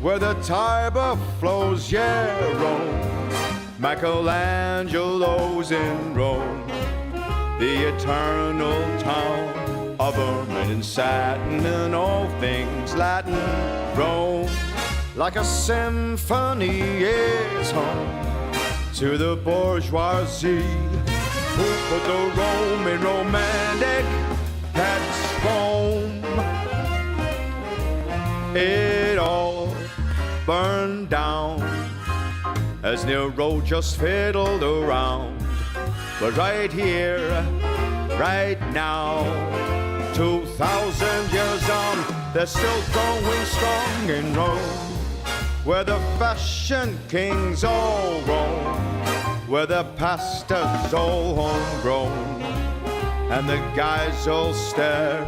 where the Tiber flows, yeah, Rome. Michelangelo's in Rome, the eternal town of ermine and satin and all things Latin. Rome, like a symphony, is home to the bourgeoisie who put the Roman romantic. That's Rome. It all burned down as Nero just fiddled around. But right here, right now, 2,000 years on, they're still going strong in Rome, where the fashion kings all roam, where the pasta's all homegrown, and the guys all stare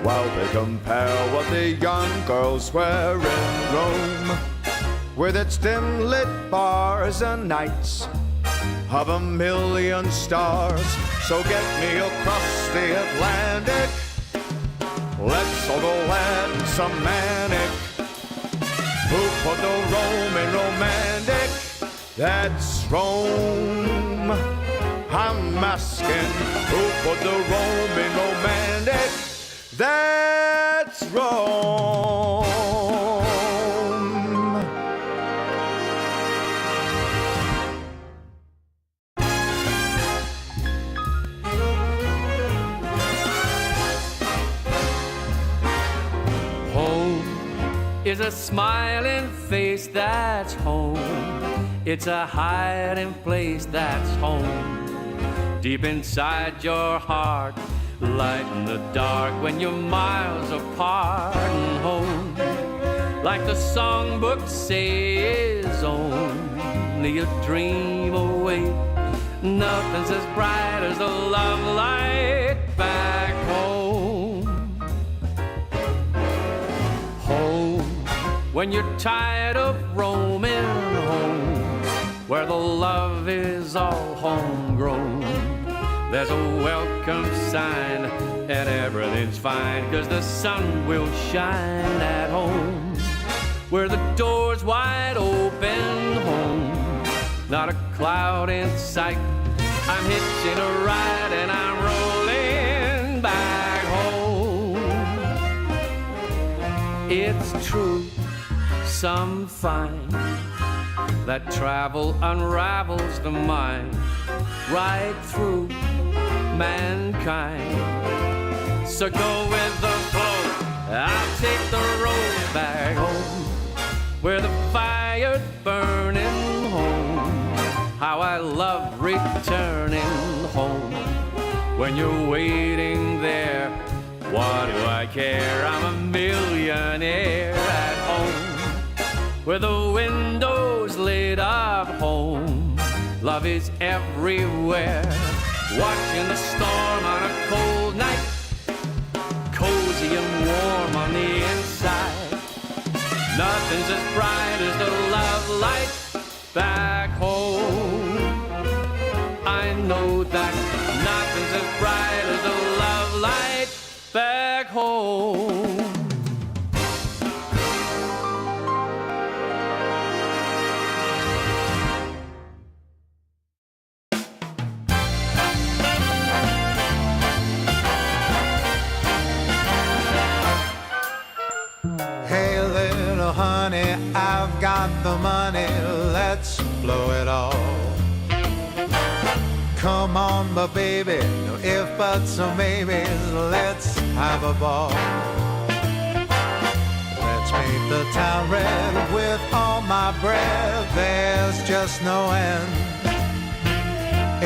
while they compare what the young girls wear in Rome, with its dim-lit bars and nights of a million stars. So get me across the Atlantic, let's all go land some manic. Who put the Roman romantic? That's Rome. I'm asking, who put the Roman romantic? That's Rome. Is a smiling face that's home. It's a hiding place that's home. Deep inside your heart, light in the dark when you're miles apart. And home, like the songbooks say, is only a dream away. Nothing's as bright as the love light back home. Home, when you're tired of roaming home, where the love is all homegrown. There's a welcome sign and everything's fine, 'cause the sun will shine at home, where the door's wide open home, not a cloud in sight. I'm hitching a ride and I'm rolling back home. It's true, some find that travel unravels the mind right through mankind. So go with the flow, I'll take the road back home, where the fire's burning home. How I love returning home. When you're waiting there, what do I care? I'm a millionaire at home, where the windows lit up home. Love is everywhere, watching the storm on a cold night, cozy and warm on the inside. Nothing's as bright as the love light back home. I know that nothing's as bright as the love light back home. Honey, I've got the money, let's blow it all. Come on, my baby, no if, buts, or maybes, let's have a ball. Let's make the town red with all my breath, there's just no end.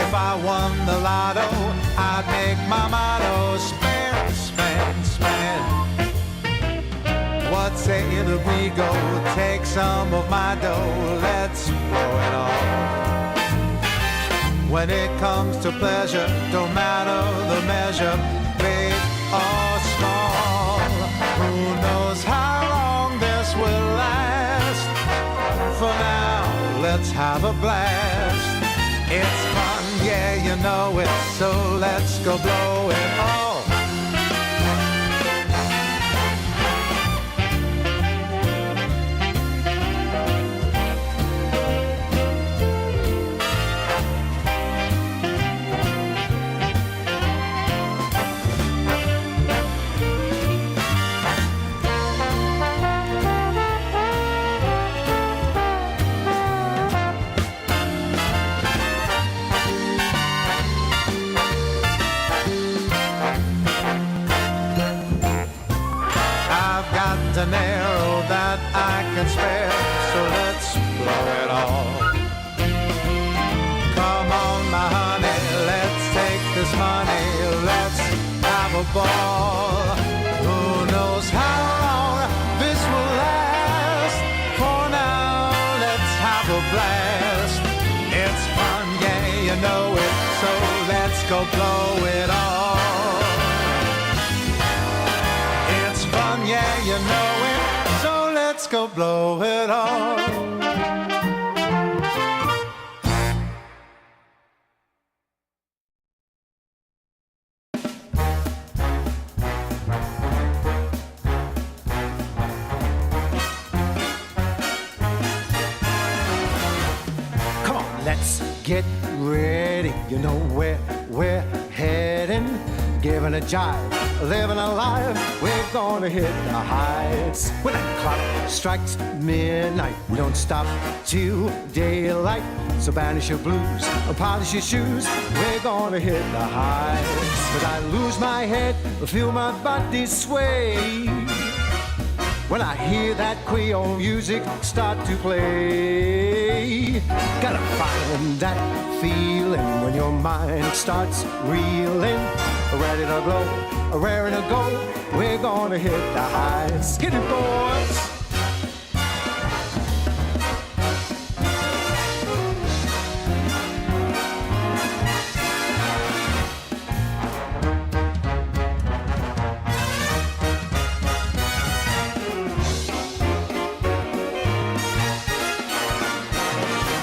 If I won the lotto, I'd make my motto, spend, spend, spend. What say that we go take some of my dough, let's blow it all. When it comes to pleasure, don't matter the measure, big or small. Who knows how long this will last? For now, let's have a blast. It's fun, yeah, you know it, so let's go blow it all. I've got an arrow that I can spare, so let's blow it all. Come on, my honey, let's take this money, let's have a ball. Who knows how long this will last? For now, let's have a blast. It's fun, yeah, you know it, so let's go blow it all. It's fun, yeah, you know it, so let's go blow it all. Let's get ready, you know where we're heading. Giving a jive, living a life, we're gonna hit the heights. When that clock strikes midnight, we don't stop till daylight. So banish your blues, polish your shoes, we're gonna hit the heights. But I lose my head, feel my body sway when I hear that Creole music start to play. Gotta find that feeling when your mind starts reeling. Ready to glow, raring to go, we're gonna hit the heights. Hit it, boys!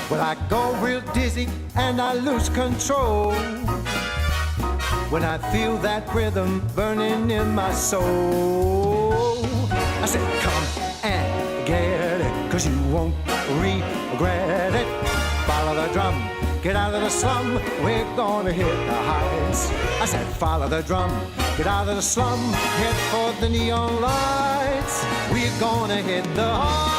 Well, I go real dizzy and I lose control when I feel that rhythm burning in my soul. I said, come and get it, 'cause you won't regret it. Follow the drum, get out of the slum, we're gonna hit the heights. I said, follow the drum, get out of the slum, head for the neon lights. We're gonna hit the heights.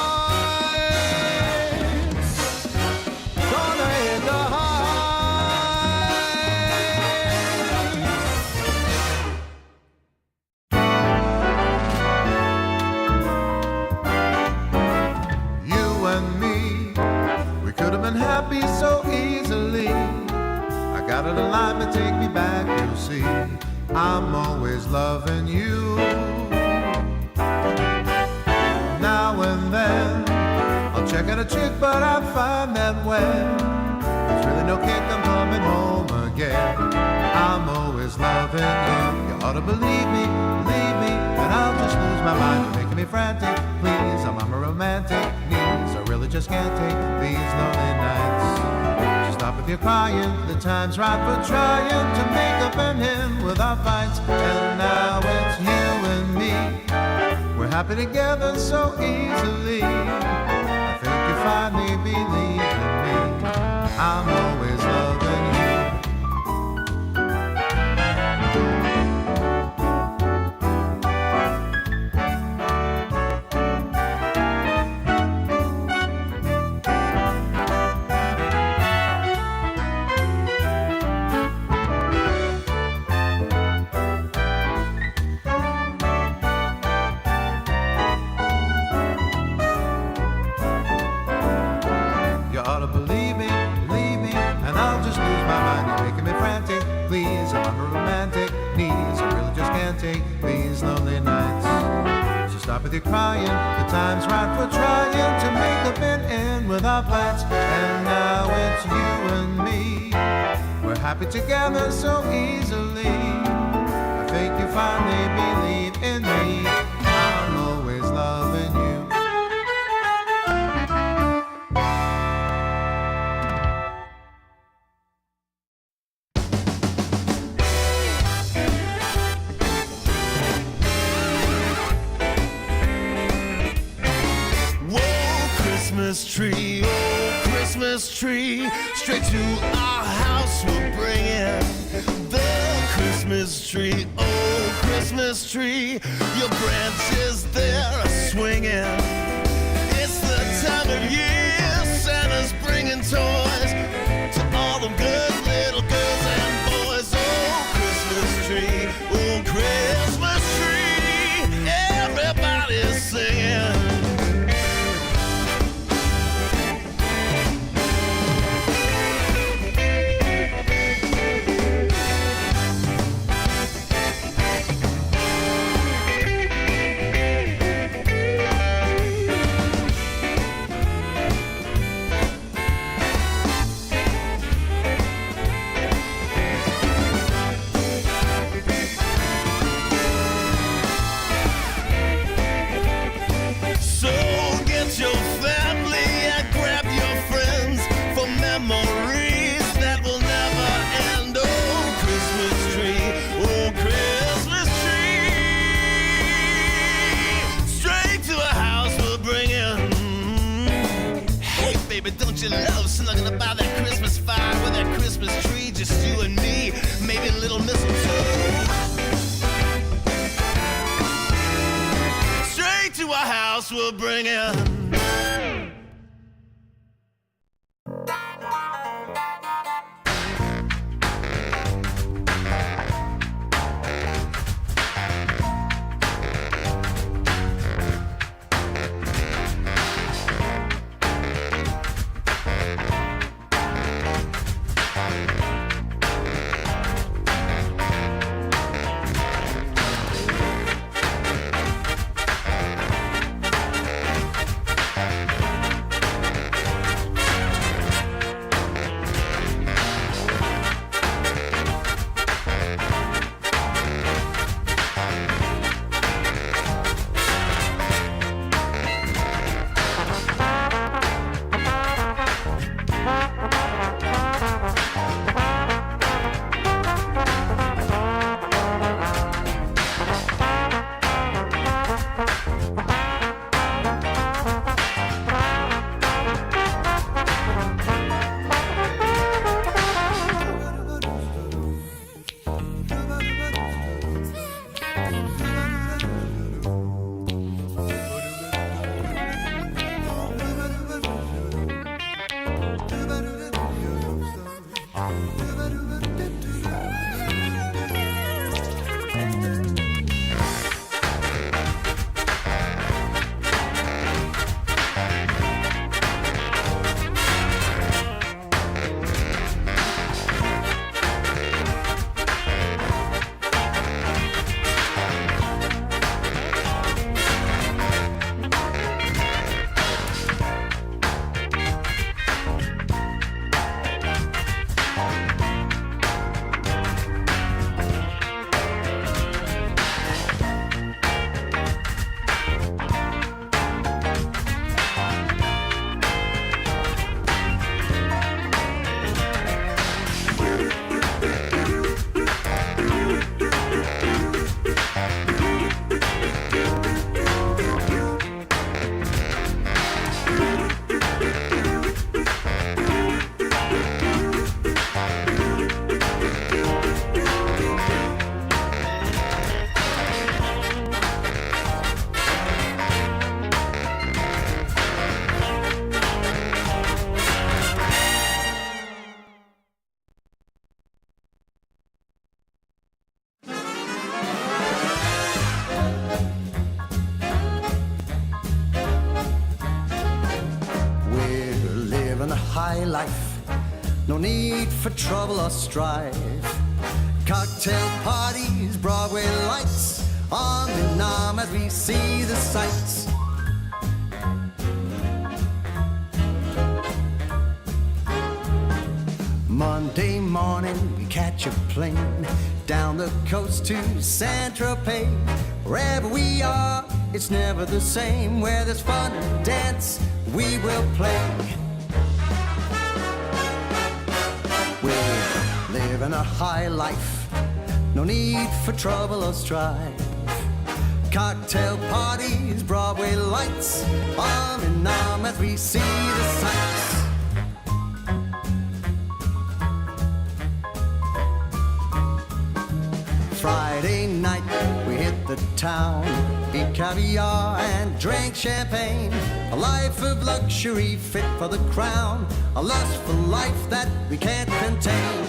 Happy so easily. I got a line to take me back, you see. I'm always loving you. Now and then I'll check out a chick, but I find that when there's really no kick, I'm coming home again. I'm always loving you. You ought to believe me, and I'll just lose my mind. You're making me frantic, please. I'm a romantic needs. I really just can't take these lonely nights. Just stop with your crying. The time's right for trying to make up an end without fights. And now it's you and me. We're happy together so easily. I think you finally believe in me. I'm always loving you. With your crying, the time's right for trying to make up an end without fights. And now it's you and me. We're happy together so easily. I think you finally believe in me. I'm always loving you. Tree, oh Christmas tree, straight to our house we're bringing the Christmas tree, oh Christmas tree, your branches they're swinging. It's the time of year Santa's bringing toys to all them good little girls and boys. Oh Christmas tree, oh Christmas tree, everybody baby, don't you love snuggling about that Christmas fire with that Christmas tree, just you and me, maybe a little mistletoe. Straight to our house we'll bring in. High life, no need for trouble or strife. Cocktail parties, Broadway lights, arm in arm as we see the sights. Monday morning we catch a plane down the coast to Saint-Tropez. Wherever we are, it's never the same. Where there's fun and dance, we will play. Living a high life, no need for trouble or strife. Cocktail parties, Broadway lights, arm in arm as we see the sights. Friday night, we hit the town, eat caviar and drink champagne. A life of luxury fit for the crown, a lustful life that we can't contain.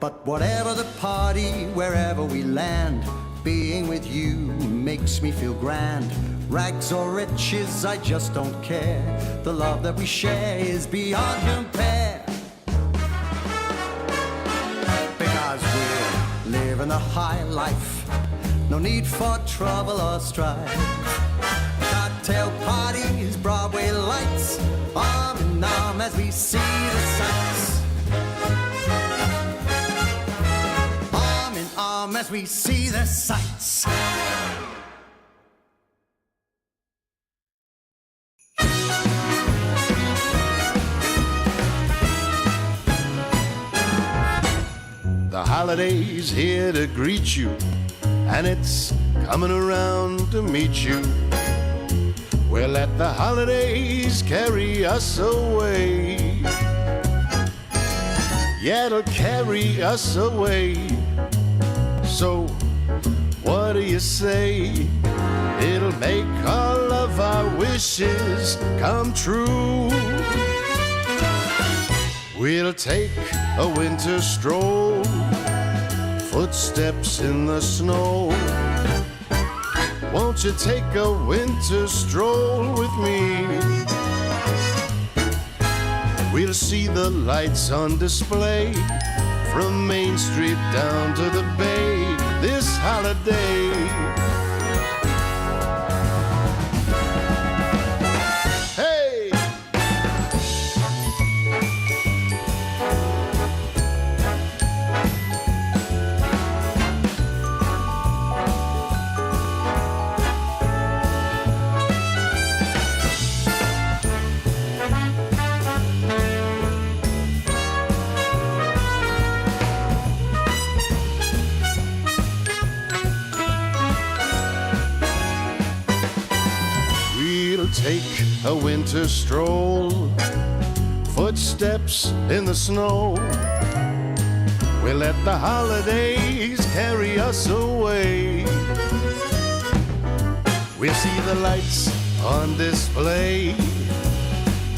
But whatever the party, wherever we land, being with you makes me feel grand. Rags or riches, I just don't care. The love that we share is beyond compare. Because we're living a high life, no need for trouble or strife. Cocktail parties, Broadway lights, arm in arm as we see the sights. As we see the sights. holiday's here to greet you, and it's coming around to meet you. We'll let the holidays carry us away. Yeah, it'll carry us away. So, what do you say? It'll make all of our wishes come true. We'll take a winter stroll, footsteps in the snow. Won't you take a winter stroll with me? We'll see the lights on display from Main Street down to the Bay this holiday. Hey! Take a winter stroll, footsteps in the snow. We'll let the holidays carry us away. We'll see the lights on display.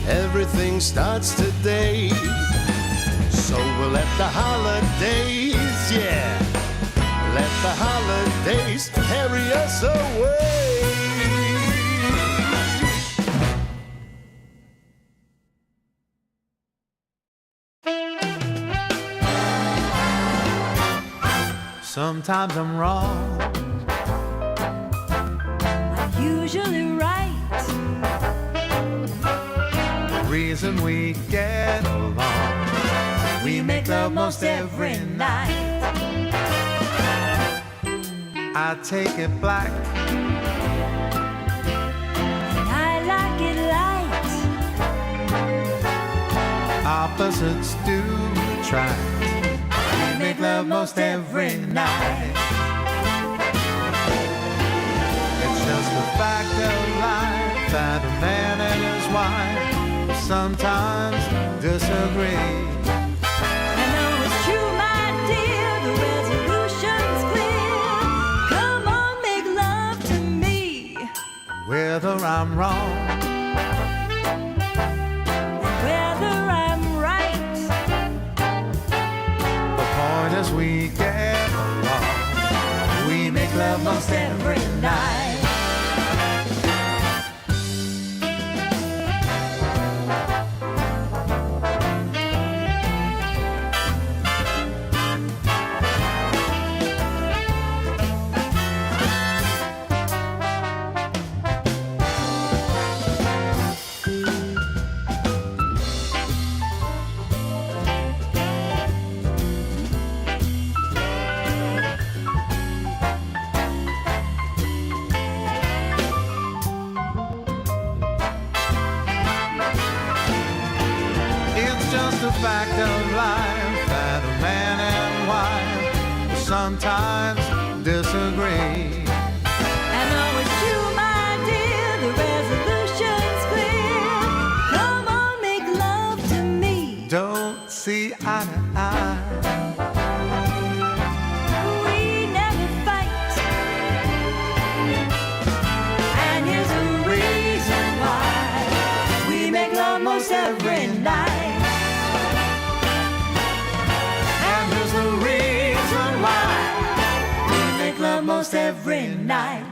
Everything starts today. So we'll let the holidays, yeah, let the holidays carry us away. Sometimes I'm wrong, I'm usually right. the reason we get along, We make love most every night. I take it black, And I like it light. opposites do attract. We make love most every night. It's just a fact of life that a man and his wife sometimes disagree. I know it's true, my dear, the resolution's clear. Come on, make love to me. Whether I'm wrong, Whether I'm right, the point is we get along. we make love most every night. It's just a fact of life that a man and wife sometimes disagree. I know it's true, my dear, the resolution's clear. Come on, make love to me. Don't see eye to eye. We never fight. And here's the reason why. We make love most every night. And there's the reason why. We make love most every night.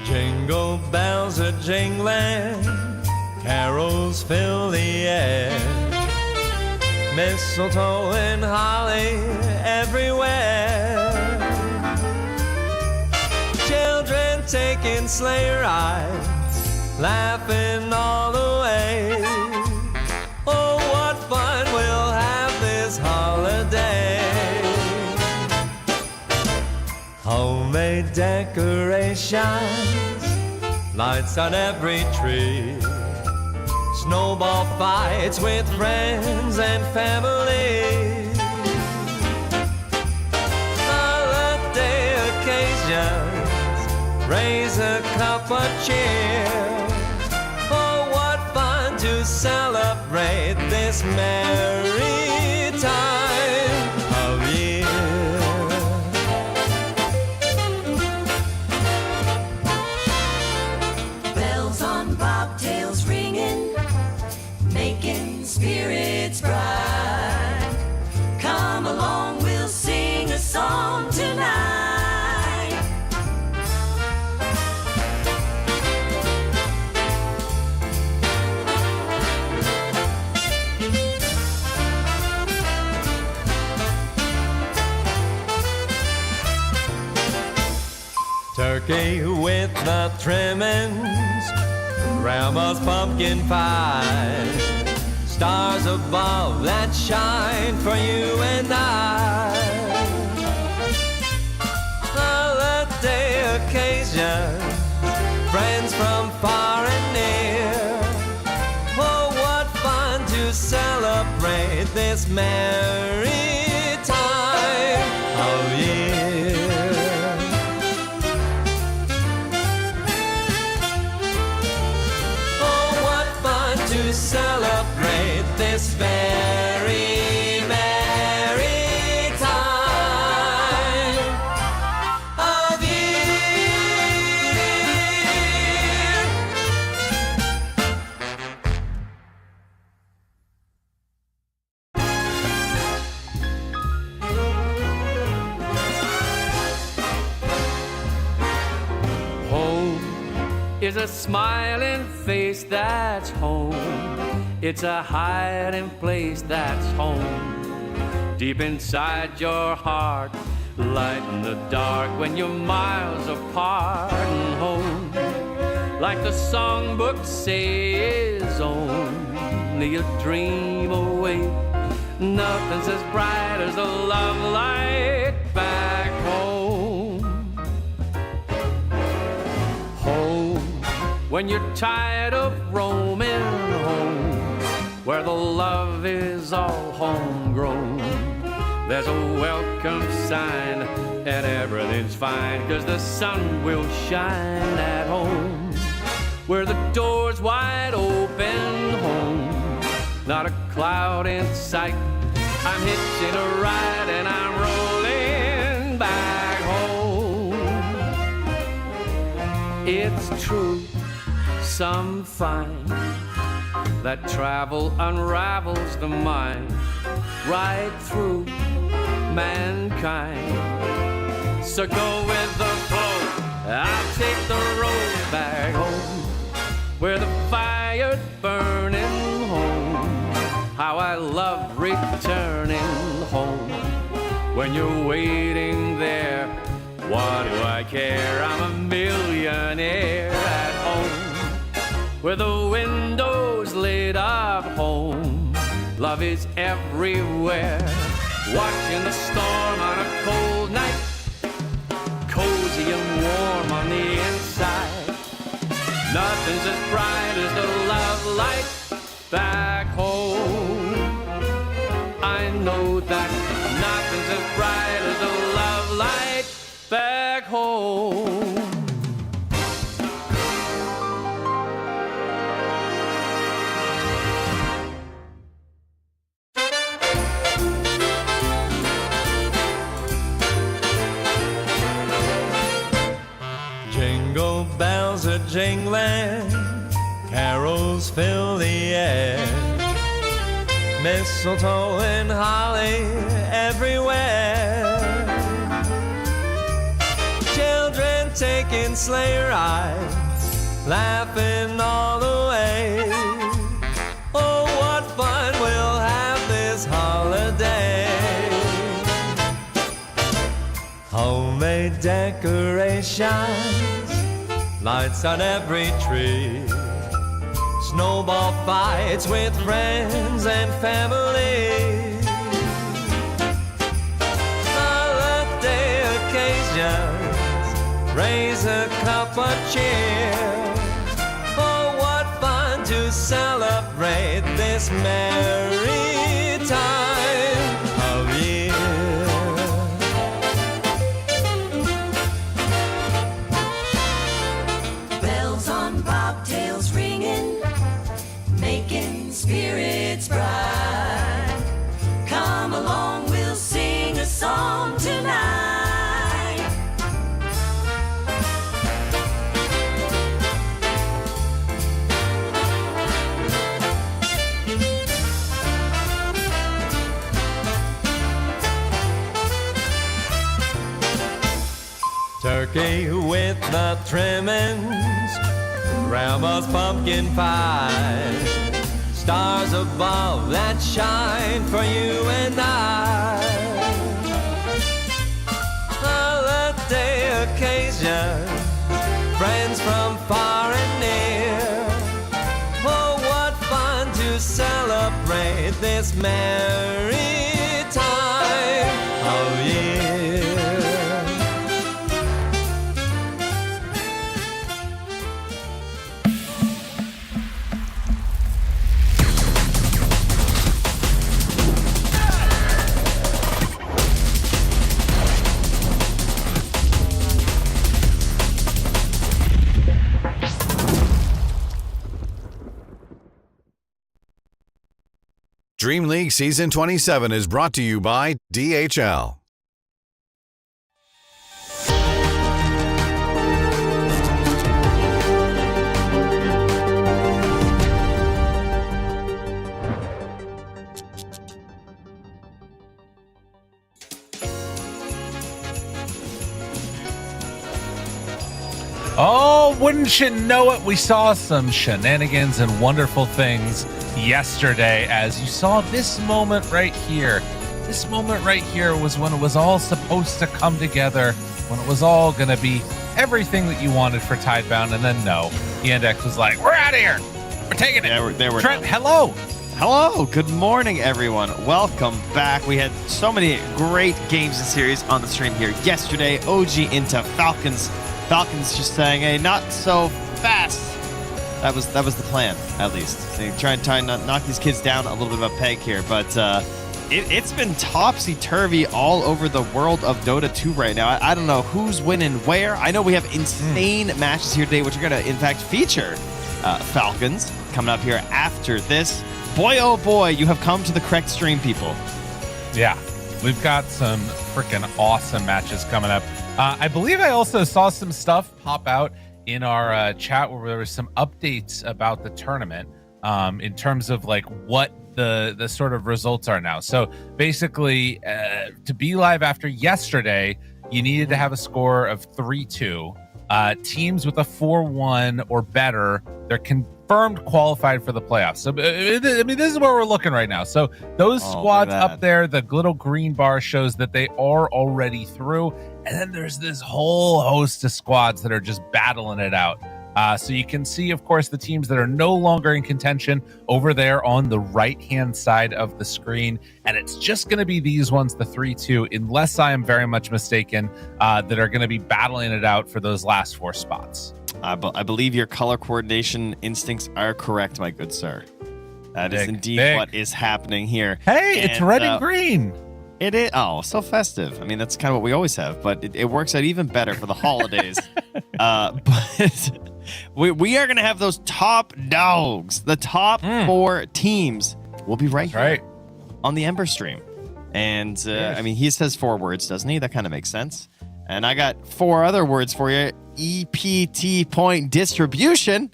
Jingle bells are jingling, carols fill the air. Mistletoe and holly everywhere. Children taking sleigh rides, laughing all the way. Oh, what fun we'll have this holiday. Homemade decorations, lights on every tree, snowball fights with friends and family, holiday occasions, raise a cup of cheer. Oh, what fun to celebrate this merry time of year. Bells on bobtails ringing, making spirits bright. Come along, we'll sing a song tonight. Turkey with the trimmings, Grandma's pumpkin pie, stars above that shine for you and I. Holiday occasion, friends from far and near. Oh, what fun to celebrate this merry time of year. To celebrate this very merry time of year. Home is a smiling face that's home. It's a hiding place that's home. Deep inside your heart, light in the dark when you're miles apart. And home, like the songbooks say, is only a dream away. Nothing's as bright as the love light back home. Home, when you're tired of roaming home, where the love is all homegrown. There's a welcome sign and everything's fine, 'cause the sun will shine at home. Where the door's wide open home, not a cloud in sight. I'm hitching a ride and I'm rolling back home. It's true, some find that travel unravels the mind right through mankind. So go with the flow, I'll take the road back home, where the fire's burning home. How I love returning home. When you're waiting there, what do I care? I'm a millionaire at home, where the windows lit up home. Love is everywhere, watching the storm on a cold night, cozy and warm on the inside. Nothing's as bright as the love light back home. I know that nothing's as bright as the love light back home. Jingle bells are jingling, carols fill the air, mistletoe and holly everywhere. Children taking sleigh rides, laughing all the way. Oh, what fun we'll have this holiday. Homemade decorations, lights on every tree, snowball fights with friends and family, holiday occasions, raise a cup of cheer. Oh, what fun to celebrate this merry time of year. Bells on bobtails ringing, making spirits bright. Come along, we'll sing a song tonight. Turkey with the trimmings, Grandma's pumpkin pie, stars above that shine for you and I. Holiday occasion, friends from far and near. Oh, what fun to celebrate this merry time of year. DreamLeague Season 27 is brought to you by DHL. Oh, wouldn't you know it? We saw some shenanigans and wonderful things yesterday, as you saw this moment right here. This moment right here was when it was all supposed to come together, when it was all going to be everything that you wanted for Tidebound, and then no. The Index was like, we're out of here. We're taking it. They were Trent, not. hello. Hello, good morning, everyone. Welcome back. We had so many great games and series on the stream here yesterday. OG into Falcons. Falcons just saying, hey, not so fast. That was the plan, at least. They try and knock these kids down a little bit of a peg here, but it's been topsy-turvy all over the world of Dota 2 right now. I don't know who's winning where. I know we have insane matches here today, which are going to, in fact, feature Falcons coming up here after this. Boy, oh boy, you have come to the correct stream, people. Yeah, we've got some freaking awesome matches coming up. I believe I also saw some stuff pop out in our chat where there was some updates about the tournament in terms of like what the sort of results are now. So basically, to be live after yesterday, you needed to have a score of 3-2. Teams with a 4-1 or better, they're confirmed qualified for the playoffs. So I mean, this is where we're looking right now. So those squads up there, the little green bar shows that they are already through. And then there's this whole host of squads that are just battling it out. So you can see, of course, the teams that are no longer in contention over there on the right-hand side of the screen. And it's just going to be these ones, the 3-2, unless I am very much mistaken, that are going to be battling it out for those last 4 spots. I believe your color coordination instincts are correct, my good sir. That is indeed what is happening here. Hey, it's red and green. It is. Oh, so festive. I mean, that's kind of what we always have, but it works out even better for the holidays. But we are going to have those top dogs, the top 4 teams. We'll be right here on the Ember stream. And I mean, he says 4 words, doesn't he? That kind of makes sense. And I got 4 other words for you. EPT point distribution.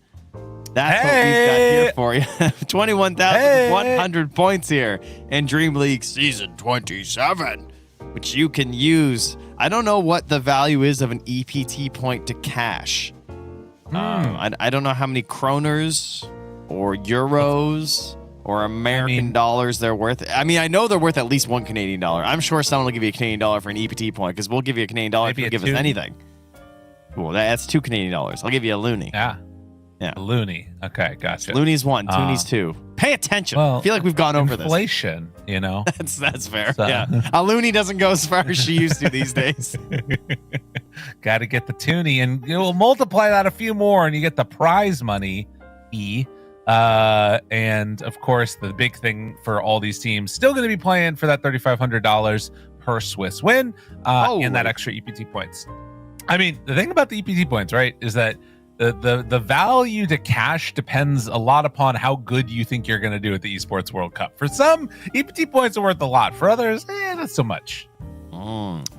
That's what we've got here for you. 21,100 points here in Dream League Season 27, which you can use. I don't know what the value is of an EPT point to cash. I don't know how many kroners or euros or American dollars they're worth. I mean, I know they're worth at least $1 Canadian. I'm sure someone will give you a Canadian dollar for an EPT point, because we'll give you a Canadian dollar if you give us anything. Cool, that's $2 Canadian. I'll give you a loonie. Yeah. Yeah. A loonie. Okay, gotcha. Looney's 1, Tooney's 2. Pay attention. Well, I feel like we've gone over this. Inflation, you know. That's fair. So. Yeah. A loony doesn't go as far as she used to these days. Got to get the toonie, and you'll multiply that a few more, and you get the prize money. And of course, the big thing for all these teams still going to be playing for that $3,500 per Swiss win, and that extra EPT points. I mean, the thing about the EPT points, right, is that the value to cash depends a lot upon how good you think you're going to do at the Esports World Cup. For some, EPT points are worth a lot. For others, not so much.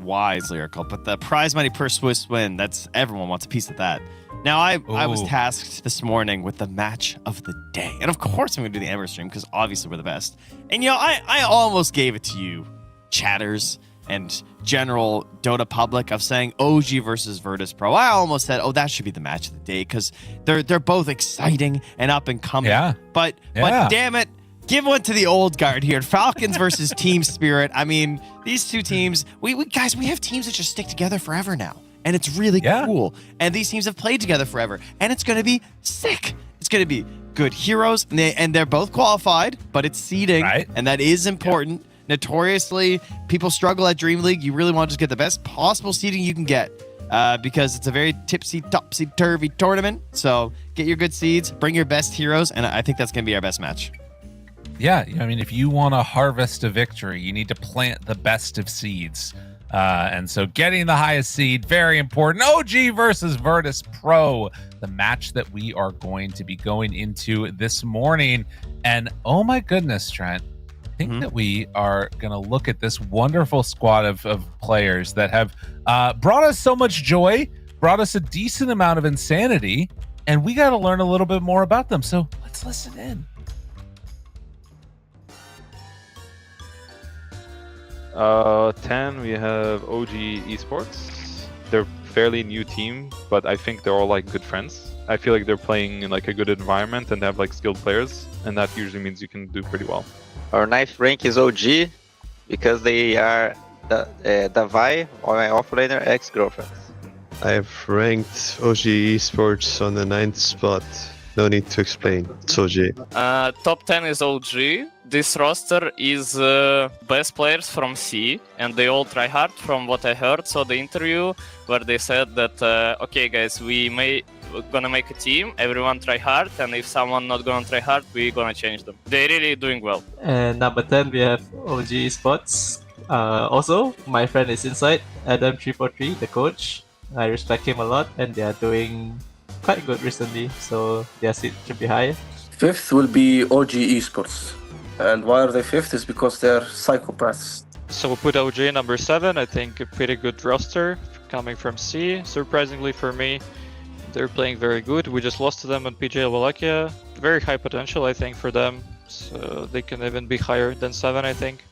Wise, Lyrical. But the prize money per Swiss win, that's everyone wants a piece of that. Now, I was tasked this morning with the match of the day. And of course, I'm going to do the Ember stream because obviously we're the best. And, I almost gave it to you, chatters and general Dota public, of saying OG versus Virtus Pro. I almost said, that should be the match of the day because they're both exciting and up and coming. Yeah. But damn it, give one to the old guard here. Falcons versus Team Spirit. I mean, these two teams, we have teams that just stick together forever now. And it's really cool. And these teams have played together forever. And it's going to be sick. It's going to be good heroes. And they're both qualified, but it's seeding. Right. And that is important. Yep. Notoriously, people struggle at DreamLeague. You really want to just get the best possible seeding you can get because it's a very topsy-turvy tournament. So get your good seeds, bring your best heroes, and I think that's going to be our best match. Yeah, I mean, if you want to harvest a victory, you need to plant the best of seeds. And so getting the highest seed, very important. OG versus Virtus Pro, the match that we are going to be going into this morning. And oh my goodness, Trent, I think that we are going to look at this wonderful squad of players that have brought us so much joy, brought us a decent amount of insanity, and we got to learn a little bit more about them. So let's listen in. 10, we have OG Esports. They're fairly new team, but I think they're all like good friends. I feel like they're playing in like a good environment and they have like skilled players, and that usually means you can do pretty well. Our ninth rank is OG because they are the Davai, or my offlaner, ex-girlfriends. I've ranked OG Esports on the 9th spot. No need to explain. It's OG. Top 10 is OG. This roster is best players from C, and they all try hard from what I heard. So the interview where they said that, okay guys, we're gonna make a team, everyone try hard, and if someone not gonna try hard, we're gonna change them. They're really doing well. And number 10, we have OG Esports. Also, my friend is inside, Adam343, the coach. I respect him a lot, and they are doing quite good recently, so their seat should be higher. Fifth will be OG Esports. And why are they fifth is because they're psychopaths. So we'll put OG number 7. I think a pretty good roster coming from C. Surprisingly for me, they're playing very good. We just lost to them on PGL Wallachia. Very high potential, I think, for them. So they can even be higher than 7, I think.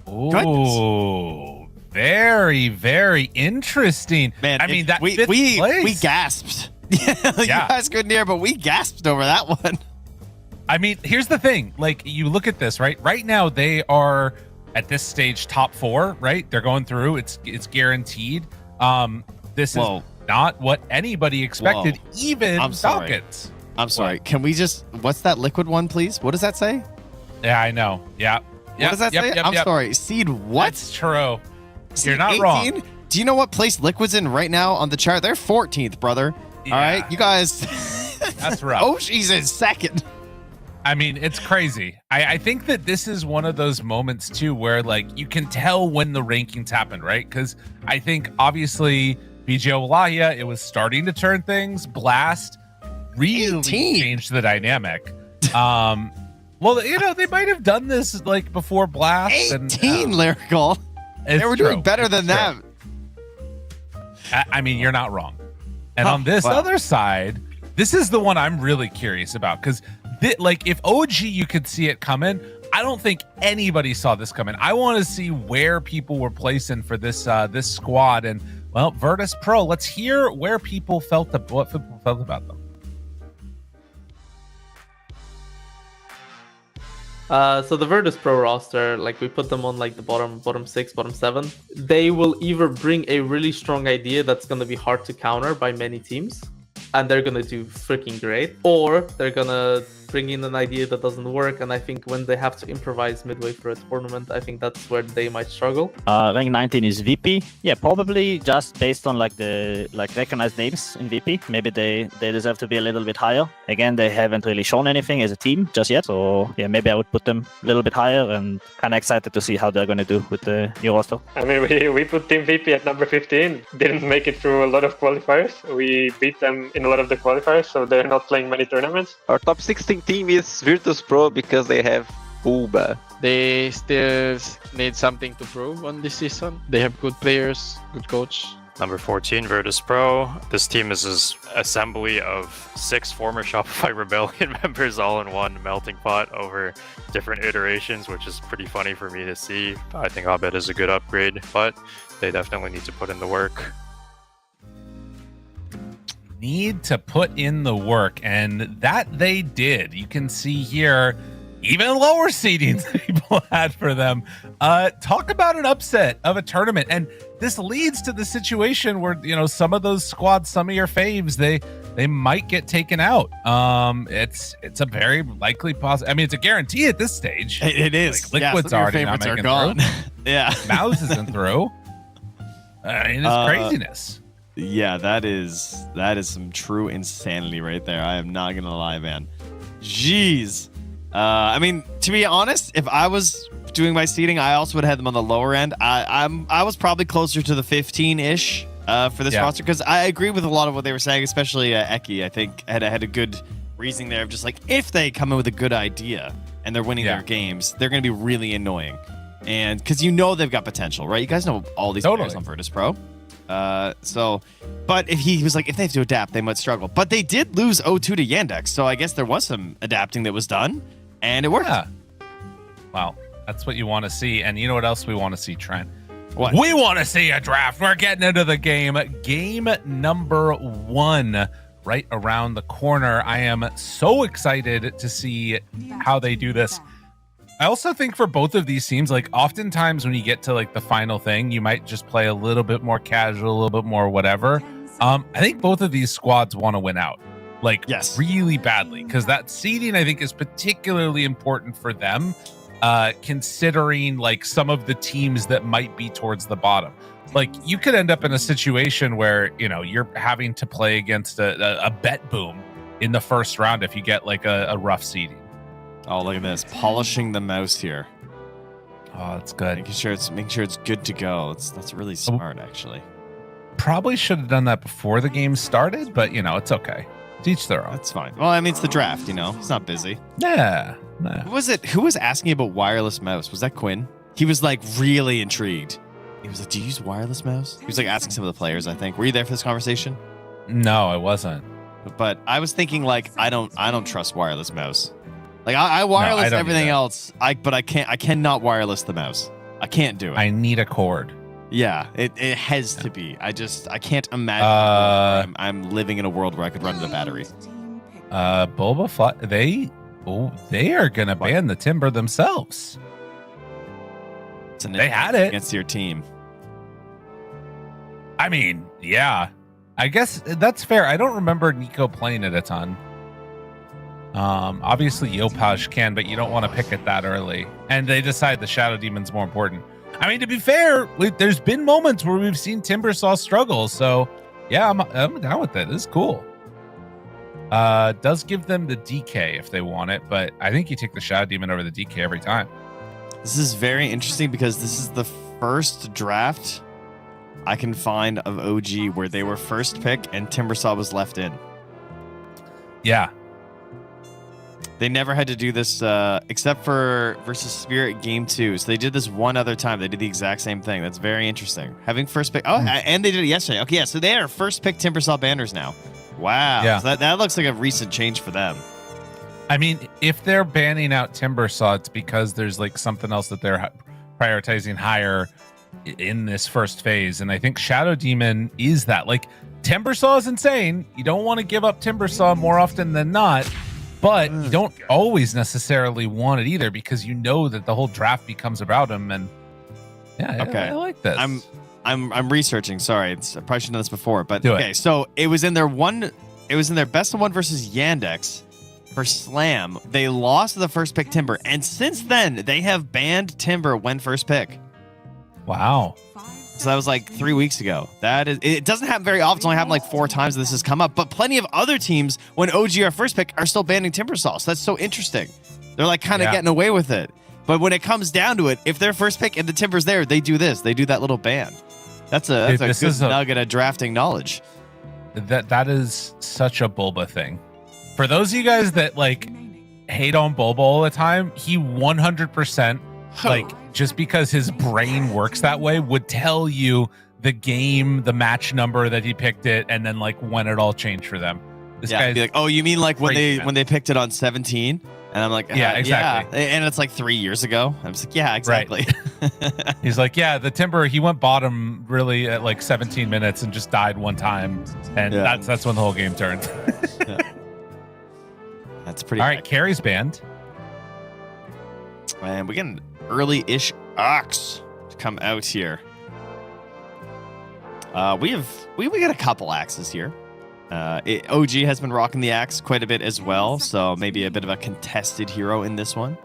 Oh, very, very interesting. Man, I mean, that we gasped. You guys couldn't hear, but we gasped over that one. I mean, here's the thing. Like, you look at this, right? Right now, they are at this stage top 4, right? They're going through. It's guaranteed. This is not what anybody expected, even Falcons. I'm sorry. Can we just... What's that liquid one, please? What does that say? Yeah, I know. Yeah. What does that say? I'm sorry. Seed what? That's true. Seed You're not 18? wrong. Do you know what place Liquid's in right now on the chart? They're 14th, brother. Yeah. All right? You guys... That's rough. Oh, she's in second. I mean, it's crazy. I think that this is one of those moments, too, where, like, you can tell when the rankings happen, right? Because I think, obviously, BGO Wallachia, it was starting to turn things. Blast really changed the dynamic. Well, you know, they might have done this, like, before Blast. 18, Lyrical. They were doing better than them. I mean, you're not wrong. And on this other side, this is the one I'm really curious about, because like, if OG, you could see it coming, I don't think anybody saw this coming. I want to see where people were placing for this this squad. And, well, Virtus Pro, let's hear where people what people felt about them. So the Virtus Pro roster, like, we put them on like the bottom 6, bottom 7. They will either bring a really strong idea that's going to be hard to counter by many teams, and they're going to do freaking great, or they're going to bring in an idea that doesn't work, and I think when they have to improvise midway through a tournament, I think that's where they might struggle. Rank 19 is VP. Yeah, probably just based on like the recognized names in VP. Maybe they deserve to be a little bit higher. Again, they haven't really shown anything as a team just yet. So yeah, maybe I would put them a little bit higher, and kind of excited to see how they're going to do with the new roster. I mean, we put Team VP at number 15. Didn't make it through a lot of qualifiers. We beat them in a lot of the qualifiers, so they're not playing many tournaments. Our top 16 team is Virtus Pro because they have Bulba. They still need something to prove on this season. They have good players, good coach. Number 14, Virtus Pro. This team is an assembly of 6 former Shopify Rebellion members all in one melting pot over different iterations, which is pretty funny for me to see. I think Abed is a good upgrade, but they definitely need to put in the work. Need to put in the work, and that they did. You can see here even lower seedings people had for them. Talk about an upset of a tournament, and this leads to the situation where, you know, some of those squads, some of your faves, they might get taken out. It's a very likely possible. I mean, it's a guarantee at this stage. It is. Like, Liquid's already not making gone. through. Yeah, MOUZ isn't through. I mean, it's craziness. Yeah, that is some true insanity right there. I am not gonna lie, man. Jeez. I mean, to be honest, if I was doing my seeding, I also would have had them on the lower end. I was probably closer to the 15-ish for this roster, because I agree with a lot of what they were saying, especially Eki. I think had a good reasoning there of just like, if they come in with a good idea and they're winning their games, they're going to be really annoying. And because you know they've got potential, right? You guys know all these players on Virtus Pro. But if he was like, if they have to adapt, they might struggle. But they did lose 0-2 to Yandex, so I guess there was some adapting that was done, and it worked. Yeah. Well, that's what you want to see. And you know what else we want to see, Trent? What? We want to see a draft. We're getting into the game. Game number 1 right around the corner. I am so excited to see how they do this. I also think for both of these teams, like oftentimes when you get to like the final thing, you might just play a little bit more casual, a little bit more whatever. I think both of these squads want to win out, like really badly, because that seeding I think is particularly important for them, considering like some of the teams that might be towards the bottom. Like you could end up in a situation where, you know, you're having to play against a bet boom in the first round if you get like a rough seeding. Oh, look at this. Polishing the mouse here. Oh, that's good. Making sure it's good to go. That's really smart, actually. Probably should have done that before the game started, but you know, it's okay. Teach their own. That's fine. Well, I mean, it's the draft, you know. He's not busy. Yeah. Who was asking about wireless mouse? Was that Quinn? He was like really intrigued. He was like, "Do you use wireless mouse?" He was like asking some of the players, I think. Were you there for this conversation? No, I wasn't. But I was thinking like I don't trust wireless mouse. Like I wireless everything else, but I cannot wireless the mouse. I can't do it. I need a cord. Yeah, it has to be. I can't imagine I'm living in a world where I could run the battery. Bulba Fly, they are gonna ban the Timber themselves. They had it against your team. I mean, yeah. I guess that's fair. I don't remember Nico playing it a ton. Obviously Yopaj can, but you don't want to pick it that early. And they decide the Shadow Demon's more important. I mean, to be fair, there's been moments where we've seen Timbersaw struggle. So yeah, I'm down with it. This is cool. Does give them the DK if they want it, but I think you take the Shadow Demon over the DK every time. This is very interesting because this is the first draft I can find of OG where they were first pick and Timbersaw was left in. Yeah. They never had to do this except for versus Spirit Game 2. So they did this one other time. They did the exact same thing. That's very interesting. Having first pick. Oh, and they did it yesterday. Okay, yeah. So they are first pick Timbersaw banners now. Wow. Yeah. So that looks like a recent change for them. I mean, if they're banning out Timbersaw, it's because there's like something else that they're prioritizing higher in this first phase. And I think Shadow Demon is that. Like, Timbersaw is insane. You don't want to give up Timbersaw more often than not. But you don't always necessarily want it either because you know that the whole draft becomes about him. And yeah, okay. I like this. I'm researching. Sorry, I probably should have done this before. But Do okay, it. so it was in their best of one versus Yandex. for Slam. They lost to the first pick Timber, and since then they have banned Timber when first pick. Wow. So that was like 3 weeks ago. That is, it doesn't happen very often. It's only happened like 4 times this has come up. But plenty of other teams, when OG are first pick, are still banning Timbersaw. So that's so interesting. They're like kind of getting away with it. But when it comes down to it, if they're first pick and the Timber's there, they do this. They do that little ban. That's a good nugget of drafting knowledge. That is such a Bulba thing. For those of you guys that like hate on Bulba all the time, he 100% like just because his brain works that way would tell you the game, the match number that he picked it, and then like when it all changed for them. This guy's be like, oh, you mean like when they picked it on 17? And I'm like, yeah, exactly. Yeah. And it's like 3 years ago. I'm just like, yeah, exactly. Right. He's like, yeah, the Timber, he went bottom really at like 17 minutes and just died one time. And that's when the whole game turned. That's pretty all right, Carrie's banned. And we get an early-ish Ox to come out here. We got a couple axes here. OG has been rocking the axe quite a bit as well, so maybe a bit of a contested hero in this one.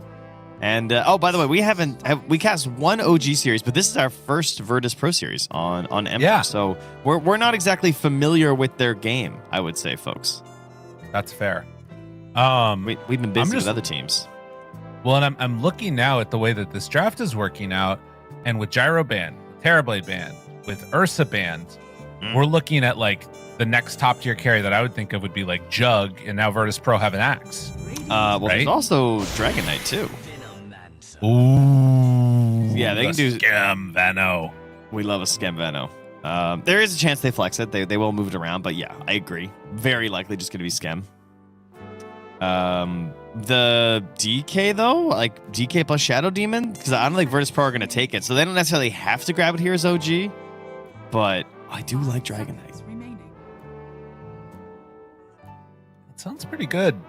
And oh, by the way, we cast one OG series, but this is our first Virtus Pro series on MOUZ. Yeah. So we're not exactly familiar with their game, I would say, folks. That's fair. We've been busy with other teams. Well, and I'm looking now at the way that this draft is working out, and with Gyro banned, with Terrorblade banned, with Ursa banned, we're looking at like the next top tier carry that I would think of would be like Jug, and now Virtus Pro have an axe. Well, there's also Dragon Knight too. Ooh, yeah, they can do Scam Veno. We love a Scam Veno. There is a chance they flex it. They will move it around, but yeah, I agree. Very likely just going to be Scam. The DK though, like DK plus Shadow Demon, because I don't think Virtus Pro are going to take it, so they don't necessarily have to grab it here as OG. But I do like Dragon Knight. It sounds pretty good.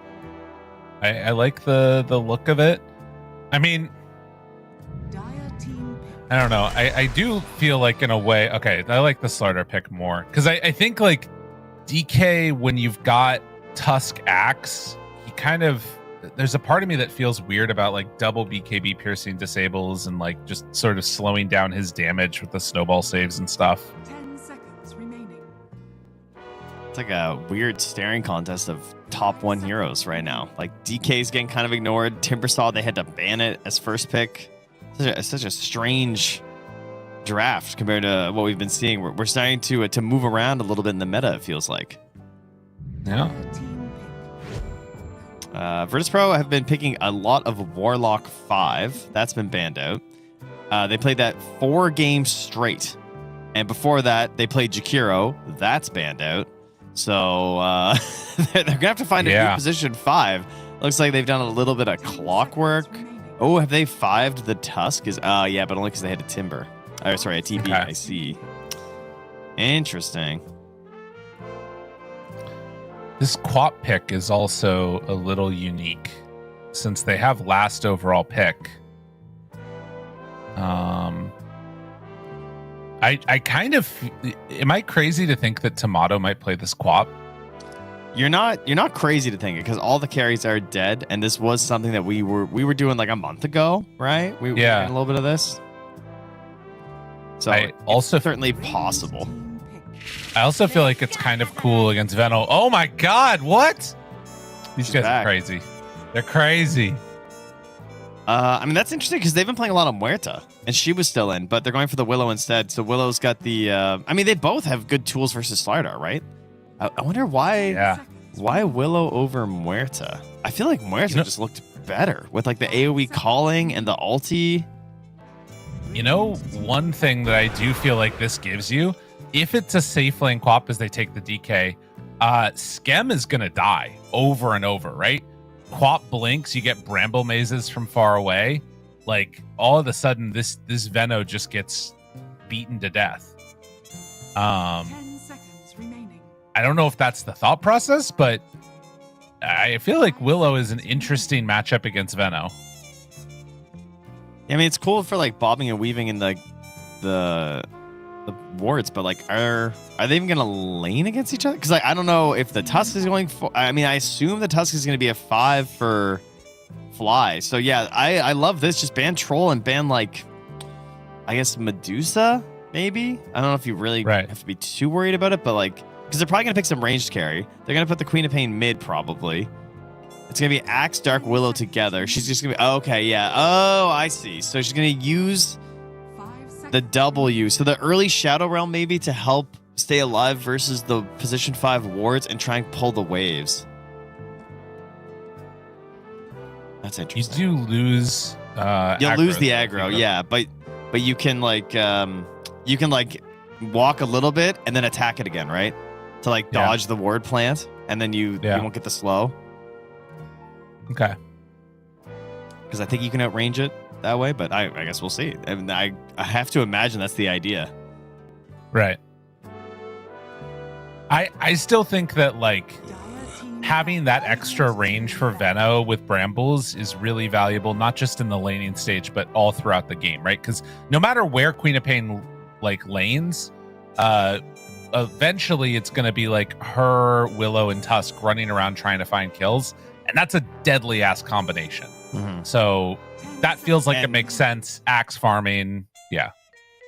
I like the look of it. I mean, I don't know. I do feel like in a way, okay, I like the starter pick more because I think like DK when you've got Tusk Axe, he kind of there's a part of me that feels weird about like double BKB piercing disables and like just sort of slowing down his damage with the snowball saves and stuff. 10 seconds remaining. It's like a weird staring contest of top 1 heroes right now. Like DK's getting kind of ignored. Timbersaw, they had to ban it as first pick. Such a strange draft compared to what we've been seeing. We're starting to move around a little bit in the meta, it feels like. Yeah. Virtus Pro have been picking a lot of Warlock 5. That's been banned out. They played that 4 games straight. And before that, they played Jakiro. That's banned out. So they're going to have to find a new position 5. Looks like they've done a little bit of clockwork. Oh, have they 5'd the Tusk? Yeah, but only because they had a Timber. Oh, sorry, a TP. Okay. I see. Interesting. This Quap pick is also a little unique since they have last overall pick. I kind of am I crazy to think that Tomato might play this Quap? You're not crazy to think it because all the carries are dead, and this was something that we were doing like a month ago, right? We were doing a little bit of this. So also certainly possible. I also feel like it's kind of cool against Veno. Oh my god, what? These guys are crazy. They're crazy. I mean, that's interesting because they've been playing a lot of Muerta, and she was still in, but they're going for the Willow instead. So Willow's got the... I mean, they both have good tools versus Slardar, right? I wonder why Willow over Muerta. I feel like Muerta just looked better with like the AoE calling and the ulti. You know, one thing that I do feel like this gives you, if it's a safe lane Quap as they take the DK, Skem is going to die over and over, right? Quap blinks, you get Bramble Mazes from far away. Like, all of a sudden, this Veno just gets beaten to death. 10 seconds remaining. I don't know if that's the thought process, but I feel like Willow is an interesting matchup against Veno. I mean, it's cool for like bobbing and weaving in the the wards, but like, are they even gonna lane against each other? Because like, I don't know if the Tusk is going for. I mean, I assume the Tusk is gonna be a 5 for Fly. So yeah, I love this. Just ban Troll and ban like, I guess Medusa maybe. I don't know if you really have to be too worried about it, but like, because they're probably gonna pick some ranged carry. They're gonna put the Queen of Pain mid probably. It's gonna be Axe, Dark Willow together. She's just gonna be okay, yeah. Oh, I see. So she's gonna use the W. So the early Shadow Realm maybe to help stay alive versus the position 5 wards and try and pull the waves. That's interesting. You do lose. You'll lose the aggro, yeah, but you can like walk a little bit and then attack it again, right? To like dodge the ward plant, and then you won't get the slow. Okay. Because I think you can outrange it that way, but I guess we'll see. I mean, I have to imagine that's the idea. Right. I still think that like having that extra range for Veno with Brambles is really valuable, not just in the laning stage, but all throughout the game, right? Because no matter where Queen of Pain like lanes, eventually it's going to be like her, Willow, and Tusk running around trying to find kills, and that's a deadly ass combination. So that feels like it makes sense. Axe farming, yeah.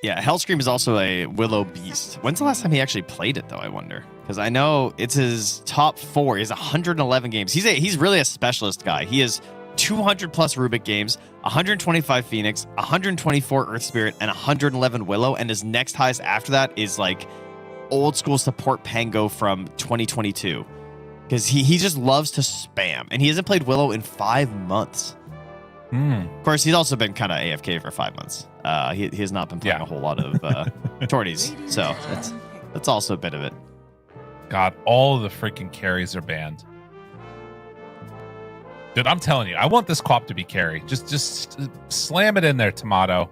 Hellscream is also a Willow beast. When's the last time he actually played it though? I wonder, because I know it's his top 4. He's 111 games. He's really a specialist guy. He has 200 plus Rubik games, 125 Phoenix, 124 Earth Spirit, and 111 Willow. And his next highest after that is like old school support Pango from 2022, because he just loves to spam, and he hasn't played Willow in 5 months. Of course, he's also been kind of AFK for 5 months. He has not been playing a whole lot of Torties, so that's also a bit of it. God, all the freaking carries are banned. Dude, I'm telling you, I want this co-op to be carry. Just slam it in there, Tomato.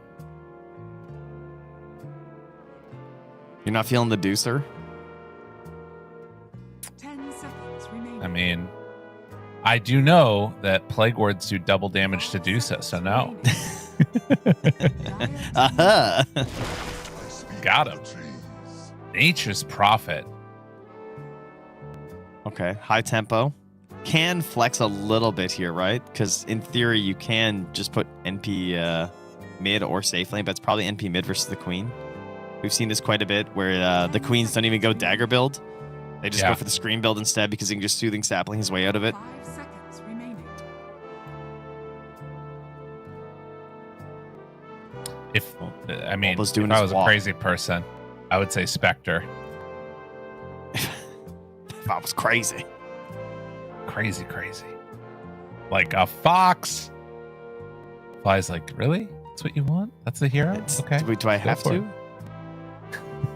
You're not feeling the deucer? 10 seconds remaining. I mean, I do know that Plague Wards do double damage to Dusa, so no. Got him. Nature's Prophet. Okay, high tempo. Can flex a little bit here, right? Because in theory, you can just put NP mid or safe lane, but it's probably NP mid versus the Queen. We've seen this quite a bit, where the Queens don't even go dagger build. They just go for the screen build instead, because he can just soothing sapling his way out of it. 5 seconds remaining. If I mean, Almost if doing I his was walk. a crazy person, I would say Spectre. If I was crazy. Crazy. Like a fox. Fly's like, really? That's what you want? That's the hero? Okay. Do I have for to?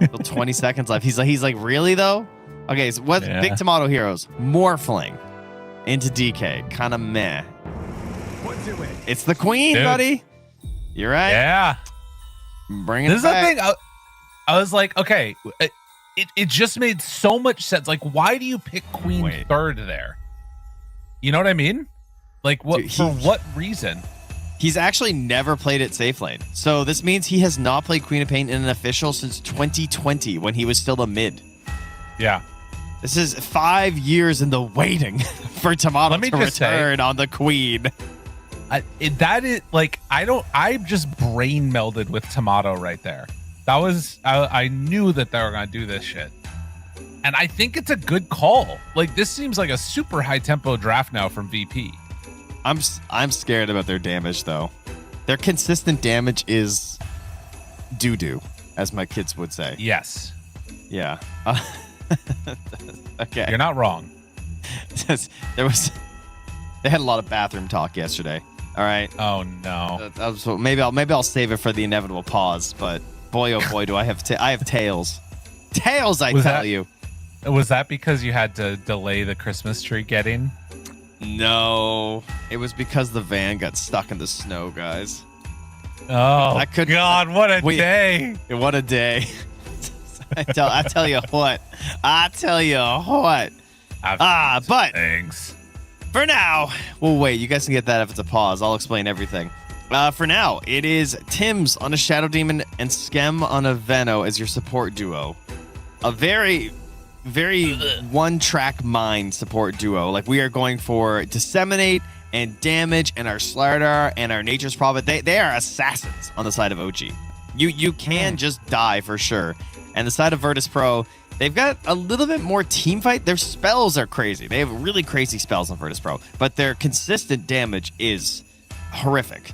Still 20 seconds left. He's like, really though? Okay, so what big tomato heroes? Morphling into DK. Kind of meh. It's the Queen, Dude. buddy. You're right. Yeah. Bring it This back. is the thing. I was like, okay, it just made so much sense. Like, why do you pick Queen third there? You know what I mean? Like, what Dude, for what reason? He's actually never played at safe lane. So this means he has not played Queen of Pain in an official since 2020, when he was still a mid. Yeah. This is 5 years in the waiting for Tomato Let me to just return on the Queen. That is like, I just brain melded with Tomato right there. That was, I knew that they were going to do this shit. And I think it's a good call. Like, this seems like a super high tempo draft now from VP. I'm scared about their damage, though. Their consistent damage is doo-doo, as my kids would say. Yes. Yeah. Okay. You're not wrong. They had a lot of bathroom talk yesterday. All right. Oh no. So maybe I'll save it for the inevitable pause. But boy, oh boy, do I have tails. Tails, I tell you. Was that because you had to delay the Christmas tree getting? No, it was because the van got stuck in the snow, guys. Oh, God, what a day. What a day. I tell you what. But Thanks. For now, we'll wait. You guys can get that if it's a pause. I'll explain everything. For now, it is Tim's on a Shadow Demon and Skem on a Veno as your support duo. A very, very one-track mind support duo. Like, we are going for Disseminate and Damage and our Slardar and our Nature's Prophet. They are assassins on the side of OG. You can just die for sure. And the side of Virtus Pro, they've got a little bit more team fight. Their spells are crazy. They have really crazy spells on Virtus Pro, but their consistent damage is horrific.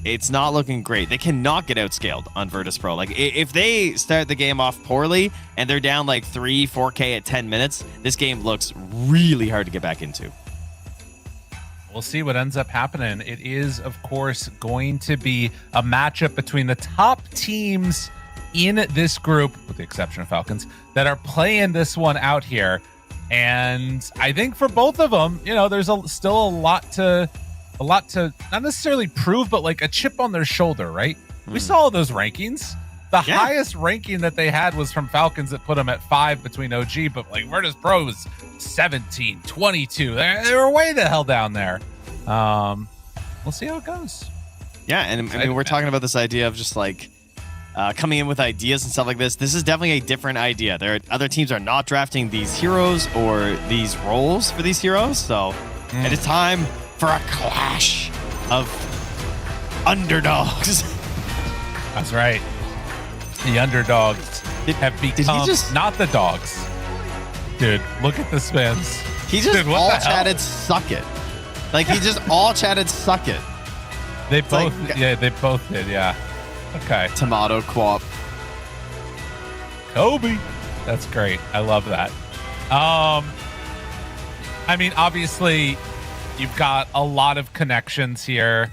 It's not looking great. They cannot get outscaled on Virtus Pro. Like, if they start the game off poorly and they're down like 4K at 10 minutes, this game looks really hard to get back into. We'll see what ends up happening. It is, of course, going to be a matchup between the top teams in this group, with the exception of Falcons, that are playing this one out here. And I think for both of them, you know, there's still a lot to not necessarily prove, but like a chip on their shoulder, right? We saw those rankings. The highest ranking that they had was from Falcons that put them at 5 between OG, but like Virtus Pro was 17, 22. They were way the hell down there. We'll see how it goes. Yeah, and I mean, we're talking about this idea of just like coming in with ideas and stuff like this. This is definitely a different idea. Other teams are not drafting these heroes or these roles for these heroes, so it is time for a clash of underdogs. That's right. The underdogs have become not the dogs. Dude, look at the spins. He just all chatted suck it. Like, he just all chatted suck it. They both did, yeah. Okay. Tomato quap. Kobe. That's great. I love that. I mean, obviously, you've got a lot of connections here.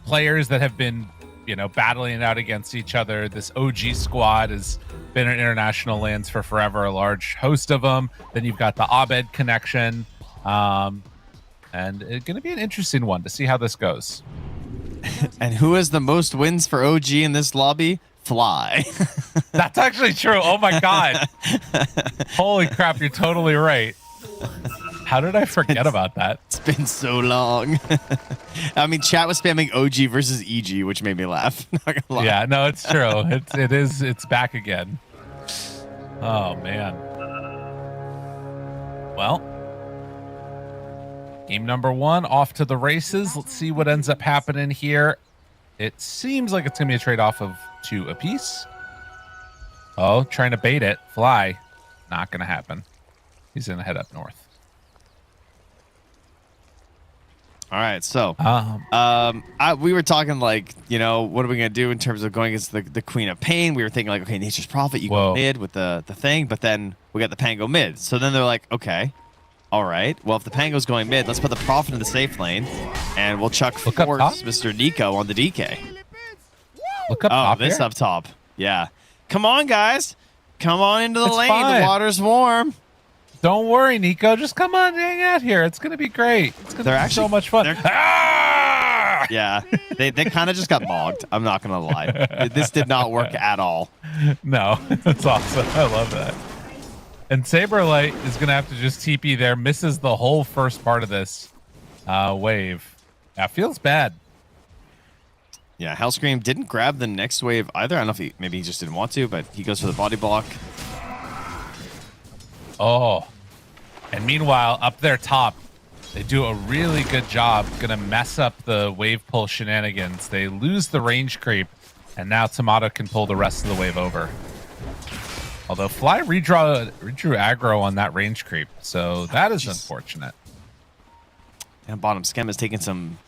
Players that have been, you know, battling it out against each other. This OG squad has been in international lands for forever, a large host of them. Then you've got the Abed connection. And it's going to be an interesting one to see how this goes. And who has the most wins for OG in this lobby? Fly. That's actually true. Oh my God. Holy crap, you're totally right. How did I forget about that? It's been so long. I mean, chat was spamming OG versus EG, which made me laugh. Not gonna lie. Yeah, no, it's true. It's back again. Oh man. Well, game number 1 off to the races. Let's see what ends up happening here. It seems like it's gonna be a trade-off of 2 apiece. Oh, trying to bait it. Fly. Not gonna happen. He's gonna head up north. All right, so we were talking like, you know, what are we gonna do in terms of going against the Queen of Pain? We were thinking like, okay, Nature's Prophet, you go mid with the thing, but then we got the Pango mid. So then they're like, okay, all right, well, if the Pango's going mid, let's put the Prophet in the safe lane, and we'll chuck Force Mr. Nico on the DK. Look up top this here? up top, yeah. Come on, guys, come on into the It's lane. fine. The water's warm. Don't worry, Nico. Just come on, hang out here. It's gonna be great. It's gonna be so much fun. Yeah, they kind of just got mogged. I'm not gonna lie. This did not work at all. No, that's awesome. I love that. And Saberlight is gonna have to just TP there. Misses the whole first part of this wave. That feels bad. Yeah, Hellscream didn't grab the next wave either. I don't know if maybe he just didn't want to, but he goes for the body block. Oh, and meanwhile, up there top, they do a really good job. Gonna mess up the wave pull shenanigans. They lose the range creep, and now Tomato can pull the rest of the wave over. Although Fly redrew aggro on that range creep, so that is unfortunate. And bottom Skem is taking some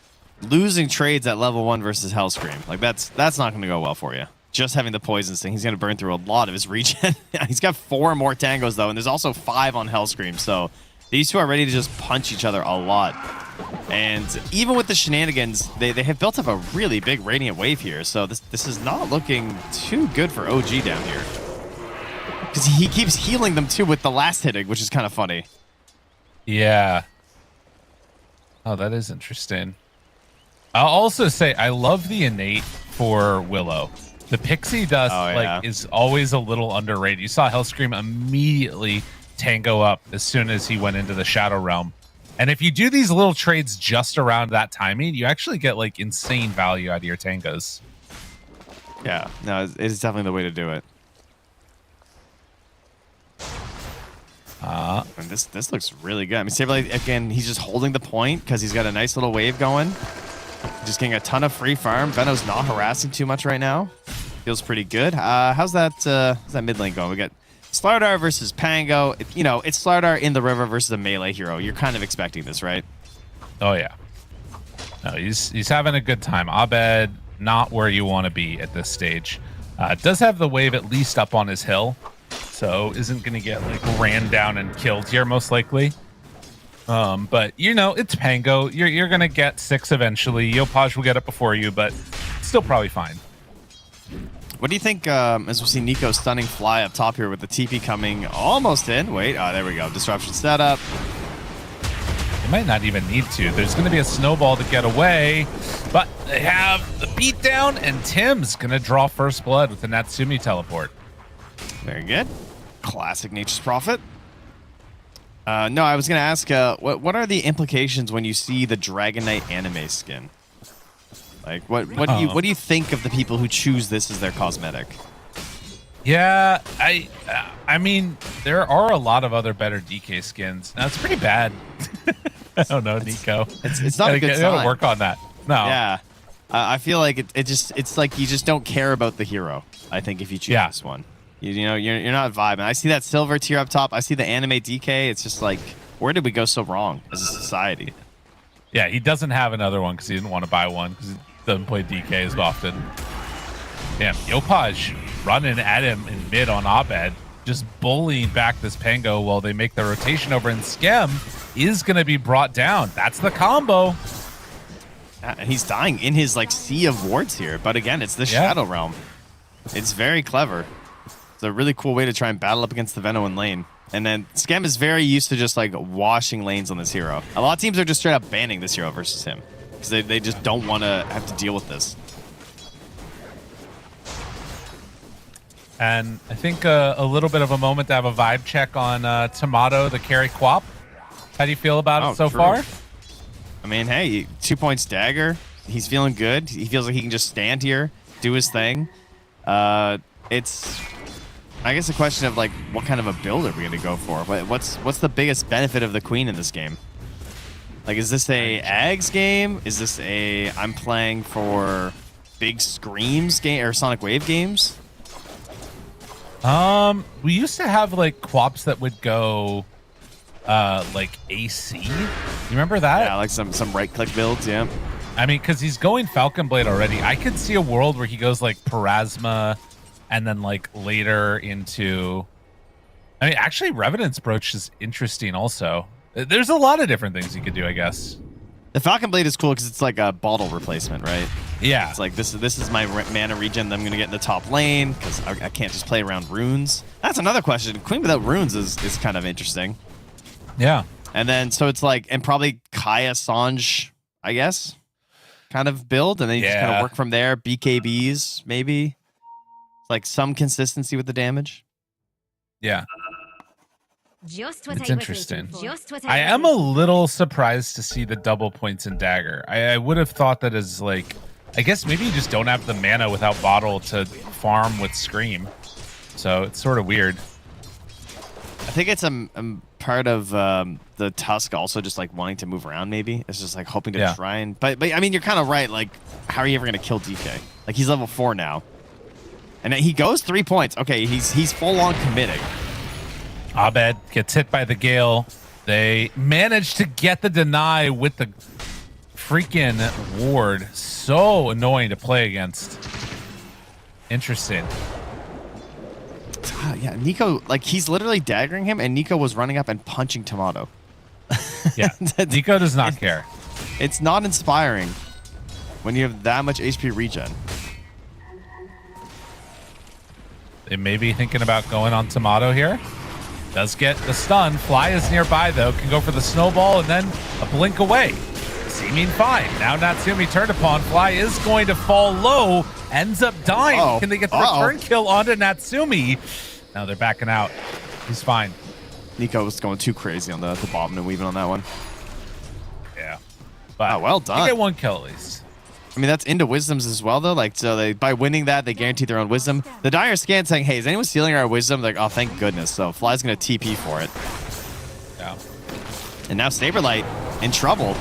losing trades at level 1 versus Hellscream. Like that's not going to go well for you. Just having the poison sting, he's going to burn through a lot of his regen. He's got 4 more tangos though, and there's also 5 on Hellscream. So these two are ready to just punch each other a lot. And even with the shenanigans, they have built up a really big Radiant wave here. So this is not looking too good for OG down here. Because he keeps healing them too with the last hitting, which is kind of funny. Yeah. Oh, that is interesting. I'll also say I love the innate for Willow. The pixie dust is always a little underrated. You saw Hellscream immediately tango up as soon as he went into the Shadow Realm. And if you do these little trades just around that timing, you actually get like insane value out of your tangos. Yeah, no, it's definitely the way to do it. And this looks really good. I mean, Saberlight, again, he's just holding the point because he's got a nice little wave going. Just getting a ton of free farm. Veno's not harassing too much right now. Feels pretty good. How's that mid lane going? We got Slardar versus Pango. It's Slardar in the river versus a melee hero. You're kind of expecting this, right? Oh, yeah. No, he's having a good time. Abed, not where you want to be at this stage. Does have the wave at least up on his hill, so isn't going to get like ran down and killed here most likely. But it's Pango. You're going to get 6 eventually. Yopaj will get it before you, but still probably fine. What do you think as we see Nico stunning Fly up top here with the TP coming almost in? Wait, there we go. Disruption setup. They might not even need to. There's going to be a snowball to get away, but they have the beatdown, and Tim's going to draw first blood with the Natsumi teleport. Very good. Classic Nature's Prophet. No, I was going to ask, what are the implications when you see the Dragon Knight anime skin? Like, what do you think of the people who choose this as their cosmetic? Yeah, I mean, there are a lot of other better DK skins. Now, it's pretty bad. I don't know, Nico. It's not a good sign. Gotta work on that. No. Yeah. I feel like it's like you just don't care about the hero, I think, if you choose this one. You're not vibing. I see that silver tier up top. I see the anime DK. It's just like, where did we go so wrong as a society? Yeah, he doesn't have another one because he didn't want to buy one because he doesn't play DK as often. Damn, Yopaj running at him in mid on Abed, just bullying back this Pango while they make the rotation over, and Skem is going to be brought down. That's the combo. Yeah, and he's dying in his sea of wards here. But again, it's the Shadow Realm. It's very clever. It's a really cool way to try and battle up against the Veno in lane. And then Skem is very used to just washing lanes on this hero. A lot of teams are just straight up banning this hero versus him because they just don't want to have to deal with this. And I think a little bit of a moment to have a vibe check on Tomato, the carry Quap. How do you feel about it so far? I mean, hey, 2 points dagger. He's feeling good. He feels like he can just stand here, do his thing. It's, I guess, a question of what kind of a build are we going to go for? What's the biggest benefit of the Queen in this game? Is this a Ags game? Is this a I'm playing for big screams game or Sonic Wave games? We used to have Quaps that would go AC. You remember that? Yeah, some right click builds, yeah. I mean, because he's going Falcon Blade already. I could see a world where he goes Parasma and then later into, I mean, actually Revenant's Brooch is interesting also. There's a lot of different things you could do, I guess. The Falcon Blade is cool because it's like a bottle replacement, right? Yeah. It's like, this is my mana regen that I'm going to get in the top lane because I can't just play around runes. That's another question. Queen without runes is kind of interesting. Yeah. And then, so it's and probably Kaya Sanj, I guess, kind of build. And then you just kind of work from there. BKBs, maybe. It's some consistency with the damage. Yeah. Just what It's I interesting. Was waiting for. Just what I am a little surprised to see the double points in dagger. I would have thought that as I guess maybe you just don't have the mana without bottle to farm with Scream. So it's sort of weird. I think it's a part of the Tusk also just wanting to move around. Maybe it's just hoping to try and. But I mean, you're kind of right. How are you ever gonna kill DK? He's level 4 now, and he goes 3 points. Okay, he's full on committing. Abed gets hit by the Gale. They manage to get the deny with the freaking ward. So annoying to play against. Interesting. Yeah, Nico, he's literally daggering him, and Nico was running up and punching Tomato. Yeah, Nico does not care. It's not inspiring when you have that much HP regen. They may be thinking about going on Tomato here. Does get the stun. Fly is nearby, though. Can go for the snowball and then a blink away. Seeming fine. Now Natsumi turned upon. Fly is going to fall low. Ends up dying. Can they get the return kill onto Natsumi? No, they're backing out. He's fine. Nico was going too crazy on the bobbing and weaving on that one. But well done. You get 1 kill at least. I mean, that's into wisdoms as well, though. Like, so they by winning that, they guarantee their own wisdom. The Dire scan saying, hey, is anyone stealing our wisdom? Like, oh, thank goodness. So Fly's going to TP for it. Yeah. And now Saberlight in trouble.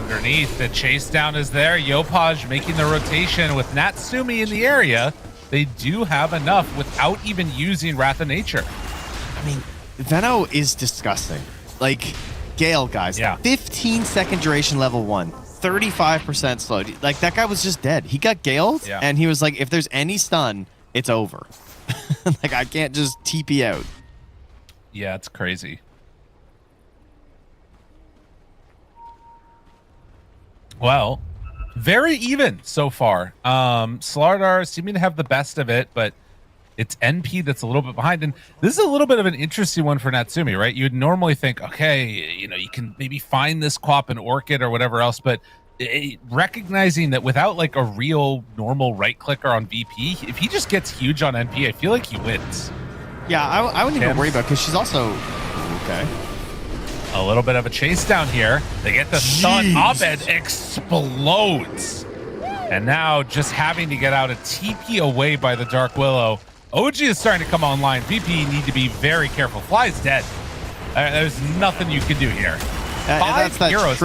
Underneath, the chase down is there. Yopaj making the rotation with Natsumi in the area. They do have enough without even using Wrath of Nature. I mean, Veno is disgusting. Like, Gale, guys. Yeah. 15-second duration level 1. 35% slow. Like, that guy was just dead. He got Galed, and he was like, if there's any stun, it's over. Like, I can't just TP out. Yeah, it's crazy. Well, very even so far. Slardar seeming to have the best of it, but it's NP that's a little bit behind. And this is a little bit of an interesting one for Natsumi, right? You'd normally think, okay, you know, you can maybe find this Quap and Orchid or whatever else, but recognizing that without like a real normal right clicker on VP, if he just gets huge on NP, I feel like he wins. Yeah, I wouldn't even worry about it because she's also... Okay. A little bit of a chase down here. They get the stun. Abed explodes. And now just having to get out a TP away by the Dark Willow. OG is starting to come online. VP need to be very careful. Fly's dead. There's nothing you can do here. That's that heroes,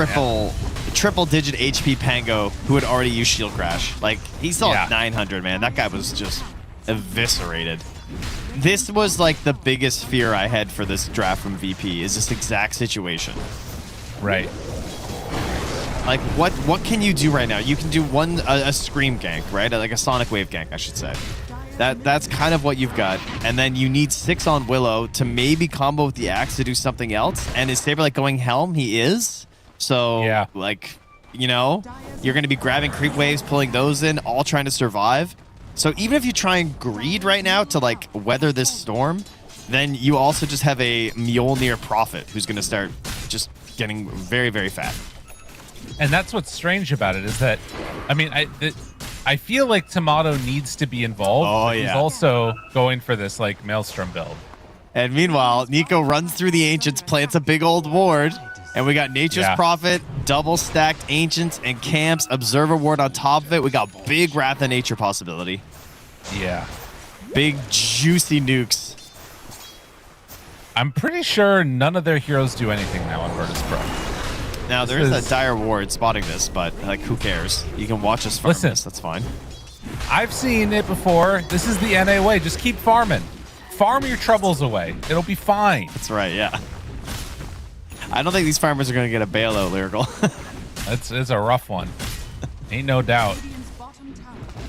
triple-digit HP Pango who had already used Shield Crash. Like, he's still at 900, man. That guy was just eviscerated. This was like the biggest fear I had for this draft from VP is this exact situation. Right. Like, what can you do right now? You can do a Scream gank, right? Like a Sonic Wave gank, I should say. That's kind of what you've got. And then you need 6 on Willow to maybe combo with the Axe to do something else. And is Saber like going Helm? He is. So, like, you know, you're going to be grabbing creep waves, pulling those in, all trying to survive. So even if you try and greed right now to like weather this storm, then you also just have a Mjolnir Prophet who's going to start just getting very, very fat. And that's what's strange about it is that, I mean, I feel like Tomato needs to be involved. Oh, He's yeah. also going for this like Maelstrom build. And meanwhile, Nico runs through the Ancients, plants a big old ward, and we got Nature's Prophet, double stacked Ancients and Camps, Observer Ward on top of it. We got big Wrath of Nature possibility. Yeah. Big juicy nukes. I'm pretty sure none of their heroes do anything now on Virtus Pro. Now, there is a dire ward spotting this, but like, who cares? You can watch us farm this. That's fine. I've seen it before. This is the NA way. Just keep farming. Farm your troubles away. It'll be fine. That's right, yeah. I don't think these farmers are going to get a bailout, Lyrical. It's a rough one. Ain't no doubt.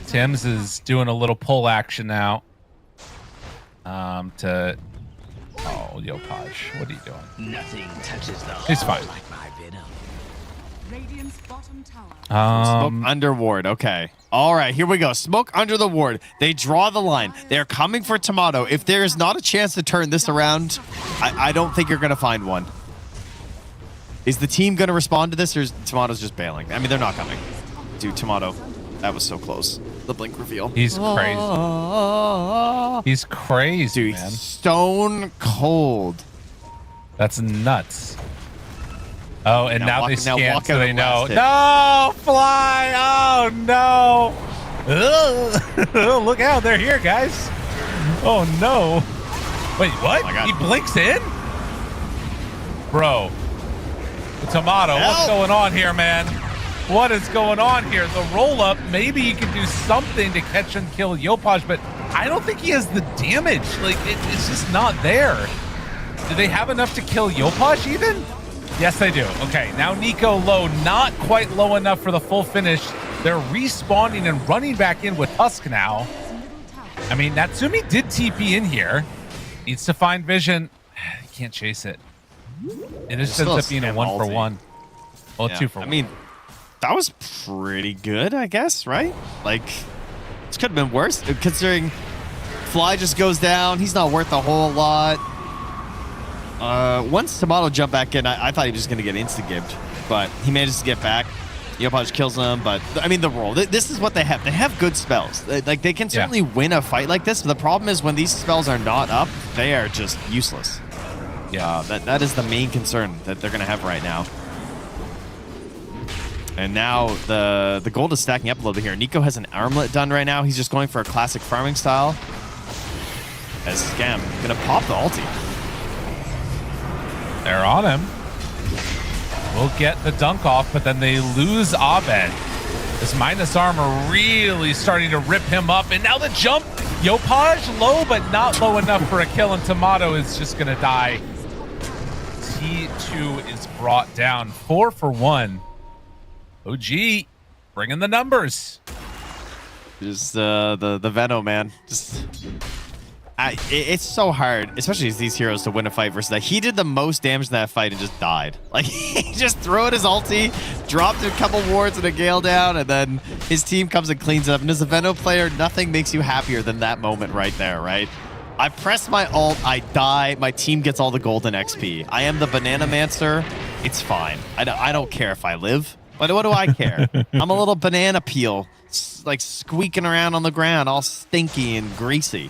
Tim's is doing a little pull action now. Oh, Yopaj, what are you doing? Nothing touches the He's fine. like my venom. Smoke under ward. Okay. All right, here we go. Smoke under the ward. They draw the line. They're coming for Tomato. If there is not a chance to turn this around, I don't think you're going to find one. Is the team going to respond to this, or is Tomato's just bailing? I mean, they're not coming. Dude, Tomato, that was so close. The blink reveal. He's crazy. He's crazy, dude, man. Stone cold. That's nuts. Oh, and now they scan, walk so out they of know. last hit. No, Fly! Oh, no! Ugh. Look out, they're here, guys. Oh, no. Wait, what? He blinks in? Bro. Tomato, what's going on here, man? What is going on here? The roll-up, maybe he can do something to catch and kill Yopaj, but I don't think he has the damage. Like, it's just not there. Do they have enough to kill Yopaj even? Yes, they do. Okay, now Nico low, not quite low enough for the full finish. They're respawning and running back in with Husk now. I mean, Natsumi did TP in here. Needs to find vision. He can't chase it. It just ends up being a 1-for-1. Well, 2-for-1. I mean, that was pretty good, I guess, right? Like, this could have been worse, considering Fly just goes down. He's not worth a whole lot. Once Tomato jumped back in, I thought he was just going to get insta-gibbed, but he manages to get back. Yopaj kills him, but, I mean, the roll. This is what they have. They have good spells. Like, they can certainly win a fight like this, but the problem is when these spells are not up, they are just useless. Yeah, that is the main concern that they're going to have right now. And now the gold is stacking up a little bit here. Nico has an armlet done right now. He's just going for a classic farming style. As Scam gonna pop the ulti. They're on him. We'll get the dunk off, but then they lose Abed. This minus armor really starting to rip him up. And now the jump. Yopaj low, but not low enough for a kill. And Tomato is just going to die. T2 is brought down. 4 for 1. OG bringing the numbers. Just the Venom, man. Just it's so hard, especially as these heroes, to win a fight versus that. He did the most damage in that fight and just died. Like, he just threw out his ulti, dropped a couple wards and a gale down, and then his team comes and cleans it up. And as a Venom player, nothing makes you happier than that moment right there, right? I press my ult, I die, my team gets all the golden XP. I am the Banana Mancer. It's fine. I don't care if I live. What do I care? I'm a little banana peel, like squeaking around on the ground, all stinky and greasy.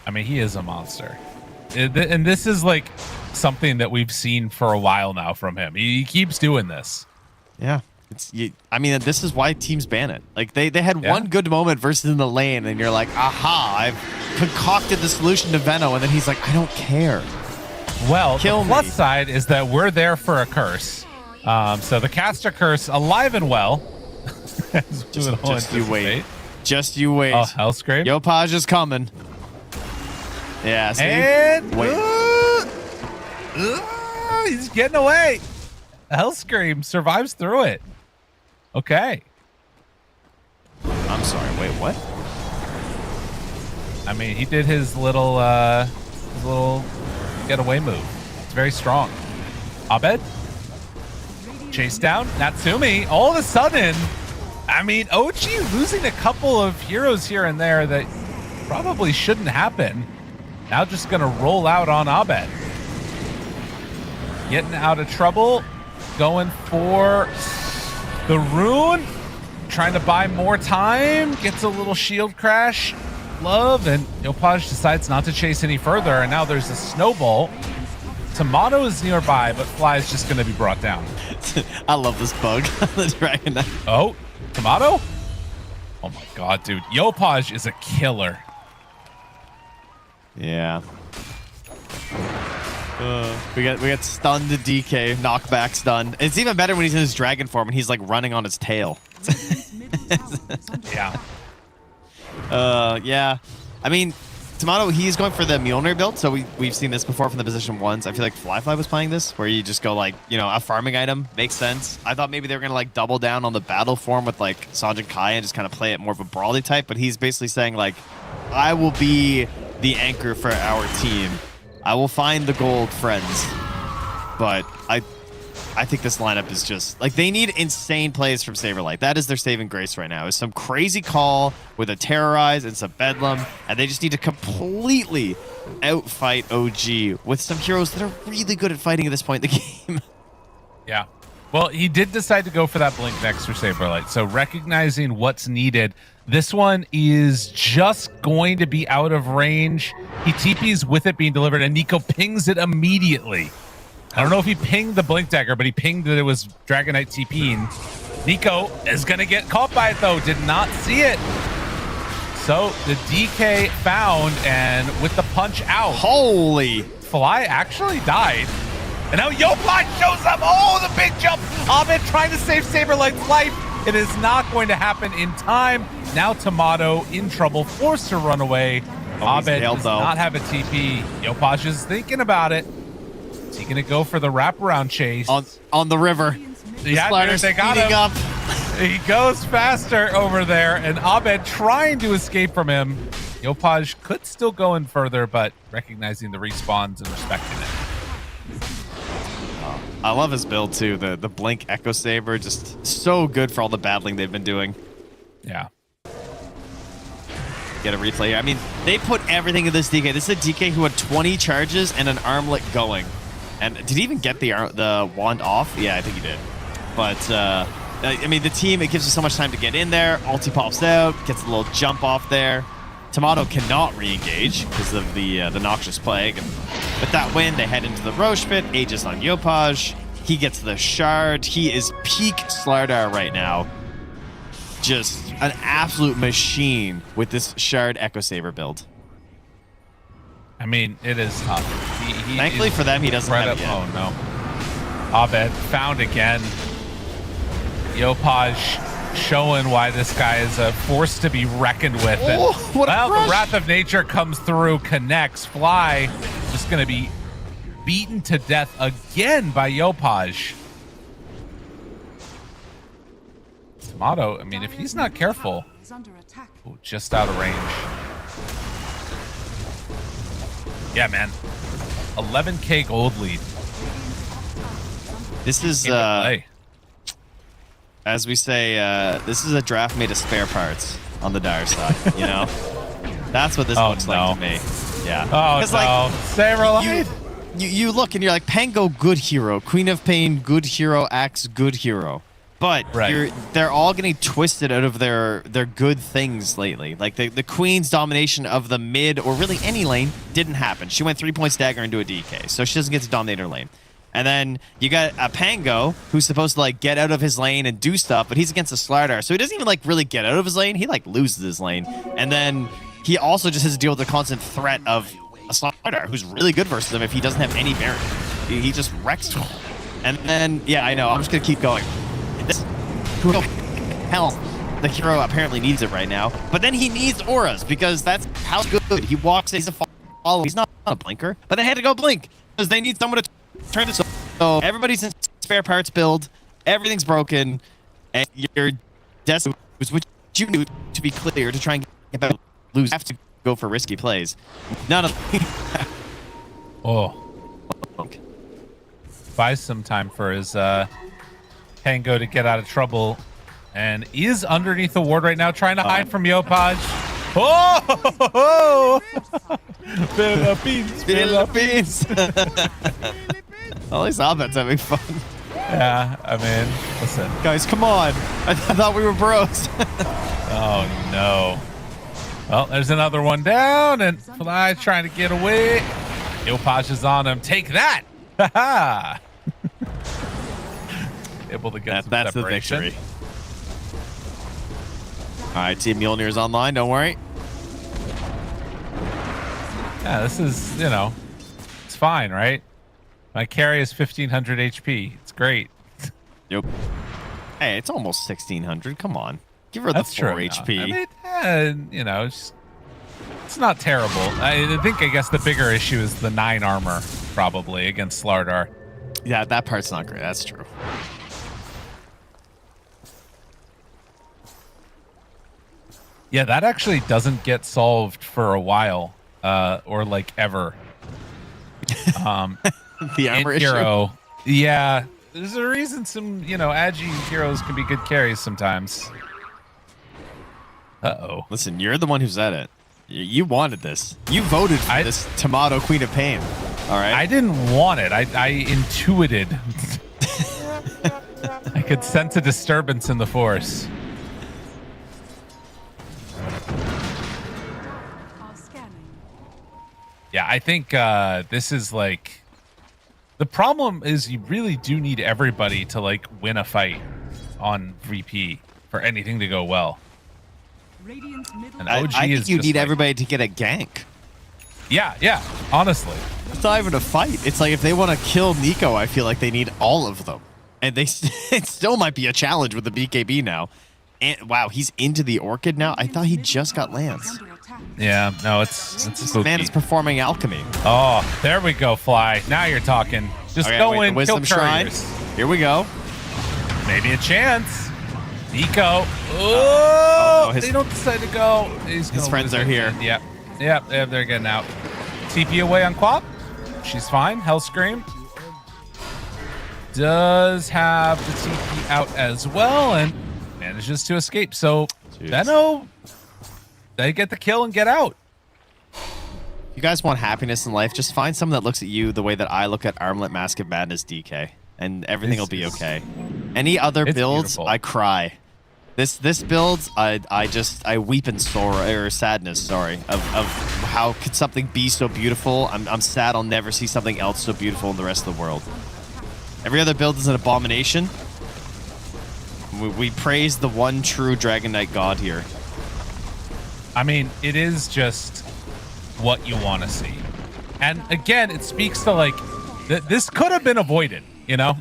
I mean, he is a monster. And this is like something that we've seen for a while now from him. He keeps doing this. Yeah. I mean, this is why teams ban it. Like, they had one good moment versus in the lane, and you're like, aha, I've concocted the solution to Veno, and then he's like, I don't care. Well, the plus side is that we're there for a curse. So the caster curse alive and well. just you wait. Just you wait. Oh, Hellscream. Yopaj is coming. Yeah, see? And wait. He's getting away. Hellscream survives through it. Okay. I'm sorry. Wait, what? I mean, he did his little getaway move. It's very strong. Abed. Chase down. Natsumi. All of a sudden, I mean, OG losing a couple of heroes here and there that probably shouldn't happen. Now just going to roll out on Abed. Getting out of trouble. Going for the rune. Trying to buy more time. Gets a little shield crash. Love. And Yopaj decides not to chase any further. And now there's a snowball. Tomato is nearby, but Fly is just going to be brought down. I love this bug. The Dragon Knight. Oh, Tomato? Oh my god, dude. Yopaj is a killer. Yeah. We got stunned to DK, knockback stun. It's even better when he's in his dragon form and he's like running on his tail. Yeah. Yeah. I mean, Tomato, he's going for the Mjolnir build, so we've seen this before from the position ones. I feel like Fly was playing this, where you just go like, a farming item. Makes sense. I thought maybe they were going to like double down on the battle form with like Sanjin Kai and just kind of play it more of a brawly type, but he's basically saying like, I will be the anchor for our team. I will find the gold, friends. But I think this lineup is just like, they need insane plays from Saberlight. That is their saving grace right now. Is some crazy call with a Terrorize and some Bedlam, and they just need to completely outfight OG with some heroes that are really good at fighting at this point in the game. Yeah. Well, he did decide to go for that blink next for Saberlight. So recognizing what's needed, this one is just going to be out of range. He TPs with it being delivered, and Nico pings it immediately. I don't know if he pinged the blink dagger, but he pinged that it was Dragon Knight TPing. Nico is going to get caught by it, though. Did not see it. So the DK found, and with the punch out. Holy. Fly actually died. And now Yopaj shows up. Oh, the big jump. Abed trying to save Saberlight's life. It is not going to happen in time. Now Tomato in trouble, forced to run away. Abed does not have a TP. Yopaj is thinking about it. Is he going to go for the wraparound chase? On the river. Yeah, they got him. Up. He goes faster over there, and Abed trying to escape from him. Yopaj could still go in further, but recognizing the respawns and respecting it. I love his build too. The Blink Echo Saber, just so good for all the battling they've been doing. Yeah. Get a replay here. I mean, they put everything in this DK. This is a DK who had 20 charges and an armlet going. And did he even get the wand off? Yeah, I think he did. But I mean, the team, it gives us so much time to get in there. Ulti pops out, gets a little jump off there. Tomato cannot re-engage because of the Noxious Plague. And with that win, they head into the Roche pit. Aegis on Yopaj. He gets the shard. He is peak Slardar right now. Just an absolute machine with this shard Echo Saber build. I mean, it is tough. Thankfully for them, he doesn't have it yet. Oh, no. Abed found again. Yopaj showing why this guy is a force to be reckoned with. Oh, what a well, crush. the Wrath of Nature comes through, connects. Fly just going to be beaten to death again by Yopaj. Tomato, I mean, if he's not careful, ooh, just out of range. Yeah, man. 11K gold lead. This is, as we say, this is a draft made of spare parts on the dire side, you know? That's what this looks like to me. Yeah. Oh, no. Like, Saberlight. You look and you're like, Pango, good hero. Queen of Pain, good hero. Axe, good hero. But they're all getting twisted out of their good things lately. Like the Queen's domination of the mid, or really any lane, didn't happen. She went 3 points dagger into a DK, so she doesn't get to dominate her lane. And then you got a Pango who's supposed to like get out of his lane and do stuff, but he's against a Slardar, so he doesn't even like really get out of his lane. He like loses his lane, and then he also just has to deal with the constant threat of a Slardar who's really good versus him if he doesn't have any Baron. He just wrecks him. And then yeah, I know. I'm just gonna keep going. Hell, the hero apparently needs it right now, but then he needs auras because that's how good he walks. He's a follower. He's not a blinker, but they had to go blink because they need someone to turn this. So everybody's in spare parts build. Everything's broken, and you're desperate, which you knew to be clear to try and get better. Lose, have to go for risky plays. None of. Buys some time for his Pango to get out of trouble, and is underneath the ward right now, trying to hide from Yopaj. Oh! Philippines. At least Abed's having fun. Yeah, I mean, listen. Guys, come on. I thought we were bros. Oh, no. Well, there's another one down, and Fly trying to get away. Yopaj is on him. Take that! Ha-ha! Able to get some that's separation. The victory. All right, Team Mjolnir's online. Don't worry. Yeah, this is, you know, it's fine, right? My carry is 1500 HP. It's great. Yep. Hey, it's almost 1600. Come on. Give her That's the 4 true. HP. I mean, you know, it's not terrible. I guess the bigger issue is the 9 armor, probably, against Slardar. Yeah, that part's not great. That's true. Yeah, that actually doesn't get solved for a while, or like ever. The armor issue? hero. Yeah, there's a reason some, you know, agi heroes can be good carries sometimes. Uh-oh. Listen, you're the one who said it. You wanted this. You voted for this Tomato Queen of Pain. All right. I didn't want it. I intuited. I could sense a disturbance in the force. Yeah, I think this is like... The problem is you really do need everybody to like win a fight on VP for anything to go well. And OG I is think you just need like, everybody to get a gank. Yeah, honestly. It's not even a fight. It's like if they want to kill Nico, I feel like they need all of them. And they it still might be a challenge with the BKB now. And wow, he's into the Orchid now? I thought he just got Lance. Yeah, no, it's This spooky. man is performing alchemy. Oh, there we go, Fly. Now you're talking. Just Okay, go wait, in, the kill Wisdom Shrine. couriers. Here we go. Maybe a chance. Nico. Oh, his- they don't decide to go. His friends are here. Yep, they're getting out. TP away on Quap. She's fine. Hellscream does have the TP out as well and manages to escape. So, Benno, they get the kill and get out. You guys want happiness in life? Just find someone that looks at you the way that I look at Armlet Mask of Madness DK, and everything will be okay. Any other builds, beautiful. I cry. This build, I weep in sorrow or sadness. Sorry, of how could something be so beautiful? I'm sad I'll never see something else so beautiful in the rest of the world. Every other build is an abomination. We praise the one true Dragon Knight god here. I mean, it is just what you want to see. And again, it speaks to like, this could have been avoided, you know?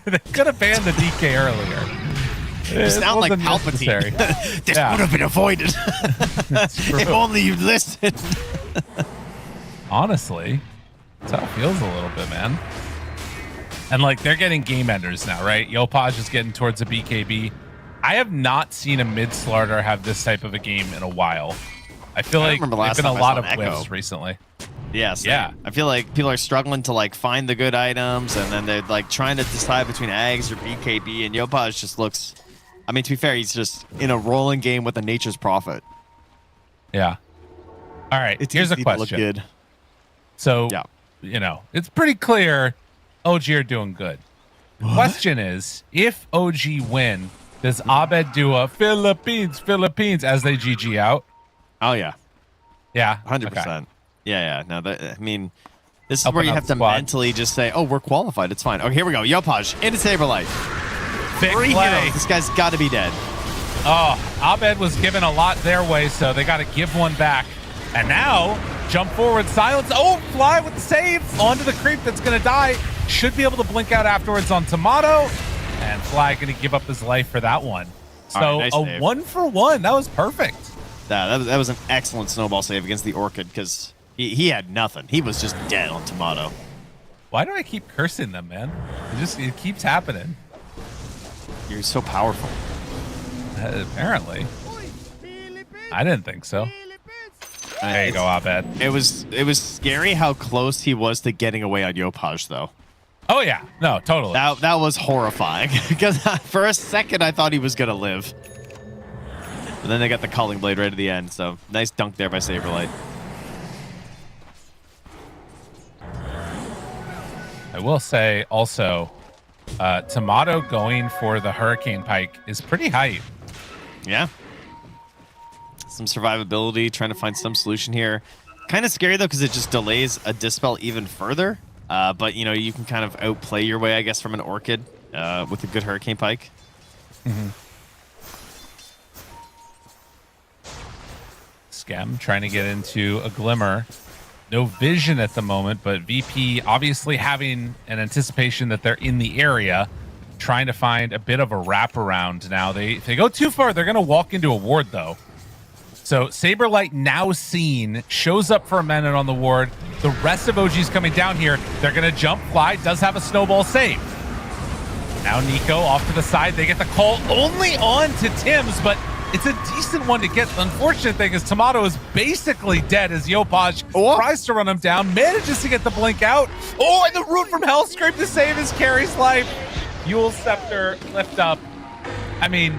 They could have banned the DK earlier. You sound like Palpatine. This would have been avoided. If only you'd listened. Honestly, that's how it feels a little bit, man. And like, they're getting game enders now, right? Yopaj is getting towards a BKB. I have not seen a mid Slardar have this type of a game in a while. I feel like there's been a lot of whiffs recently. Yes. Yeah. I feel like people are struggling to like find the good items, and then they're like trying to decide between Ags or BKB, and Yopaj just looks, I mean, to be fair, he's just in a rolling game with a Nature's Prophet. Yeah. All right. It's here's a easy to look question. good. So, you know, it's pretty clear OG are doing good. The question is, if OG win, does Abed do a Philippines as they GG out? Oh, yeah. Yeah. 100%. Okay. Yeah. No, I mean, this is Helping where you out have the to squad. mentally just say, oh, we're qualified. It's fine. Okay, here we go. Yopaj into Saberlight. Big 3 play. heroes. This guy's got to be dead. Oh, Abed was given a lot their way, so they got to give one back. And now, jump forward, silence. Oh, Fly with the save onto the creep that's going to die. Should be able to blink out afterwards on Tomato. And Fly going to give up his life for that one. So All right, nice a save. 1-for-1. That was perfect. That was an excellent snowball save against the Orchid, because he had nothing. He was just dead on Tomato. Why do I keep cursing them, man? It keeps happening. You're so powerful. Apparently. I didn't think so. There you go, Abed. It was scary how close he was to getting away on Yopaj, though. Oh, yeah. No, totally. That was horrifying, because for a second I thought he was going to live. But then they got the Calling Blade right at the end, so nice dunk there by Saberlight. I will say also, Tomato going for the Hurricane Pike is pretty hype. Yeah. Some survivability, trying to find some solution here. Kind of scary, though, because it just delays a Dispel even further. But, you know, you can kind of outplay your way, I guess, from an Orchid with a good Hurricane Pike. Mm-hmm. Scam trying to get into a Glimmer. No vision at the moment, but VP obviously having an anticipation that they're in the area, trying to find a bit of a wraparound now. If they go too far, they're going to walk into a ward, though. So Saberlight now seen, shows up for a minute on the ward. The rest of OG's coming down here. They're going to jump. Fly does have a snowball save. Now Nico off to the side. They get the call only on to Tim's, but it's a decent one to get. The unfortunate thing is Tomato is basically dead as Yopaj tries to run him down, manages to get the blink out. Oh, and the root from Hellscrape to save his carry's life. Yule's Scepter lift up. I mean,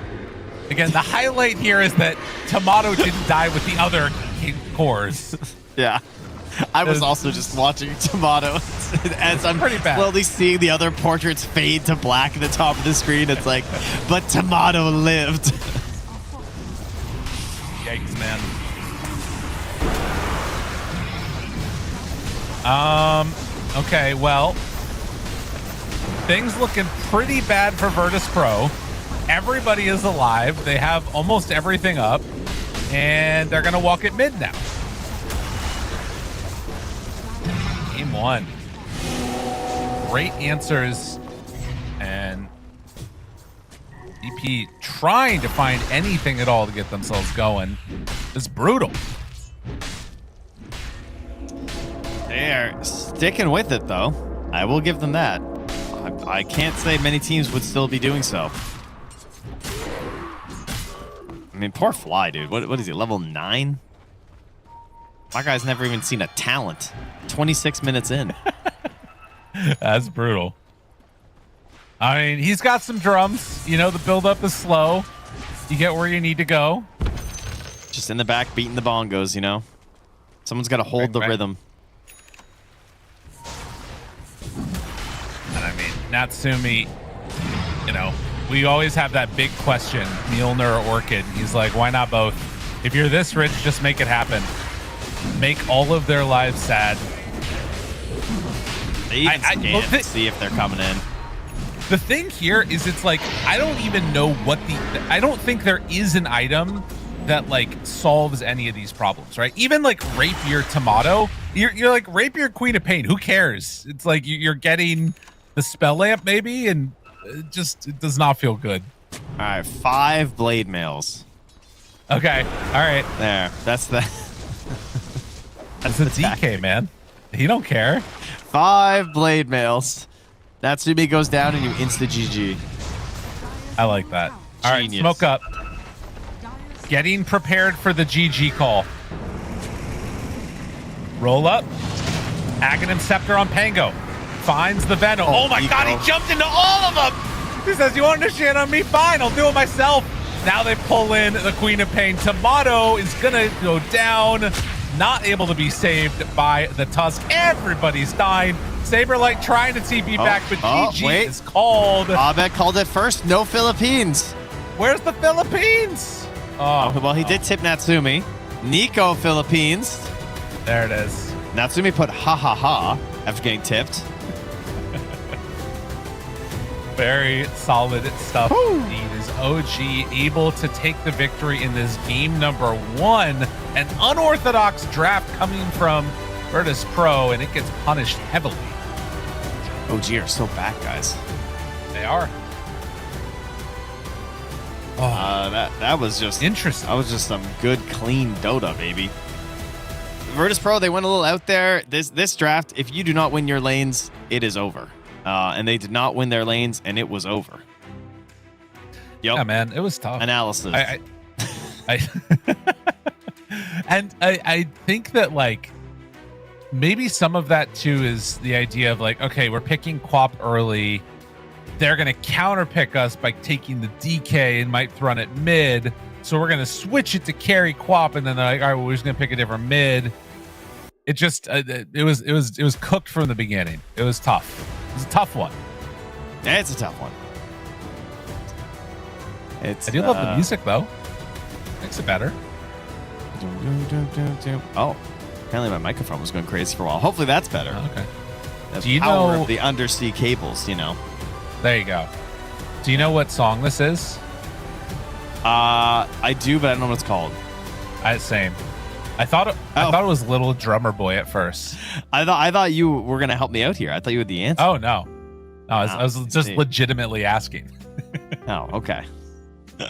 again, the highlight here is that Tomato didn't die with the other cores. Yeah. I was also just watching Tomato as I'm slowly seeing the other portraits fade to black at the top of the screen. It's like, but Tomato lived. Yikes, man. Okay, well, things looking pretty bad for Virtus Pro. Everybody is alive. They have almost everything up, and they're gonna walk at mid now. Game 1. Great answers, and EP trying to find anything at all to get themselves going. It's brutal. They're sticking with it, though. I will give them that. I can't say many teams would still be doing so. I mean, poor Fly, dude. What is he, level 9? My guy's never even seen a talent. 26 minutes in. That's brutal. I mean, he's got some drums. You know, the build-up is slow. You get where you need to go. Just in the back, beating the bongos, you know? Someone's got to hold the rhythm. And I mean, Natsumi, you know, we always have that big question, Mjolnir or Orchid. He's like, why not both? If you're this rich, just make it happen. Make all of their lives sad. They even scan to see if they're coming in. The thing here is it's like, I don't even know what I don't think there is an item that like solves any of these problems, right? Even like Rapier Tomato, you're like Rapier Queen of Pain. Who cares? It's like you're getting the spell lamp maybe, and it does not feel good. All right, 5 blade mails. Okay, all right. There, that's the. That's a DK, man. He don't care. 5 blade mails. Natsumi goes down and you insta GG. I like that. All right, smoke up. Getting prepared for the GG call. Roll up. Aghanim Scepter on Pango. Finds the Venom. Oh my god, he jumped into all of them! He says, you want to shit on me? Fine, I'll do it myself. Now they pull in the Queen of Pain. Tomato is gonna go down. Not able to be saved by the Tusk. Everybody's dying. Saberlight trying to TP back, but GG is called. Abed called it first. No Philippines. Where's the Philippines? Oh, well, he did tip Natsumi. Nico Philippines. There it is. Natsumi put ha ha ha after getting tipped. Very solid stuff indeed. Is OG able to take the victory in this game number 1? An unorthodox draft coming from Virtus Pro, and it gets punished heavily. OG are so back, guys. They are. That was just interesting. That was just some good, clean Dota, baby. Virtus Pro, they went a little out there. This draft, if you do not win your lanes, it is over. And they did not win their lanes, and it was over. Yep. Yeah, man, it was tough. Analysis. I think that like maybe some of that too is the idea of like, okay, we're picking Quap early. They're gonna counter pick us by taking the DK and might run it mid. So we're gonna switch it to carry Quap, and then they're like, all right, well, we're just gonna pick a different mid. It just it was cooked from the beginning. It was tough. It was a tough one. Yeah, it's a tough one. I do love the music though. Makes it better. Oh, apparently my microphone was going crazy for a while. Hopefully that's better. Okay. The Do you power know of the undersea cables? You know. There you go. Do you know what song this is? I do, but I don't know what it's called. Same. I thought it was Little Drummer Boy at first. I thought you were gonna help me out here. I thought you had the answer. Oh no, I was just legitimately asking. Oh, okay. All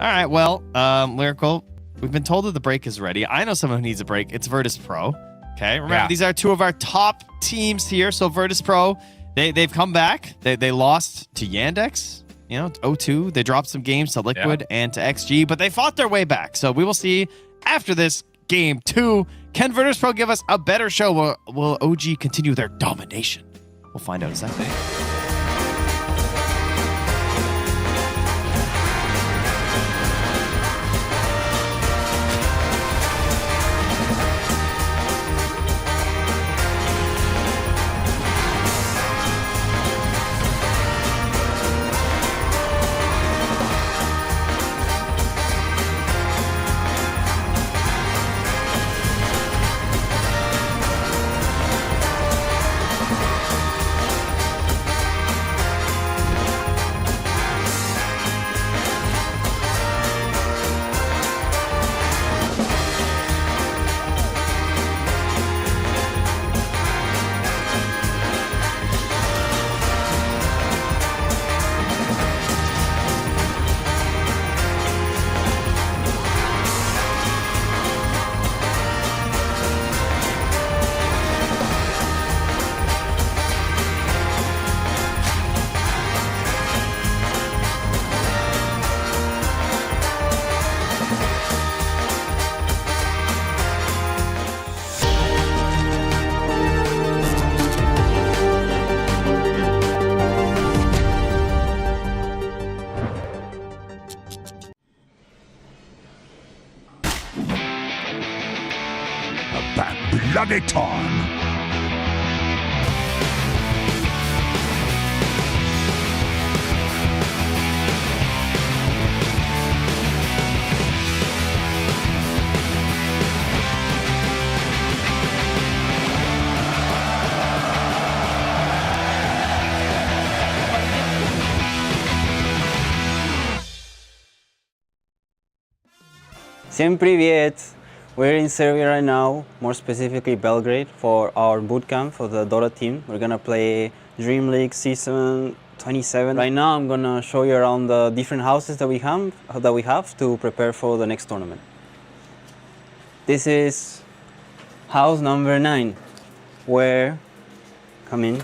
right. Well, Lyrical, we've been told that the break is ready. I know someone who needs a break. It's Virtus Pro. Okay. Remember, these are 2 of our top teams here. So Virtus Pro, they've come back. They lost to Yandex. You know, 0-2. They dropped some games to Liquid and to XG, but they fought their way back. So we will see after this game 2. Can Virtus Pro give us a better show? Will OG continue their domination? We'll find out in a second. Bloody time. Всем привет! We're in Serbia right now, more specifically Belgrade, for our bootcamp for the Dota team. We're gonna play DreamLeague Season 27. Right now I'm gonna show you around the different houses that we have to prepare for the next tournament. This is house number 9, where, come in.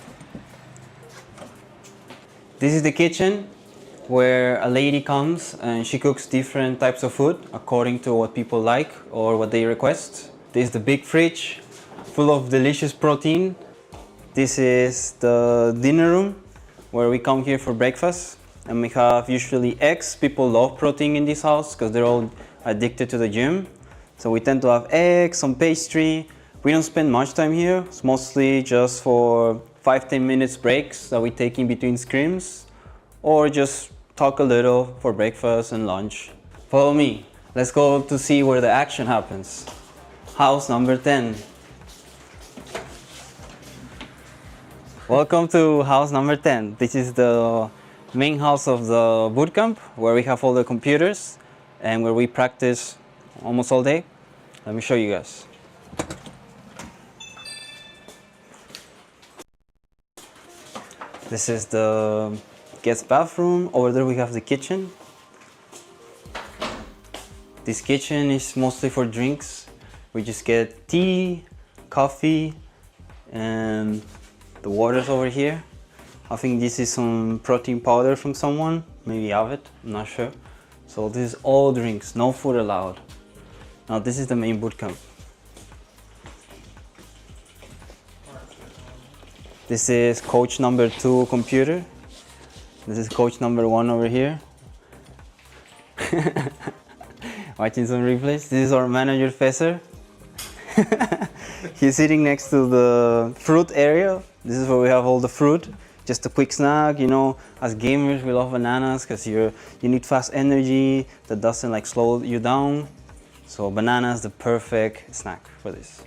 This is the kitchen, where a lady comes and she cooks different types of food according to what people like or what they request. This is the big fridge, full of delicious protein. This is the dinner room, where we come here for breakfast. And we have usually eggs. People love protein in this house because they're all addicted to the gym. So we tend to have eggs, some pastry. We don't spend much time here. It's mostly just for 5-10 minutes breaks that we take in between scrims, or just talk a little for breakfast and lunch. Follow me. Let's go to see where the action happens. House number 10. Welcome to house number 10. This is the main house of the bootcamp, where we have all the computers and where we practice almost all day. Let me show you guys. This is the guest bathroom. Over there we have the kitchen. This kitchen is mostly for drinks. We just get tea, coffee, and the water's over here. I think this is some protein powder from someone, maybe Avid, I'm not sure. So this is all drinks, no food allowed. Now this is the main bootcamp. This is coach number 2 computer. This is coach number 1 over here. Watching some replays. This is our manager Fesser. He's sitting next to the fruit area. This is where we have all the fruit. Just a quick snack, you know, as gamers we love bananas because you need fast energy that doesn't like slow you down. So banana is the perfect snack for this.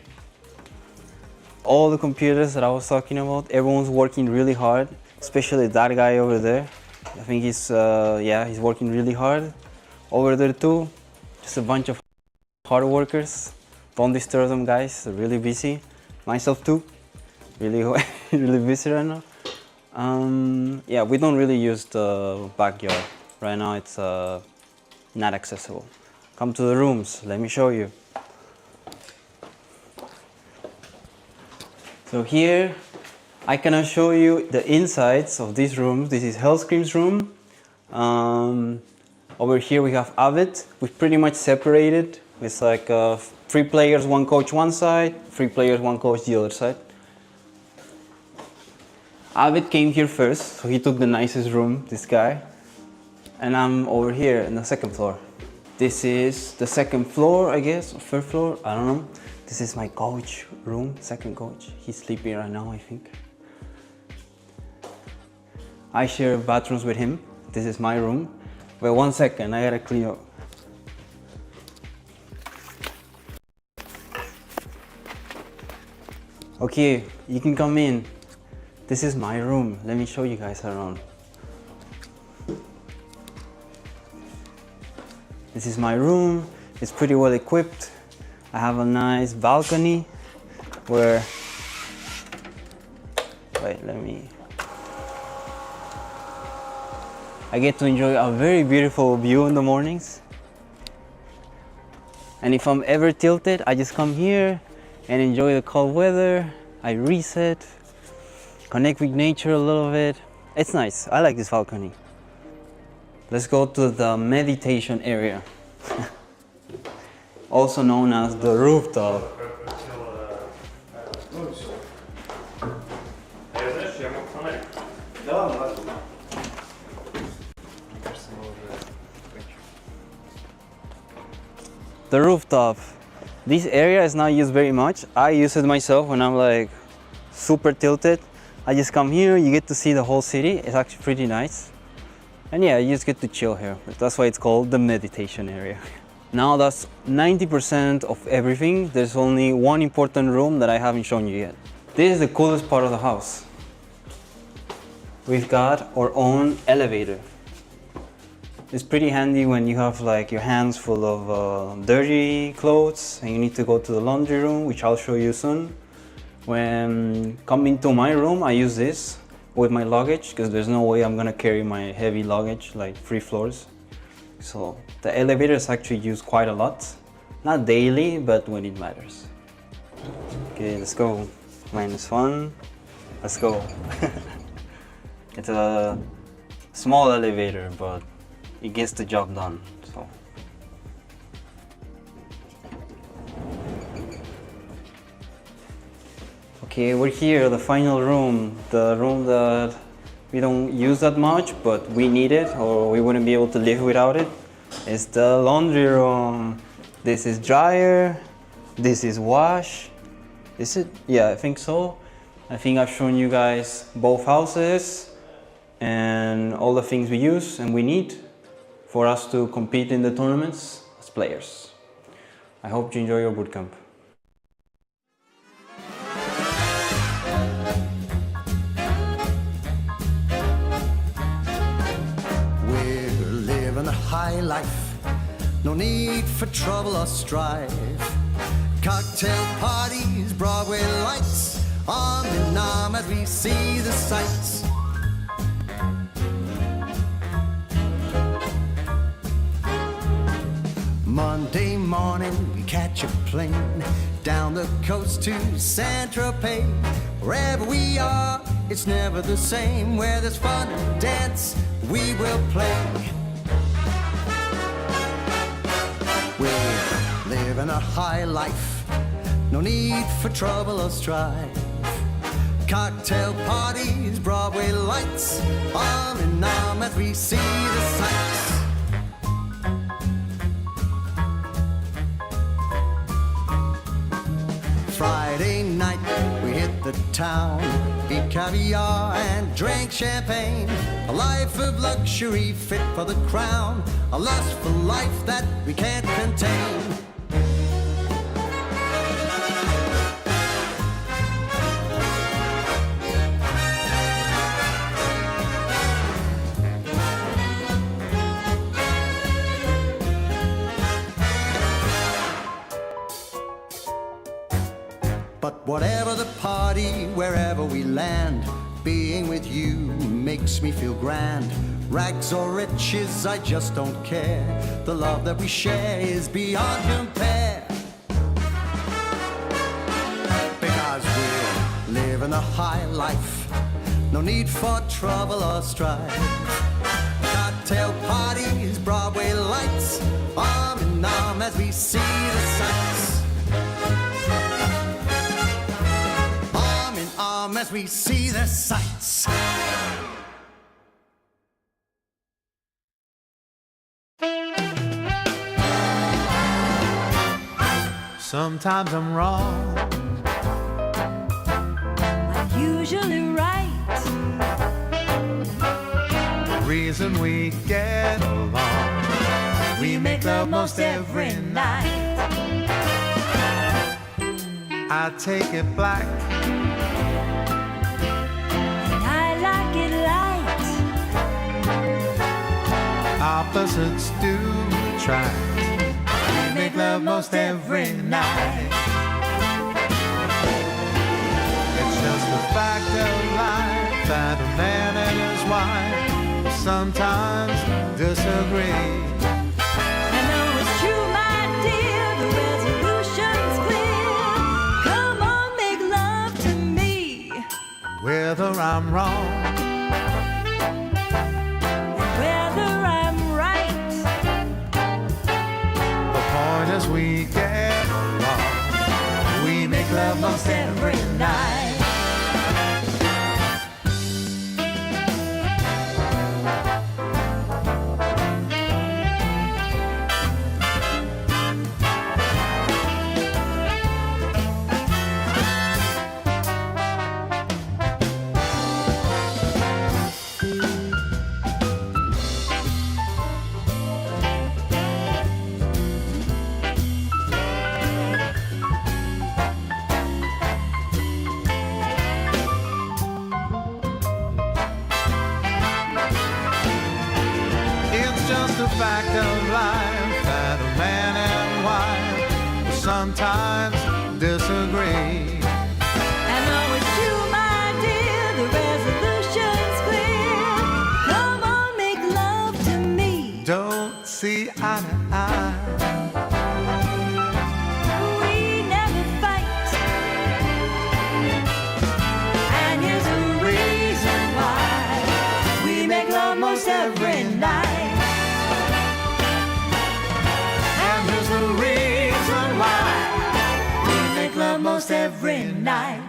All the computers that I was talking about, everyone's working really hard, especially that guy over there. I think he's working really hard. Over there too, just a bunch of hard workers. Don't disturb them, guys, they're really busy. Myself too, really, really busy right now. Yeah, we don't really use the backyard. Right now it's not accessible. Come to the rooms, let me show you. So here, I cannot show you the insides of these rooms. This is Hellscream's room. Over here we have Avid. We've pretty much separated. It's like 3 players, 1 coach one side, 3 players, 1 coach the other side. Avid came here first, so he took the nicest room, this guy. And I'm over here in the 2nd floor. This is the 2nd floor, I guess, or 3rd floor, I don't know. This is my coach room, 2nd coach. He's sleeping right now, I think. I share bathrooms with him. This is my room. Wait 1 second, I gotta clean up. Okay, you can come in. This is my room. Let me show you guys around. This is my room. It's pretty well equipped. I have a nice balcony where, I get to enjoy a very beautiful view in the mornings. And if I'm ever tilted, I just come here and enjoy the cold weather. I reset, connect with nature a little bit. It's nice, I like this balcony. Let's go to the meditation area. Also known as the rooftop. The rooftop. This area is not used very much. I use it myself when I'm like super tilted. I just come here, you get to see the whole city. It's actually pretty nice. And yeah, you just get to chill here. That's why it's called the meditation area. Now that's 90% of everything. There's only one important room that I haven't shown you yet. This is the coolest part of the house. We've got our own elevator. It's pretty handy when you have like your hands full of dirty clothes and you need to go to the laundry room, which I'll show you soon. When coming to my room, I use this with my luggage because there's no way I'm gonna carry my heavy luggage like 3 floors. So the elevator is actually used quite a lot. Not daily, but when it matters. Okay, let's go. -1. Let's go. It's a small elevator, but it gets the job done. So. Okay, we're here, the final room. The room that we don't use that much, but we need it or we wouldn't be able to live without it. It's the laundry room. This is dryer. This is wash. Is it? Yeah, I think so. I think I've shown you guys both houses and all the things we use and we need for us to compete in the tournaments as players. I hope you enjoy your bootcamp. We're living a high life, no need for trouble or strife. Cocktail parties, Broadway lights, arm in arm as we see the sights. Monday morning we catch a plane down the coast to Saint-Tropez. Wherever we are, it's never the same. Where there's fun and dance, we will play. We're living a high life, no need for trouble or strife. Cocktail parties, Broadway lights, arm in arm as we see the sights. Friday night, we hit the town, eat caviar and drink champagne. A life of luxury fit for the crown, a lust for life that we can't contain. But whatever the party, wherever we land, being with you makes me feel grand. Rags or riches, I just don't care. The love that we share is beyond compare. Because we're living a high life, no need for trouble or strife. Cocktail parties, Broadway lights, arm in arm as we see the sights. As we see the sights. Sometimes I'm wrong, I'm usually right. the reason we get along, we make love most every night. I take it black, opposites do attract. We make love most every night. It's just a fact of life that a man and his wife sometimes disagree. I know it's true, my dear, the resolution's clear. Come on, make love to me. Whether I'm wrong, as we get along, we make love most every night. a fact of life that a man and wife will sometimes disagree. I know it's true, my dear, the resolution's clear. Come on, make love to me. Don't see eye to eye. We never fight. And here's a reason why. We make love most every night. And here's the reason why. We make love most every night.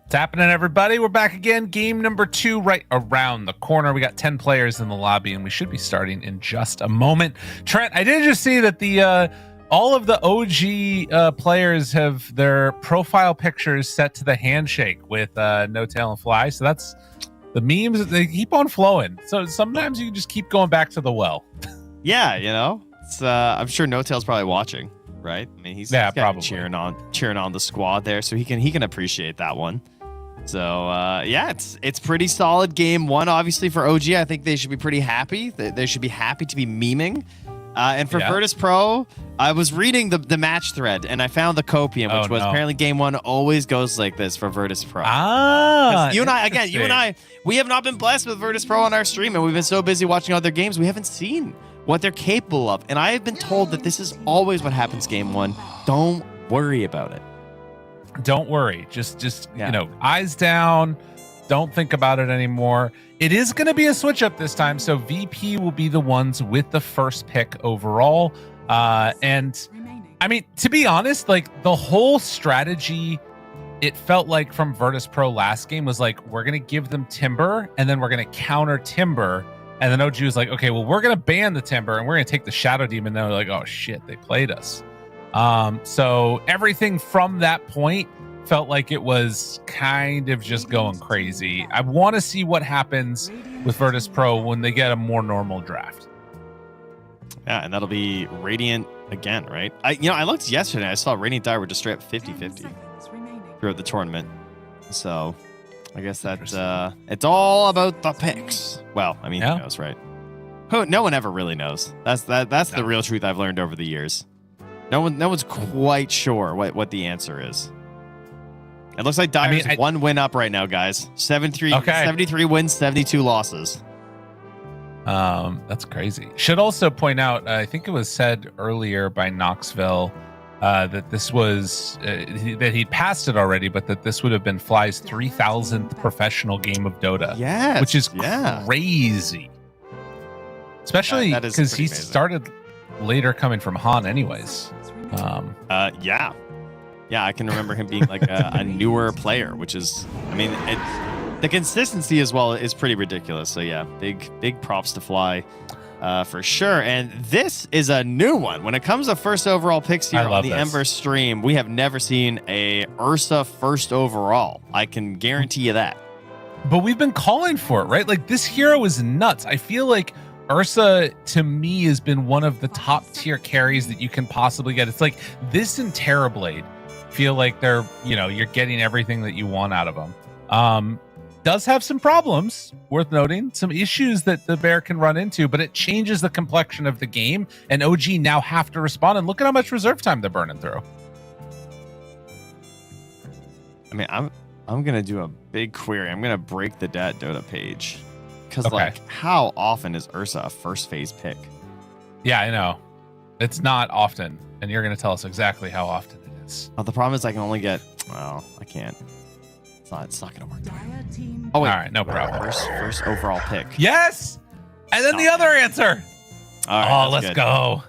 What's happening, everybody? We're back again. Game number 2 right around the corner. We got 10 players in the lobby, and we should be starting in just a moment. Trent, I did just see that the all of the OG players have their profile pictures set to the handshake with No Tail and Fly. So that's the memes. They keep on flowing. So sometimes you can just keep going back to the well. Yeah, you know, it's, I'm sure No Tail's probably watching, right? I mean, he's probably cheering on the squad there, so he can appreciate that one. So yeah, it's pretty solid game 1, obviously for OG. I think they should be pretty happy. They should be happy to be memeing. And for Virtus Pro, I was reading the match thread and I found the copium, which was apparently game 1 always goes like this for Virtus Pro. You and I, we have not been blessed with Virtus Pro on our stream, and we've been so busy watching other games, we haven't seen what they're capable of. And I have been told that this is always what happens game 1. Don't worry about it. Don't worry. Just you know, eyes down. Don't think about it anymore. It is going to be a switch up this time, so VP will be the ones with the first pick overall. And I mean, to be honest, like the whole strategy, it felt like from Virtus Pro last game was like, we're going to give them Timber, and then we're going to counter Timber. And then OG was like, okay, well, we're going to ban the Timber, and we're going to take the Shadow Demon. And then we're like, oh shit, they played us. So everything from that point felt like it was kind of just going crazy. I want to see what happens with Virtus Pro when they get a more normal draft. Yeah, and that'll be Radiant again, right? I looked yesterday. I saw Radiant Die were just straight up 50-50 throughout the tournament. So I guess that it's all about the picks. Well, I mean, who knows, right? No one ever really knows. That's the real truth I've learned over the years. No one's quite sure what the answer is. It looks like Dyer's 1 win up right now, guys. 73 wins, 72 losses. That's crazy. Should also point out, I think it was said earlier by Knoxville that this was that he passed it already, but that this would have been Fly's 3,000th professional game of Dota. Yeah, which is crazy. Especially because he started later coming from Han, anyways. Yeah, I can remember him being like a newer player, which is, I mean, the consistency as well is pretty ridiculous. So yeah, big props to Fly for sure. And this is a new one. When it comes to first overall picks here on the Ember stream, we have never seen a Ursa first overall. I can guarantee you that. But we've been calling for it, right? Like this hero is nuts. I feel like Ursa, to me, has been one of the top tier carries that you can possibly get. It's like this and Terrorblade feel like they're, you're getting everything that you want out of them. Does have some problems, worth noting, some issues that the bear can run into, but it changes the complexion of the game, and OG now have to respond, and look at how much reserve time they're burning through. I mean, I'm going to do a big query. I'm going to break the Dota page. Because, how often is Ursa a first phase pick? Yeah, I know. It's not often, and you're going to tell us exactly how often it is. Oh, the problem is I can only get... Well, I can't. It's not going to work. Oh, wait. All right, no problem. First overall pick. Yes! And then the other answer! All right, let's go.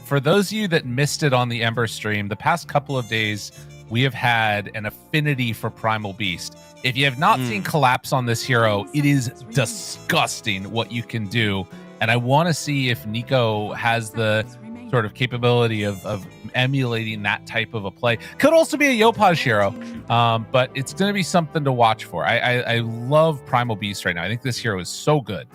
For those of you that missed it on the Ember stream, the past couple of days, we have had an affinity for Primal Beast. If you have not seen Collapse on this hero, it is disgusting what you can do. And I want to see if Nico has the sort of capability of emulating that type of a play. Could also be a Yopaj hero, but it's going to be something to watch for. I love Primal Beast right now. I think this hero is so good.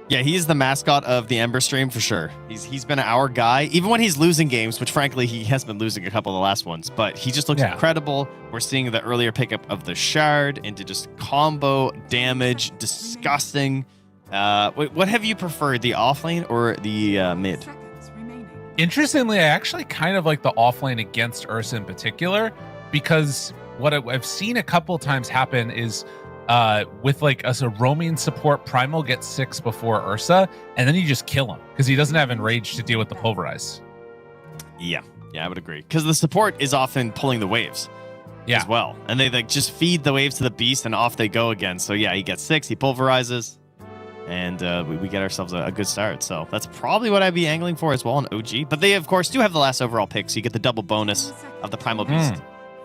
Yeah, he is the mascot of the Ember stream for sure. He's been our guy, even when he's losing games, which frankly he has been losing a couple of the last ones. But he just looks incredible. We're seeing the earlier pickup of the shard into just combo damage, disgusting. What have you preferred, the offlane or the mid? Interestingly, I actually kind of like the offlane against Ursa in particular, because what I've seen a couple of times happen is with like as a roaming support, Primal gets 6 before Ursa, and then you just kill him because he doesn't have Enrage to deal with the Pulverize. Yeah, I would agree. Because the support is often pulling the waves as well. And they like just feed the waves to the beast and off they go again. So yeah, he gets 6, he pulverizes, and we get ourselves a good start. So that's probably what I'd be angling for as well on OG. But they, of course, do have the last overall pick, so you get the double bonus of the Primal Beast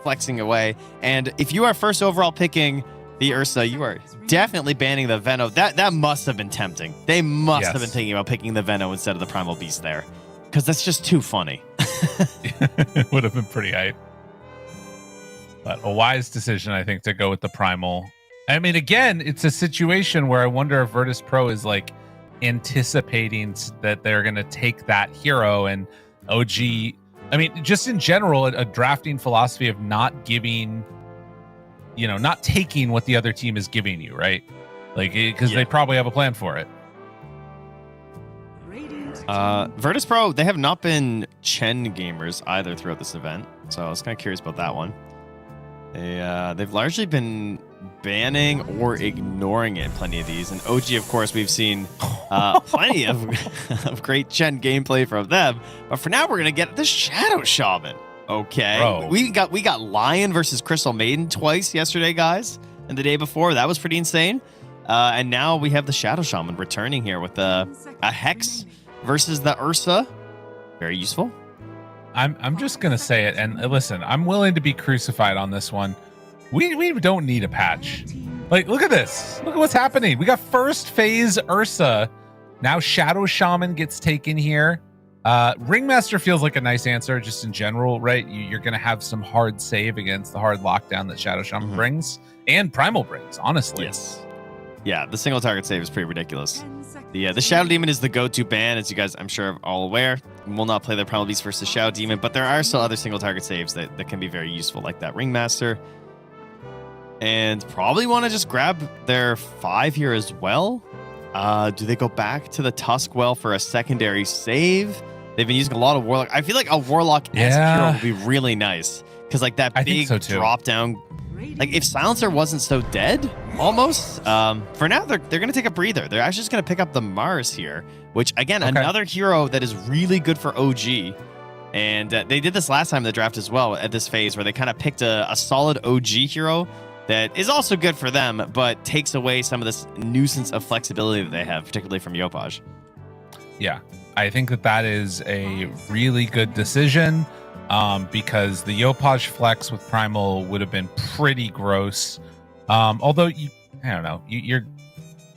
flexing away. And if you are first overall picking the Ursa, you are definitely banning the Veno. That must have been tempting. They must have been thinking about picking the Veno instead of the Primal Beast there, because that's just too funny. It would have been pretty hype. But a wise decision, I think, to go with the Primal. I mean, again, it's a situation where I wonder if Virtus Pro is like anticipating that they're going to take that hero, and OG. I mean, just in general, a drafting philosophy of not giving, not taking what the other team is giving you, right? Like, because they probably have a plan for it. Virtus Pro, they have not been Chen gamers either throughout this event, so I was kind of curious about that one. They've largely been banning or ignoring it in plenty of these, and OG, of course, we've seen plenty of great Chen gameplay from them. But for now, we're gonna get the Shadow Shaman. Okay, Bro. we got Lion versus Crystal Maiden twice yesterday, guys, and the day before. That was pretty insane. And now we have the Shadow Shaman returning here with a Hex versus the Ursa. Very useful. I'm just gonna say it, and listen, I'm willing to be crucified on this one. We don't need a patch. Like, look at this. Look at what's happening. We got first phase Ursa. Now Shadow Shaman gets taken here. Ringmaster feels like a nice answer just in general, right? You're going to have some hard save against the hard lockdown that Shadow Shaman brings, and Primal brings, honestly. Yes. Yeah, the single target save is pretty ridiculous. The Shadow Demon is the go-to ban, as you guys, I'm sure, are all aware. We will not play the Primal Beast versus Shadow Demon, but there are still other single target saves that can be very useful, like that Ringmaster. And probably want to just grab their 5 here as well. Do they go back to the Tuskwell for a secondary save? They've been using a lot of Warlock. I feel like a Warlock hero would be really nice, because like that big drop down. Like if Silencer wasn't so dead, almost. For now, they're going to take a breather. They're actually just going to pick up the Mars here, which again, another hero that is really good for OG. And they did this last time in the draft as well at this phase, where they kind of picked a solid OG hero that is also good for them, but takes away some of this nuisance of flexibility that they have, particularly from Yopaj. Yeah, I think that is a really good decision, because the Yopaj flex with Primal would have been pretty gross. Although, I don't know,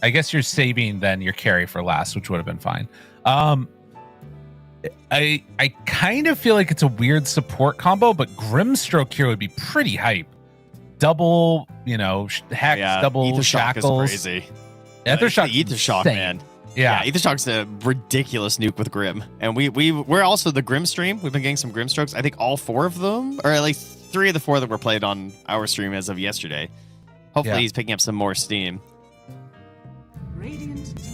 I guess you're saving then your carry for last, which would have been fine. I kind of feel like it's a weird support combo, but Grimstroke here would be pretty hype. Double, Hex, double Ether Shock Shackles. is crazy. Ether Shock, Ether Shock, man. Yeah, Ether Shock's a ridiculous nuke with Grim, and we're also the Grim stream. We've been getting some Grim strokes. I think all 4 of them, or at least 3 of the 4 that were played on our stream as of yesterday. Hopefully, he's picking up some more steam.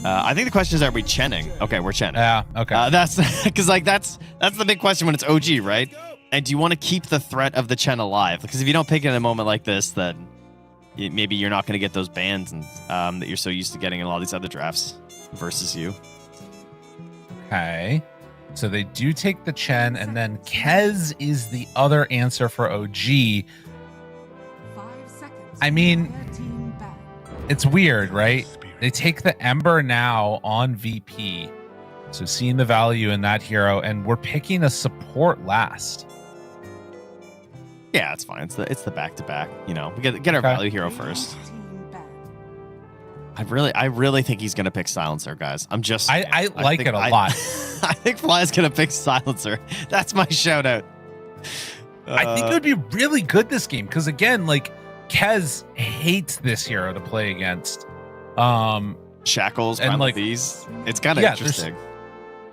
I think the question is, are we chenning? Okay, we're chenning. Yeah, okay. That's because that's the big question when it's OG, right? And do you want to keep the threat of the Chen alive? Because if you don't pick it in a moment like this, then maybe you're not going to get those bans and that you're so used to getting in a lot of these other drafts versus you. Okay. So they do take the Chen, and then Kez is the other answer for OG. I mean, it's weird, right? They take the Ember now on VP. So seeing the value in that hero, and we're picking a support last. Yeah, it's fine. It's the back-to-back. You know, we get our value hero first. I really think he's gonna pick Silencer, guys. I'm just. I like it a lot. I think Fly's gonna pick Silencer. That's my shout out. I think it would be really good this game because again, like Kez hates this hero to play against. Shackles and like these. It's kind of interesting.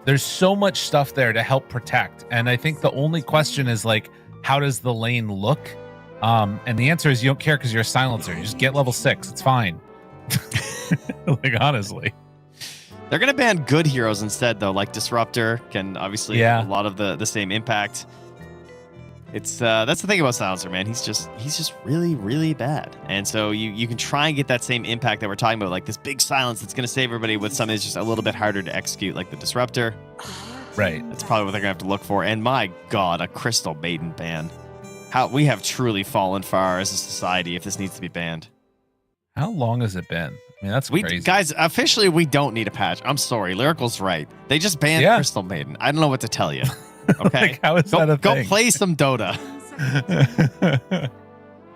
There's so much stuff there to help protect, and I think the only question is like, how does the lane look? And the answer is you don't care because you're a Silencer. You just get level 6. It's fine. Like honestly, they're gonna ban good heroes instead, though. Like Disruptor can obviously have a lot of the same impact. It's that's the thing about Silencer, man. He's just really, really bad. And so you can try and get that same impact that we're talking about, like this big silence that's gonna save everybody with something that's just a little bit harder to execute, like the Disruptor. Right. That's probably what they're gonna have to look for. And my God, a Crystal Maiden ban. How we have truly fallen far as a society if this needs to be banned. How long has it been? I mean, that's crazy. Guys, officially, we don't need a patch. I'm sorry. Lyrical's right. They just banned Crystal Maiden. I don't know what to tell you. Okay? Like, how is that a go thing? Play some Dota.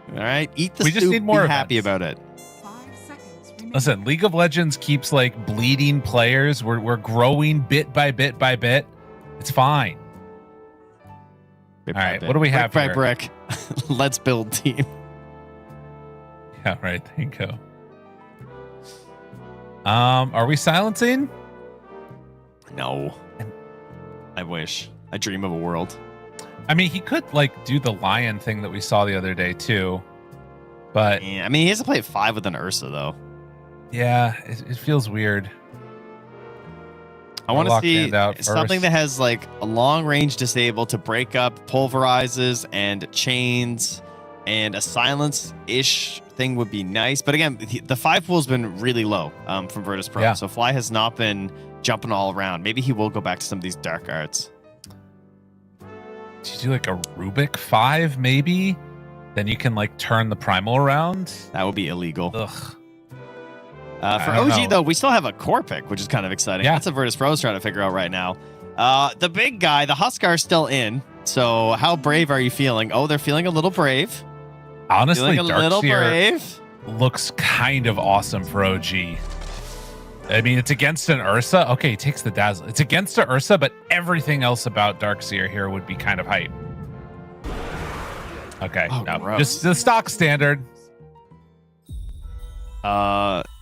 All right? Eat the We soup. just need more Be happy about it. Listen, League of Legends keeps like bleeding players. We're growing bit by bit by bit. It's fine. All right, what do we have brick here? by brick. Let's build team. Yeah, right. There you go. Are we silencing? No. I wish. I dream of a world. I mean, he could like do the lion thing that we saw the other day too. But yeah, I mean, he has to play at 5 with an Ursa though. Yeah, it feels weird. I want to see something something that has like a long range disable to break up pulverizes and chains, and a silence-ish thing would be nice. But again, the 5 pool's been really low from Virtus Pro, so Fly has not been jumping all around. Maybe he will go back to some of these dark arts. Do you do like a Rubik 5 maybe? Then you can like turn the primal around. That would be illegal. Ugh. For OG, though, we still have a core pick, which is kind of exciting. Yeah. That's what Virtus Pro is trying to figure out right now. The big guy, the Huskar, is still in. So how brave are you feeling? Oh, they're feeling a little brave. Honestly, feeling a little brave. Looks kind of awesome for OG. I mean, it's against an Ursa. Okay, he takes the Dazzle. It's against an Ursa, but everything else about Darkseer here would be kind of hype. Okay, no, just the stock standard.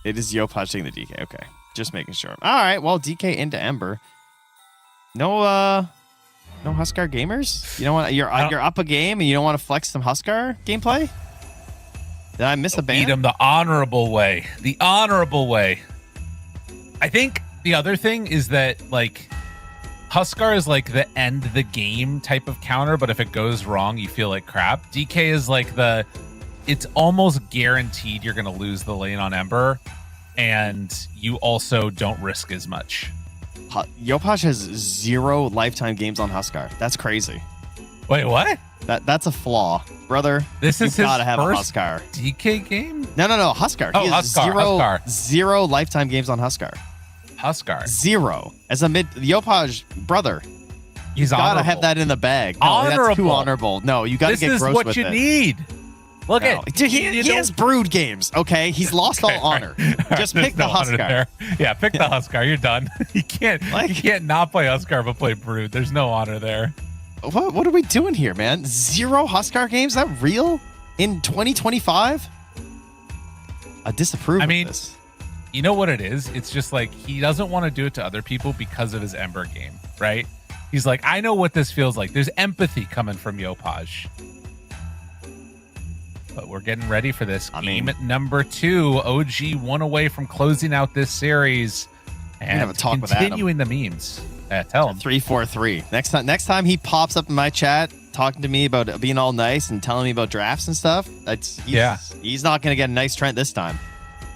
It is Yopaj taking the DK. Okay, just making sure. All right, well, DK into Ember. No Huskar gamers. You don't want you're up a game and you don't want to flex some Huskar gameplay. Did I miss a ban? Beat him the honorable way. The honorable way. I think the other thing is that like Huskar is like the end the game type of counter, but if it goes wrong, you feel like crap. DK is like it's almost guaranteed you're going to lose the lane on Ember, and you also don't risk as much. Yopaj has 0 lifetime games on Huskar. That's crazy. Wait, what? That's a flaw, brother. This is you gotta his have first a Huskar DK game. No, Huskar. Oh, He has Huskar. zero lifetime games on Huskar. Huskar. 0 as a mid Yopaj brother. You He's gotta honorable. have that in the bag. No, Honorable. That's too honorable. No, you gotta This get is gross what with you it. need. Look No. at Dude, he has brood games. Okay, he's lost all honor. Just pick the no honor Huskar. there. Yeah, pick the Huskar. You're done. You can't not play Huskar but play Brood. There's no honor there. What are we doing here, man? 0 Huskar games? Is that real in 2025? I disapprove. I mean, of this. You know what it is? It's just like he doesn't want to do it to other people because of his Ember game, right? He's like, I know what this feels like. There's empathy coming from Yopaj. But we're getting ready for this game number 2. OG 1 away from closing out this series and have a talk with Adam. continuing the memes. Yeah, tell him. 3-4-3. Next time he pops up in my chat talking to me about being all nice and telling me about drafts and stuff, he's not gonna get a nice Trent this time.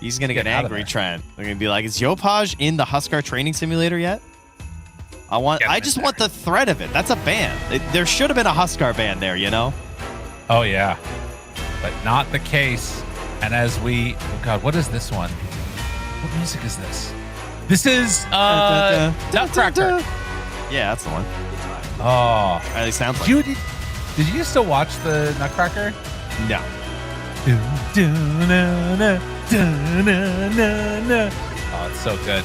He's gonna get an angry Trent. They're gonna be like, is Yopaj in the Huskar training simulator yet? I just want the threat of it. That's a ban. There should have been a Huskar ban there, you know? Oh yeah. But not the case. And as oh god, what is this one? What music is this? This is Nutcracker. Yeah, that's the one. Oh, it sounds like. Judy, Did you still watch the Nutcracker? No. Oh, it's so good.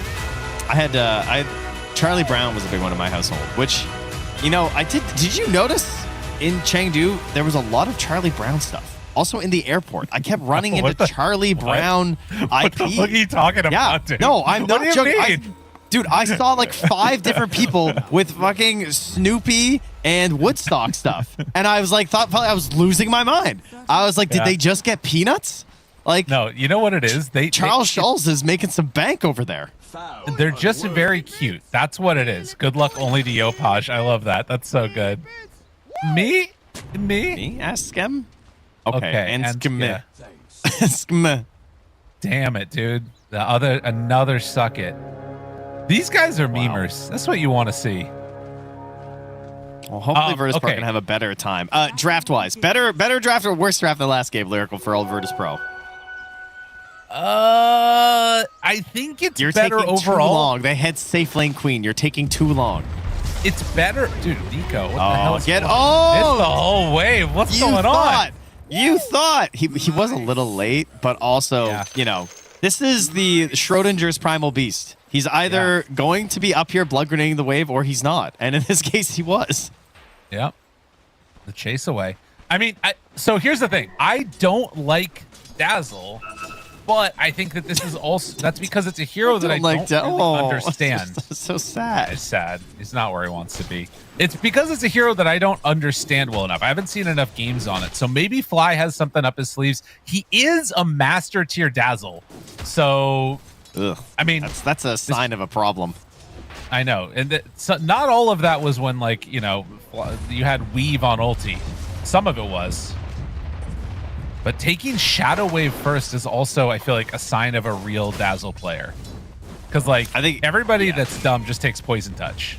I had Charlie Brown was a big one in my household, which, you know, I did. Did you notice in Chengdu there was a lot of Charlie Brown stuff? Also in the airport, I kept running into Charlie Brown IP. What the fuck are you talking about, dude? No, I'm What not do you joking. mean? Dude, I saw like 5 different people with fucking Snoopy and Woodstock stuff, and I was like, thought probably I was losing my mind. I was like, did they just get peanuts? Like, no, you know what it is? Charles Schulz is making some bank over there. They're just very cute. That's what it is. Good luck only to Yopaj. I love that. That's so good. Me? Ask him. Okay, and Skim. yeah. Skim. Damn it, dude. Another suck it. These guys are memers. That's what you want to see. Well, hopefully Virtus Pro can have a better time. Draft-wise, better draft or worse draft than the last game, Lyrical, for old Virtus Pro? I think it's You're better taking overall. Too long. They had safe lane queen. You're taking too long. It's better, dude. Nico, what the hell? It's It's the whole wave. What's going on? You thought he was a little late, but also, you know, this is the Schrodinger's primal beast. He's either going to be up here blood grenading the wave or he's not. And in this case, he was. Yep. The chase away. I mean, so here's the thing. I don't like Dazzle, but I think that this is also, that's because it's a hero that I don't really understand. So sad. It's sad. He's not where he wants to be. It's because it's a hero that I don't understand well enough. I haven't seen enough games on it. So maybe Fly has something up his sleeves. He is a master tier Dazzle. So, I mean, that's a sign of a problem. I know. And so not all of that was when, like, you know, you had Weave on ulti. Some of it was. But taking Shadow Wave first is also, I feel like, a sign of a real Dazzle player. Because, like, I think everybody that's dumb just takes Poison Touch.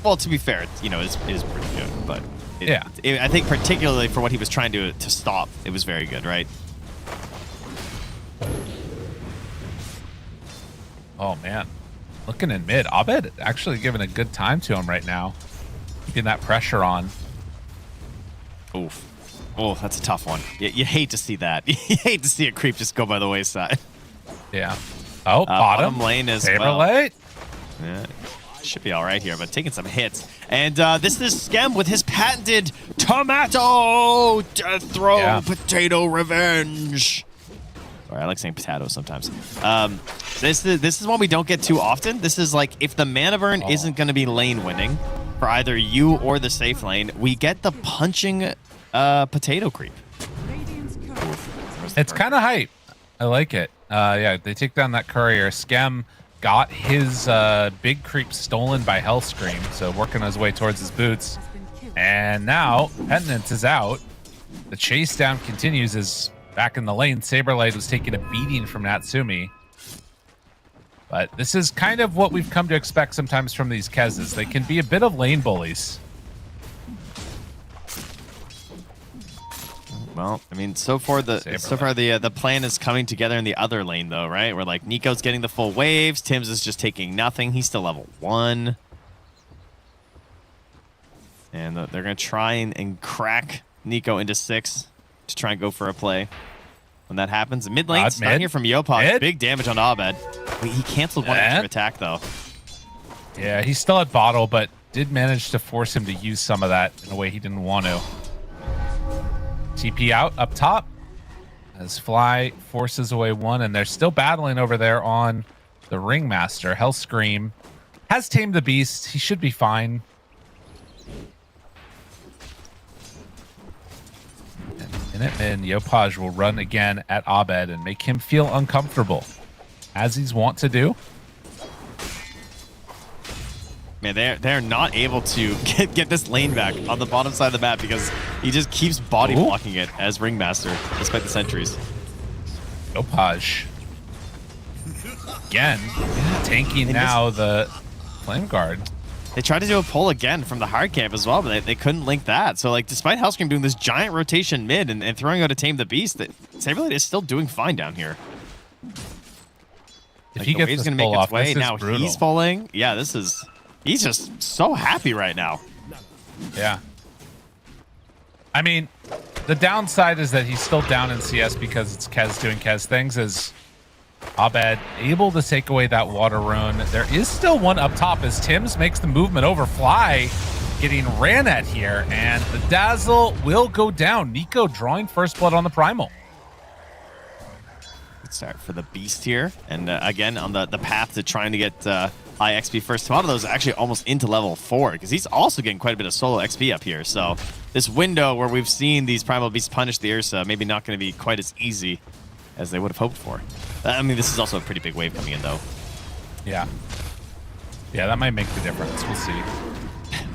Well, to be fair, you know, it's pretty good. But I think particularly for what he was trying to stop, it was very good, right? Oh, man. Looking in mid. Abed actually giving a good time to him right now. Keeping that pressure on. Oof. Oh, that's a tough one. You hate to see that. You hate to see a creep just go by the wayside. Yeah. Oh, bottom lane as Saber well. late. Yeah, should be all right here, but taking some hits. And this is Skem with his patented tomato death throw potato revenge. Sorry, I like saying potato sometimes. This is one we don't get too often. This is like if the mana burn isn't going to be lane winning for either you or the safe lane, we get the punching potato creep. It's kind of hype. I like it. Yeah, they take down that courier. Skem got his big creep stolen by Hellscream, so working his way towards his boots. And now Penance is out. The chase down continues as back in the lane. Saberlight was taking a beating from Natsumi. But this is kind of what we've come to expect sometimes from these Kezes. They can be a bit of lane bullies. Well, I mean, so far the plan is coming together in the other lane, though, right? Where like Nico's getting the full waves, Tim's is just taking nothing. He's still level 1, and they're gonna try and crack Nico into 6 to try and go for a play. When that happens, mid lane stun here from Yopaj, big damage on Abed. He canceled one extra attack though. Yeah, he's still at bottle, but did manage to force him to use some of that in a way he didn't want to. TP out up top as Fly forces away one, and they're still battling over there on the Ringmaster. Hellscream has tamed the beast. He should be fine. And Yopaj will run again at Abed and make him feel uncomfortable, as he's wont to do. Man, they're not able to get this lane back on the bottom side of the map because he just keeps body blocking it as Ringmaster, despite the sentries. Yopaj. Again, tanking now the Flame Guard. They tried to do a pull again from the hard camp as well, but they couldn't link that. So, like, despite Hellscream doing this giant rotation mid and throwing out a Tame the Beast, Saberlight is still doing fine down here. If he gets this gonna make pull its off, way, this is now brutal. he's pulling. Yeah, this is... He's just so happy right now. Yeah. I mean, the downside is that he's still down in CS because it's Kez doing Kez things. Is Abed able to take away that water rune? There is still one up top as Tim's makes the movement over. Fly getting ran at here, and the Dazzle will go down. Nico drawing first blood on the Primal. Good start for the Beast here. And again, on the path to trying to get high XP first. Tomato is actually almost into level 4 because he's also getting quite a bit of solo XP up here. So this window where we've seen these Primal Beasts punish the Ursa, maybe not going to be quite as easy as they would have hoped for. I mean, this is also a pretty big wave coming in, though. Yeah. Yeah, that might make the difference. We'll see.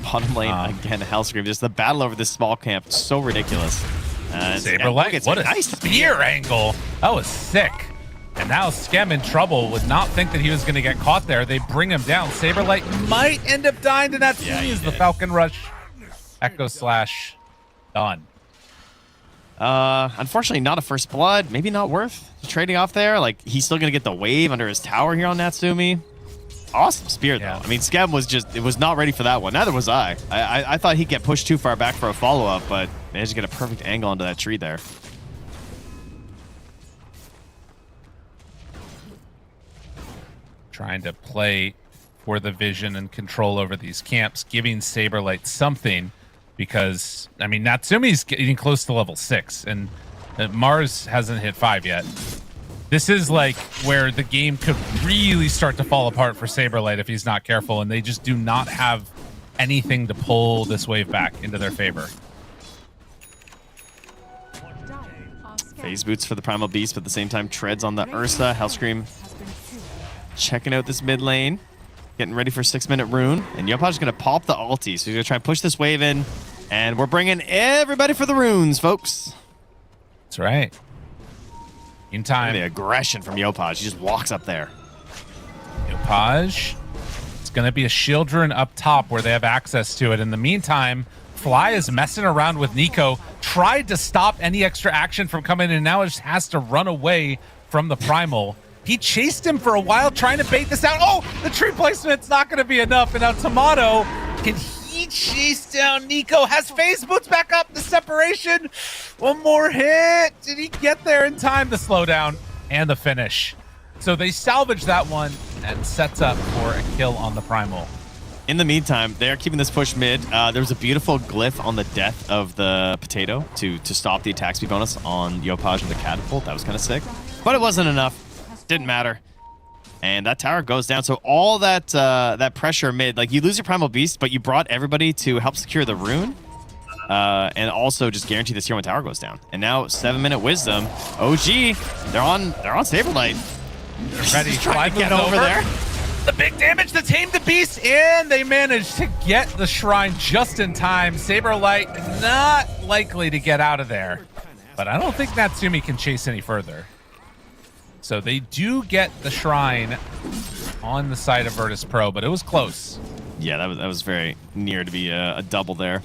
Bottom lane, again, Hellscream. Just the battle over this small camp, so ridiculous. Saberlight, what a nice spear angle. That was sick. And now Skem in trouble. Would not think that he was going to get caught there. They bring him down. Saberlight might end up dying to that. Sees the Falcon Rush. Echo Slash. Done. Unfortunately, not a first blood. Maybe not worth trading off there. Like, he's still going to get the wave under his tower here on Natsumi. Awesome spear, though. I mean, Skem was not ready for that one. Neither was I. I thought he'd get pushed too far back for a follow-up, but managed to get a perfect angle onto that tree there. Trying to play for the vision and control over these camps, giving Saberlight something, because, I mean, Natsumi's getting close to level 6, and Mars hasn't hit 5 yet. This is like where the game could really start to fall apart for Saberlight if he's not careful, and they just do not have anything to pull this wave back into their favor. Phase boots for the Primal Beast, but at the same time treads on the Ursa. Hellscream checking out this mid lane, getting ready for 6-minute rune, and Yopaj's going to pop the ulti, so he's going to try and push this wave in, and we're bringing everybody for the runes, folks. That's right. In time. The aggression from Yopaj. He just walks up there. Yopaj. It's going to be a shield rune up top where they have access to it. In the meantime, Fly is messing around with Nico. Tried to stop any extra action from coming in, and now just has to run away from the Primal. He chased him for a while trying to bait this out. Oh, the tree placement's not going to be enough. And now Tomato, can he chase down Nico? Has phase boots back up. The separation. One more hit. Did he get there in time? The slowdown and the finish. So they salvage that one and sets up for a kill on the Primal. In the meantime, they're keeping this push mid. There was a beautiful glyph on the death of the potato to stop the attack speed bonus on Yopaj and the catapult. That was kind of sick. But it wasn't enough. Didn't matter. And that tower goes down. So all that that pressure mid, like, you lose your Primal Beast, but you brought everybody to help secure the rune. And also just guarantee this tier 1 tower goes down. And now 7-minute wisdom. OG, they're on Saberlight. Ready. Trying to get over there. The big damage to tame the beast, and they managed to get the shrine just in time. Saberlight not likely to get out of there, but I don't think Natsumi can chase any further. So they do get the shrine on the side of Virtus Pro, but it was close. Yeah, that was very near to be a double there.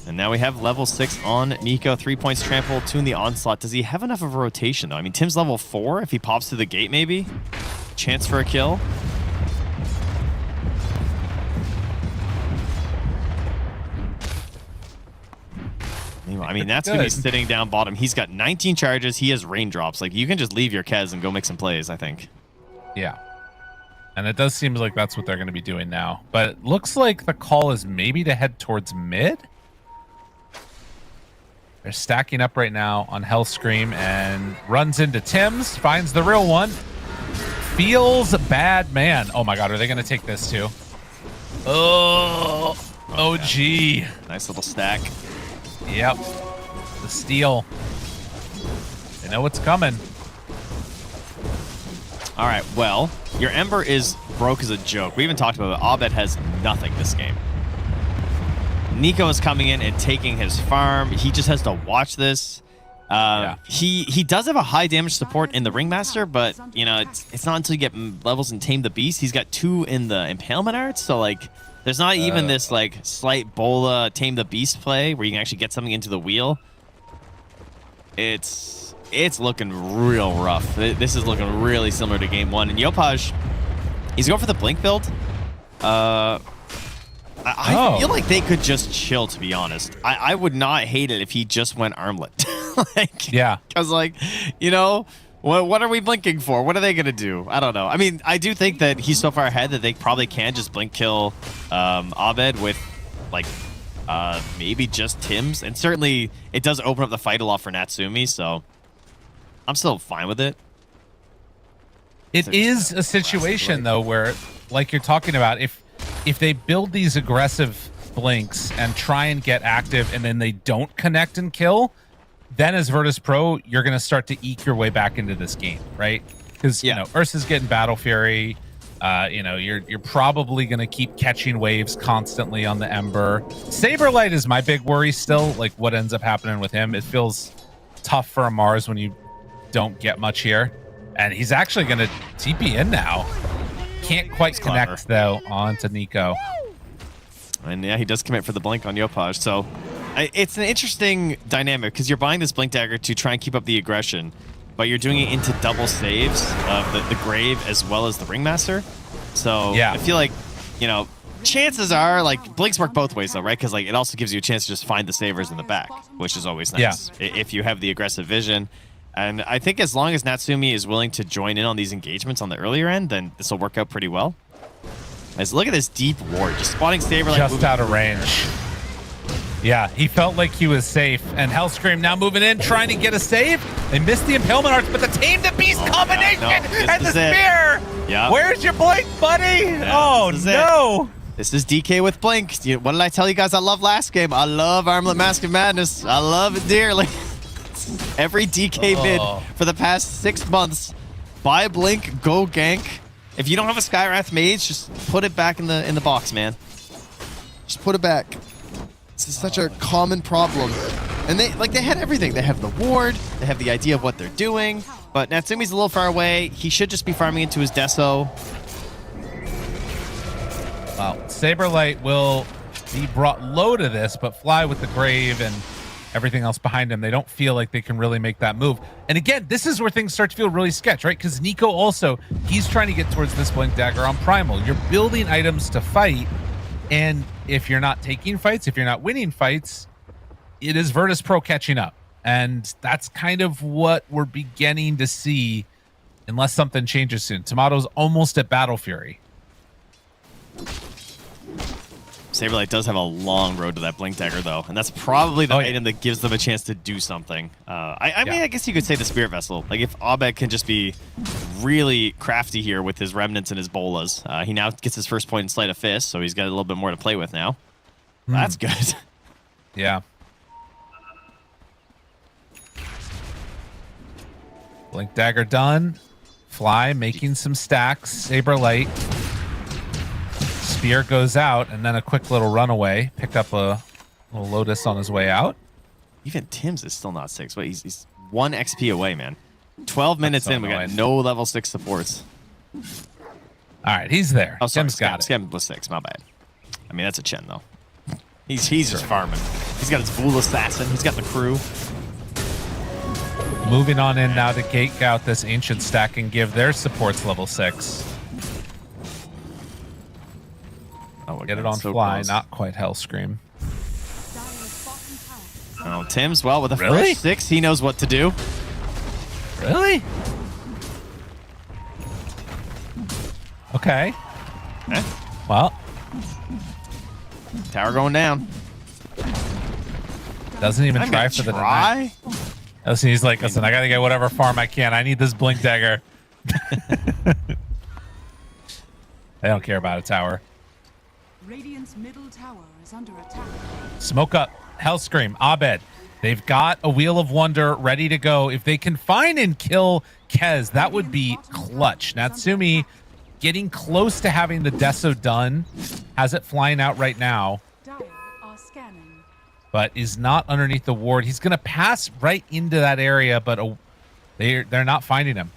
And now we have level 6 on Nico. 3 points trample, 2 in the onslaught. Does he have enough of a rotation, though? I mean, Tim's level 4. If he pops through the gate, maybe. Chance for a kill. I mean, that's going to be sitting down bottom. He's got 19 charges. He has raindrops. Like, you can just leave your Kez and go make some plays, I think. Yeah. And it does seem like that's what they're going to be doing now. But it looks like the call is maybe to head towards mid. They're stacking up right now on Hellscream and runs into Tim's, finds the real one. Feels bad, man. Oh my god, are they going to take this too? Oh, OG. Nice little stack. Yep. The steal. They know what's coming. All right, well, your Ember is broke as a joke. We even talked about it. Abed has nothing this game. Nico is coming in and taking his farm. He just has to watch this. He does have a high damage support in the Ringmaster, but you know it's not until you get levels and Tame the Beast. He's got 2 in the Impalement Arts, so like there's not even this like slight Bola Tame the Beast play where you can actually get something into the wheel. It's looking real rough. This is looking really similar to game 1. And Yopaj, he's going for the Blink build. I feel like they could just chill, to be honest. I would not hate it if he just went armlet. Yeah. Because, like, you know, what are we blinking for? What are they going to do? I don't know. I mean, I do think that he's so far ahead that they probably can just blink kill Abed with, like, maybe just Tim's. And certainly, it does open up the fight a lot for Natsumi, so I'm still fine with it. It is a situation, though, where, like you're talking about, if they build these aggressive blinks and try and get active and then they don't connect and kill, then as Virtus Pro, you're going to start to eke your way back into this game, right? Because, you know, Ursa's getting Battle Fury. You know, you're probably going to keep catching waves constantly on the Ember. Saberlight is my big worry still, like what ends up happening with him. It feels tough for a Mars when you don't get much here. And he's actually going to TP in now. Can't quite connect, though, onto Nico. And yeah, he does commit for the blink on Yopaj. So it's an interesting dynamic because you're buying this blink dagger to try and keep up the aggression, but you're doing it into double saves of the Grave as well as the Ringmaster. So yeah, I feel like, you know, chances are, like, blinks work both ways, though, right? Because, like, it also gives you a chance to just find the savers in the back, which is always nice if you have the aggressive vision. And I think as long as Natsumi is willing to join in on these engagements on the earlier end, then this will work out pretty well. As look at this deep ward, just spotting Saberlight just out of range. Yeah, he felt like he was safe. And Hellscream now moving in, trying to get a save. They missed the Impalement Arts, but the Tame the Beast combination and the spear. Yeah. Where's your blink, buddy? Yeah, oh, no. This is DK with blink. What did I tell you guys I love last game? I love Armlet Mask of Madness. I love it dearly. Every DK mid for the past 6 months. Buy blink, go gank. If you don't have a Skywrath Mage, just put it back in the box, man. Just put it back. This is such a common problem. And they had everything. They have the ward, they have the idea of what they're doing, but Natsumi's a little far away. He should just be farming into his Deso. Well, Saberlight will be brought low to this, but Fly with the Grave and everything else behind him, they don't feel like they can really make that move. And again, this is where things start to feel really sketch, right? Because Nico also, he's trying to get towards this blink dagger on Primal. You're building items to fight, and if you're not taking fights, if you're not winning fights, it is Virtus Pro catching up. And that's kind of what we're beginning to see, unless something changes soon. Tomato's almost at Battle Fury. Saberlight does have a long road to that blink dagger, though, and that's probably the item that gives them a chance to do something. I mean, I guess you could say the Spirit Vessel. Like, if Abed can just be really crafty here with his remnants and his bolas, he now gets his first point in Sleight of Fist, so he's got a little bit more to play with now. That's good. Yeah. Blink dagger done. Fly making some stacks. Saberlight. Spear goes out, and then a quick little runaway. Pick up a little Lotus on his way out. Even Tim's is still not 6. Wait, he's 1 XP away, man. 12 minutes in, we got no level 6 supports. All right, he's there. Oh, sorry, Tim's got it. Scam plus 6, my bad. I mean, that's a Chen, though. He's just farming. He's got his Ghoul Assassin. He's got the crew. Moving on in now to gate out this Ancient stack and give their supports level 6. Oh, get it on so Fly, close. not quite Hellscream. Oh, Tim's, well, with a Really? fresh 6, he knows what to do. Really? Okay. Well, tower going down. Doesn't even I'm try gonna for the try. deny. Listen, he's like, listen, I gotta get whatever farm I can. I need this blink dagger. I don't care about a tower. Radiant's middle tower is under attack. Smoke up, Hellscream, Abed. They've got a Wheel of Wonder ready to go. If they can find and kill Kez, that would be clutch. Natsumi getting close to having the Deso done. Has it flying out right now, Dire are scanning. but is not underneath the ward. He's going to pass right into that area, but they're not finding him.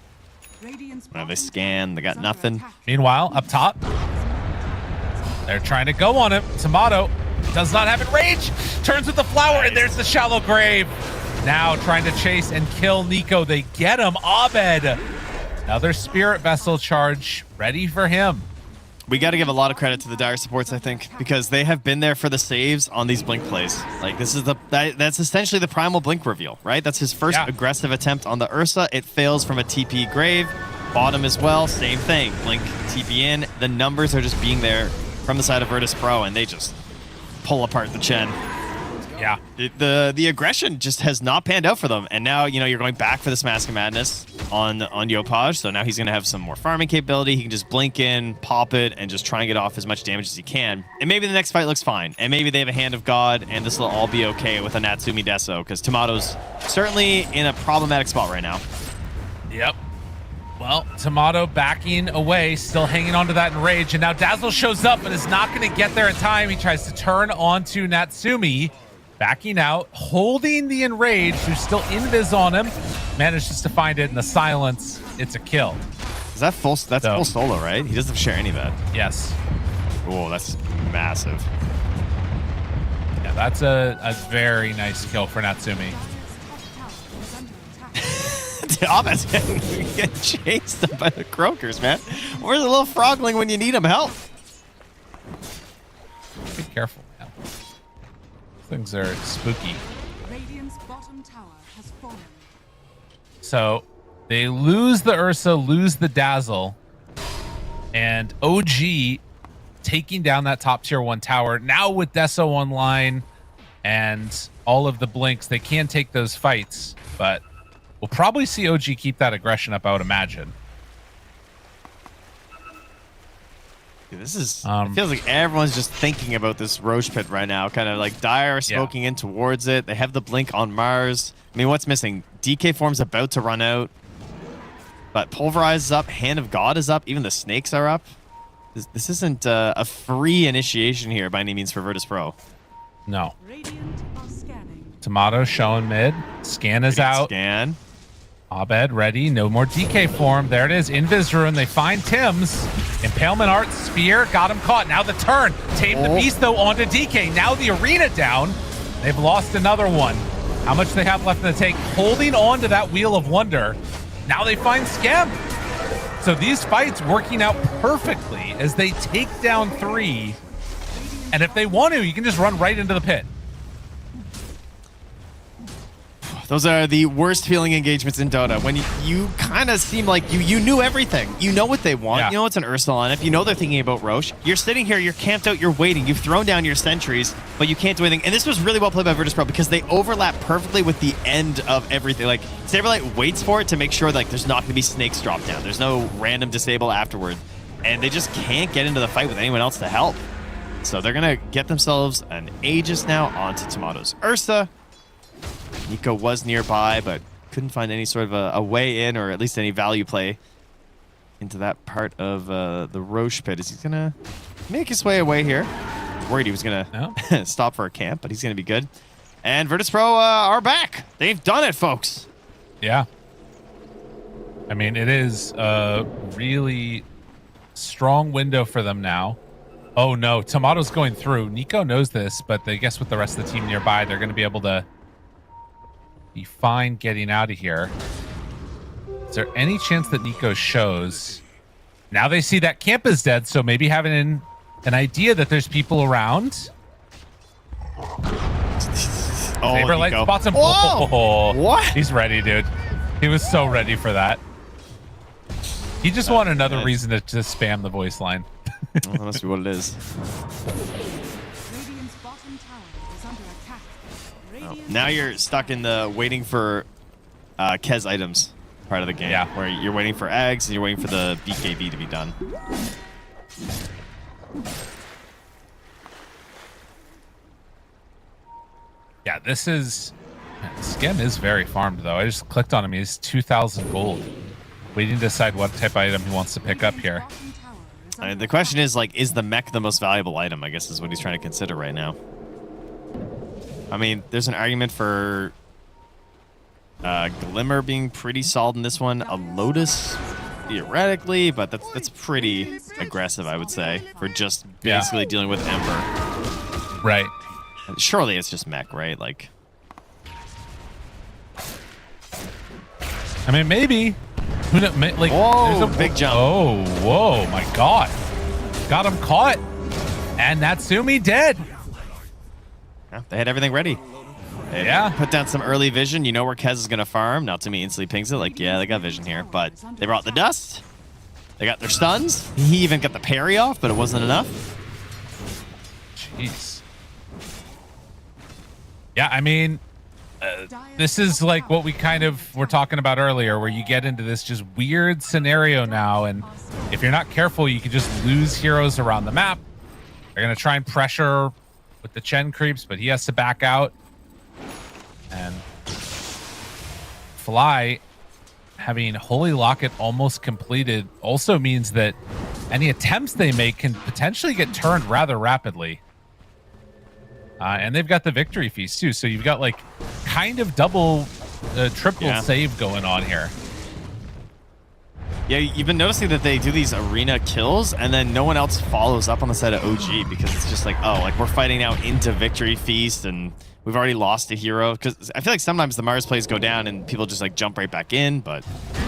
Well, they scan. They got nothing. Meanwhile, up top, they're trying to go on him. Tomato does not have it range. Turns with the flower, and there's the Shallow Grave. Now trying to chase and kill Nico. They get him. Abed. Another Spirit Vessel charge ready for him. We got to give a lot of credit to the Dire supports, I think, because they have been there for the saves on these Blink plays. Like, this is that's essentially the primal Blink reveal, right? That's his first aggressive attempt on the Ursa. It fails from a TP Grave. Bottom as well, same thing. Blink, TP in. The numbers are just being there from the side of Virtus Pro, and they just pull apart the Chen. Yeah. The aggression just has not panned out for them. And now, you know, you're going back for this Mask of Madness on Yopaj. So now he's going to have some more farming capability. He can just blink in, pop it, and just try and get off as much damage as he can. And maybe the next fight looks fine. And maybe they have a Hand of God, and this will all be okay with a Natsumi Deso, because Tomato's certainly in a problematic spot right now. Yep. Well, Tomato backing away, still hanging on to that Enrage. And now Dazzle shows up, but is not going to get there in time. He tries to turn onto Natsumi. Backing out, holding the Enrage, who's still invis on him, manages to find it in the silence. It's a kill. Is that full? That's full solo, right? He doesn't share any of that. Yes. Oh, that's massive. Yeah, that's a very nice kill for Natsumi. Abed's getting chased by the Croakers, man. Where's the little frogling when you need him? Help! Be careful. Things are spooky. Radiant's bottom tower has fallen. So they lose the Ursa, lose the Dazzle, and OG taking down that top tier 1 tower. Now with Deso online and all of the blinks, they can take those fights, but we'll probably see OG keep that aggression up, I would imagine. This is, it feels like everyone's just thinking about this Roche Pit right now. Kind of like Dire smoking in towards it. They have the blink on Mars. I mean, what's missing? DK form's about to run out. But Pulverize is up. Hand of God is up. Even the Snakes are up. This isn't a free initiation here by any means for Virtus Pro. No. Tomato showing mid. Scan is out. Scan. Abed ready. No more DK form. There it is. Invis Rune. They find Tim's. Impalement Art. Spear. Got him caught. Now the turn. Tame the Beast, though, onto DK. Now the arena down. They've lost another one. How much they have left in the tank? Holding on to that Wheel of Wonder. Now they find Scam. So these fights working out perfectly as they take down 3. And if they want to, you can just run right into the pit. Those are the worst feeling engagements in Dota. When you kind of seem like you knew everything. You know what they want. Yeah. You know it's an Ursula on it. You know they're thinking about Roche. You're sitting here, you're camped out, you're waiting. You've thrown down your sentries, but you can't do anything. And this was really well played by Virtus Pro because they overlap perfectly with the end of everything. Like, Saberlight waits for it to make sure like there's not going to be snakes drop down. There's no random disable afterward. And they just can't get into the fight with anyone else to help. So they're going to get themselves an Aegis now onto Tomato's Ursa. Nico was nearby, but couldn't find any sort of a way in, or at least any value play into that part of the Roche Pit. Is he going to make his way away here? I was worried he was going to stop for a camp, but he's going to be good. And Virtus Pro are back. They've done it, folks. Yeah. I mean, it is a really strong window for them now. Oh, no. Tomato's going through. Nico knows this, but I guess with the rest of the team nearby, they're going to be able to be fine getting out of here. Is there any chance that Nico shows? Now they see that camp is dead, so maybe having an idea that there's people around. Saberlight spots him. Oh, what? He's ready, dude. He was so ready for that. He just wanted another reason to just spam the voice line. Well, that must be what it is. Now you're stuck in the waiting for Kez items part of the game. Yeah. Where you're waiting for eggs and you're waiting for the BKB to be done. Yeah, this is... Skem is very farmed, though. I just clicked on him. He's 2,000 gold. Waiting to decide what type of item he wants to pick up here. The question is, like, is the mech the most valuable item, I guess is what he's trying to consider right now. I mean, there's an argument for Glimmer being pretty solid in this one. A Lotus, theoretically, but that's pretty aggressive, I would say, for just basically dealing with Ember. Right. Surely it's just mech, right? Like, I mean, maybe. Like, whoa, there's a big jump. Oh, whoa, my God. got him caught. And Natsumi dead. Yeah, they had everything ready. They put down some early vision. You know where Kez is going to farm. Natsumi instantly pings it. Like, yeah, they got vision here. But they brought the dust. They got their stuns. He even got the parry off, but it wasn't enough. Jeez. Yeah, I mean, this is like what we kind of were talking about earlier, where you get into this just weird scenario now, and if you're not careful, you can just lose heroes around the map. They're going to try and pressure with the Chen creeps, but he has to back out. And Fly, having Holy Locket almost completed, also means that any attempts they make can potentially get turned rather rapidly. And they've got the victory feast too, so you've got like kind of double, triple save going on here. Yeah, you've been noticing that they do these arena kills, and then no one else follows up on the side of OG because it's just like, oh, like we're fighting now into victory feast, and we've already lost a hero. Because I feel like sometimes the Mars plays go down and people just like jump right back in, but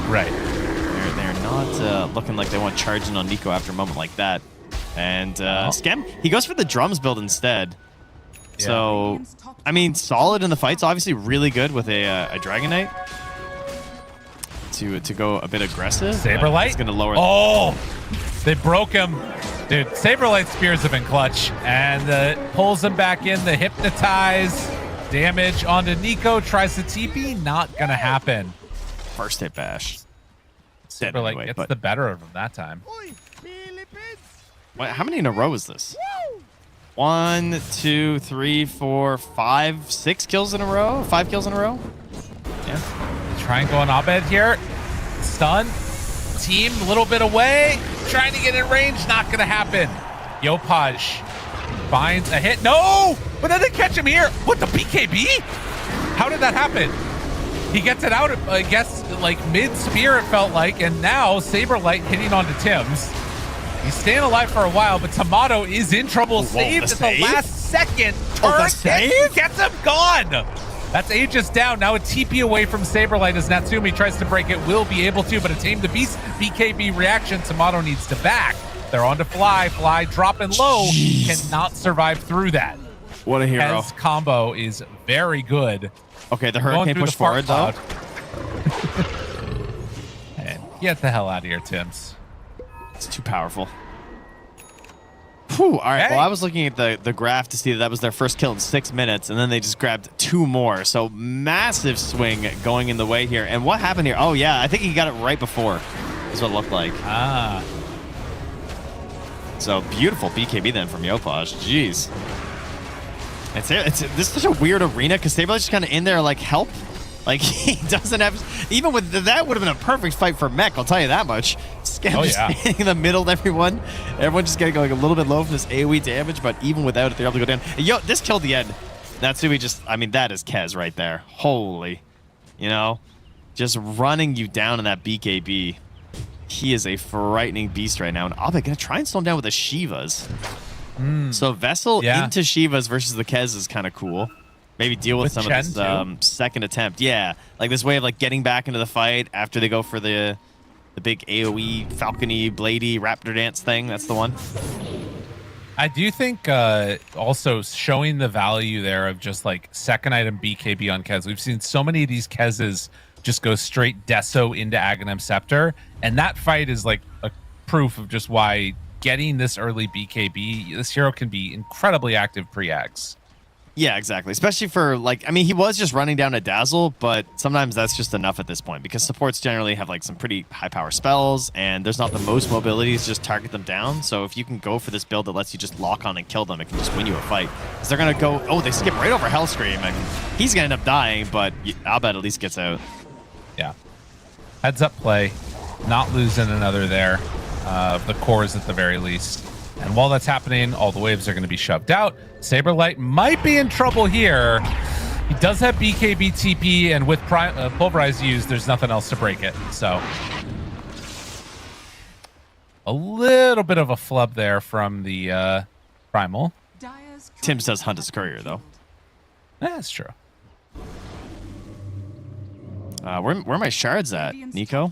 they're not looking like they want charging on Nico after a moment like that. And Skem, he goes for the drums build instead. Yeah. So, I mean, solid in the fights. Obviously, really good with a Dragon Knight to go a bit aggressive. Saberlight. It's going to lower. Oh, they broke him, dude. Saberlight spears have been clutch, and pulls him back in. The hypnotize damage onto Nico. Tries to TP. Not gonna happen. First hit bash. Saberlight anyway, gets the better of him that time. How many in a row is this? 1, 2, 3, 4, 5, 6 kills in a row? 5 kills in a row? Yeah. Try and go on Abed here. Stun. Team a little bit away. Trying to get in range. Not going to happen. Yopaj finds a hit. No! But then they catch him here. What, the BKB? How did that happen? He gets it out, I guess, like mid-spear, it felt like. And now Saberlight hitting onto Tim's. He's staying alive for a while, but Tomato is in trouble. Saved at the last second. The save? Gets him gone. That's Aegis down. Now a TP away from Saberlight as Natsumi tries to break it. Will be able to, but a Tame the Beast BKB reaction. Tomato needs to back. They're on to Fly. Fly dropping low. Cannot survive through that. What a hero. His combo is very good. Okay, the Hurricane push forward, though. And get the hell out of here, Tims. It's too powerful. Whew, all right, well, I was looking at the graph to see that was their first kill in 6 minutes, and then they just grabbed 2 more. So massive swing going in the way here. And what happened here? Oh, yeah, I think he got it right before is what it looked like. Ah. So beautiful BKB then from Yopaj. Jeez. This is such a weird arena because Sabrelight's just kind of in there like, help. Like, he doesn't have... Even with... That would have been a perfect fight for Mech, I'll tell you that much. Scam just hitting in the middle of everyone. Everyone just getting like a little bit low from this AoE damage, but even without it, they're able to go down. And yo, this killed the end. Natsumi just... I mean, that is Kez right there. Holy. You know? Just running you down in that BKB. He is a frightening beast right now. And Abe gonna try and slow him down with the Shivas. So Vessel into Shivas versus the Kez is kind of cool. Maybe deal with some Chen of this second attempt. Yeah, like this way of like getting back into the fight after they go for the big AoE, Falcony, Bladey, Raptor Dance thing. That's the one. I do think also showing the value there of just like second item BKB on Kez. We've seen so many of these Kezes just go straight Deso into Aghanim Scepter. And that fight is like a proof of just why getting this early BKB, this hero can be incredibly active pre-Ags. Yeah, exactly. Especially for, like, I mean, he was just running down a Dazzle, but sometimes that's just enough at this point because supports generally have, like, some pretty high-power spells, and there's not the most mobility to just target them down. So if you can go for this build that lets you just lock on and kill them, it can just win you a fight. Because they're going to go, oh, they skip right over Hellscream, and he's going to end up dying, but I'll bet at least gets out. Yeah. Heads up play. Not losing another there. The cores at the very least. And while that's happening, all the waves are going to be shoved out. Saberlight might be in trouble here. He does have BKB TP, and with Pulverize used, there's nothing else to break it. So a little bit of a flub there from the Primal. Tim's does hunt as a courier, though. That's true. Where are my shards at, Nico?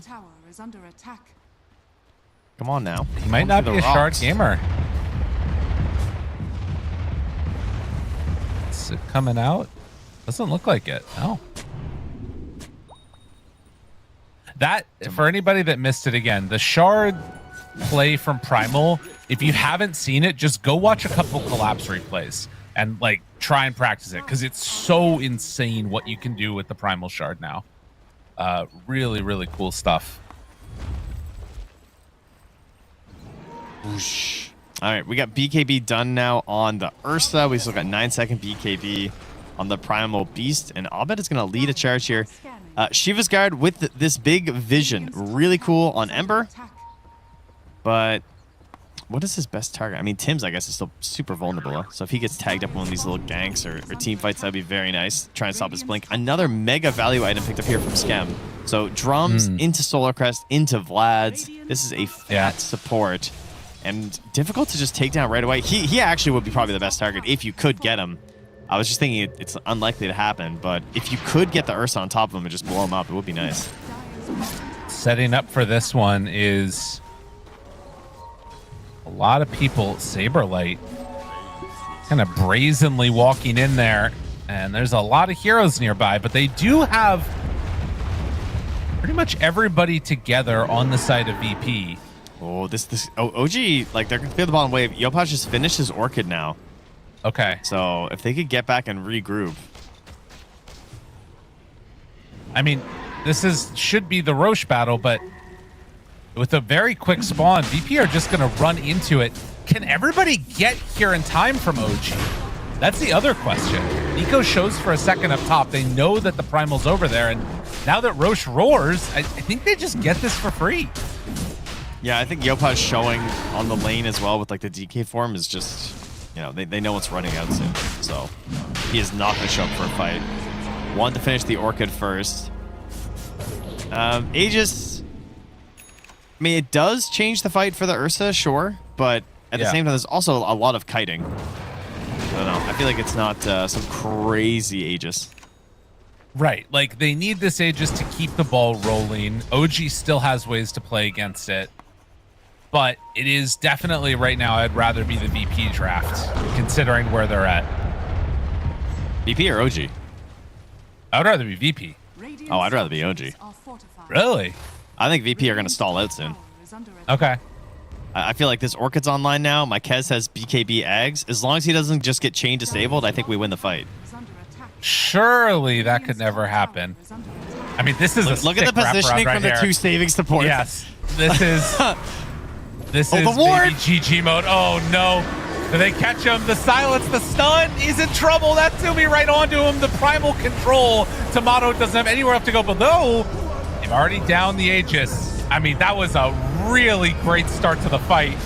Come on now. He might not be a shard gamer. Is it coming out? Doesn't look like it. No. That, for anybody that missed it again, the shard play from Primal, if you haven't seen it, just go watch a couple collapse replays and like try and practice it, because it's so insane what you can do with the Primal shard now. Really, really cool stuff. Whoosh. All right, we got BKB done now on the Ursa. We still got 9-second BKB on the Primal Beast, and Abed is going to lead a charge here. Shiva's Guard with this big vision. Really cool on Ember. But what is his best target? I mean, Tim's, I guess, is still super vulnerable. So if he gets tagged up in one of these little ganks or team fights, that'd be very nice. Try and stop his blink. Another mega value item picked up here from Skem. So drums into Solar Crest, into Vlad's. This is a fat support. And difficult to just take down right away. He actually would be probably the best target if you could get him. I was just thinking it's unlikely to happen, but if you could get the Ursa on top of him and just blow him up, it would be nice. Setting up for this one is a lot of people. Saberlight kind of brazenly walking in there, and there's a lot of heroes nearby, but they do have pretty much everybody together on the side of VP. Oh, OG, like, they're gonna clear the bottom wave. Yopaj just finished his Orchid now. Okay. So if they could get back and regroup. I mean, this should be the Roche battle, but with a very quick spawn, VP are just going to run into it. Can everybody get here in time from OG? That's the other question. Nico shows for a second up top. They know that the Primal's over there, and now that Roche roars, I think they just get this for free. Yeah, I think Yopaj showing on the lane as well with like the DK form is just, you know, they know what's running out soon. So he is not going to show up for a fight. Want to finish the Orchid first. Aegis, I mean, it does change the fight for the Ursa, sure, but at the same time, there's also a lot of kiting. I don't know. I feel like it's not some crazy Aegis. Right. Like, they need this Aegis to keep the ball rolling. OG still has ways to play against it. But it is definitely right now, I'd rather be the VP draft, considering where they're at. VP or OG? I would rather be VP. Oh, I'd rather be OG. Really? I think VP are going to stall out soon. Okay. I feel like this Orchid's online now. My Kez has BKB Ags. As long as he doesn't just get chain disabled, I think we win the fight. Surely that could never happen. I mean, this is look at the positioning from the two saving supports. Yes. This is this is the ward. baby GG mode. Oh no. Do they catch him? The silence, the stun is in trouble. That's Tsumi right onto him. The primal control. Tomato doesn't have anywhere else to go, but though they've already downed the Aegis. I mean, that was a really great start to the fight.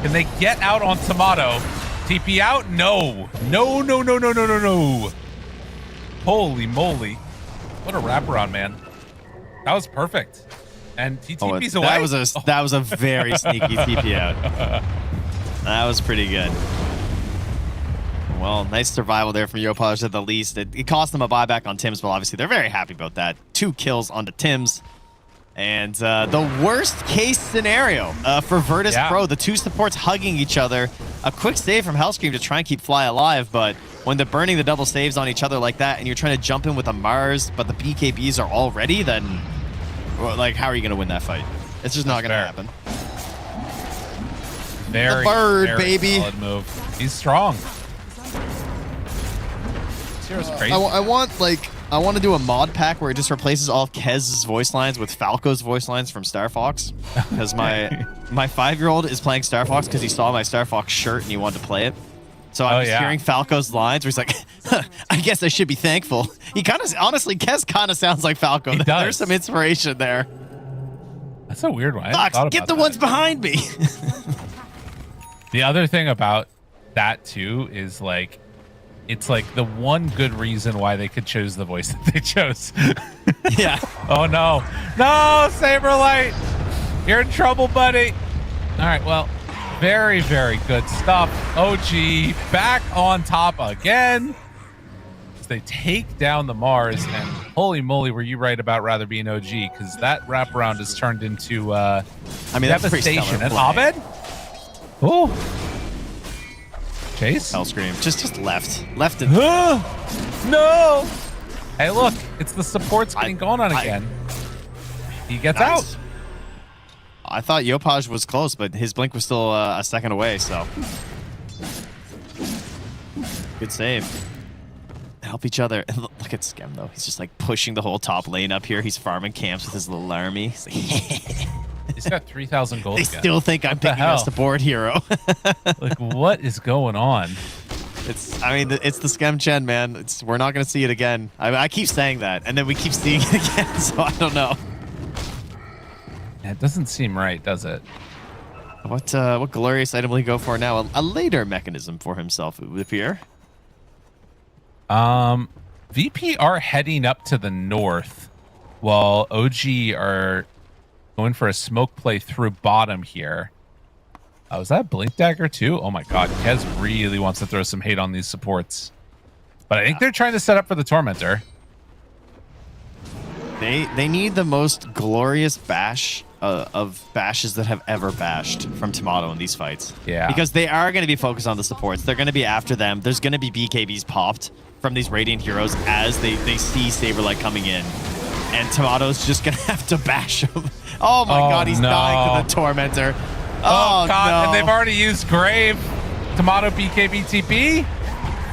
Can they get out on Tomato? TP out? No. No, no, no, no, no, no, no. Holy moly. What a wraparound, man. That was perfect. And he TP's away. That was a very sneaky TP out. That was pretty good. Well, nice survival there from Yopaj at the least. It cost them a buyback on Tim's, but obviously they're very happy about that. 2 kills onto Tim's. And the worst case scenario for Virtus Pro, the 2 supports hugging each other. A quick save from Hellscream to try and keep Fly alive, but when they're burning the double saves on each other like that and you're trying to jump in with a Mars, but the BKBs are all ready, then like, how are you going to win that fight? It's just not going to happen. Very, the bird, very baby. Solid move. He's strong. Zero's crazy. I want to do a mod pack where it just replaces all of Kez's voice lines with Falco's voice lines from Star Fox. Because my 5-year-old is playing Star Fox because he saw my Star Fox shirt and he wanted to play it. So I'm just hearing Falco's lines where he's like, I guess I should be thankful. He kind of, honestly, Kez kind of sounds like Falco. He does. There's some inspiration there. That's a weird one. Fox, get the ones behind me. The other thing about that too is like, it's like the one good reason why they could choose the voice that they chose. Yeah. Oh no. No, Saberlight. You're in trouble, buddy. All right, well, very, very good stuff. OG back on top again. So they take down the Mars, and holy moly, were you right about rather being OG? Because that wraparound has turned into I mean, that's pretty devastation. stellar And play. Abed? Oh, Chase? Hellscream. Just left and No! Hey, look, it's the supports getting going on again. He gets out. I thought Yopaj was close, but his blink was still a second away, so. Good save. Help each other. Look at Skem, though. He's just like pushing the whole top lane up here. He's farming camps with his little army. He's, like, He's got 3,000 gold they again. still think I'm picking us the board hero. Like, what is going on? It's the Skem Chen, man. We're not going to see it again. I keep saying that, and then we keep seeing it again, so I don't know. Yeah, it doesn't seem right, does it? What glorious item will he go for now? A later mechanism for himself, it would appear. VP are heading up to the north, while OG are going for a smoke play through bottom here. Oh, is that a Blink Dagger too? Oh my god, Kez really wants to throw some hate on these supports. But I think they're trying to set up for the Tormentor. They need the most glorious bash of bashes that have ever bashed from Tomato in these fights. Yeah. Because they are going to be focused on the supports. They're going to be after them. There's going to be BKBs popped from these Radiant heroes as they see Saberlight coming in. And Tomato's just going to have to bash him. Oh my god, he's dying to the Tormentor. Oh god, no. and they've already used Grave. Tomato BKB TP.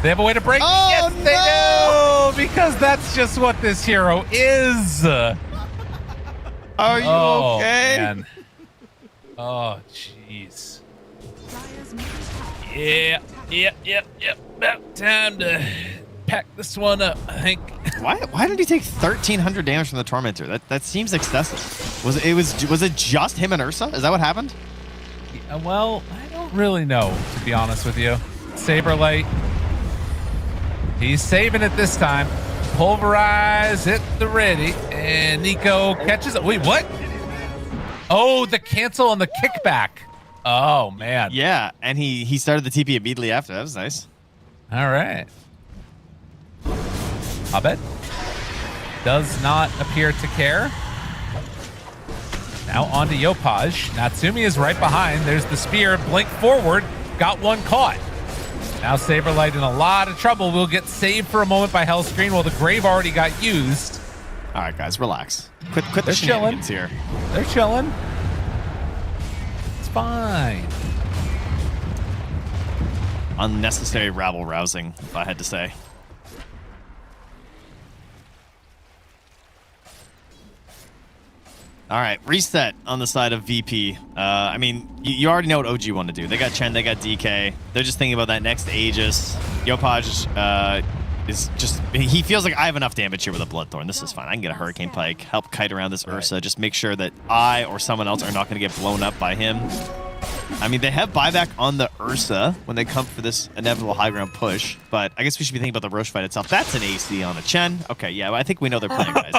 They have a way to break. Oh, yes, they do! Because that's just what this hero is. Are you okay? Man. Oh, jeez. Yep. About time to pack this one up, I think. Why did he take 1,300 damage from the Tormentor? That seems excessive. Was it just him and Ursa? Is that what happened? Well, I don't really know, to be honest with you. Saberlight. He's saving it this time. Pulverize at the ready. And Nico catches it. Wait, what? Oh, the cancel and the kickback. Oh, man. Yeah, and he started the TP immediately after. That was nice. All right. Abed does not appear to care. Now on to Yopaj. Natsumi is right behind. There's the spear. Blink forward. Got one caught. Now Saberlight in a lot of trouble. Will get saved for a moment by Hellscreen while the Grave already got used. All right, guys, relax. Quit the shenanigans here. They're chilling. It's fine. Unnecessary rabble-rousing, if I had to say. All right, reset on the side of VP. I mean, you already know what OG want to do. They got Chen, they got DK. They're just thinking about that next Aegis. Yopaj is just... He feels like I have enough damage here with a Bloodthorn. This is fine. I can get a Hurricane Pike, help kite around this Ursa, just make sure that I or someone else are not going to get blown up by him. I mean, they have buyback on the Ursa when they come for this inevitable high ground push, but I guess we should be thinking about the Roche fight itself. That's an AC on a Chen. Okay, yeah, I think we know their plan, guys.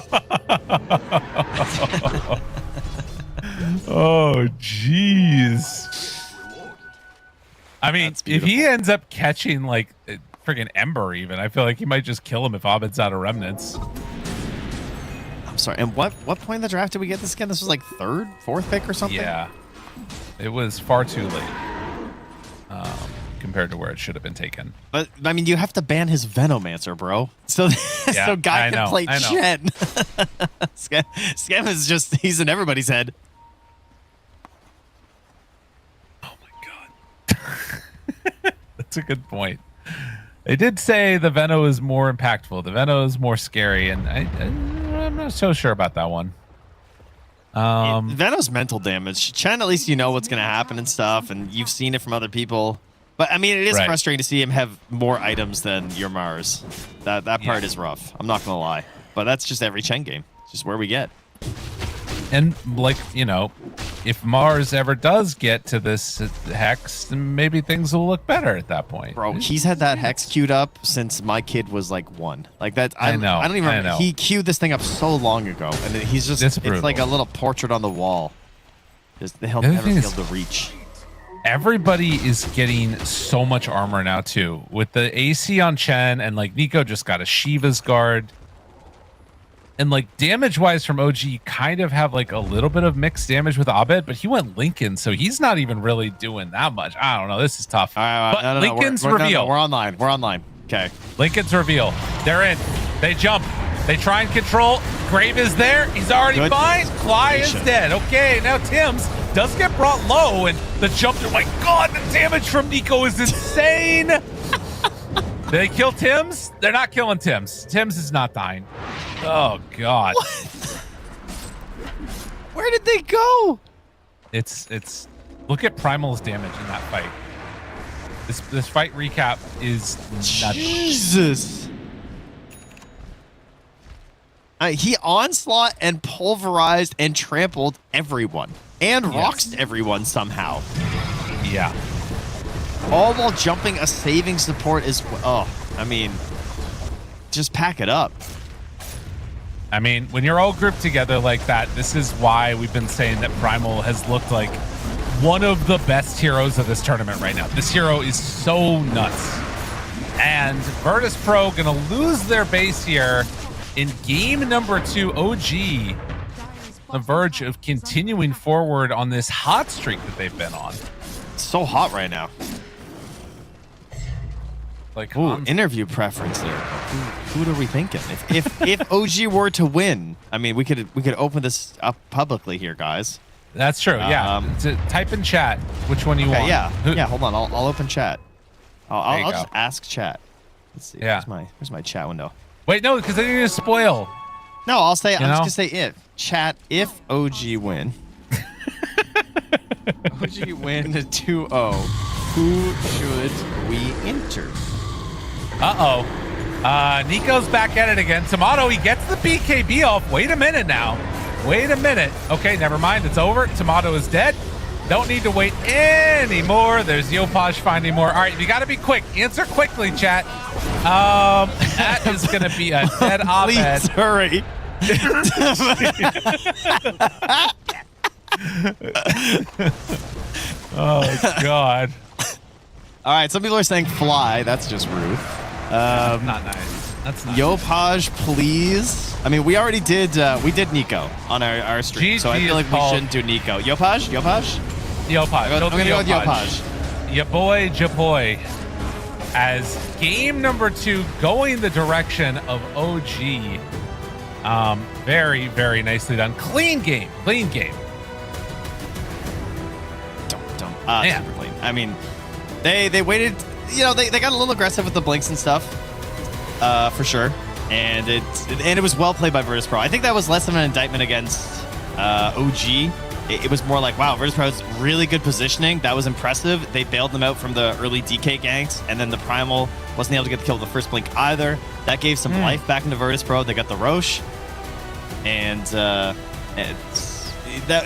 Oh, jeez. I mean, if he ends up catching, like, friggin' Ember even, I feel like he might just kill him if Abed's out of Remnants. I'm sorry, and what point in the draft did we get this again? This was like third, fourth pick or something? Yeah. It was far too late compared to where it should have been taken. But, I mean, you have to ban his Venomancer, bro. So, Yeah, so guy I can know, play I know. Chen. Scam is just, he's in everybody's head. That's a good point. They did say the Veno is more impactful. The Veno is more scary, and I'm not so sure about that one. Veno's mental damage. Chen, at least you know what's going to happen and stuff, and you've seen it from other people. But, I mean, it is frustrating to see him have more items than your Mars. That part is rough. I'm not going to lie. But that's just every Chen game. It's just where we get. And, like, you know, if Mars ever does get to this Hex, then maybe things will look better at that point. Bro, he's had that Hex queued up since my kid was, like, 1. Like, that. I know. I don't even remember. He queued this thing up so long ago, and then he's just... It's like a little portrait on the wall. He'll never be able to reach. Everybody is getting so much armor now too. With the AC on Chen and like Nico just got a Shiva's guard. And like damage wise from OG, you kind of have like a little bit of mixed damage with Abed, but he went Lincoln, so he's not even really doing that much. I don't know. This is tough. All right, but no, Lincoln's we're reveal. We're online. We're online. Okay. Lincoln's reveal. They're in. They jump. They try and control. Grave is there. He's already fine. Fly is dead. Okay, now Tim's does get brought low, and the jump. Oh my God, the damage from Nico is insane. Did they kill Tim's? They're not killing Tim's. Tim's is not dying. Oh God. What? Where did they go? It's. Look at Primal's damage in that fight. This fight recap is nuts. Jesus. He onslaught and pulverized and trampled everyone and roxed everyone somehow. Yeah. All while jumping a saving support as well. Oh, I mean, just pack it up. I mean, when you're all grouped together like that, this is why we've been saying that Primal has looked like one of the best heroes of this tournament right now. This hero is so nuts. And Virtus Pro gonna lose their base here in game number 2. OG on the verge of continuing forward on this hot streak that they've been on. It's so hot right now. Like, interview preference there. Who are we thinking? If OG were to win, I mean, we could open this up publicly here, guys. That's true. Yeah. Type in chat which one you want. Yeah. Yeah. Hold on. I'll open chat. I'll just ask chat. Let's see. Yeah. Where's my chat window? Wait, no, because they're gonna spoil. No, I'm just gonna say if chat if OG win. OG win 2-0. Who should we enter? Nico's back at it again. Tomato, he gets the BKB off. Wait a minute now. Wait a minute. Okay, never mind. It's over. Tomato is dead. Don't need to wait anymore. There's Yopaj finding more. All right, you got to be quick. Answer quickly, chat. That is going to be a dead Abed. Please hurry. Oh, God. All right, some people are saying fly. That's just rude. Not nice. That's not Yopaj, please. I mean, we already did Nico on our stream, so I feel like we shouldn't do Nico. Yopaj? Yopaj. I'm gonna go with Yopaj. Ya boy. As game number 2 going the direction of OG. Very, very nicely done. Clean game. Clean game. Super clean. I mean, they waited. You know, they got a little aggressive with the blinks and stuff, for sure. And it was well played by Virtus Pro. I think that was less of an indictment against OG. It was more like, wow, Virtus Pro's really good positioning. That was impressive. They bailed them out from the early DK ganks, and then the Primal wasn't able to get the kill with the first blink either. That gave some life back into Virtus Pro. They got the Roche, and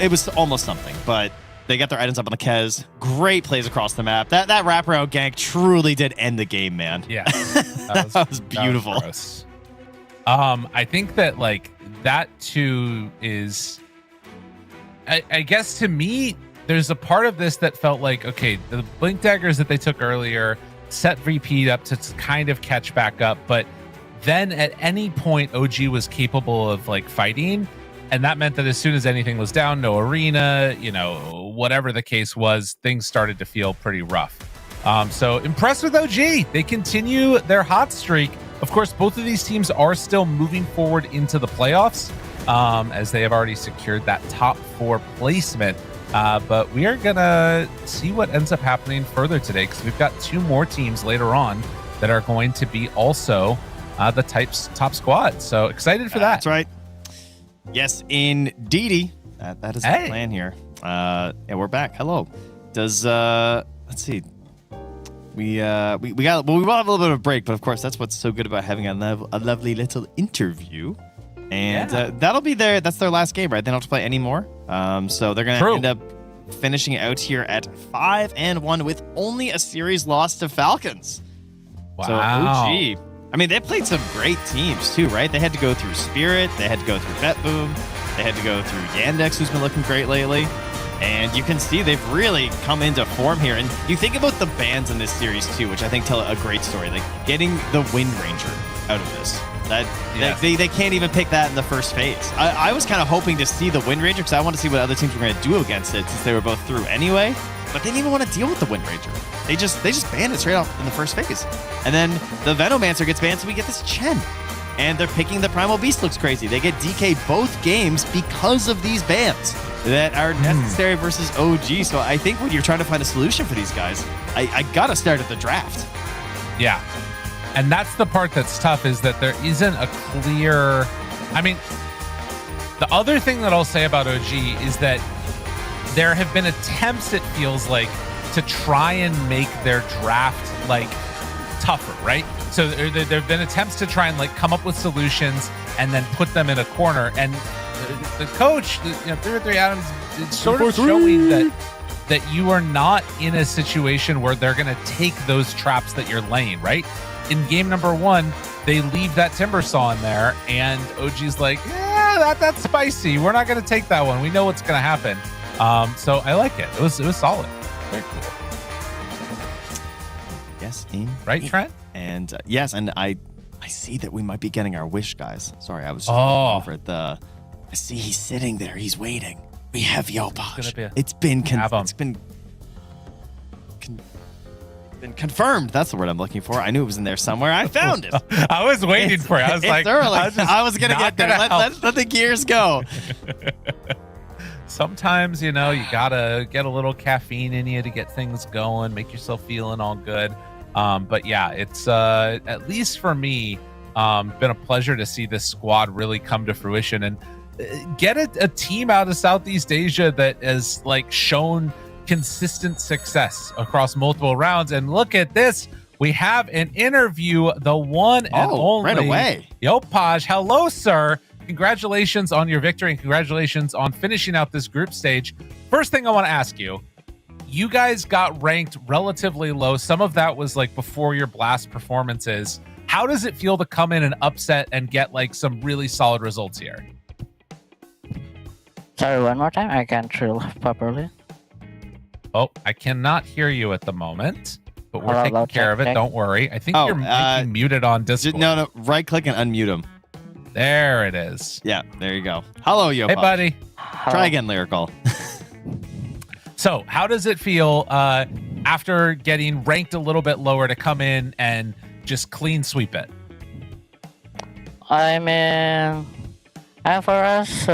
it was almost something, but they got their items up on the Kez. Great plays across the map. That wraparound gank truly did end the game, man. Yeah. That was beautiful. That was I think that like that too is I guess to me there's a part of this that felt like, okay, the blink daggers that they took earlier set VP up to kind of catch back up, but then at any point OG was capable of like fighting, and that meant that as soon as anything was down, no arena, you know, whatever the case was, things started to feel pretty rough. So impressed with OG. They continue their hot streak. Of course, both of these teams are still moving forward into the playoffs, as they have already secured that top 4 placement. But we are going to see what ends up happening further today, because we've got 2 more teams later on that are going to be also the top squad. So excited for that. That's right. Yes, indeedy. That is the plan here. Yeah, we're back. Hello. Does let's see. We will have a little bit of a break, but of course that's what's so good about having a lovely little interview. And that'll be that's their last game, right? They don't have to play any more. So they're gonna end up finishing out here at 5-1 with only a series loss to Falcons. Wow. So OG. I mean, they played some great teams too, right? They had to go through Spirit, they had to go through Vet Boom, they had to go through Yandex, who's been looking great lately. And you can see they've really come into form here. And you think about the bans in this series too, which I think tell a great story. Like getting the Wind Ranger out of this. They can't even pick that in the first phase. I was kind of hoping to see the Wind Ranger because I want to see what other teams were going to do against it since they were both through anyway. But they didn't even want to deal with the Wind Ranger. They just banned it straight off in the first phase. And then the Venomancer gets banned, so we get this Chen. And they're picking the Primal Beast. Looks crazy. They get DK both games because of these bans that are necessary versus OG. So I think when you're trying to find a solution for these guys, I gotta start at the draft. Yeah. And that's the part that's tough, is that there isn't a clear... I mean, the other thing that I'll say about OG is that there have been attempts, it feels like, to try and make their draft, like, tougher, right? So there have been attempts to try and, like, come up with solutions and then put them in a corner. And the coach, 3-3 Adams, is sort of showing that you are not in a situation where they're going to take those traps that you're laying, right? In game number 1, they leave that Timber Saw in there, and OG's like, yeah, that's spicy. We're not going to take that one. We know what's going to happen. So I like it. It was solid. Very cool. Yes, right, Trent? And yes, and I see that we might be getting our wish, guys. Sorry, I was just over at the... I see he's sitting there. He's waiting. We have Yopaj. It's been confirmed. That's the word I'm looking for. I knew it was in there somewhere. I found it. I was waiting for it. I was like, early. I was gonna get there. Let the gears go. Sometimes, you gotta get a little caffeine in you to get things going, make yourself feeling all good. But yeah, it's at least for me, been a pleasure to see this squad really come to fruition and get a team out of Southeast Asia that has like shown consistent success across multiple rounds. And look at this. We have an interview, the one and only right away. Yopaj. Hello, sir. Congratulations on your victory and congratulations on finishing out this group stage. First thing I want to ask you, you guys got ranked relatively low. Some of that was like before your Blast performances. How does it feel to come in and upset and get like some really solid results here? Sorry, one more time. I can't drill properly. Oh, I cannot hear you at the moment, but we're taking care of it. Don't worry. I think you're muted on Discord. No, right click and unmute him. There it is. Yeah, there you go. Hello, Yopaj. Hey, buddy. Try again, Lyrical. So, how does it feel after getting ranked a little bit lower to come in and just clean sweep it? I mean, and for us,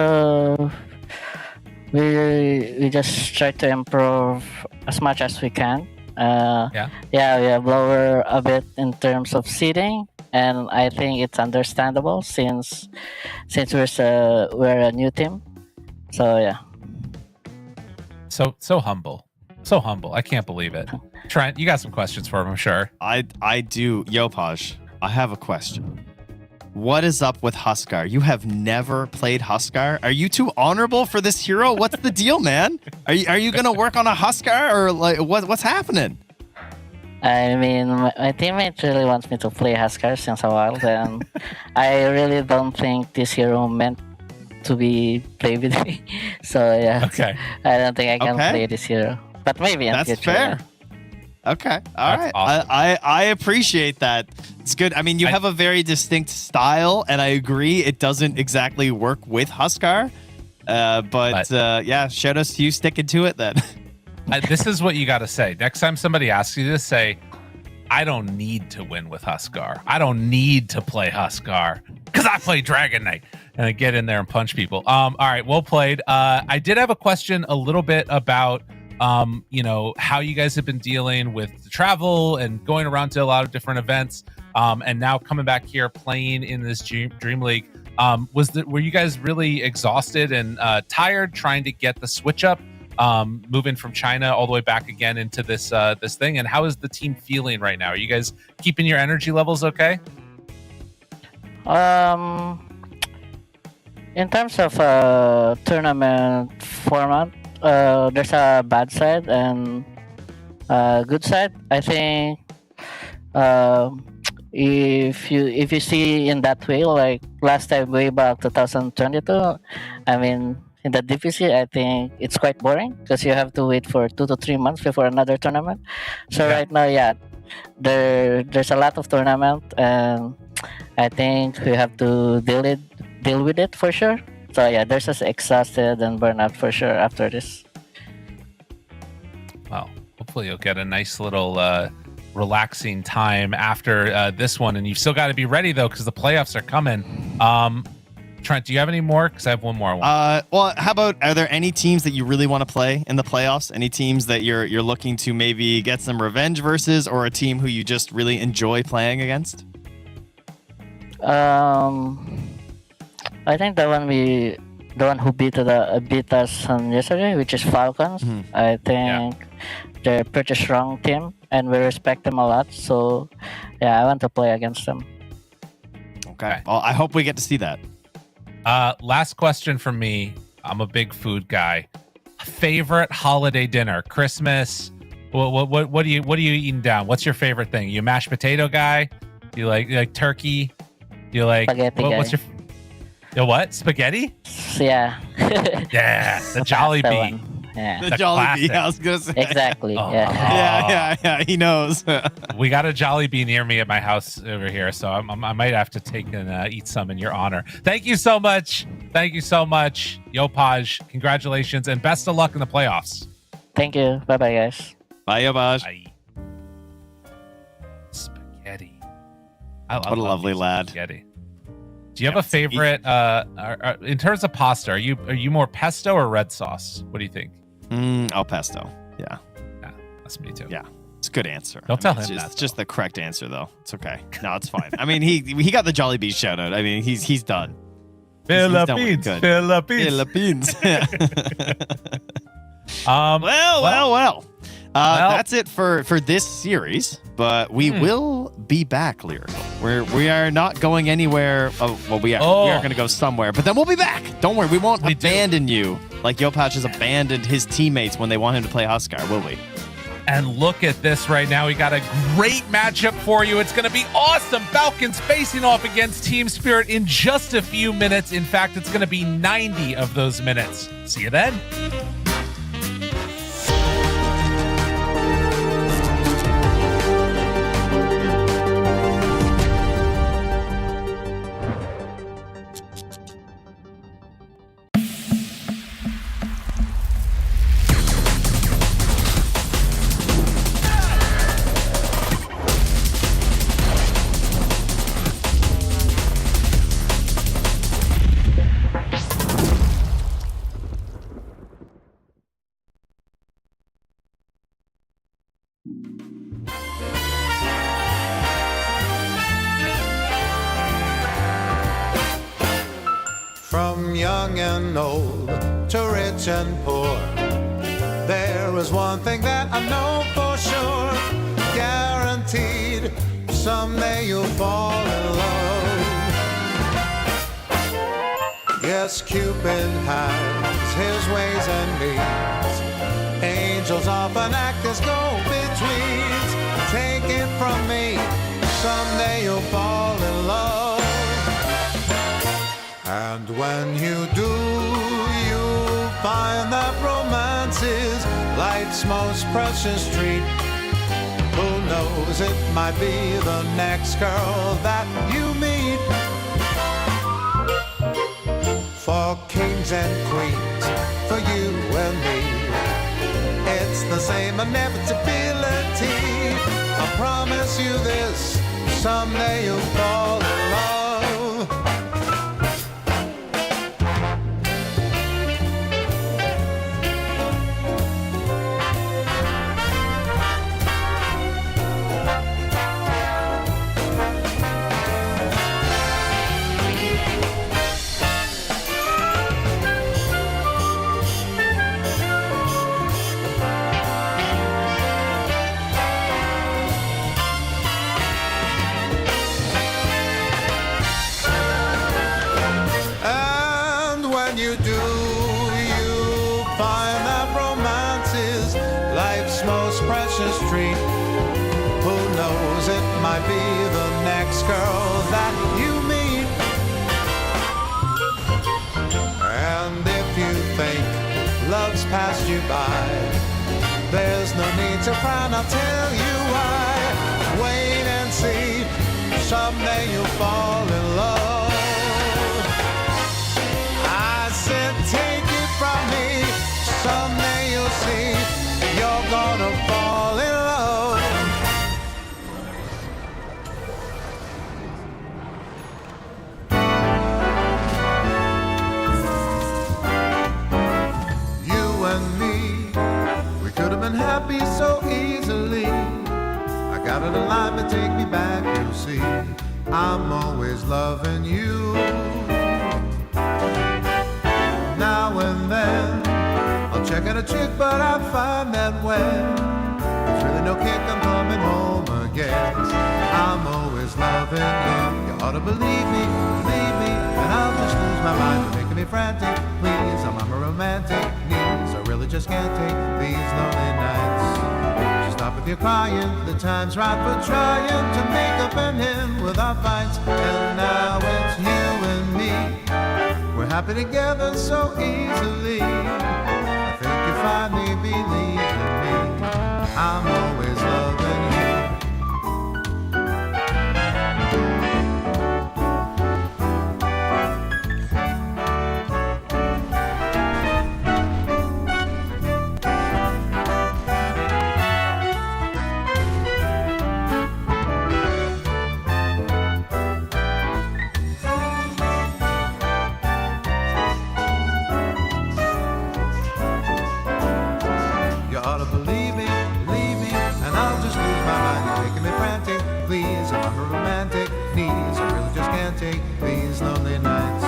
we just try to improve as much as we can. Yeah, we have lower a bit in terms of seeding, and I think it's understandable since we're a new team. So yeah. So humble. So humble. I can't believe it. Trent, you got some questions for him, I'm sure. I do. Yopaj, I have a question. What is up with Huskar? You have never played Huskar? Are you too honorable for this hero? What's the deal, man? Are you gonna work on a Huskar or like what's happening? I mean, my teammate really wants me to play Huskar since a while, and I really don't think this hero meant to be played with me. So yeah, okay. I don't think I can play this hero, but maybe in future. That's fair. Okay, all right. Awesome. I appreciate that. It's good. I mean, you have a very distinct style, and I agree it doesn't exactly work with Huskar. But yeah, shout outs to you sticking to it then. This is what you got to say. Next time somebody asks you to say, I don't need to win with Huskar. I don't need to play Huskar because I play Dragon Knight. And I get in there and punch people. All right, well played. I did have a question a little bit about how you guys have been dealing with the travel and going around to a lot of different events, and now coming back here playing in this DreamLeague. Were you guys really exhausted and tired trying to get the switch up, moving from China all the way back again into this thing? And how is the team feeling right now? Are you guys keeping your energy levels okay? In terms of tournament format, there's a bad side and a good side. I think if you see in that way, like last time way back 2022, I mean in the DPC, I think it's quite boring because you have to wait for 2 to 3 months before another tournament. So right now, there's a lot of tournament, and I think we have to deal with it for sure. So yeah, there's just exhausted and burnout for sure after this. Well, hopefully you'll get a nice little relaxing time after this one, and you've still got to be ready though because the playoffs are coming. Trent, do you have any more? Because I have one more. Well, how about, are there any teams that you really want to play in the playoffs? Any teams that you're looking to maybe get some revenge versus, or a team who you just really enjoy playing against? I think the one who beat us on yesterday, which is Falcons. I think they're a pretty strong team, and we respect them a lot. So, yeah, I want to play against them. Okay. Well, I hope we get to see that. Last question from me. I'm a big food guy. Favorite holiday dinner? Christmas? What are you eating down? What's your favorite thing? You a mashed potato guy? Do you like turkey? Do you like spaghetti what's your what? Spaghetti? Yeah. Yeah, the Jollibee. Yeah. The Jollibee, I was gonna say. Exactly. Yeah, he knows. We got a Jollibee near me at my house over here, so I might have to take and eat some in your honor. Thank you so much. Yopaj, congratulations, and best of luck in the playoffs. Thank you. Bye-bye, guys. Bye, Yopaj. Bye. Spaghetti. What a lovely lad. Spaghetti. Do you have a favorite in terms of pasta? Are you more pesto or red sauce? What do you think? Pesto. Yeah, that's me too. Yeah, it's a good answer. Don't tell him that. It's just the correct answer, though. It's okay. No, it's fine. I mean, he got the Jollibee shout out. I mean, he's done. Philippines. Well. That's it for this series, but we will be back, Lyrical. We are not going anywhere. We are going to go somewhere, but then we'll be back. Don't worry, we won't abandon you like Yopaj has abandoned his teammates when they want him to play Huskar, will we? And look at this right now. We got a great matchup for you. It's going to be awesome. Falcons facing off against Team Spirit in just a few minutes. In fact, it's going to be 90 of those minutes. See you then. From young and old to rich and poor, there is one thing that I know for sure, guaranteed, someday you'll fall in love. Yes, Cupid has his ways and means. Angels often act as go-betweens. Take it from me, someday you'll fall in love. And when you do, you'll find that romance is life's most precious treat. Who knows, it might be the next girl that you meet. For kings and queens, for you and me, it's the same inevitability. I promise you this, someday you'll fall in love. Might be the next girl that you meet. And if you think passed you by. There's no need to frown, I'll tell you why. Wait and see, someday you'll fall in love. I said take it from me, someday you'll see, you're gonna fall in love. You and me, we could have been happy so easily. I got it alive to take me back, you see. I'm always loving you. Now and then I'll check out a chick, but I find that when there's really no kick, I'm coming home again. I'm always loving you. You ought to believe me, and I'll just lose my mind. You're making me frantic, please. I'm a romantic needs. I really just can't take these lonely nights. So stop with your crying. The time's right for trying to make up and end without fights. And now it's you and me. We're happy together so easily. I think you finally believe in me. I'm always loving you. You ought to believe me, and I'll just lose my mind. You're making me frantic, please. I'm on a romantic knees. I really just can't take these lonely nights.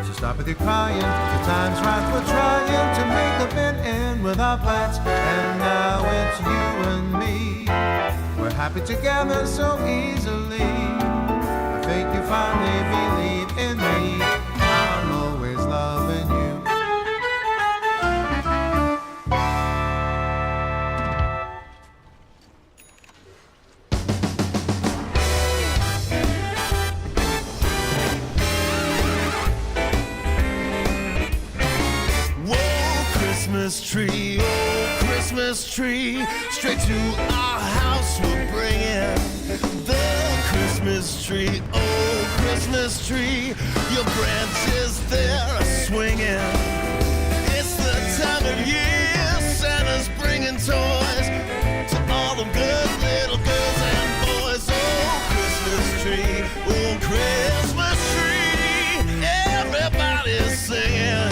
So stop with your crying. The time's right for trying to make up and end without fights. And now it's you and me. We're happy together so easily. I think you finally believe in me. I'm always loving you. Christmas tree, oh Christmas tree, straight to our house we're bringing the Christmas tree, oh Christmas tree, your branches they're swinging. It's the time of year Santa's bringing toys to all the good little girls and boys. Oh Christmas tree, oh Christmas tree, everybody's singing.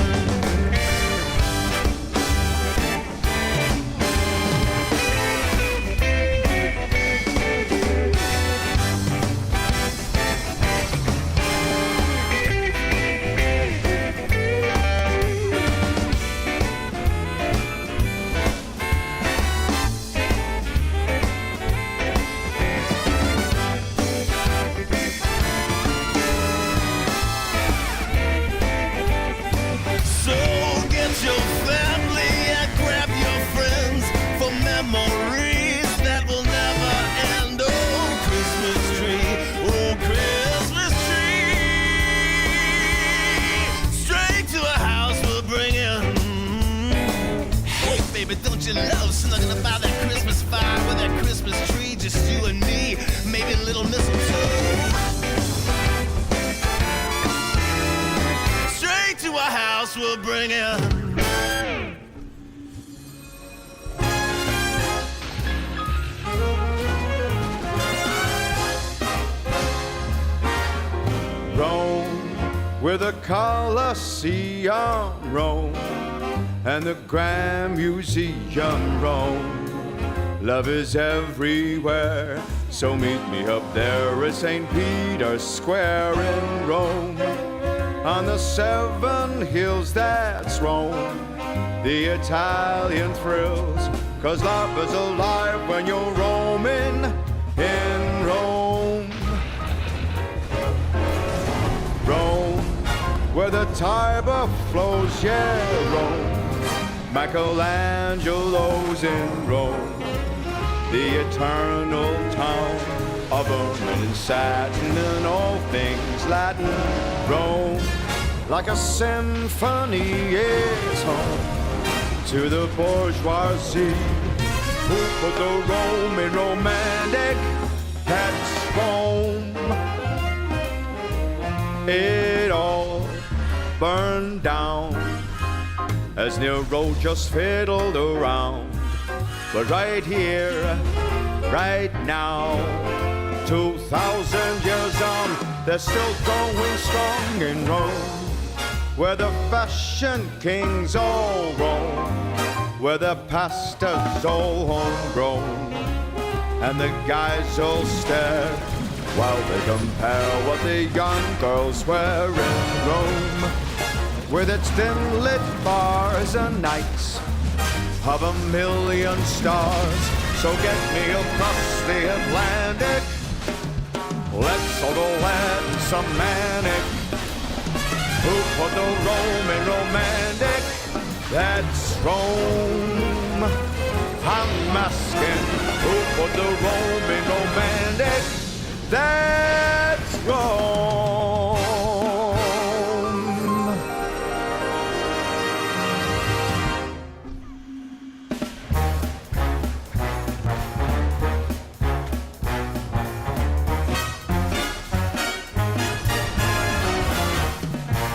Don't you love snuggling about that Christmas fire with that Christmas tree, just you and me, maybe a little mistletoe. Straight to our house we'll bring it. Rome, with the Colosseum, Rome, and the Grand Museum, Rome. Love is everywhere, so meet me up there at St. Peter's Square in Rome. On the 7 hills, that's Rome, the Italian thrills, 'cause love is alive when you're roaming in Rome. Rome, where the Tiber flows, yeah, Rome. Michelangelo's in Rome, the eternal town of ermine and satin and all things Latin. Rome, like a symphony, is home to the bourgeoisie who put the Roman romantic at home. It all burned down as Nero just fiddled around. But right here, right now, 2,000 years on, they're still going strong in Rome, where the fashion kings all roam, where the pastors all homegrown, and the guys all stare while they compare what the young girls wear in Rome, with its dim lit bars and nights of 1,000,000 stars. So get me across the Atlantic, let's all go land some manic who put the Roman romantic, that's Rome. I'm asking, who put the Roman romantic, that's Rome.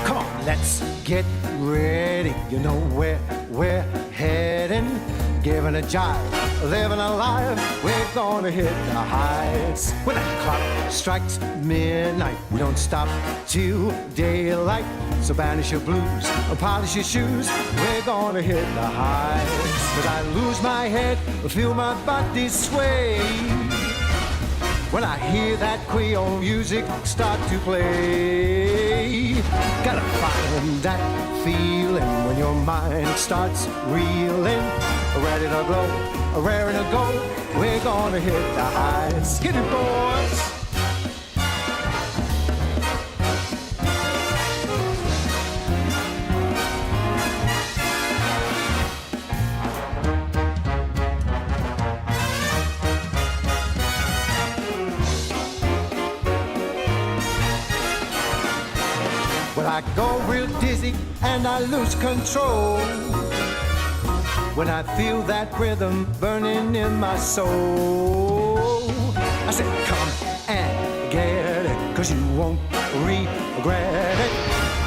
Come on, let's get ready. You know where we're heading. Giving a jive, living a life, we're gonna hit the heights. When that clock strikes midnight, we don't stop till daylight. So banish your blues, polish your shoes, we're gonna hit the heights. But I lose my head, feel my body sway when I hear that Creole music start to play. Gotta find that feeling when your mind starts reeling. Ready to glow, raring to go, we're gonna hit the heights. Get it, boys! Well, I go real dizzy and I lose control when I feel that rhythm burning in my soul. I said, come and get it, 'cause you won't regret it.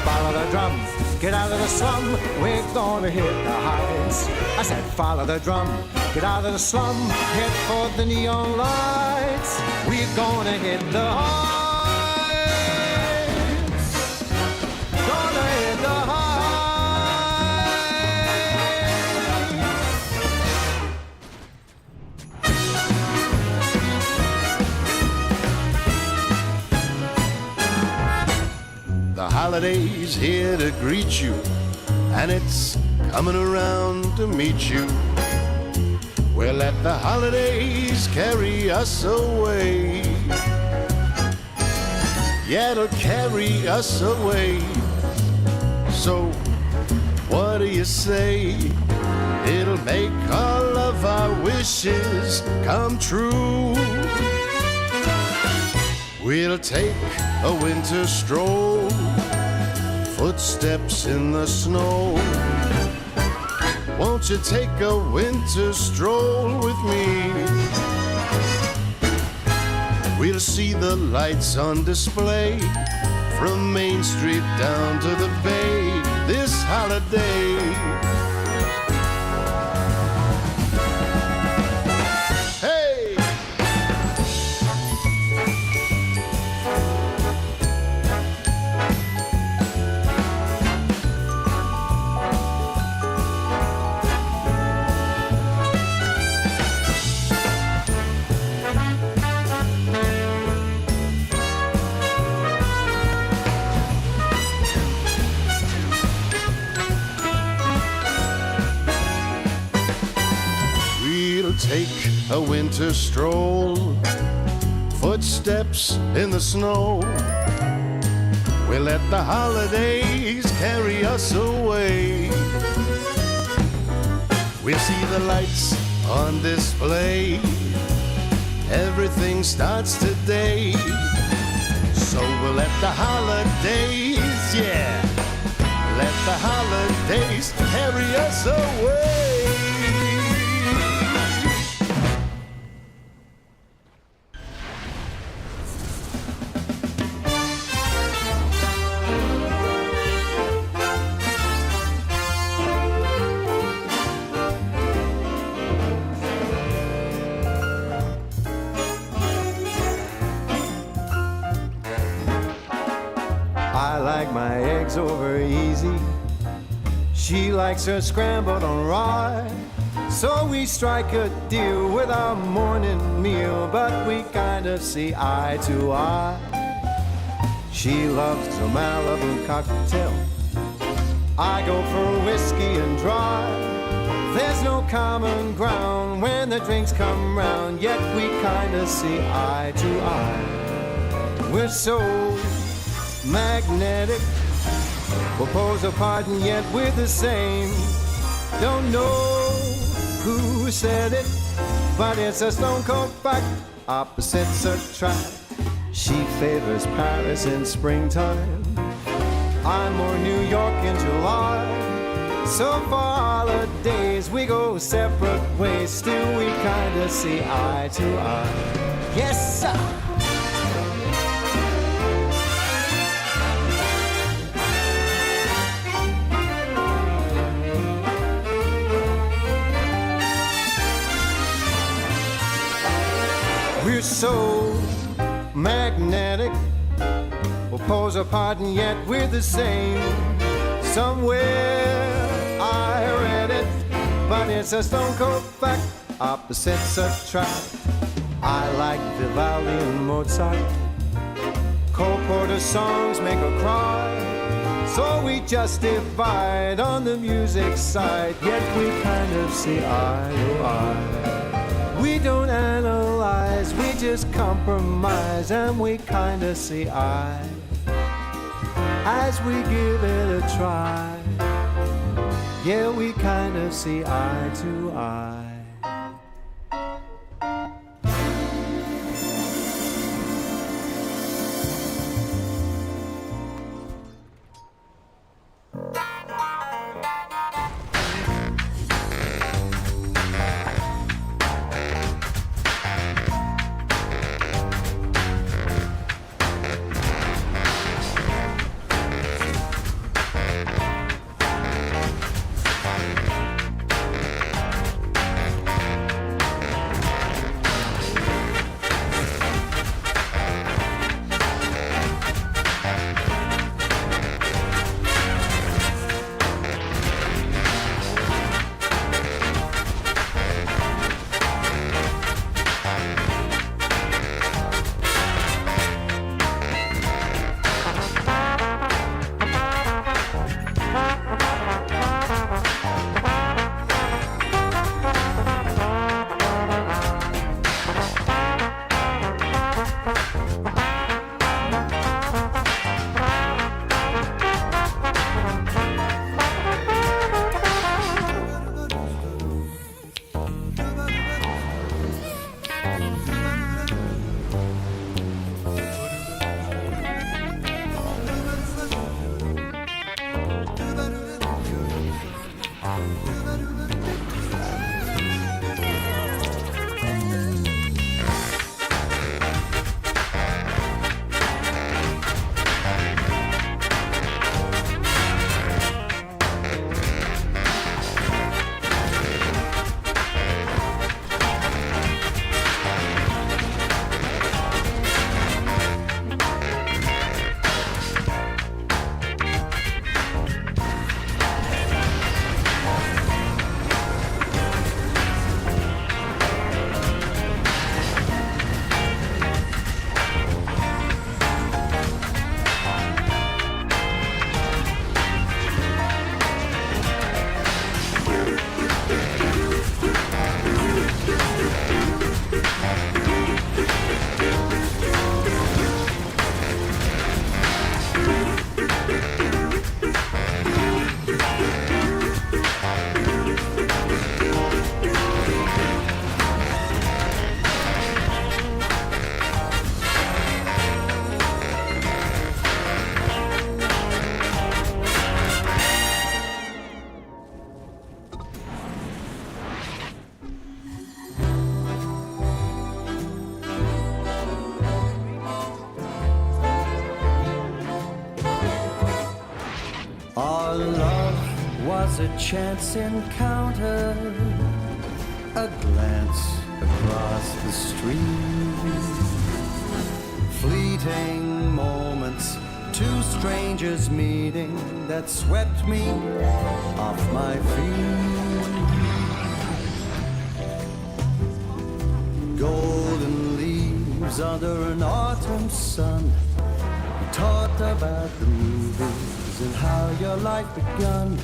Follow the drum, get out of the slum, we're gonna hit the heights. I said, follow the drum, get out of the slum, head for the neon lights. We're gonna hit the heights. Gonna hit the heights. The holiday's here to greet you, and it's coming around to meet you. We'll let the holidays carry us away. Yeah, it'll carry us away. So, what do you say? It'll make all of our wishes come true. We'll take a winter stroll, footsteps in the snow. Won't you take a winter stroll with me? We'll see the lights on display from Main Street down to the Bay this holiday. Take a winter stroll, footsteps in the snow. We'll let the holidays carry us away. We'll see the lights on display. Everything starts today. So we'll let the holidays, yeah, let the holidays carry us away. is over easy. She likes her scrambled on rye. So we strike a deal with our morning meal, but we kind of see eye to eye. She loves a Malibu cocktail. I go for whiskey and dry. There's no common ground when the drinks come round, yet we kind of see eye to eye. We're so magnetic. We'll pose apart and yet we're the same. Don't know who said it, but it's a stone cold fact. Opposites attract. She favors Paris in springtime. I'm more New York in July. So for holidays we go separate ways, still we kinda see eye to eye. Yes, sir! We're so magnetic. We'll pose apart and yet we're the same. Somewhere I read it, but it's a stone cold fact. Opposites attract. I like Vivaldi and Mozart. Cole Porter songs make her cry. So we just divide on the music side, yet we kind of see eye to eye. We don't analyze, we just compromise, and we kinda see eye as we give it a try. Yeah, we kinda see eye to eye. was a chance encounter, a glance across the street, fleeting moments Two strangers meeting that swept me off my feet. Golden leaves under an autumn sun. We talked about the movies and how your life begun.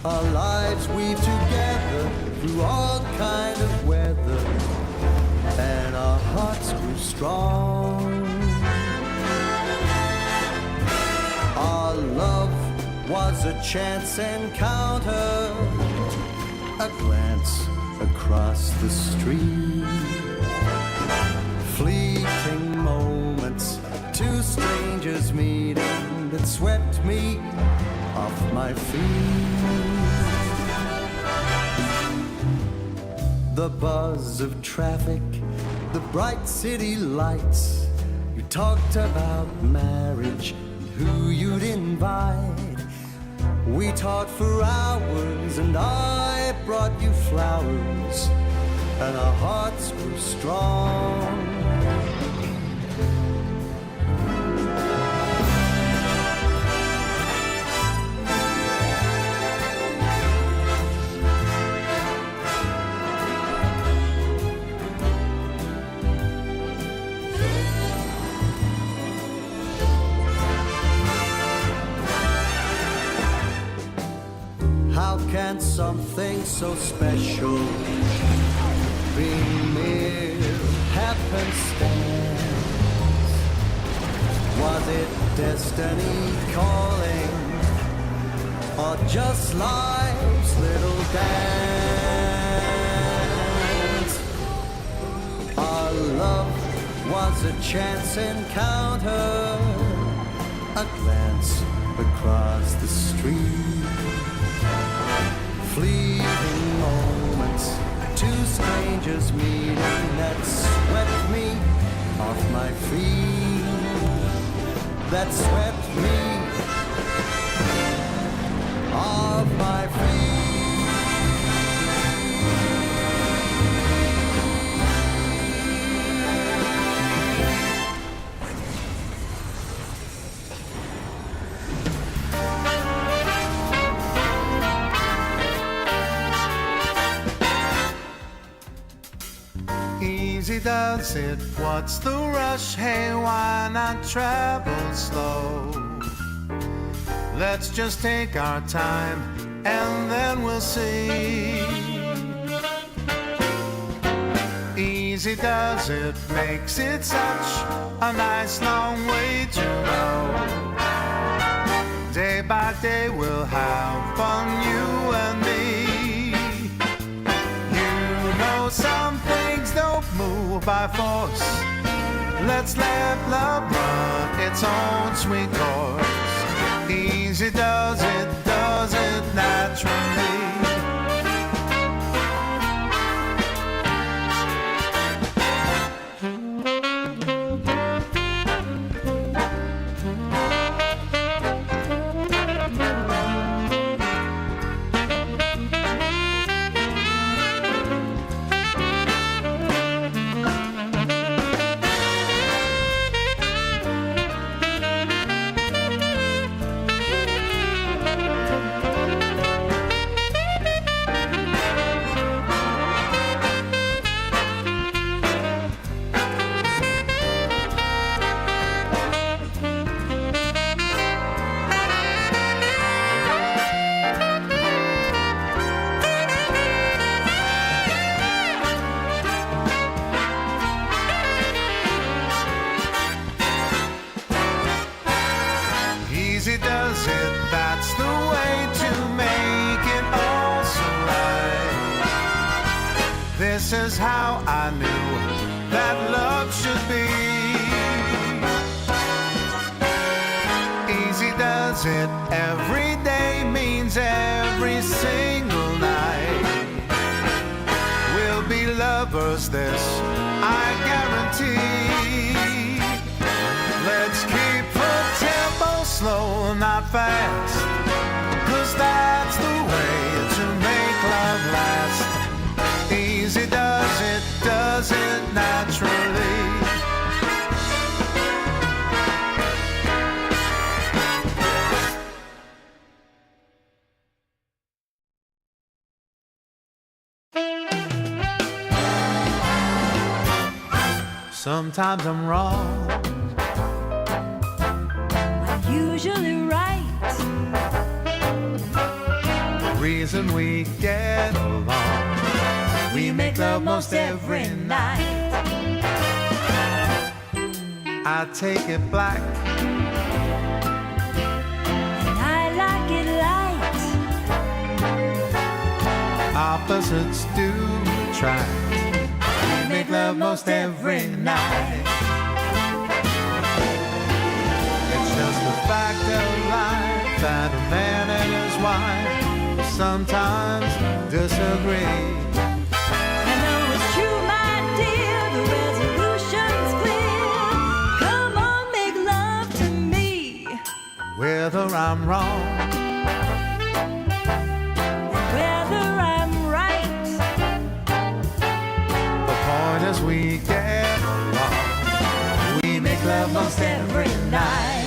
Our lives weave together through all kind of weather, and our hearts grew strong. Our love was a chance encounter, a glance across the street. Fleeting moments, two strangers meeting that swept me off my feet. The buzz of traffic, the bright city lights. You talked about marriage, who you'd invite. We talked for hours and I brought you flowers, and our hearts grew strong. How can something so special be mere happenstance? Was it destiny calling, or just life's little dance? Our love was a chance encounter, a glance across the street. Fleeting moments, two strangers meeting that swept me off my feet. That swept me off my feet. Easy does it, what's the rush? Hey, why not travel slow? Let's just take our time and then we'll see. Easy does it, makes it such a nice long way to go. Day by day we'll have fun, you and me. You know some things don't move by force. Let's let love run its own sweet course. Easy does it naturally. Easy does it, that's the way to make it all so right. This is how I knew that love should be. Easy does it, every day means every single night. We'll be lovers, this I guarantee. Let's keep the tempo slow, not fast, 'cause that's the way to make love last. Easy does it naturally. Sometimes I'm wrong. I'm usually right. The reason we get along, we make love most every night. I take it black, And I like it light. opposites do attract. We make love most every night. It's just a fact of life that a man and his wife sometimes disagree. And though it's true, my dear, the resolution's clear. Come on, make love to me. Whether I'm wrong, Whether I'm right. the point is we get along. We make love most every night.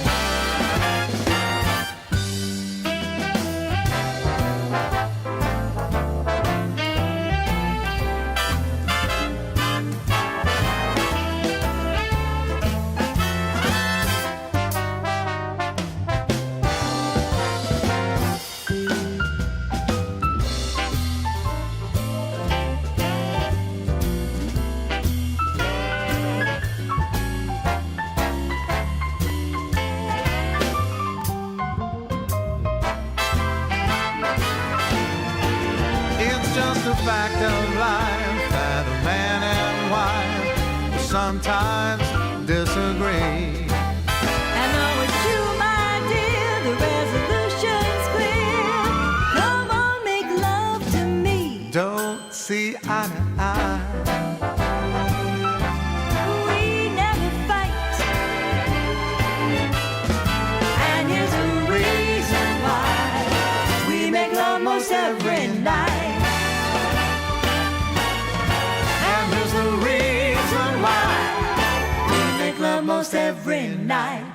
It's just a fact of life that a man and wife sometimes disagree. And though it's true, my dear, the resolution's clear. Come on, make love to me. Don't see eye to eye. We never fight. And here's a reason why. We make love most every night. And here's the reason why. We make love most every night.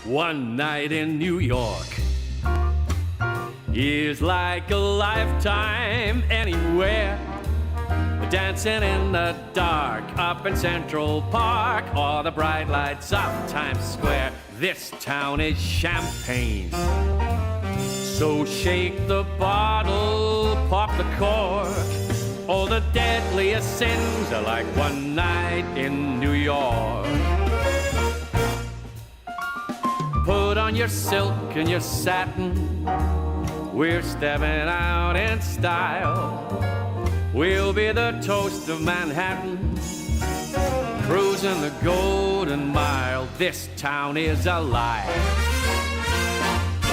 One night in New York is like a lifetime anywhere. Dancing in the dark up in Central Park or the bright lights of Times Square. This town is champagne. So shake the bottle, pop the cork. All the deadliest sins are like one night in New York. Put on your silk and your satin. We're stepping out in style. We'll be the toast of Manhattan, cruising the Golden Mile. This town is alive.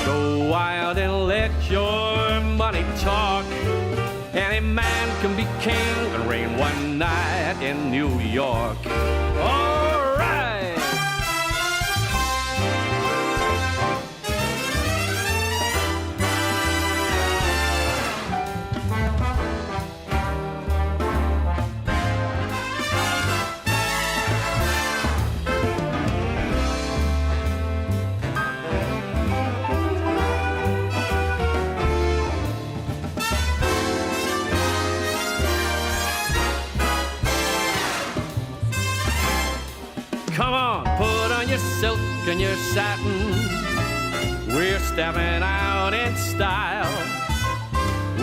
Go wild and let your money talk. Any man can be king and reign one night in New York. All right. Come on, put on your silk and your satin. We're stepping out in style.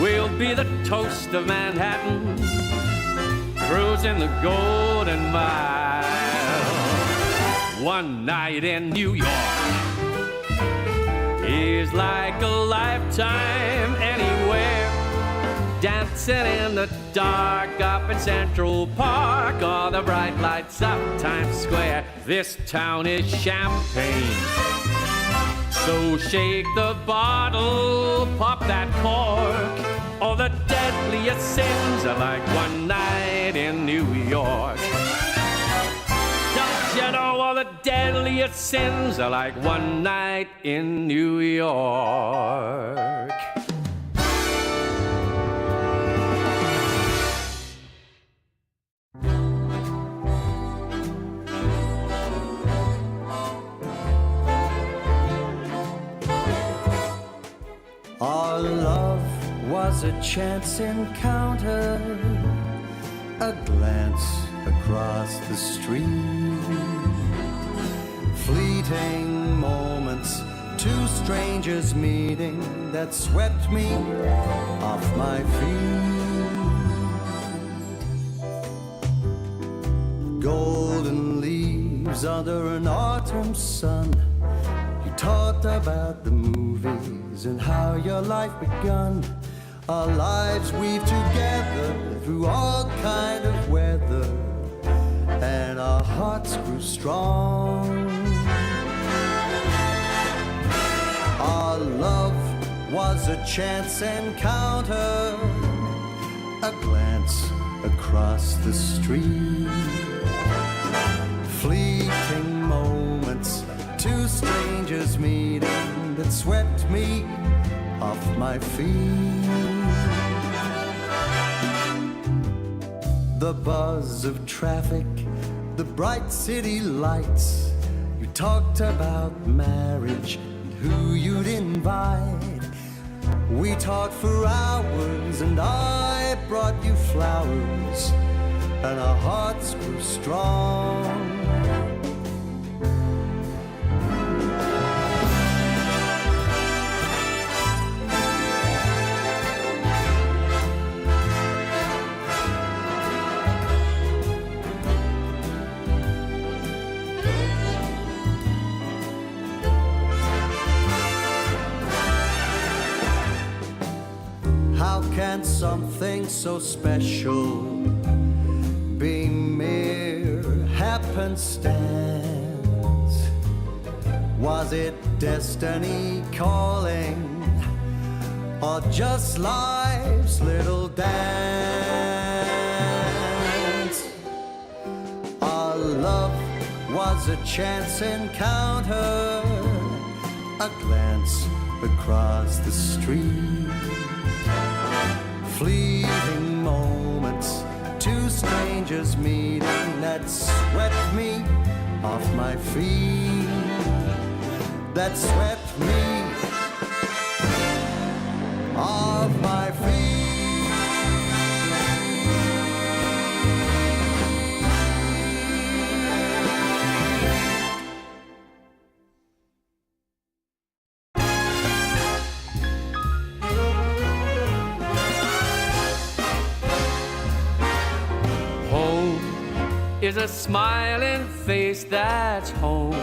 We'll be the toast of Manhattan, cruising the Golden Mile. One night in New York is like a lifetime anywhere. Dancing in the dark up in Central Park or the bright lights of Times Square. This town is champagne. So shake the bottle, pop that cork. All the deadliest sins are like one night in New York. Don't you know all the deadliest sins are like one night in New York? was a chance encounter, a glance across the street, fleeting moments, two strangers meeting that swept me off my feet. Golden leaves under an autumn sun, you talked about the movies and how your life begun. Our lives weave together through all kind of weather, and our hearts grew strong. Our love was a chance encounter, a glance across the street, fleeting moments, two strangers meeting that swept me off my feet. The buzz of traffic, the bright city lights, you talked about marriage, who you'd invite. We talked for hours and I brought you flowers, and our hearts grew strong. How can something so special be mere happenstance? Was it destiny calling, or just life's little dance? Our love was a chance encounter, a glance across the street, fleeting moments, two strangers meeting that swept me off my feet, that swept me off my feet. Is a smiling face that's home.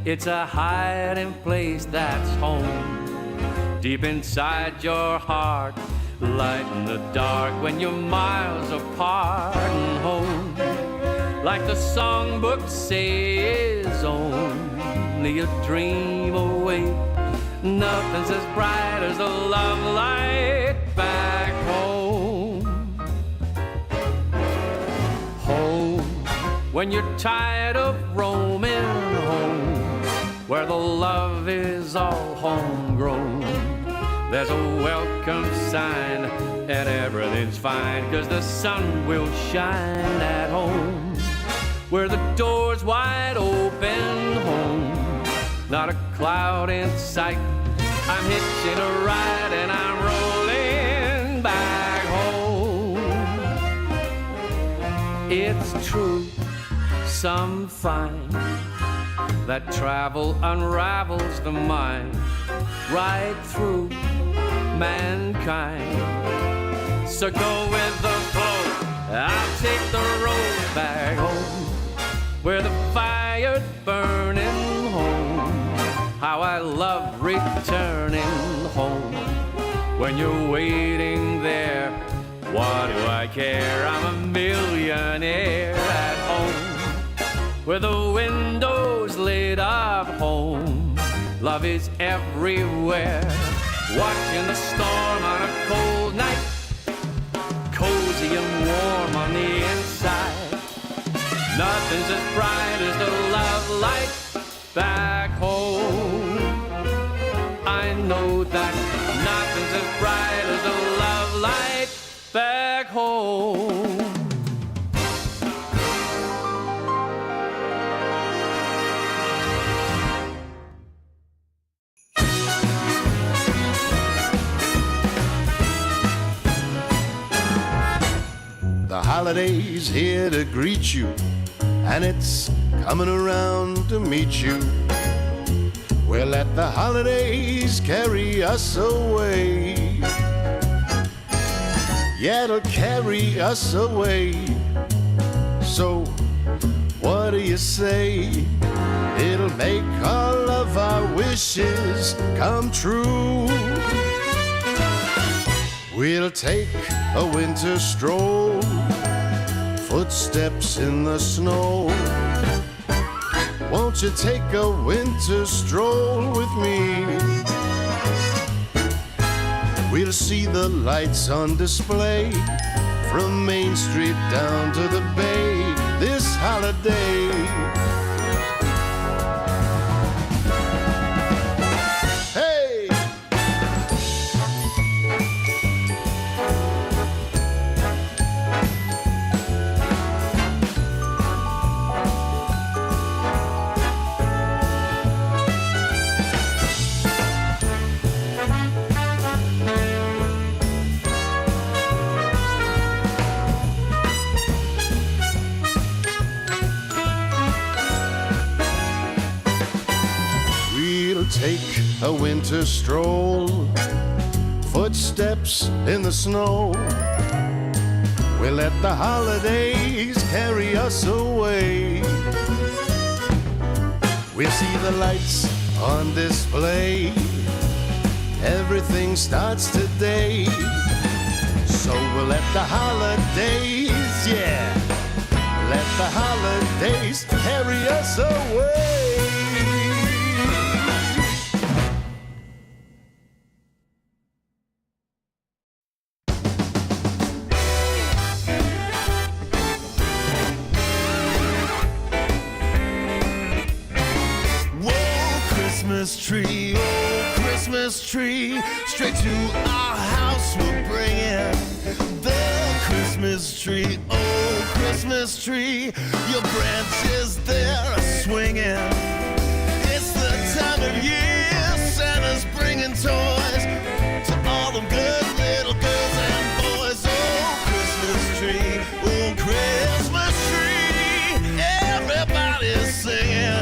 It's a hiding place that's home. Deep inside your heart, light in the dark when you're miles apart. And home, like the songbook says, only a dream away. Nothing's as bright as the love light back home. Home, when you're tired of roaming home, where the love is all homegrown. There's a welcome sign and everything's fine, 'cause the sun will shine at home, where the door's wide open home, not a cloud in sight. I'm hitching a ride and I'm rolling back home. It's true, some find that travel unravels the mind right through mankind. So go with the flow, I'll take the road back home, where the fire's burning home. How I love returning home. When you're waiting there, what do I care? I'm a millionaire at home, where the windows lit up home. Love is everywhere. Watching the storm on a cold night, cozy and warm on the inside. Nothing's as bright as the love light back home. I know that nothing's as bright as the love light back home. holiday's here to greet you, and it's coming around to meet you. We'll let the holidays carry us away. Yeah, it'll carry us away. So, what do you say? It'll make all of our wishes come true. We'll take a winter stroll, footsteps in the snow. Won't you take a winter stroll with me? We'll see the lights on display from Main Street down to the bay this holiday. Hey! Take a winter stroll, footsteps in the snow. We'll let the holidays carry us away. We'll see the lights on display. Everything starts today. So we'll let the holidays, yeah, let the holidays carry us away. Christmas tree, oh Christmas tree, straight to our house we'll bring it. The Christmas tree, oh Christmas tree, your branches there are swinging. It's the time of year Santa's bringing toys to all them good little girls and boys. Oh Christmas tree, oh Christmas tree, everybody's singing.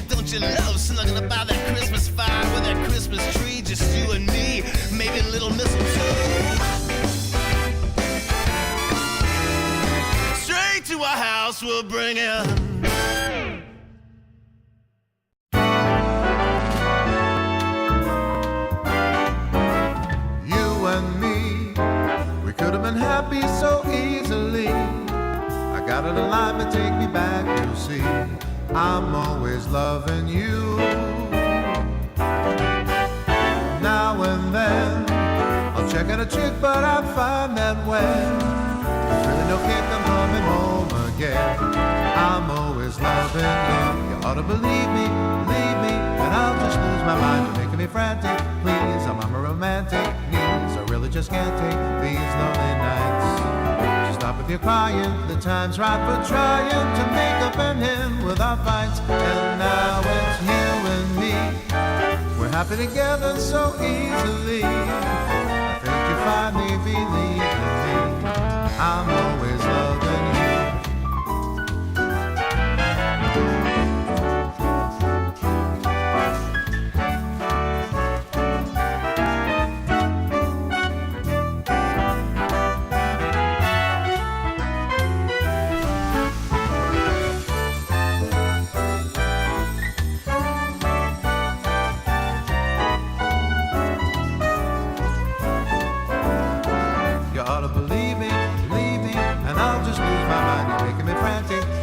Don't you love snuggling about that Christmas fire with that Christmas tree, just you and me, maybe a little mistletoe. Straight to our house we'll bring it. You and me, we could have been happy so easily. I got it alive and take me back, you see. I'm always loving you. Now and then I'll check out a chick, but I find that when there's really no kick, I'm coming home again. I'm always loving you. You ought to believe me, and I'll just lose my mind. You're making me frantic, please. I'm a romantic needs. I really just can't take these lonely nights. Stop with your crying, the time's right for trying to make up and end with our fights. And now it's you and me, we're happy together so easily. I think you finally believe in me, I'm always loving you.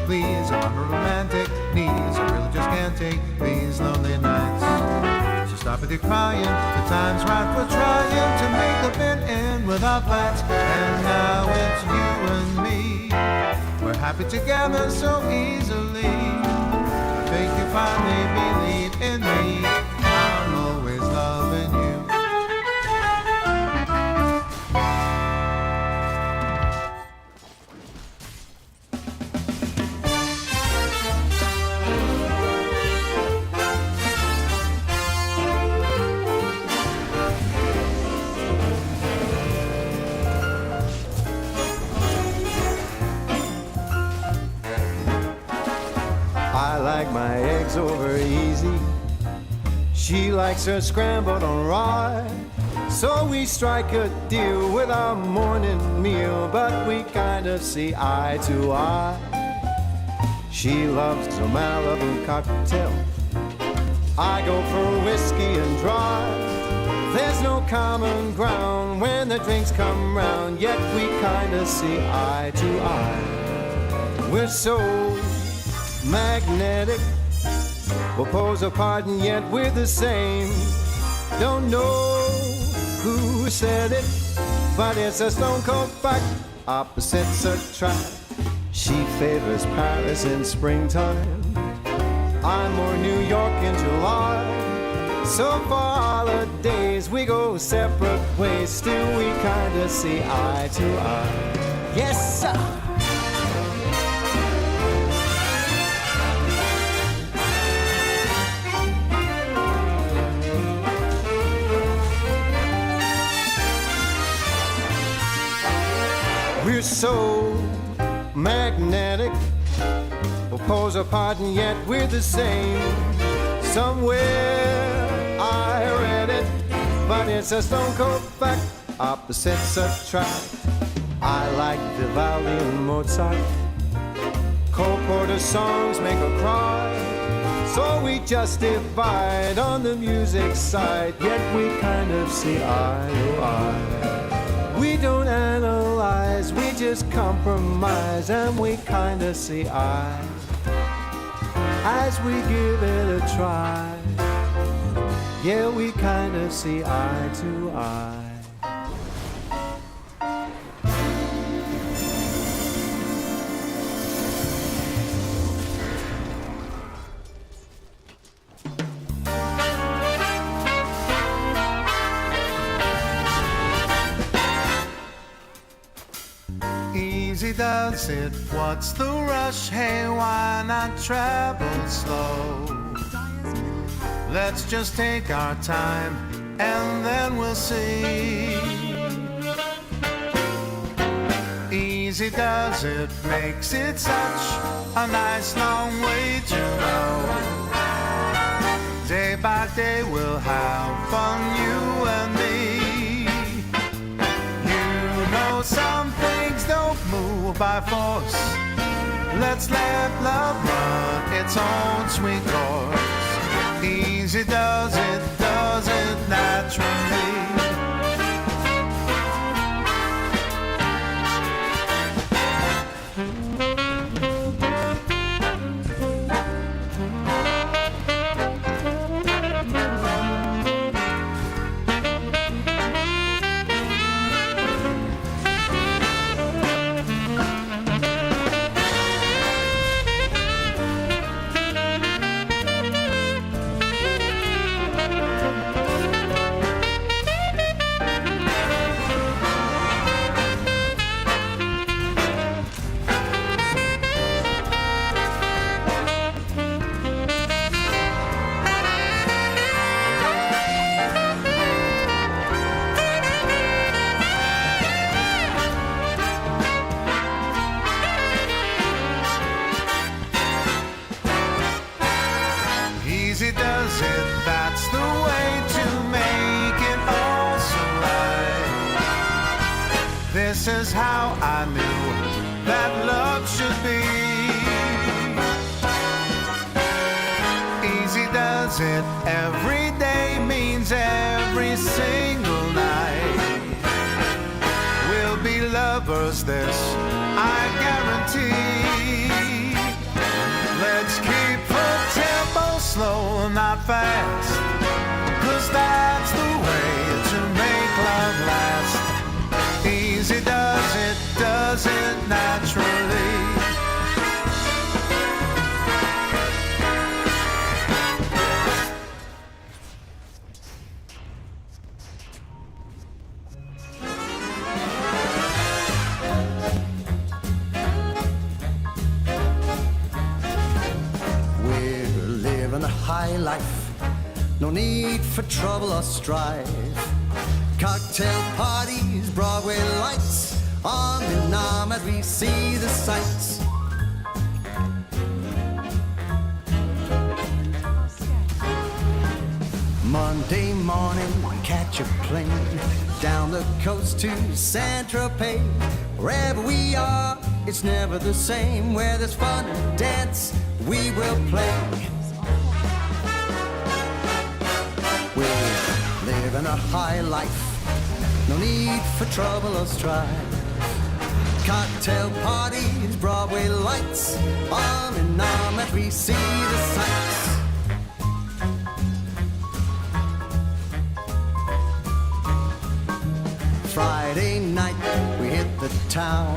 please. I'm unromantic needs. I really just can't take these lonely nights. So stop with your crying. The time's right for trying to make a fit in without fights. And now it's you and me. We're happy together so easily. I think you finally believe in me. I'm always loving you. I like my eggs over easy. She likes her scrambled on rye. So we strike a deal with our morning meal, but we kind of see eye to eye. She loves a Malibu cocktail. I go for whiskey and dry. There's no common ground when the drinks come round, yet we kind of see eye to eye. We're so magnetic. We'll pose apart and yet we're the same. Don't know who said it, but it's a stone cold fact. Opposites attract. She favors Paris in springtime. I'm more New York in July. So for holidays we go separate ways. Still we kinda see eye to eye. Yes, sir. We're so magnetic. We'll pose apart and yet we're the same. Somewhere I read it, but it's a stone cold fact. Opposites attract. I like Vivaldi and Mozart. Cole Porter songs make her cry. So we just divide on the music side, yet we kind of see eye to eye. We don't analyze, we just compromise, and we kinda see eye as we give it a try. Yeah, we kinda see eye to eye. Easy does it, what's the rush? Hey, why not travel slow? Let's just take our time and then we'll see. Easy does it, makes it such a nice long way to go. Day by day we'll have fun, you and me. You know some things don't move by force. Let's let love run its own sweet course. Easy does it naturally. Easy does it, that's the way to make it all so right. This is how I knew that love should be. Easy does it, every day means every single night. We'll be lovers, this I guarantee. fast, 'cause that's the way to make love last. Easy does it naturally. We're living a high life, no need for trouble or strife. Cocktail parties, Broadway lights, arm in arm as we see the sights. Monday morning, catch a plane down the coast to Saint-Tropez. Wherever we are, it's never the same. Where there's fun and dance, we will play. We're living a high life, no need for trouble or strife. Cocktail parties, Broadway lights, arm in arm as we see the sights. Friday night, we hit the town,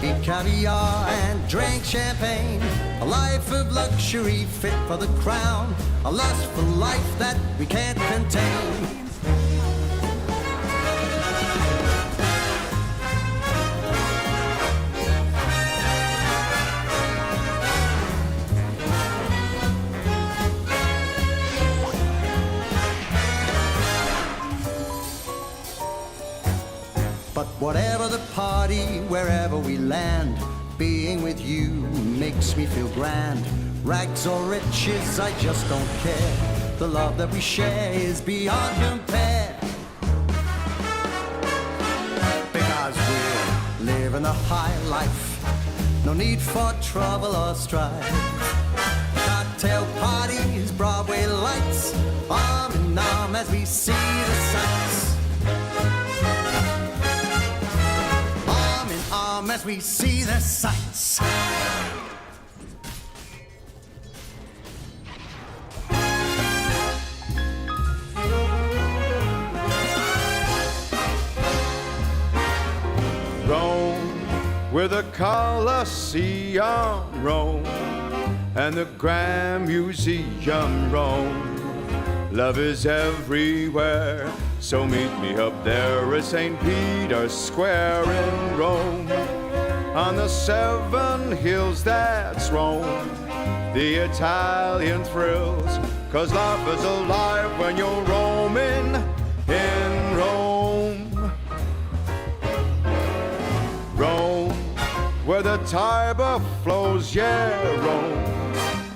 eat caviar and drink champagne. A life of luxury fit for the crown, a lust for life that we can't contain. But whatever the party, wherever we land, being with you makes me feel grand. Rags or riches, I just don't care. The love that we share is beyond compare. Because we're living a high life, no need for trouble or strife. Cocktail parties, Broadway lights, arm in arm as we see the sights. As we see the sights. Rome, where the Colosseum, Rome, and the Grand Museum, Rome. Love is everywhere, so meet me up there at St. Peter's Square in Rome. On the 7 hills, that's Rome, the Italian thrills, 'cause life is alive when you're roaming in Rome. Rome, where the Tiber flows, yeah, Rome.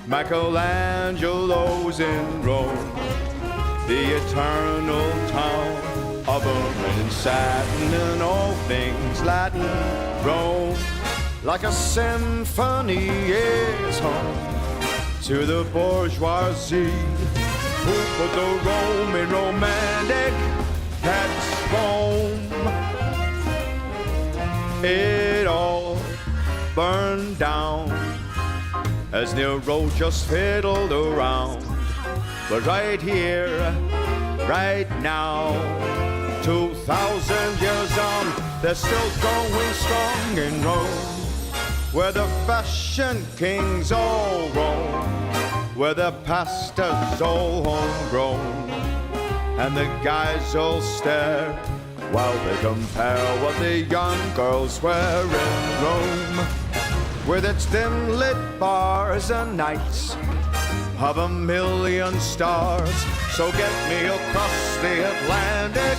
Michelangelo's in Rome, the eternal town of ermine and satin and all things Latin. Rome, like a symphony, is home to the bourgeoisie who put the Roman romantic, that's Rome. It all burned down as Nero just fiddled around. But right here, right now, 2,000 years on, they're still going strong in Rome, where the fashion kings all roam, where the pasta's all homegrown, and the guys all stare while they compare what the young girls wear in Rome, with its dim-lit bars and nights of 1,000,000 stars. So get me across the Atlantic,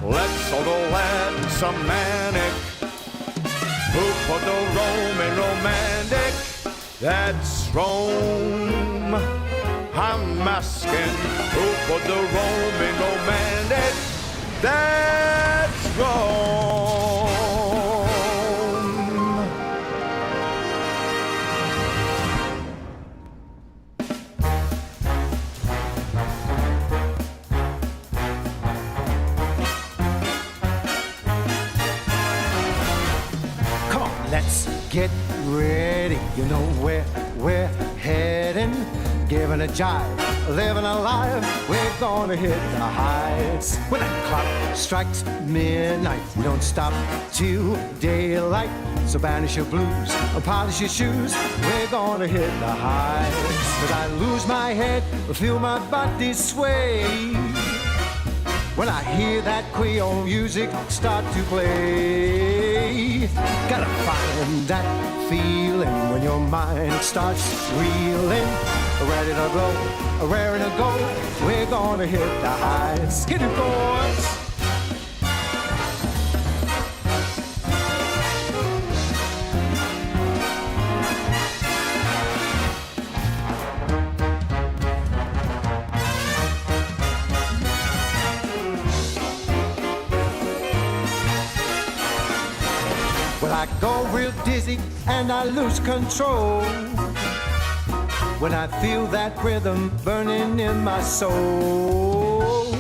let's all go land some manic. Who put the Roman romantic, that's Rome. I'm asking, who put the Roman romantic, that's Rome. Come on, let's get ready. You know where we're heading. giving a jive, living a life, we're gonna hit the heights. When that clock strikes midnight, we don't stop till daylight. So banish your blues, polish your shoes, we're gonna hit the heights. Cause I lose my head, feel my body sway when I hear that Creole music start to play. Gotta find that feeling when your mind starts reeling. Ready to blow, raring to go, we're gonna hit the heights. Get it, boys! Well, I go real dizzy and I lose control when I feel that rhythm burning in my soul.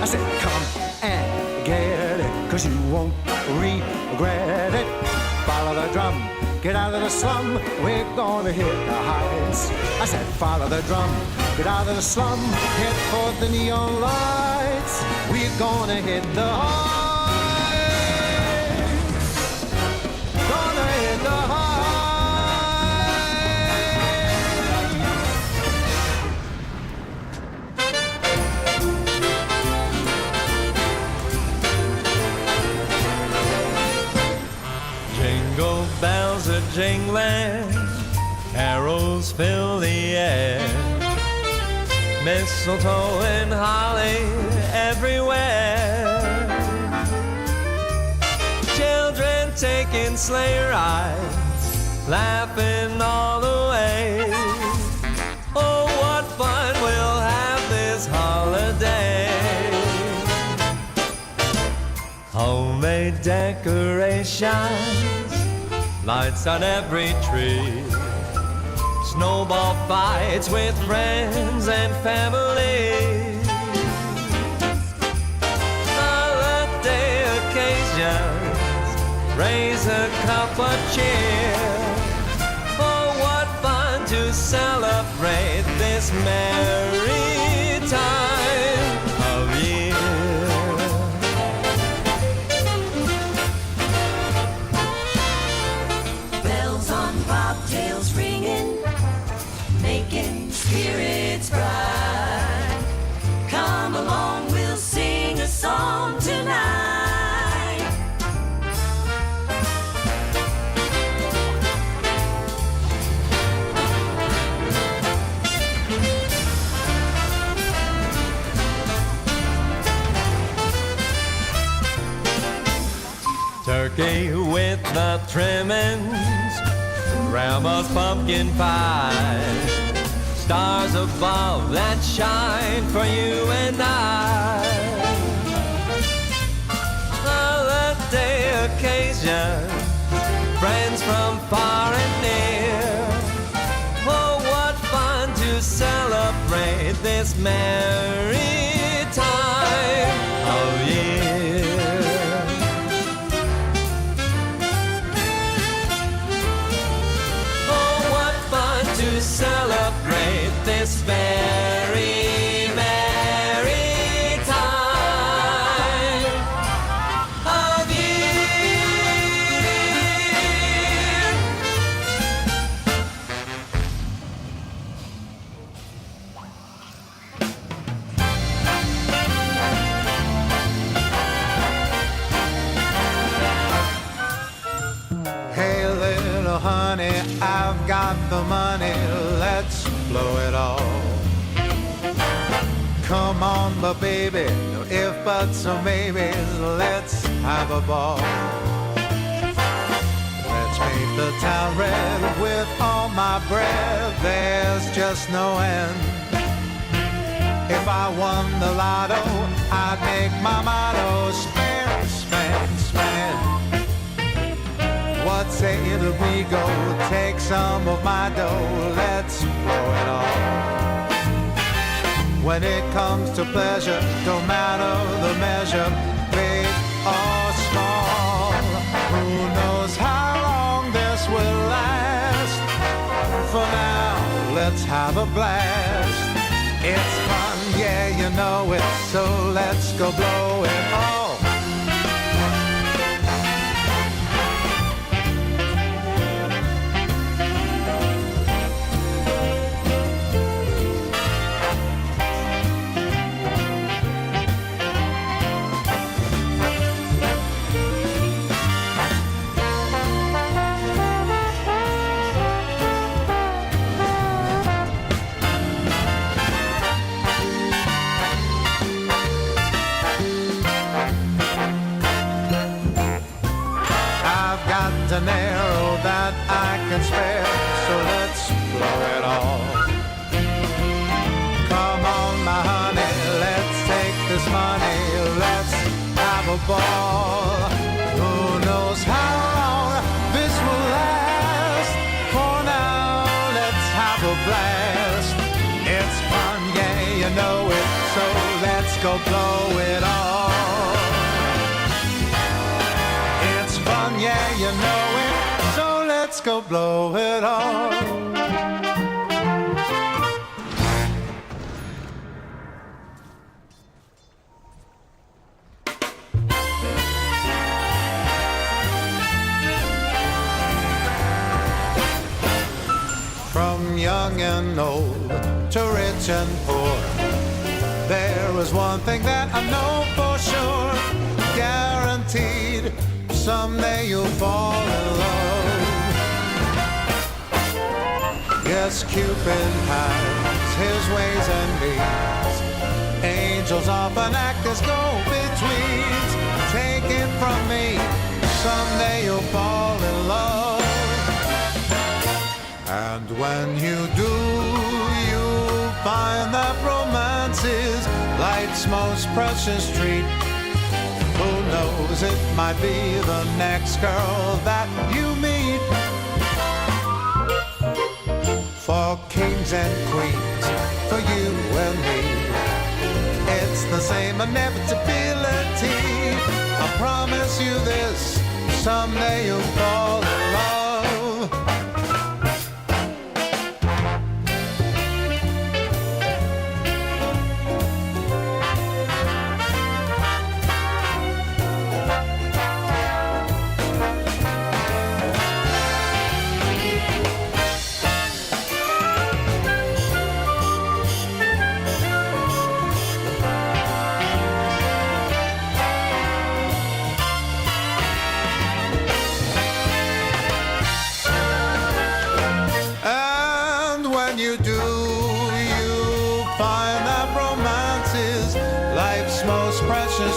I said, come and get it, cause you won't regret it. Follow the drum, get out of the slum, we're gonna hit the heights. I said, follow the drum, get out of the slum, head for the neon lights. We're gonna hit the heights. Gonna hit the heights. Jingle bells are jingling, carols fill the air, mistletoe and holly everywhere, children taking sleigh rides, laughing all the way. Oh, what fun we'll have this holiday. Homemade decorations, lights on every tree, snowball fights with friends and family, holiday occasions, raise a cup of cheer. Oh, what fun to celebrate this merry time of year. Bells on bobtails ringing, making spirits bright. Come along, we'll sing a song tonight. Turkey with the trimmings, Grandma's pumpkin pie, stars above that shine for you and I. Holiday occasion, friends from far and near. Oh, what fun to celebrate this merry time of year. To celebrate this very merry time of year. Hey, little honey, I've got the money, let's blow it all. Come on, but baby, no if, buts, or maybes, let's have a ball. Let's paint the town red with all my bread, there's just no end. If I won the lotto, I'd make my motto, spend, spend, spend. What say that we go take some of my dough, let's blow it all. When it comes to pleasure, don't matter the measure, big or small. Who knows how long this will last? For now, let's have a blast. It's fun, yeah, you know it, so let's go blow it all. An arrow that I can spare, so let's blow it all. Come on, my honey, let's take this money, let's have a ball. Who knows how long this will last? For now, let's have a blast. It's fun, yeah, you know it, so let's go blow it all. It's fun, yeah, you know it, so let's go blow it all. From young and old to rich and poor, there is one thing that I know for sure, guaranteed. Someday you'll fall in love. Yes, Cupid has his ways and means. Angels often act as go-betweens. Take it from me, someday you'll fall in love. And when you do, you'll find that romance is life's most precious treat. Who knows, it might be the next girl that you meet. For kings and queens, for you and me, it's the same inevitability. I promise you this, someday you'll fall in love.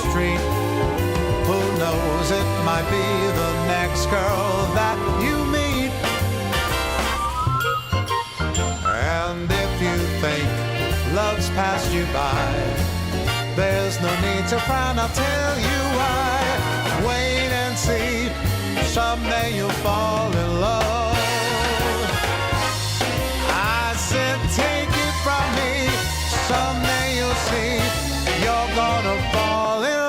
Street. Who knows, it might be the next girl that you meet. And if you think love's passed you by, there's no need to frown, I'll tell you why. Wait and see, someday you'll fall in love. I said take it from me, someday you'll see, you're gonna fall in love.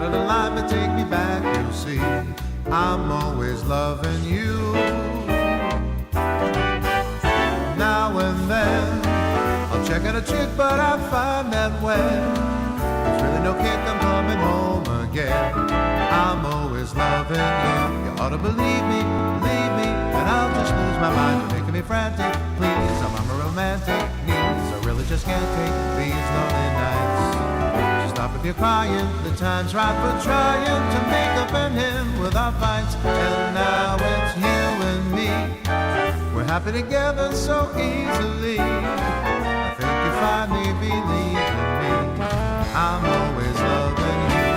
Whatever the line may take me back, you'll see I'm always loving you. Now and then I'll check on a chick, but I find that when there's really no kick, I'm coming home again. I'm always loving you. You ought to believe me, and I'll just lose my mind. You're making me frantic, please. I'm a romantic needs. I really just can't take these lonely nights. So stop if you're crying. The time's right for trying to make up and end without fights. And now it's you and me. We're happy together so easily. I think you finally believe in me. I'm always loving you.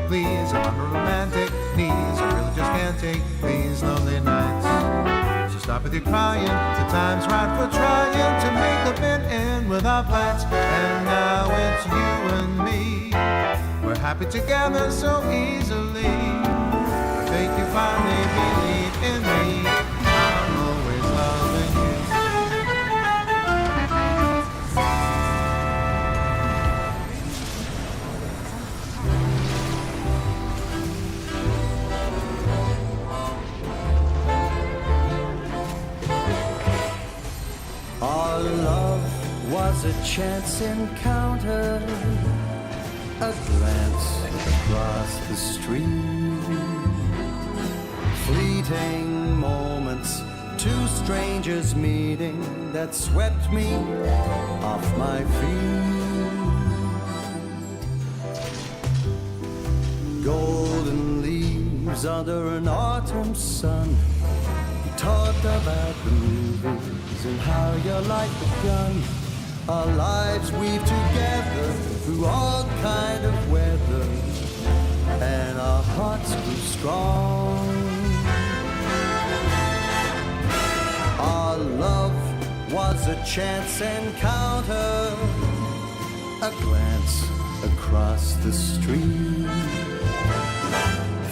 Please, I'm on romantic knees. I really just can't take these lonely nights. So stop with your crying. The time's right for trying to make up and end without fights. And now it's you and me. We're happy together so easily. I think you finally believe in me. I'm always loving you. Our love was a chance encounter, a glance across the street, fleeting moments, two strangers meeting that swept me off my feet. Golden leaves under an autumn sun. Talked about the movies and how your life begun. Our lives weave together through all kind of weather, and our hearts grew strong. Our love was a chance encounter, a glance across the street,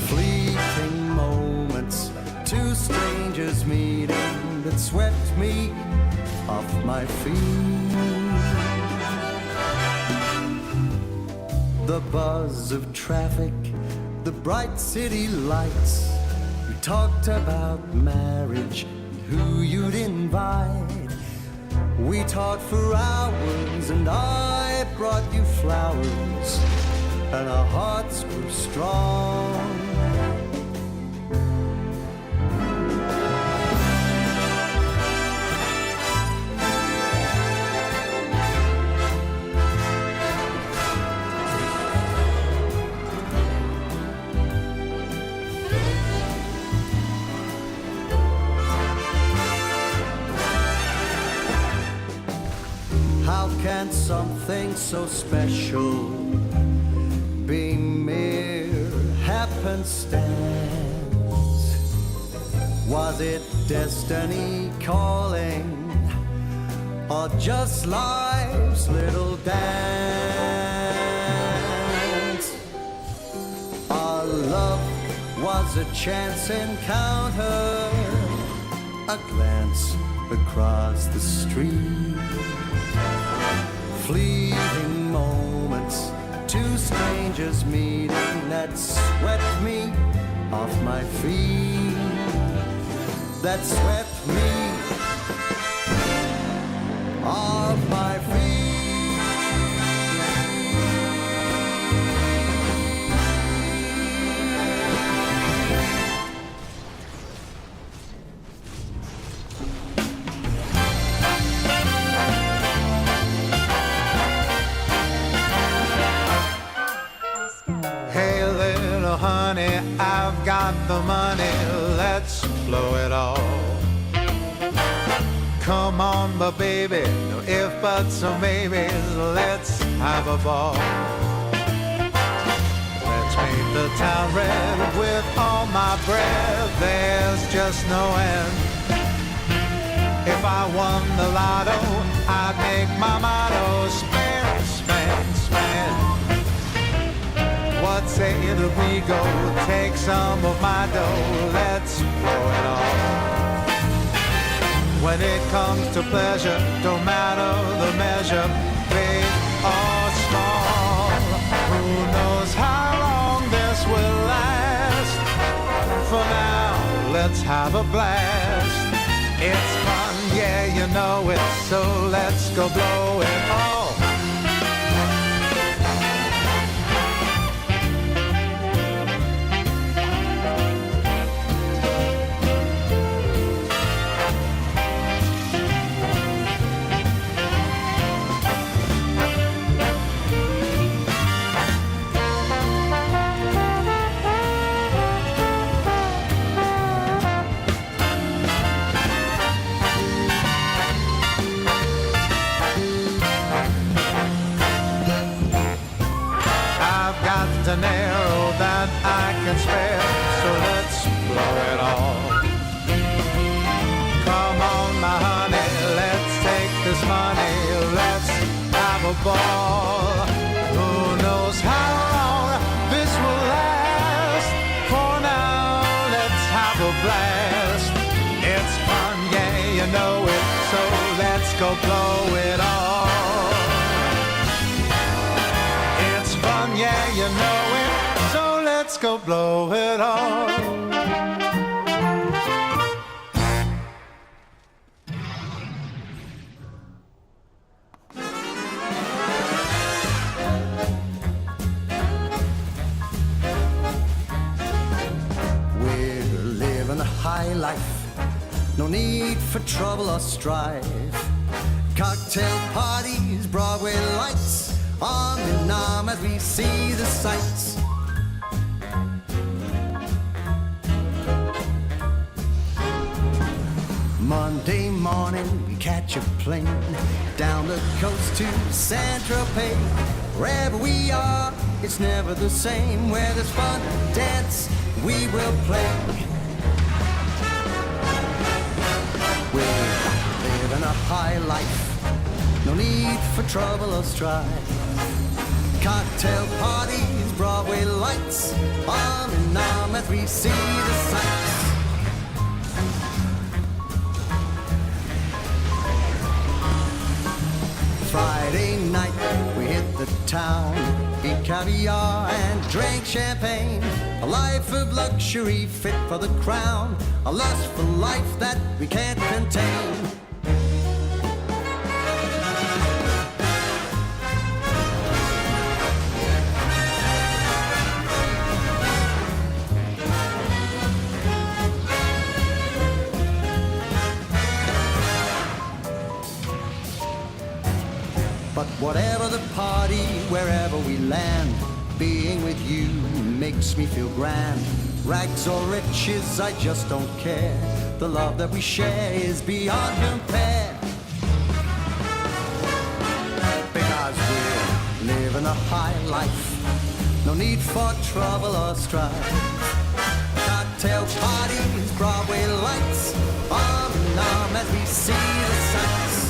fleeting moments, two strangers meeting that swept me off my feet. The buzz of traffic, the bright city lights. We talked about marriage, who you'd invite. We talked for hours and I brought you flowers, and our hearts grew strong. How can something so special be mere happenstance? Was it destiny calling, or just life's little dance? Our love was a chance encounter, a glance across the street, fleeting moments, two strangers meeting that swept me off my feet, that swept me off my feet. Hey little honey, I've got the money, let's blow it all. Come on, but baby, no if, buts, or maybes, let's have a ball. the town red with all my breath. There's just no end. If I won the lotto, I'd make my motto spend, spend, spend. What say that we go take some of my dough, let's blow it all. When it comes to pleasure, don't matter the measure, big or small. Who knows how long this will last? For now, let's have a blast. It's fun, yeah, you know it, so let's go blow it all. An arrow that I can spare, so let's blow it all. Come on, my honey, let's take this money, let's have a ball. Who knows how long this will last? For now, let's have a blast. It's fun, yeah, you know it, so let's go blow it all. It's fun, yeah, you know it, so let's go blow it all. We're living a high life, no need for trouble or strife. Cocktail parties, Broadway lights, arm in arm as we see the sights. Monday morning we catch a plane down the coast to Saint-Tropez. Wherever we are, it's never the same. Where there's fun, dance, we will play. We're living a high life, no need for trouble or strife. Cocktail parties, Broadway lights, arm in arm as we see the sights. Friday night we hit the town, eat caviar and drink champagne. A life of luxury fit for the crown, a lust for life that we can't contain. But whatever the party, wherever we land, being with you makes me feel grand. Rags or riches, I just don't care. The love that we share is beyond compare. Because we're living a high life, no need for trouble or strife. Cocktail parties, Broadway lights, arm in arm as we see the sights.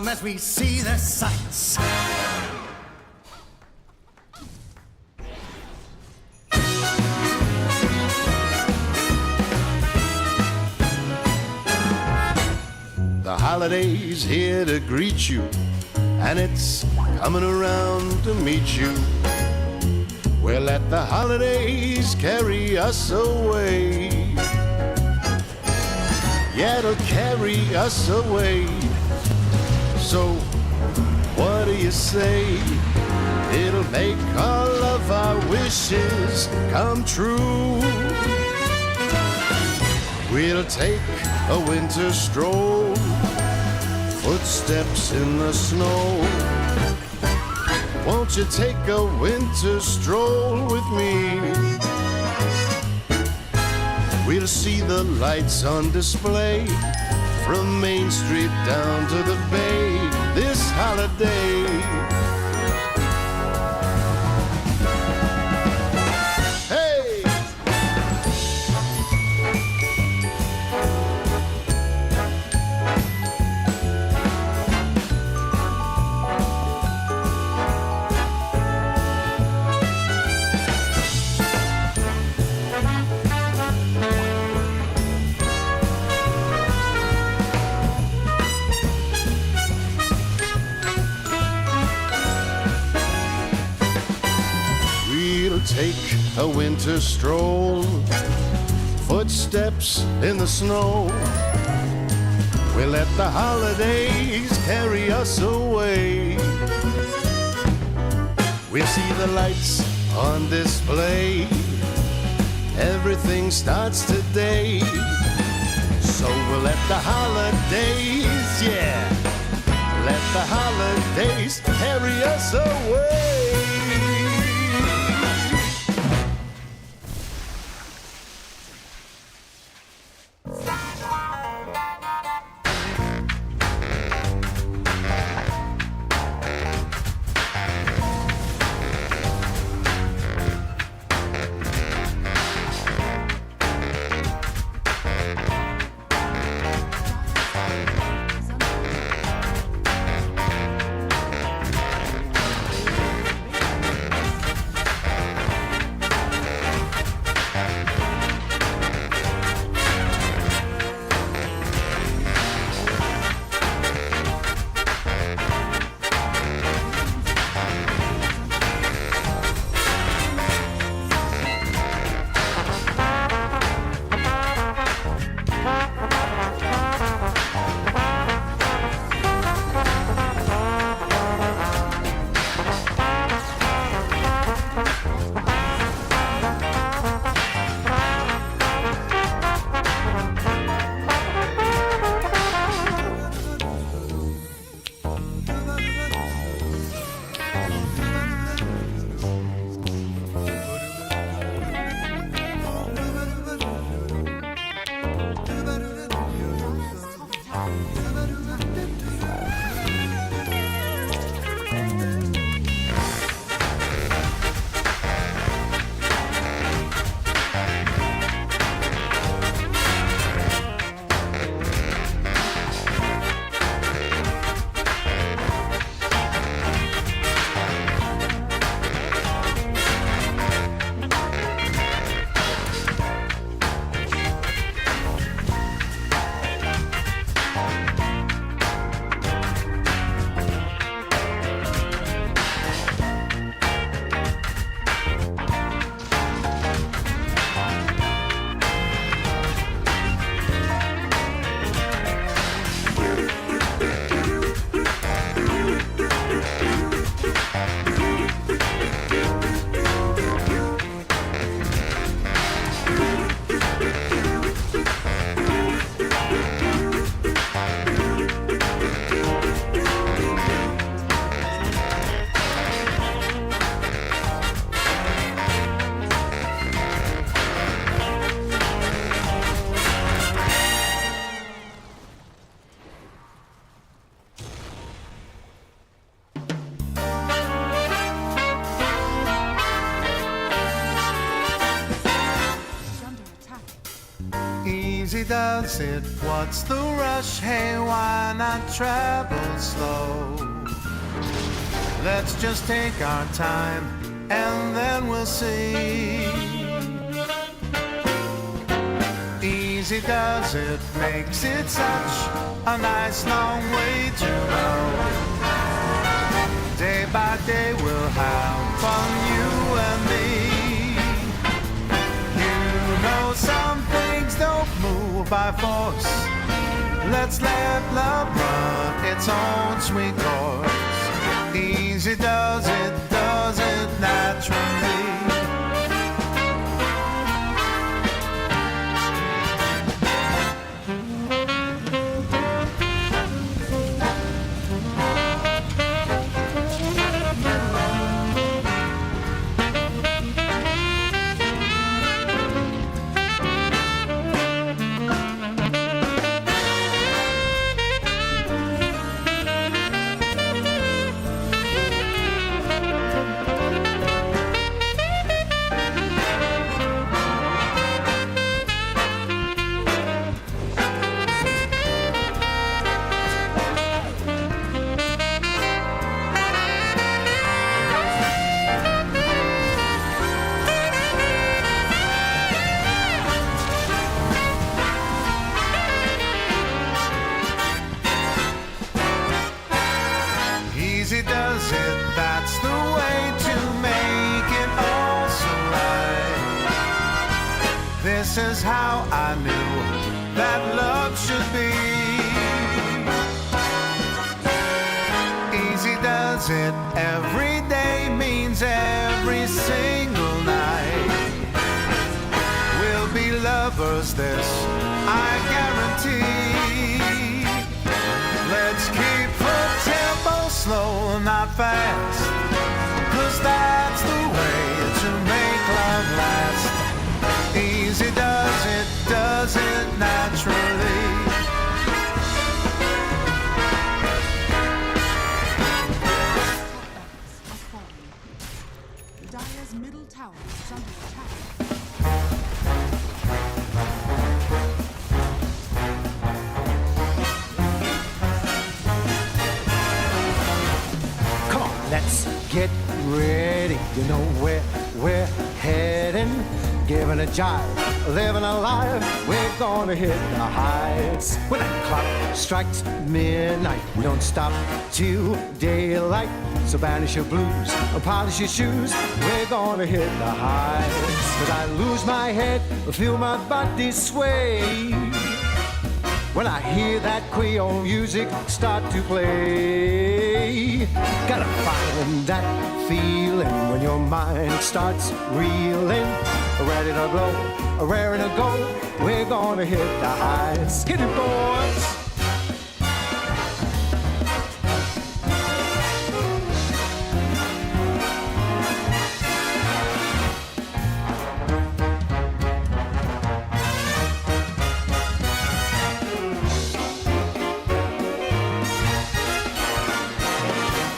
As we see the sights. The holiday's here to greet you, and it's coming around to meet you. We'll let the holidays carry us away. Yeah, it'll carry us away. So, what do you say? It'll make all of our wishes come true. We'll take a winter stroll, footsteps in the snow. Won't you take a winter stroll with me? We'll see the lights on display from Main Street down to the Bay this holiday. take a winter stroll, footsteps in the snow. We let the holidays carry us away. We see the lights on display. Everything starts today. So we'll let the holidays, yeah, let the holidays carry us away. Easy does it, what's the rush? Hey, why not travel slow? Let's just take our time and then we'll see. Easy does it, makes it such a nice long way to go. Day by day we'll have fun, you and me. You know some things don't move by force. Let's let love run its own sweet course. Easy does it naturally. is how I knew that love should be. Easy does it every day, means every single night. We'll be lovers, this I guarantee. Let's keep the tempo slow, not fast, 'cause that's the way to make love last. Easy does it naturally. Dire's middle tower is under attack. Come on, let's get ready. You know where we're heading. Giving a jive, living a life. We're gonna hit the heights. When that clock strikes midnight, we don't stop till daylight. So banish your blues, polish your shoes. We're gonna hit the heights. 'Cause I lose my head, feel my body sway when I hear that Creole music start to play. Gotta find that feeling when your mind starts reeling. Ready to blow, raring to go. We're gonna hit the heights. Hit it, boys.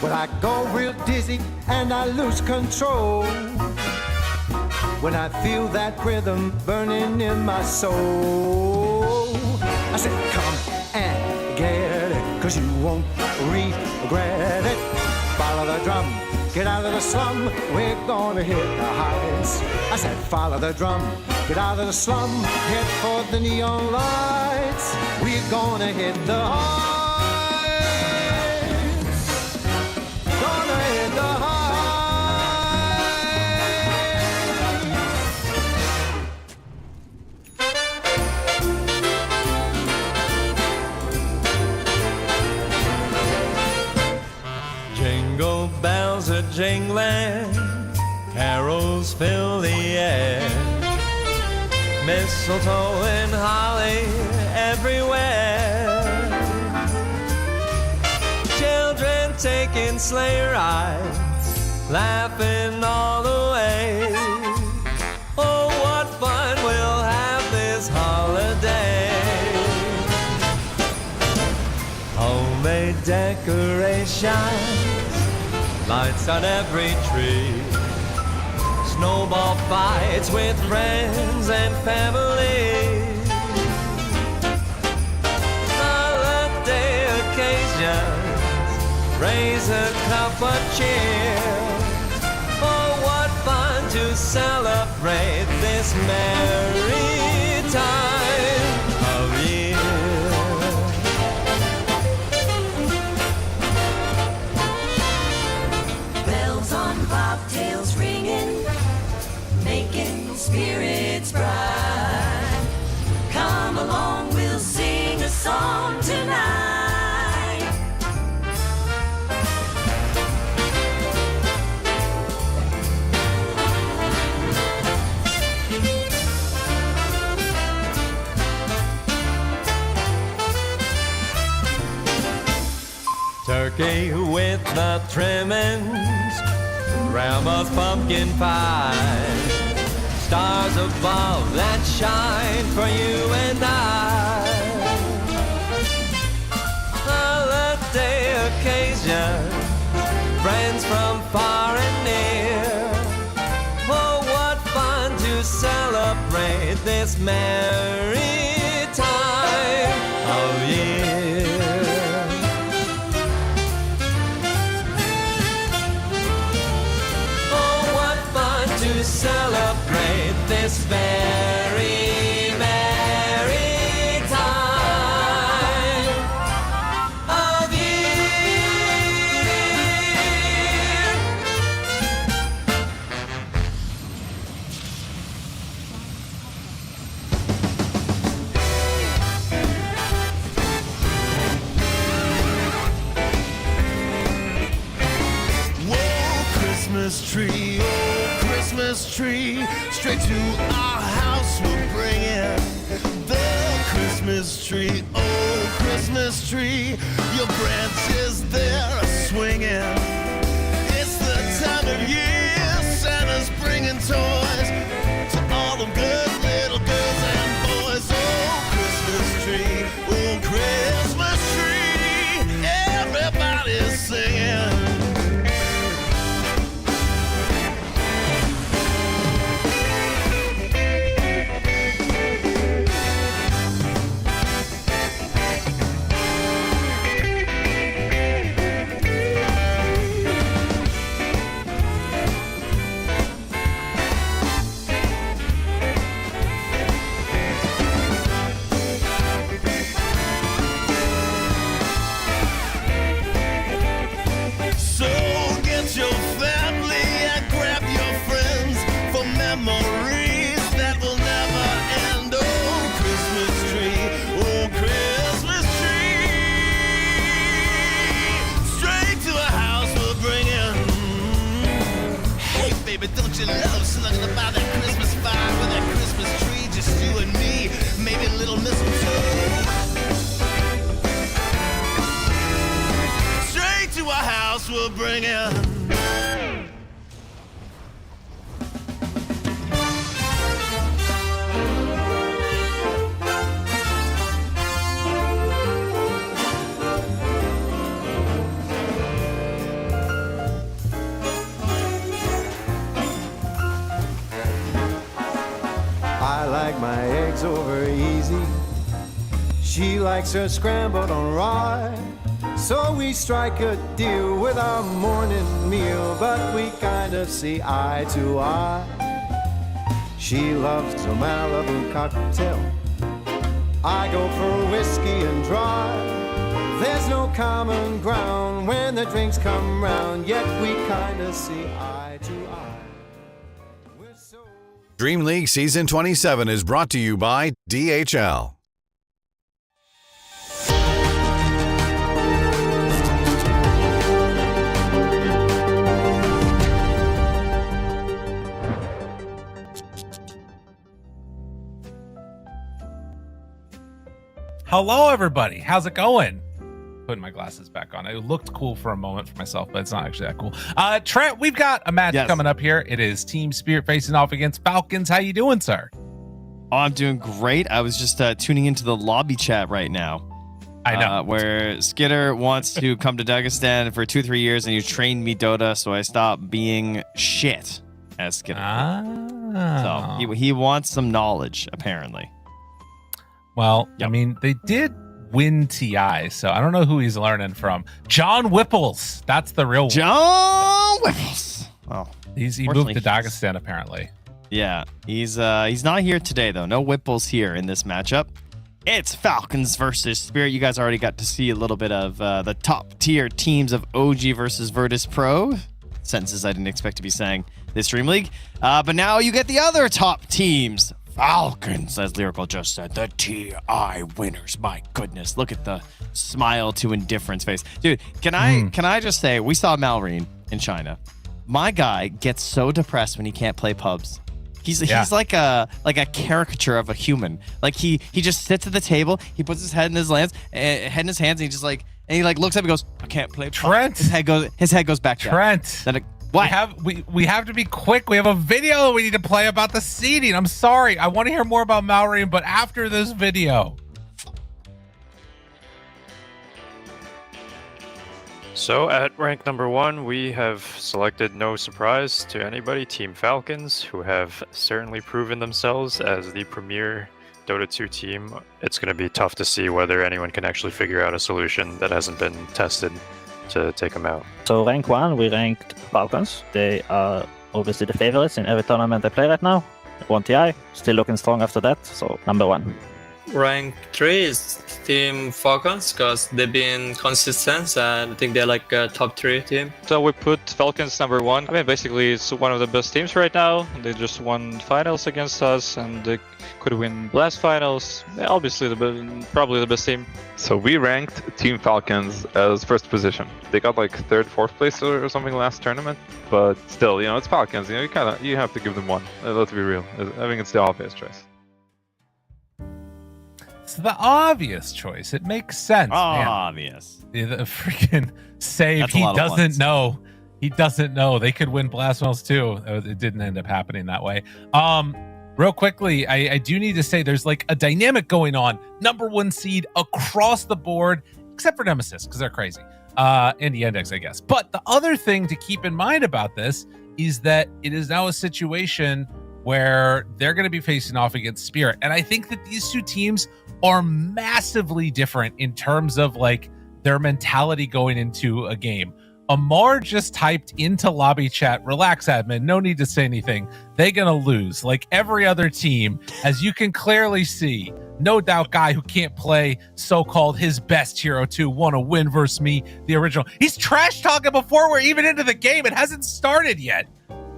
When I go real dizzy and I lose control, when I feel that rhythm burning in my soul, I said, come and get it, 'cause you won't regret it. Follow the drum, get out of the slum, we're gonna hit the heights. I said, follow the drum, get out of the slum, head for the neon lights. We're gonna hit the heights. Gonna hit the heights. Jingle bells are jingling, carols fill the air, mistletoe and holly everywhere, children taking sleigh rides, laughing all the way. Oh, what fun we'll have this holiday. Homemade decorations, lights on every tree, snowball fights with friends and family, holiday occasions, raise a cup of cheer. Oh, what fun to celebrate this merry time of year. Bells on bobtails ringing, making spirits bright. Come along, we'll sing a song tonight. Turkey with the trimmings, grandma's pumpkin pie, stars above that shine for you and I. Holiday occasion, friends from far and near. Oh, what fun to celebrate this merry time of year. To celebrate this very merry time of year. Christmas tree, oh Christmas tree, straight to our house we're bringing the Christmas tree, oh Christmas tree, your branches they're swinging. It's the time of year Santa's bringing toys to all the good little girls and boys. Oh Christmas tree, oh Christmas tree, everybody's singing. But don't you love snuggling by that Christmas fire with that Christmas tree, just you and me, maybe a little mistletoe. Straight to our house we'll bring in. I like my eggs over easy. She likes her scrambled on rye. So we strike a deal with our morning meal, but we kind of see eye to eye. She loves a Malibu cocktail. I go for whiskey and dry. There's no common ground when the drinks come round, yet we kind of see eye to eye. DreamLeague Season 27 is brought to you by DHL. Hello, everybody. How's it going? Putting my glasses back on. It looked cool for a moment for myself, but it's not actually that cool. Trent, we've got a match coming up here. It is Team Spirit facing off against Falcons. How you doing, sir? Oh, I'm doing great. I was just tuning into the lobby chat right now. I know. Where Skitter wants to come to Dagestan for 2-3 years, and you trained me Dota, so I stopped being shit as Skitter. So he wants some knowledge, apparently. Well, I mean, they did win TI, so I don't know who he's learning from. John Whipples, that's the real one. John Whipples. Well, he moved to Dagestan apparently. Yeah, he's not here today though. No Whipples here in this matchup. It's Falcons versus Spirit. You guys already got to see a little bit of the top tier teams of OG versus Virtus Pro. Sentences I didn't expect to be saying this DreamLeague. But now you get the other top teams. Falcons, as Lyrical just said, the TI winners. My goodness, look at the smile to indifference face, dude. Can I just say, we saw Malrine in China. My guy gets so depressed when he can't play pubs. He's like a caricature of a human. Like he just sits at the table, he puts his head in his hands, and he just like, and he like looks up and goes, I can't play pubs. Trent, his head goes back down. Trent. Then what? We have to be quick. We have a video we need to play about the seeding. I'm sorry. I want to hear more about Malrine, but after this video. So at rank number 1, we have selected, no surprise to anybody, Team Falcons, who have certainly proven themselves as the premier Dota 2 team. It's going to be tough to see whether anyone can actually figure out a solution that hasn't been tested to take them out. So rank 1, we ranked Falcons. They are obviously the favorites in every tournament they play right now. 1 TI, still looking strong after that, so number 1. rank 3 is Team Falcons because they've been consistent and I think they're like a top 3 team. So we put Falcons number 1. I mean, basically it's one of the best teams right now. They just won finals against us and they could win last finals. Obviously, probably the best team. So we ranked Team Falcons as first position. They got like 3rd, 4th place or something last tournament, but still, it's Falcons. You have to give them one. Let's be real. I think it's the obvious choice. It's the obvious choice. It makes sense. Obvious. The freaking save. That's a He lot of doesn't points. know. He doesn't know. They could win Blast Finals too. It didn't end up happening that way. Real quickly, I do need to say there's like a dynamic going on. Number 1 seed across the board, except for Nemesis, because they're crazy. And the Index, I guess. But the other thing to keep in mind about this is that it is now a situation where they're going to be facing off against Spirit. And I think that these two teams are massively different in terms of like their mentality going into a game. Amar just typed into lobby chat, relax admin, no need to say anything. They're going to lose like every other team, as you can clearly see. No doubt guy who can't play so-called his best hero 2 want to win versus me, the original. He's trash talking before we're even into the game. It hasn't started yet.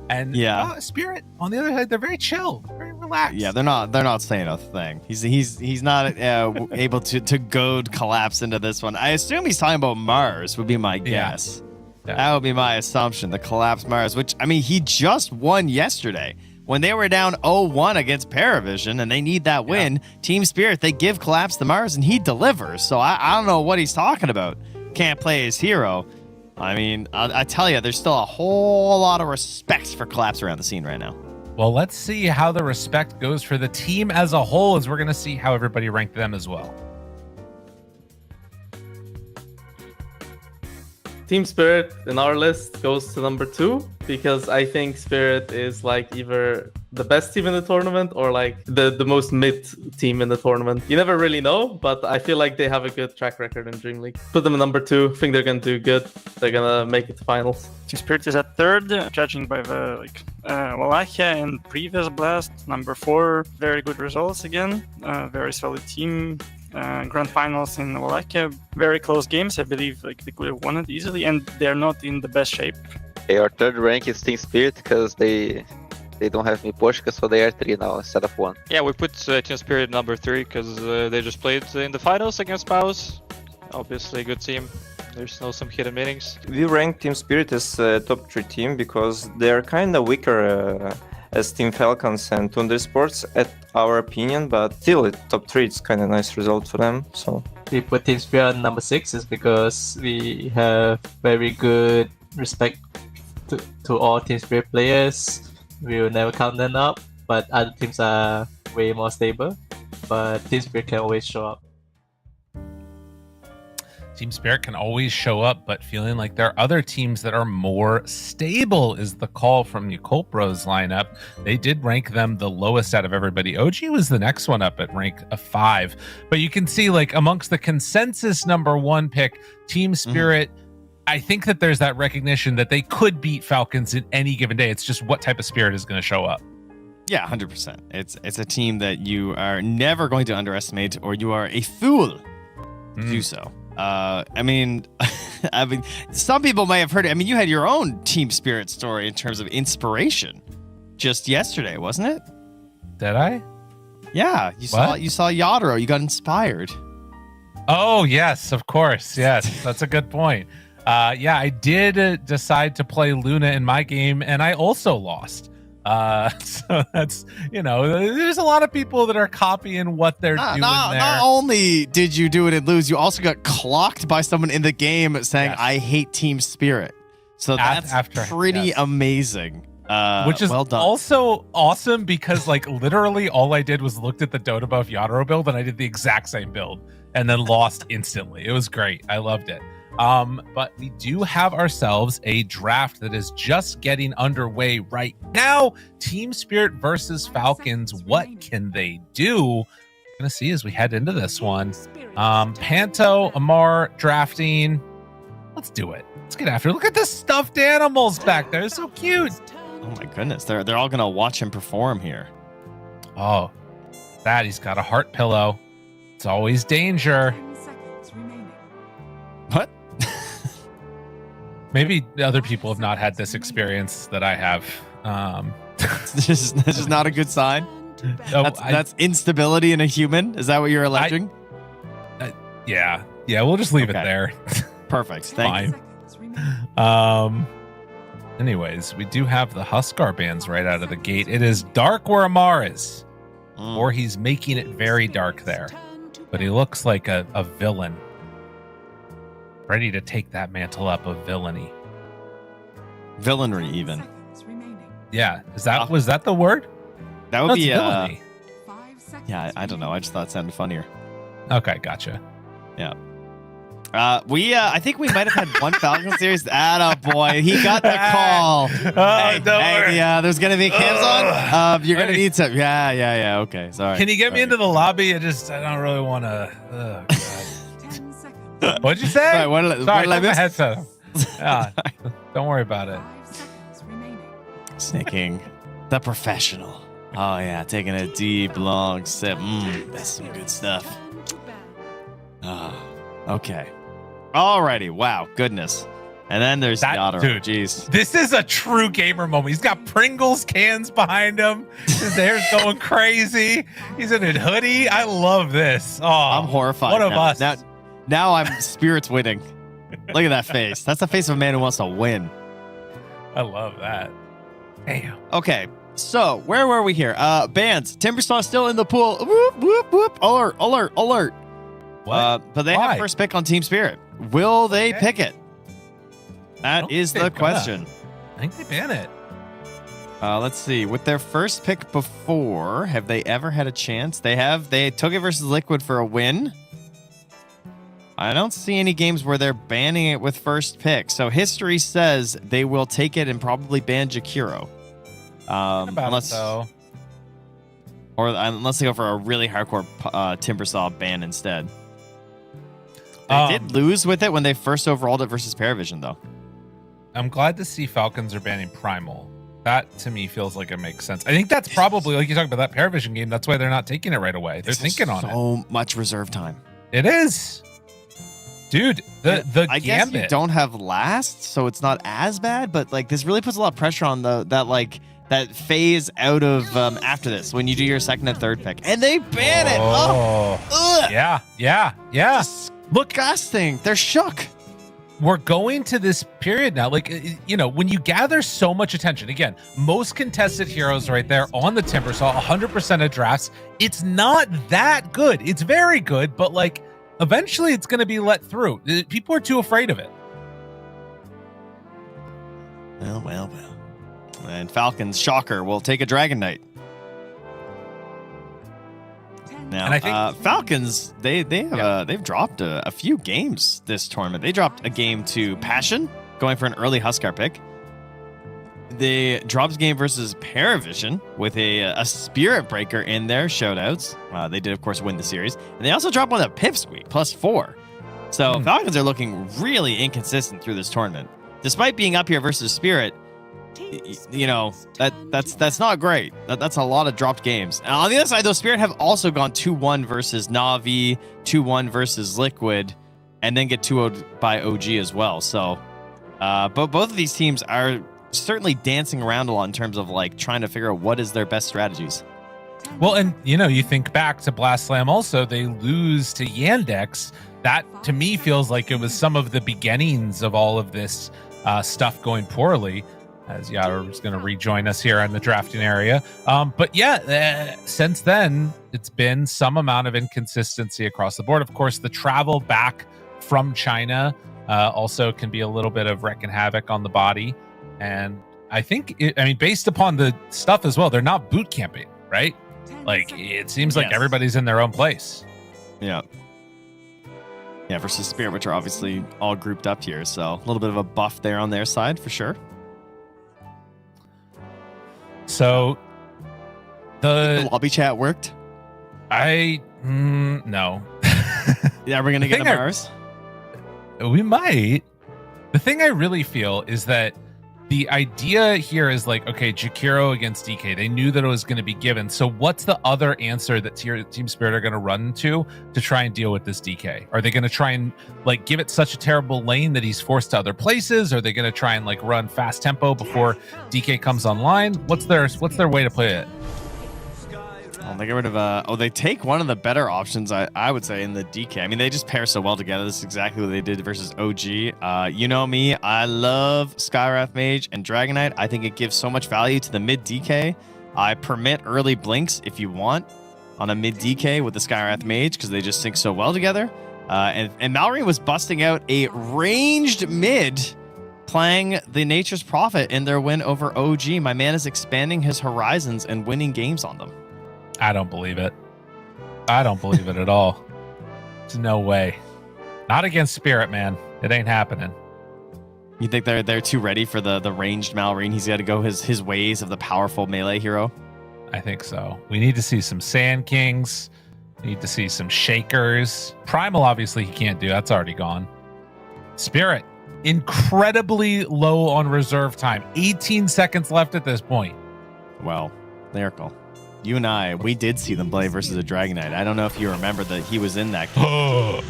And Spirit, on the other hand, they're very chill, very relaxed. Yeah, they're not saying a thing. He's not able to goad Collapse into this one. I assume he's talking about Mars, would be my guess. Yeah. That would be my assumption, the Collapse Mars, which, I mean, he just won yesterday. When they were down 0-1 against Paravision and they need that win, Team Spirit, they give Collapse the Mars and he delivers. So I don't know what he's talking about. Can't play his hero. I mean, I tell you, there's still a whole lot of respect for Collapse around the scene right now. Well, let's see how the respect goes for the team as a whole, as we're going to see how everybody ranked them as well. Team Spirit in our list goes to number 2 because I think Spirit is like either the best team in the tournament or like the most mid team in the tournament. You never really know, but I feel like they have a good track record in DreamLeague. Put them in number 2. Think they're gonna do good. They're gonna make it to finals. Team Spirit is at 3rd, judging by the Wallachia and previous Blast. Number 4, very good results again. Very solid team. Grand finals in Wallachia, very close games. I believe like they could have won it easily, and they're not in the best shape. Our 3rd rank is Team Spirit because they don't have me Poshka, so they are 3 now instead of 1. Yeah, we put Team Spirit number 3 because they just played in the finals against MOUZ. Obviously a good team. There's no some hidden meanings. We rank Team Spirit as a top 3 team because they're kind of weaker as Team Falcons and Thunder Sports, at our opinion, but still at top 3 it's kind of nice result for them. So we put Team Spirit on number 6 is because we have very good respect to all Team Spirit players. We will never count them up, but other teams are way more stable. But Team Spirit can always show up. Team Spirit can always show up, but feeling like there are other teams that are more stable is the call from the Cult Bros lineup. They did rank them the lowest out of everybody. OG was the next one up at rank 5. But you can see like amongst the consensus number 1 pick, Team Spirit, I think that there's that recognition that they could beat Falcons in any given day. It's just what type of Spirit is going to show up. Yeah, 100%. It's a team that you are never going to underestimate, or you are a fool to do so. I mean, some people may have heard it. I mean, you had your own Team Spirit story in terms of inspiration just yesterday, wasn't it? Did I? Yeah, you saw Yadro. You got inspired. Oh, yes, of course. Yes, that's a good point. Yeah, I did decide to play Luna in my game, and I also lost. So that's, there's a lot of people that are copying what they're doing there. Not only did you do it and lose, you also got clocked by someone in the game saying, I hate Team Spirit. So that's pretty amazing. Which is well done. Also awesome because like literally all I did was looked at the Dota buff Yadro build and I did the exact same build and then lost instantly. It was great. I loved it. But we do have ourselves a draft that is just getting underway right now. Team Spirit versus Falcons. What can they do? We're gonna see as we head into this one. Panto, Amar drafting. Let's do it. Let's get after it. Look at the stuffed animals back there. They're so cute. Oh my goodness. They're all gonna watch him perform here. Oh, that he's got a heart pillow. It's always danger. 10 seconds remaining. What? Maybe other people have not had this experience that I have. This is not a good sign. That's instability in a human. Is that what you're alleging? Yeah. We'll just leave it there. Perfect. Thank you. Anyways, we do have the Huskar bands right out of the gate. It is dark where Amar is, or he's making it very dark there. But he looks like a villain, ready to take that mantle up of villainy. Villainry, even. Yeah, was that the word? That would be villainy. Yeah, I don't know. I just thought it sounded funnier. Okay, gotcha. Yeah. I think we might have had one Falcon series. Boy, he got the call. There's gonna be cams on. You're gonna need some. Yeah. Okay, sorry. Can you get me into the lobby? I don't really want to. 10 seconds. What'd you say? Sorry, what did I my miss? headset. Yeah, don't worry about it. 5 seconds remaining. Sneaking, the professional. Oh yeah, taking a deep, long sip. That's some good stuff. Okay. Alrighty. Wow. Goodness. And then there's Yadar. Dude, jeez. This is a true gamer moment. He's got Pringles cans behind him. His hair's going crazy. He's in a hoodie. I love this. Oh, I'm horrified. One of us. Now I'm spirits winning. Look at that face. That's the face of a man who wants to win. I love that. Damn. Okay. So where were we here? Bands. Timbersaw still in the pool. Whoop, whoop, whoop. Alert, alert, alert. What? But they have first pick on Team Spirit. Will they pick it? That is the question. I think they ban it. Let's see. With their first pick before, have they ever had a chance? They have. They took it versus Liquid for a win. I don't see any games where they're banning it with first pick. So history says they will take it and probably ban Jakiro. Unless they go for a really hardcore Timbersaw ban instead. They did lose with it when they first overalled it versus Paravision, though. I'm glad to see Falcons are banning Primal. That, to me, feels like it makes sense. I think that's probably, like you talked about that Paravision game, that's why they're not taking it right away. They're thinking on it. So much reserve time. It is. Dude, the I Gambit. guess you don't have last, so it's not as bad, but like this really puts a lot of pressure on that phase out of after this when you do your second and third pick. And they ban it. Oh. Yeah. Disgusting. They're shook. We're going to this period now. Like, when you gather so much attention, again, most contested heroes right there on the Timbersaw, 100% of drafts. It's not that good. It's very good, but like, eventually it's going to be let through. People are too afraid of it. Well. And Falcons, shocker, will take a Dragon Knight. Now, and I think Falcons, they've dropped a few games this tournament. They dropped a game to Passion, going for an early Huskar pick. They dropped a game versus Paravision with a Spirit Breaker in their shoutouts. They did, of course, win the series. And they also dropped one at Pipsqueak, +4. So Falcons are looking really inconsistent through this tournament. Despite being up here versus Spirit, that's not great. That's a lot of dropped games. And on the other side, though, Spirit have also gone 2-1 versus Na'Vi, 2-1 versus Liquid, and then get 2-0 by OG as well. So, but both of these teams are certainly dancing around a lot in terms of like trying to figure out what is their best strategies. Well, and you think back to Blast Slam also, they lose to Yandex. That to me feels like it was some of the beginnings of all of this stuff going poorly. As Yadar is going to rejoin us here in the drafting area. But since then, it's been some amount of inconsistency across the board. Of course, the travel back from China also can be a little bit of wrecking havoc on the body. And I think, based upon the stuff as well, they're not boot camping, right? Like, it seems like everybody's in their own place. Yeah. Yeah, versus Spirit, which are obviously all grouped up here. So a little bit of a buff there on their side for sure. So the lobby chat worked? No. Yeah, we're going to get a Mars? We might. The thing I really feel is that the idea here is like, okay, Jakiro against DK. They knew that it was going to be given. So what's the other answer that Team Spirit are going to run to try and deal with this DK? Are they going to try and like give it such a terrible lane that he's forced to other places? Are they going to try and like run fast tempo before DK comes online? What's their way to play it? Oh, they get rid of they take one of the better options, I would say, in the DK. I mean, they just pair so well together. This is exactly what they did versus OG. You know me, I love Skywrath Mage and Dragon Knight. I think it gives so much value to the mid DK. I permit early blinks if you want on a mid DK with the Skywrath Mage because they just sync so well together. And Mallory was busting out a ranged mid playing the Nature's Prophet in their win over OG. My man is expanding his horizons and winning games on them. I don't believe it. I don't believe it at all. There's no way. Not against Spirit, man. It ain't happening. You think they're too ready for the ranged Malrine? He's got to go his ways of the powerful melee hero? I think so. We need to see some Sand Kings. We need to see some Shakers. Primal, obviously, he can't do. That's already gone. Spirit, incredibly low on reserve time. 18 seconds left at this point. Well, Lyrical. You and I, we did see them play versus a Dragon Knight. I don't know if you remember that he was in that game.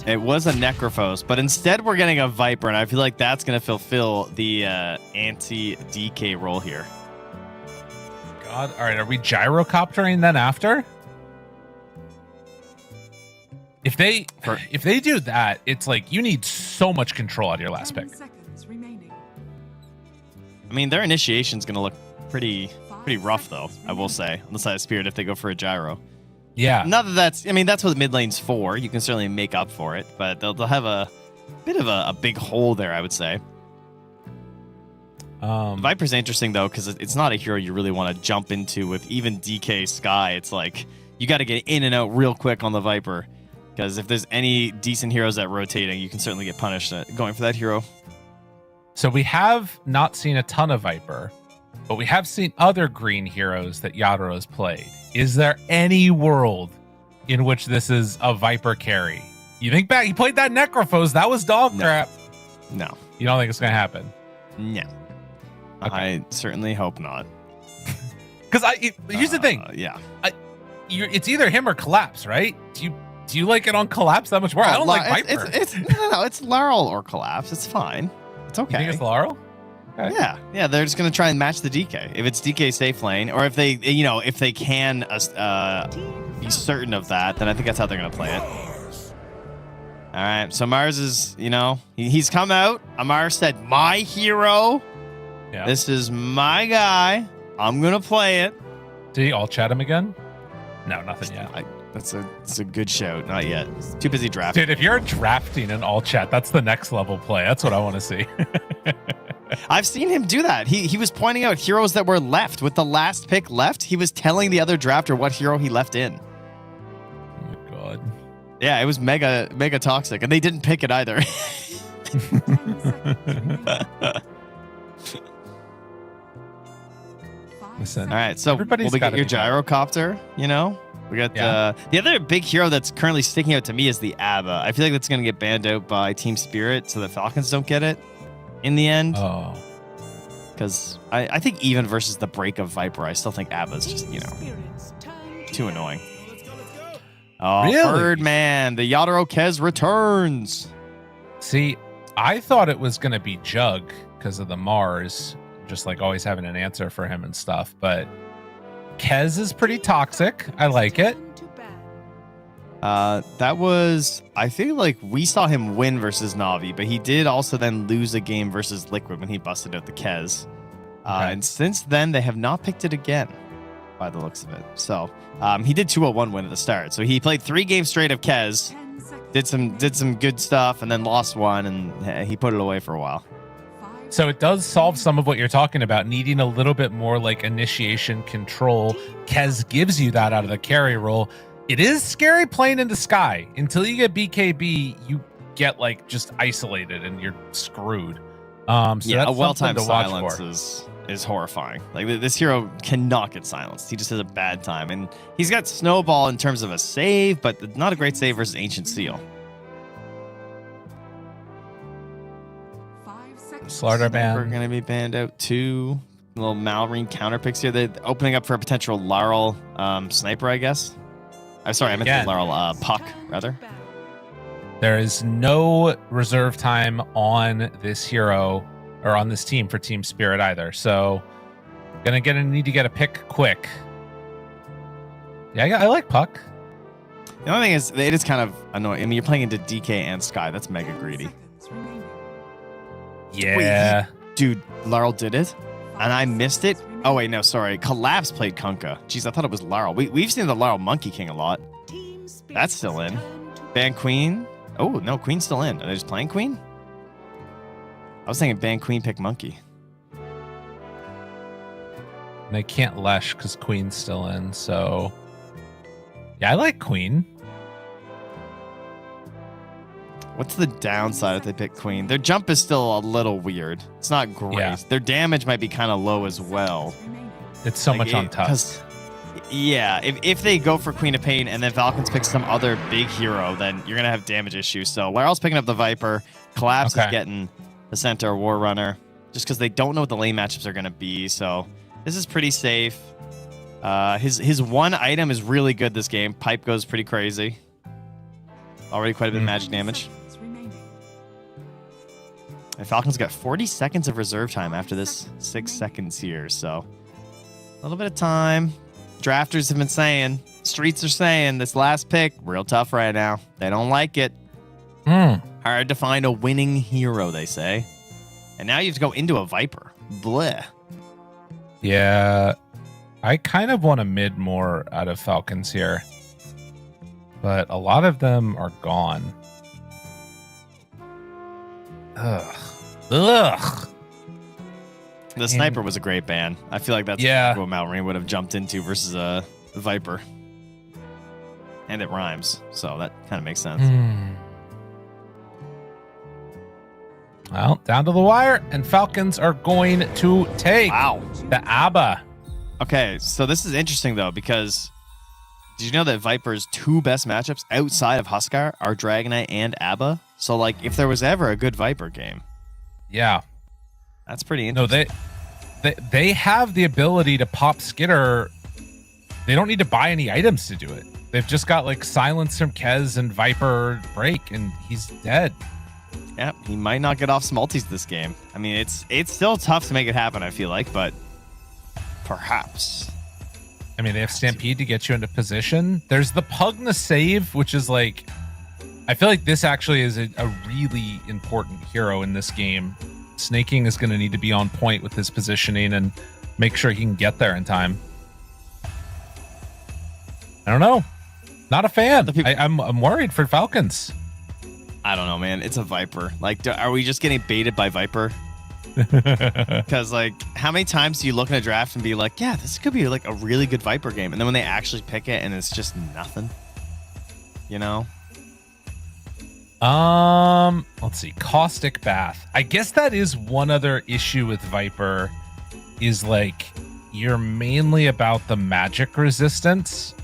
It was a Necrophos, but instead we're getting a Viper, and I feel like that's going to fulfill the anti-DK role here. God, all right, are we gyrocoptering then after? If they do that, it's like you need so much control out of your last pick. I mean, their initiation's going to look pretty rough, though, I will say, on the side of Spirit if they go for a gyro. Yeah. Not that that's... I mean, that's what mid lane's for. You can certainly make up for it, but they'll have a bit of a big hole there, I would say. Viper's interesting, though, because it's not a hero you really want to jump into with even DK Sky. It's like, you got to get in and out real quick on the Viper, because if there's any decent heroes at rotating, you can certainly get punished going for that hero. So we have not seen a ton of Viper, but we have seen other green heroes that Yadro has played. Is there any world in which this is a Viper carry? You think back, he played that Necrophos. That was dog crap. No. You don't think it's going to happen? No. Okay. I certainly hope not. Because here's the thing. Yeah. It's either him or Collapse, right? Do you like it on Collapse that much more? I don't like Viper. No, it's Laurel or Collapse. It's fine. It's okay. You think it's Laurel? Okay. Yeah, they're just gonna try and match the DK. If it's DK safe lane, or if they, if they can be certain of that, then I think that's how they're gonna play it. All right, so Mars is, he's come out. Amar said, "My hero. Yeah. This is my guy. I'm gonna play it." Did he all chat him again? No, nothing yet. That's a good shout. Not yet. Too busy drafting. Dude, if you're drafting an all chat, that's the next level play. That's what I want to see. I've seen him do that. He was pointing out heroes that were left. With the last pick left, he was telling the other drafter what hero he left in. Oh my god. Yeah, it was mega toxic, and they didn't pick it either. Listen, all right, so we get your gyrocopter, We got the other big hero that's currently sticking out to me is the Abba. I feel like that's going to get banned out by Team Spirit so the Falcons don't get it in the end. Oh. Because I think even versus the break of Viper, I still think Abba's just, too annoying. Oh, really? Birdman, the Yadro Kez returns. See, I thought it was going to be Jug because of the Mars, just like always having an answer for him and stuff, but Kez is pretty toxic. I like it. That was, I feel like we saw him win versus Navi, but he did also then lose a game versus Liquid when he busted out the Kez. Okay. And since then, they have not picked it again, by the looks of it. So he did 201 win at the start. So he played 3 games straight of Kez, did some good stuff, and then lost one, and he put it away for a while. So it does solve some of what you're talking about, needing a little bit more like initiation control. Kez gives you that out of the carry role. It is scary playing into Sky. Until you get BKB, you get like just isolated and you're screwed. So yeah, that's a well-timed silence for. is horrifying. Like this hero cannot get silenced. He just has a bad time. And he's got Snowball in terms of a save, but not a great save versus Ancient Seal. Slaughter ban. We're gonna be banned out too. Little Malrine counter picks here. They're opening up for a potential Laurel sniper, I guess. I'm sorry, I meant the Laurel Puck, rather. There is no reserve time on this hero or on this team for Team Spirit either. So gonna need to get a pick quick. Yeah, I like Puck. The only thing is, it is kind of annoying. I mean, you're playing into DK and Sky. That's mega greedy. Yeah. Wait, dude, Laurel did it, and I missed it. Oh wait, no, sorry. Collapse played Kunkka. Jeez, I thought it was Laurel. We've seen the Laurel Monkey King a lot. That's still in. Ban Queen. Oh no, Queen's still in. Are they just playing Queen? I was thinking ban Queen, pick Monkey. They can't Lesh because Queen's still in. So yeah, I like Queen. What's the downside if they pick Queen? Their jump is still a little weird. It's not great. Yeah. Their damage might be kind of low as well. It's so much on Tusk. Yeah, if they go for Queen of Pain and then Falcons pick some other big hero, then you're going to have damage issues. So Laurel's picking up the Viper. Collapse is getting the Centaur War Runner just because they don't know what the lane matchups are going to be. So this is pretty safe. His one item is really good this game. Pipe goes pretty crazy. Already quite a bit of magic damage. And Falcons got 40 seconds of reserve time after this 6 seconds here. So a little bit of time. Drafters have been saying, streets are saying this last pick, real tough right now. They don't like it. Hard to find a winning hero, they say. And now you have to go into a Viper. Bleh. Yeah, I kind of want to mid more out of Falcons here. But a lot of them are gone. Ugh. The sniper was a great ban. I feel like that's what Malrine would have jumped into versus a Viper. And it rhymes, so that kind of makes sense. Well, down to the wire, and Falcons are going to take the ABBA. Okay, so this is interesting, though, because did you know that Viper's two best matchups outside of Huskar are Dragonite and ABBA? So, like, if there was ever a good Viper game. Yeah. That's pretty interesting. No, they have the ability to pop Skitter. They don't need to buy any items to do it. They've just got, like, Silence from Kez and Viper break, and he's dead. Yeah, he might not get off some ultis this game. I mean, it's still tough to make it happen, I feel like, but perhaps. I mean, they have Stampede to get you into position. There's the Pugna save, which is like, I feel like this actually is a really important hero in this game. Snaking is going to need to be on point with his positioning and make sure he can get there in time. I don't know. Not a fan. I'm worried for Falcons. I don't know, man. It's a Viper. Like, are we just getting baited by Viper? Because, like, how many times do you look in a draft and be like, yeah, this could be, like, a really good Viper game. And then when they actually pick it and it's just nothing, you know? Let's see. Caustic Bath. I guess that is one other issue with Viper is, like, you're mainly about the magic resistance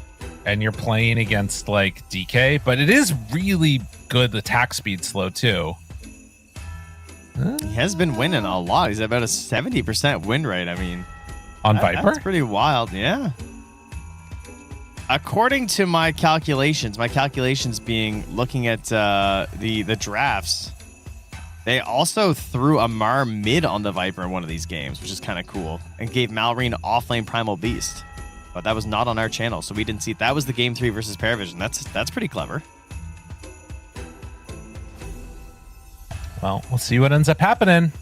and you're playing against, like, DK, but it is really good attack speed slow, too. He has been winning a lot. He's at about a 70% win rate. I mean, on Viper? That's pretty wild, yeah. According to my calculations being looking at the drafts, they also threw a Mar mid on the Viper in one of these games, which is kind of cool, and gave Malrine offlane Primal Beast. But that was not on our channel, so we didn't see it. That was the Game 3 versus Paravision. That's pretty clever. Well, we'll see what ends up happening.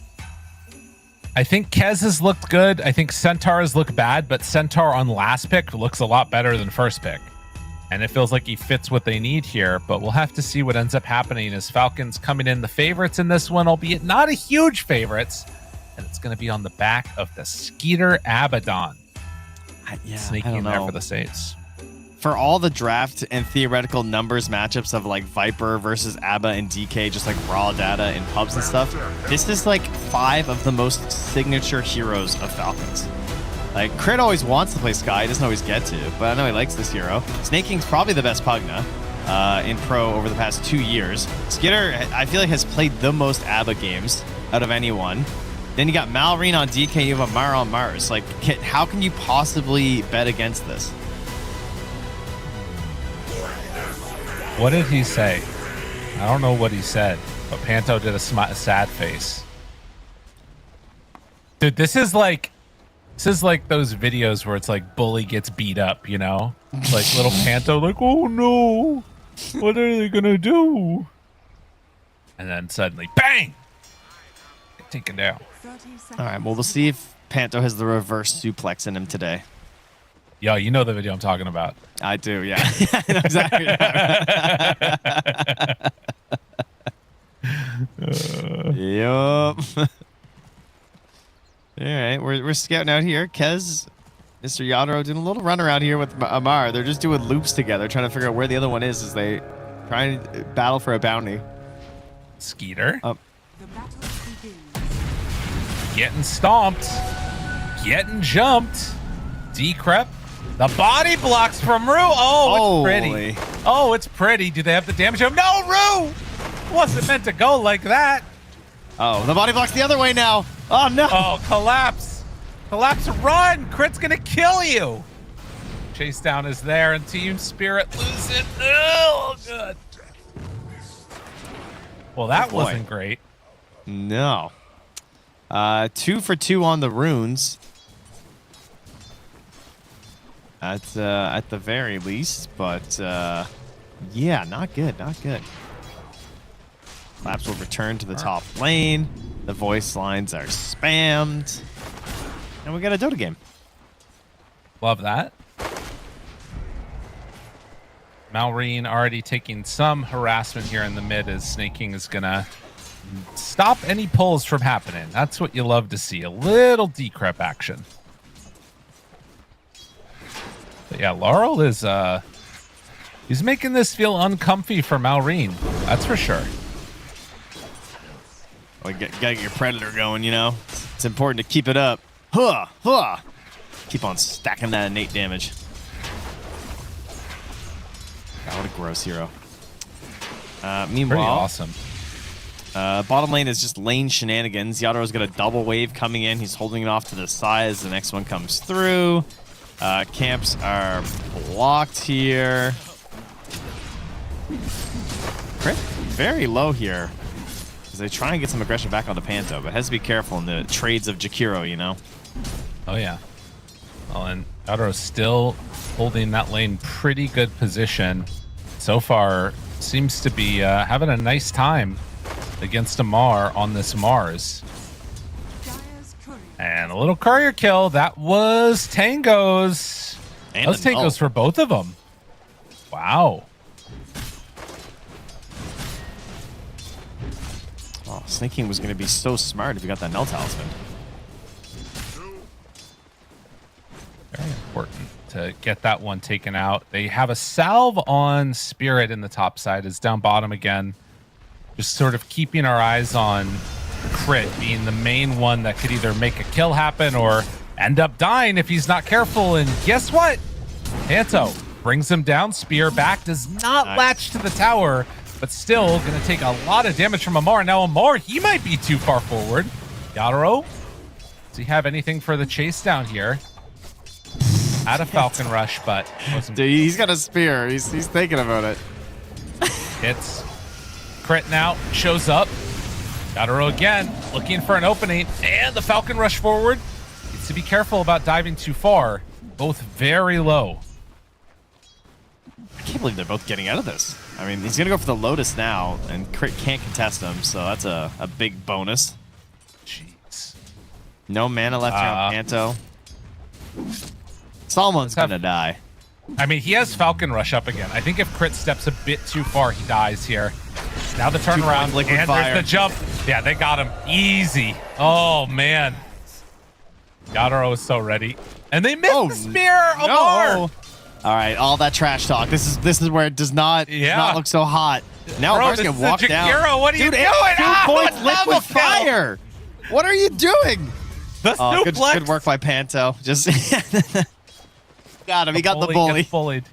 I think Kez has looked good. I think Centaur has looked bad, but Centaur on last pick looks a lot better than first pick. And it feels like he fits what they need here, but we'll have to see what ends up happening as Falcons coming in the favorites in this one, albeit not a huge favorites. And it's going to be on the back of the Skeeter Abaddon. Sneaking in there for the saves. For all the draft and theoretical numbers matchups of like Viper versus ABBA and DK, just like raw data in pubs and stuff, this is like 5 of the most signature heroes of Falcons. Like, Crit always wants to play Sky, he doesn't always get to, but I know he likes this hero. Snake King's probably the best Pugna in Pro over the past 2 years. Skitter, I feel like, has played the most ABBA games out of anyone. Then you got Malrine on DK, you have Amar on Mars. Like, how can you possibly bet against this? What did he say? I don't know what he said, but Panto did a sad face. Dude, this is like those videos where it's like bully gets beat up, you know? Like little Panto like, oh no, what are they gonna do? And then suddenly, bang! Get taken down. All right, well, we'll see if Panto has the reverse suplex in him today. Yo, you know the video I'm talking about. I do, yeah. I know exactly. Yup. All right, we're scouting out here. Kez, Mr. Yadro doing a little run around here with Amar. They're just doing loops together, trying to figure out where the other one is as they try and battle for a bounty. Skeeter. Up. Getting stomped. Getting jumped. Decrep. The body blocks from Rue. Oh, it's pretty. Oh, it's pretty. Do they have the damage? No, Rue! Wasn't meant to go like that. Oh, the body block's the other way now. Oh, no. Oh, collapse. Collapse, run. Crit's going to kill you. Chase down is there, and Team Spirit lose it. Oh, good. Well, that wasn't great. No. 2 for 2 on the runes. At the very least, but yeah, not good, not good. Laps will return to the top lane. The voice lines are spammed. And we got a Dota game. Love that. Malrine already taking some harassment here in the mid as Snake King is going to stop any pulls from happening. That's what you love to see. A little decrep action. But yeah, Laurel is he's making this feel uncomfy for Malrine. That's for sure. Well, you gotta get your Predator going, you know? It's important to keep it up. Huh, huh. Keep on stacking that innate damage. God, what a gross hero. Meanwhile, pretty awesome. Bottom lane is just lane shenanigans. Yado's got a double wave coming in. He's holding it off to the side as the next one comes through. Camps are blocked here. Crit very low here as they try and get some aggression back onto Panto, but has to be careful in the trades of Jakiro, you know? Oh, yeah. Well, and Yado's still holding that lane pretty good position. So far, seems to be having a nice time against Amar on this Mars. And a little courier kill. That was Tangos. And that was Tangos for both of them. Wow. Oh, Snake King was going to be so smart if he got that Null Talisman. Very important to get that one taken out. They have a salve on Spirit in the top side. Is down bottom again. Just sort of keeping our eyes on Crit being the main one that could either make a kill happen or end up dying if he's not careful. And guess what? Panto brings him down. Spear back. Does not latch to the tower, but still going to take a lot of damage from Amar. Now Amar, he might be too far forward. Yadro, does he have anything for the chase down here? Had a Falcon Rush, but wasn't. Dude, he's got a spear. He's thinking about it. It's Crit now. Shows up. Yadro again, looking for an opening, and the Falcon Rush forward. Needs to be careful about diving too far. Both very low. I can't believe they're both getting out of this. I mean, he's going to go for the Lotus now, and Crit can't contest him, so that's a big bonus. Jeez. No mana left here on Panto. Someone's going to die. I mean, he has Falcon Rush up again. I think if Crit steps a bit too far, he dies here. Now the turnaround, and there's the jump. Yeah, they got him. Easy. Oh, man. Yadro is so ready. And they missed the spear. Amar. No. All right, all that trash talk. This is where it does not look so hot. Now Amar's going to walk down. What are you doing? 2 points liquid fire. What are you doing? Good work by Panto. Just got him. He got the bully. Bullied.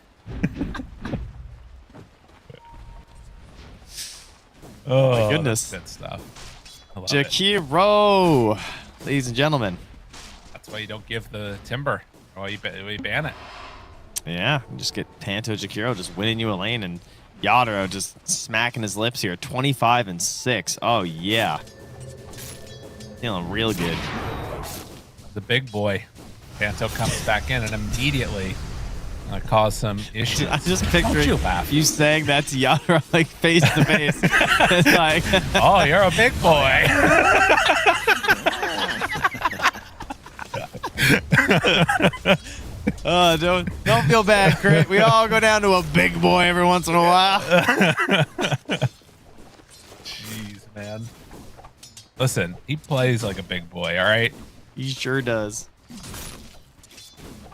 Oh my goodness. Good stuff. Jakiro, ladies and gentlemen. That's why you don't give the timber. Or why you ban it. Yeah, just get Panto Jakiro just winning you a lane, and Yadro just smacking his lips here. 25 and 6. Oh yeah, feeling real good. The big boy, Panto comes back in and immediately cause some issues. I just picturing you laugh. You saying that to Yadro like face to face. It's like, oh, you're a big boy. Oh, don't feel bad, Crit. We all go down to a big boy every once in a while. Jeez, man. Listen, he plays like a big boy, all right? He sure does.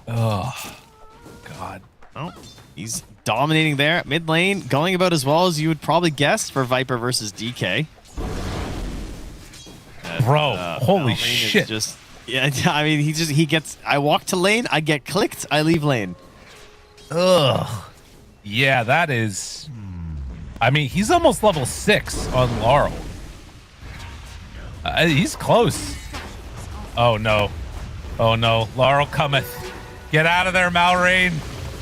Oh, God. Oh, he's dominating there. Mid lane, going about as well as you would probably guess for Viper versus DK. Bro, holy shit. Just, yeah, I mean, he gets, I walk to lane, I get clicked, I leave lane. Ugh. Yeah, that is... I mean, he's almost level 6 on Laurel. He's close. Oh, no. Oh, no. Laurel cometh. Get out of there, Malrain.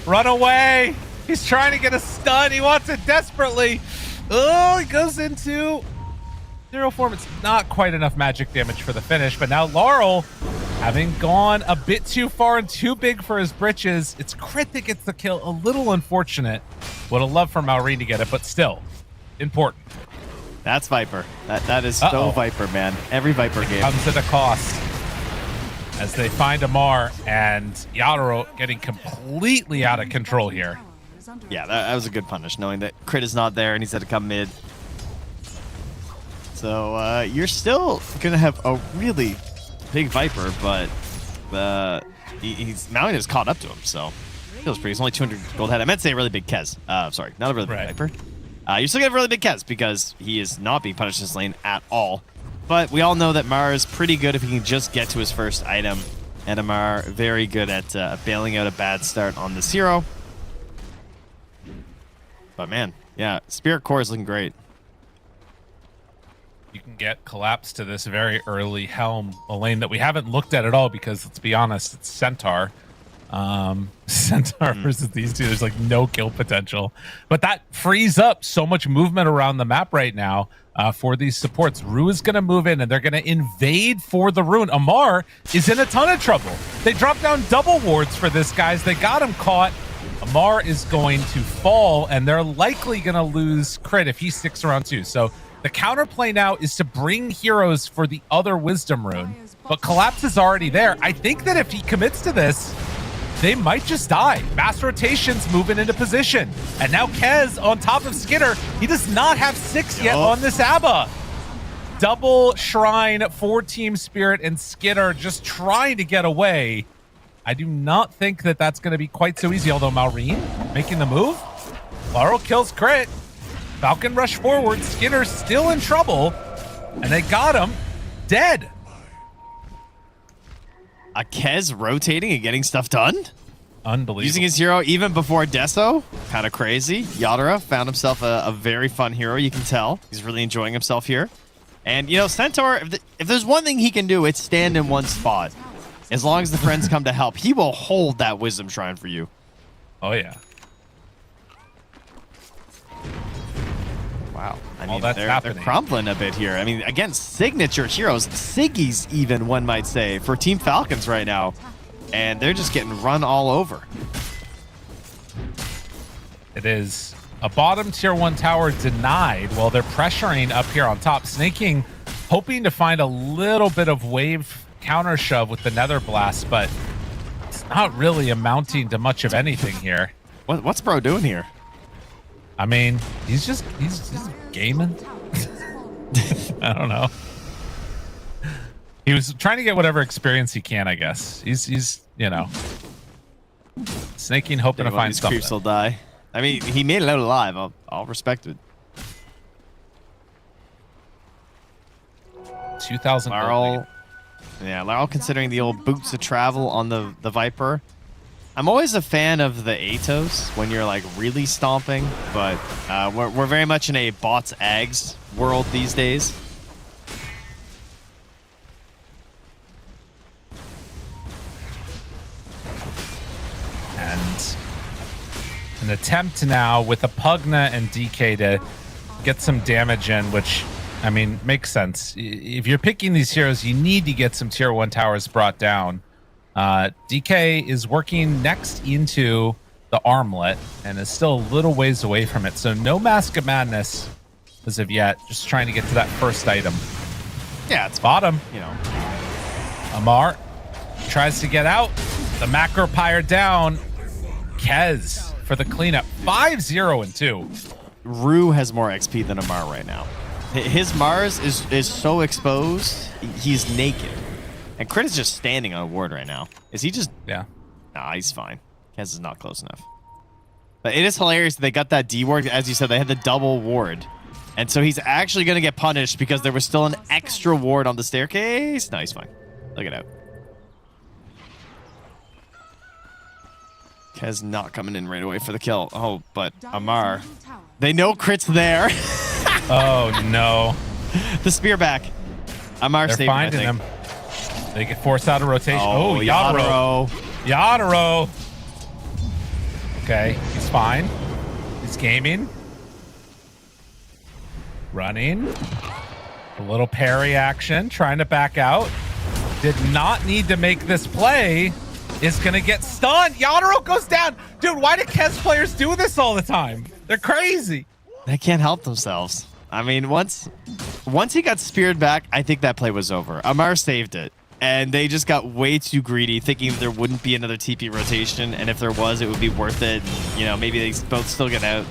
Run away. He's trying to get a stun. He wants it desperately. Oh, he goes into... Zero form. It's not quite enough magic damage for the finish, but now Laurel, having gone a bit too far and too big for his britches, it's Crit that gets the kill. A little unfortunate. Would have loved for Malrine to get it, but still important. That's Viper. That is so Viper, man. Every Viper game comes at a cost. As they find Amar, and Yadro getting completely out of control here. Yeah, that was a good punish, knowing that Crit is not there and he's had to come mid. So you're still going to have a really big Viper, but he's Mountain has caught up to him, so feels pretty. He's only 200 gold head. I meant to say a really big Kez. Sorry, not a really big Viper. You're still going to have a really big Kez because he is not being punished in this lane at all. But we all know that Mar is pretty good if he can just get to his first item. And Amar very good at bailing out a bad start on this hero. But man, yeah, Spirit Core is looking great. You can get collapse to this very early Helm, a lane that we haven't looked at all because, let's be honest, it's Centaur. Centaur versus these two, there's like no kill potential. But that frees up so much movement around the map right now for these supports. Rue is going to move in and they're going to invade for the rune. Amar is in a ton of trouble. They dropped down double wards for this, guys. They got him caught. Amar is going to fall and they're likely going to lose Crit if he sticks around too. So the counterplay now is to bring heroes for the other Wisdom rune, but Collapse is already there. I think that if he commits to this, they might just die. Mass rotations moving into position. And now Kez on top of Skitter. He does not have 6 yet on this ABBA. Double Shrine for Team Spirit and Skitter just trying to get away. I do not think that that's going to be quite so easy, although Malrine making the move. Laurel kills Crit. Falcon rush forward. Skinner's still in trouble. And they got him dead. A Kez rotating and getting stuff done? Unbelievable. Using his hero even before Deso? Kind of crazy. Yadra found himself a very fun hero, you can tell. He's really enjoying himself here. And, you know, Centaur, if there's one thing he can do, it's stand in one spot. As long as the friends come to help, he will hold that Wisdom Shrine for you. Oh, yeah. Wow. I mean, they're crumbling a bit here. I mean, against signature heroes, Siggy's even, one might say, for Team Falcons right now. And they're just getting run all over. It is a bottom tier 1 tower denied while they're pressuring up here on top. Snaking, hoping to find a little bit of wave counter shove with the Nether Blast, but it's not really amounting to much of anything here. What's Bro doing here? I mean, he's gaming. I don't know. He was trying to get whatever experience he can, I guess. He's you know, snaking, hoping to find something. Creeps will die. I mean, he made it out alive. I'll respect it. 2,000. Laurel, yeah, Laurel considering the old boots of travel on the Viper. I'm always a fan of the Atos when you're like really stomping, but we're very much in a bots ags world these days. and an attempt now with a Pugna and DK to get some damage in, which, I mean, makes sense. If you're picking these heroes, you need to get some tier 1 towers brought down. DK is working next into the armlet and is still a little ways away from it. So no Mask of Madness as of yet. Just trying to get to that first item. Yeah, it's bottom. You know, Amar tries to get out. The macro pyre down. Kez for the cleanup. 5-0 and 2. Rue has more XP than Amar right now. His Mars is so exposed. He's naked. And Crit is just standing on a ward right now. Is he just... Yeah. Nah, he's fine. Kez is not close enough. But it is hilarious that they got that D ward. As you said, they had the double ward. And so he's actually going to get punished because there was still an extra ward on the staircase. No, he's fine. Look it out. Kez not coming in right away for the kill. Oh, but Amar. They know Crit's there. Oh, no. The spear back. Amar They're saving, finding him. They get forced out of rotation. Oh, Yadro. Yadro. Okay, he's fine. He's gaming. Running. A little parry action. Trying to back out. Did not need to make this play. Is going to get stunned. Yadro goes down. Dude, why do Kez players do this all the time? They're crazy. They can't help themselves. I mean, once he got speared back, I think that play was over. Amar saved it. And they just got way too greedy, thinking there wouldn't be another TP rotation. And if there was, it would be worth it. You know, maybe they both still get out.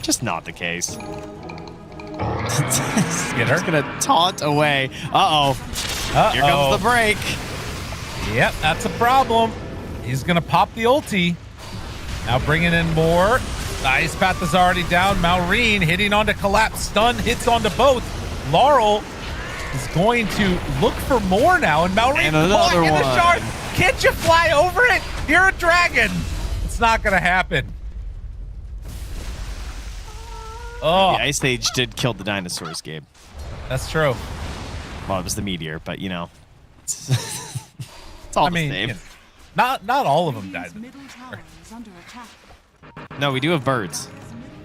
Just not the case. Skitter's going to taunt away. Uh-oh. Here comes the break. Yep, that's a problem. He's going to pop the ulti. Now bringing in more. The Ice Path is already down. Maureen hitting onto Collapse. Stun hits onto both. Laurel is going to look for more now. And Maureen another in one. the shard. Can't you fly over it? You're a dragon. It's not going to happen. Oh, the Ice Age did kill the dinosaurs, Gabe. That's true. Well, it was the meteor, but you know. It's all the same. You know, not all of them died. No, we do have birds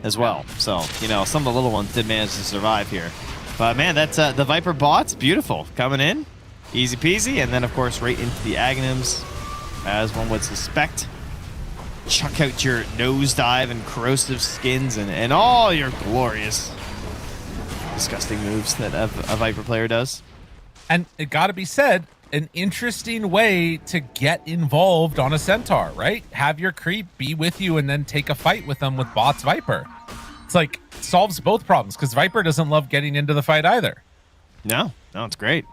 as well. So, you know, some of the little ones did manage to survive here. But man, that's the Viper bot's beautiful. Coming in, easy peasy. And then, of course, right into the Aghanims, as one would suspect. Chuck out your nosedive and corrosive skins and all your glorious, disgusting moves that a Viper player does. And it got to be said, an interesting way to get involved on a Centaur, right? Have your creep be with you and then take a fight with them with bots Viper. It's like, solves both problems because Viper doesn't love getting into the fight either. No, it's great.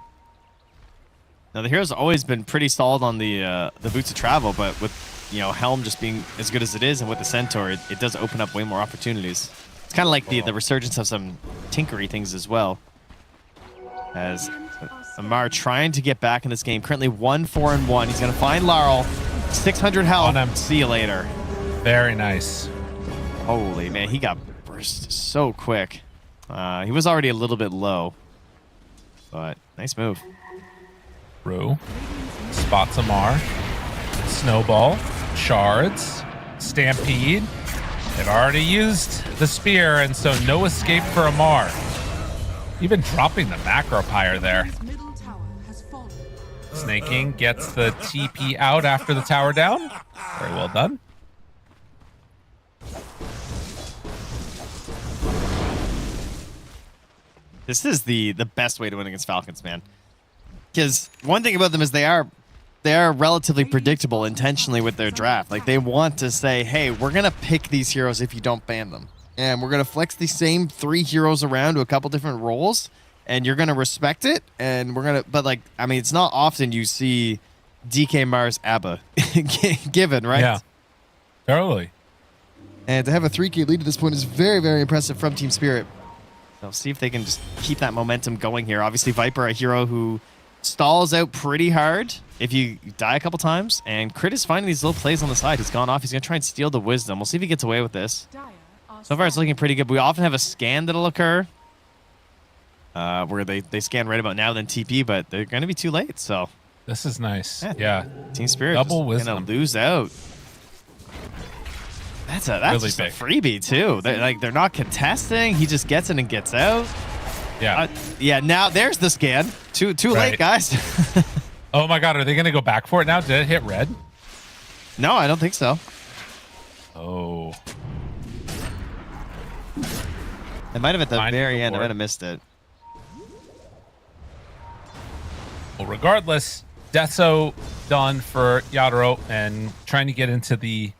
Now, the hero's always been pretty solid on the Boots of Travel, but with, you know, Helm just being as good as it is and with the Centaur, it does open up way more opportunities. It's kind of like the resurgence of some tinkery things as well. As Amar trying to get back in this game. Currently 1-4-1. He's going to find Laurel. 600 health. On him. See you later. Very nice. Holy man, he got burst so quick. He was already a little bit low, but nice move. Rue spots Amar. Snowball. Shards. Stampede. They've already used the spear, and so no escape for Amar. Even dropping the macro pyre there. Snaking gets the TP out after the tower down. Very well done. This is the best way to win against Falcons, man. Because one thing about them is they are relatively predictable intentionally with their draft. Like, they want to say, hey, we're going to pick these heroes if you don't ban them. And we're going to flex the same 3 heroes around to a couple different roles. And you're going to respect it. And we're going to... But, like, I mean, it's not often you see DK Mars ABBA given, right? Yeah. Totally. And to have a 3K lead at this point is very, very impressive from Team Spirit. So see if they can just keep that momentum going here. Obviously, Viper, a hero who stalls out pretty hard if you die a couple times. And Crit is finding these little plays on the side. He's gone off. He's going to try and steal the Wisdom. We'll see if he gets away with this. So far, it's looking pretty good. We often have a scan that'll occur where they scan right about now, then TP, but they're going to be too late. So this is nice. Yeah. Team Spirit double Wisdom. Going to lose out. That's really just big. a freebie too. They're not contesting. He just gets in and gets out. Yeah. Yeah. Now there's the scan. Too Right. late, guys. Oh my God, are they gonna go back for it now? Did it hit red? No, I don't think so. Oh. It might have at the Fine, very go end. I for it. might have missed it. Well, regardless, Deso done for Yadro and trying to get into the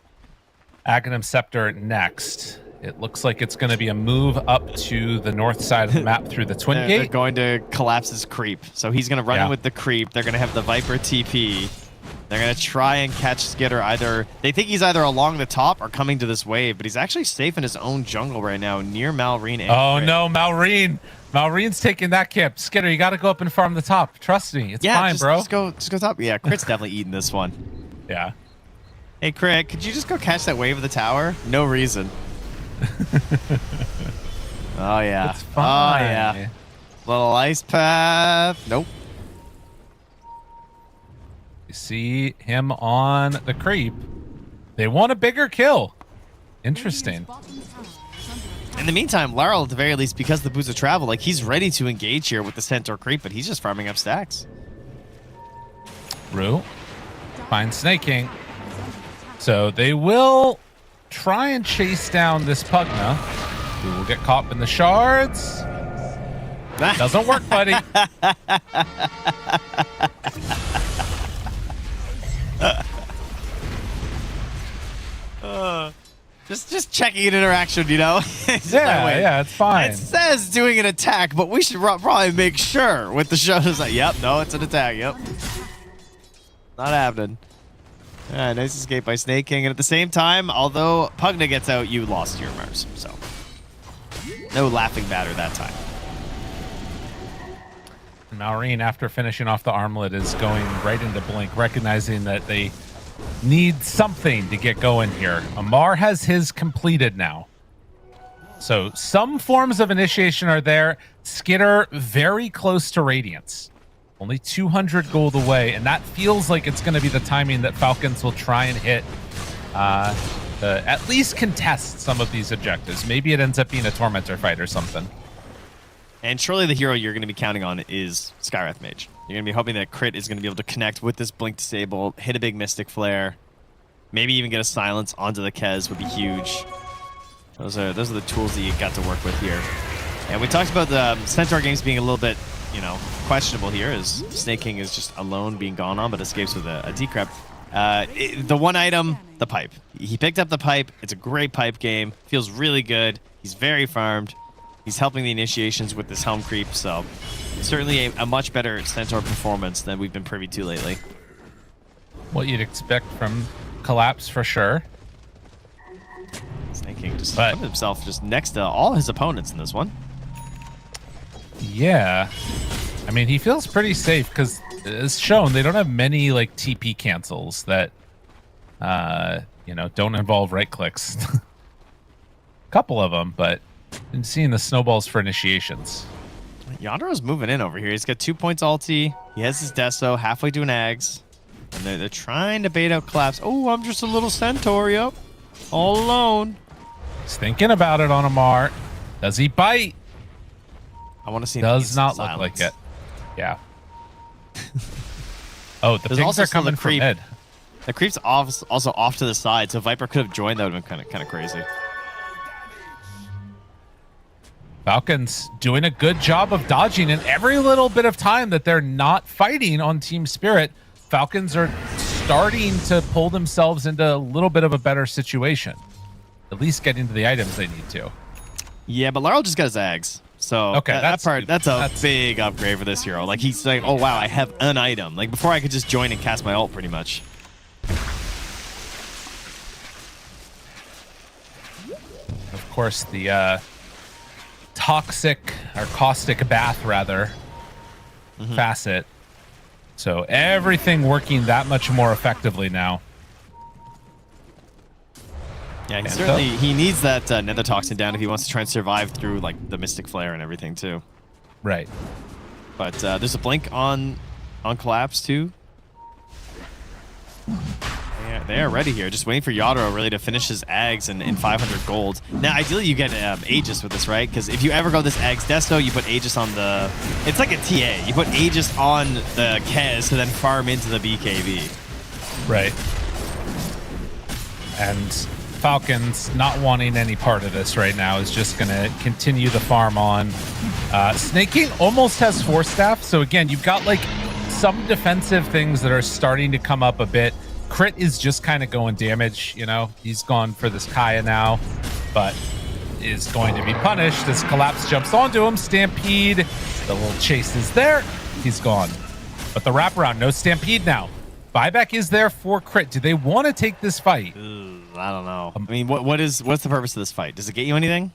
Aghanim Scepter next. It looks like it's going to be a move up to the north side of the map through the Twin They're Gate. going to collapse his creep. So he's going to run in with the creep. They're going to have the Viper TP. They're going to try and catch Skitter either. They think he's either along the top or coming to this wave, but he's actually safe in his own jungle right now near Malrine. Oh no, Malrine. Malrine's taking that camp. Skitter, you got to go up and farm the top. Trust me. It's fine, bro. Just go top. Yeah, Crit's definitely eating this one. Yeah. Hey, Crit, could you just go catch that wave of the tower? No reason. Oh, yeah. It's fine. Oh, yeah. Little ice path. Nope. You see him on the creep. They want a bigger kill. Interesting. In the meantime, Laurel, at the very least, because the boots of travel, like, he's ready to engage here with the Centaur creep, but he's just farming up stacks. Rue. Fine snaking. So they will try and chase down this Pugna, who will get caught in the shards. Doesn't work, buddy. Just checking an interaction, you know? Yeah, it's fine. It says doing an attack, but we should probably make sure with the show. It's like, yep, no, it's an attack, yep. Not happening. Nice escape by Snake King. And at the same time, although Pugna gets out, you lost your Mers. So, no laughing matter that time. Malrine, after finishing off the armlet, is going right into Blink, recognizing that they need something to get going here. Amar has his completed now. So some forms of initiation are there. Skitter very close to Radiance. Only 200 gold away, and that feels like it's going to be the timing that Falcons will try and hit, at least contest some of these objectives. Maybe it ends up being a Tormentor fight or something. And surely the hero you're going to be counting on is Skywrath Mage. You're going to be hoping that Crit is going to be able to connect with this Blink Disable, hit a big Mystic Flare, maybe even get a Silence onto the Kez would be huge. Those are the tools that you got to work with here. And we talked about the Centaur games being a little bit, questionable here, as Snake King is just alone being gone on, but escapes with a decrep. The one item, the pipe. He picked up the pipe. It's a great pipe game. Feels really good. He's very farmed. He's helping the initiations with this Helm creep, so certainly a much better Centaur performance than we've been privy to lately. What you'd expect from Collapse for sure. Snake King just put himself just next to all his opponents in this one. Yeah. I mean, he feels pretty safe because as shown, they don't have many like TP cancels that don't involve right clicks. Couple of them, but I'm seeing the snowballs for initiations. Yandro's moving in over here. He's got 2 points ulti. He has his Deso halfway to an Ags. And they're trying to bait out Collapse. Oh, I'm just a little Centaur, yep. All alone. He's thinking about it on Amar. Does he bite? I want to see. Does not look like it. Yeah. Oh, the pigs are coming from mid. The creep's also off to the side, so Viper could have joined. That would have been kind of crazy. Falcons doing a good job of dodging, and every little bit of time that they're not fighting on Team Spirit, Falcons are starting to pull themselves into a little bit of a better situation. At least getting to the items they need to. Yeah, but Laurel just got his Ags. So okay, that's a big upgrade for this hero. Like, he's like, oh wow, I have an item. Like, before I could just join and cast my ult pretty much. Of course, the toxic or caustic bath rather facet. So everything working that much more effectively now. Yeah, he needs that nether toxin down if he wants to try and survive through like the Mystic Flare and everything too. Right. But there's a blink on Collapse too. They are ready here. Just waiting for Yadro really to finish his Ags in 500 gold. Now, ideally, you get Aegis with this, right? Because if you ever go this Ags Desto, you put Aegis on the... It's like a TA. You put Aegis on the Kez to then farm into the BKB. Right. And Falcons, not wanting any part of this right now, is just going to continue the farm on. Snake King almost has Force Staff. So again, you've got like some defensive things that are starting to come up a bit. Crit is just kind of going damage, you know. He's gone for this Kaya now, but is going to be punished as Collapse jumps onto him. Stampede, the little chase is there. He's gone. But the wraparound, no Stampede now. Buyback is there for Crit. Do they want to take this fight? I don't know. I mean, what's the purpose of this fight? Does it get you anything?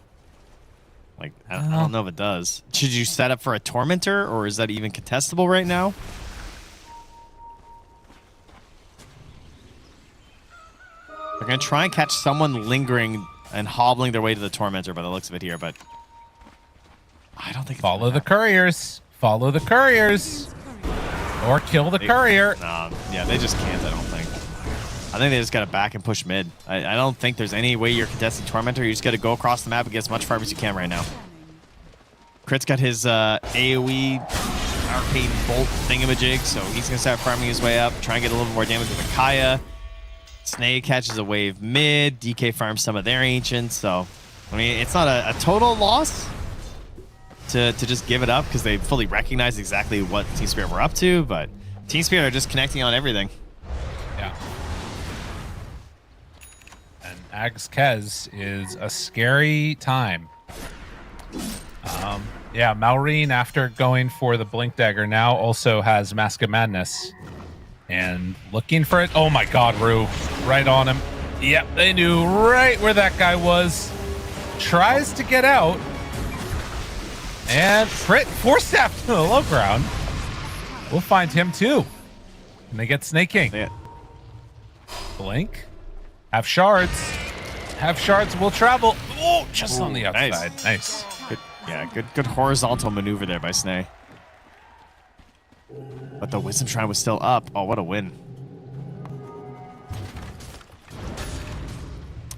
Like, I don't know if it does. Should you set up for a Tormentor, or is that even contestable right now? They're going to try and catch someone lingering and hobbling their way to the Tormentor by the looks of it here, but I don't think... Follow the couriers. Follow the couriers. Or kill the courier. Yeah, they just can't, I don't think. I think they just got to back and push mid. I don't think there's any way you're contesting Tormentor. You just got to go across the map and get as much farm as you can right now. Crit's got his AoE Arcane Bolt thingamajig, so he's going to start farming his way up, try and get a little bit more damage with the Kaya. Snake catches a wave mid. DK farms some of their Ancients, so... I mean, it's not a total loss to just give it up because they fully recognize exactly what Team Spirit were up to, but Team Spirit are just connecting on everything. Yeah. And Ags Kez is a scary time. Yeah, Maureen, after going for the Blink Dagger, now also has Mask of Madness. And looking for it. Oh my god, Rue. Right on him. Yep, they knew right where that guy was. Tries to get out. And Crit Force Staff to the low ground. We'll find him too. And they get Snake King. Blink. Have shards. Have shards will travel. Oh, just on the outside. Nice. Good, yeah, good horizontal maneuver there by Snake. But the Wisdom Shrine was still up. Oh, what a win.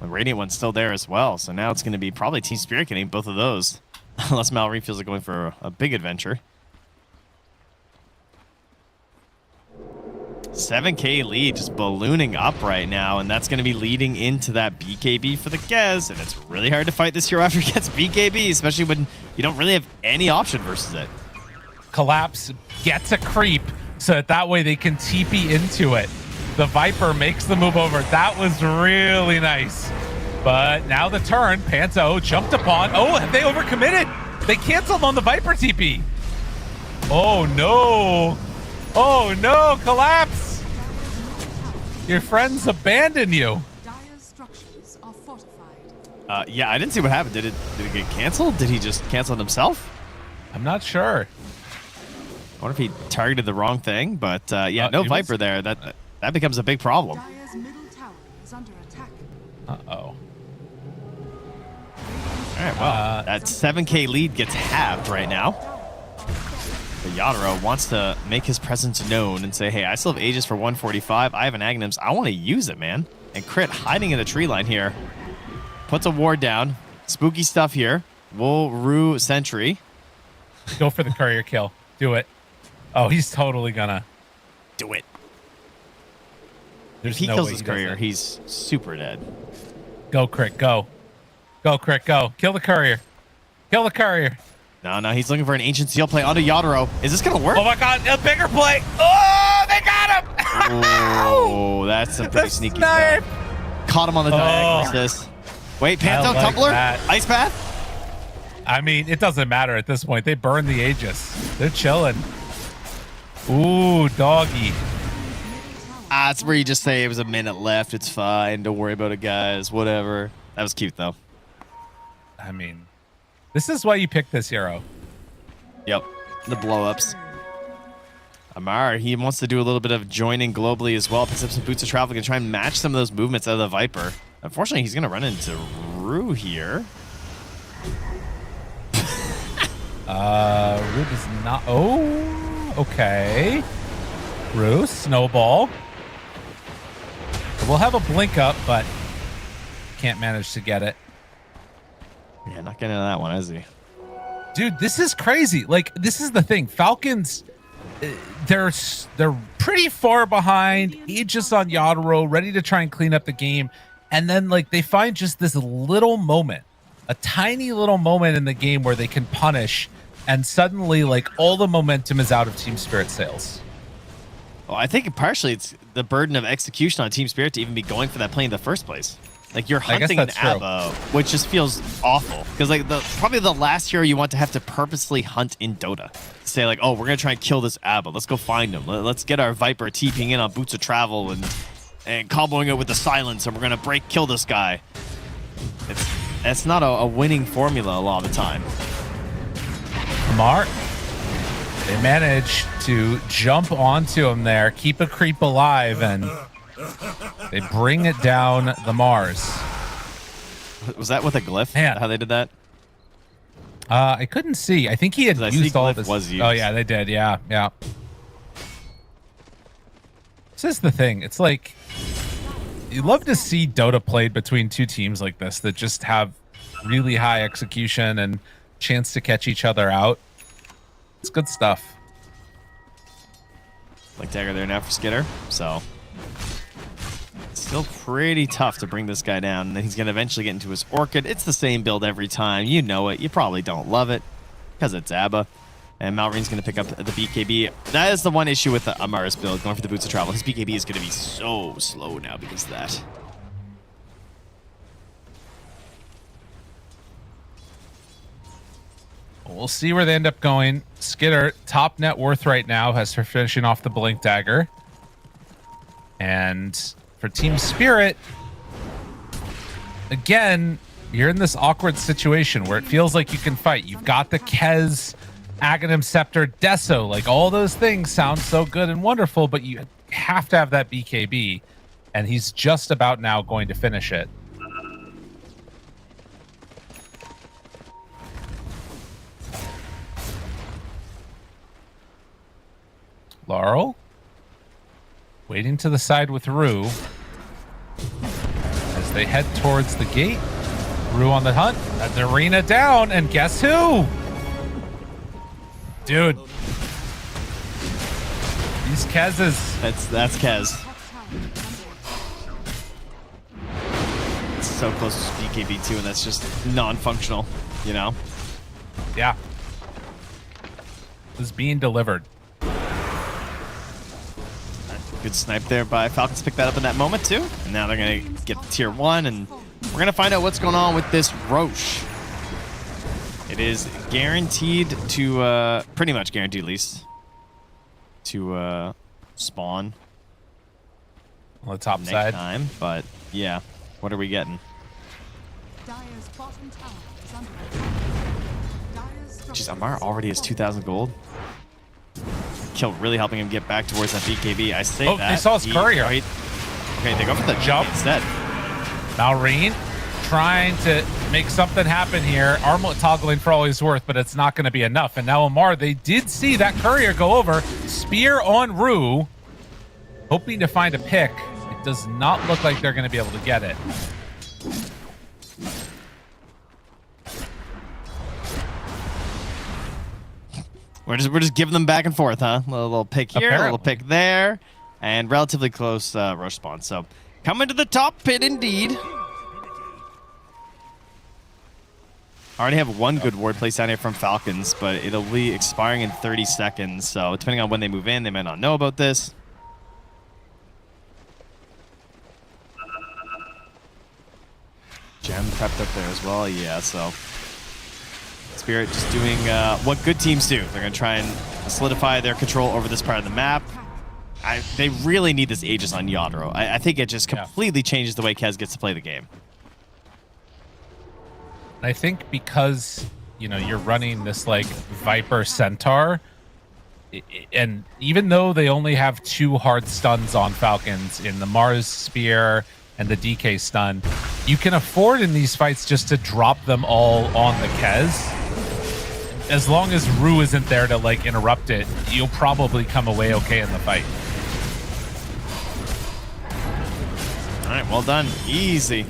The Radiant one's still there as well. So now it's going to be probably Team Spirit getting both of those. Unless Mallory feels like going for a big adventure. 7k lead just ballooning up right now. And that's going to be leading into that BKB for the Gez. And it's really hard to fight this hero after he gets BKB. Especially when you don't really have any option versus it. Collapse gets a creep so that way they can TP into it. The Viper makes the move over. That was really nice. But now the turn, Panto jumped upon. Oh, have they overcommitted? They canceled on the Viper TP. Oh no. Oh no, Collapse. Your friends abandon you. Yeah, I didn't see what happened. Did it get canceled? Did he just cancel it himself? I'm not sure. I wonder if he targeted the wrong thing, but yeah, no Viper there. That becomes a big problem. Uh-oh. All right, well, that 7k lead gets halved right now. But Yadro wants to make his presence known and say, hey, I still have Aegis for 145. I have an Aghanim's. I want to use it, man. And Crit hiding in the tree line here. Puts a ward down. Spooky stuff here. We'll Rue Sentry. Go for the courier kill. Do it. Oh, he's totally gonna do it. There's if he no kills way this he courier, doesn't. he's super dead. Go, Crit, go. Go, Crit, go. Kill the courier. Kill the courier. No, he's looking for an Ancient Seal play onto Yadro. Is this gonna work? Oh my god, a bigger play. Oh, they got him. Oh, that's some pretty sneaky stuff. Caught him on the diagonal assist. Wait, Panto, like Tumbler? that. Ice Bath? I mean, it doesn't matter at this point. They burned the Aegis. They're chilling. Ooh, doggy. That's where you just say it was a minute left. It's fine. Don't worry about it, guys. Whatever. That was cute, though. I mean, this is why you pick this hero. Yep. The blow-ups. Amar, he wants to do a little bit of joining globally as well. Picks up some boots of travel. Can try and match some of those movements out of the Viper. Unfortunately, he's going to run into Rue here. Rue does not... Oh, okay. Rue, snowball. We'll have a blink up, but can't manage to get it. Yeah, not getting into that one, is he? Dude, this is crazy. Like, this is the thing. Falcons, they're pretty far behind. Aegis on Yadro, ready to try and clean up the game. And then, like, they find just this little moment, a tiny little moment in the game where they can punish, and suddenly, like, all the momentum is out of Team Spirit sails. Well, I think partially it's the burden of execution on Team Spirit to even be going for that play in the first place. Like, you're hunting an ABBA, which just feels awful. Because, like, probably the last hero you want to have to purposely hunt in Dota. Say, like, oh, we're going to try and kill this ABBA. Let's go find him. Let's get our Viper TPing in on Boots of Travel and comboing it with the Silence, and we're going to kill this guy. It's not a winning formula a lot of the time. Amar, they manage to jump onto him there, keep a creep alive, and they bring it down the MOUZ. Was that with a glyph? Man. How they did that? I couldn't see. I think he had used all of his. Was used. Oh yeah, they did. Yeah. This is the thing. It's like you love to see Dota played between two teams like this that just have really high execution and chance to catch each other out. It's good stuff. Like dagger there now for Skitter. So still pretty tough to bring this guy down. And then he's going to eventually get into his Orchid. It's the same build every time. You know it. You probably don't love it because it's ABBA. And Malreen's going to pick up the BKB. That is the one issue with the Amara's build, going for the Boots of Travel. His BKB is going to be so slow now because of that. We'll see where they end up going. Skitter, top net worth right now, has her finishing off the Blink Dagger. And for Team Spirit, again, you're in this awkward situation where it feels like you can fight. You've got the Kez, Aghanim Scepter, Deso. Like, all those things sound so good and wonderful, but you have to have that BKB. And he's just about now going to finish it. Laurel, waiting to the side with Rue as they head towards the gate. Rue on the hunt. That's Arena down, and guess who? Dude. These Kez's. That's Kez. It's so close to BKB too, and that's just non-functional, you know? Yeah. It was being delivered. Good snipe there by Falcons. Pick that up in that moment too. And now they're going to get tier 1, and we're going to find out what's going on with this Roche. It is guaranteed to, pretty much guaranteed at least, to spawn on the top next side time. But yeah, what are we getting? Jeez, Amar already has 2,000 gold. Kill really helping him get back towards that BKB. I say that. Oh, they saw his courier. Right. Okay, they go for the jump instead. Malreen trying to make something happen here. Armlet toggling for all he's worth, but it's not going to be enough. And now Amar, they did see that courier go over. Spear on Rue. Hoping to find a pick. It does not look like they're going to be able to get it. We're just giving them back and forth, huh? A little pick here, a little pick there, and relatively close rush spawn. So coming to the top pit indeed. I already have one good ward place down here from Falcons, but it'll be expiring in 30 seconds. So depending on when they move in, they might not know about this. Gem prepped up there as well. Yeah, so Spirit just doing what good teams do. They're going to try and solidify their control over this part of the map. They really need this Aegis on Yadro. I think it just completely changes the way Kez gets to play the game. I think because, you know, you're running this like Viper Centaur, and even though they only have 2 hard stuns on Falcons in the MOUZ Spear and the DK stun, you can afford in these fights just to drop them all on the Kez. As long as Rue isn't there to like interrupt it, you'll probably come away okay in the fight. right, well done. Easy.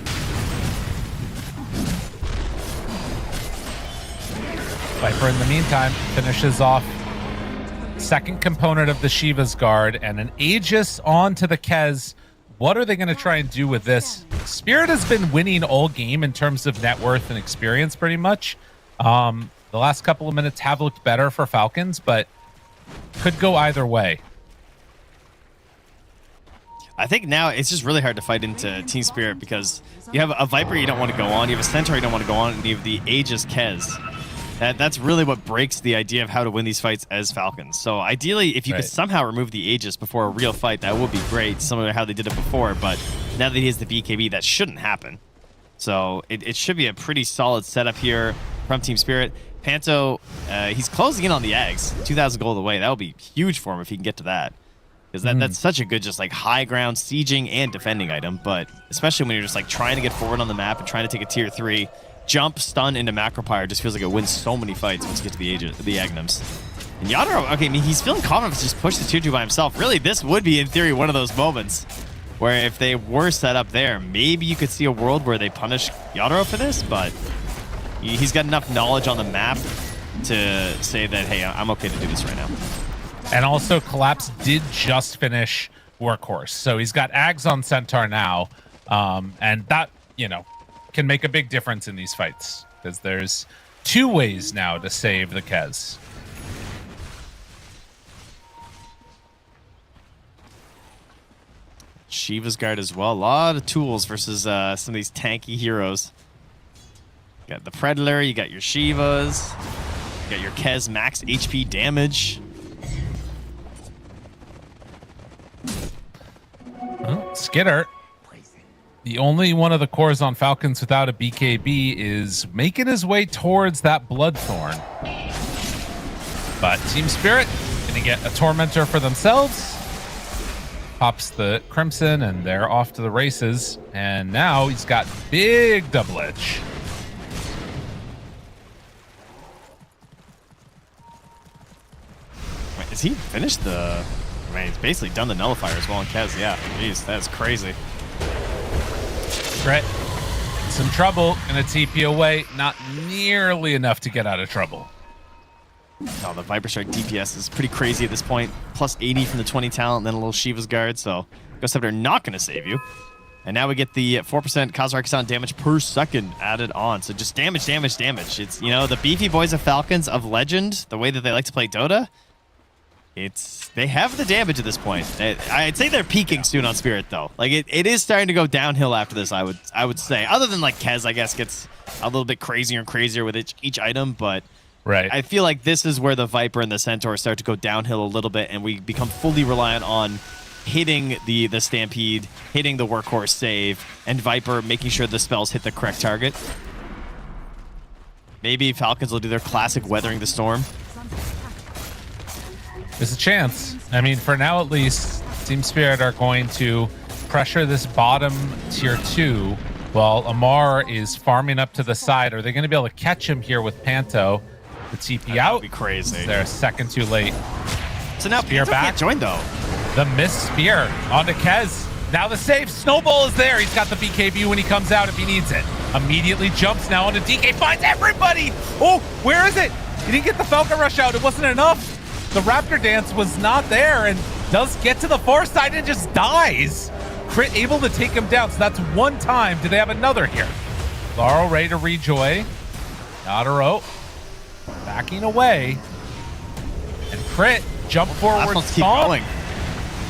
Viper, in the meantime, finishes off second component of the Shiva's Guard and an Aegis onto the Kez. What are they going to try and do with this? Spirit has been winning all game in terms of net worth and experience pretty much. The last couple of minutes have looked better for Falcons, but could go either way. I think now it's just really hard to fight into Team Spirit because you have a Viper you don't want to go on, you have a Centaur you don't want to go on, and you have the Aegis Kez. That's really what breaks the idea of how to win these fights as Falcons. So ideally, if you could somehow remove the Aegis before a real fight, that would be great, similar to how they did it before, but now that he has the BKB, that shouldn't happen. So it should be a pretty solid setup here from Team Spirit. Panto, he's closing in on the eggs, 2,000 gold away. That would be huge for him if he can get to that. Because that's such a good just like high ground sieging and defending item, but especially when you're just like trying to get forward on the map and trying to take a tier 3, jump, stun into Macropyre just feels like it wins so many fights once you get to the Agnums. And Yadro, okay, I mean, he's feeling confident to just push the tier 2 by himself. Really, this would be, in theory, one of those moments where if they were set up there, maybe you could see a world where they punish Yadro for this, but he's got enough knowledge on the map to say that, hey, I'm okay to do this right now. And also, Collapse did just finish Workhorse, so he's got Ags on Centaur now, and that, you know, can make a big difference in these fights because there's 2 ways now to save the Kez. Shiva's Guard as well. A lot of tools versus some of these tanky heroes. You got the Predator, you got your Shivas, you got your Kez max HP damage. Well, Skitter, the only one of the cores on Falcons without a BKB, is making his way towards that Bloodthorn. But Team Spirit gonna get a Tormentor for themselves. Pops the Crimson, and they're off to the races. And now he's got big double edge. Wait, has he finished the... I mean, he's basically done the Nullifier as well on Kez. Yeah, jeez, that's crazy. Crit. Some trouble. Gonna TP away. Not nearly enough to get out of trouble. Oh, the Viper Strike DPS is pretty crazy at this point. Plus 80 from the 20 talent, and then a little Shiva's Guard, so Ghost Scepter not going to save you. And now we get the 4% Kazaraki-san damage per second added on. So just damage, damage, damage. It's, you know, the beefy boys of Falcons of Legend, the way that they like to play Dota, they have the damage at this point. I'd say they're peaking soon on Spirit, though. Like, it is starting to go downhill after this, I would say. Other than, like, Kez, I guess, gets a little bit crazier and crazier with each item, but... Right. I feel like this is where the Viper and the Centaur start to go downhill a little bit, and we become fully reliant on hitting the Stampede, hitting the Workhorse save, and Viper making sure the spells hit the correct target. Maybe Falcons will do their classic Weathering the Storm. There's a chance. I mean, for now at least, Team Spirit are going to pressure this bottom tier 2 while Amar is farming up to the side. Are they going to be able to catch him here with Panto? The TP out. Would be crazy. They're a second too late. So now Spear Panto back. can't join, though. The missed spear onto Kez. Now the save. Snowball is there. He's got the BKB when he comes out if he needs it. Immediately jumps now onto DK. Finds everybody. Oh, where is it? He didn't get the Falcon Rush out. It wasn't enough. The Raptor Dance was not there and does get to the far side and just dies. Crit able to take him down. So that's one time. Do they have another here? Laurel ready to rejoy. Yadaro backing away. And Crit jump forward. Keep going.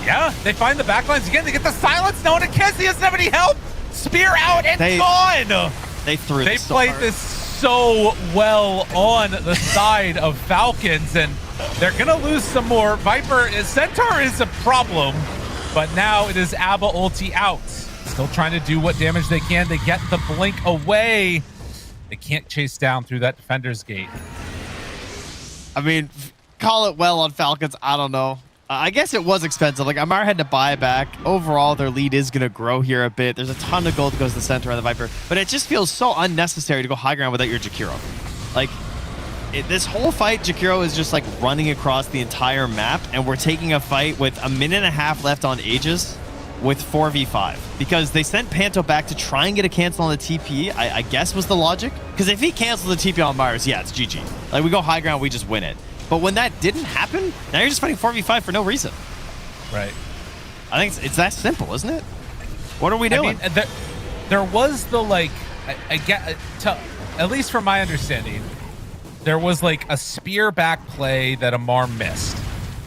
Yeah, they find the backlines again. They get the silence. No one to Kez. He doesn't have any help. Spear out and gone. They threw They this so played hard. this so well on the side of Falcons, and they're going to lose some more. Centaur is a problem, but now it is Abba ulti out. Still trying to do what damage they can. They get the blink away. They can't chase down through that defender's gate. I mean, call it well on Falcons. I don't know. I guess it was expensive. Like, Amar had to buy back. Overall, their lead is going to grow here a bit. There's a ton of gold that goes to the Centaur and the Viper, but it just feels so unnecessary to go high ground without your Jakiro. Like, this whole fight, Jakiro is just, like, running across the entire map, and we're taking a fight with a minute and a half left on Aegis, with 4v5 because they sent Panto back to try and get a cancel on the TP, I guess was the logic. Because if he cancels the TP on Myers, yeah, it's GG. Like, we go high ground, we just win it. But when that didn't happen, now you're just fighting 4v5 for no reason. Right. I think it's that simple, isn't it? What are we doing? I mean, there was the, like, I get, at least from my understanding, there was like a spear back play that Amar missed.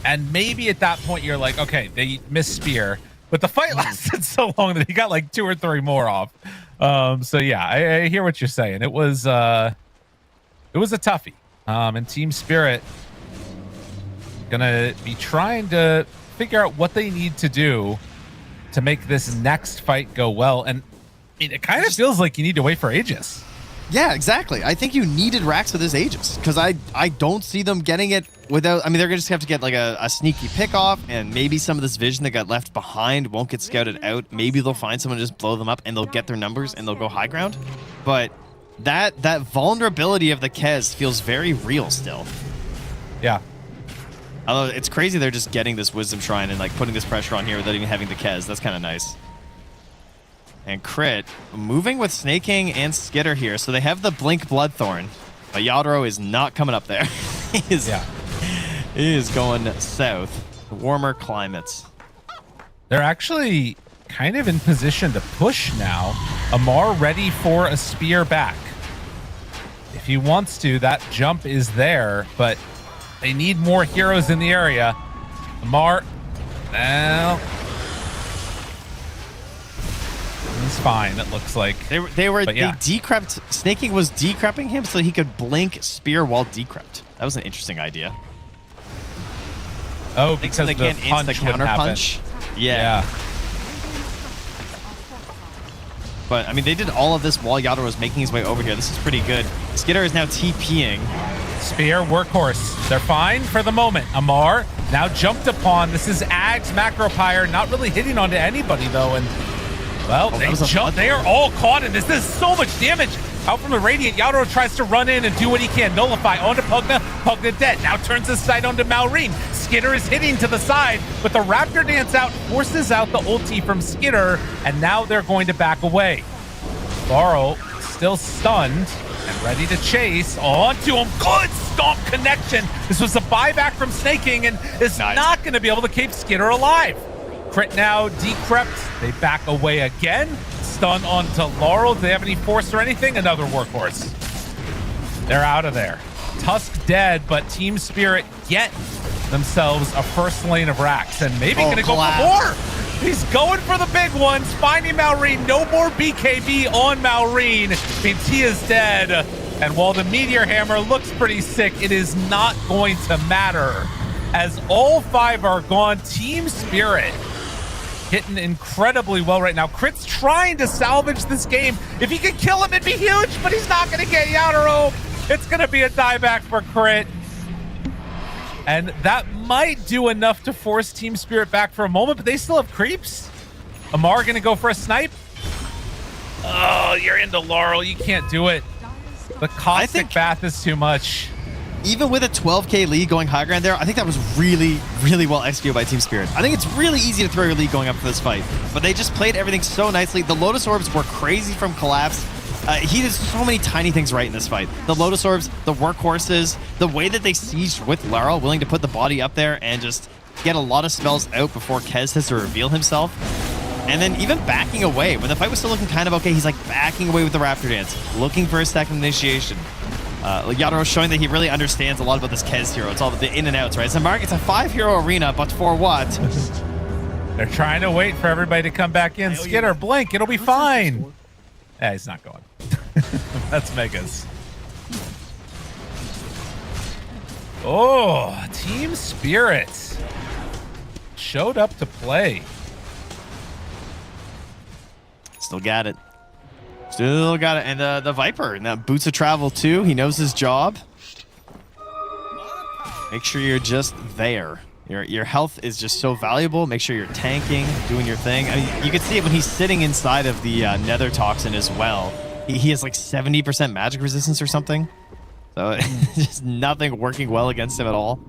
And maybe at that point you're like, okay, they missed spear, but the fight lasted so long that he got like 2 or 3 more off. So yeah, I hear what you're saying. It was a toughie. And Team Spirit gonna be trying to figure out what they need to do to make this next fight go well. And I mean, it kind of feels like you need to wait for Aegis. Yeah, exactly. I think you needed Rax with his Aegis because I don't see them getting it without. I mean, they're going to just have to get like a sneaky pick off, and maybe some of this vision that got left behind won't get scouted out. Maybe they'll find someone to just blow them up and they'll get their numbers and they'll go high ground. But that vulnerability of the Kez feels very real still. Yeah. Although it's crazy they're just getting this Wisdom Shrine and like putting this pressure on here without even having the Kez. That's kind of nice. And Crit moving with Snake King and Skitter here. So they have the Blink Bloodthorn. But Yadro is not coming up there. He is going south. Warmer climates. They're actually kind of in position to push now. Amar ready for a spear back. If he wants to, that jump is there, but they need more heroes in the area. Amar, well, he's fine, it looks like. They decrept. Snake King was decrepping him so he could blink spear while decrept. That was an interesting idea. Oh, because so they can't insta counter punch. Yeah. But I mean, they did all of this while Yadro was making his way over here. This is pretty good. Skitter is now TPing. Spear, workhorse. They're fine for the moment. Amar now jumped upon. This is Ag's Macropyre, not really hitting onto anybody though, and well, they are all caught in this. This is so much damage. Out from the Radiant, Yadro tries to run in and do what he can. Nullify onto Pugna. Pugna dead. Now turns his sight onto Malrine. Skitter is hitting to the side, but the Raptor Dance out forces out the ulti from Skitter, and now they're going to back away. Laurel still stunned and ready to chase onto him. Good stomp connection. This was a buyback from Snake King and is not going to be able to keep Skitter alive. Crit now decrept. They back away again. Stun onto Laurel. Do they have any force or anything? Another workhorse. They're out of there. Tusk dead, but Team Spirit get themselves a first lane of Rax and maybe gonna go for more. He's going for the big ones, finding Malrine. No more BKB on Malrine. Means he is dead. And while the Meteor Hammer looks pretty sick, it is not going to matter. As all 5 are gone, Team Spirit hitting incredibly well right now. Crit's trying to salvage this game. If he could kill him, it'd be huge, but he's not going to get Yadro. It's going to be a dieback for Crit. And that might do enough to force Team Spirit back for a moment, but they still have creeps. Amar going to go for a snipe. Oh, you're into Laurel. You can't do it. The caustic bath is too much. Even with a 12k lead going high ground there, I think that was really, really well executed by Team Spirit. I think it's really easy to throw your lead going up for this fight, but they just played everything so nicely. The Lotus Orbs were crazy from Collapse. He did so many tiny things right in this fight. The Lotus Orbs, the workhorses, the way that they sieged with Laurel, willing to put the body up there and just get a lot of spells out before Kez has to reveal himself. And then even backing away. When the fight was still looking kind of okay, he's like backing away with the Raptor Dance, looking for a second initiation. Yadro showing that he really understands a lot about this Kez hero. It's all the in and outs, right? It's a 5-hero arena, but for what? They're trying to wait for everybody to come back in. Skitter, blink, it'll be fine. Yeah, he's not going. That's Megas. Oh, Team Spirit showed up to play. Still got it. Still got it. And the Viper, now boots of travel too. He knows his job. Make sure you're just there. Your health is just so valuable. Make sure you're tanking, doing your thing. I mean, you can see it when he's sitting inside of the Nether Toxin as well. He has like 70% magic resistance or something. So just nothing working well against him at all.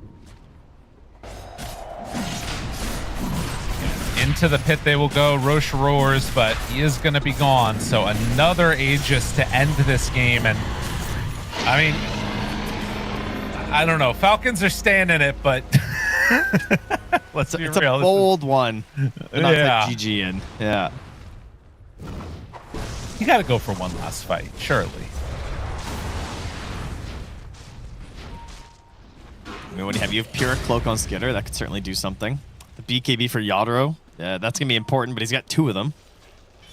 Into into the pit they will go. Roche roars, but he is going to be gone. So another Aegis to end this game. And I mean, I don't know. Falcons are staying in it, but let's be it's real. a bold one. Not Yeah. that GG in. Yeah. You got to go for one last fight, surely. I mean, what do you have? You have Pure Cloak on Skitter. That could certainly do something. The BKB for Yadro. That's going to be important, but he's got 2 of them.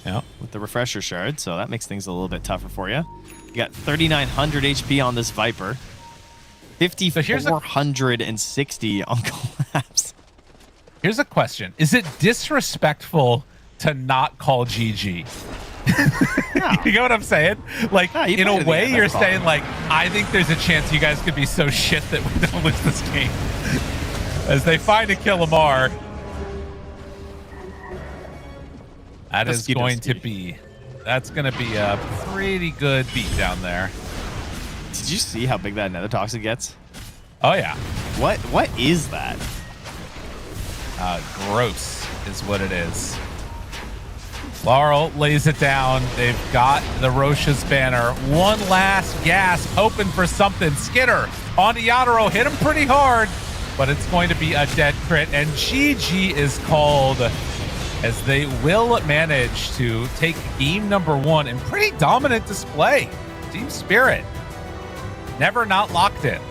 Yeah. With the Refresher Shard, so that makes things a little bit tougher for you. You got 3,900 HP on this Viper. 5,460 on Collapse. Here's a question. Is it disrespectful to not call GG? You know what I'm saying? Like, in a way, you're saying, like, I think there's a chance you guys could be so shit that we don't lose this game. As they find a kill Lamar. That's going to be a pretty good beat down there. Did you see how big that Nether Toxic gets? Oh, yeah. What is that? Gross is what it is. Laurel lays it down. They've got the Roche's banner. One last gasp, hoping for something. Skitter onto Yadro. Hit him pretty hard, but it's going to be a dead crit. And GG is called as they will manage to take game number 1 in pretty dominant display. Team Spirit. Never not locked in.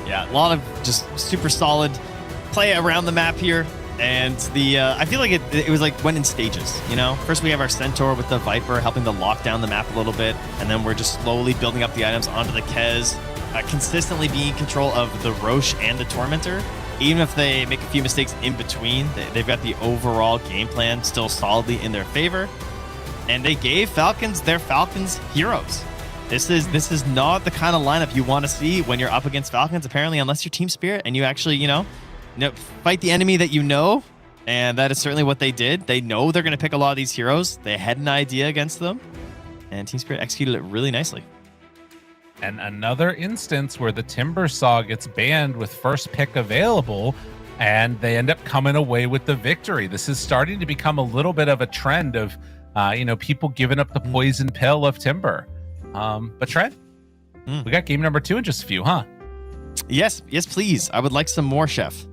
Yeah, a lot of just super solid play around the map here. And the I feel like it was like went in stages, you know? First we have our Centaur with the Viper helping to lock down the map a little bit. And then we're just slowly building up the items onto the Kez, consistently being in control of the Roche and the Tormentor. Even if they make a few mistakes in between, they've got the overall game plan still solidly in their favor. And they gave Falcons their Falcons heroes. This is not the kind of lineup you want to see when you're up against Falcons, apparently, unless you're Team Spirit and you actually, fight the enemy that you know. And that is certainly what they did. They know they're going to pick a lot of these heroes. They had an idea against them. And Team Spirit executed it really nicely. And another instance where the Timber Saw gets banned with first pick available, and they end up coming away with the victory. This is starting to become a little bit of a trend of, people giving up the poison pill of Timber. But Trent, we got game number 2 in just a few, huh? Yes, please. I would like some more, Chef.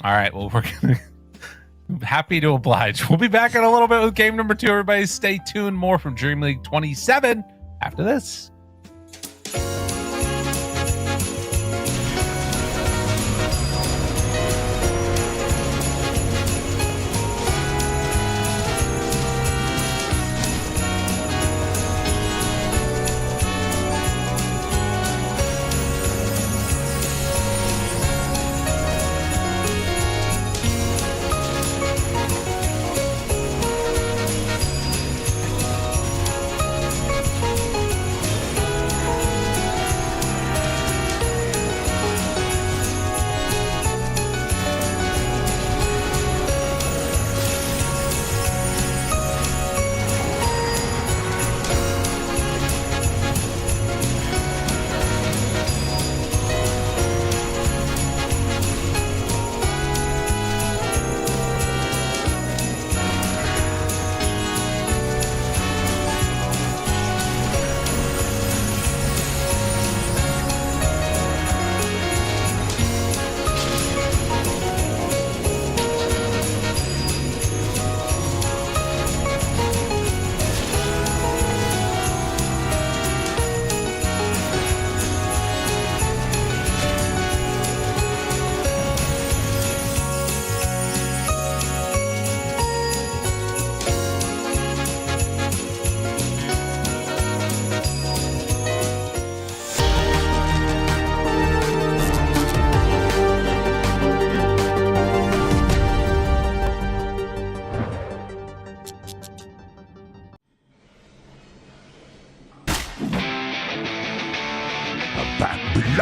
All right, well, we're happy to oblige. We'll be back in a little bit with game number 2. Everybody stay tuned. More from DreamLeague 27 after this.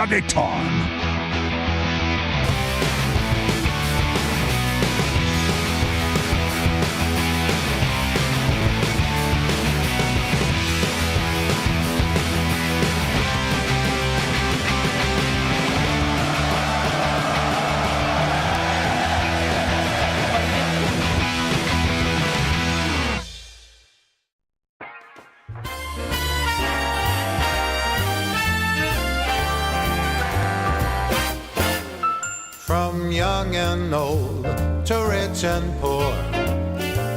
bloody time. From young and old to rich and poor,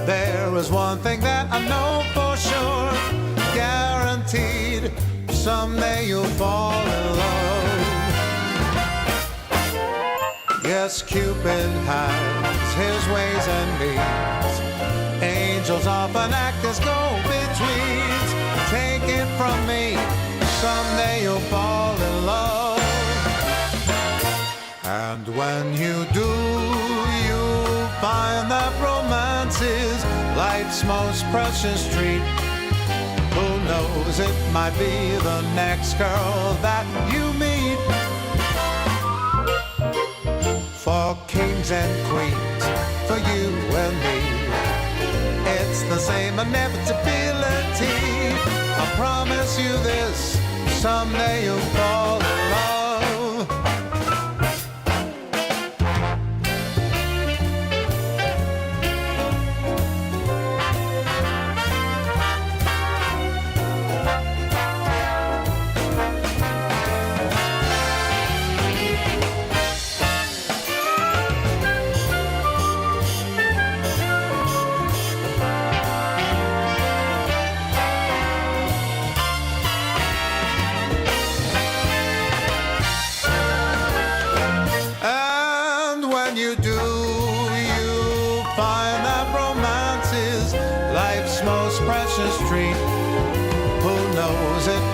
there is one thing that I know for sure, guaranteed, someday you'll fall in love. Yes, Cupid has his ways and means. Angels often act as go-betweens. Take it from me, someday you'll fall in love. And when you do, you'll find that romance is life's most precious treat. Who knows, it might be the next girl that you meet. For kings and queens, for you and me, it's the same inevitability. I promise you this, someday you'll fall in love.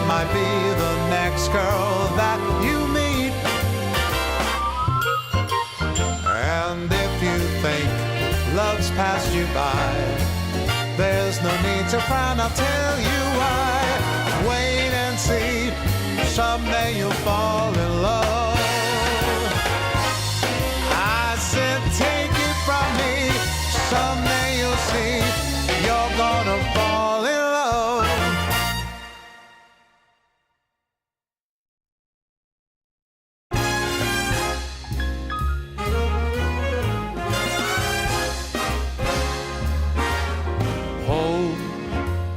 Might be the next girl that you meet. And if you think love's passed you by, there's no need to frown, I'll tell you why. Wait and see, someday you'll fall in love. I said take it from me, someday you'll see, you're gonna fall in love.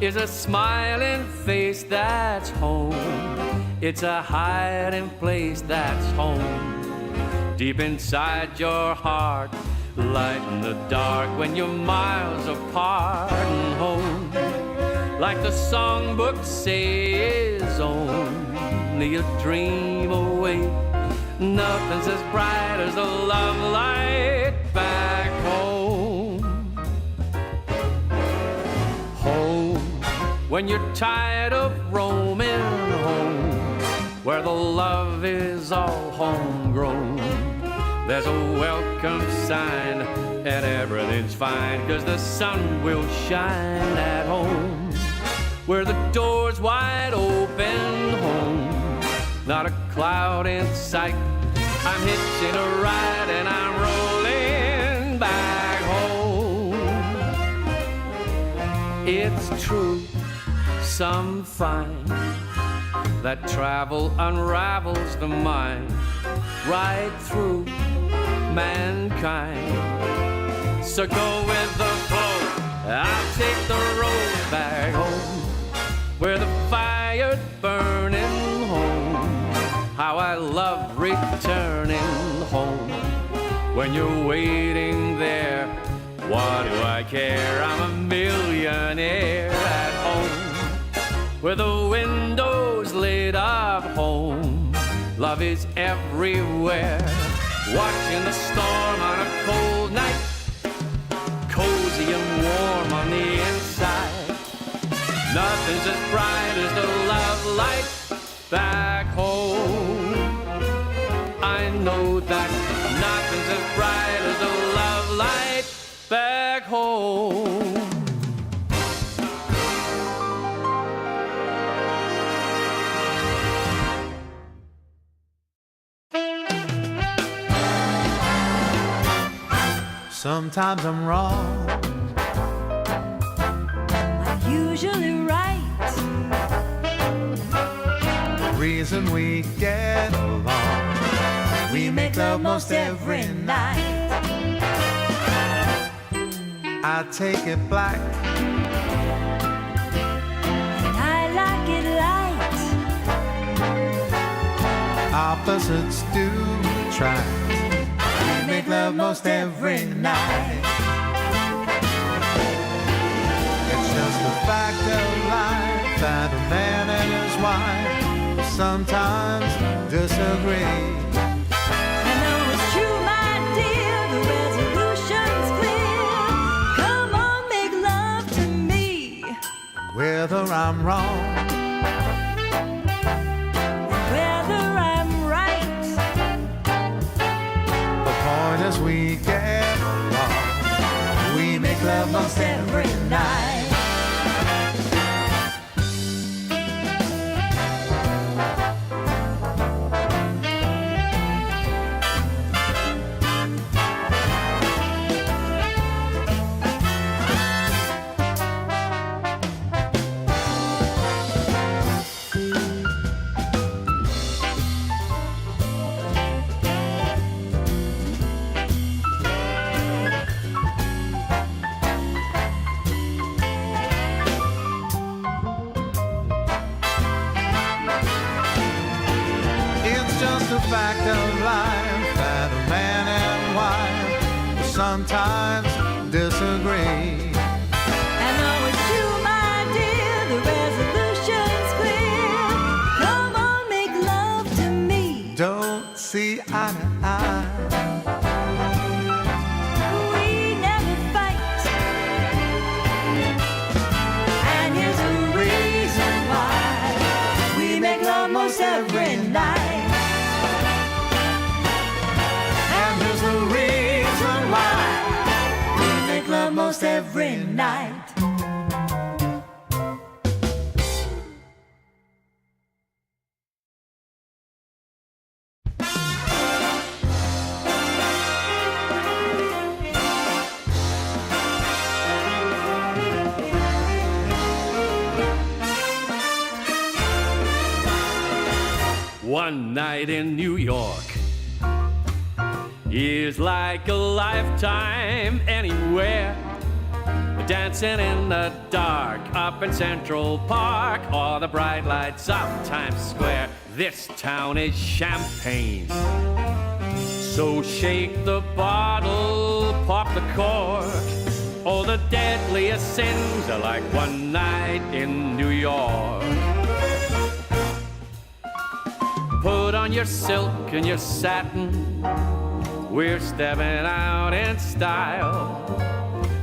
Is a smiling face that's home. It's a hiding place that's home. Deep inside your heart, light in the dark when you're miles apart. And home, like the songbooks say, is only a dream away. Nothing's as bright as the love light back home. Home, when you're tired of roaming home, where the love is all homegrown. There's a welcome sign and everything's fine, 'cause the sun will shine at home. Where the door's wide open home, not a cloud in sight. I'm hitching a ride and I'm rolling back home. It's true, some find that travel unravels the mind right through mankind. So go with the flow, I'll take the road back home, where the fire's burning home. How I love returning home. When you're waiting there, what do I care? I'm a millionaire at home, where the windows lit up home. Love is everywhere. Watching the storm on a cold night, cozy and warm on the inside. Nothing's as bright as the love light back home. I know that nothing's as bright as the love light back home. Sometimes I'm wrong, I'm usually right. the reason we get along, We make love most every night. I take it black, And I like it light. opposites do attract. make love most every night. It's just a fact of life that a man and his wife sometimes disagree. I know it's true, my dear, the resolution's clear. Come on, make love to me. Whether I'm wrong, Whether I'm right, the point is we get along. We make love most every night. Fact of life that a man and wife sometimes disagree. I know it's true, my dear, the resolution's clear. Come on, make love to me. Don't see eye to eye. We never fight, and here's the reason why we make love most every night. The reason why we make love most every night. One night in New York is like a lifetime anywhere. Dancing in the dark up in Central Park, or the bright lights of Times Square. This town is champagne, so shake the bottle, pop the cork. Oh, the deadliest sins are like one night in New York. Put on your silk and your satin, we're stepping out in style.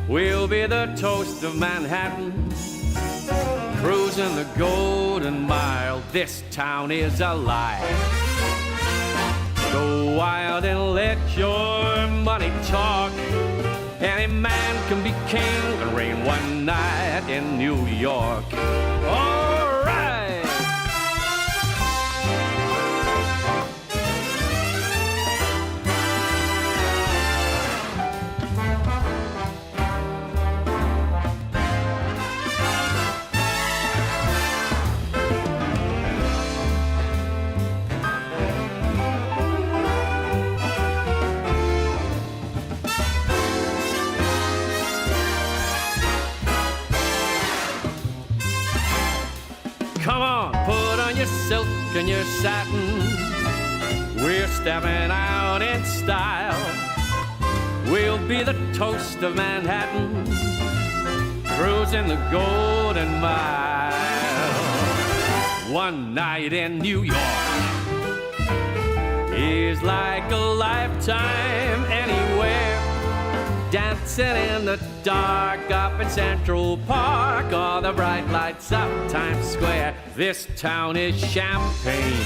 We'll be the toast of Manhattan, cruising the Golden Mile. This town is alive. Go wild and let your money talk. Any man can be king and reign one night in New York. All right. Come on, put on your silk and your satin. We're stepping out in style. We'll be the toast of Manhattan, cruising the Golden Mile. One night in New York is like a lifetime anywhere. Dancing in the dark up in Central Park, or the bright lights of Times Square. This town is champagne,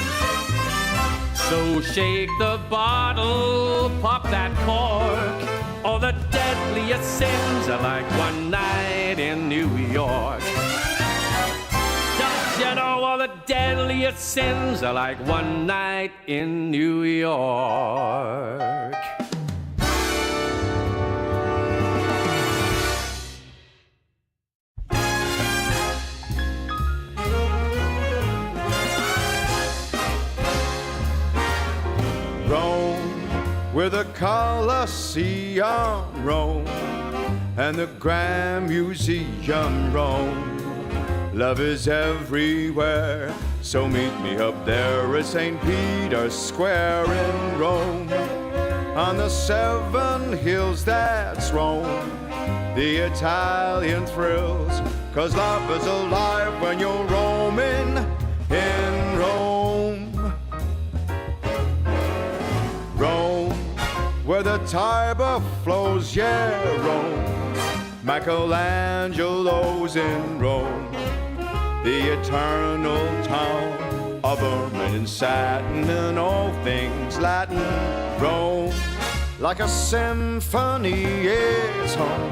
so shake the bottle, pop that cork. All the deadliest sins are like one night in New York. Don't you know all the deadliest sins are like one night in New York? Where the Colosseum roam and the Grand Museum roam. Love is everywhere, so meet me up there at St. Peter's Square in Rome. on the 7 hills that's Rome. The Italian thrills, 'cause love is alive when you're roaming in Rome. Rome, where the Tiber flows, yeah, Rome. Michelangelo's in Rome, the eternal town of ermine and satin and all things Latin. Rome, like a symphony, is home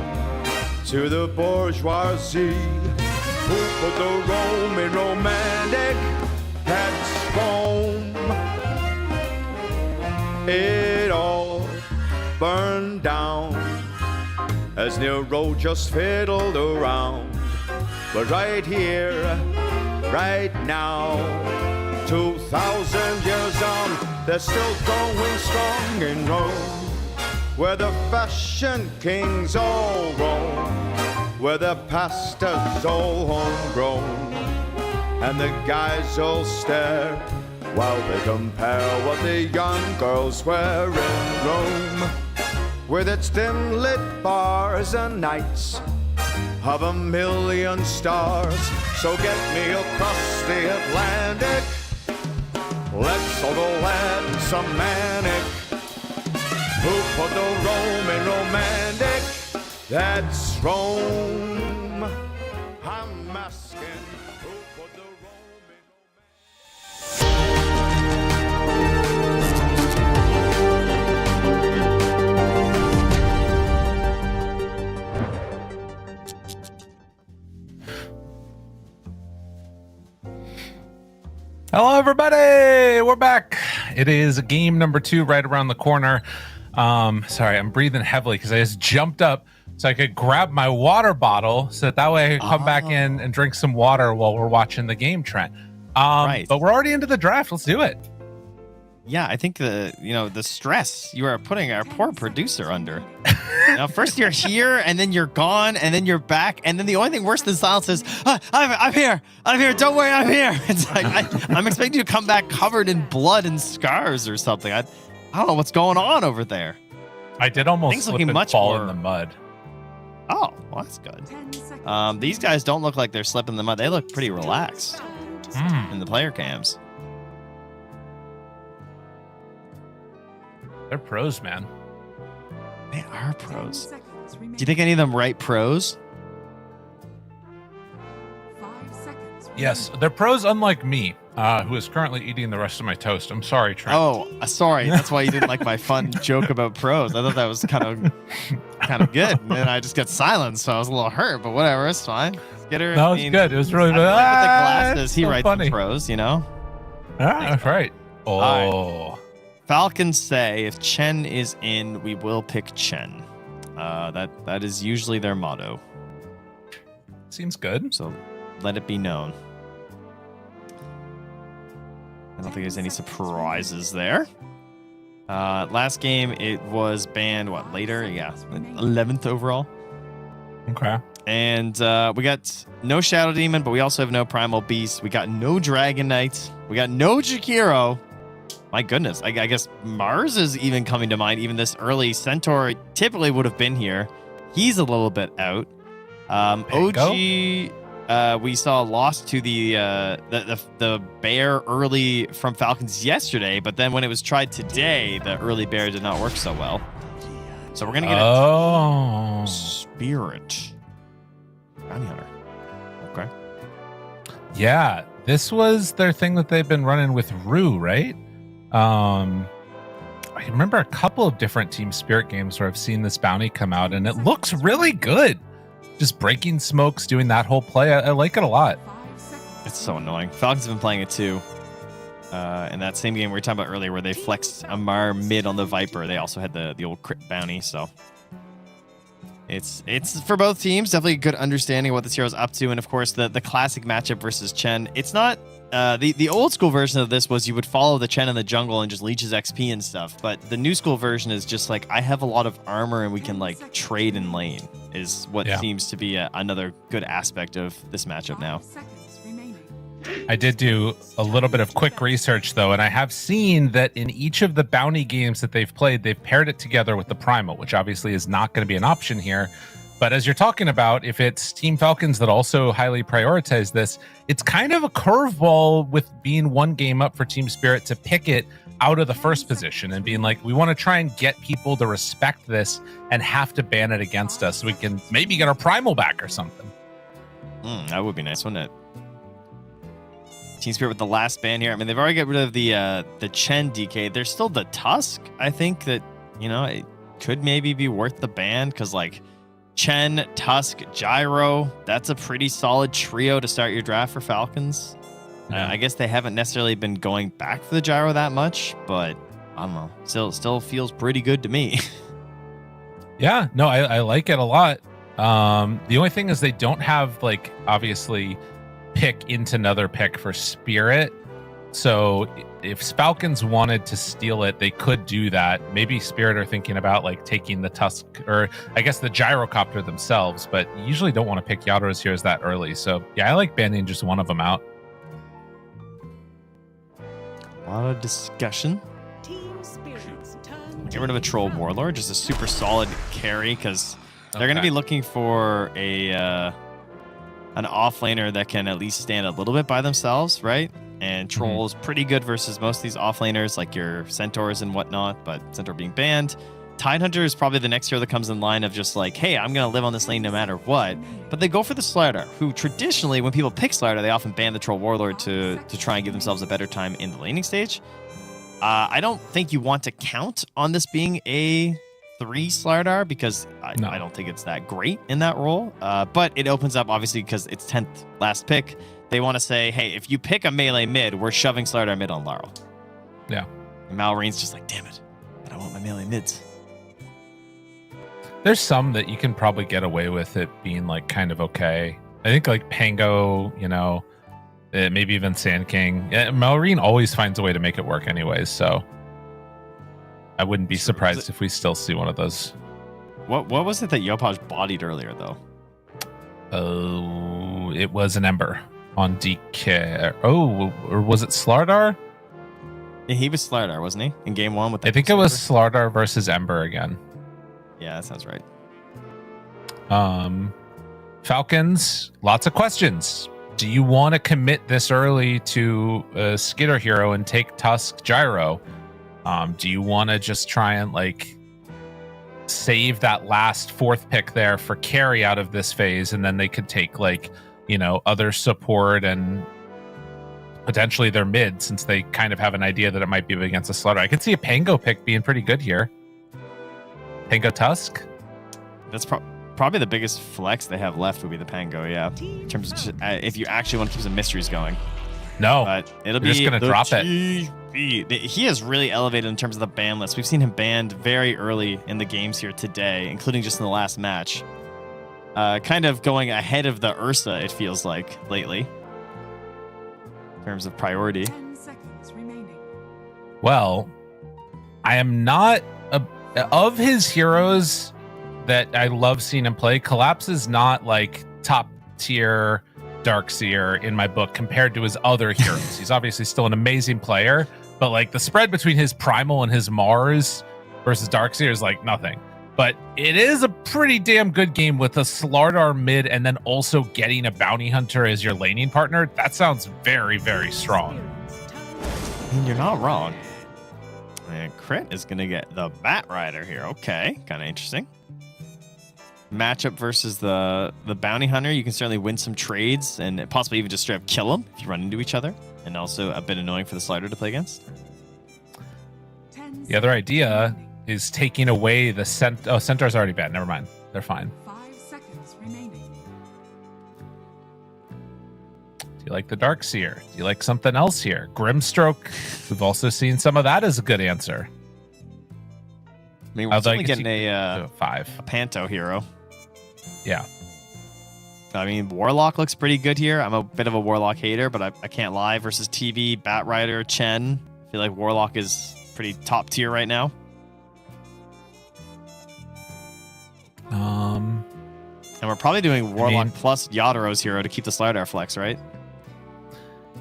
to the bourgeoisie who put the Roman romantic at Rome. It all burned down as Nero just fiddled around. But right here, right now, 2,000 years on, they're still going strong in Rome, where the fashion kings all roam, where the pasta's all homegrown, and the guys all stare while they compare what the young girls wear in Rome, with its dim-lit bars and nights of a million stars. So get me across the Atlantic, let's all go land some manic, who put the Roman romantic, that's Rome. I'm asking, who put the Hello, everybody. We're back. It is game number 2 right around the corner. Sorry, I'm breathing heavily because I just jumped up so I could grab my water bottle so that way I could come back in and drink some water while we're watching the game, Trent. But we're already into the draft. Let's do it. Yeah, I think the stress you are putting our poor producer under. Now, first you're here, and then you're gone, and then you're back, and then the only thing worse than silence is, I'm here, don't worry, I'm here. It's like, I'm expecting you to come back covered in blood and scars or something. I don't know what's going on over there. I did almost slip and fall in the mud. Oh, well, that's good. These guys don't look like they're slipping in the mud. They look pretty relaxed in the player cams. They're pros, man. They are pros. Do you think any of them write pros? Yes, they're pros, unlike me, who is currently eating the rest of my toast. I'm sorry, Trent. Oh, sorry. That's why you didn't like my fun joke about pros. I thought that was kind of good. And then I just got silenced, so I was a little hurt. But whatever, it's fine. Get her. No, it's good. It was really good. With the glasses, he so writes funny. the pros. You know. That's right. Oh. All right. Falcons say if Chen is in, we will pick Chen. That is usually their motto. Seems good. So let it be known. I don't think there's any surprises there. Last game, it was banned, later? Yeah, 11th overall. Okay. And we got no Shadow Demon, but we also have no Primal Beast. We got no Dragon Knight. We got no Jakiro. My goodness, I guess Mars is even coming to mind. Even this early Centaur typically would have been here. He's a little bit out. OG, we saw lost to the bear early from Falcons yesterday, but then when it was tried today, the early bear did not work so well. So we're gonna get a Spirit Bounty Hunter. Okay. Yeah, this was their thing that they've been running with Rue, right? I remember a couple of different Team Spirit games where I've seen this bounty come out, and it looks really good. Just breaking smokes, doing that whole play. I like it a lot. It's so annoying. Falcons have been playing it too. In that same game we were talking about earlier where they flexed Amar mid on the Viper, they also had the old crit bounty, so it's for both teams, definitely a good understanding of what this hero's up to, and of course the classic matchup versus Chen. It's not the old school version of this was you would follow the Chen in the jungle and just leech his XP and stuff, but the new school version is just like, I have a lot of armor and we can like trade in lane, is what seems to be another good aspect of this matchup now. I did do a little bit of quick research, though, and I have seen that in each of the bounty games that they've played, they've paired it together with the Primal, which obviously is not going to be an option here. But as you're talking about, if it's Team Falcons that also highly prioritize this, it's kind of a curveball with being one game up for Team Spirit to pick it out of the first position and being like, we want to try and get people to respect this and have to ban it against us so we can maybe get our Primal back or something. That would be nice, wouldn't it? Team Spirit with the last ban here. I mean, they've already got rid of the Chen DK. There's still the Tusk. I think that, you know, it could maybe be worth the ban because, like, Chen, Tusk, Gyro, that's a pretty solid trio to start your draft for Falcons. I guess they haven't necessarily been going back for the Gyro that much, but I don't know. Still feels pretty good to me. Yeah, no, I like it a lot. The only thing is they don't have, like, obviously pick into another pick for Spirit. So if Falcons wanted to steal it, they could do that. Maybe Spirit are thinking about like taking the Tusk or I guess the Gyrocopter themselves, but you usually don't want to pick Yadaros heroes that early. So yeah, I like banning just one of them out. A lot of discussion. Get rid of a Troll Warlord, just a super solid carry because they're going to be looking for an offlaner that can at least stand a little bit by themselves, right? And Troll is pretty good versus most of these offlaners, like your Centaurs and whatnot, but Centaur being banned. Tidehunter is probably the next hero that comes in line of just like, hey, I'm going to live on this lane no matter what. But they go for the Slardar, who traditionally, when people pick Slardar, they often ban the Troll Warlord to try and give themselves a better time in the laning stage. I don't think you want to count on this being a 3 Slardar because I don't think it's that great in that role. But it opens up, obviously, because it's 10th last pick. They want to say, hey, if you pick a melee mid, we're shoving Slardar mid on Laro. Yeah. And Malraine's just like, damn it, but I want my melee mids. There's some that you can probably get away with it being like kind of okay. I think like Pango, you know, maybe even Sand King. Malraine always finds a way to make it work anyways, so I wouldn't be surprised if we still see one of those. What was it that Yopaj bodied earlier, though? Oh, it was an Ember on DK. Oh, or was it Slardar? Yeah, he was Slardar, wasn't he? In game 1 with the I think it was Slardar versus Ember again. Yeah, that sounds right. Falcons, lots of questions. Do you want to commit this early to a Skitter hero and take Tusk Gyro? Do you want to just try and like save that last 4th pick there for carry out of this phase, and then they could take like, you know, other support and potentially their mid, since they kind of have an idea that it might be against a Slaughter. I could see a Pango pick being pretty good here. Pango Tusk? That's probably the biggest flex they have left would be the Pango, yeah. In terms of just, if you actually want to keep some mysteries going. No, but it'll be just going to drop it. He has really elevated in terms of the ban list. We've seen him banned very early in the games here today, including just in the last match. Kind of going ahead of the Ursa, it feels like, lately. In terms of priority. 10 seconds remaining. Well, I am not... of his heroes that I love seeing him play, Collapse is not like top tier Darkseer in my book compared to his other heroes. He's obviously still an amazing player, but like the spread between his Primal and his Mars versus Darkseer is like nothing. But it is a pretty damn good game with a Slardar mid and then also getting a Bounty Hunter as your laning partner. That sounds very, very strong. I mean, you're not wrong. And Crit is going to get the Bat Rider here. Okay, kind of interesting. Matchup versus the Bounty Hunter. You can certainly win some trades and possibly even just straight up kill them if you run into each other. And also a bit annoying for the Slider to play against. The other idea is taking away the Centaur's already banned. Never mind. They're fine. 5 seconds remaining. Do you like the Darkseer? Do you like something else here? Grimstroke. We've also seen some of that as a good answer. I mean, we're certainly getting a 5. A Panto hero. Yeah. I mean, Warlock looks pretty good here. I'm a bit of a Warlock hater, but I can't lie. Versus TV, Bat Rider, Chen. I feel like Warlock is pretty top tier right now. And we're probably doing Warlock plus Yadaros hero to keep the Slardar flex, right?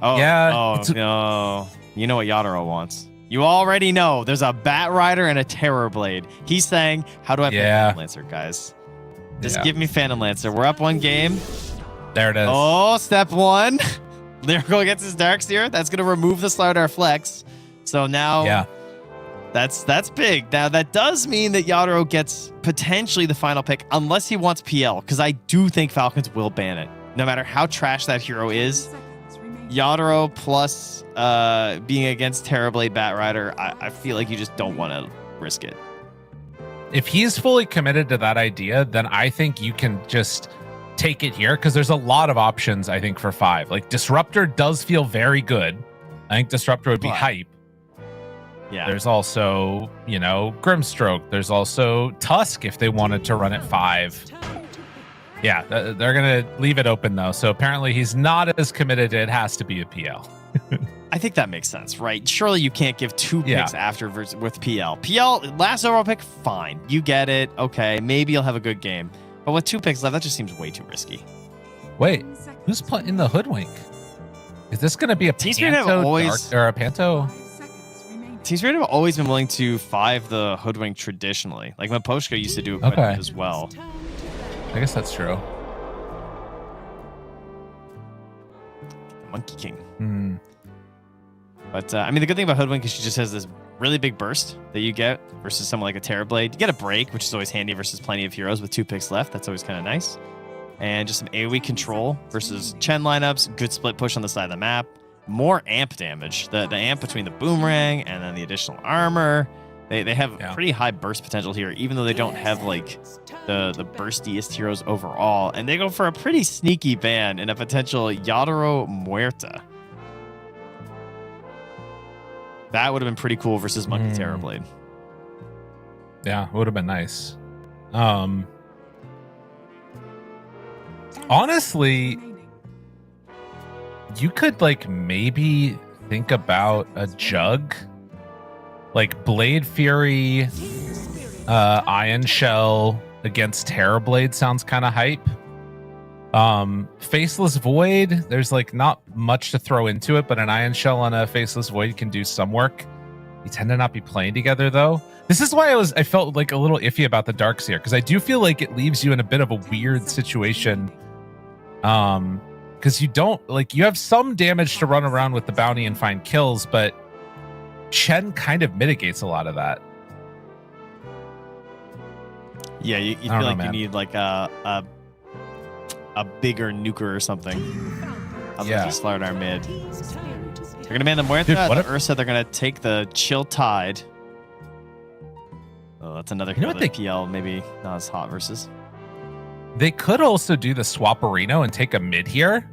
Oh, Yeah, Oh, no. You know what Yadoro wants. You already know. There's a Bat Rider and a Terrorblade. He's saying, how do I play Phantom Lancer, guys? Just give me Phantom Lancer. We're up 1 game. There it is. Oh, step 1. Lyrical gets his Darkseer. That's going to remove the Slardar Flex. So now that's big. Now, that does mean that Yadoro gets potentially the final pick, unless he wants PL, because I do think Falcons will ban it. No matter how trash that hero is, Yadoro plus being against Terrorblade Bat Rider, I feel like you just don't want to risk it. If he's fully committed to that idea, then I think you can just take it here, because there's a lot of options, I think, for 5. Like, Disruptor does feel very good. I think Disruptor would be hype. Yeah. There's also, Grimstroke. There's also Tusk if they wanted to run at 5. Yeah, they're going to leave it open, though. So apparently he's not as committed. It has to be a PL. I think that makes sense, right? Surely you can't give 2 picks after with PL. PL, last overall pick, fine. You get it. Okay, maybe you'll have a good game. But with 2 picks left, that just seems way too risky. Wait, who's putting the Hoodwink? Is this going to be a Panto or a Panto? Team Spirit have always been willing to 5 the Hoodwink traditionally. Like Maposhka used to do it quite a bit as well. I guess that's true. Monkey King. But I mean, the good thing about Hoodwink is she just has this really big burst that you get versus someone like a Terrorblade. You get a break, which is always handy versus plenty of heroes with 2 picks left. That's always kind of nice. And just some AoE control versus Chen lineups. Good split push on the side of the map. More amp damage. The amp between the boomerang and then the additional armor. They have pretty high burst potential here, even though they don't have like the burstiest heroes overall. And they go for a pretty sneaky ban in a potential Yadoro Muerta. That would have been pretty cool versus Monkey Terrorblade. Yeah, it would have been nice. Honestly, you could like maybe think about a Jug. Like Blade Fury, Iron Shell against Terrorblade sounds kind of hype. Faceless Void, there's like not much to throw into it, but an Iron Shell on a Faceless Void can do some work. You tend to not be playing together though. This is why I felt like a little iffy about the Darkseer, because I do feel like it leaves you in a bit of a weird situation. Because you have some damage to run around with the bounty and find kills, but Chen kind of mitigates a lot of that. Yeah, you feel like you need like a bigger nuker or something. Just Slardar mid. They're gonna ban the Muerta, the Ursa. They're gonna take the Chill Tide. Oh, that's another hero that PL maybe not as hot versus. They could also do the Swapperino and take a mid here.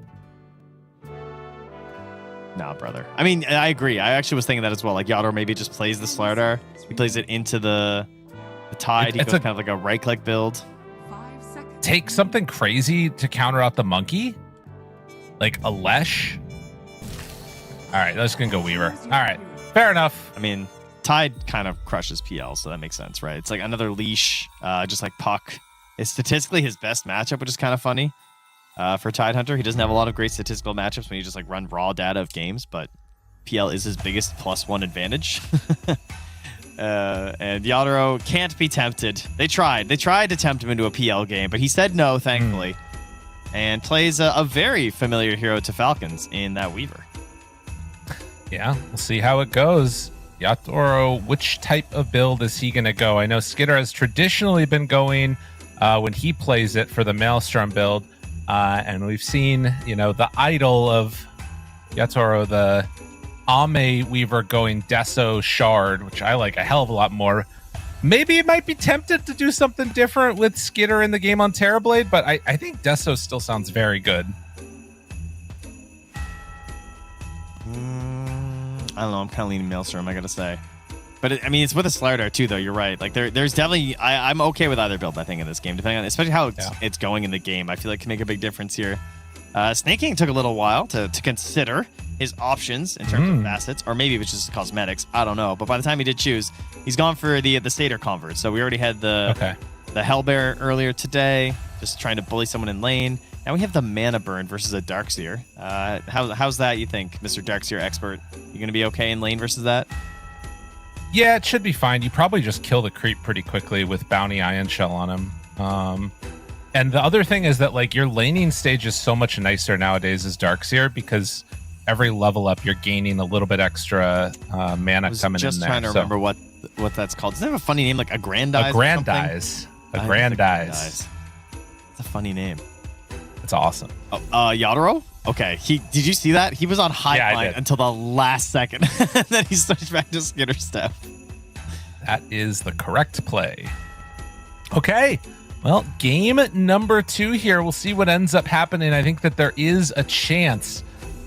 Nah, brother. I mean, I agree. I actually was thinking that as well. Like Yadoro maybe just plays the Slardar. He plays it into the Tide. He goes kind of like a right-click build. Take something crazy to counter out the Monkey. Like a Lesh. All right, that's going to go Weaver. All right, fair enough. I mean, Tide kind of crushes PL, so that makes sense, right? It's like another leash, just like Puck. It's statistically his best matchup, which is kind of funny. For Tidehunter, he doesn't have a lot of great statistical matchups when you just like run raw data of games, but PL is his biggest +1 advantage. And Yadoro can't be tempted. They tried to tempt him into a PL game, but he said no, thankfully, and plays a very familiar hero to Falcons in that Weaver. Yeah, we'll see how it goes. Yadoro, which type of build is he going to go? I know Skitter has traditionally been going when he plays it for the Maelstrom build. And we've seen, the idol of Yadoro, the Ame Weaver, going Deso Shard, which I like a hell of a lot more. Maybe it might be tempted to do something different with Skitter in the game on Terrorblade, but I think Deso still sounds very good. I don't know. I'm kind of leaning Maelstrom, I gotta say. But it's with a Slardar too, though. You're right. Like there's definitely, I'm okay with either build, I think, in this game, depending on, especially how it's going in the game. I feel like it can make a big difference here. Snake King took a little while to consider his options in terms of facets, or maybe it was just cosmetics. I don't know. But by the time he did choose, he's gone for the Satyr convert. So we already had the Hellbear earlier today, just trying to bully someone in lane. Now we have the mana burn versus a Darkseer. How's that, you think, Mr. Darkseer expert? You going to be okay in lane versus that? Yeah, it should be fine. You probably just kill the creep pretty quickly with Bounty Ion Shell on him. And the other thing is that like your laning stage is so much nicer nowadays as Darkseer because every level up you're gaining a little bit extra mana coming in there. Just trying to remember what that's called. Doesn't it have a funny name like Aggrandize? Aggrandize. Aggrandize. It's a funny name. It's awesome. Oh, Yadoro? Okay. Did you see that? He was on high line until the last second. And then he switched back to Skitter Step. That is the correct play. Okay. Well, game number 2 here. We'll see what ends up happening. I think that there is a chance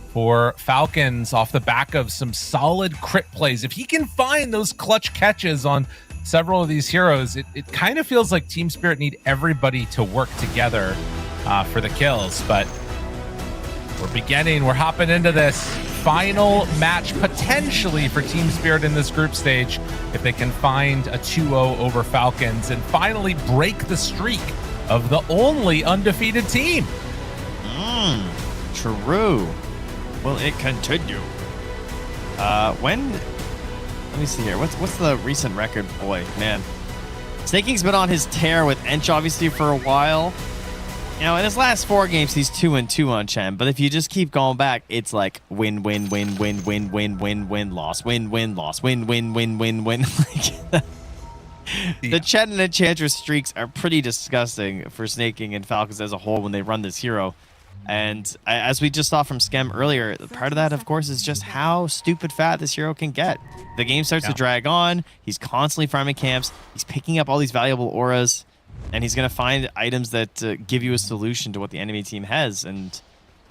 for Falcons off the back of some solid crit plays. If he can find those clutch catches on several of these heroes, it kind of feels like Team Spirit need everybody to work together for the kills. But we're hopping into this final match potentially for Team Spirit in this group stage if they can find a 2-0 over Falcons and finally break the streak of the only undefeated team. True. Will it continue? Let me see here. What's the recent record? Boy, man. Snaking's been on his tear with Ench obviously for a while. You know, in his last 4 games, he's 2-2 on Chen. But if you just keep going back, it's like win, win, win, win, win, win, win, win, loss, win, win, loss, win, win, win, win, win. The Chen and Enchantress streaks are pretty disgusting for Snaking and Falcons as a whole when they run this hero. And as we just saw from Skem earlier, part of that, of course, is just how stupid fat this hero can get. The game starts to drag on. He's constantly farming camps. He's picking up all these valuable auras. And he's going to find items that give you a solution to what the enemy team has. And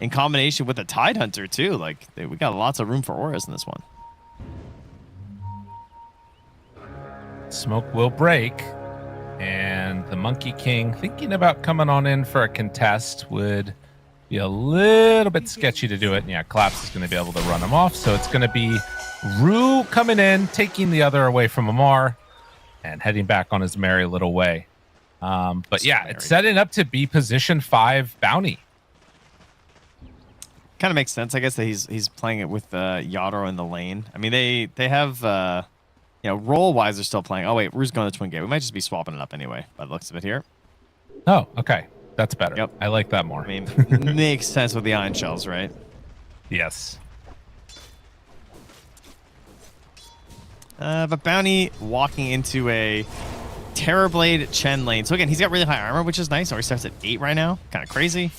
in combination with the Tide Hunter, too. Like, we got lots of room for auras in this one. Smoke will break. And the Monkey King, thinking about coming on in for a contest, would be a little bit sketchy to do it. And yeah, Collapse is going to be able to run him off. So it's going to be Rue coming in, taking the other away from Amar, and heading back on his merry little way. But yeah, it's setting up to be position 5 bounty. Kind of makes sense, I guess, that he's playing it with Yadoro in the lane. I mean, they have, you know, role-wise, they're still playing. Oh, wait, Rue's going to Twin Gate. We might just be swapping it up anyway, by the looks of it here. Oh, okay. That's better. Yep. I like that more. I mean, makes sense with the Iron Shells, right? Yes. But Bounty walking into a Terrorblade Chen lane. So again, he's got really high armor, which is nice. Or he starts at 8 right now. Kind of crazy.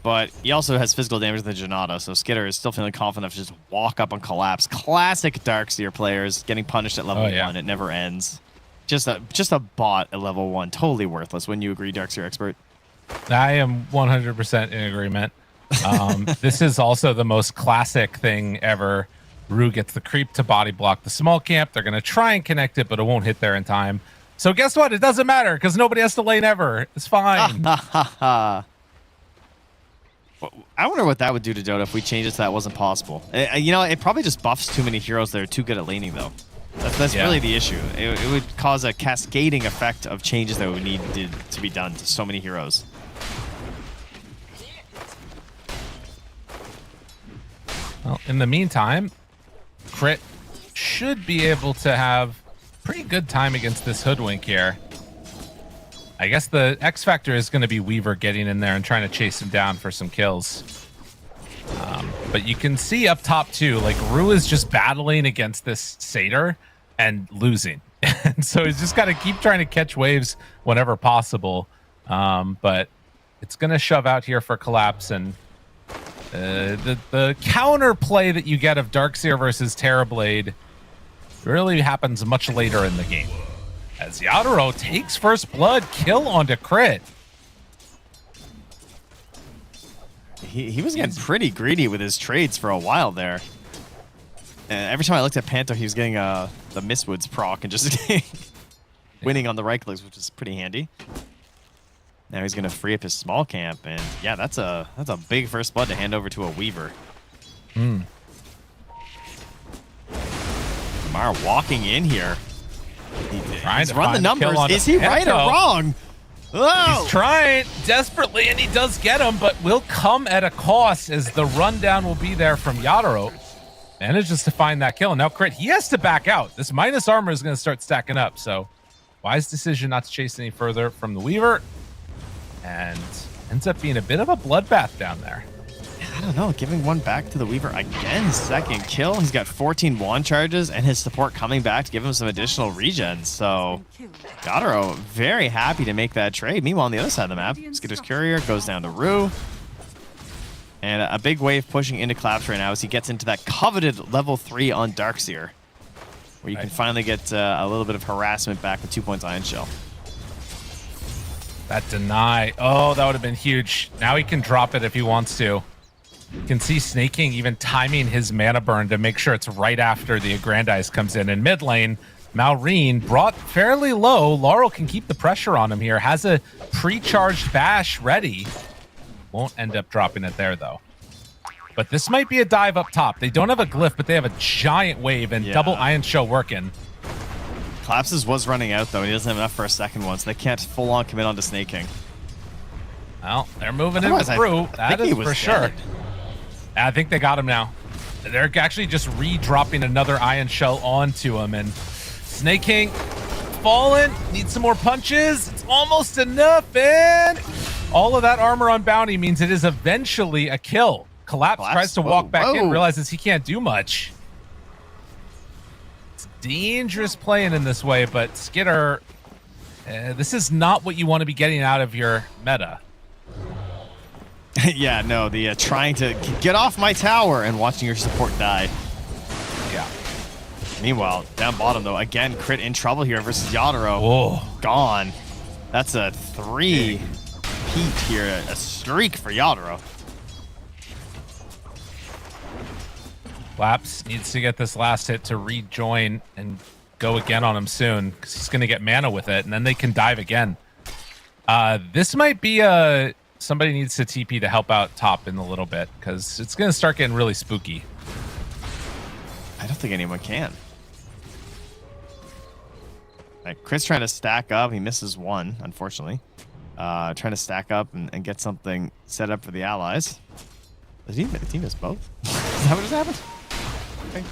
But he also has physical damage to the Janata, so Skitter is still feeling confident enough to just walk up and collapse. Classic Darkseer players getting punished at level 1. It never ends. Just a bot at level 1. Totally worthless. Wouldn't you agree, Darkseer expert? I am 100% in agreement. This is also the most classic thing ever. Rue gets the creep to body block the small camp. They're going to try and connect it, but it won't hit there in time. So guess what? It doesn't matter because nobody has to lane ever. It's fine. I wonder what that would do to Dota if we changed it so that wasn't possible. You know, it probably just buffs too many heroes that are too good at laning, though. That's really the issue. It would cause a cascading effect of changes that would need to be done to so many heroes. Well, in the meantime, Crit should be able to have pretty good time against this Hoodwink here. I guess the X factor is going to be Weaver getting in there and trying to chase him down for some kills. But you can see up top too, like Rue is just battling against this Satyr and losing. And so he's just got to keep trying to catch waves whenever possible. But it's going to shove out here for Collapse, and the counter play that you get of Darkseer versus Terrorblade really happens much later in the game. As Yadoro takes first blood, kill onto Crit. He was getting pretty greedy with his trades for a while there. Every time I looked at Panto, he was getting the Mistwoods proc and just winning on the right clicks, which is pretty handy. Now he's going to free up his small camp, and yeah, that's a big first blood to hand over to a Weaver. Mar walking in here. He's run the numbers. Is he right or wrong? He's trying desperately, and he does get him, but will come at a cost as the rundown will be there from Yadaro. Manages to find that kill. And now Crit, he has to back out. This minus armor is going to start stacking up. So wise decision not to chase any further from the Weaver. And ends up being a bit of a bloodbath down there. I don't know, giving one back to the Weaver again. His second kill. He's got 14 wand charges and his support coming back to give him some additional regen. So Yadaro very happy to make that trade. Meanwhile, on the other side of the map, Skitter's Courier goes down to Rue. And a big wave pushing into Collapse right now as he gets into that coveted level 3 on Darkseer, where you can finally get a little bit of harassment back with 2 points Iron Shell. That deny. Oh, that would have been huge. Now he can drop it if he wants to. You can see Snake King even timing his mana burn to make sure it's right after the Aggrandize comes in. In mid lane, Malrine brought fairly low. Laurel can keep the pressure on him here. Has a pre-charged bash ready. Won't end up dropping it there, though. But this might be a dive up top. They don't have a glyph, but they have a giant wave and double Iron Shell working. Collapses was running out, though. He doesn't have enough for a second one, so they can't full-on commit onto Snake King. Well, they're moving it through. That is for sure. I think they got him now. They're actually just re-dropping another Iron Shell onto him, and Snake King fallen. Needs some more punches. It's almost enough, and all of that armor on Bounty means it is eventually a kill. Collapse tries to walk back in, realizes he can't do much. It's dangerous playing in this way, but Skitter, this is not what you want to be getting out of your meta. Yeah, no, the trying to get off my tower and watching your support die. Yeah. Meanwhile, down bottom, though, again, Crit in trouble here versus Yadaro. Whoa. Gone. That's a 3-peat here, a streak for Yadaro. Laps needs to get this last hit to rejoin and go again on him soon, because he's going to get mana with it, and then they can dive again. This might be a... Somebody needs to TP to help out top in a little bit, because it's going to start getting really spooky. I don't think anyone can. Right, Chris trying to stack up. He misses one, unfortunately. Trying to stack up and get something set up for the allies. The team is both. Is that what just happened? Okay.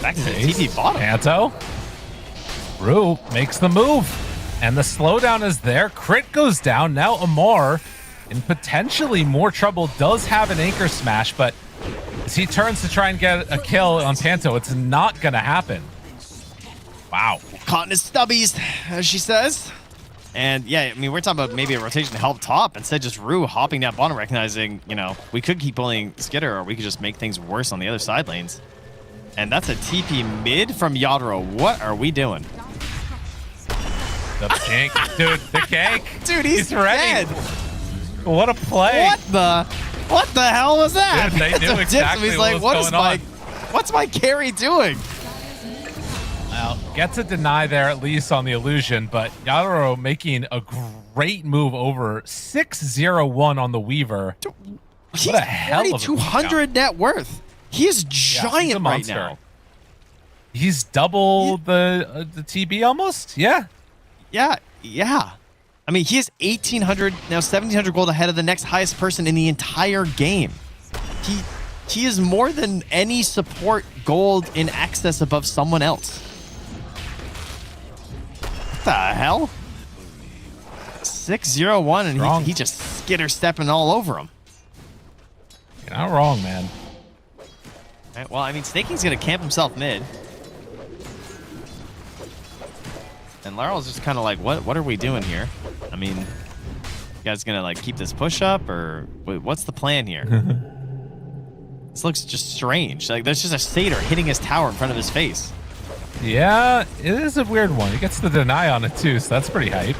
Back to the TP bottom. Anto. Rue makes the move. And the slowdown is there. Crit goes down. Now Amar, in potentially more trouble, does have an anchor smash, but as he turns to try and get a kill on Panto, it's not going to happen. Wow. Caught in his stubbies, as she says. And yeah, I mean, we're talking about maybe a rotation to help top. Instead, just Rue hopping down bottom, recognizing, you know, we could keep pulling Skitter, or we could just make things worse on the other side lanes. And that's a TP mid from Yadaro. What are we doing? The gank, dude, the gank. Dude, he's ready. Dead. What a play. What the hell was that? Dude, they knew exactly he's what like, was going on. What's my carry doing? Well, gets a deny there at least on the illusion, but Yadaro making a great move over 6-0-1 on the Weaver. He's what a hell of a 200 net worth. He is giant he's a right monster. now. He's double the TB almost. Yeah. Yeah. I mean, he is 1,800, now 1,700 gold ahead of the next highest person in the entire game. He is more than any support gold in excess above someone else. What the hell? 6-0-1, and he just skitter stepping all over him. You're not wrong, man. Right, well, I mean, Snaking's going to camp himself mid. And Laurel's just kind of like, what are we doing here? I mean, you guys gonna like keep this push up, or what's the plan here? This looks just strange. Like there's just a satyr hitting his tower in front of his face. Yeah, it is a weird one. He gets the deny on it too, so that's pretty hype.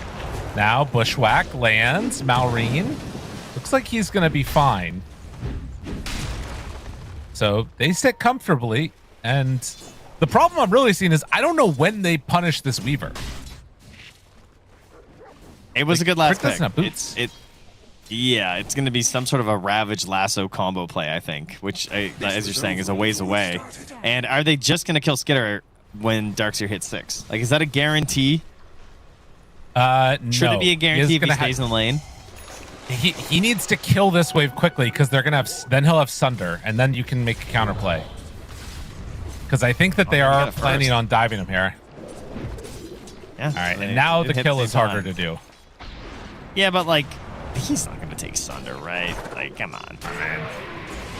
Now Bushwhack lands, Malrine. Looks like he's gonna be fine. So they sit comfortably, and the problem I'm really seeing is I don't know when they punish this Weaver. It was a good last pick. Yeah, it's going to be some sort of a Ravage Lasso combo play, I think, which, as you're saying, is a ways away. And are they just going to kill Skitter when Darkseer hits 6? Like, is that a guarantee? Should No. it be a guarantee if he stays in the lane? He needs to kill this wave quickly because they're gonna have. Then he'll have Sunder, and then you can make a counterplay. Because I think that they are planning on diving him here. Yeah. All right, and now the kill is harder to do. Yeah, but like, he's not gonna take Sunder, right? Like, come on, man.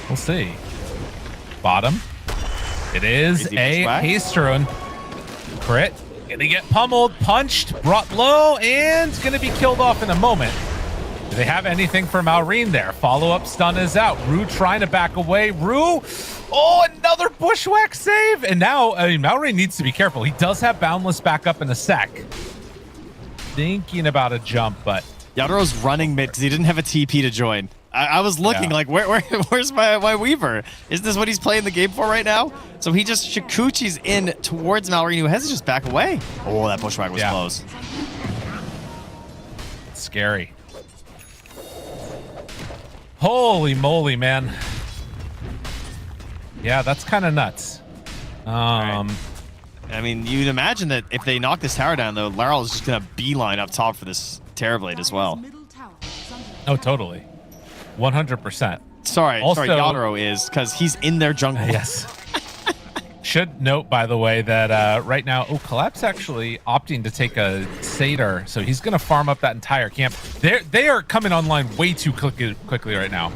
We'll see. Bottom. It is Crazy a pushback. haste rune. Crit. Gonna get pummeled, punched, brought low, and gonna be killed off in a moment. Do they have anything for Malrine there? Follow-up stun is out. Rue trying to back away. Rue, oh, another bushwhack save. And now, I mean, Malrine needs to be careful. He does have Boundless back up in a sec. Thinking about a jump, but... Yadoro's running mid because he didn't have a TP to join. I was looking like, where's my Weaver? Is this what he's playing the game for right now? So he just Shikuchi's in towards Malrine, who has to just back away. Oh, that bushwhack was close. Scary. Holy moly, man. Yeah, that's kind of nuts. I mean, you'd imagine that if they knock this tower down, though, Laryl is just going to beeline up top for this Terrorblade as well. Oh, totally. 100%. Sorry, Also, Yadoro is, because he's in their jungle. Yes. Should note, by the way, that right now, Collapse actually opting to take a Satyr, so he's going to farm up that entire camp. They are coming online way too quickly right now.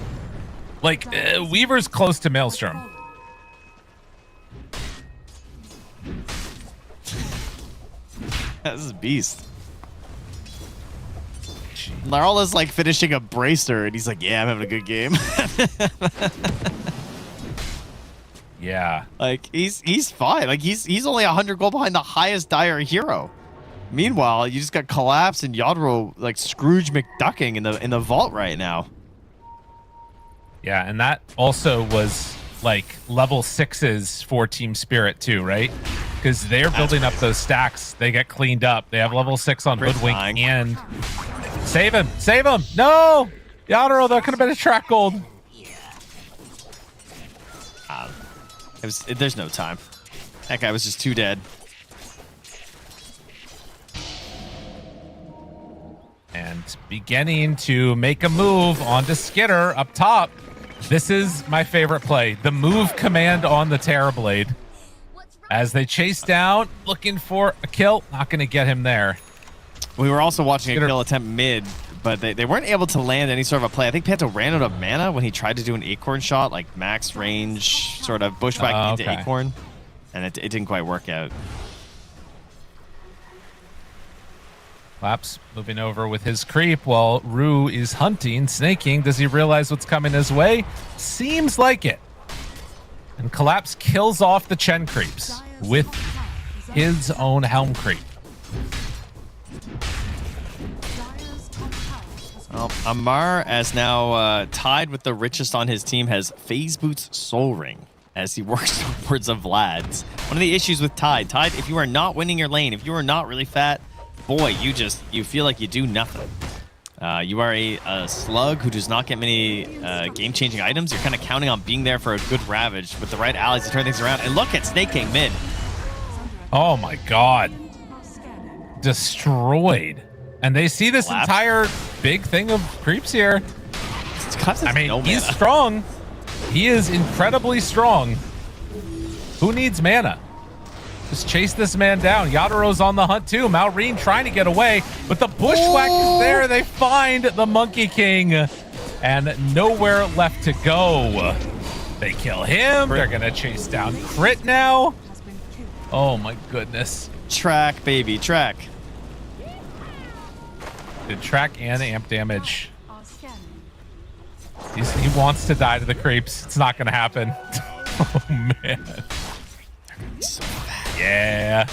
Like, Weaver's close to Maelstrom. This is a beast. Laryl is like finishing a bracer, and he's like, yeah, I'm having a good game. Yeah. Like, he's fine. Like, he's only 100 gold behind the highest Dire hero. Meanwhile, you just got Collapse and Yadro like Scrooge McDucking in the vault right now. Yeah, and that also was like level 6s for Team Spirit too, right? Because they're building up those stacks. They get cleaned up. They have level 6 on Hoodwink and... Save him! Save him! No! Yadro, that could have been a track gold. There's no time. That guy was just too dead. And beginning to make a move onto Skitter up top. This is my favorite play. The move command on the Terrorblade. As they chase down, looking for a kill. Not going to get him there. We were also watching a kill attempt mid, but they weren't able to land any sort of a play. I think Panto ran out of mana when he tried to do an Acorn shot, like max range, sort of bushwhack into Acorn, and it didn't quite work out. Laps moving over with his creep while Rue is hunting, snaking. Does he realize what's coming his way? Seems like it. And Collapse kills off the Chen creeps with his own Helm creep. Well, Amar, as now tied with the richest on his team, has Phase Boots Soul Ring as he works towards a Vlad's. One of the issues with Tide, if you are not winning your lane, if you are not really fat, boy, you feel like you do nothing. You are a slug who does not get many game-changing items. You're kind of counting on being there for a good Ravage with the right allies to turn things around. And look at Snake King mid. Oh my god. Destroyed. And they see this entire big thing of creeps here. I mean, he's strong. He is incredibly strong. Who needs mana? Just chase this man down. Yadoro's on the hunt too. Malrine trying to get away, but the bushwhack is there. They find the Monkey King and nowhere left to go. They kill him. They're going to chase down Crit now. Oh my goodness. Track, baby, track. Did track and amp damage. He wants to die to the creeps. It's not going to happen. Oh man. Yeah.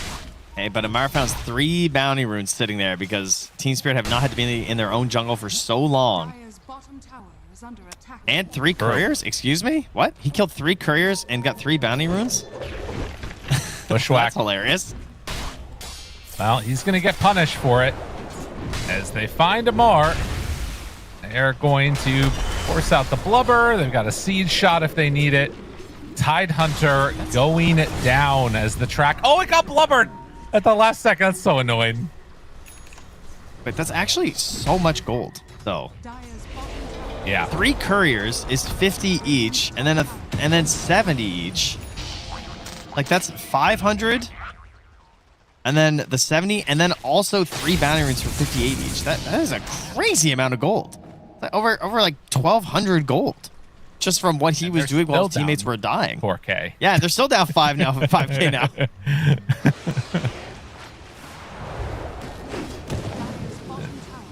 Hey, but Amar found 3 bounty runes sitting there because Team Spirit have not had to be in their own jungle for so long. And 3 couriers? Excuse me? What? He killed 3 couriers and got 3 bounty runes? Bushwhack. That's hilarious. Well, he's going to get punished for it. As they find Amar, they're going to force out the blubber. They've got a siege shot if they need it. Tidehunter going down as the track. Oh, it got blubbered at the last second. That's so annoying. But that's actually so much gold, though. Yeah. 3 couriers is 50 each, and then 70 each. Like that's 500. And then the 70, and then also 3 bounty runes for 58 each. That is a crazy amount of gold. Over like 1,200 gold. Just from what he was doing while his teammates were dying. 4K. Yeah, they're still down 5 now, 5K now.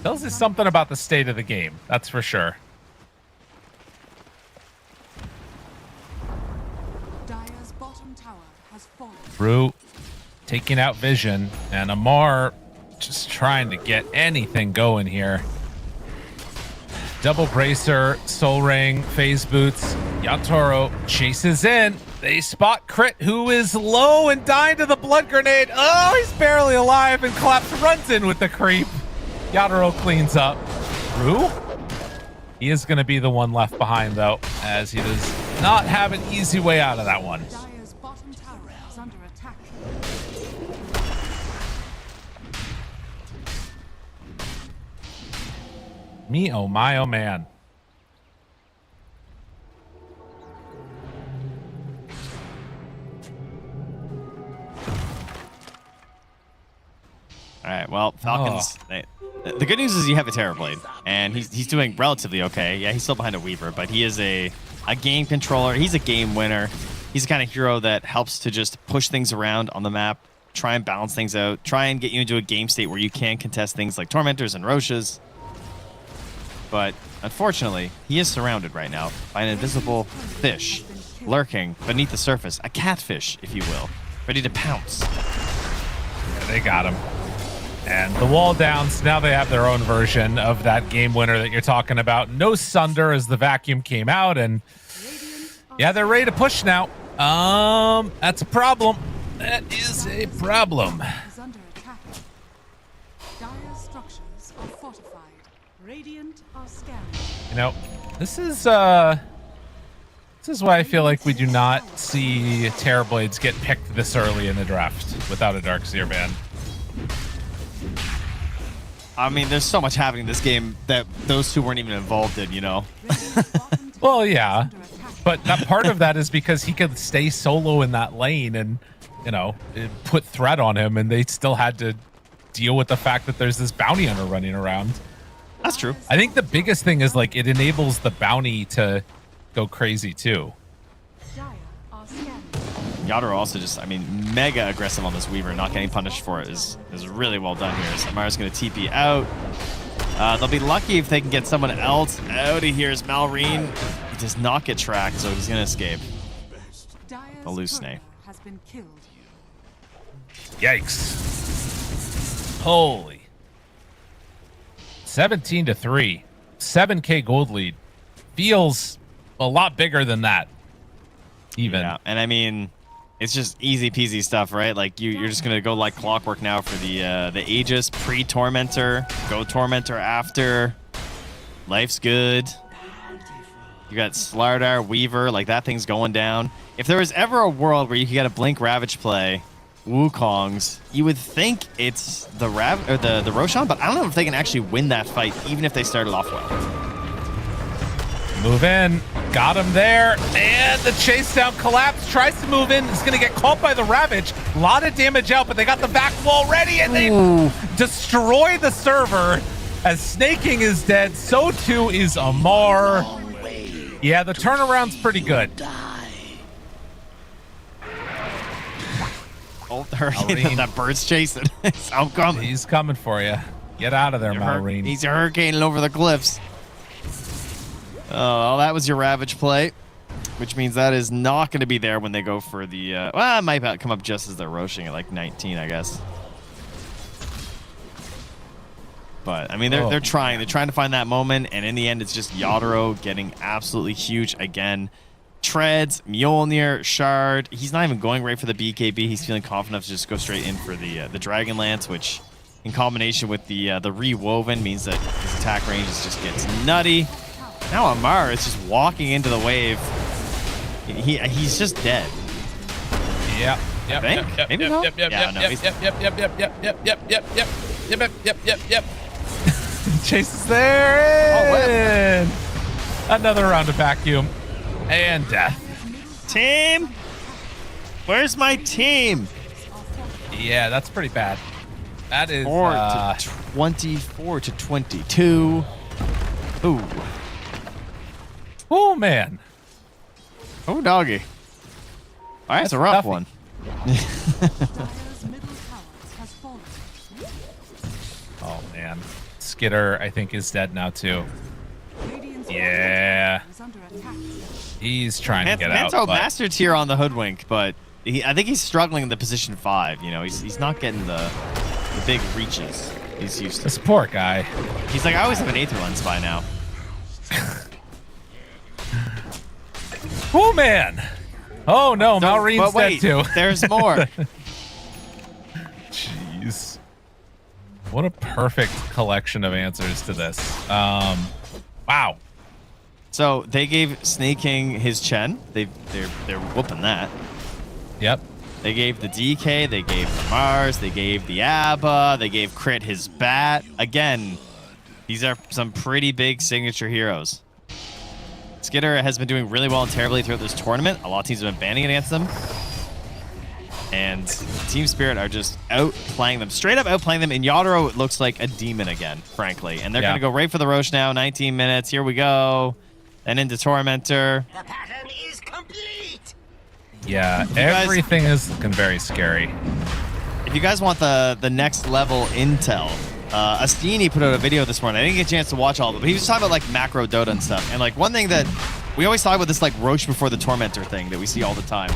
Tells us something about the state of the game. That's for sure. Dire's bottom tower has fallen. Rue taking out Vision, and Amar just trying to get anything going here. Double Bracer, Soul Ring, Phase Boots. Yatoro chases in. They spot Crit, who is low and dying to the blood grenade. Oh, he's barely alive, and Collapse runs in with the creep. Yatoro cleans up. Rue? He is going to be the one left behind, though, as he does not have an easy way out of that one. Dire's bottom tower is under attack. Me, oh my, oh man. All right, well, Falcons. The good news is you have a Terrorblade, and he's doing relatively okay. Yeah, he's still behind a Weaver, but he is a game controller. He's a game winner. He's the kind of hero that helps to just push things around on the map, try and balance things out, try and get you into a game state where you can contest things like Tormentors and Roshas. But unfortunately, he is surrounded right now by an invisible fish lurking beneath the surface, a catfish, if you will, ready to pounce. Yeah, they got him. And the wall downs, now they have their own version of that game winner that you're talking about. No Sunder as the vacuum came out, and yeah, they're ready to push now. That's a problem. That is a problem. Is under attack. Dire's structures are fortified. Radiant are scanned. You know, this is why I feel like we do not see Terrorblades get picked this early in the draft without a Darkseer ban. I mean, there's so much happening in this game that those two weren't even involved in, you know? Well, yeah. But that part of that is because he could stay solo in that lane and, you know, it put threat on him, and they still had to deal with the fact that there's this bounty hunter running around. That's true. I think the biggest thing is, like, it enables the bounty to go crazy, too. Yatoro also just, I mean, mega aggressive on this Weaver. Not getting punished for it is really well done here. So Amara's going to TP out. They'll be lucky if they can get someone else out of here. Is Malrine. He does not get tracked, so he's going to escape. The Lucene. Has been killed. Yikes. Holy. 17-3. 7K gold lead. Feels a lot bigger than that. Even. Yeah, and I mean, it's just easy peasy stuff, right? Like you're just gonna go like clockwork now for the Aegis pre-Tormentor, go Tormentor after. Life's good. You got Slardar, Weaver, like that thing's going down. If there was ever a world where you could get a Blink Ravage play, Wukong's, you would think it's the the Roshan, but I don't know if they can actually win that fight, even if they started off well. Move in. Got him there. And the chase down Collapse. Tries to move in. Is going to get caught by the Ravage. A lot of damage out, but they got the back wall ready, and they destroy the server. As Snaking is dead, so too is Amar. Yeah, the turnaround's pretty good. Oh, the hurricane, that bird's chasing. I'm coming. He's coming for you. Get out of there, Malrine. He's hurricaning over the cliffs. Oh, that was your Ravage play, which means that is not going to be there when they go for the... well, it might come up just as they're roshing at like 19, I guess. But, I mean, they're trying. They're trying to find that moment, and in the end, it's just Yatoro getting absolutely huge again. Treads, Mjolnir, Shard. He's not even going right for the BKB. He's feeling confident enough to just go straight in for the Dragonlance, which, in combination with the Rewoven, means that his attack range just gets nutty. Now Amar is just walking into the wave. He's just dead. Yep. I think? Maybe not? Yeah, no, he's- Yep. Chase is there. And another round of vacuum and death. Team, where's my team? Yeah, that's pretty bad. That is 24 to 22. Ooh. Oh man. Oh doggy. All right, that's a rough toughy. one. Oh man. Skitter, I think, is dead now too. Yeah. He's trying to get out. Manto but- master tier on the hoodwink, but I think he's struggling in the position 5. You know, he's not getting the big reaches he's used to. This poor guy. He's like, I always have an Aether lens by now. Oh man. Oh no, Malreen's but wait, dead too. There's more. Jeez. What a perfect collection of answers to this. Wow. So they gave Snake King his Chen. They're whooping that. Yep. They gave the DK, they gave the Mars, they gave the Abba, they gave Crit his Bat. Again, these are some pretty big signature heroes. Skitter has been doing really well and terribly throughout this tournament. A lot of teams have been banning against them. And Team Spirit are just outplaying them. Straight up outplaying them. And Yadro looks like a demon again, frankly. And they're going to go right for the Roche now. 19 minutes. Here we go. And into Tormentor. The pattern is complete. Yeah, everything is looking very scary. If you guys want the next level intel, Astini put out a video this morning. I didn't get a chance to watch all of it, but he was talking about like macro Dota and stuff. And like one thing that we always talk about, this like Roche before the Tormentor thing that we see all the time.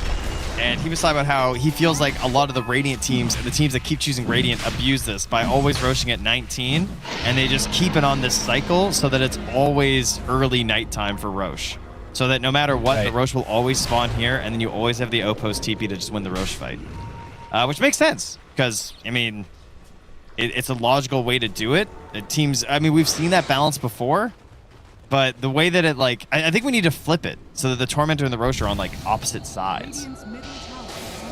And he was talking about how he feels like a lot of the Radiant teams and the teams that keep choosing Radiant abuse this by always roaching at 19, and they just keep it on this cycle so that it's always early nighttime for Roche. So that no matter what, the Roche will always spawn here, and then you always have the outpost TP to just win the Roche fight. Which makes sense, because, I mean, it's a logical way to do it. Teams, I mean, we've seen that balance before, but the way that it, like, I think we need to flip it so that the Tormentor and the Roche are on, like, opposite sides.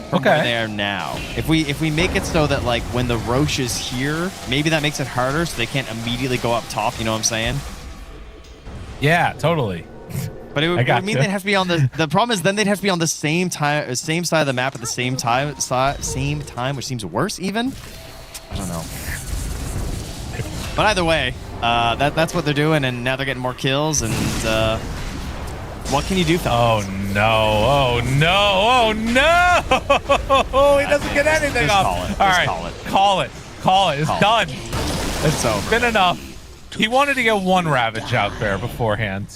From where they are now. If we make it so that, like, when the Roche is here, maybe that makes it harder so they can't immediately go up top, you know what I'm saying? Yeah, totally. But it would mean they'd have to be on the problem is then they'd have to be on the same side of the map at the same time, which seems worse even. I don't know. But either way, that's what they're doing, and now they're getting more kills, and what can you do, fellas? Oh no! Oh no! Oh no! He doesn't get anything off. All right, call it. It's done. It's over. Been enough. He wanted to get one Ravage out there beforehand.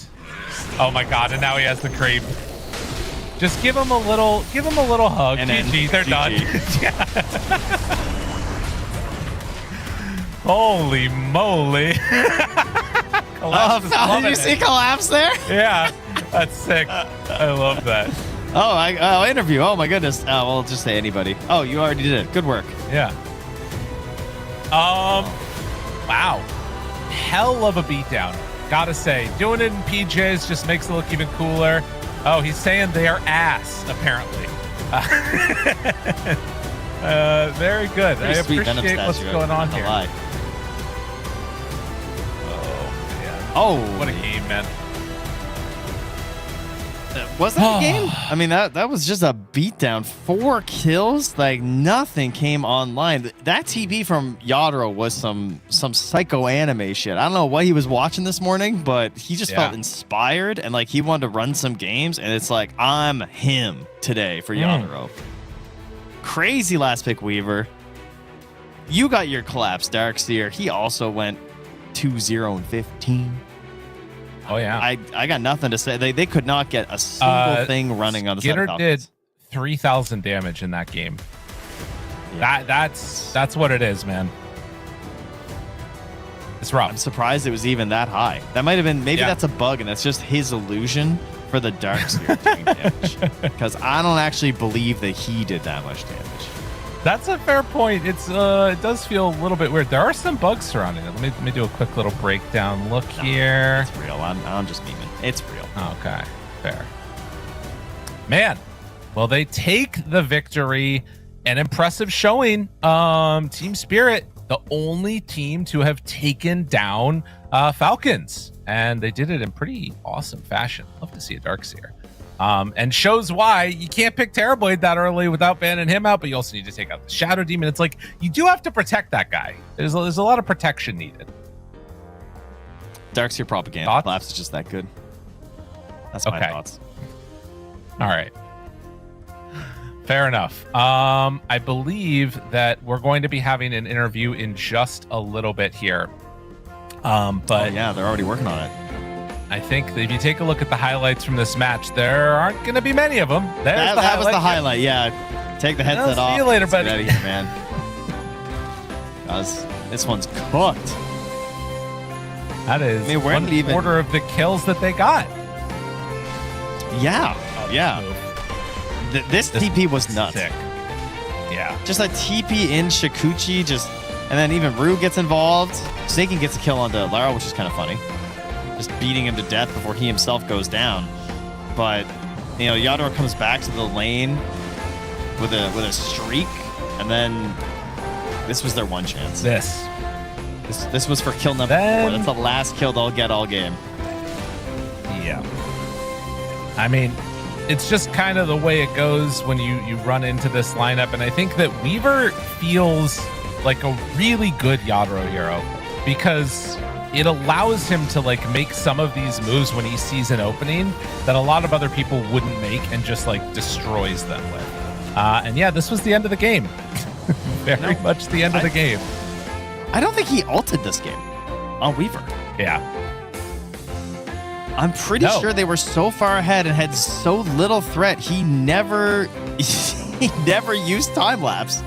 Oh my god! And now he has the creep. Just give him a little hug. And then GG, they're GG. done. Holy moly! Did you see collapse there? Yeah, that's sick. I love that. Oh, interview. Oh my goodness. Well, just say anybody. Oh, you already did it. Good work. Yeah. Wow. Hell of a beatdown. Gotta say, doing it in PJs just makes it look even cooler. Oh, he's saying they are ass, apparently. Very good. I appreciate what's going on here. Oh, what a game, man. Was that a game? I mean, that was just a beatdown. 4 kills, like nothing came online. That TP from Yadro was some psycho anime shit. I don't know what he was watching this morning, but he just felt inspired and like he wanted to run some games. And it's like, I'm him today for Yadro. Crazy last pick, Weaver. You got your collapse, Darkseer. He also went 2-0-15. Oh yeah. I got nothing to say. They could not get a single thing running on the side of Skitter did 3,000 damage in that game. Yeah. That's what it is, man. It's rough. I'm surprised it was even that high. That might have been that's a bug and that's just his illusion for the Darkseer doing damage. Because I don't actually believe that he did that much damage. That's a fair point. It does feel a little bit weird. There are some bugs surrounding it. Let me do a quick little breakdown look here. It's real. I'm just memeing. It's real. Okay, fair. Man, well, they take the victory. An impressive showing. Team Spirit, the only team to have taken down Falcons. And they did it in pretty awesome fashion. Love to see a Darkseer. And shows why you can't pick Terrorblade that early without banning him out, but you also need to take out the Shadow Demon. It's like, you do have to protect that guy. There's a lot of protection needed. Darkseer propaganda. Collapse is just that good. That's my thoughts. All right. Fair enough. I believe that we're going to be having an interview in just a little bit here. But yeah, they're already working on it. I think that if you take a look at the highlights from this match, there aren't going to be many of them. That was the highlight. Yeah, take the headset off. See you later, Let's buddy. get out of here, man. Guys, this one's cooked. That is one quarter of the kills that they got. Yeah, yeah. This TP was nuts. Sick. Yeah. Just a TP in Shikuchi, and then even Rue gets involved. Snaking gets a kill onto Lara, which is kind of funny. Just beating him to death before he himself goes down. But, Yador comes back to the lane with a streak, and then this was their one chance. This was for kill number 4. That's the last kill they'll get all game. Yeah. I mean, it's just kind of the way it goes when you run into this lineup, and I think that Weaver feels like a really good Yadro hero because it allows him to make some of these moves when he sees an opening that a lot of other people wouldn't make and just destroys them with. And yeah, this was the end of the game. Very much the end of the game. I don't think he ulted this game on Weaver. Yeah. I'm pretty sure they were so far ahead and had so little threat. He never used time lapse.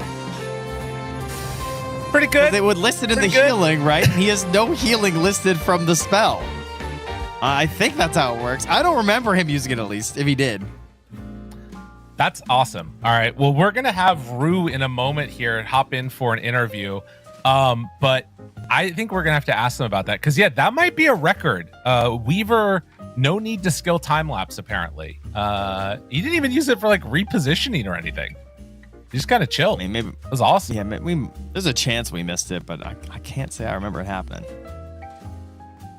Pretty good. They would list it in the healing, right? He has no healing listed from the spell. I think that's how it works. I don't remember him using it, at least, if he did. That's awesome. All right. Well, we're going to have Rue in a moment here hop in for an interview. But I think we're going to have to ask them about that. Because, yeah, that might be a record. Weaver, no need to skill time-lapse, apparently. He didn't even use it for, repositioning or anything. He just kind of chilled. I mean, maybe it was awesome. Yeah, there's a chance we missed it, but I can't say I remember it happening.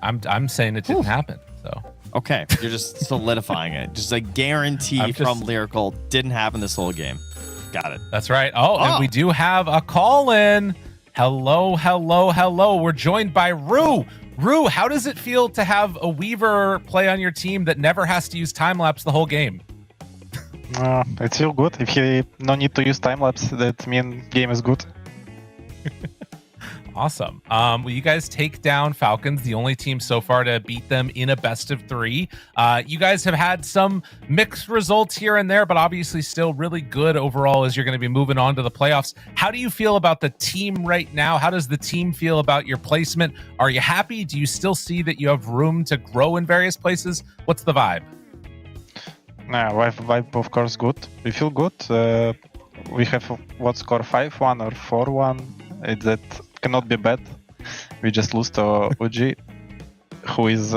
I'm saying it didn't happen. So okay, you're just solidifying it. Just a guarantee from Lyrical didn't happen this whole game. Got it. That's right. And we do have a call in. Hello. We're joined by Rue. Rue, how does it feel to have a Weaver play on your team that never has to use time lapse the whole game? It feels good. If he no need to use time lapse, that means game is good. Awesome. Well, you guys take down Falcons, the only team so far to beat them in a best of 3. You guys have had some mixed results here and there, but obviously still really good overall as you're going to be moving on to the playoffs. How do you feel about the team right now? How does the team feel about your placement? Are you happy? Do you still see that you have room to grow in various places? What's the vibe? Vibe of course good. We feel good. We have what score 5-1 or 4-1. That cannot be bad. We just lose to OG, who is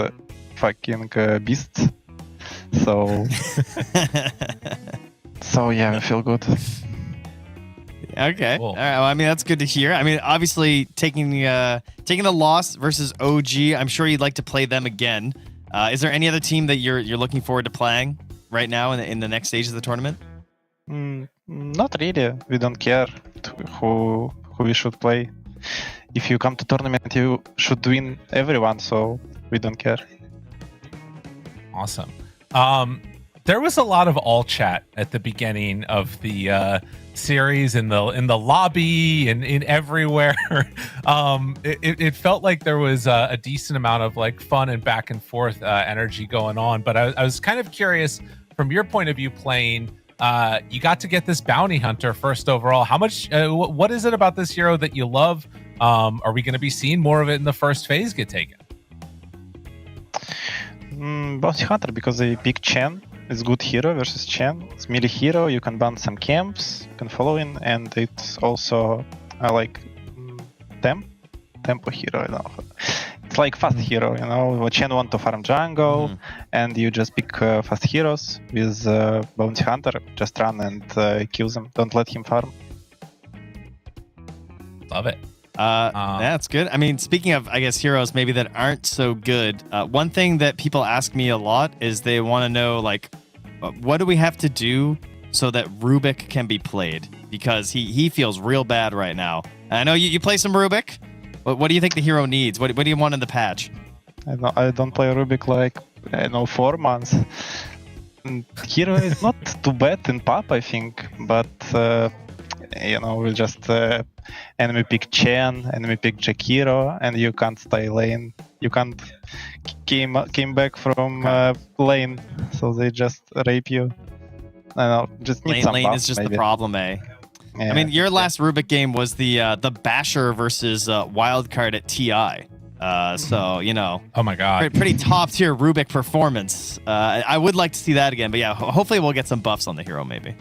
fucking beast. So yeah, we feel good. Okay. Cool. All right. Well, I mean, that's good to hear. I mean, obviously taking a loss versus OG, I'm sure you'd like to play them again. Is there any other team that you're looking forward to playing right now in the next stage of the tournament? Not really. We don't care who we should play. If you come to tournament, you should win everyone, so we don't care. Awesome. There was a lot of all chat at the beginning of the series in the lobby and in everywhere. It felt like there was a decent amount of fun and back and forth energy going on. But I was kind of curious from your point of view playing. You got to get this bounty hunter first overall. How much? What is it about this hero that you love? Are we going to be seeing more of it in the first phase get taken? Bounty hunter, because they pick Chen. It's good hero versus Chen. It's melee hero. You can ban some camps. You can follow in, and it's also tempo hero. I don't know. It's it's like fast hero, you know. Chen want to farm jungle, and you just pick fast heroes with bounty hunter. Just run and kill them. Don't let him farm. Love it. That's good. I mean, speaking of, I guess, heroes maybe that aren't so good, one thing that people ask me a lot is they want to know, like, what do we have to do so that Rubik can be played? Because he feels real bad right now. I know you play some Rubik. What do you think the hero needs? What do you want in the patch? I don't play Rubik like, 4 months. Hero is not too bad in pop, I think, but we just enemy pick Chen, enemy pick Jakiro, and you can't stay lane. You can't came back from lane, so they just rape you. I don't know, just need some lane buff, is just maybe. the problem, eh? Yeah. I mean, your last Rubik game was the Basher versus Wildcard at TI. So, oh my god, pretty top tier Rubik performance. I would like to see that again, but yeah, hopefully we'll get some buffs on the hero maybe.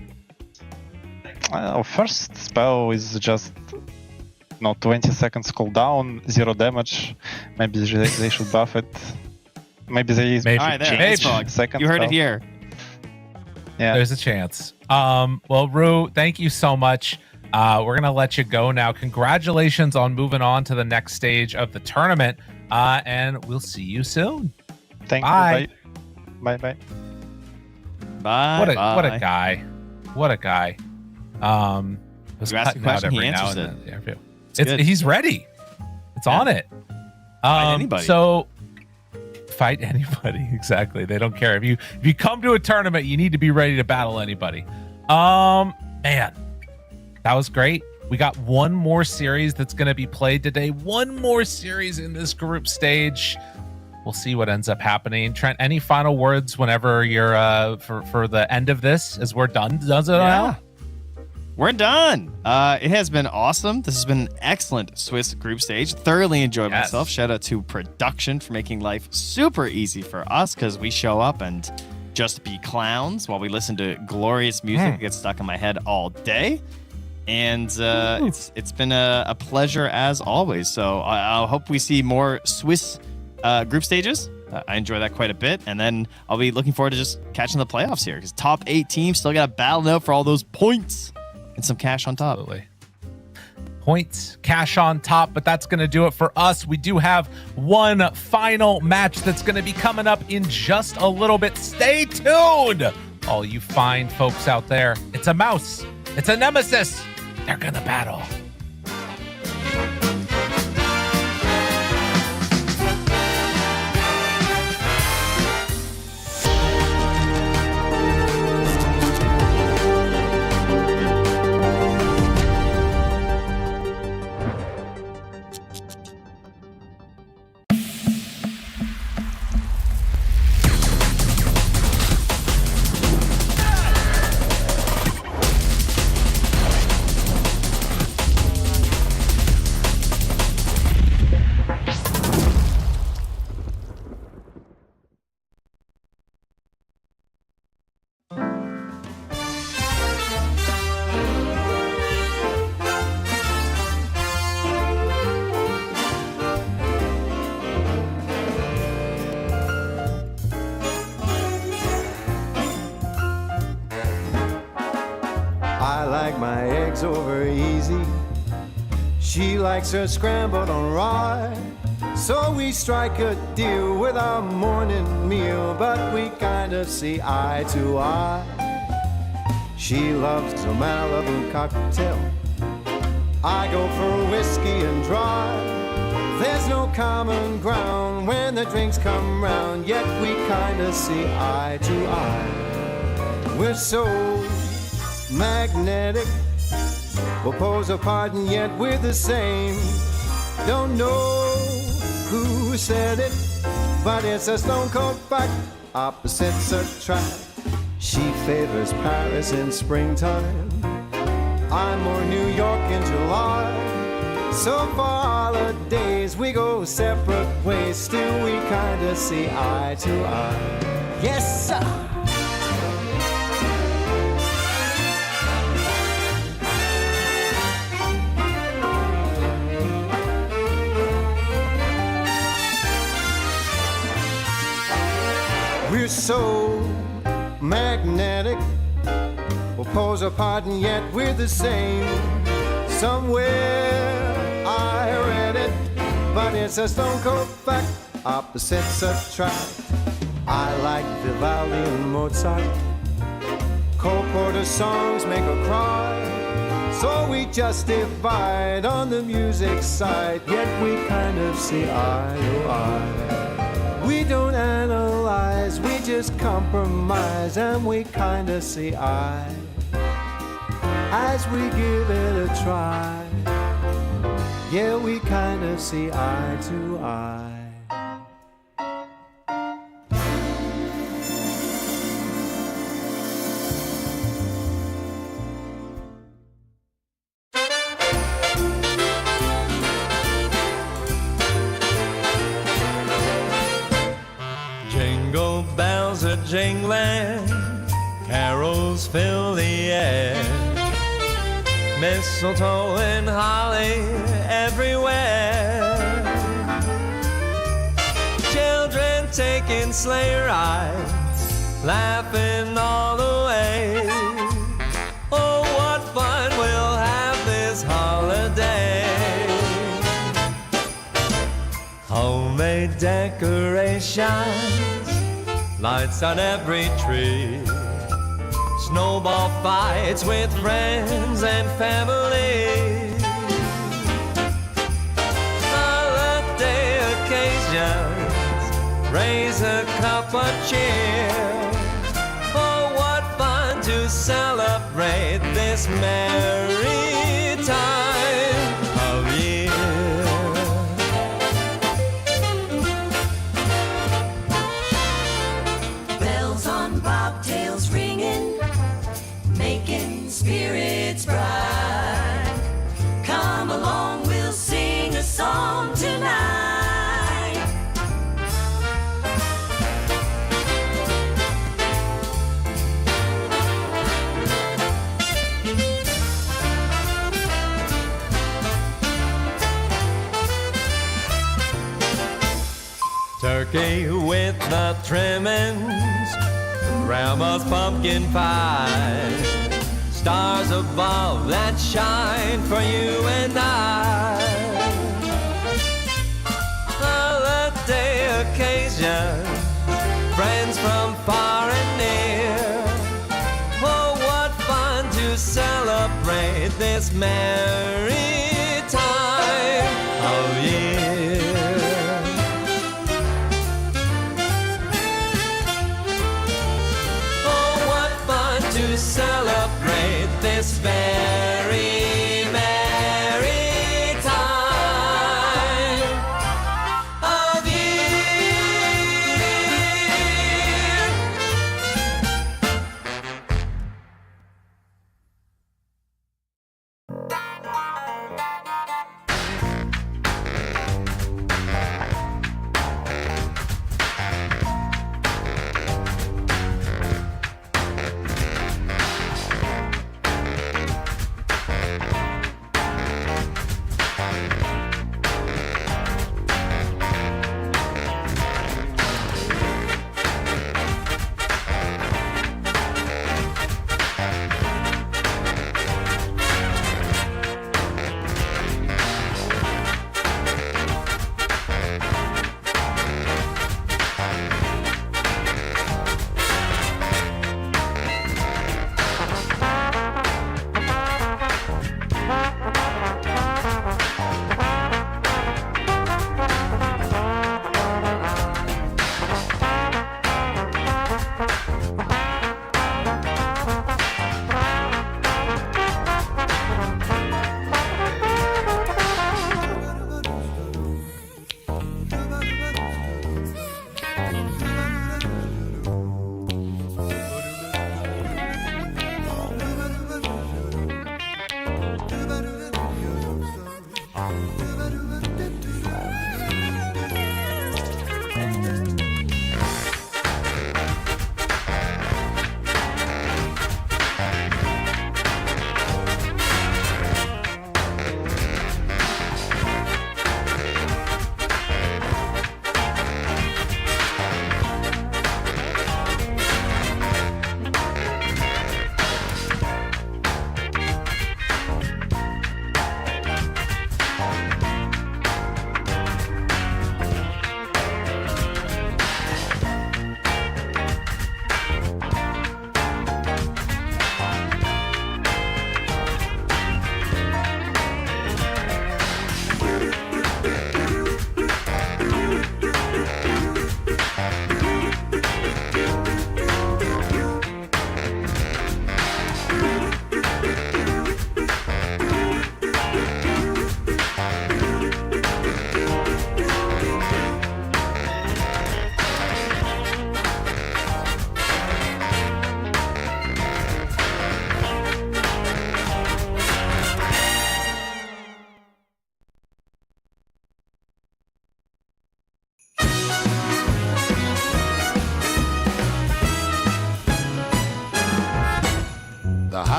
First spell is just 20 seconds cooldown, 0 damage. Maybe they should buff it. Maybe they should All right, there. change Maybe. second You heard spell. it here. Yeah, there's a chance. Well, Rue, thank you so much. We're gonna let you go now. Congratulations on moving on to the next stage of the tournament, and we'll see you soon. Thank Bye. you. Bye. Bye. Bye. What a bye. guy. What a guy. Was You asked a cutting out question, he every now answers and then. it. Yeah, It's good. he's ready. It's on it. Fight anybody. So fight anybody. Exactly. They don't care. If you come to a tournament, you need to be ready to battle anybody. Man, that was great. We got one more series that's going to be played today. One more series in this group stage. We'll see what ends up happening. Trent, any final words whenever you're for the end of this as we're done? Does it now? We're done. It has been awesome. This has been an excellent Swiss group stage. Thoroughly enjoyed myself. Shout out to production for making life super easy for us because we show up and just be clowns while we listen to glorious music that gets stuck in my head all day. And it's been a pleasure as always. So I hope we see more Swiss group stages. I enjoy that quite a bit. And then I'll be looking forward to just catching the playoffs here because top 8 teams still got to battle out for all those points and some cash on top. Absolutely. Points, cash on top, but that's going to do it for us. We do have one final match that's going to be coming up in just a little bit. Stay tuned, all you fine folks out there. It's a MOUZ. It's a Nemesis. They're going to battle. I like my eggs over easy. She likes her scrambled on rye. So we strike a deal with our morning meal, but we kind of see eye to eye. She loves a Malibu cocktail. I go for whiskey and dry. There's no common ground when the drinks come round, yet we kind of see eye to eye. We're so magnetic, we'll pose apart and yet we're the same. Don't know who said it, but it's a stone cold fact. Opposites attract. She favors Paris in springtime, I'm more New York in July. So for holidays we go separate ways, still we kinda see eye to eye. Yes, sir. We're so magnetic. We'll pose apart and yet we're the same. Somewhere I read it, but it's a stone cold fact. Opposites attract. I like Vivaldi and Mozart. Cole Porter songs make her cry. So we just divide on the music side, yet we kind of see eye to eye. We don't analyze, we just compromise, and we kind of see eye as we give it a try. Yeah, we kind of see eye to eye. Jingle bells are jingling, carols fill the air, mistletoe and holly everywhere, children taking sleigh rides, laughing all the way. Oh, what fun we'll have this holiday. Homemade decorations, lights on every tree, snowball fights with friends and family, holiday occasions, raise a cup of cheer. Oh, what fun to celebrate this merry time of year. Bobtails ringing, making spirits bright. Come along, we'll sing a song tonight. Turkey with the trimmings, Grandma's pumpkin pie, stars above that shine for you and I. Holiday occasion, friends from far and near. Oh, what fun to celebrate this merry time of year. To celebrate this very merry time of year.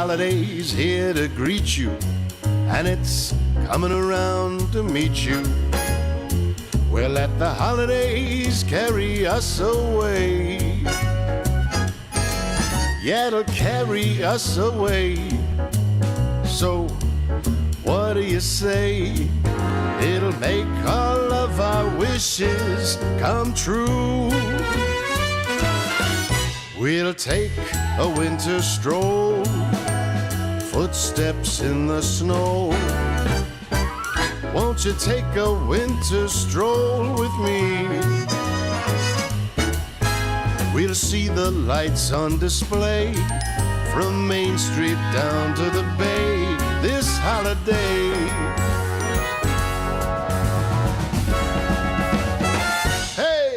holiday's here to greet you, and it's coming around to meet you. We'll let the holidays carry us away. Yeah, it'll carry us away. So, what do you say? It'll make all of our wishes come true. We'll take a winter stroll, footsteps in the snow. Won't you take a winter stroll with me? We'll see the lights on display from Main Street down to the bay this holiday. Hey!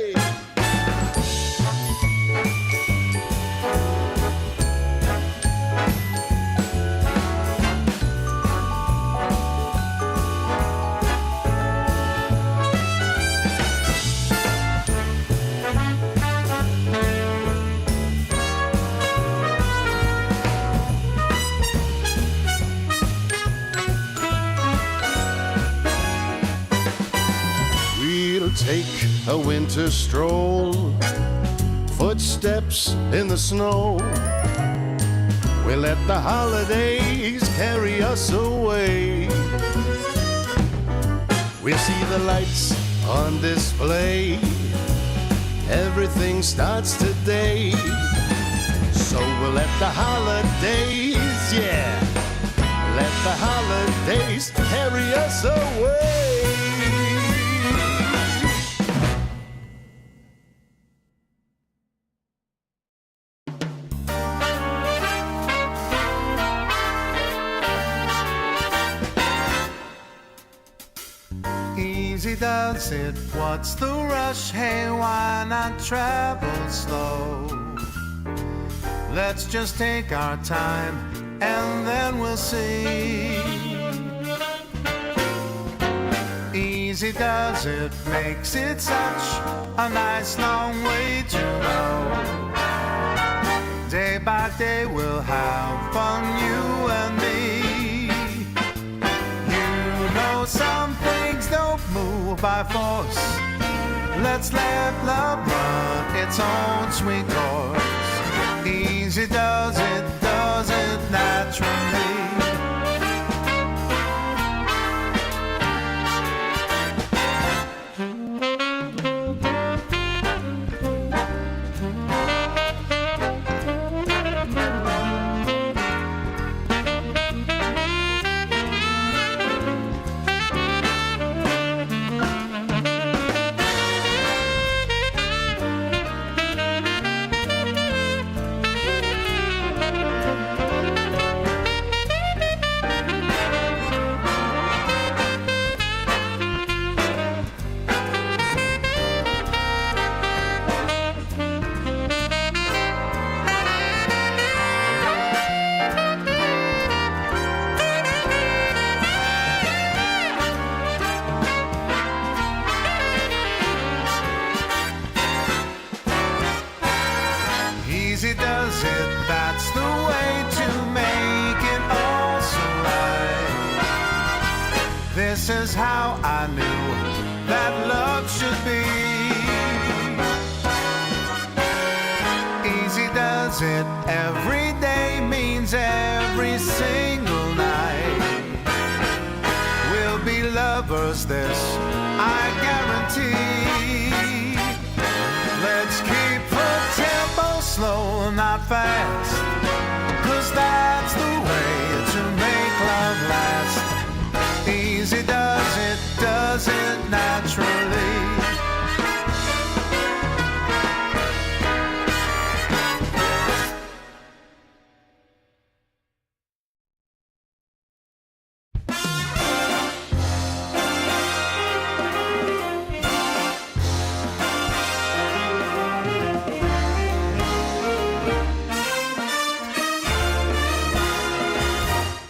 Take a winter stroll, footsteps in the snow. We'll let the holidays carry us away. We'll see the lights on display. Everything starts today. So we'll let the holidays, yeah, let the holidays carry us away. Easy does it, what's the rush? Hey, why not travel slow? Let's just take our time and then we'll see. Easy does it, makes it such a nice long way to go. Day by day we'll have fun, you and me. You know some things don't move by force. Let's let love run its own sweet course. Easy does it naturally. Easy does it, that's the way to make it all so right. This is how I knew that love should be. Easy does it, every day means every single night. We'll be lovers, this I guarantee. Let's keep the tempo slow, not fast, 'cause that's the way to make love last. Easy does it naturally.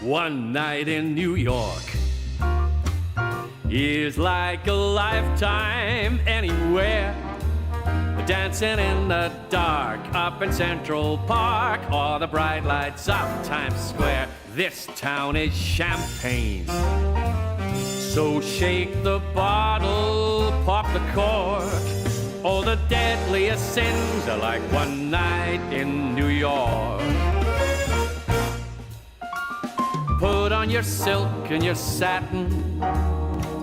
One night in New York is like a lifetime anywhere. dancing in the dark up in Central Park, or the bright lights of Times Square. This town is champagne. So shake the bottle, pop the cork. All the deadliest sins are like one night in New York. Put on your silk and your satin.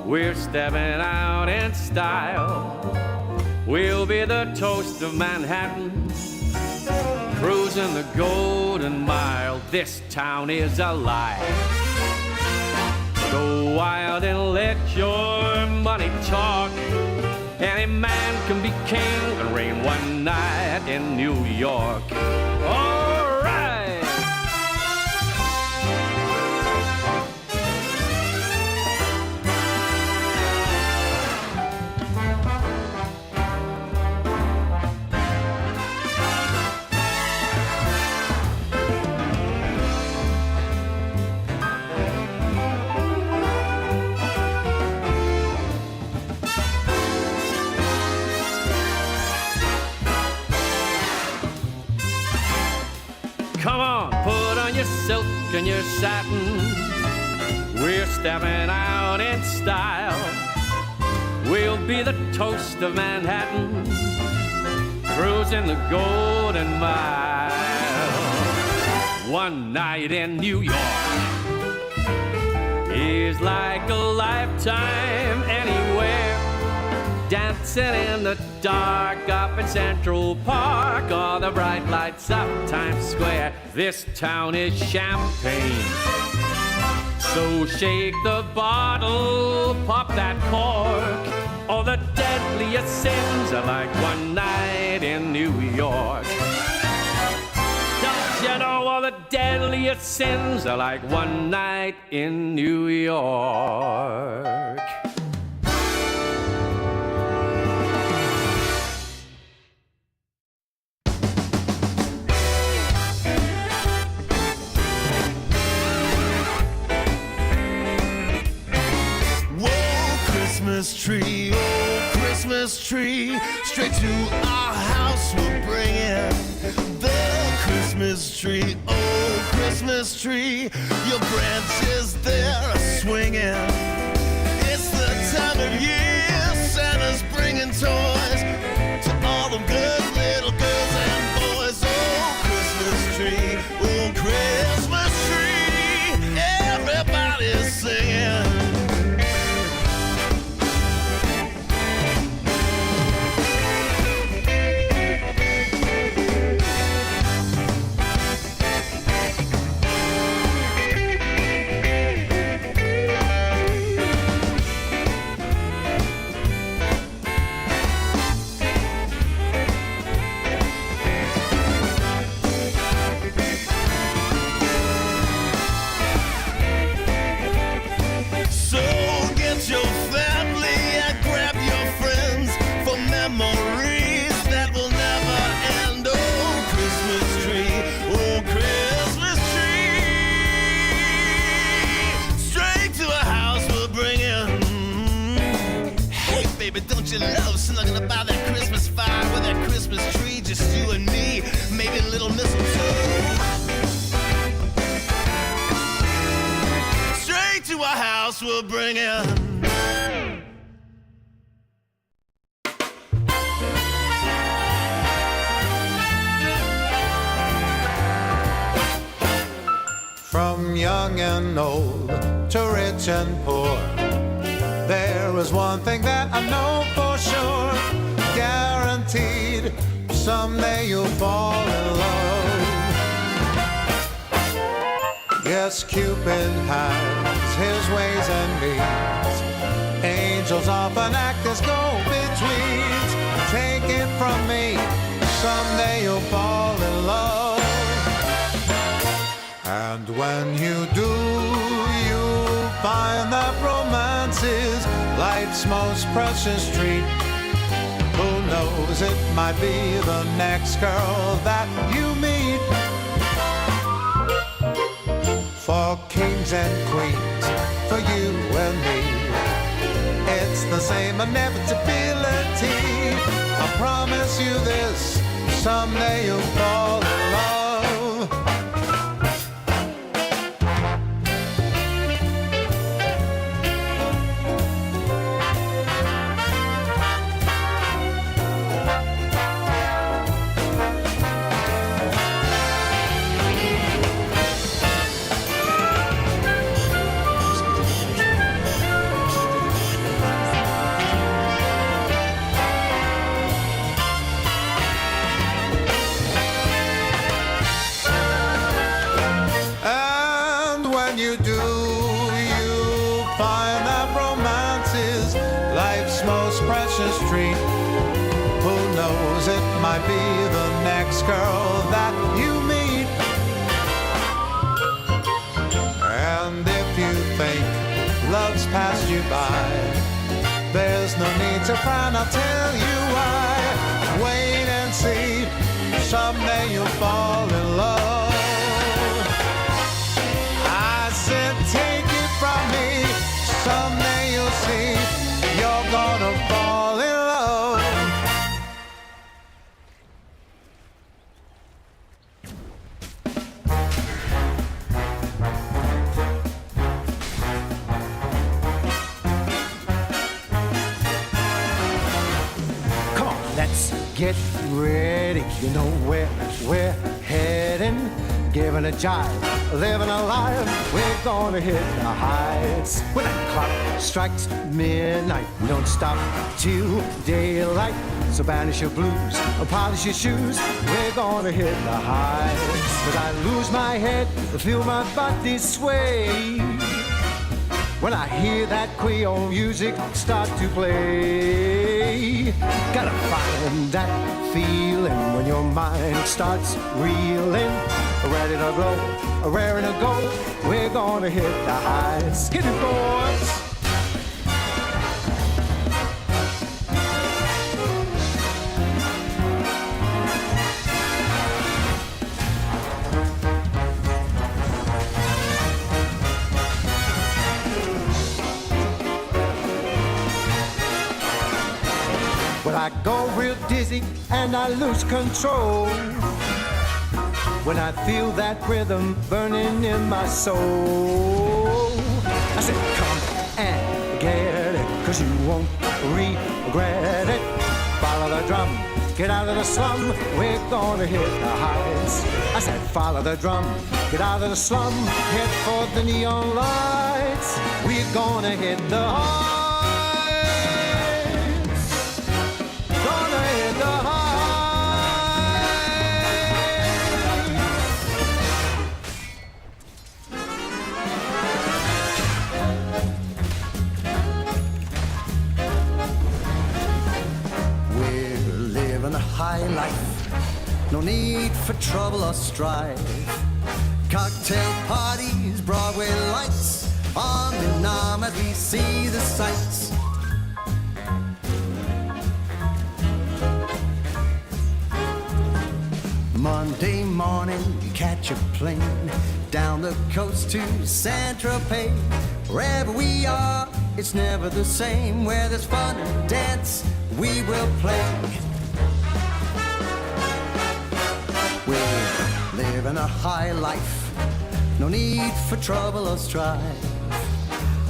We're stepping out in style. We'll be the toast of Manhattan, cruising the Golden Mile. This town is alive. Go wild and let your money talk. Any man can be king and reign one night in New York. All right. Come on, put on your silk and your satin. We're stepping out in style. We'll be the toast of Manhattan, cruising the Golden Mile. One night in New York is like a lifetime anywhere. Dancing in the dark up in Central Park, or the bright lights of Times Square. This town is champagne. So shake the bottle, pop that cork. All the deadliest sins are like one night in New York. Don't you know all the deadliest sins are like one night in New York? Christmas tree, oh Christmas tree, straight to our house we're bringing the Christmas tree, oh Christmas tree, your branches they're swinging. It's the time of year Santa's bringing toys to all them good little girls and boys. Oh Christmas tree, oh Christmas tree, everybody's singing. Don't you love snuggling by that Christmas fire with that Christmas tree, just you and me, maybe a little mistletoe. Straight to our house we'll bring it. From young and old to rich and poor, there is one thing that I know for sure, guaranteed, someday you'll fall in love. Yes, Cupid has his ways and means. Angels often act as go-betweens. Take it from me, someday you'll fall in love. And when you do, you'll find that romance is life's most precious treat. Who knows, it might be the next girl that you meet. For kings and queens, for you and me, it's the the same inevitability. I promise you this, someday you'll fall in love. And when you do, you find that romance is life's most precious treat. Who knows, it might be the next girl that you meet. And if you think love's passed you by, there's no need to frown, I'll tell you why. Wait and see, someday you'll fall in love. I said take it from me, someday you'll see, you're gonna fall in love. Come on, let's get ready. You know where we're heading. Giving a jive, living a life. We're gonna hit the heights. When that clock strikes midnight, we don't stop till daylight. So banish your blues, polish your shoes. We're gonna hit the heights. 'Cause I lose my head, feel my body sway when I hear that Creole music start to play. Gotta find that feeling when your mind starts reeling. Ready to glow, raring to go. We're gonna hit the heights. Get it, boys. When I go real dizzy and I lose control, when I feel that rhythm burning in my soul, I said come and get it, 'cause you won't regret it. Follow the drum, get out of the slum, we're gonna hit the heights. I said follow the drum, get out of the slum, head for the neon lights. We're gonna hit the heights. Gonna hit the heights. High life, no need for trouble or strife. Cocktail parties, Broadway lights, arm in arm as we see the sights. Monday morning, you catch a plane down the coast to Saint-Tropez. Wherever we are, it's never the same. Where there's fun and dance, we will play. We're living a high life, no need for trouble or strife.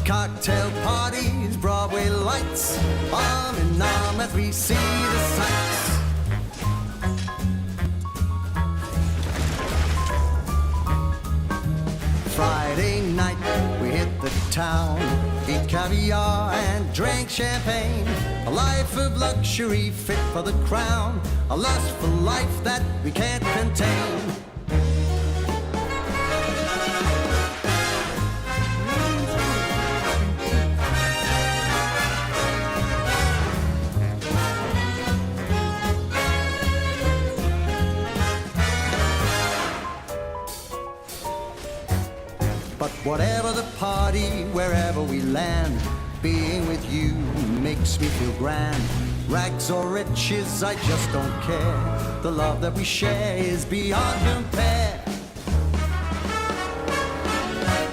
Cocktail parties, Broadway lights, arm in arm as we see the sights. Friday night, we hit the town, eat caviar and drank champagne. A life of luxury fit for the crown, a lust for life that we can't contain. But whatever the party, wherever we land, being with you makes me feel grand. Rags or riches, I just don't care. The love that we share is beyond compare.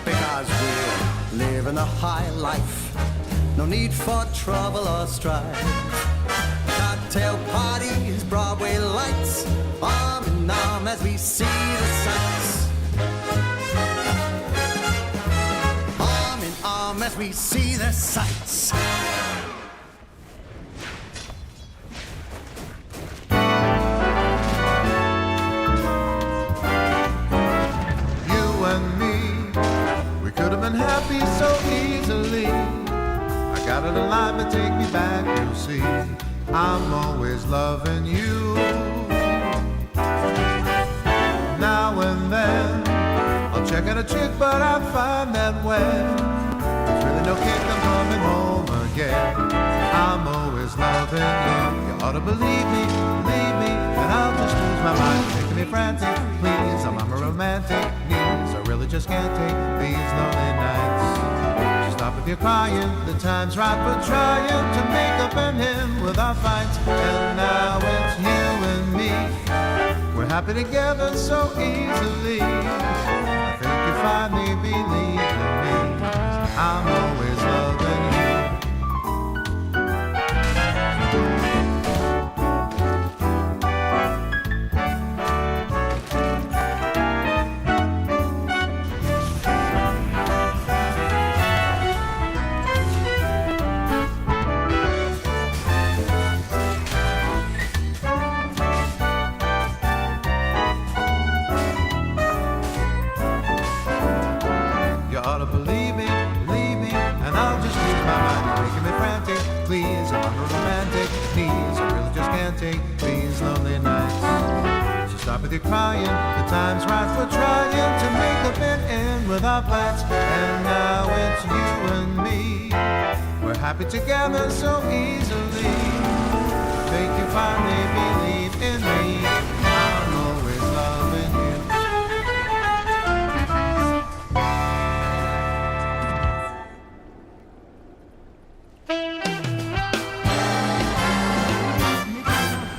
Because we're living a high life, no need for trouble or strife. Cocktail parties, Broadway lights, arm in arm as we see the sights. Arm in arm as we see the sights. You and me, we could have been happy so easily. I got it alive to take me back, you see. I'm always loving you. Now and then, I'll check out a chick, but I find that when there's really no kick, I'm coming home again. I'm always loving you. You ought to believe me, and I'll just lose my mind. Making me frantic, please. I'm a romantic news. I really just can't take these lonely nights. Just stop if you're crying. The time's right for trying to make up and end without fights. And now it's you and me. We're happy together so easily. I think you finally believe in me. I'm always loving you. You ought to believe me, and I'll just lose my mind. You're making me frantic, please. I'm on a romantic knees. I really just can't take these lonely nights. So stop with your crying. The time's right for trying to make up and end without fights. And now it's you and me. We're happy together so easily. I think you finally believe in me. I'm always loving you.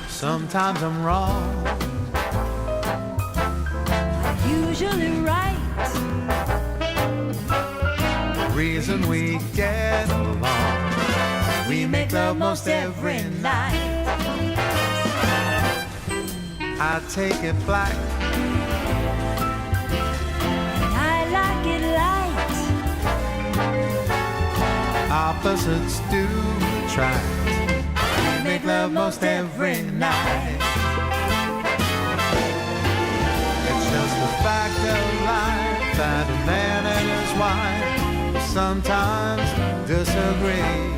Sometimes I'm wrong, Usually right. the reason we get along. We make love most every night. I take it black, I like it light. opposites do attract. We make love most every night. It's just a fact of life that a man and his wife sometimes disagree.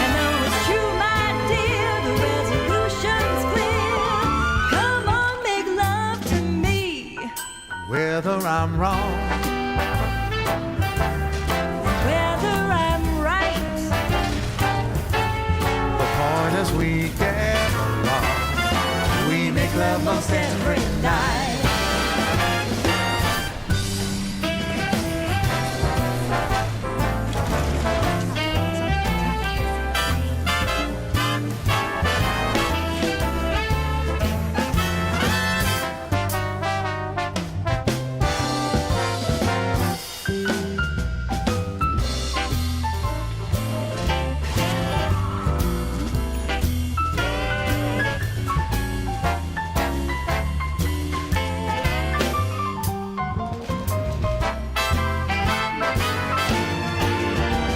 I know it's true, my dear, the resolution's clear. Come on, make love to me. Whether I'm wrong, Whether I'm right. the point is we get along. We make love most every night.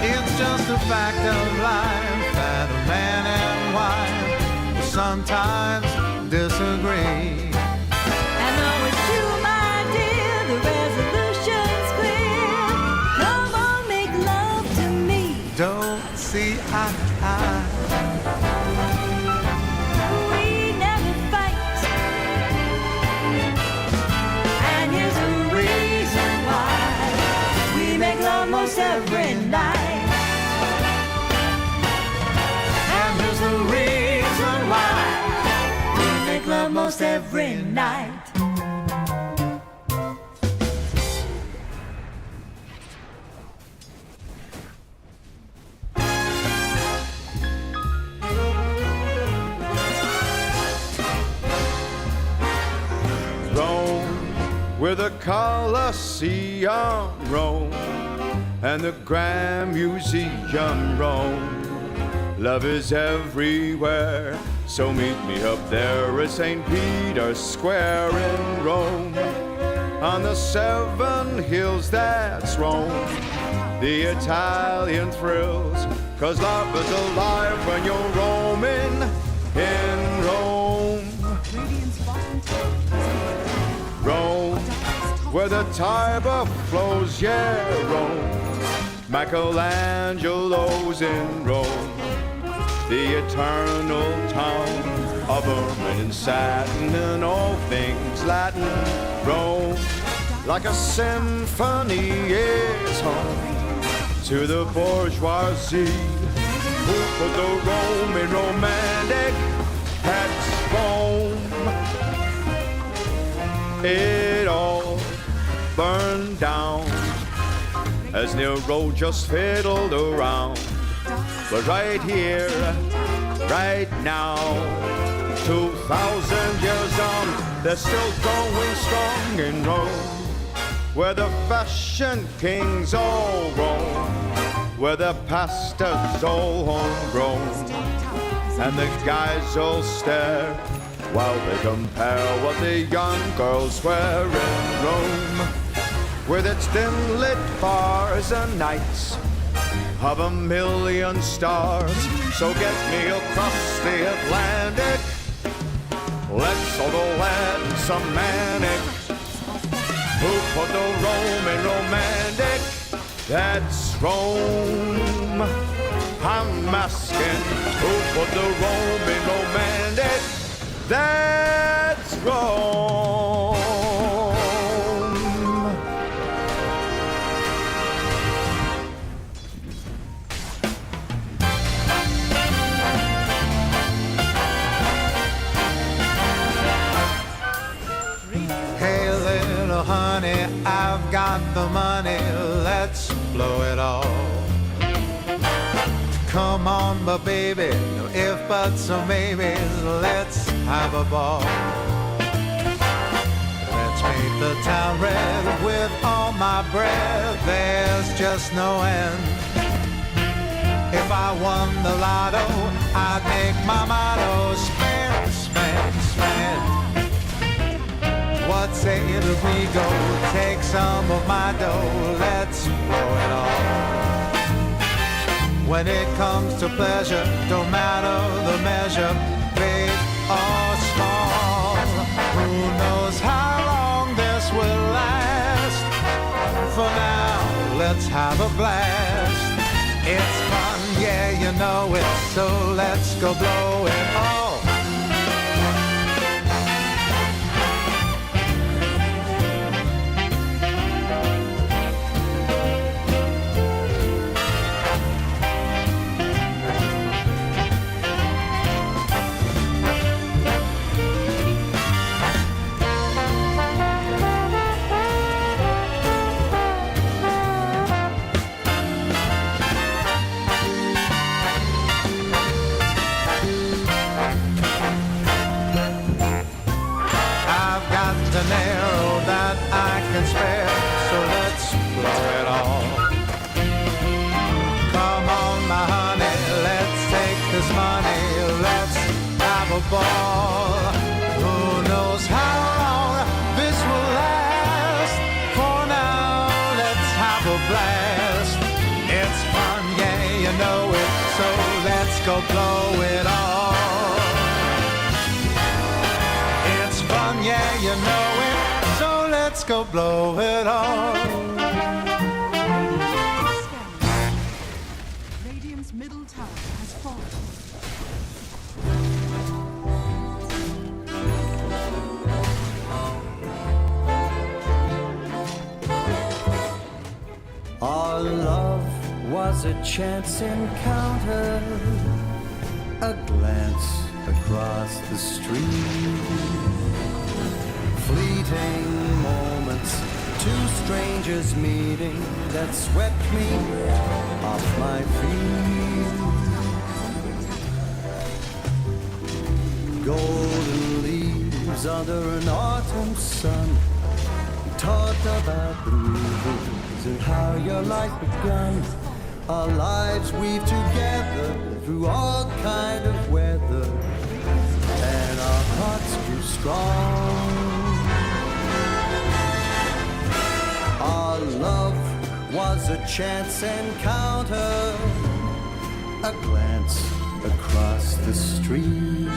It's just a fact of life that a man and wife sometimes disagree. I know it's true, my dear, the resolution's clear. Come on, make love to me. Don't see eye to eye. We never fight. And here's the reason why. We make love most every night. And here's the reason why. We make love most every night. Rome, with a Colosseum, Rome, and the Grand Museum Rome. Love is everywhere, so meet me up there at St. Peter's Square in Rome. On the 7 hills that's Rome, the Italian thrills, 'cause love is alive when you're roaming in Rome. Rome, where the Tiber flows, yeah, Rome. Michelangelo's in Rome, the eternal town of ermine and satin and all things Latin. Rome, like a symphony, is home to the bourgeoisie who put the Roman romantic at Rome. It all burned down as Nero just fiddled around. But right here, right now, 2,000 years on, they're still going strong in Rome, where the fashion kings all roam, where the pasta's all homegrown, and the guys all stare while they compare what the young girls wear in Rome, with its dim-lit bars and nights of a million stars. So get me across the Atlantic, let's all go land some manic who put the Roman romantic, that's Rome. I'm asking, who put the Roman romantic, that's Rome. Hey little honey, I've got the money, let's blow it all. Come on, but baby, no if, buts, or maybes, let's have a ball. Let's paint the town red with all my bread, there's just no end. If I won the lotto, I'd make my motto, spend, spend, spend. What say if we go take some of my dough, let's blow it all. When it comes to pleasure, don't matter the measure, big or small. Who knows how long this will last? For now, let's have a blast. It's fun, yeah, you know it, so let's go blow it all. Narrow that I can spare, so let's blow it all. Come on, my honey, let's take this money, let's have a ball. Who knows how long this will last? For now, let's have a blast. It's fun, yeah, you know it, so let's go blow it all. It's fun, yeah, you know it, so let's go blow it all. Radiant's middle tower has fallen. Our love was a chance encounter, a glance across the street, fleeting moments, two strangers meeting that swept me off my feet. Golden leaves under an autumn sun, talked about the movies and how your life begun. Our lives weave together through all kind of weather, and our hearts grew strong. Our love was a chance encounter, a glance across the street,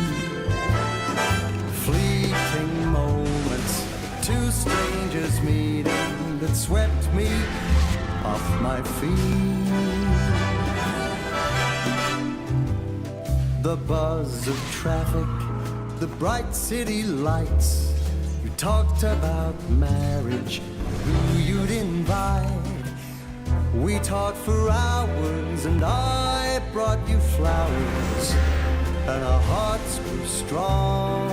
fleeting moments, two strangers meeting that swept me off my feet. The buzz of traffic, the bright city lights. You talked about marriage, who you'd invite. We talked for hours and I brought you flowers, and our hearts grew strong.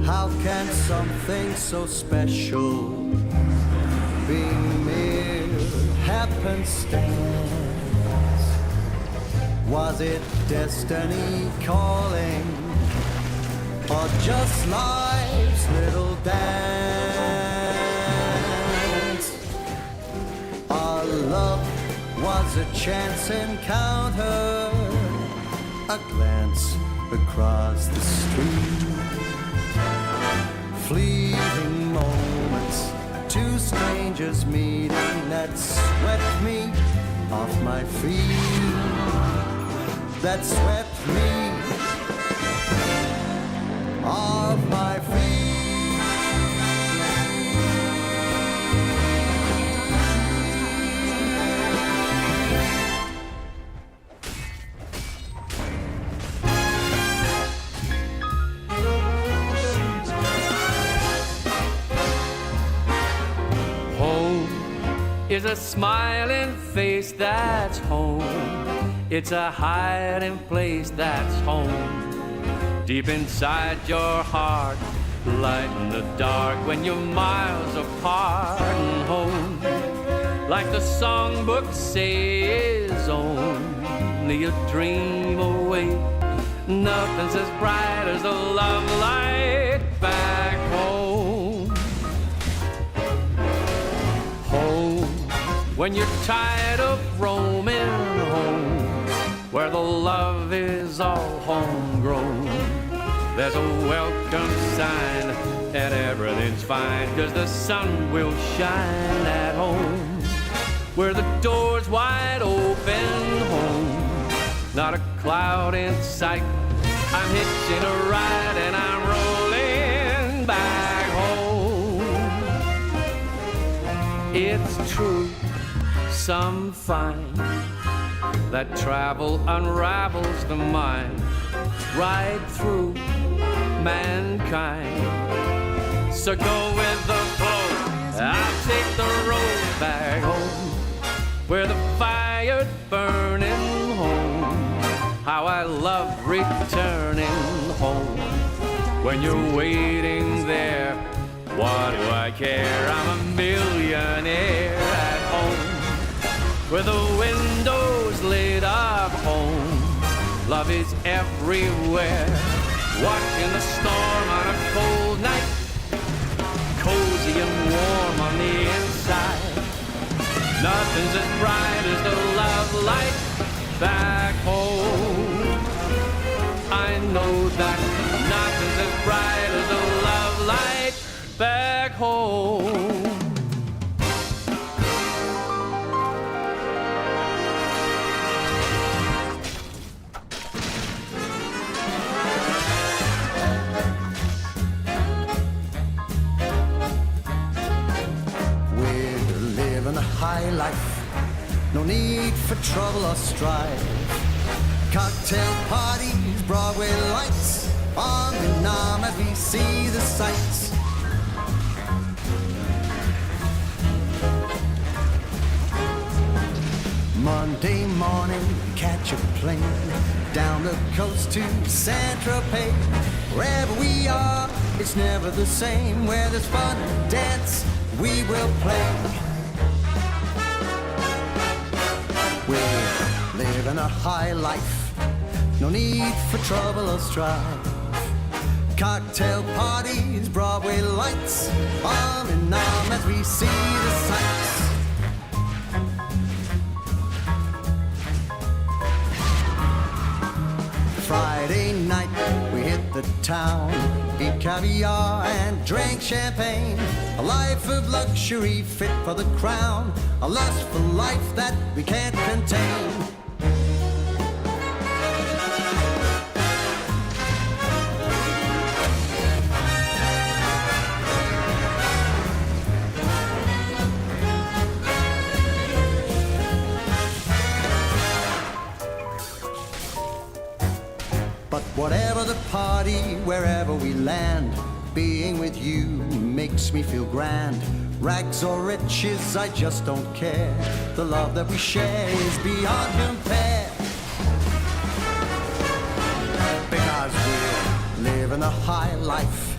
How can something so special be mere happenstance? Was it destiny calling, or just life's little dance? Our love was a chance encounter, a glance across the street, fleeting moments, two strangers meeting that swept me off my feet, that swept me off my feet. Is a smiling face that's home. It's a hiding place that's home. Deep inside your heart, light in the dark when you're miles apart. And home, like the songbook says, only a dream away. Nothing's as bright as the love light back home. Home, when you're tired of roaming home, where the love is all homegrown. There's a welcome sign and everything's fine, 'cause the sun will shine at home, where the door's wide open home, not a cloud in sight. I'm hitching a ride and I'm rolling back home. It's true, some find that travel unravels the mind right through mankind. So go with the flow, I'll take the road back home, where the fire's burning home. How I love returning home. When you're waiting there, what do I care? I'm a millionaire at home, where the windows lit up home. Love is everywhere, watching the storm on a cold night, cozy and warm on the inside. Nothing's as bright as the love light back home. I know that nothing's as bright as the love light back home. High life, no need for trouble or strife. Cocktail parties, Broadway lights, arm in arm as we see the sights. Sunday morning, we catch a plane down the coast to Saint-Tropez. Wherever we are, it's never the same. Where there's fun and dance, we will play. We're living a high life, no need for trouble or strife. Cocktail parties, Broadway lights, arm in arm as we see the sights. Friday night, we hit the town, eat caviar and drink champagne. A life of luxury fit for the crown, a lust for life that we can't contain. But whatever the party, wherever we land, being with you makes me feel grand. Rags or riches, I just don't care. The love that we share is beyond compare. Because we're living a high life,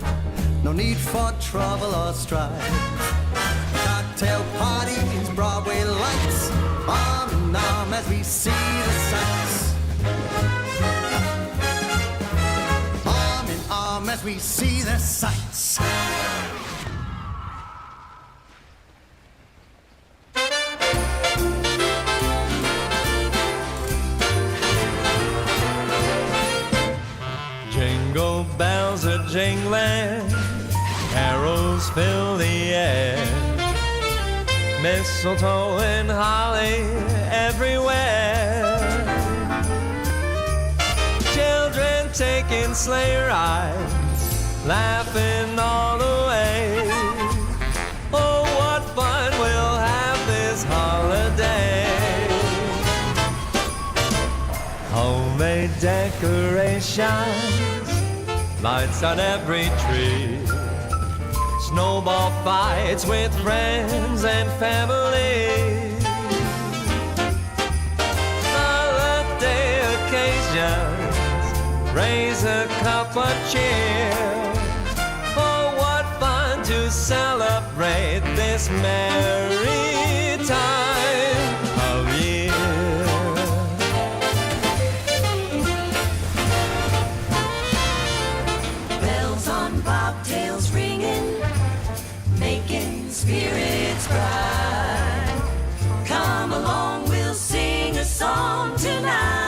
no need for trouble or strife. Cocktail parties, Broadway lights, arm in arm as we see the sights. As we see the sights. Jingle bells are jingling, carols fill the air, mistletoe and holly everywhere. Children taking sleigh rides, laughing all the way. Oh, what fun we'll have this holiday. Homemade decorations, lights on every tree, snowball fights with friends and family, holiday occasions, raise a cup of cheer. Oh, what fun to celebrate this merry time of year. Bells on bobtails ringing, making spirits bright. Come along, we'll sing a song tonight.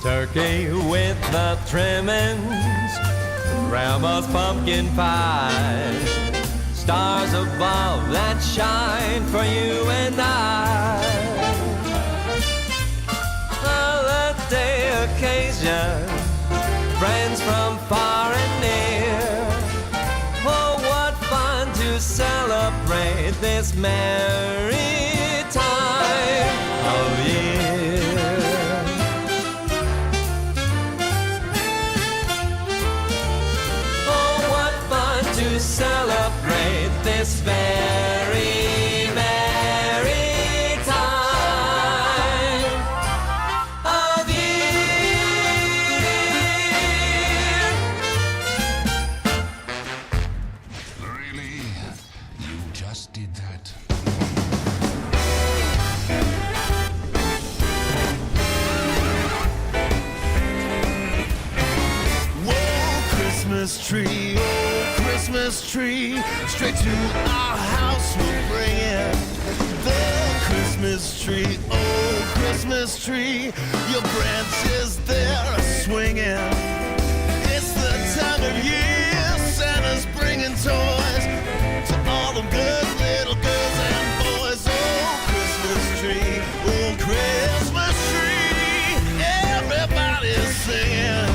Turkey with the trimmings, Grandma's pumpkin pie, stars above that shine for you and I. Holiday occasion, friends from far and near. Oh, what fun to celebrate this merry time of year. To celebrate this very merry time of year. Really? You just did that? Whoa, Christmas tree, oh Christmas tree, straight to our house we'll bring it. The Christmas tree, oh Christmas tree, your branches they're swinging. It's the time of year Santa's bringing toys to all the good little girls and boys. Oh Christmas tree, oh Christmas tree, everybody's singing.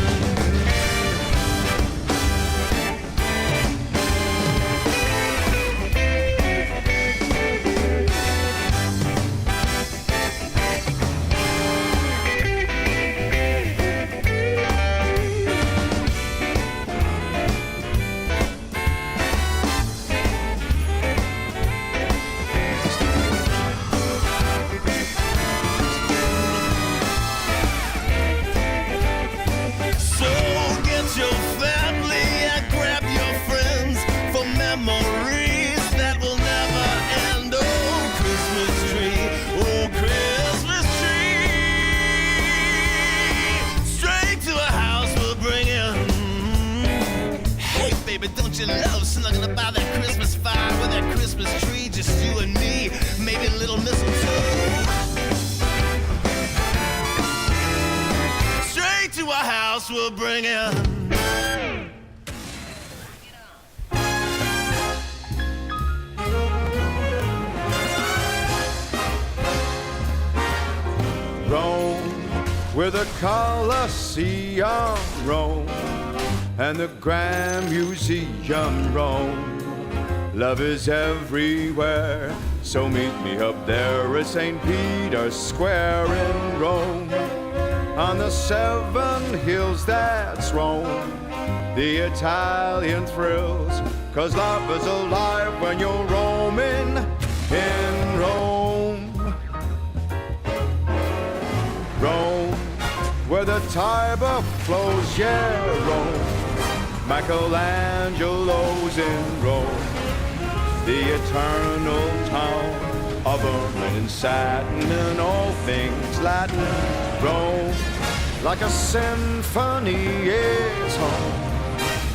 Don't you love snuggling by that Christmas fire with that Christmas tree, just you and me, maybe a little mistletoe. Straight to our house we'll bring it. Rome, where the Colosseum Rome, and the Grand Museum Rome. Love is everywhere, so meet me up there at St. Peter's Square in Rome. On the 7 hills that's Rome, the Italian thrills, 'cause love is alive when you're roaming in Rome. Rome, where the Tiber flows, yeah, Rome. Michelangelo's in Rome, the eternal town of ermine and satin and all things Latin. Rome, like a symphony, is home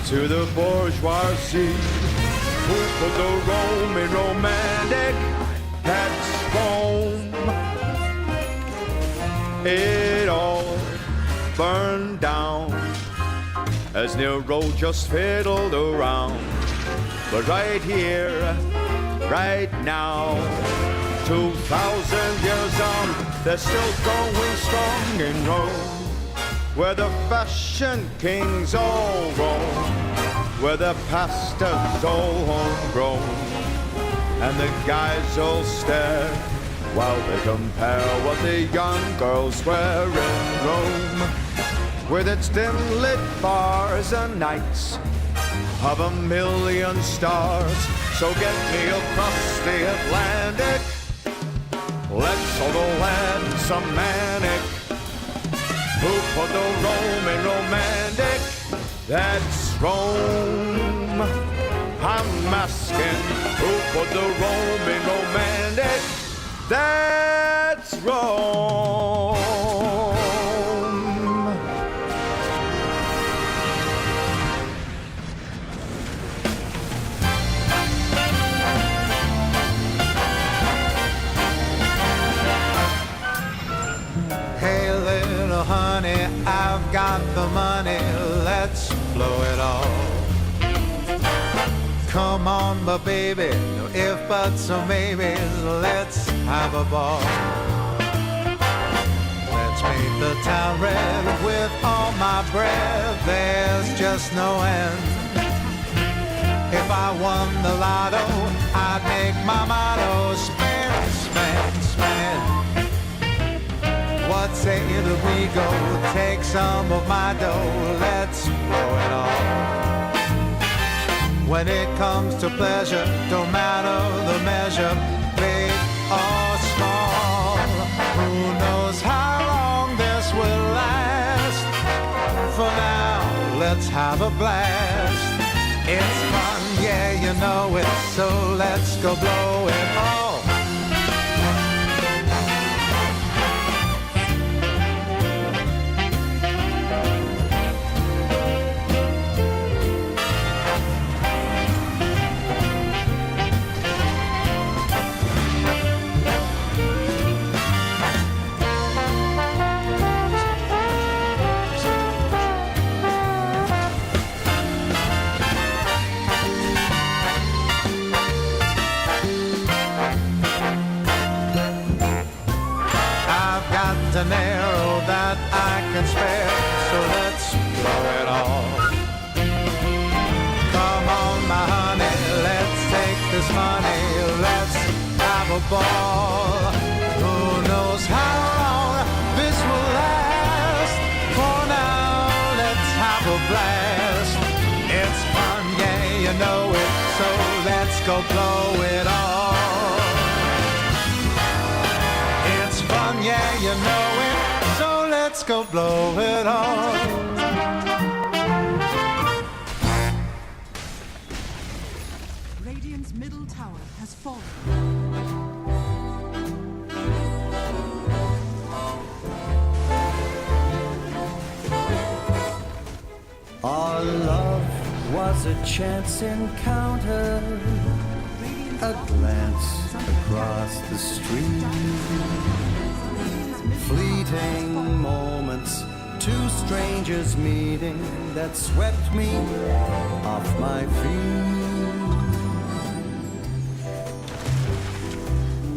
to the bourgeoisie who put the Roman romantic, that's Rome. It all burned down as Nero just fiddled around. But right here, right now, 2,000 years on, they're still going strong in Rome, where the fashion kings all roam, where the pasta's all homegrown, and the guys all stare while they compare what the young girls wear in Rome, with its dim-lit bars and nights of 1,000,000 stars. So get me across the Atlantic, let's all go land some manic. Who put the Roman romantic, that's Rome. I'm asking, who put the Roman romantic, that's Rome. Hey little honey, I've got the money, let's blow it all. Come on, my baby, no if, buts, or maybes, let's have a ball. Let's paint the town red with all my breath, there's just no end. If I won the lotto, I'd make my motto, spend, spend, spend. What say that we go, take some of my dough, let's blow it all. When it comes to pleasure, don't matter the measure, big or small. Who knows how long this will last? For now, let's have a blast. It's fun, yeah, you know it, so let's go blow it all. An arrow that I can spare, so let's blow it all. Come on, my honey, let's take this money, let's have a ball. Who knows how long this will last? For now, let's have a blast. It's fun, yeah, you know it, so let's go blow it all. It's fun, yeah, you know it, so let's go blow it all. Radiant's middle tower has fallen. Our love was a chance encounter, a glance across the street, fleeting moments, two strangers meeting that swept me off my feet.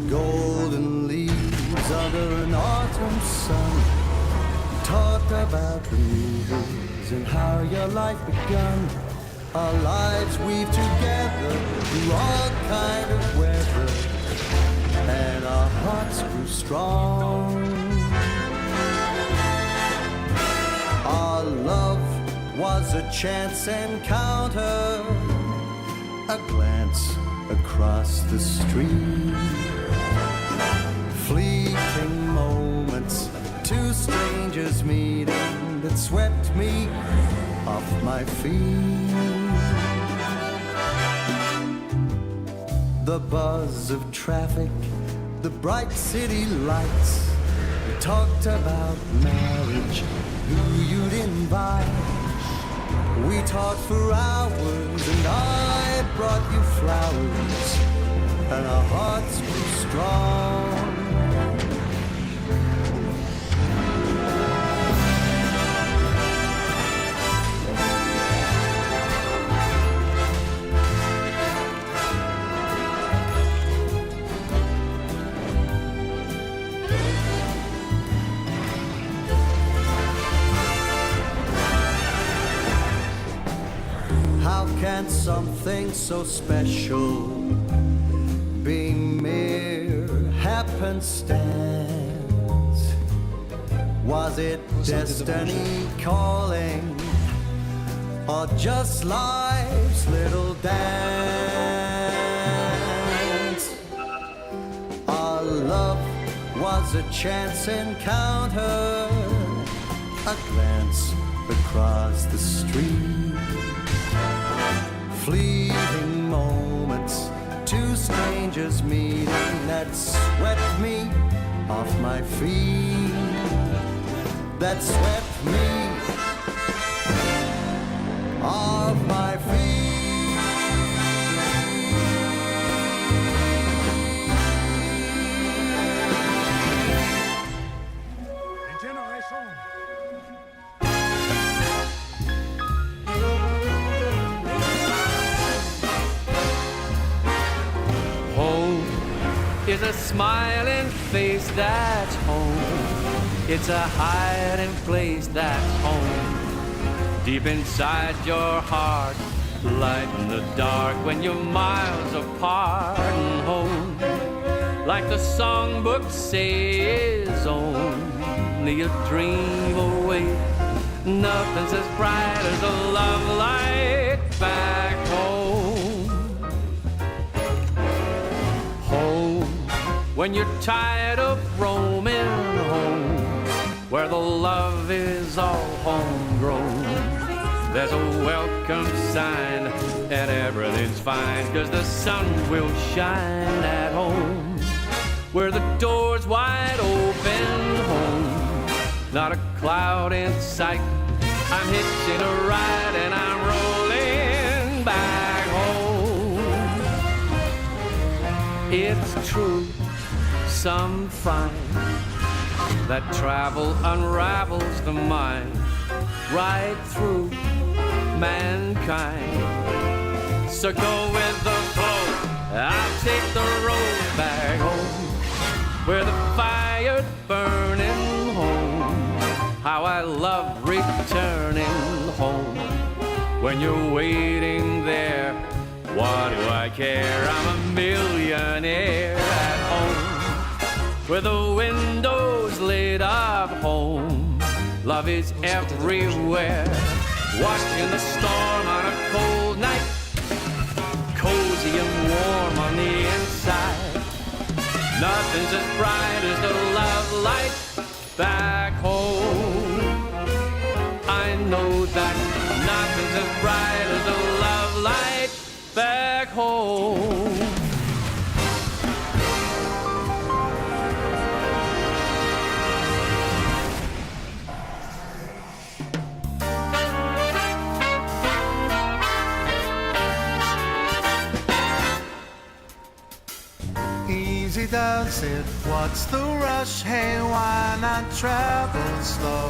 Golden leaves under an autumn sun, talk about the movies and how your life begun. Our lives weave together through all kind of weather, and our hearts grew strong. Our love was a chance encounter, a glance across the street, fleeting moments, two strangers meeting that swept me off my feet. The buzz of traffic, the bright city lights. We talked about marriage, who you'd invite. We talked for hours and I brought you flowers, and our hearts grew strong. How can something so special be mere happenstance? Was it destiny calling, or just life's little dance? Our love was a chance encounter, a glance across the street, fleeting moments, two strangers meeting that swept me off my feet, that swept me off my feet. Is a smiling face that's home. It's a hiding place that's home. Deep inside your heart, light in the dark when you're miles apart. And home, like the songbook says, only a dream away. Nothing's as bright as a love light back home. Home, when you're tired of roaming home, where the love is all homegrown. There's a welcome sign and everything's fine, 'cause the sun will shine at home, where the door's wide open home, not a cloud in sight. I'm hitching a ride and I'm rolling back home. It's true, some find that travel unravels the mind right through mankind. So go with the flow, I'll take the road back home, where the fire's burning home. How I love returning home. When you're waiting there, what do I care? I'm a millionaire at home, where the windows lit up home. Love is everywhere, watching the storm on a cold night, cozy and warm on the inside. Nothing's as bright as the love light back home. I know that nothing's as bright as the love light back home. does it? What's the rush? Hey, why not travel slow?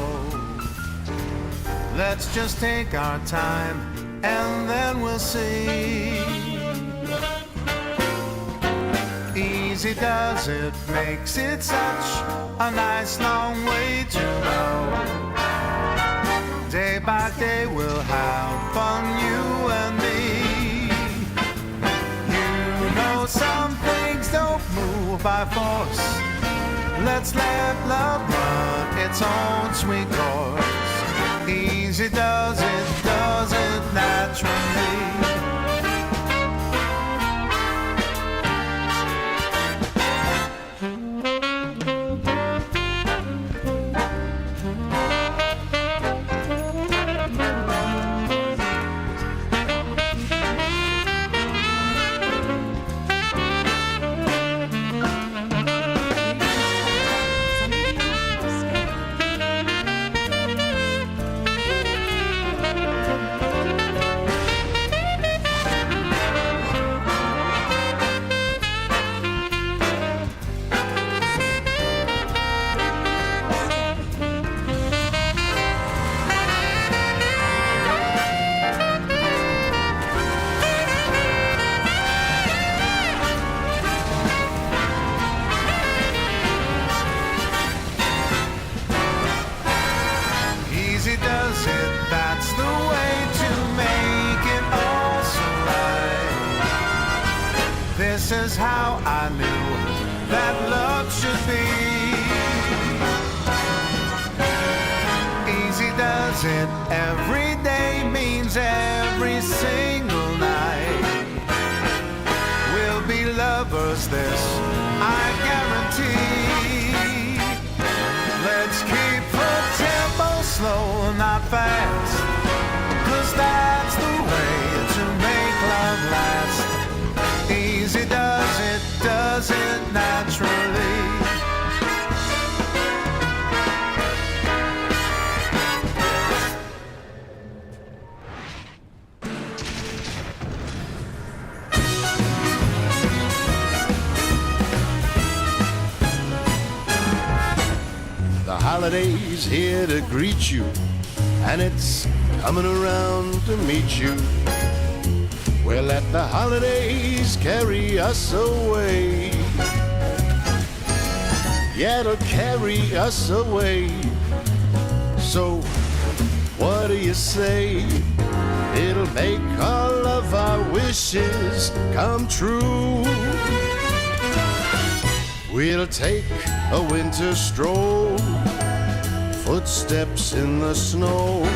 Let's just take our time and then we'll see. Easy does it, makes it such a nice long way to go. Day by day we'll have fun, you and me. You know some things don't move by force. Let's let love run its own sweet course. Easy does it naturally. Easy does it, that's the way to make it all so right. This is how I knew that love should be. Easy does it, every day means every single night. We'll be lovers, this I guarantee. Let's keep the tempo slow, not fast, 'cause that's the way to make love last. Easy does it naturally. The holiday's here to greet you, and it's coming around to meet you. We'll let the holidays carry us away. Yeah, it'll carry us away. So, what do you say? It'll make all of our wishes come true. We'll take a winter stroll, footsteps in the snow.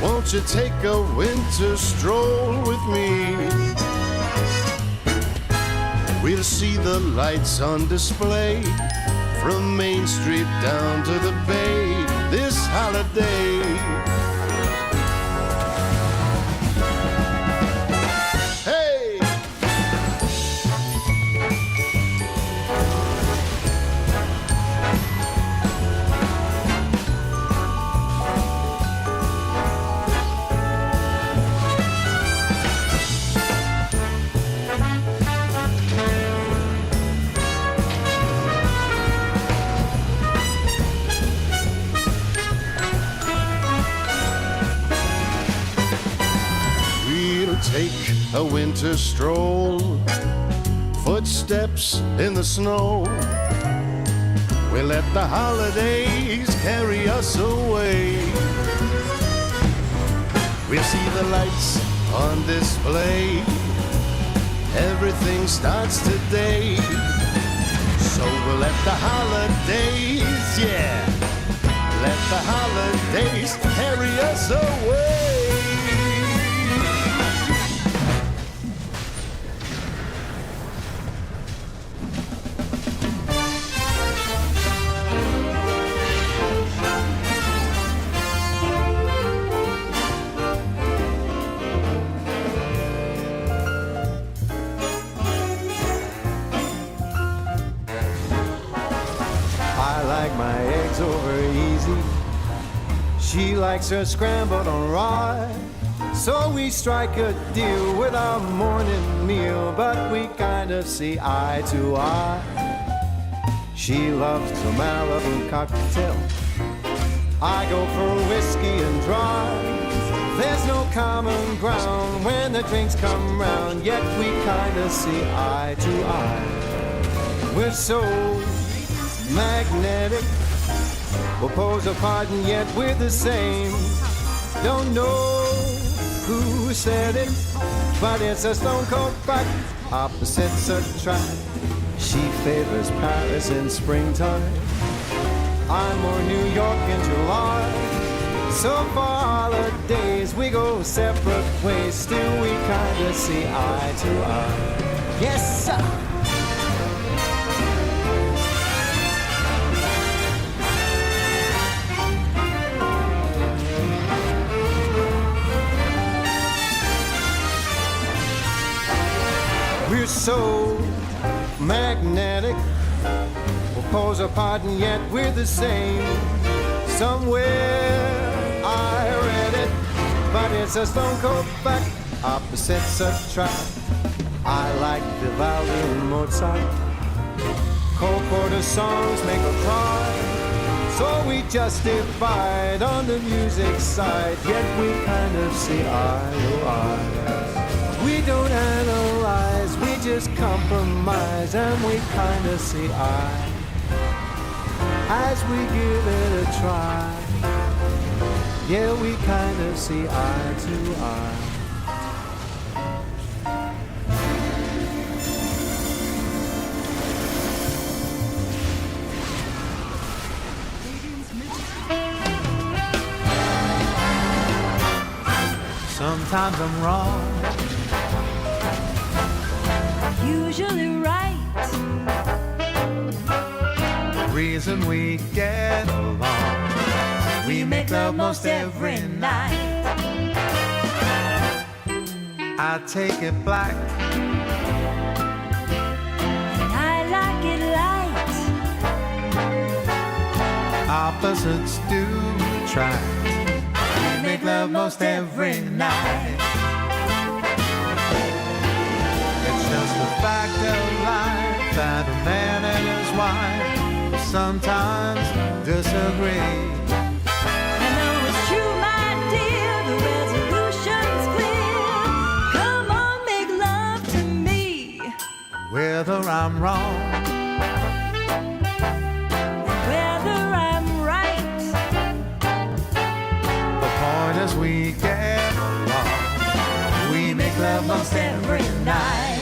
Won't you take a winter stroll with me? We'll see the lights on display from Main Street down to the Bay this holiday. Take a winter stroll, footsteps in the snow. We'll let the holidays carry us away. We'll see the lights on display. Everything starts today. So we'll let the holidays, yeah, let the holidays carry us away. My eggs over easy. She likes her scrambled on rye. So we strike a deal with our morning meal, but we kind of see eye to eye. She loves the Malibu cocktail, I go for whiskey and dry. There's no common ground when the drinks come round, yet we kind of see eye to eye. We're so magnetic, we'll pose apart and yet we're the same. Don't know who said it, but it's a stone cold fact. Opposites attract. She favors Paris in springtime, I'm more New York in July. So for holidays we go separate ways, still we kinda see eye to eye. Yes, sir. We're so magnetic, we'll pose apart and yet we're the same. Somewhere I read it, but it's a stone cold fact. Opposites attract. I like Vivaldi and Mozart, Cole Porter songs make her cry. So we just divide on the music side, yet we kind of see eye to eye. We don't analyze, we just compromise, and we kind of see eye as we give it a try. Yeah, we kind of see eye to eye. Sometimes I'm wrong, Usually right. the reason we get along, we make love most every night. I take it black, And I like it light. opposites do attract. We make love most every night. It's just a fact of life that a man and his wife sometimes disagree. I know it's true, my dear, the resolution's clear. Come on, make love to me. Whether I'm wrong, Whether I'm right. the point is we get along. We make love most every night.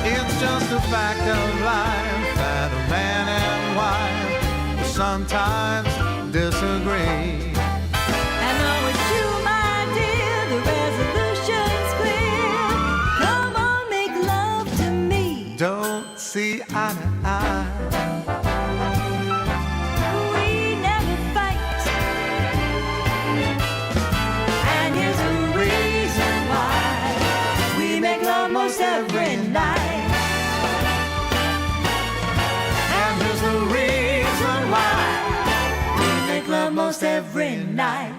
It's just a fact of life that a man and wife sometimes disagree. I know it's true, my dear, the resolution's clear. Come on, make love to me. Don't see eye to eye. We never fight. And here's the reason why. We make love most every night. And here's the reason why. We make love most every night.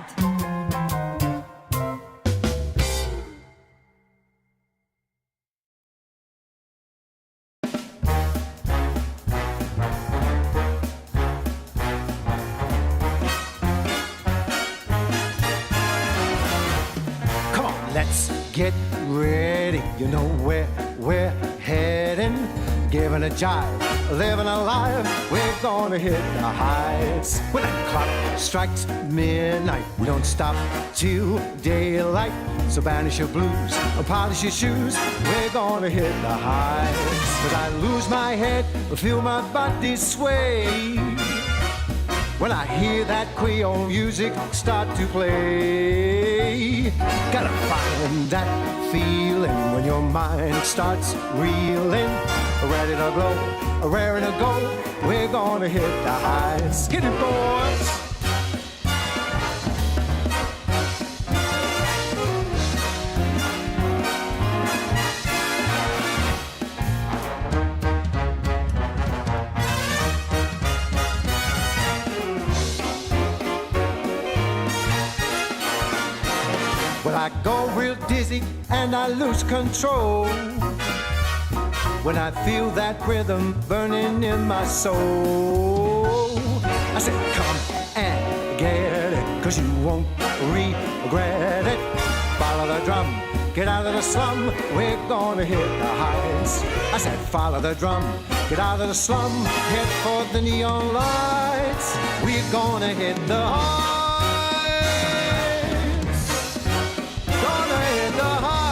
Come on, let's get ready. You know where we're heading. Giving a jive, living a life. We're gonna hit the heights. When that clock strikes midnight, we don't stop till daylight. So banish your blues and polish your shoes. We're gonna hit the heights. But I lose my head, feel my body sway. when I hear that Creole music start to play. Gotta find that feeling when your mind starts reeling. Ready to blow, raring to go, we're gonna hit the heights. Get it, boys! Well, I go real dizzy and I lose control when I feel that rhythm burning in my soul. I said, come and get it, 'cause you won't regret it. Follow the drum, get out of the slum, we're gonna hit the heights. I said, follow the drum, get out of the slum, head for the neon lights. We're gonna hit the heights. Gonna hit the heights.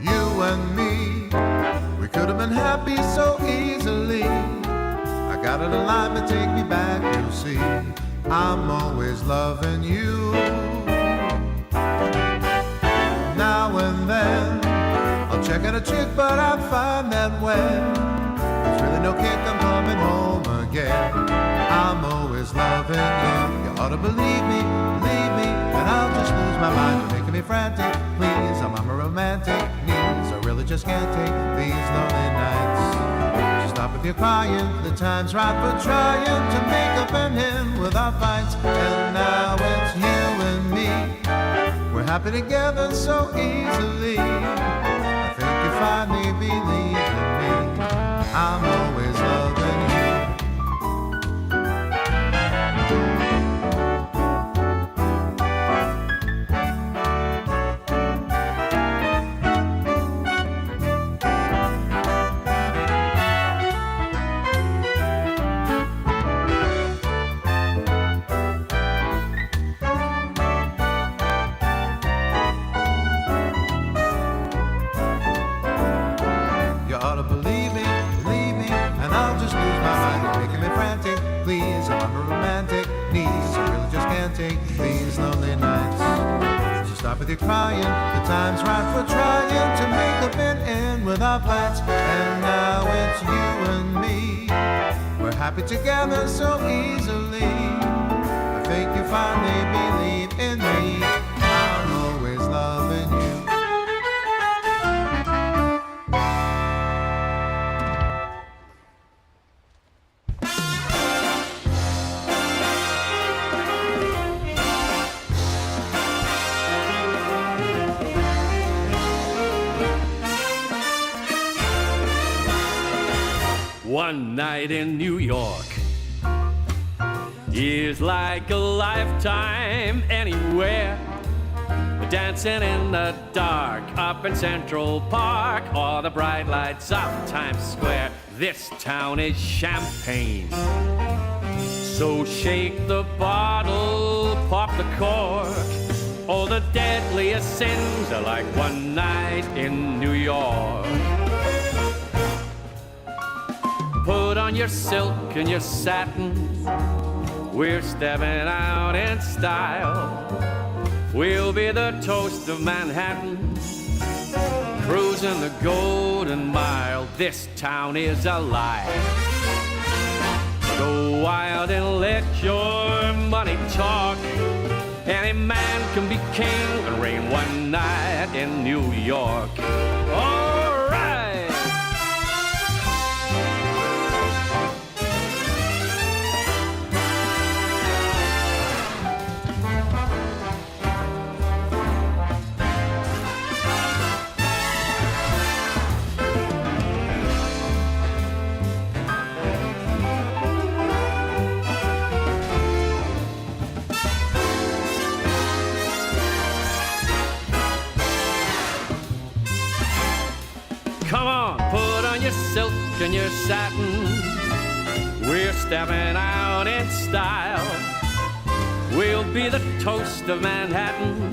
You and me, we could have been happy so easily. I got it alive to take me back, you see. I'm always loving you. Now and then, I'll check out a chick, but I find that when there's really no kick, I'm coming home again. I'm always loving you. You ought to believe me, and I'll just lose my mind. You're making me frantic, please. I'm a romantic needs. I really just can't take these lonely nights. So stop with your crying. The time's right for trying to make up and end without fights. And now it's you and me. We're happy together so easily. I think you finally believe in me. I'm always loving you. You ought to believe me, and I'll just lose my mind. You're making me frantic, please. I'm a romantic needs. I really just can't take these lonely nights. So stop with your crying. The time's right for trying to make up and end without fights. And now it's you and me. We're happy together so easily. I think you finally believe in me. I'm always loving you. One night in New York is like a lifetime anywhere. Dancing in the dark up in Central Park or the bright lights of Times Square. This town is champagne. So shake the bottle, pop the cork. All the deadliest sins are like one night in New York. Put on your silk and your satin. We're stepping out in style. We'll be the toast of Manhattan, cruising the Golden Mile. This town is alive. Go wild and let your money talk. Any man can be king and reign one night in New York. All right. Come on, put on your silk and your satin. We're stepping out in style. We'll be the toast of Manhattan,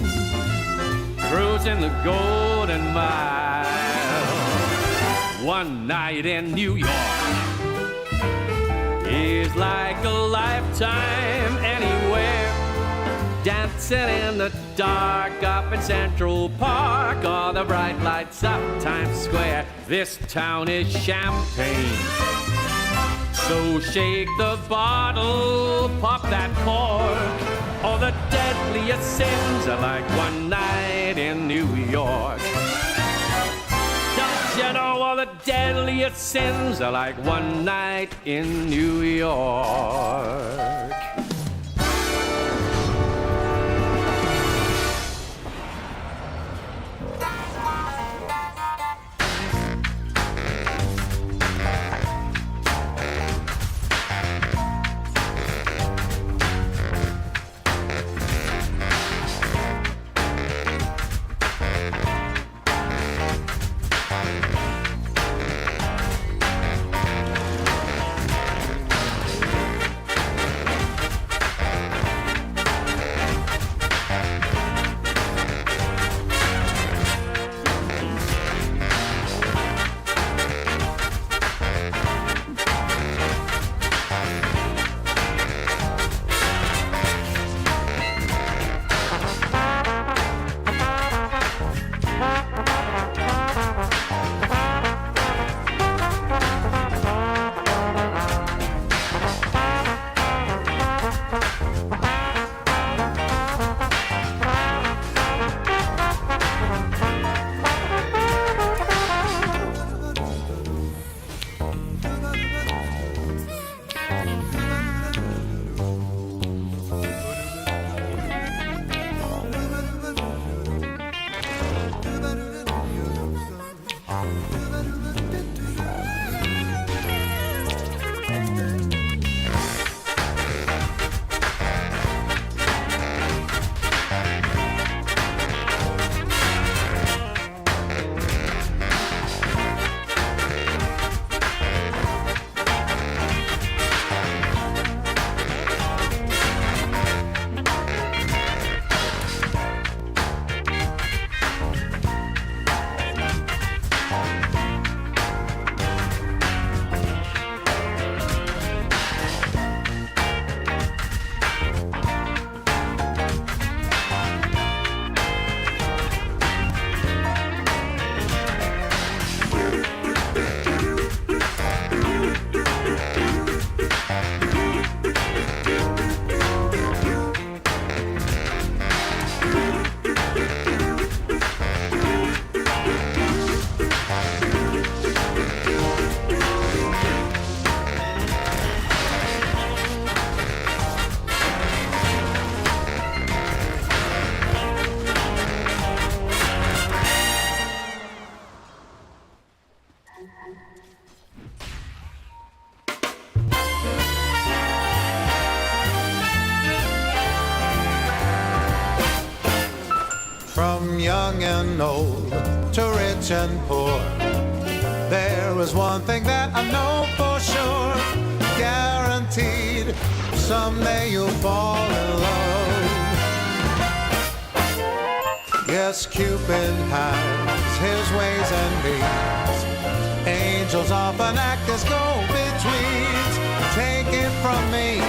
cruising the Golden Mile. One night in New York is like a lifetime anywhere. Dancing in the dark up in Central Park, all the bright lights up Times Square. This town is champagne, so shake the bottle, pop that cork. All the deadliest sins are like one night in New York. Don't you know all the deadliest sins are like one night in New York? From young and old to rich and poor, there is one thing that I know for sure, guaranteed, someday you'll fall in love. Yes, Cupid has his ways and means. Angels often act as go-betweens. Take it from me,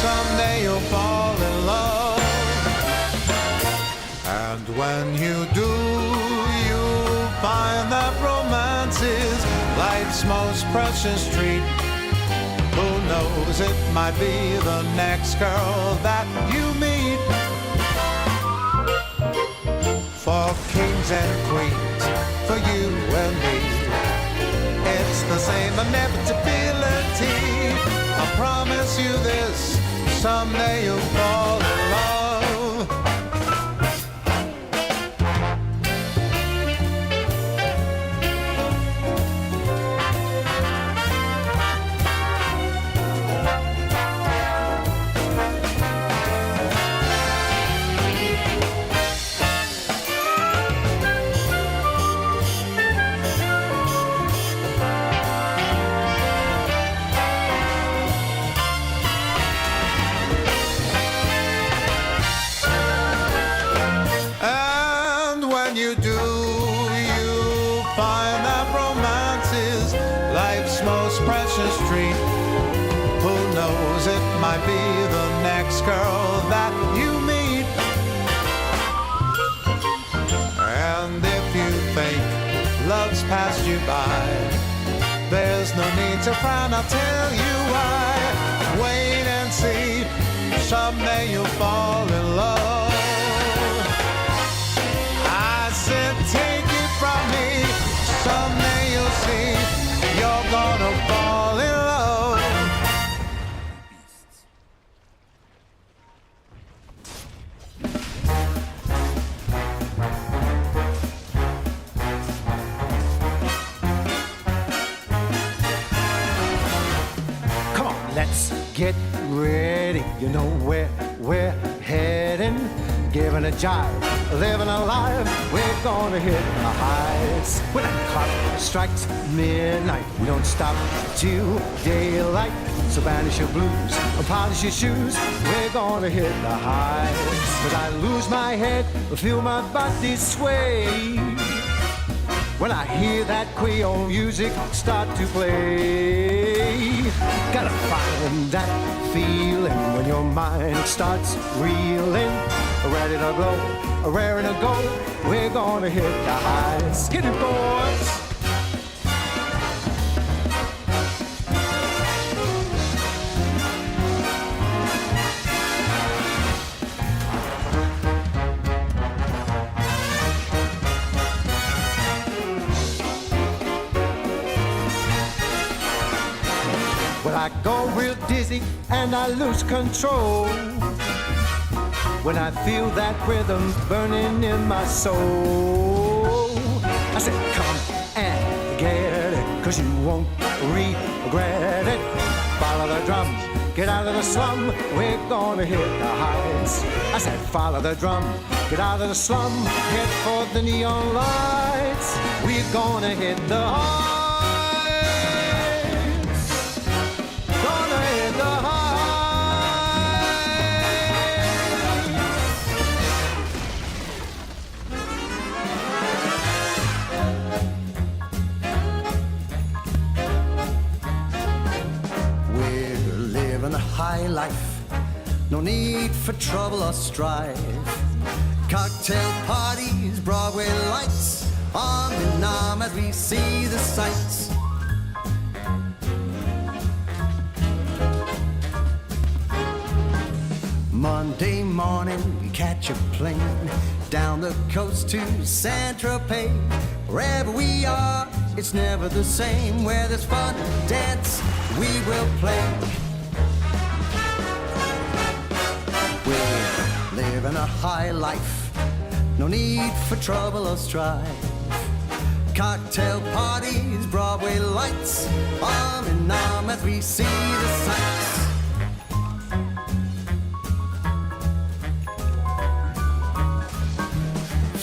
someday you'll fall in love. And when you do, you'll find that romance is life's most precious treat. Who knows, it might be the next girl that you meet. For kings and queens, for you and me, it's the same inevitability. I promise you this, someday you'll fall in love. might be the next girl that you meet. And if you think love's passed you by, there's no need to frown, I'll tell you why. Wait and see, someday you'll fall in love. I said take it from me, someday you'll see, you're gonna fall in love. Come on, let's get ready. You know where we're heading. Giving a jive, living a life. We're gonna hit the heights. When that clock strikes midnight, we don't stop till daylight. So banish your blues and polish your shoes. We're gonna hit the heights. But I lose my head, feel my body sway when I hear that Creole music start to play. Gotta find that feeling when your mind starts reeling. Ready to blow, raring to go. We're gonna hit the heights. Hit it, boys. Well, I go real dizzy and I lose control when I feel that rhythm burning in my soul. I said, come and get it, 'cause you won't regret it. Follow the drum, get out of the slum, we're gonna hit the heights. I said, follow the drum, get out of the slum, head for the neon lights. We're gonna hit the heights. Gonna hit the heights. High life, no need for trouble or strife. Cocktail parties, Broadway lights, arm in arm as we see the sights. Monday morning, we catch a plane down the coast to Saint-Tropez. Wherever we are, it's never the same. Where there's fun, dance, we will play. Living a high life, no need for trouble or strife. Cocktail parties, Broadway lights, arm in arm as we see the sights.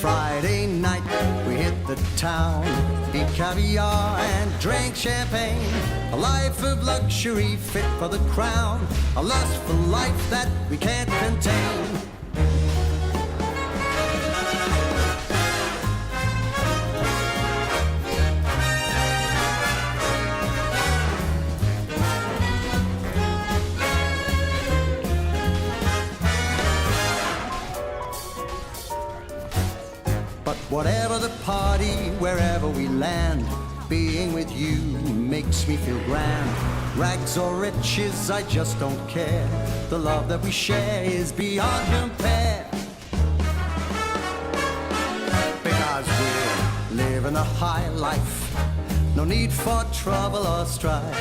Friday night, we hit the town, eat caviar and drink champagne. A life of luxury fit for the crown, a lustful life that we can't contain. Whatever the party, wherever we land, being with you makes me feel grand. Rags or riches, I just don't care. The love that we share is beyond compare. Because we're living a high life, no need for trouble or strife.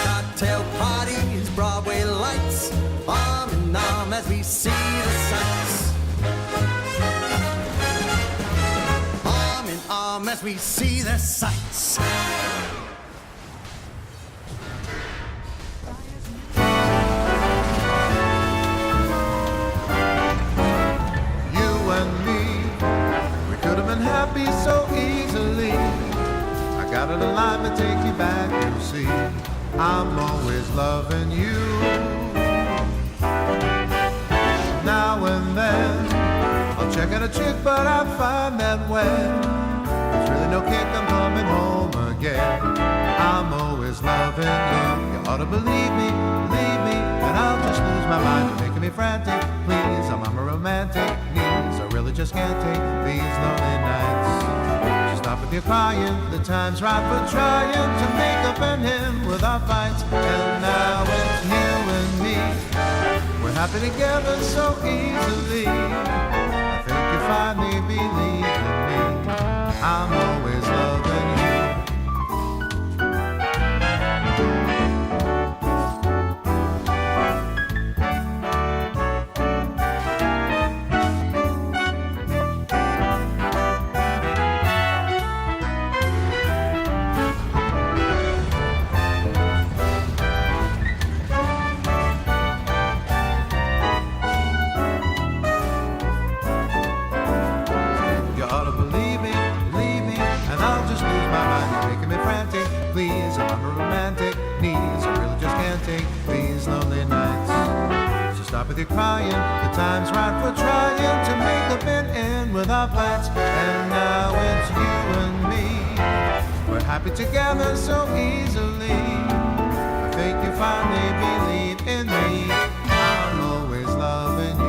Cocktail parties, Broadway lights, arm in arm as we see the sights. As we see the sights. You and me, we could have been happy so easily. I got it alive to take you back, you see. I'm always loving you. Now and then, I'll check out a chick, but I find that when really no kick, I'm coming home again. I'm always loving you. You ought to believe me, and lose my mind, you're making me frantic. Please, I'm a romantic. Knees, I really just can't take these lonely nights. So stop with your crying, the time's right for trying to make up and in without fights. And now it's you and me. We're happy together so easily. I think you finally believe in me. I'm always loving you. Please, I'm a romantic. Knees, I really just can't take these lonely nights. So stop with your crying, the time's right for trying to make up and end without fights. And now it's you and me. We're happy together so easily. I think you finally believe in me. I'm always loving you.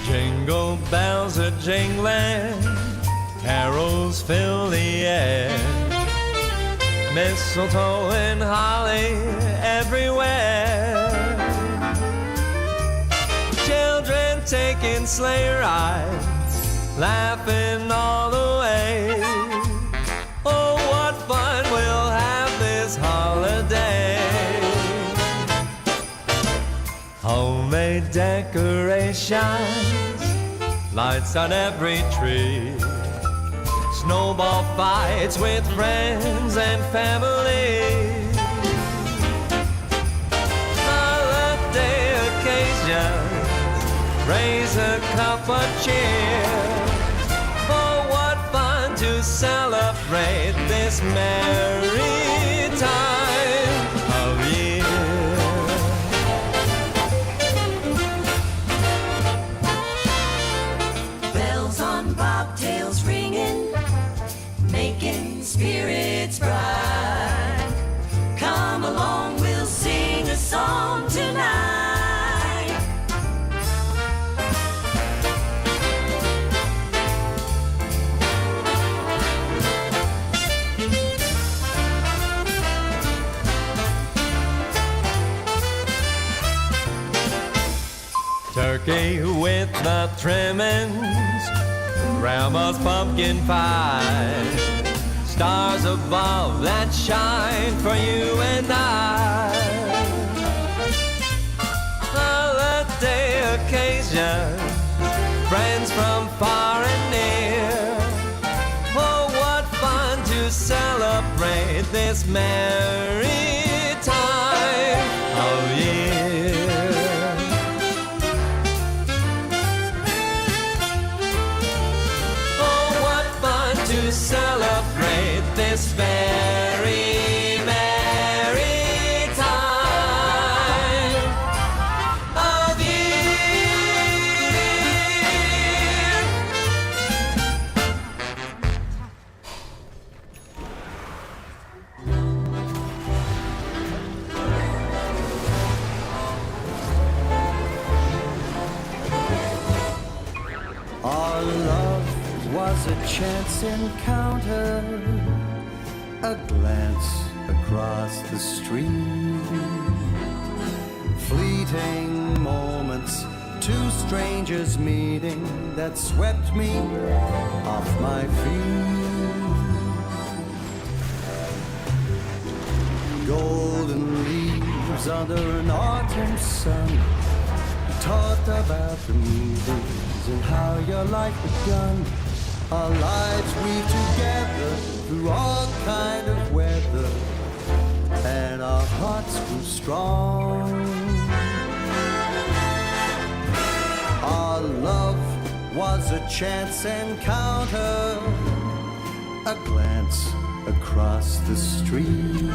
Jingle bells are jingling, carols fill the air, mistletoe and holly everywhere. Children taking sleigh rides, laughing all the way. Oh, what fun we'll have this holiday. Homemade decorations, lights on every tree, snowball fights with friends and family, holiday occasions, raise a cup of cheer. Oh, what fun to celebrate this merry time of year. Bells on bobtails ringing, making spirits bright. Come along, we'll sing a song tonight. Turkey with the trimmings, Grandma's pumpkin pie, stars above that shine for you and I. Holiday occasion, friends from far and near. Oh, what fun to celebrate this merry time of year. To celebrate this very merry time of year. Our love was a chance encounter, a glance across the street, fleeting moments, two strangers meeting that swept me off my feet. Golden leaves under an autumn sun, we talked about the movies and how your life begun. Our lives weave together through all kind of weather, and our hearts grew strong. Our love was a chance encounter, a glance across the street,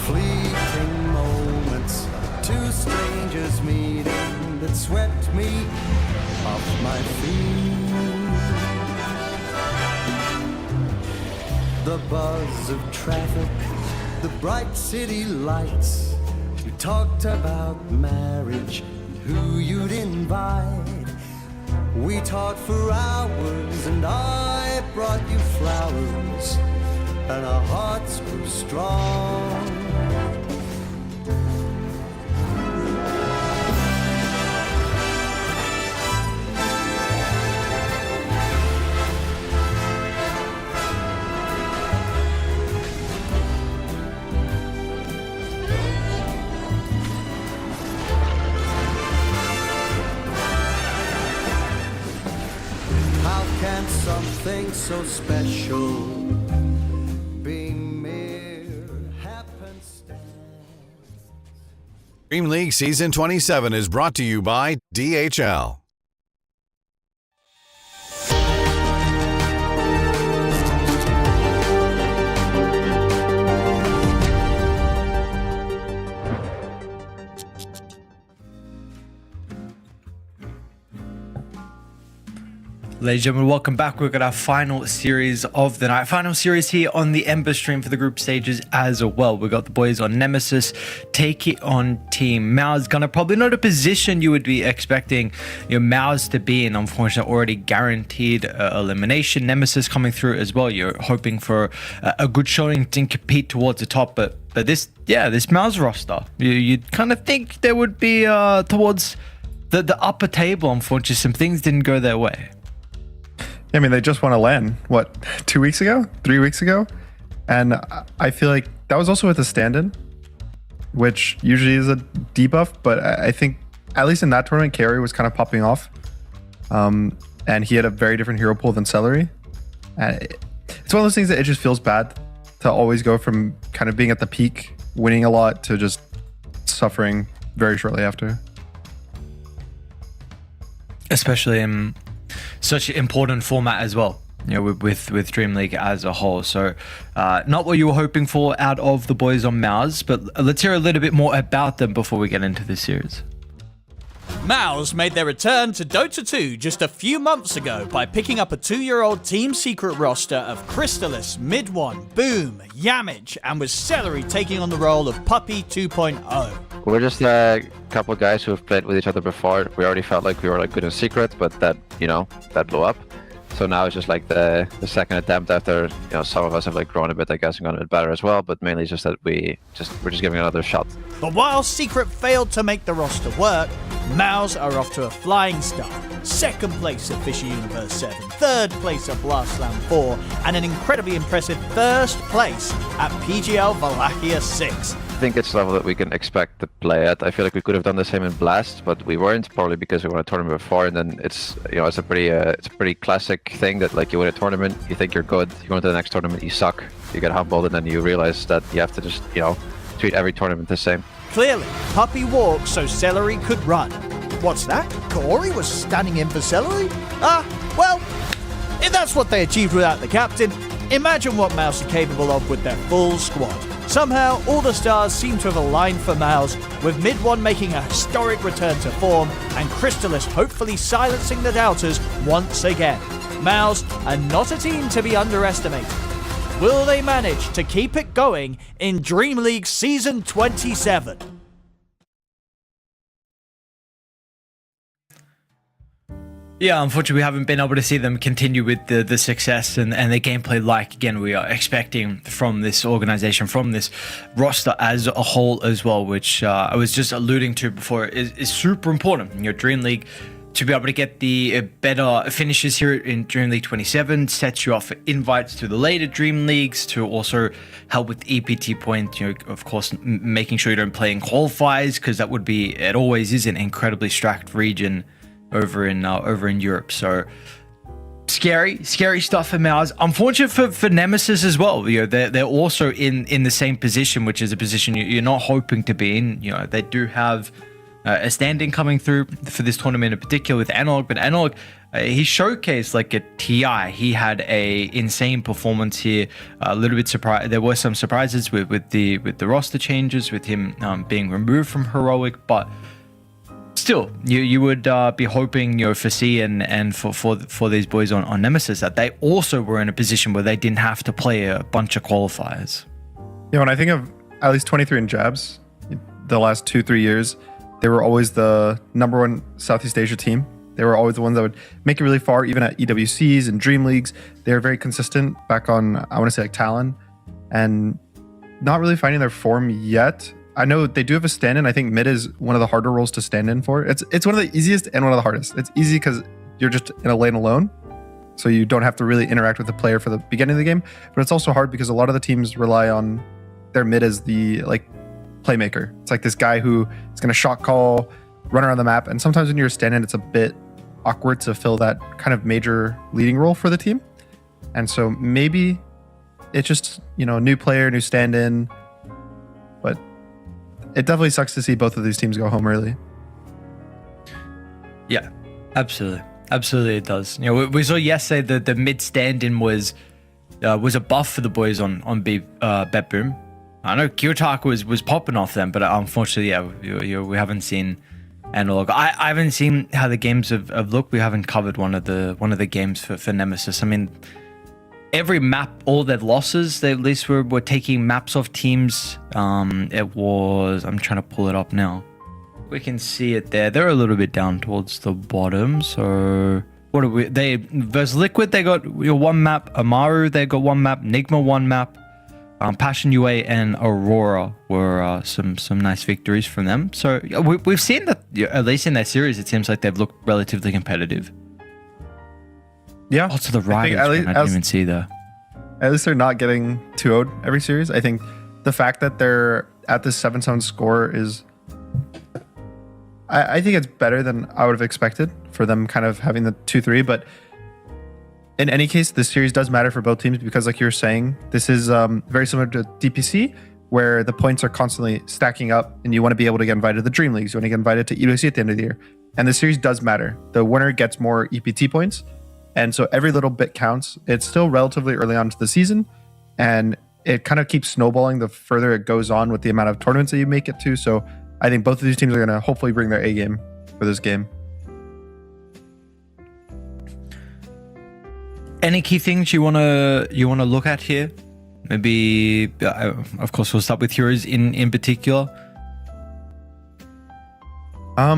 fleeting moments, two strangers meeting that swept me off my feet. The buzz of traffic, the bright city lights. We talked about marriage and who you'd invite. We talked for hours and I brought you flowers, and our hearts grew strong. Can something so special be mere happenstance? DreamLeague Season 27 is brought to you by DHL. Ladies and gentlemen, welcome back. We've got our final series of the night. Final series here on the Ember stream for the group stages as well. We've got the boys on Nemesis, take it on Team MOUZ. Gonna probably not a position you would be expecting your MOUZ to be in. Unfortunately, already guaranteed elimination. Nemesis coming through as well. You're hoping for a good showing to compete towards the top, but this MOUZ roster, you'd kind of think they would be towards the upper table. Unfortunately, some things didn't go their way. I mean, they just won a LAN, 2 weeks ago? 3 weeks ago? And I feel like that was also with a stand-in, which usually is a debuff, but I think, at least in that tournament, Carry was kind of popping off. And he had a very different hero pool than Celery. And it's one of those things that it just feels bad to always go from kind of being at the peak, winning a lot, to just suffering very shortly after. Especially in such an important format as well. with DreamLeague as a whole. So not what you were hoping for out of the boys on MOUZ, but let's hear a little bit more about them before we get into this series. MOUZ made their return to Dota 2 just a few months ago by picking up a 2-year-old team secret roster of Crystalis, Mid1, Boom, Yamage, and with Celery taking on the role of Puppy 2.0. We're just a couple guys who have played with each other before. We already felt like we were like good in secret, but that blew up. So now it's just like the second attempt after some of us have like grown a bit, I guess, and gotten a bit better as well. But mainly just that we're just giving another shot. But while Secret failed to make the roster work, MOUZ are off to a flying start. Second place at Fisher Universe 7, third place at Blastland 4, and an incredibly impressive first place at PGL Wallachia 6. I think it's a level that we can expect to play at. I feel like we could have done the same in Blast, but we weren't, probably because we won a tournament before. And then it's a pretty classic thing that like you win a tournament, you think you're good, you go into the next tournament, you suck, you get humbled, and then you realize that you have to just treat every tournament the same. Clearly, Puppy walked so Celery could run. What's that? Corey was standing in for Celery? Well, if that's what they achieved without the captain, imagine what MOUZ are capable of with their full squad. Somehow, all the stars seem to have aligned for MOUZ, with Mid1 making a historic return to form, and Crystalis hopefully silencing the doubters once again. MOUZ are not a team to be underestimated. Will they manage to keep it going in DreamLeague Season 27? Yeah, unfortunately, we haven't been able to see them continue with the success and the gameplay like, again, we are expecting from this organization, from this roster as a whole as well, which I was just alluding to before, is super important. DreamLeague, to be able to get the better finishes here in DreamLeague 27, sets you off for invites to the later Dream Leagues, to also help with EPT points, of course, making sure you don't play in qualifiers, because it always is an incredibly stacked region over in Europe. So scary stuff for MOUZ. Unfortunate for Nemesis as well. They're also in the same position, which is a position you're not hoping to be in. They do have a stand-in coming through for this tournament in particular with Analog, but Analog, he showcased like a TI. He had a insane performance here. A little bit surprised. There were some surprises with the roster changes, with him being removed from Heroic, but still, you would be hoping, for C and for these boys on Nemesis, that they also were in a position where they didn't have to play a bunch of qualifiers. When I think of at least 23 in Jabs, the last 2-3 years, they were always the #1 Southeast Asia team. They were always the ones that would make it really far, even at EWCs and Dream Leagues. They were very consistent back on, I want to say, like Talon, and not really finding their form yet. I know they do have a stand-in. I think mid is one of the harder roles to stand in for. It's one of the easiest and one of the hardest. It's easy because you're just in a lane alone, so you don't have to really interact with the player for the beginning of the game. But it's also hard because a lot of the teams rely on their mid as the playmaker. It's like this guy who is going to shot call, run around the map, and sometimes when you're a stand-in, it's a bit awkward to fill that kind of major leading role for the team. And so maybe it's just new player, new stand-in, but it definitely sucks to see both of these teams go home early. Yeah, absolutely it does. We saw yesterday that the mid stand-in was a buff for the boys on Bet Boom. I know Kiyotaka was popping off them, but unfortunately, we haven't seen Analog. I haven't seen how the games have looked. We haven't covered one of the games for Nemesis. I mean, every map, all their losses, they at least were taking maps off teams. It was, I'm trying to pull it up now. We can see it there. They're a little bit down towards the bottom. So what are we? They versus Liquid, they got one map. Amaru, they got one map. Nigma, one map. Passion UA and Aurora were some nice victories from them. So we've seen that, at least in that series, it seems like they've looked relatively competitive. Yeah. Oh, to the right. I didn't even see that. At least they're not getting 2-0'd every series. I think the fact that they're at this 7-7 score is, I think it's better than I would have expected for them kind of having the 2-3. But in any case, this series does matter for both teams because, like you were saying, this is very similar to DPC, where the points are constantly stacking up and you want to be able to get invited to the Dream Leagues. You want to get invited to EWC at the end of the year. And the series does matter. The winner gets more EPT points. And so every little bit counts. It's still relatively early on to the season, and it kind of keeps snowballing the further it goes on with the amount of tournaments that you make it to. So I think both of these teams are going to hopefully bring their A game for this game. Any key things you wanna look at here? Maybe, of course, we'll start with heroes in particular. I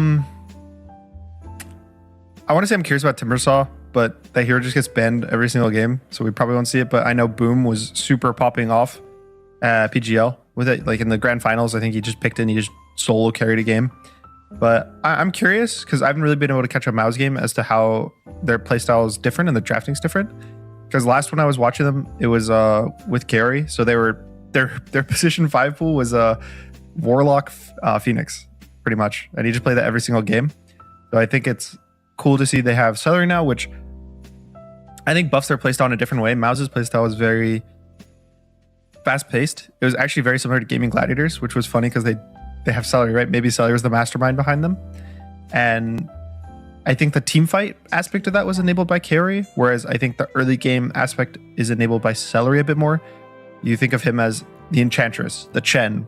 want to say I'm curious about Timbersaw, but that hero just gets banned every single game, so we probably won't see it. But I know Boom was super popping off at PGL with it. Like in the grand finals, I think he just picked it and he just solo carried a game. But I'm curious because I haven't really been able to catch a MOUZ game as to how their playstyle is different and the drafting's different. Because last when I was watching them, it was with carry, so they were their position 5 pool was Warlock Phoenix pretty much, and he just played that every single game. So I think it's cool to see they have Celery now, which I think buffs their playstyle in a different way. MOUZ's playstyle was very fast-paced. It was actually very similar to Gaming Gladiators, which was funny because they have Celery, right? Maybe Celery was the mastermind behind them. And I think the team fight aspect of that was enabled by carry, whereas I think the early game aspect is enabled by Celery a bit more. You think of him as the Enchantress, the Chen,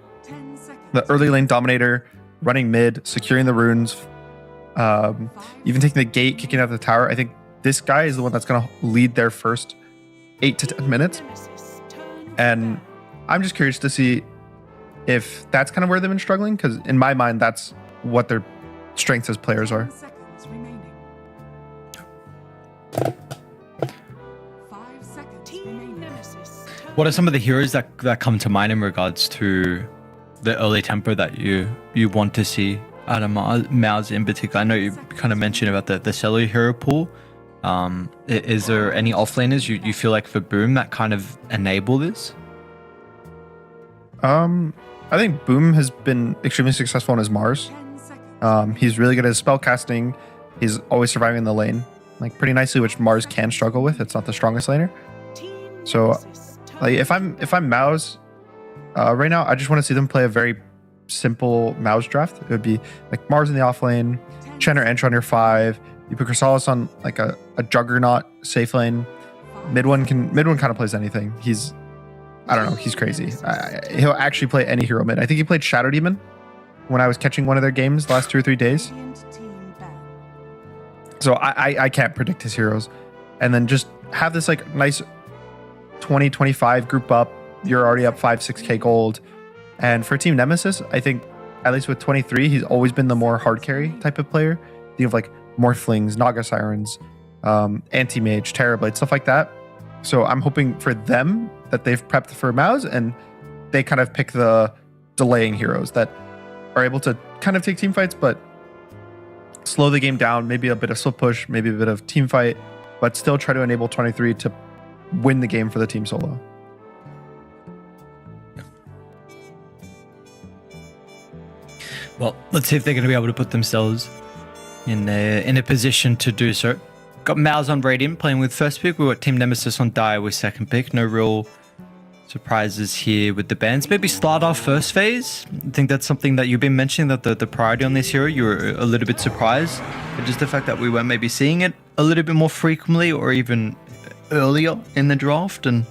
the early lane dominator, running mid, securing the runes, even taking the gate, kicking out the tower. I think this guy is the one that's going to lead their first 8 to 10 minutes. And I'm just curious to see if that's kind of where they've been struggling, because in my mind, that's what their strengths as players are. What are some of the heroes that come to mind in regards to the early tempo that you want to see out of MOUZ in particular? I know you kind of mentioned about the Celery hero pool. Is there any offlaners you feel like for Boom that kind of enable this? I think Boom has been extremely successful in his Mars. He's really good at his spell casting. He's always surviving in the lane, like pretty nicely, which Mars can struggle with. It's not the strongest laner. So, like if I'm MOUZ right now, I just want to see them play a very simple MOUZ draft. It would be like Mars in the off lane, Chen or Ench on your 5. You put Chrysalis on like a Juggernaut safe lane. Mid one kind of plays anything. I don't know, he's crazy. He'll actually play any hero mid. I think he played Shadow Demon when I was catching one of their games the last 2 or 3 days. So I can't predict his heroes. And then just have this like nice 20-25 group up. You're already up 5-6k gold. And for Team Nemesis, I think at least with 23, he's always been the more hard carry type of player. Think of like Morphlings, Naga Sirens, Anti-Mage, Terrorblade, stuff like that. So I'm hoping for them that they've prepped for MOUZ and they kind of pick the delaying heroes that are able to kind of take team fights, but slow the game down, maybe a bit of split push, maybe a bit of team fight, but still try to enable 23 to win the game for the team solo. Well, let's see if they're going to be able to put themselves in a position to do so. Got MOUZ on Radiant playing with first pick. We've got Team Nemesis on Dire with second pick. No real surprises here with the bans. Maybe start off first phase. I think that's something that you've been mentioning, that the priority on this hero, you were a little bit surprised. But just the fact that we weren't maybe seeing it a little bit more frequently or even earlier in the draft. And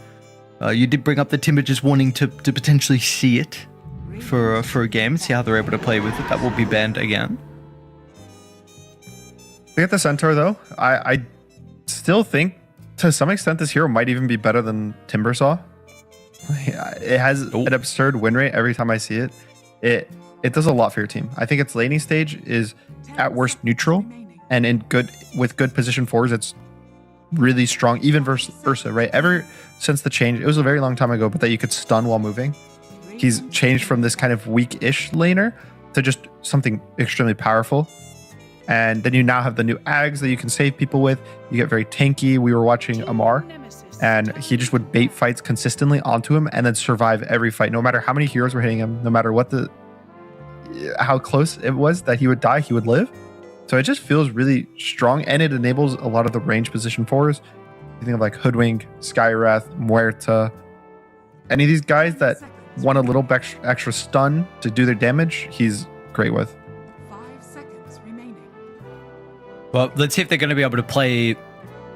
you did bring up the Timber just wanting to potentially see it for a game, see how they're able to play with it. That will be banned again. Look at the Centaur though. I still think to some extent this hero might even be better than Timbersaw. It has an absurd win rate every time I see it. It does a lot for your team. I think its laning stage is at worst neutral, and with good position fours, it's really strong, even versus Ursa, right? Ever since the change, it was a very long time ago, but that you could stun while moving. He's changed from this kind of weak-ish laner to just something extremely powerful. And then you now have the new Ags that you can save people with. You get very tanky. We were watching Amar, and he just would bait fights consistently onto him and then survive every fight. No matter how many heroes were hitting him, no matter how close it was that he would die, he would live. So it just feels really strong, and it enables a lot of the range position fours. You think of like Hoodwink, Skywrath, Muerta, any of these guys that want a little extra stun to do their damage, he's great with. Well, let's see if they're going to be able to play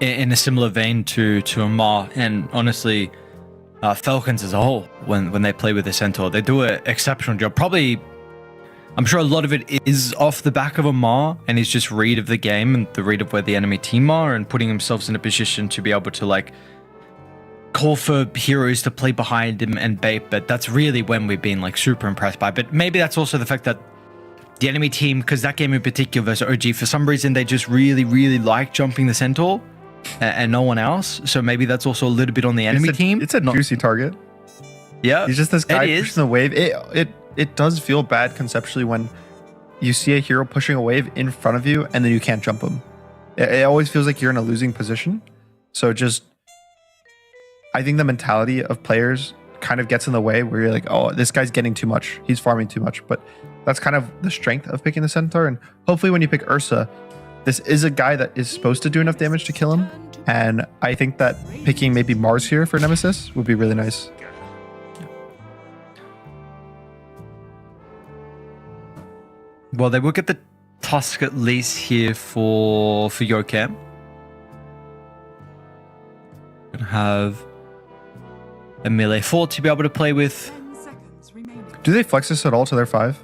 in a similar vein to Amar, and honestly, Falcons as a whole, when they play with the Centaur, they do an exceptional job. Probably, I'm sure a lot of it is off the back of Amar and his just read of the game and the read of where the enemy team are and putting themselves in a position to be able to like call for heroes to play behind him and bait. But that's really when we've been like super impressed by. But maybe that's also the fact that the enemy team, because that game in particular versus OG, for some reason they just really, really like jumping the Centaur and no one else. So maybe that's also a little bit on the enemy team. It's a juicy target. Yeah, he's just this guy it is. pushing the wave. It does feel bad conceptually when you see a hero pushing a wave in front of you and then you can't jump him. It always feels like you're in a losing position. So just, I think the mentality of players kind of gets in the way where you're like, oh, this guy's getting too much. He's farming too much. But that's kind of the strength of picking the Centaur. And hopefully when you pick Ursa, this is a guy that is supposed to do enough damage to kill him. And I think that picking maybe MOUZ here for Nemesis would be really nice. Well, they will get the Tusk at least here for Yokem. Gonna have a melee 4 to be able to play with. Do they flex this at all to their 5?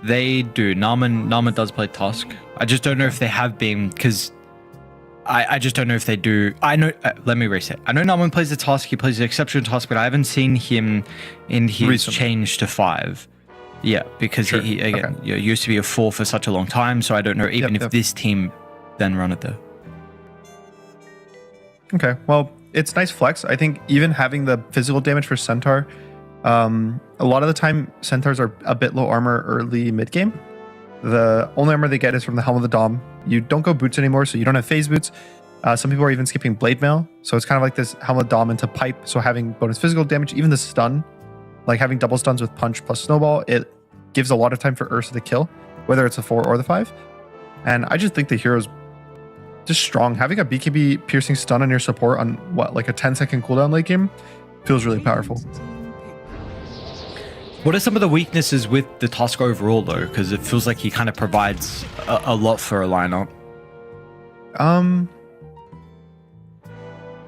They do. Naman does play Tusk. I just don't know if they have been, because I just don't know if they do. I know. Let me reset. I know Naman plays the Tusk. He plays the exceptional Tusk, but I haven't seen him in his Recently. change to 5. Yeah, because Sure. he again Okay. used to be a 4 for such a long time. So I don't know even if this team then run it though. Okay, well, it's nice flex. I think even having the physical damage for Centaur, a lot of the time Centaurs are a bit low armor early mid game. The only armor they get is from the Helm of the Dom. You don't go boots anymore, so you don't have phase boots. Some people are even skipping blade mail, so it's kind of like this Helm of the Dom into pipe. So having bonus physical damage, even the stun, like having double stuns with punch plus snowball, it gives a lot of time for Ursa to kill, whether it's the 4 or the 5. And I just think the hero's just strong. Having a BKB piercing stun on your support on what, like a 10-second cooldown late game feels really powerful. What are some of the weaknesses with the Tusk overall though? Because it feels like he kind of provides a lot for a lineup.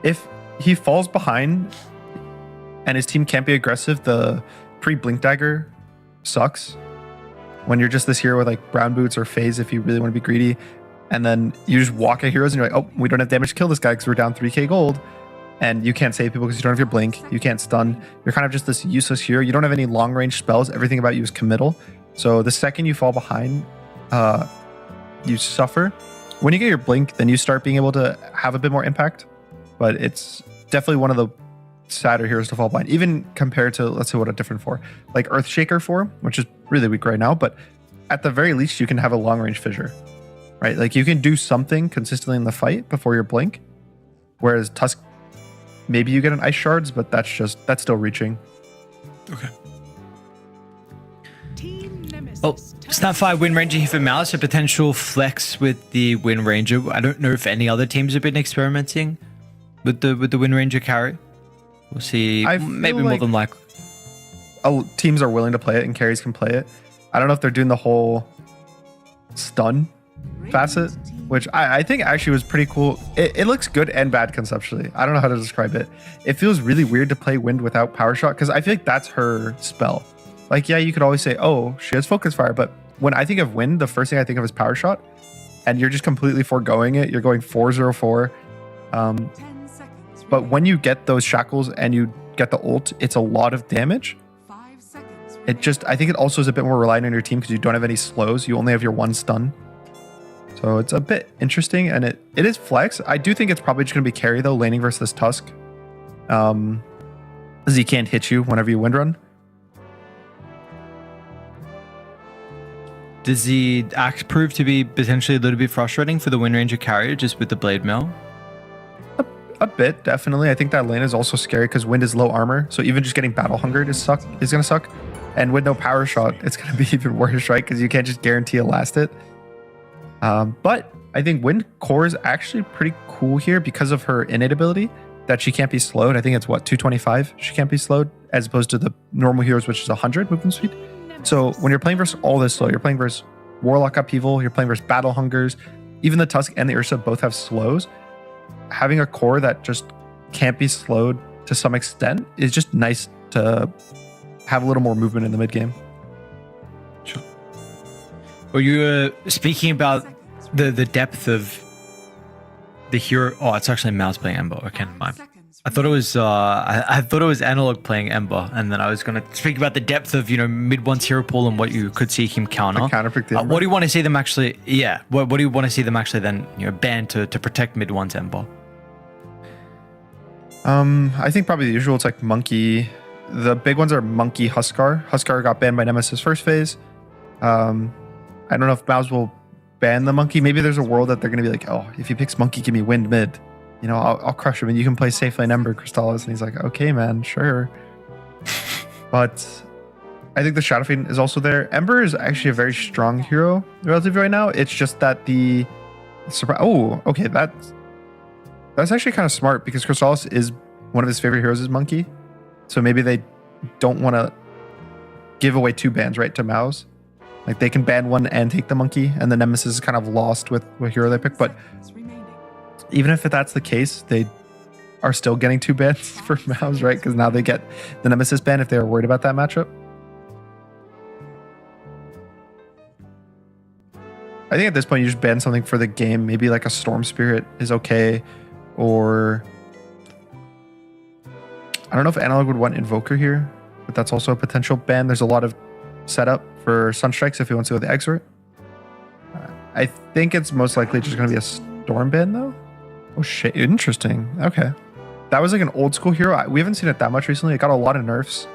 If he falls behind and his team can't be aggressive, the pre-blink dagger sucks. When you're just this hero with like brown boots or phase, if you really want to be greedy, and then you just walk at heroes and you're like, oh, we don't have damage to kill this guy because we're down 3k gold, and you can't save people because you don't have your blink, you can't stun, you're kind of just this useless hero. You don't have any long range spells. Everything about you is committal. So the second you fall behind, you suffer. When you get your blink, then you start being able to have a bit more impact. But it's definitely one of the sadder heroes to fall behind, even compared to, let's say, what a different 4, like Earthshaker 4, which is really weak right now. But at the very least, you can have a long range fissure, right? Like you can do something consistently in the fight before your blink. Whereas Tusk, maybe you get an ice shards, but that's still reaching. Okay. Oh, Snapfire Wind Ranger here for MOUZ, a potential flex with the Wind Ranger. I don't know if any other teams have been experimenting with the Wind Ranger carry. We'll see. Maybe more than likely. Teams are willing to play it and carries can play it. I don't know if they're doing the whole stun facet, which I think actually was pretty cool. It looks good and bad conceptually. I don't know how to describe it. It feels really weird to play Wind without Power Shot because I feel like that's her spell. Like, yeah, you could always say, oh, she has Focus Fire, but when I think of Wind, the first thing I think of is Power Shot, and you're just completely foregoing it. You're going 4-0-4. But when you get those shackles and you get the ult, it's a lot of damage. It just, I think it also is a bit more reliant on your team because you don't have any slows. You only have your 1 stun. So it's a bit interesting, and it is flex. I do think it's probably just going to be carry, though, laning versus this Tusk. Because he can't hit you whenever you wind run. Does the axe prove to be potentially a little bit frustrating for the Wind Ranger carrier just with the blade mail? A bit, definitely. I think that lane is also scary because Wind is low armor. So even just getting battle hungered is going to suck. And with no power shot, it's going to be even worse, right? Because you can't just guarantee a last hit. But I think Wind core is actually pretty cool here because of her innate ability that she can't be slowed. I think it's 225 she can't be slowed as opposed to the normal heroes, which is 100 movement speed. So when you're playing versus all this slow, you're playing versus Warlock Upheaval, you're playing versus Battle Hungers, even the Tusk and the Ursa both have slows. having a core that just can't be slowed to some extent is just nice to have a little more movement in the mid game. Well, you were speaking about the depth of the hero. Oh, it's actually MOUZ playing Ember. Okay, never mind. I thought it was I thought it was Analog playing Ember, and then I was going to speak about the depth of mid one's hero pool and what you could see him counter. What do you want to see them actually? Yeah, what do you want to see them actually then ban to protect mid one's Ember? I think probably the usual. It's like Monkey. The big ones are Monkey, Huskar. Huskar got banned by Nemesis first phase. I don't know if MOUZ will ban the Monkey. Maybe there's a world that they're going to be like, oh, if he picks Monkey, give me Wind mid. I'll crush him and you can play safe lane Ember Crystallis. And he's like, okay, man, sure. But I think the Shadow Fiend is also there. Ember is actually a very strong hero relatively right now. It's just that the surprise. Oh, okay, that's actually kind of smart because Crystallis is one of his favorite heroes is Monkey. So maybe they don't want to give away 2 bans, right, to MOUZ. Like they can ban one and take the Monkey, and the Nemesis is kind of lost with what hero they pick. But even if that's the case, they are still getting 2 bans for MOUZ, right? Because now they get the Nemesis ban if they are worried about that matchup. I think at this point you just ban something for the game. Maybe like a Storm Spirit is okay, or I don't know if Analog would want Invoker here, but that's also a potential ban. There's a lot of setup for Sunstrikes if he wants to go with the Exort. I think it's most likely just going to be a Storm ban though. Oh shit, interesting. Okay. That was like an old school hero. We haven't seen it that much recently. It got a lot of nerfs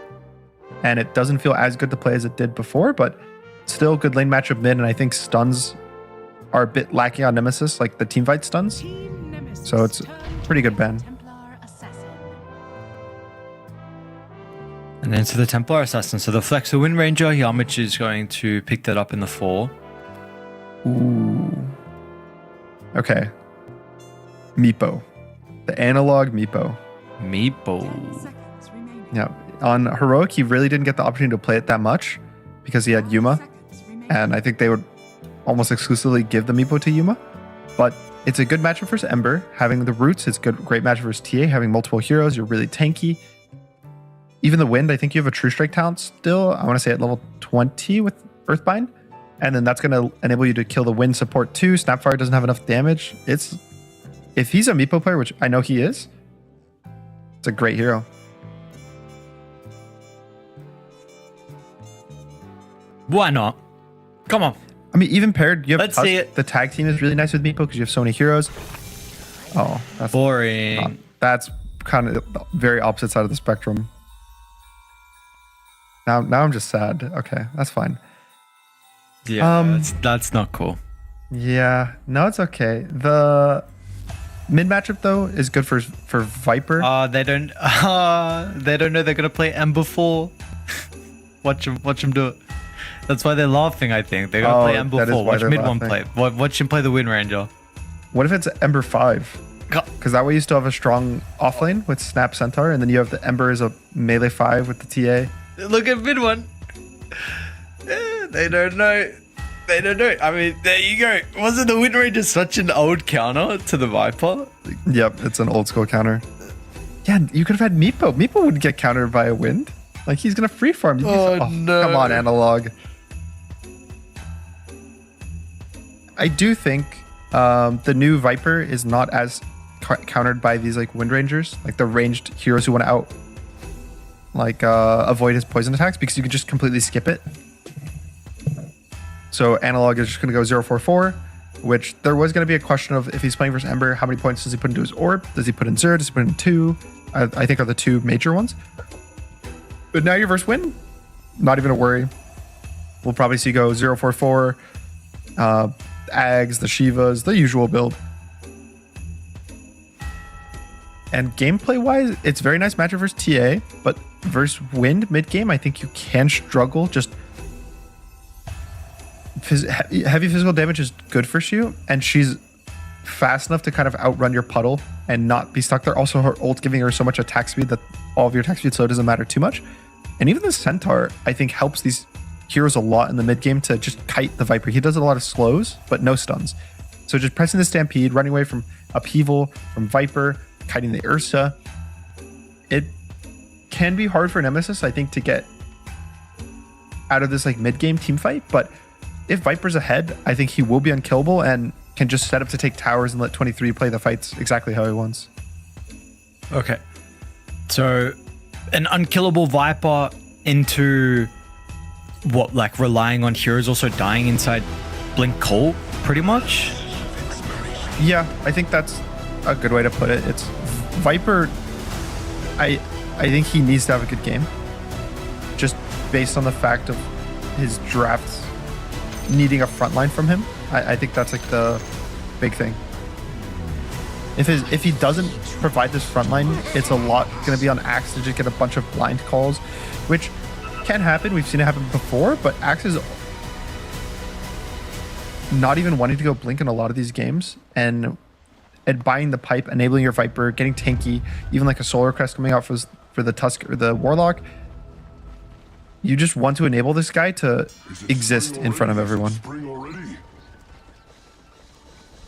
and it doesn't feel as good to play as it did before, but still good lane matchup mid, and I think stuns are a bit lacking on Nemesis, like the team fight stuns. So it's a pretty good ban. And then to the Templar Assassin. So the Flex the Wind Ranger, Yamich is going to pick that up in the 4. Ooh. Okay. Meepo. The Analog Meepo. Yeah. On Heroic, he really didn't get the opportunity to play it that much because he had Yuma. And I think they would almost exclusively give the Meepo to Yuma. But it's a good matchup versus Ember. Having the roots, it's great matchup versus TA. Having multiple heroes, you're really tanky. Even the Wind, I think you have a True Strike talent still. I want to say at level 20 with Earthbind. And then that's going to enable you to kill the Wind support too. Snapfire doesn't have enough damage. If he's a Meepo player, which I know he is, it's a great hero. Why not? Come on. I mean, even paired, you have Let's see it. The tag team is really nice with Meepo because you have so many heroes. Oh, that's boring. That's kind of the very opposite side of the spectrum. Now I'm just sad. Okay, that's fine. Yeah, that's not cool. Yeah, no, it's okay. The mid matchup though is good for Viper. They don't know they're gonna play Ember 4. watch them do it. That's why they're laughing. I think they're gonna play Ember 4. Watch mid one play. Watch him play the Wind Ranger. What if it's Ember 5? Because that way you still have a strong offlane with Snap Centaur, and then you have the Ember as a melee 5 with the TA. Look at mid one. They don't know. They don't know. I mean, there you go. Wasn't the Wind Ranger such an old counter to the Viper? Yep, it's an old school counter. Yeah, you could have had Meepo. Meepo would get countered by a Wind. Like, he's going to freefarm. No. Come on, Analog. I do think the new Viper is not as countered by these like Wind Rangers, like the ranged heroes who want to avoid his poison attacks, because you can just completely skip it. So Analog is just going to go 0-4-4, which there was going to be a question of if he's playing versus Ember, how many points does he put into his orb? Does he put in 0? Does he put in 2? I think are the 2 major ones. But now your versus Wind, not even a worry. We'll probably see you go 0-4-4, Ags, the Shivas, the usual build. And gameplay wise, it's very nice matchup versus TA, but versus Wind mid game, I think you can struggle. Just heavy physical damage is good for Shu, and she's fast enough to kind of outrun your puddle and not be stuck there. Also, her ult giving her so much attack speed that all of your attack speed slow doesn't matter too much. And even the Centaur, I think, helps these heroes a lot in the mid game to just kite the Viper. He does a lot of slows, but no stuns. So just pressing the Stampede, running away from upheaval from Viper, kiting the Ursa. It can be hard for Nemesis, I think, to get out of this like mid-game team fight, but if Viper's ahead, I think he will be unkillable and can just set up to take towers and let 23 play the fights exactly how he wants. Okay. So an unkillable Viper into what, like relying on heroes also dying inside Blink Coal, pretty much? Yeah, I think that's a good way to put it. It's Viper, I think he needs to have a good game. Just based on the fact of his drafts needing a front line from him. I think that's like the big thing. If he doesn't provide this front line, it's a lot going to be on Axe to just get a bunch of blind calls, which can happen. We've seen it happen before, but Axe is not even wanting to go Blink in a lot of these games, and buying the pipe, enabling your Viper, getting tanky, even like a Solar Crest coming out for the Tusk or the Warlock. You just want to enable this guy to exist in front of everyone.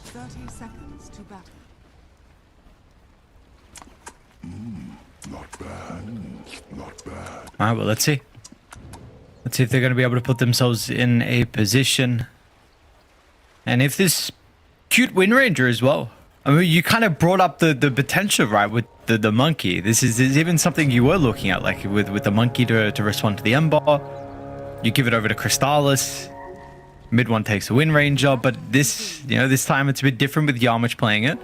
30 seconds to battle. Not bad. Not bad. All right, well, let's see. Let's see if they're going to be able to put themselves in a position. And if this cute Wind Ranger as well. I mean, you kind of brought up the potential, right, with the monkey. This is even something you were looking at, like with the monkey to respond to the Ember. You give it over to Crystallis. Mid one takes the Wind Ranger, but this, this time it's a bit different with Yarmich playing it.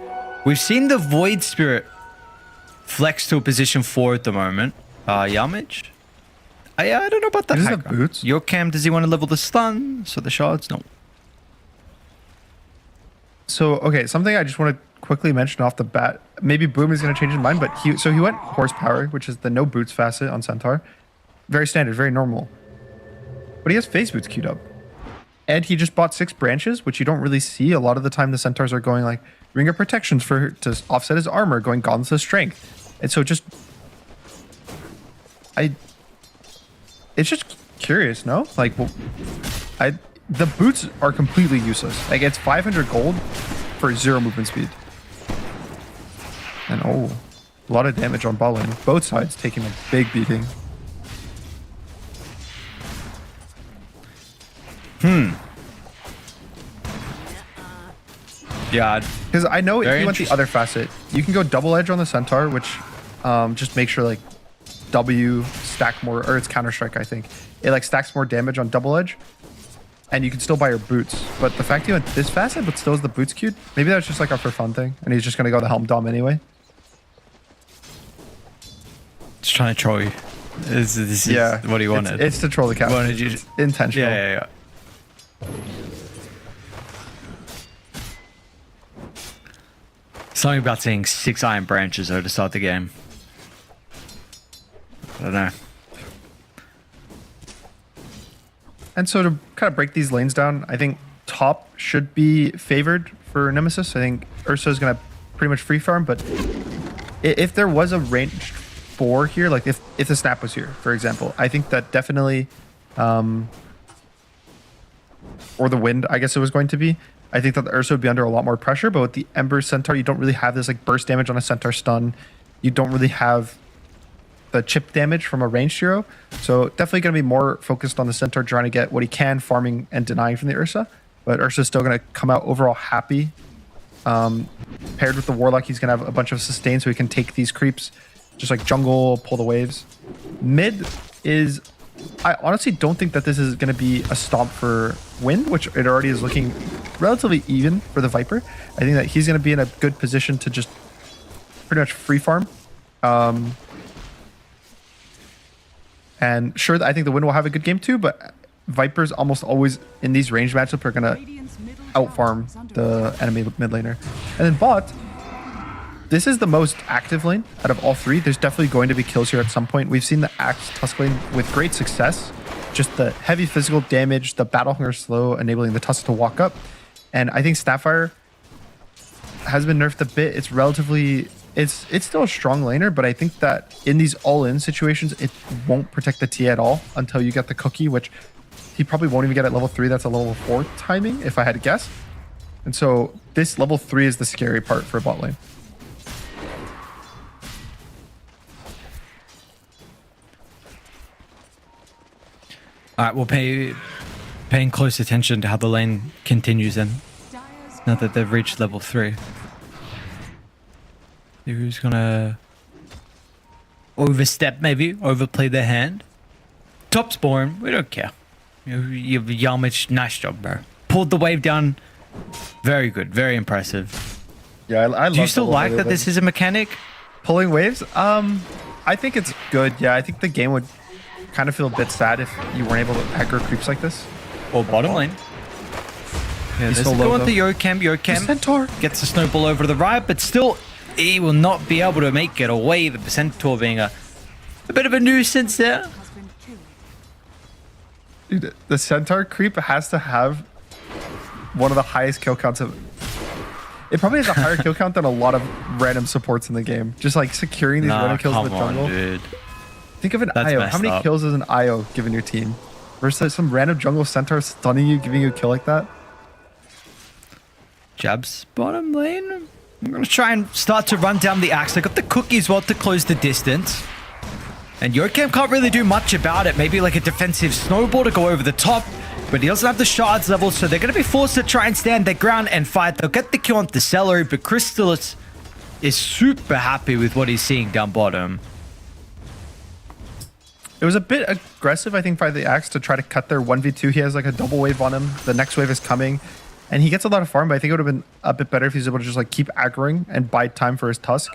We've seen the Void Spirit flex to a position 4 at the moment. Yarmich? I don't know about that. Does he have boots? Your cam, does he want to level the stun? So the shards? No. So, okay, something I just want to quickly mention off the bat. Maybe Boom is going to change his mind, but he went Horsepower, which is the no boots facet on Centaur. Very standard, very normal. But he has Phase Boots queued up. And he just bought 6 branches, which you don't really see. A lot of the time the Centaurs are going like Ring of Protections to offset his armor, going Gauntless of Strength. And so just... It's just curious, no? Like, well, the boots are completely useless. Like, it's 500 gold for 0 movement speed. And a lot of damage on bot lane. Both sides taking a big beating. Yeah. Because I know if you went the other facet, you can go double edge on the Centaur, which just makes sure like W stack more, or it's Counter Strike, I think. It like stacks more damage on double edge. And you can still buy your boots. But the fact he went this facet, but still has the boots queued, maybe that's just like a for fun thing. And he's just going to go the Helm Dom anyway. Just trying to troll you. This is what he wanted. It's to troll the cap. Wanted you intentional. Yeah. Something about seeing 6 iron branches though to start the game. I don't know. And so to kind of break these lanes down, I think top should be favored for Nemesis. I think Ursa is going to pretty much free farm, but if there was a ranged 4 here, like if the snap was here, for example, I think that definitely, or the wind, I guess it was going to be, I think that the Ursa would be under a lot more pressure, but with the Ember Centaur, you don't really have this like burst damage on a Centaur stun. You don't really have the chip damage from a ranged hero. So definitely going to be more focused on the Centaur, trying to get what he can, farming and denying from the Ursa. But Ursa's still going to come out overall happy. Paired with the Warlock, he's going to have a bunch of sustain so he can take these creeps, just like jungle, pull the waves. Mid is... I honestly don't think that this is going to be a stomp for Wind, which it already is looking relatively even for the Viper. I think that he's going to be in a good position to just pretty much free farm. And sure, I think the Wind will have a good game too, but Vipers almost always in these range matchups are going to out-farm the enemy mid laner. And then bot, this is the most active lane out of all 3. There's definitely going to be kills here at some point. We've seen the Axe Tusk lane with great success. Just the heavy physical damage, the Battle Hunger slow, enabling the Tusk to walk up. And I think Snapfire has been nerfed a bit. It's relatively... It's still a strong laner, but I think that in these all-in situations, it won't protect the T at all until you get the cookie, which he probably won't even get at level 3. That's a level 4 timing, if I had to guess. And so this level 3 is the scary part for bot lane. All right, we'll paying close attention to how the lane continues then. Now that they've reached level 3. Who's gonna overstep maybe, overplay their hand? Top spawn, we don't care. You've Yamich, nice job, bro. Pulled the wave down. Very good, very impressive. Yeah, I love. Do you still like that this is a mechanic? Pulling waves? I think it's good. Yeah, I think the game would kind of feel a bit sad if you weren't able to aggro creeps like this. Or bottom lane. Yeah, He's there's so a low, go on though. the Yocam. Centaur gets the snowball over to the right, but still he will not be able to make it away. The Centaur being a bit of a nuisance there. Dude, the Centaur creep has to have one of the highest kill counts of. It probably has a higher kill count than a lot of random supports in the game. Just like securing these random kills in the jungle. Dude. Think of an That's IO. messed How many up. kills is an IO given your team? Versus some random jungle Centaur stunning you, giving you a kill like that. Jabs bottom lane. I'm gonna try and start to run down the axe. I got the cookie as well to close the distance. And Yocam can't really do much about it. Maybe like a defensive snowball to go over the top. But he doesn't have the shards level, so they're going to be forced to try and stand their ground and fight. They'll get the kill on the Celery, but Crystallis is super happy with what he's seeing down bottom. It was a bit aggressive, I think, by the Axe to try to cut their 1v2. He has like a double wave on him. The next wave is coming. And he gets a lot of farm, but I think it would have been a bit better if he's able to just like keep aggroing and bide time for his Tusk.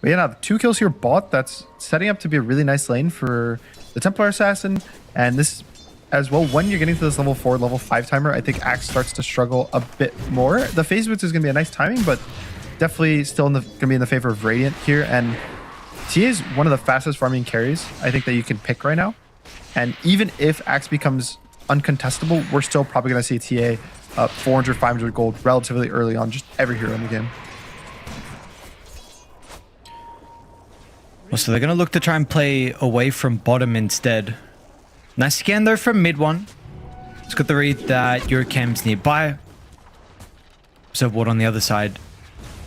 But yeah, now 2 kills here bot. That's setting up to be a really nice lane for the Templar Assassin. And this as well, when you're getting to this level 4, level 5 timer, I think Axe starts to struggle a bit more. The phase boots is going to be a nice timing, but definitely still going to be in the favor of Radiant here. And TA is one of the fastest farming carries I think that you can pick right now. And even if Axe becomes uncontestable, we're still probably going to see TA 400, 500 gold relatively early on just every hero in the game. Well, so they're going to look to try and play away from bottom instead. Nice scan though from mid one. It's got the read that Yocam's nearby. So what on the other side?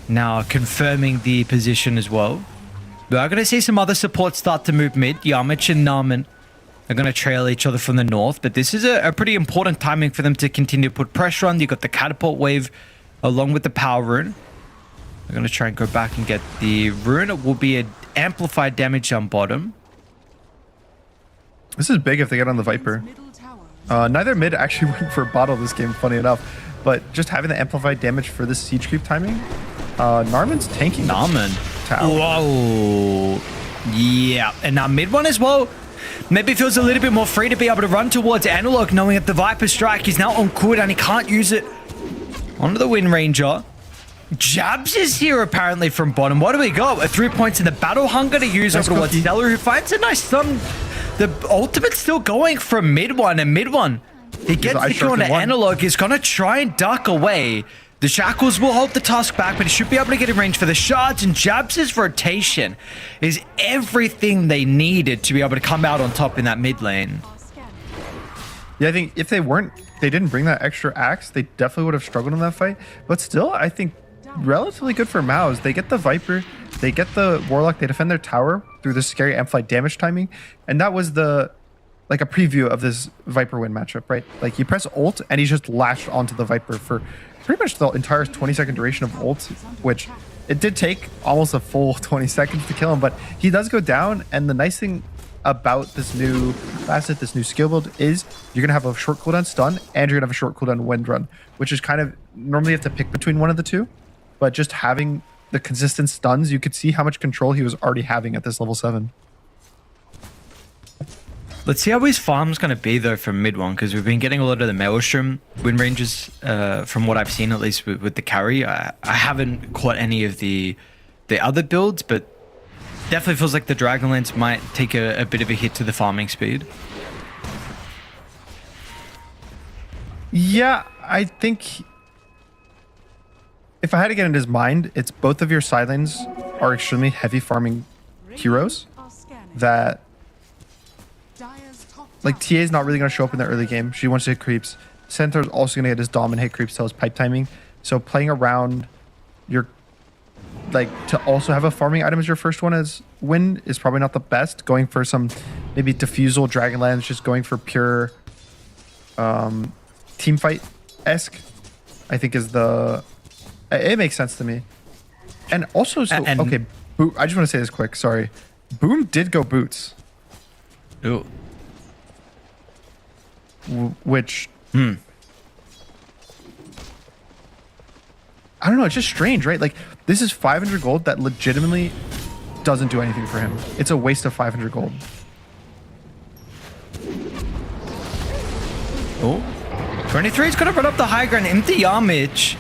Now confirming the position as well. We are going to see some other supports start to move mid. Yamich and Narman are going to trail each other from the north. But this is a pretty important timing for them to continue to put pressure on. You've got the catapult wave along with the power rune. They're going to try and go back and get the rune. It will be an amplified damage on bottom. This is big if they get on the Viper. Neither mid actually went for bottle this game, funny enough. But just having the amplified damage for this siege creep timing, Narman's tanking. Narman. Whoa. Yeah. And now mid one as well. Maybe feels a little bit more free to be able to run towards Analog, knowing that the Viper strike is now on Kud and he can't use it onto the Wind Ranger. Jabs is here apparently from bottom. What do we got? 3 points in the battle hunger to use over towards Stellar, who finds a nice stun. The ultimate's still going from mid one, and mid one, he gets the kill on Analog. He's gonna try and duck away. The Shackles will hold the Tusk back, but he should be able to get in range for the shards, and Jabs' rotation is everything they needed to be able to come out on top in that mid lane. Yeah, I think if they didn't bring that extra axe, they definitely would have struggled in that fight. But still, I think relatively good for MOUZ. They get the Viper, they get the Warlock, they defend their tower through the scary amplified damage timing, and that was a preview of this Viper win matchup, right? Like you press ult and he's just lashed onto the Viper for pretty much the entire 20-second duration of ult, which it did take almost a full 20 seconds to kill him, but he does go down. And the nice thing about this new facet, this new skill build, is you're gonna have a short cooldown stun and you're gonna have a short cooldown wind run, which is kind of normally you have to pick between one of the two, but just having the consistent stuns, you could see how much control he was already having at this level 7. Let's see how his farm's going to be, though, from mid one, because we've been getting a lot of the Maelstrom Wind Rangers, from what I've seen, at least with the carry. I haven't caught any of the other builds, but definitely feels like the Dragonlance might take a bit of a hit to the farming speed. Yeah, I think if I had to get in his mind, it's both of your side lanes are extremely heavy farming heroes that, like, TA is not really going to show up in the early game. She wants to hit creeps. Centaur's also going to get his dom and hit creeps till his pipe timing. So playing around your, like, to also have a farming item as your first one as win is probably not the best. Going for some maybe Diffusal, Dragonlance, just going for pure team fight-esque, I think is the... It makes sense to me. And also, so, okay, I just want to say this quick, sorry. Boom did go boots. Ooh. Which... I don't know, it's just strange, right? Like, this is 500 gold that legitimately doesn't do anything for him. It's a waste of 500 gold. Oh. 23 is going to run up the high ground, empty Yamich.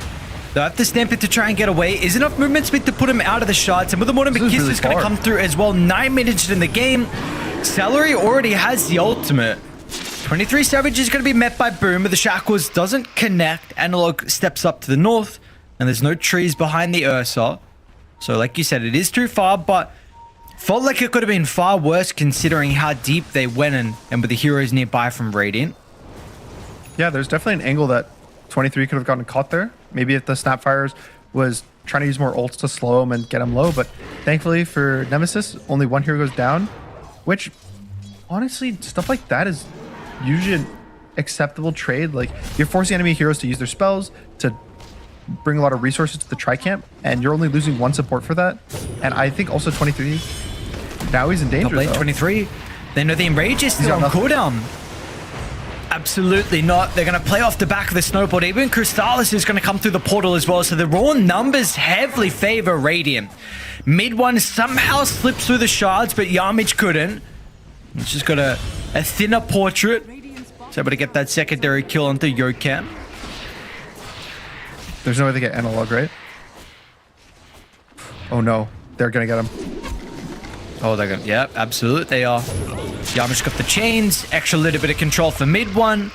They'll have to stamp it to try and get away. Is enough movement speed to put him out of the shots. And with the Mortal Kiss really is going to far. come through as well. 9 minutes in the game. Celery already has the ultimate. 23 Savage is going to be met by Boom, but the Shackles doesn't connect. Analog steps up to the north, and there's no trees behind the Ursa. So like you said, it is too far, but felt like it could have been far worse considering how deep they went in and with the heroes nearby from Radiant. Yeah, there's definitely an angle that 23 could have gotten caught there. Maybe if the Snapfires was trying to use more ults to slow him and get him low, but thankfully for Nemesis, only one hero goes down, which honestly, stuff like that is usually an acceptable trade. Like, you're forcing enemy heroes to use their spells to bring a lot of resources to the tri-camp, and you're only losing one support for that. And I think also 23, now he's in danger. Top lane though. 23. They know the Enrage is still on cooldown. Absolutely not. They're going to play off the back of the snowball. Even Crystallis is going to come through the portal as well. So the raw numbers heavily favor Radiant. Mid one somehow slips through the shards, but Yamich couldn't. He's just got a thinner portrait. He's able to get that secondary kill onto Yokam. There's no way to get Analog, right? Oh no, they're going to get him. Oh, they're going to... Yep, absolutely they are. Yamish got the chains, extra little bit of control for mid one.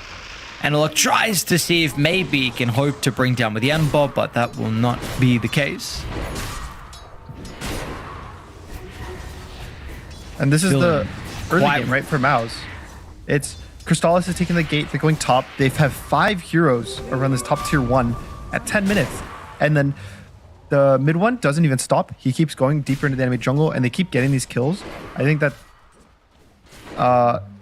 Analog tries to see if maybe he can hope to bring down with the Ember, but that will not be the case. And this is the early Why- game, right, for MOUZ. It's Crystallis is taking the gate, they're going top. They have 5 heroes around this top tier 1 at 10 minutes. And then the mid one doesn't even stop. He keeps going deeper into the enemy jungle, and they keep getting these kills. I think that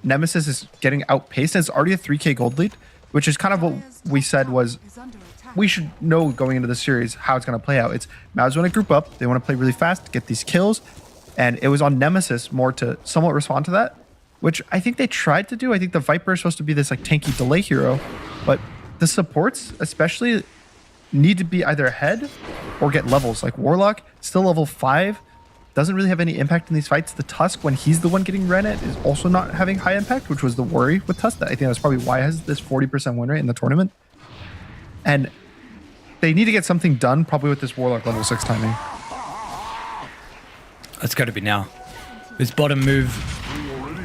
Nemesis is getting outpaced, and it's already a 3k gold lead, which is kind of what we said was we should know going into the series how it's going to play out. It's MOUZ want to group up, they want to play really fast, get these kills, and it was on Nemesis more to somewhat respond to that, which I think they tried to do. I think the Viper is supposed to be this like tanky delay hero, but the supports especially need to be either ahead or get levels. Like Warlock, still level 5, doesn't really have any impact in these fights. The Tusk, when he's the one getting ran at, is also not having high impact, which was the worry with Tusk. I think that's probably why it has this 40% win rate in the tournament. And they need to get something done, probably with this Warlock level 6 timing. It's got to be now. This bottom move.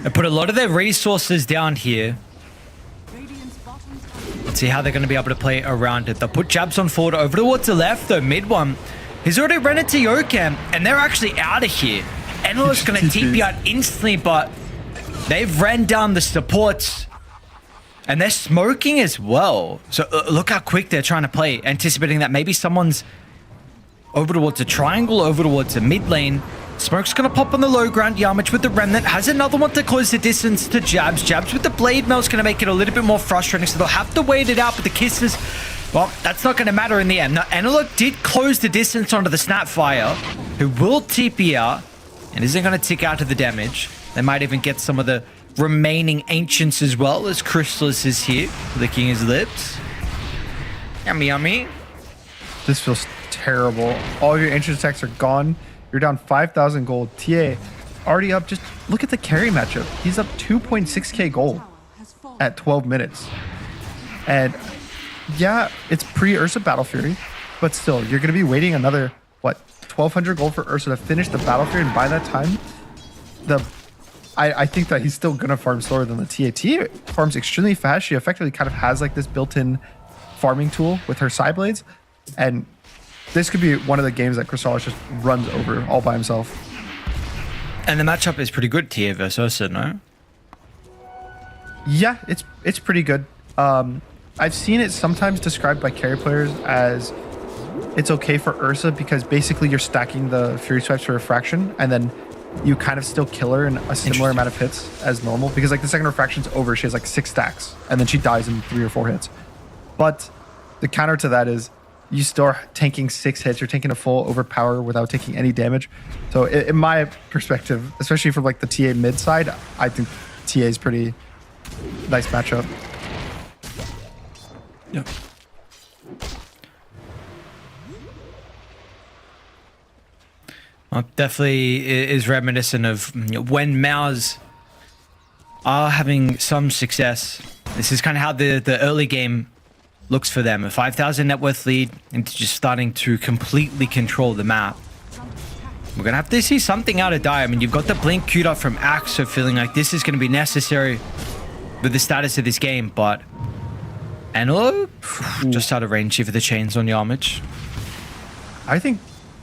They put a lot of their resources down here. Let's see how they're going to be able to play around it. They'll put jabs on forward over towards the left, though. Mid one. He's already run into Yokam, and they're actually out of here. Enel's going to TP out instantly, but they've ran down the supports. And they're smoking as well. So look how quick they're trying to play, anticipating that maybe someone's over towards a triangle, over towards a mid lane. Smoke's going to pop on the low ground. Yamich with the Remnant has another one to close the distance to Jabs. Jabs with the Blade Mail's going to make it a little bit more frustrating, so they'll have to wait it out with the kisses. Well, that's not going to matter in the end. Now, Analog did close the distance onto the Snapfire, who will TP out and isn't going to tick out to the damage. They might even get some of the remaining Ancients as well, as Chrysalis is here, licking his lips. Yummy, yummy. This feels terrible. All your Ancient attacks are gone. You're down 5,000 gold. TA already up. Just look at the carry matchup. He's up 2.6k gold at 12 minutes. And yeah, it's pre-Ursa Battle Fury, but still, you're going to be waiting another, what, 1,200 gold for Ursa to finish the Battle Fury, and by that time, I think that he's still going to farm slower than the TA. TA farms extremely fast. She effectively kind of has like this built-in farming tool with her side blades, and this could be one of the games that Crystallis just runs over all by himself. And the matchup is pretty good, TA versus Ursa, no? Yeah, it's pretty good. I've seen it sometimes described by carry players as it's okay for Ursa because basically you're stacking the Fury Swipes for Refraction, and then you kind of still kill her in a similar amount of hits as normal, because like the second Refraction's over, she has like 6 stacks, and then she dies in 3 or 4 hits. But the counter to that is you still are tanking 6 hits, you're taking a full overpower without taking any damage. So in my perspective, especially from like the TA mid side, I think TA is pretty nice matchup. Yep. Well, definitely is reminiscent of when MOUZ are having some success. This is kind of how the early game looks for them. A 5,000 net worth lead into just starting to completely control the map. We're going to have to see something out of Dire. I mean, you've got the blink queued up from Axe, so feeling like this is going to be necessary with the status of this game, but Anilo just out of range here for the chains on Yarmage. I think,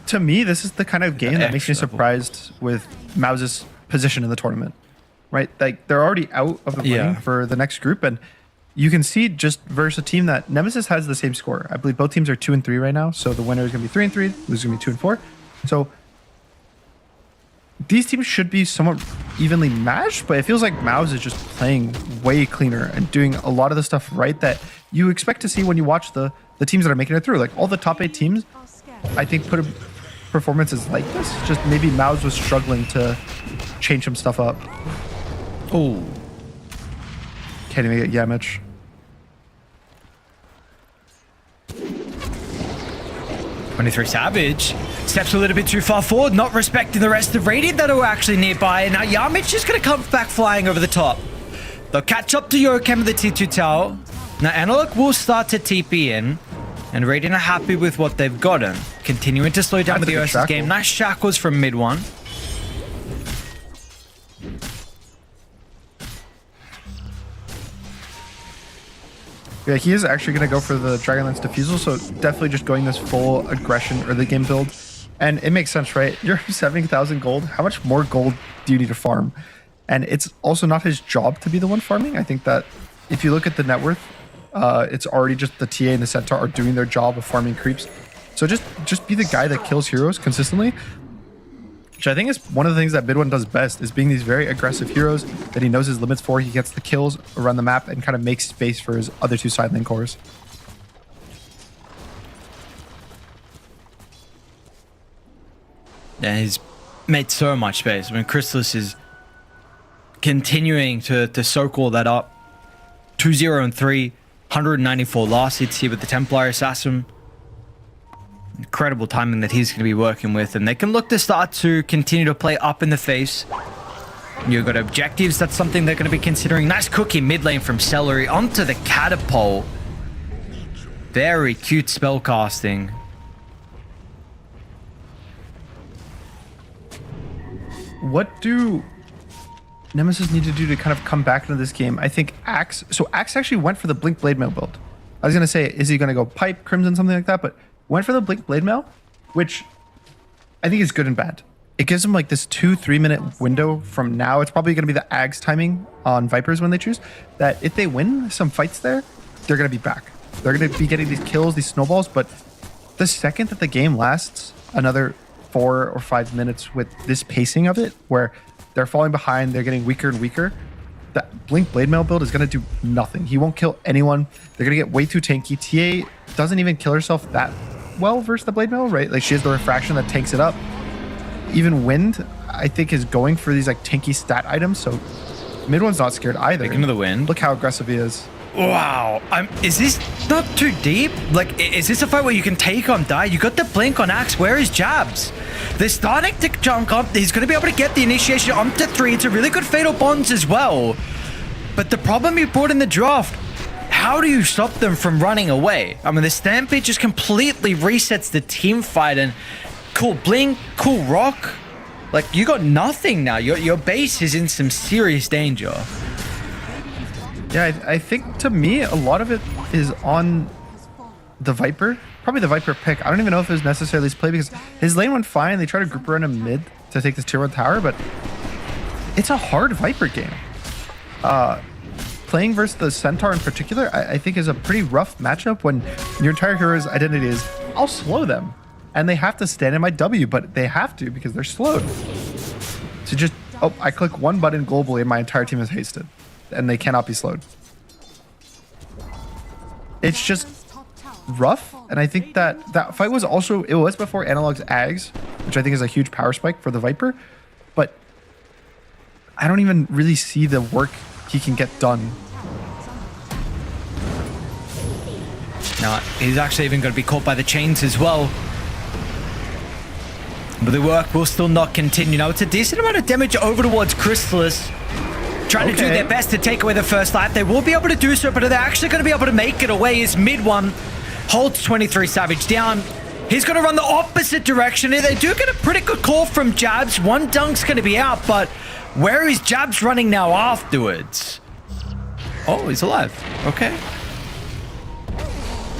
to me, this is the kind of game that makes me surprised with MOUZ's position in the tournament, right? Like, they're already out of the running for the next group, and you can see just versus a team that Nemesis has the same score. I believe both teams are 2-3 right now, so the winner is going to be 3-3, loser is going to be 2-4. So these teams should be somewhat evenly matched, but it feels like MOUZ is just playing way cleaner and doing a lot of the stuff right that you expect to see when you watch the teams that are making it through. Like all the top 8 teams, I think put performances like this. Just maybe MOUZ was struggling to change some stuff up. Oh, can't even get Yamich. 23 Savage steps a little bit too far forward, not respecting the rest of Radiant that are actually nearby. And now Yamich is going to come back flying over the top. They'll catch up to Yorkem with the T2 tower. Now Analog will start to TP in, and Radiant are happy with what they've gotten. Continuing to slow down the Ursa's game. Nice shackles from mid one. Yeah, he is actually going to go for the Dragonlance Diffusal, so definitely just going this full aggression early game build. And it makes sense, right? You're 70,000 gold. How much more gold do you need to farm? And it's also not his job to be the one farming. I think that if you look at the net worth, it's already just the TA and the Centaur are doing their job of farming creeps. So just be the guy that kills heroes consistently, which I think is one of the things that Bid1 does best, is being these very aggressive heroes that he knows his limits for. He gets the kills around the map and kind of makes space for his other 2 side lane cores. Yeah, he's made so much space. I mean, Chrysalis is continuing to soak all that up. 2-0-3, 194 last hits here with the Templar Assassin. Incredible timing that he's going to be working with, and they can look to start to continue to play up in the face. You've got objectives, that's something they're going to be considering. Nice cookie mid lane from Celery onto the Catapult. Very cute spell casting. What do Nemesis need to do to kind of come back into this game? I think Axe, so Axe actually went for the Blink Blade Mail build. I was going to say, is he going to go Pipe, Crimson, something like that, but went for the Blink Blade Mail, which I think is good and bad. It gives them like this 2-3 minute window from now. It's probably going to be the Ags timing on Vipers when they choose, that if they win some fights there, they're going to be back. They're going to be getting these kills, these snowballs, but the second that the game lasts another 4 or 5 minutes with this pacing of it, where they're falling behind, they're getting weaker and weaker, that Blink Blade Mail build is going to do nothing. He won't kill anyone. They're going to get way too tanky. TA doesn't even kill herself that well versus the Blade Mail, right? Like, she has the refraction that tanks it up. Even Wind, I think, is going for these like tanky stat items, so mid one's not scared either. Taking to the Wind. Look how aggressive he is. Wow, is this not too deep? Like, is this a fight where you can take on Die? You got the blink on Axe, where is Jabs? They're starting to jump up. He's going to be able to get the initiation onto 3. It's a really good Fatal Bonds as well. But the problem you brought in the draft, how do you stop them from running away? I mean, the Stampede just completely resets the team fight, and cool blink, cool rock. Like, you got nothing now. Your base is in some serious danger. Yeah, I think to me, a lot of it is on the Viper. Probably the Viper pick. I don't even know if it was necessarily his play, because his lane went fine. They tried to group around him mid to take this tier 1 tower, but it's a hard Viper game. Playing versus the Centaur in particular, I think is a pretty rough matchup when your entire hero's identity is, I'll slow them. And they have to stand in my W, but they have to because they're slowed. So just, oh, I click one button globally and my entire team is hasted. And they cannot be slowed. It's just rough. And I think that fight was also, it was before Analog's Ags, which I think is a huge power spike for the Viper. But I don't even really see the work he can get done. Now, he's actually even going to be caught by the chains as well. But the work will still not continue. Now, it's a decent amount of damage over towards Chrysalis. Trying to do their best to take away the first life. They will be able to do so, but are they actually going to be able to make it away? Is mid one holds 23 Savage down. He's going to run the opposite direction. They do get a pretty good call from Jabs. One dunk's going to be out, but where is Jabs running now afterwards? Oh, he's alive. Okay.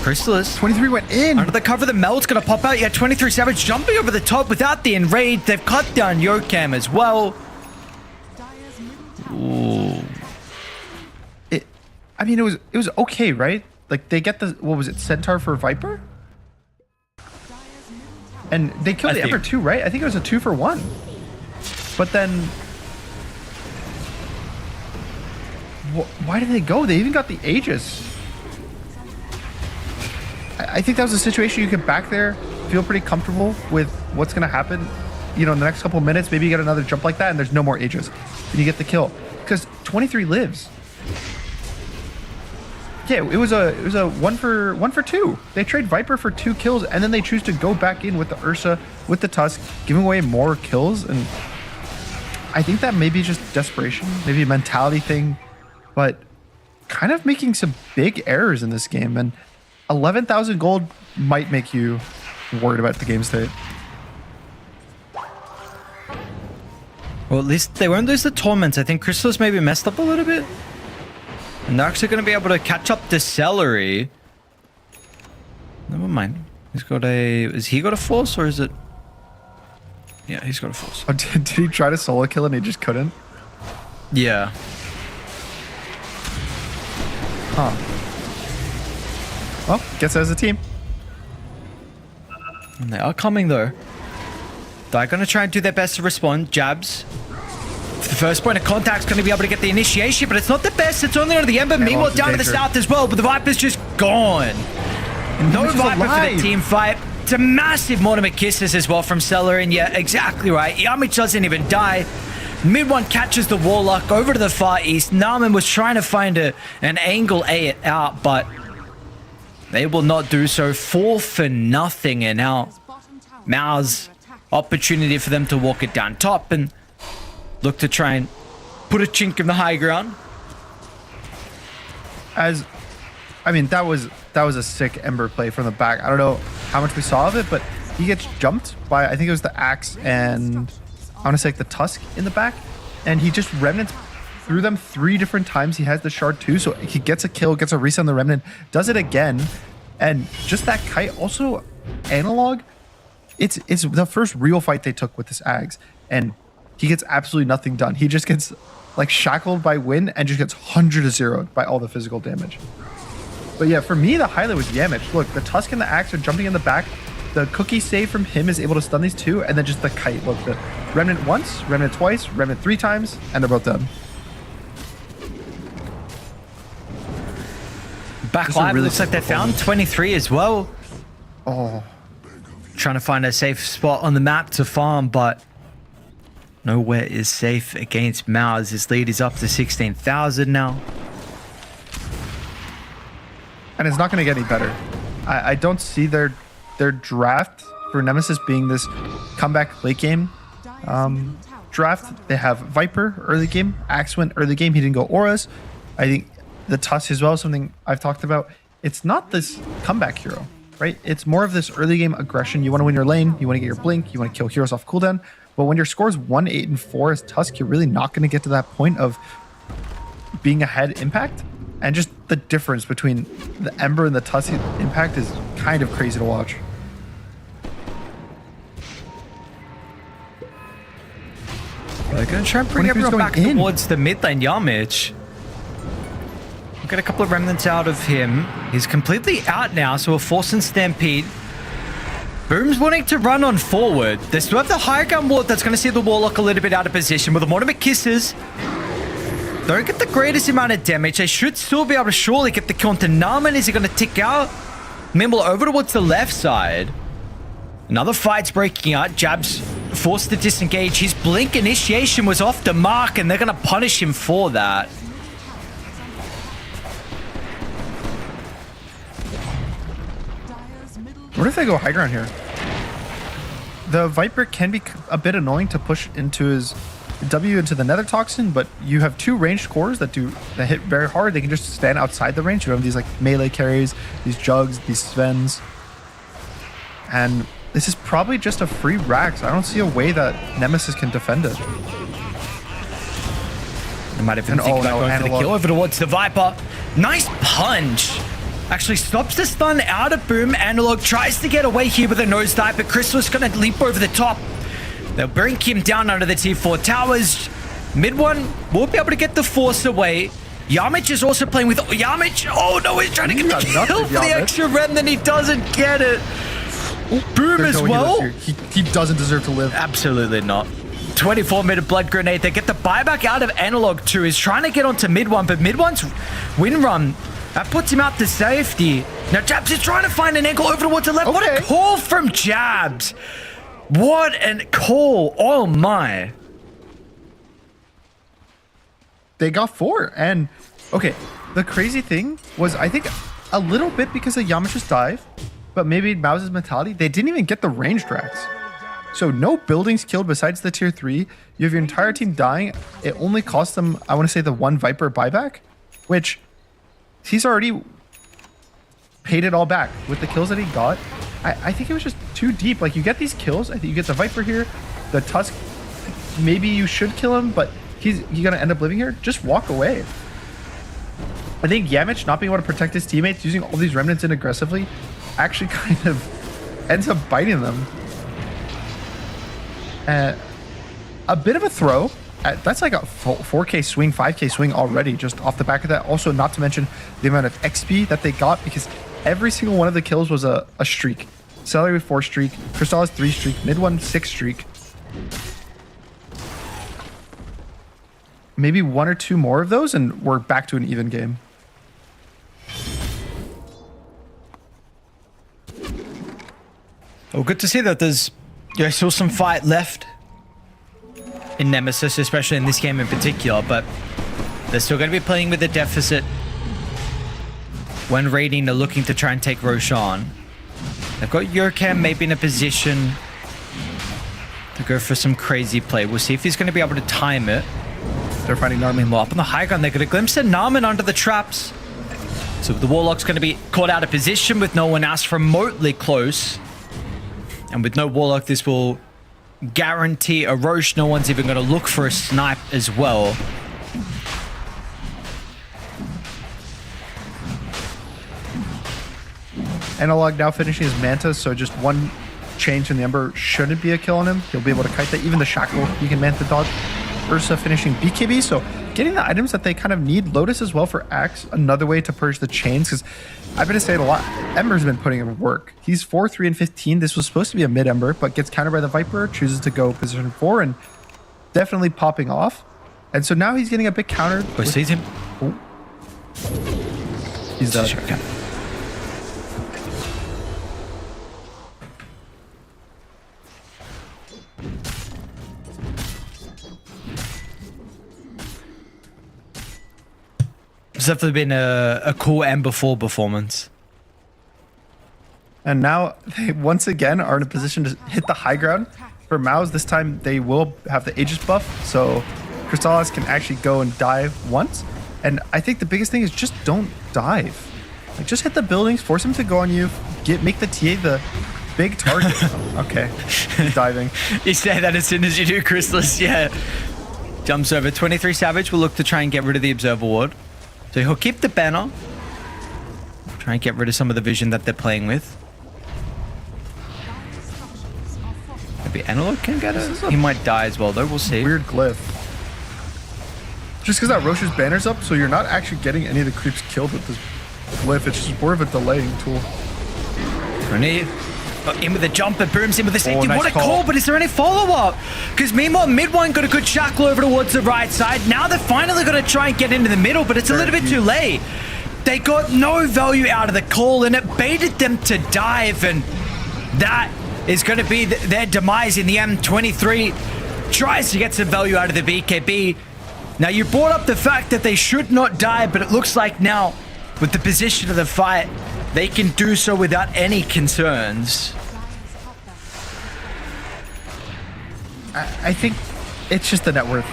Chrysalis. 23 went in. Under the cover, the Melt's going to pop out. Yeah, 23 Savage jumping over the top without the enrage. They've cut down Yokam as well. Ooh. I mean, it was okay, right? Like, they get the, what was it, Centaur for Viper? And they killed the Emperor too, right? I think it was a 2 for 1. But then... why did they go? They even got the Aegis. I think that was a situation you could back there, feel pretty comfortable with what's going to happen. You know, in the next couple of minutes, maybe you get another jump like that and there's no more Aegis. And you get the kill. Because 23 lives. Yeah, it was a 1 for 2. They trade Viper for 2 kills and then they choose to go back in with the Ursa, with the Tusk, giving away more kills. And I think that may be just desperation, maybe a mentality thing, but kind of making some big errors in this game. And 11,000 gold might make you worried about the game state. Well, at least they won't lose the Torments. I think Chrysalis maybe messed up a little bit. And they're actually going to be able to catch up to Celery. Never mind. He's got a... Is he got a Force or is it... Yeah, he's got a Force. Oh, did he try to solo kill and he just couldn't? Yeah. Huh. Well, guess as a team. And they are coming though. They're going to try and do their best to respond. Jabs. The first point of contact is going to be able to get the initiation, but it's not the best. It's only under the Ember. Meanwhile, down to the south as well, but the Viper's just gone. No Viper for the team fight. It's a massive Mortimer Kisses as well from Seller, and yeah, exactly right. Yamich doesn't even die. Mid one catches the Warlock over to the far east. Narman was trying to find an angle A it out, but they will not do so. 4 for nothing, and now MOUZ, opportunity for them to walk it down top and look to try and put a chink in the high ground. I mean, that was a sick Ember play from the back. I don't know how much we saw of it, but he gets jumped by, I think it was the Axe and I want to say like the Tusk in the back, and he just Remnants through them 3 different times. He has the Shard too, so he gets a kill, gets a reset on the Remnant, does it again, and just that kite. Also, Analog, it's the first real fight they took with this Ags, and he gets absolutely nothing done. He just gets like shackled by wind and just gets 100-0'd by all the physical damage. But yeah, for me, the highlight was Yamich. Look, the Tusk and the Axe are jumping in the back. The cookie save from him is able to stun these 2, and then just the kite. Look, the Remnant once, Remnant twice, Remnant 3 times, and they're both done. Back live, really looks like they found 23 as well. Oh. Trying to find a safe spot on the map to farm, but nowhere is safe against MOUZ. His lead is up to 16,000 now. And it's not going to get any better. I don't see their draft for Nemesis being this comeback late game draft. They have Viper early game, Axe went early game. He didn't go Auras. I think the Tusk as well, something I've talked about. It's not this comeback hero, right? It's more of this early game aggression. You want to win your lane, you want to get your blink, you want to kill heroes off cooldown. But when your score is 1, 8, and 4 as Tusk, you're really not going to get to that point of being ahead impact. And just the difference between the Ember and the Tusk impact is kind of crazy to watch. They're going to try and bring everyone back towards the mid lane. Yamich. We'll get a couple of remnants out of him. He's completely out now, so we'll force and stampede. Boom's wanting to run on forward. They still have the high ground ward that's going to see the Warlock a little bit out of position with the Mortimer Kisses. Don't get the greatest amount of damage. They should still be able to surely get the kill onto Namen. Is he going to tick out? Mimble over towards the left side. Another fight's breaking out. Jab's forced to disengage. His blink initiation was off the mark, and they're going to punish him for that. What if they go high ground here? The Viper can be a bit annoying to push into his W into the Nether Toxin, but you have two ranged cores that hit very hard. They can just stand outside the range. You have these like melee carries, these Jugs, these Svens. And this is probably just a free Rax. I don't see a way that Nemesis can defend it. They might have been thinking about going for the kill over towards the Viper. Nice punch. Actually stops the stun out of Boom. Analog tries to get away here with a nosedive, but Crystal's going to leap over the top. They'll bring him down under the T4 towers. Mid one will be able to get the force away. Yamich is also playing with Yamich. Oh no, he's trying to get the kill for the extra rem, then he doesn't get it. Boom as well. He doesn't deserve to live. Absolutely not. 24-minute blood grenade. They get the buyback out of Analog 2. He's trying to get onto mid one, but mid one's win run. That puts him out to safety. Now Jabs is trying to find an angle over towards the left. Okay. What a call from Jabs. What a call. Oh my. They got 4. And okay, the crazy thing was I think a little bit because of Yamich's dive, but maybe MOUZ's mentality, they didn't even get the ranged racks. So no buildings killed besides the tier 3. You have your entire team dying. It only cost them, I want to say, the 1 Viper buyback, which he's already paid it all back with the kills that he got. I think it was just too deep. Like, you get these kills. I think you get the Viper here, the Tusk. Maybe you should kill him, but he's going to end up living here. Just walk away. I think Yamich not being able to protect his teammates, using all these remnants in aggressively, actually kind of ends up biting them. A bit of a throw. That's like a 4K swing, 5K swing already, just off the back of that. Also, not to mention the amount of XP that they got, because every single one of the kills was a streak. Celery with 4 streak, Crystallis 3 streak, mid one 6 streak. Maybe 1 or 2 more of those, and we're back to an even game. Well, good to see that there's still some fight left in Nemesis, especially in this game in particular, but they're still going to be playing with a deficit when raiding. They're looking to try and take Roshan. They've got Yurkem maybe in a position to go for some crazy play. We'll see if he's going to be able to time it. They're finding Narmin up on the high ground. They got a glimpse of Narmin under the traps. So the Warlock's going to be caught out of position with no one else remotely close. And with no Warlock, this will guarantee a Roche. No one's even going to look for a snipe as well. Analog now finishing his Manta, so just 1 change in the Ember shouldn't be a kill on him. He'll be able to kite that. Even the Shackle, he can Manta dodge. Ursa finishing BKB, so getting the items that they kind of need. Lotus as well for Axe, another way to purge the chains, because I've been saying a lot. Ember's been putting in work. He's 4, 3, and 15. This was supposed to be a mid Ember, but gets countered by the Viper, chooses to go position 4, and definitely popping off. And so now he's getting a bit countered. Oh, sees him. Oh. He's done. Sure. It's definitely been a cool Ember 4 performance. And now they once again are in a position to hit the high ground. For MOUZ, this time they will have the Aegis buff, so Crystallis can actually go and dive once. And I think the biggest thing is just don't dive. Like, just hit the buildings, force him to go on you, make the TA the big target. Okay, he's diving. You say that as soon as you do, Crystallis, yeah. Jumps over. 23 Savage will look to try and get rid of the Observer Ward. So he'll keep the banner. Try and get rid of some of the vision that they're playing with. Maybe Analog can get it. He might die as well, though. We'll see. Weird glyph. Just because that Roche's banner's up, so you're not actually getting any of the creeps killed with this glyph. It's just more of a delaying tool. In with the jumper, booms in with the safety. nice What a call. call, but is there any follow-up? Because meanwhile, mid one got a good shackle over towards the right side. Now they're finally going to try and get into the middle, but it's a little bit too late. They got no value out of the call, and it baited them to dive, and that is going to be their demise in the M23. Tries to get some value out of the BKB. Now, you brought up the fact that they should not die, but it looks like now, with the position of the fight, they can do so without any concerns. I think it's just the net worth.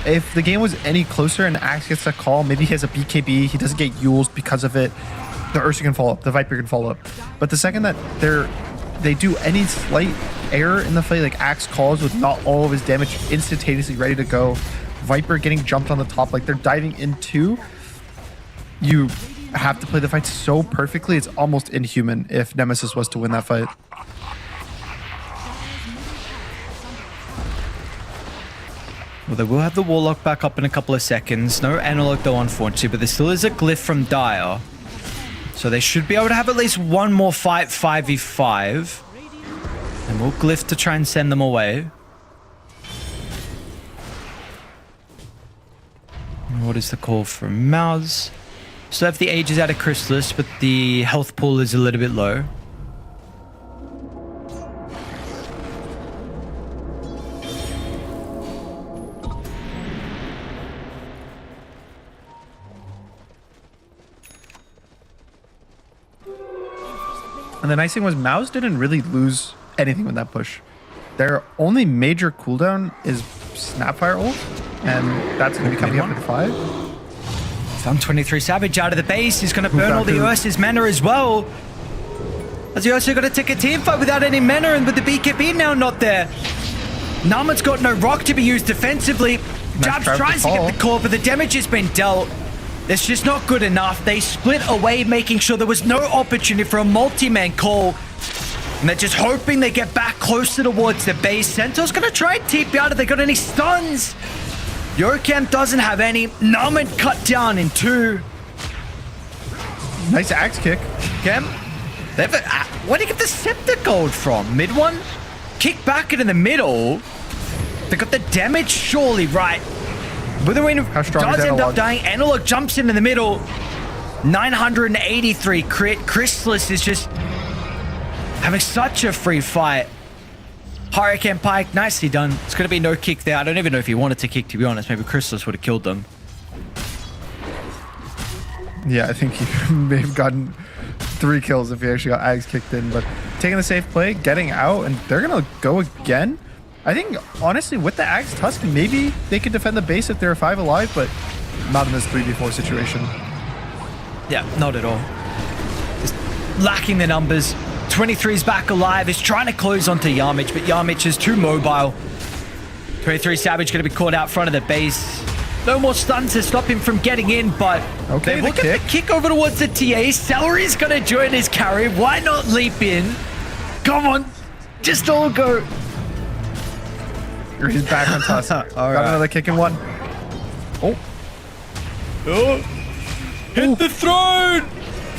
If the game was any closer and Axe gets that call, maybe he has a BKB, he doesn't get Yules because of it, the Ursa can follow up, the Viper can follow up. But the second that they do any slight error in the fight, like Axe calls with not all of his damage instantaneously ready to go, Viper getting jumped on the top, like they're diving into, you have to play the fight so perfectly, it's almost inhuman if Nemesis was to win that fight. Well, they will have the Warlock back up in a couple of seconds. No analog though, unfortunately, but there still is a glyph from Dire. So they should be able to have at least one more fight, 5v5. And we'll glyph to try and send them away. And what is the call from MOUZ? Still have the Ages out of Chrysalis, but the health pool is a little bit low. And the nice thing was MOUZ didn't really lose anything with that push. Their only major cooldown is Snapfire ult, and that's going to be coming up at 5. Found 23 Savage out of the base. He's going to burn all the Ursa's mana as well. As he also got to take a team fight without any mana, and with the BKB now not there. Namad's got no rock to be used defensively. Jabs tries to get the call, but the damage has been dealt. It's just not good enough. They split away, making sure there was no opportunity for a multi-man call. And they're just hoping they get back closer towards the base. Centaur's going to try and TP out if they got any stuns. Yorkamp doesn't have any. Namad cut down in 2. Nice axe kick. Cam, where did you get the Scepter Gold from? Mid one? Kick back into the middle. They got the damage surely right. Witherwind does end up dying. Analog jumps into the middle. 983 crit. Chrysalis is just having such a free fight. Hurricane Pike, nicely done. It's going to be no kick there. I don't even know if he wanted to kick, to be honest. Maybe Chrysalis would have killed them. Yeah, I think he may have gotten 3 kills if he actually got Ags kicked in. But taking the safe play, getting out, and they're going to go again. I think, honestly, with the Axe Tusk, maybe they could defend the base if they're 5 alive, but not in this 3v4 situation. Yeah, not at all. Just lacking the numbers. 23's back alive. He's trying to close onto Yamich, but Yamich is too mobile. 23 Savage going to be caught out front of the base. No more stuns to stop him from getting in, but they look at the kick over towards the TA. Celery's going to join his carry. Why not leap in? Come on. Just all go. He's back on Tusk. Got another kick in 1. Oh. Hit the throne.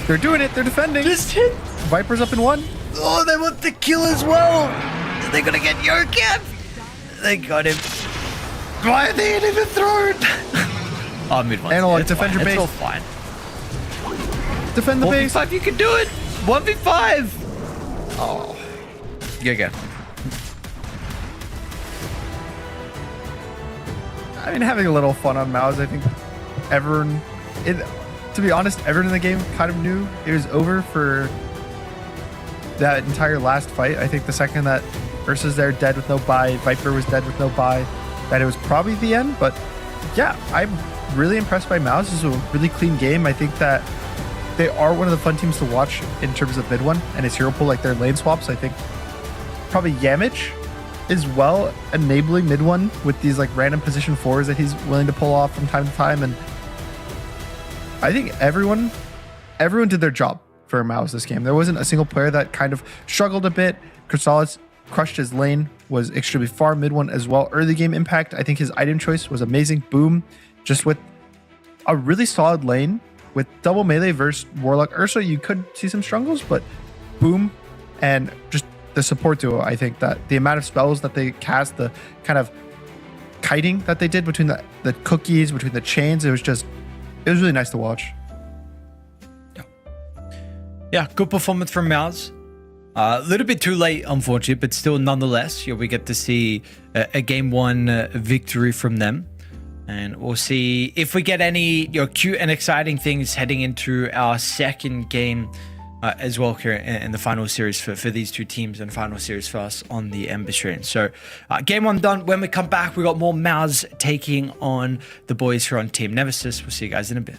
They're doing it. They're defending. Just hit. Viper's up in 1. Oh, they want the kill as well. They're going to get Yorkamp. They got him. Why are they hitting the throne? Oh, mid one. Analog, defend your base. It's all fine. Defend the base. 1v5, you can do it. 1v5. Oh. Go. I mean, having a little fun on MOUZ. I think everyone, to be honest, everyone in the game kind of knew it was over for that entire last fight. I think the second that Ursa's there dead with no buy, Viper was dead with no buy, that it was probably the end. But yeah, I'm really impressed by MOUZ. This is a really clean game. I think that they are one of the fun teams to watch in terms of mid one and his hero pool, like their lane swaps. I think probably Yamich is well enabling mid one with these like random position 4s that he's willing to pull off from time to time. And I think everyone did their job for MOUZ this game. There wasn't a single player that kind of struggled a bit. Chrysalis crushed his lane, was extremely far mid one as well. Early game impact, I think his item choice was amazing. Boom, just with a really solid lane with double melee versus Warlock. Ursa, you could see some struggles, but Boom and just the support duo. I think that the amount of spells that they cast, the kind of kiting that they did between the cookies, between the chains, it was really nice to watch. Yeah, good performance from MOUZ. A little bit too late, unfortunately, but still, nonetheless, we get to see a game 1 victory from them. And we'll see if we get any cute and exciting things heading into our second game as well here in the final series for these two teams, and final series for us on the Ember Stream. So game 1 done. When we come back, we got more MOUZ taking on the boys here on Team Nemesis. We'll see you guys in a bit.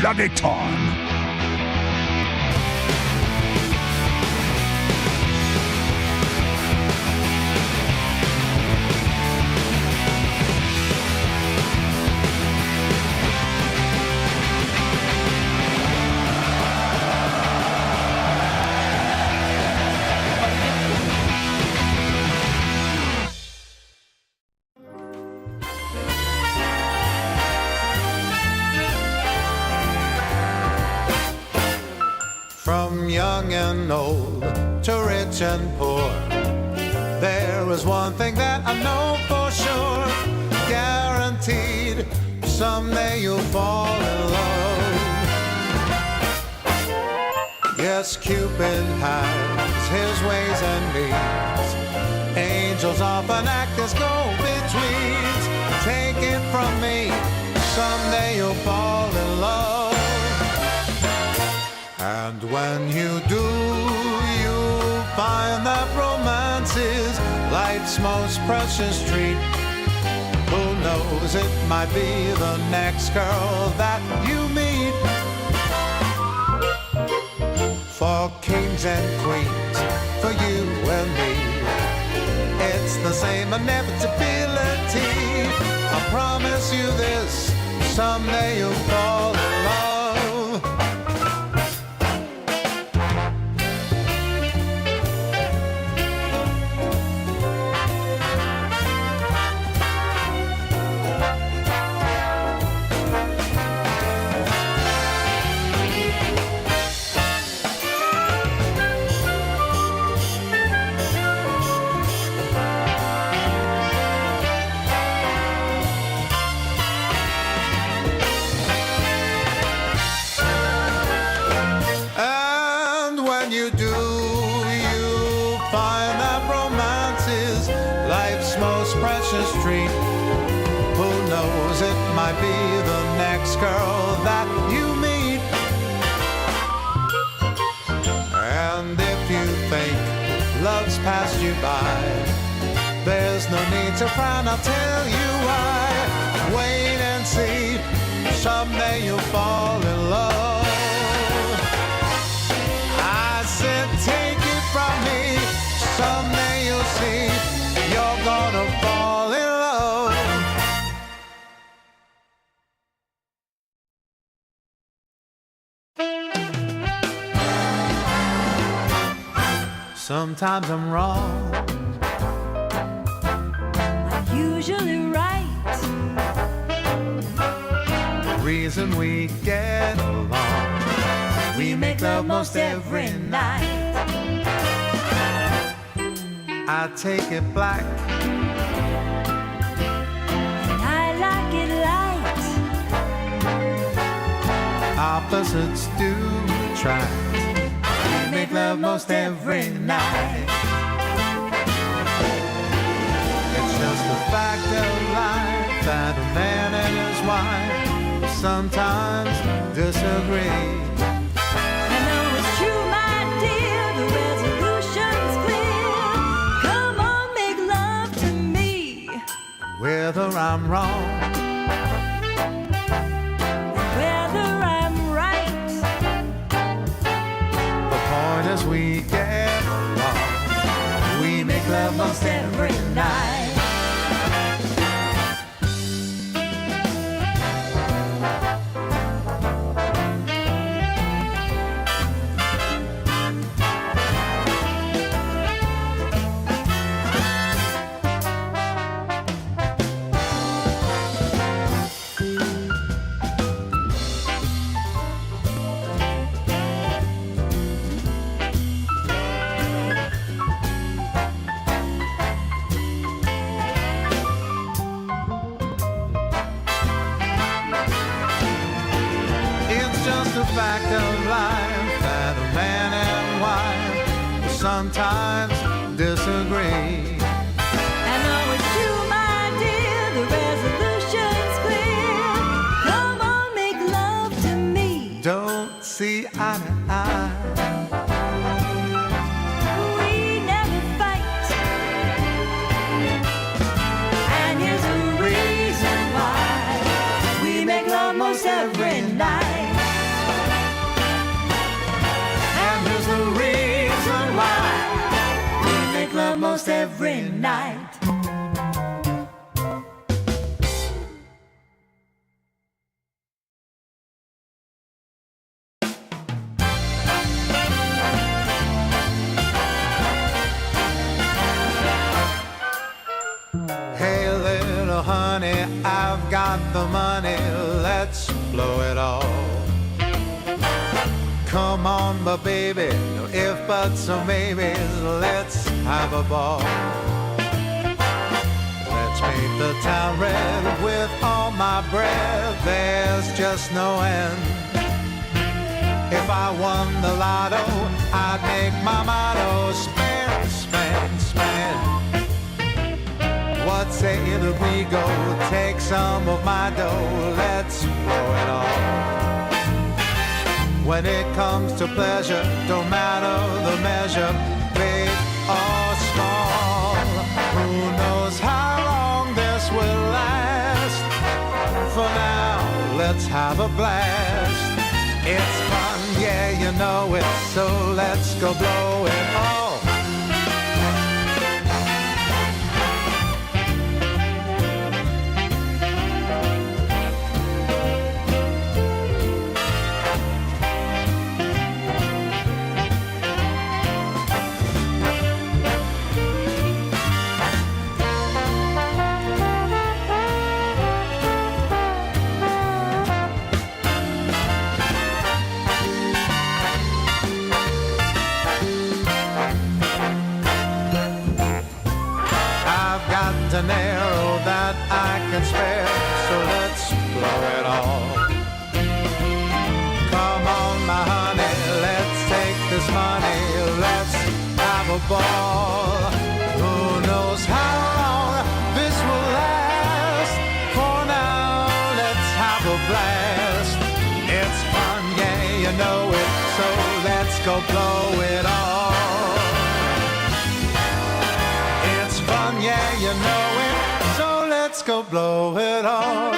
Bloody time. From young and old to rich and poor, there is one thing that I know for sure, guaranteed, someday you'll fall in love. Yes, Cupid has his ways and means. Angels often act as go-betweens. Take it from me, someday you'll fall in love. And when you do, you'll find that romance is life's most precious treat. Who knows, it might be the next girl that you meet. For kings and queens, for you and me, it's the same inevitability. I promise you this, someday you'll fall in love. Be the next girl that you meet. And if you think love's passed you by, there's no need to frown, I'll tell you why. Wait and see, someday you'll fall in love. I said take it from me, someday you'll see, you're gonna fall in love. Sometimes I'm wrong. I'm usually right. The reason we get along, we make love most every night. I take it black, And I like it light. opposites do attract. We make love most every night. It's just a fact of life that a man and his wife sometimes disagree. I know it's true, my dear, the resolution's clear. Come on, make love to me. Whether I'm wrong, Whether I'm right. the point is we get along. We make love most every night. It's just a fact of life that a man and wife sometimes disagree. I know it's true, my dear, the resolution's clear. Come on, make love to me. Don't see eye to eye. We never fight. And here's the reason why. We make love most every night. And here's the reason why. We make love most every night. Hey little honey, I've got the money, let's blow it all. Come on, but baby, no if, buts, or maybes, let's have a ball. Let's paint the town red with all my breath, there's just no end. If I won the lotto, I'd make my motto spend, spend, spend. What say that we go take some of my dough, let's blow it all. When it comes to pleasure, don't matter the measure, big or small. Who knows how long this will last? For now, let's have a blast. It's fun, yeah, you know it, so let's go blow it all. Dinero that I can spare, so let's blow it all. Come on, my honey, let's take this money, let's have a ball. Who knows how long this will last? For now, let's have a blast. It's fun, yeah, you know it, so let's go blow it all. It's fun, yeah, you know it, so let's go blow it all.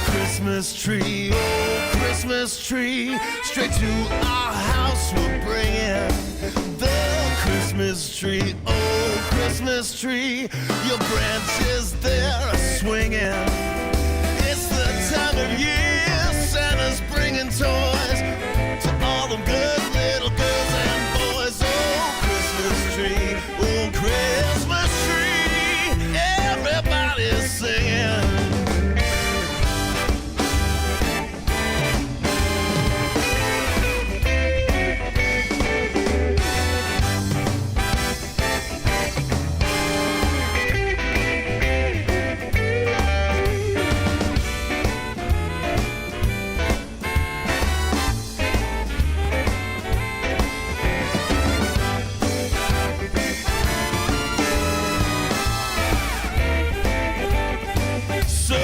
Christmas tree, oh Christmas tree, straight to our house we're bringing The Christmas tree, oh Christmas tree, your branches there are swinging. It's the time of year Santa's bringing toys to all them good little girls and boys. Oh Christmas tree, oh Christmas tree, everybody's singing. So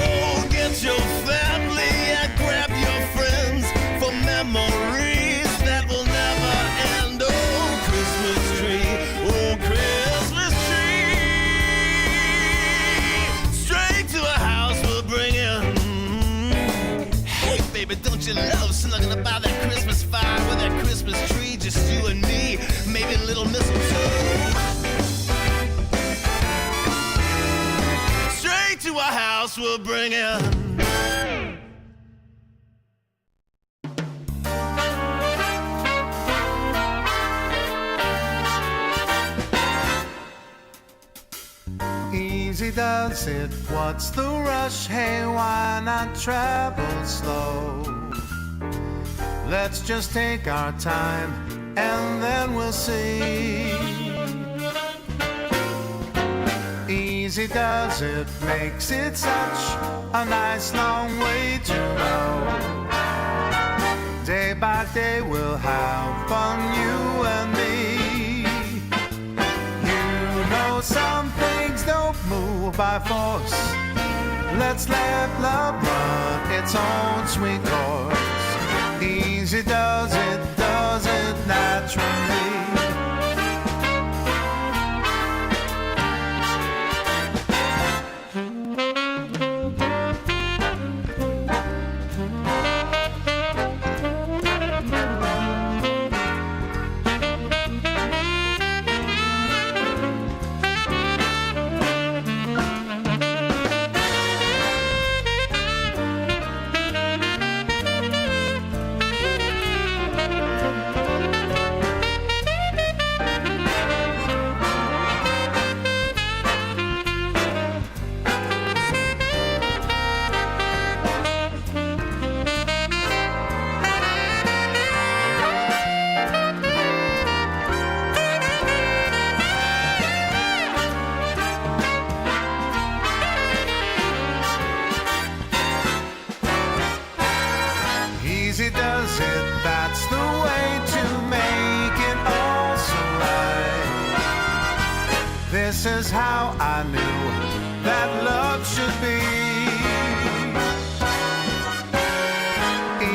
get your family and grab your friends for memories that will never end. Oh, Christmas tree, oh, Christmas tree. Straight to a house we'll bring in. Hey, baby, don't you love snuggling by that Christmas fire with that Christmas tree? Just you and me, maybe a little mistletoe. Straight to a house we'll bring in. Easy does it, what's the rush? Hey, why not travel slow? Let's just take our time and then we'll see. Easy does it, makes it such a nice long way to go. Day by day we'll have fun, you and me. You know some things don't move by force. Let's let love run its own sweet course. Easy does it naturally. Easy does it, that's the way to make it all so right. This is how I knew that love should be.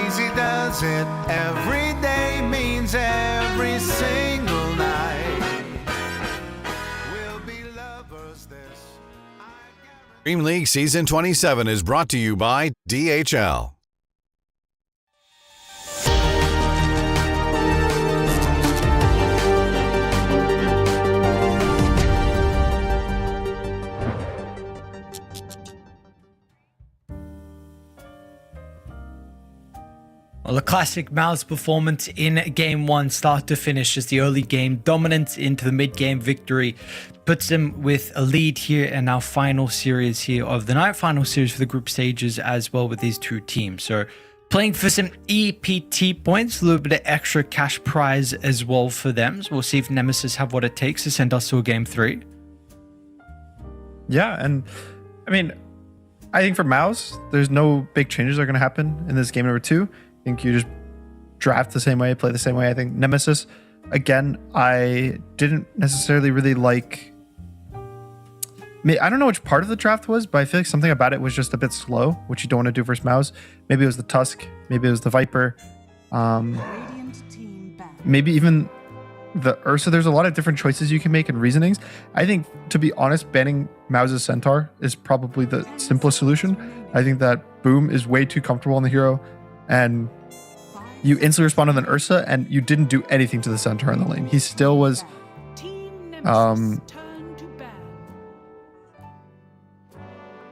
Easy does it, every day means every single night. We'll be lovers this. DreamLeague Season 27 is brought to you by DHL. Well, a classic MOUZ performance in Game 1, start to finish, as the early game dominance into the mid-game victory puts them with a lead here, and our final series here of the night, final series for the group stages as well with these two teams. So playing for some EPT points, a little bit of extra cash prize as well for them. So we'll see if Nemesis have what it takes to send us to a Game 3. Yeah, and I mean, I think for MOUZ, there's no big changes that are going to happen in this game number 2. I think you just draft the same way, play the same way. I think Nemesis, again, I didn't necessarily really like. I don't know which part of the draft was, but I feel like something about it was just a bit slow, which you don't want to do versus MOUZ. Maybe it was the Tusk, maybe it was the Viper, maybe even the Ursa. There's a lot of different choices you can make and reasonings. I think, to be honest, banning MOUZ's Centaur is probably the simplest solution. I think that Boom is way too comfortable on the hero, and you instantly responded on Ursa, and you didn't do anything to the centaur in the lane. He still was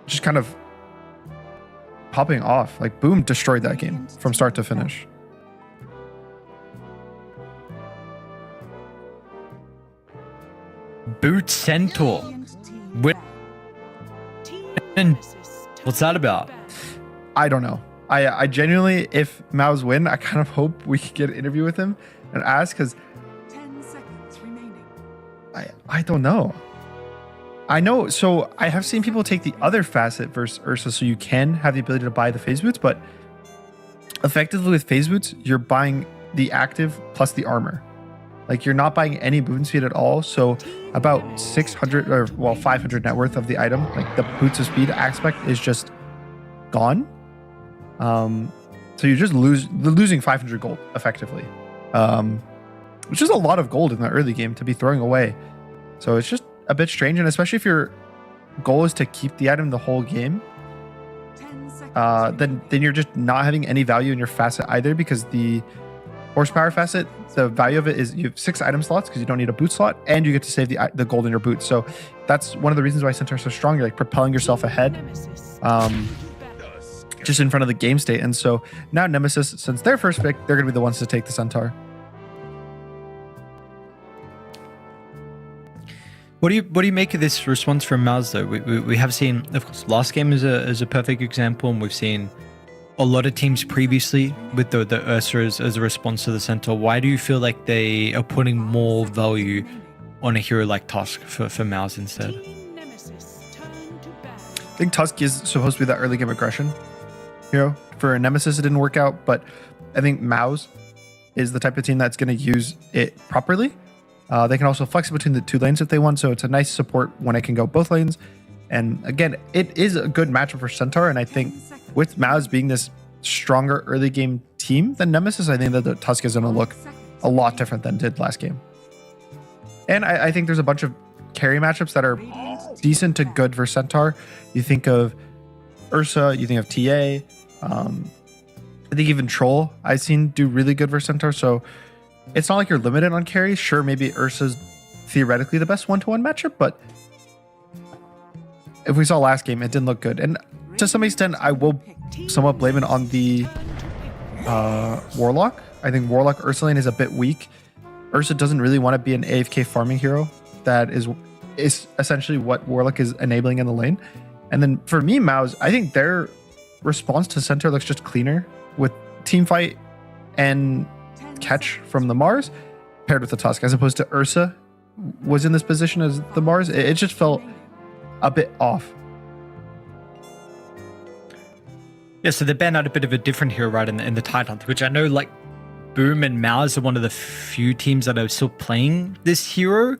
just kind of popping off. Like, boom, destroyed that game from start to finish. Boot Centaur. What's that about? I don't know. I genuinely, if MOUZ win, I kind of hope we could get an interview with him and ask, because I don't know. I know, so I have seen people take the other facet versus Ursa, so you can have the ability to buy the phase boots, but effectively with phase boots, you're buying the active plus the armor. Like, you're not buying any movement speed at all, so about 600 or, well, 500 net worth of the item, like the boots of speed aspect, is just gone. So you're just losing 500 gold effectively, which is a lot of gold in the early game to be throwing away. So it's just a bit strange, and especially if your goal is to keep the item the whole game, then you're just not having any value in your facet either, because the horsepower facet, the value of it is you have 6 item slots because you don't need a boot slot, and you get to save the gold in your boots. So that's one of the reasons why Centaur is so strong. You're like propelling yourself ahead, just in front of the game state. And so now Nemesis, since their first pick, they're going to be the ones to take the Centaur. What do you make of this response from MOUZ though? We have seen, of course, last game is a perfect example, and we've seen a lot of teams previously with the Ursa as a response to the Centaur. Why do you feel like they are putting more value on a hero like Tusk for MOUZ instead? I think Tusk is supposed to be that early game aggression hero. For Nemesis, it didn't work out, but I think MOUZ is the type of team that's going to use it properly. They can also flex between the 2 lanes if they want, so it's a nice support when it can go both lanes. And again, it is a good matchup for Centaur, and I think with MOUZ being this stronger early game team than Nemesis, I think that the Tusk is going to look a lot different than it did last game. And I think there's a bunch of carry matchups that are decent to good for Centaur. You think of Ursa, you think of TA, I think even Troll I've seen do really good for Centaur, so it's not like you're limited on carries. Sure, maybe Ursa's theoretically the best 1-to-1 matchup, but if we saw last game, it didn't look good. And to some extent, I will somewhat blame it on the Warlock. I think Warlock Ursa lane is a bit weak. Ursa doesn't really want to be an AFK farming hero. That is essentially what Warlock is enabling in the lane. And then for me, MOUZ, I think their response to Centaur looks just cleaner with teamfight and catch from the Mars paired with the Tusk, as opposed to Ursa was in this position as the Mars. It just felt a bit off. Yeah, so they banned out a bit of a different hero right in the Tide Hunt, which I know like Boom and MOUZ are one of the few teams that are still playing this hero.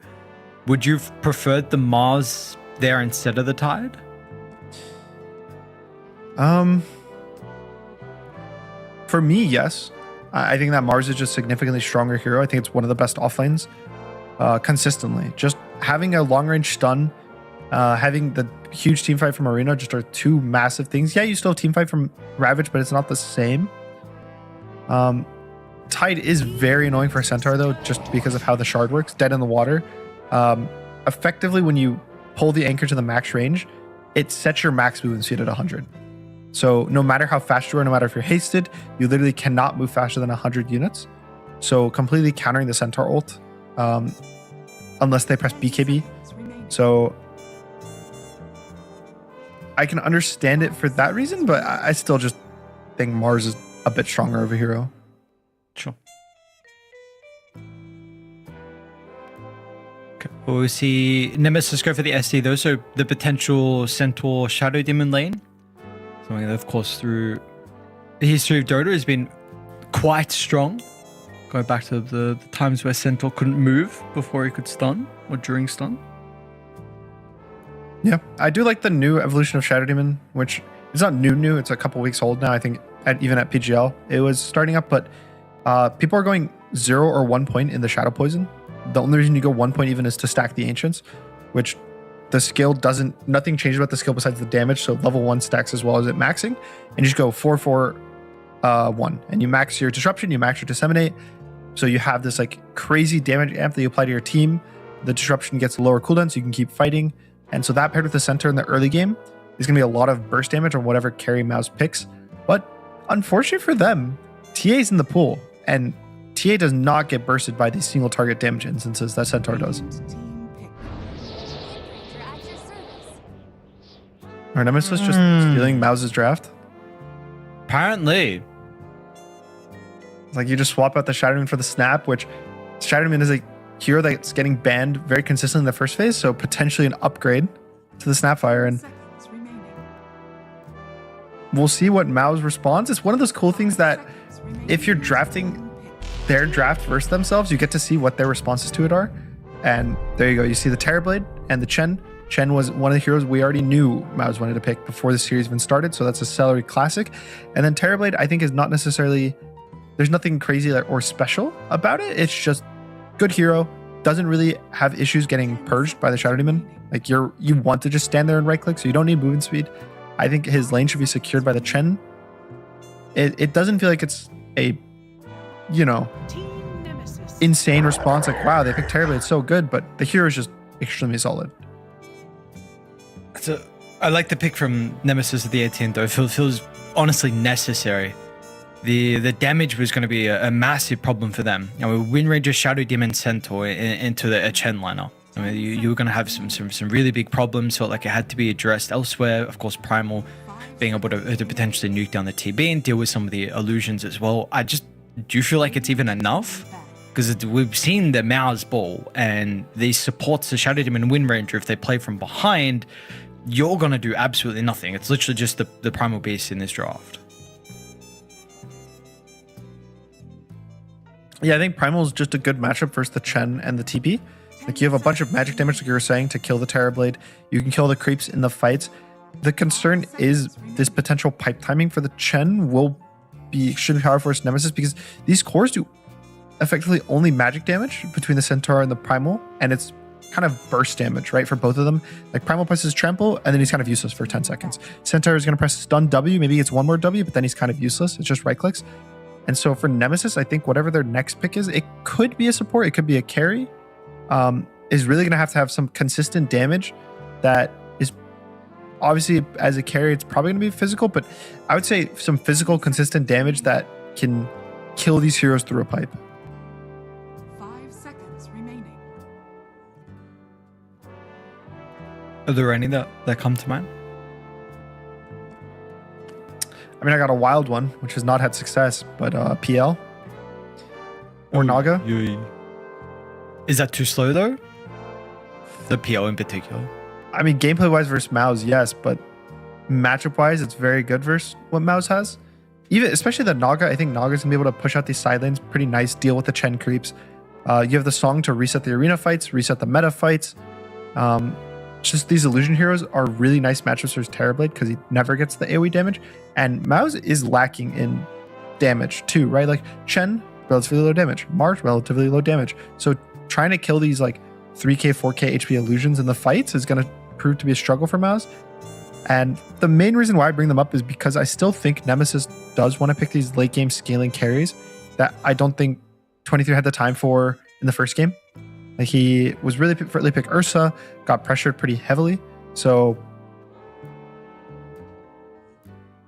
Would you have preferred the Mars there instead of the Tide? For me, yes. I think that Mars is just significantly stronger hero. I think it's one of the best offlanes consistently. Just having a long range stun, having the huge team fight from Arena just are 2 massive things. Yeah, you still have team fight from Ravage, but it's not the same. Tide is very annoying for Centaur though, just because of how the shard works. Dead in the water. Effectively, when you pull the anchor to the max range, it sets your max movement speed at 100. So no matter how fast you are, no matter if you're hasted, you literally cannot move faster than 100 units. So completely countering the Centaur ult, unless they press BKB. So I can understand it for that reason, but I still just think Mars is a bit stronger of a hero. Sure. Okay. Well, we see Nemesis go for the SD though, so the potential Centaur Shadow Demon lane. Something that, of course, through the history of Dota has been quite strong. Going back to the times where Centaur couldn't move before he could stun or during stun. Yeah, I do like the new evolution of Shadow Demon, which is not new. It's a couple weeks old now. I think even at PGL it was starting up, but people are going 0 or 1 point in the Shadow Poison. The only reason you go 1 point even is to stack the Ancients, which the skill nothing changes about the skill besides the damage. So level 1 stacks as well as it maxing, and you just go 4/4 1, and you max your disruption, you max your disseminate, so you have this like crazy damage amp that you apply to your team. The disruption gets lower cooldown, so you can keep fighting, and so that paired with the center in the early game is going to be a lot of burst damage on whatever carry MOUZ picks. But unfortunately for them, TA's in the pool, and TA does not get bursted by these single target damage instances that Centaur does. Or Nemesis just stealing MOUZ's draft? Apparently. It's like you just swap out the Shadowman for the Snap, which Shadowman is a hero that's getting banned very consistently in the first phase, so potentially an upgrade to the Snapfire. And we'll see what MOUZ responds. It's one of those cool things that if you're drafting their draft versus themselves, you get to see what their responses to it are. And there you go. You see the Terrorblade and the Chen. Chen was one of the heroes we already knew MOUZ wanted to pick before the series even started, so that's a Celery classic. And then Terrorblade, I think, is not necessarily... There's nothing crazy or special about it. It's just good hero. Doesn't really have issues getting purged by the Shadow Demon. Like you want to just stand there and right click, so you don't need movement speed. I think his lane should be secured by the Chen. It doesn't feel like it's a, insane response. Like, wow, they picked Terrorblade, it's so good, but the hero is just extremely solid. So I like the pick from Nemesis at the 18th, though. It feels honestly necessary. The damage was going to be a massive problem for them. Wind Ranger, Shadow Demon, Centaur into a Chen lineup. I mean, you were going to have some really big problems. Felt like it had to be addressed elsewhere. Of course, Primal being able to potentially nuke down the TB and deal with some of the illusions as well. Do you feel like it's even enough? Because we've seen the MOUZ ball, and these supports the Shadow Demon and Wind Ranger. If they play from behind, you're going to do absolutely nothing. It's literally just the Primal Beast in this draft. Yeah, I think Primal is just a good matchup versus the Chen and the TP. Like, you have a bunch of magic damage, like you were saying, to kill the Terrorblade. You can kill the creeps in the fights. The concern is this potential pipe timing for the Chen will be extremely powerful versus Nemesis, because these cores do effectively only magic damage between the Centaur and the Primal, and it's kind of burst damage, right, for both of them. Like, Primal presses Trample, and then he's kind of useless for 10 seconds. Centaur is going to press Stun W, maybe he gets one more W, but then he's kind of useless. It's just right clicks. And so for Nemesis, I think whatever their next pick is, it could be a support, it could be a carry, is really going to have some consistent damage that is obviously, as a carry, it's probably going to be physical, but I would say some physical consistent damage that can kill these heroes through a pipe. 5 seconds remaining. Are there any that come to mind? I mean, I got a wild one, which has not had success, but PL or Naga. Is that too slow, though? The PL in particular. I mean, gameplay-wise versus MOUZ, yes, but matchup-wise, it's very good versus what MOUZ has. Even, especially the Naga, I think Naga's going to be able to push out these side lanes pretty nice, deal with the Chen creeps. You have the Song to reset the arena fights, reset the meta fights. Just these illusion heroes are really nice matchups versus Terrorblade because he never gets the AoE damage. And MOUZ is lacking in damage too, right? Like Chen, relatively low damage. Mars, relatively low damage. So trying to kill these like 3k, 4k HP illusions in the fights is going to prove to be a struggle for MOUZ. And the main reason why I bring them up is because I still think Nemesis does want to pick these late game scaling carries that I don't think 23 had the time for in the first game. Like, he was really pick Ursa, got pressured pretty heavily. So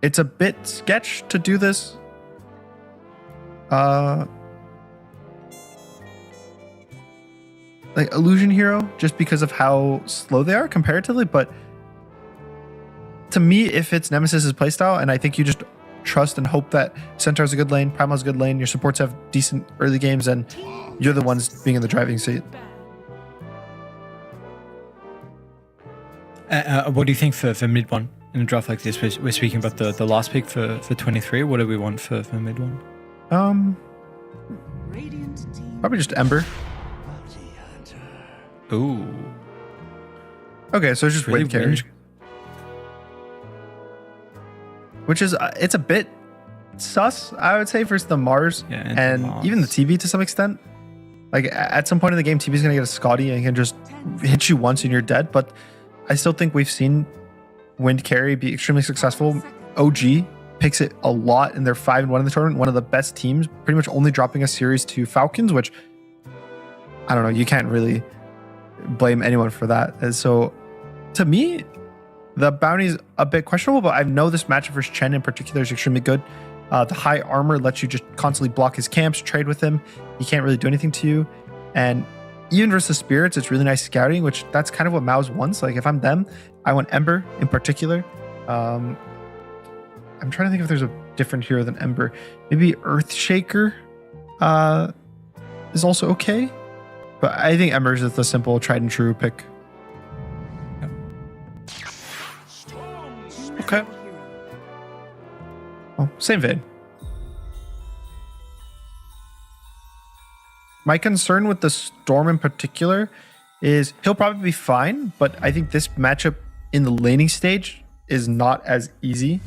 it's a bit sketch to do this. Like Illusion Hero, just because of how slow they are comparatively. But to me, if it's Nemesis's playstyle, and I think you just trust and hope that Centaur's a good lane, Primal's a good lane, your supports have decent early games, and you're the ones being in the driving seat. What do you think for mid one in a draft like this? We're speaking about the last pick for 23. What do we want for mid one? Probably just Ember. Ooh. Okay, so it's just really wind carry. Which is, it's a bit sus, I would say, versus the Mars and even the TB to some extent. Like, at some point in the game, TB's going to get a Scotty and can just hit you once and you're dead. But I still think we've seen wind carry be extremely successful. OG picks it a lot, and they're 5-1 in the tournament. One of the best teams, pretty much only dropping a series to Falcons, which I don't know. You can't really blame anyone for that. And so, to me, the bounty's a bit questionable, but I know this matchup versus Chen in particular is extremely good. The high armor lets you just constantly block his camps, trade with him. He can't really do anything to you. And even versus Spirits, it's really nice scouting, which that's kind of what MOUZ wants. Like if I'm them, I want Ember in particular. I'm trying to think if there's a different hero than Ember. Maybe Earthshaker is also okay. But I think Ember is the simple, tried and true pick. Okay. Well, same vein. My concern with the Storm in particular is he'll probably be fine, but I think this matchup in the laning stage is not as easy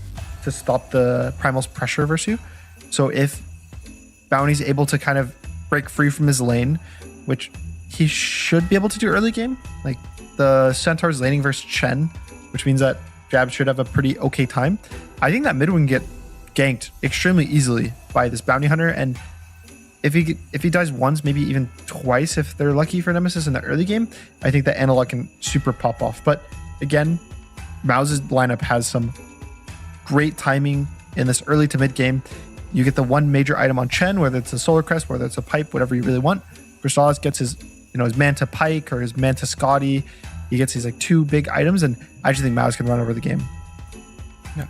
to stop the Primal's pressure versus you. So if Bounty's able to kind of break free from his lane, which he should be able to do early game, like the Centaur's laning versus Chen, which means that Jab should have a pretty okay time. I think that mid can get ganked extremely easily by this Bounty Hunter, and if he dies once, maybe even twice if they're lucky for Nemesis in the early game, I think that Analog can super pop off. But again, MOUZ's lineup has some great timing in this early to mid game. You get the one major item on Chen, whether it's a Solar Crest, whether it's a pipe, whatever you really want. Crystallis gets his Manta Pike or his Manta Scotty. He gets these like two big items, and I just think MOUZ can run over the game. Yeah.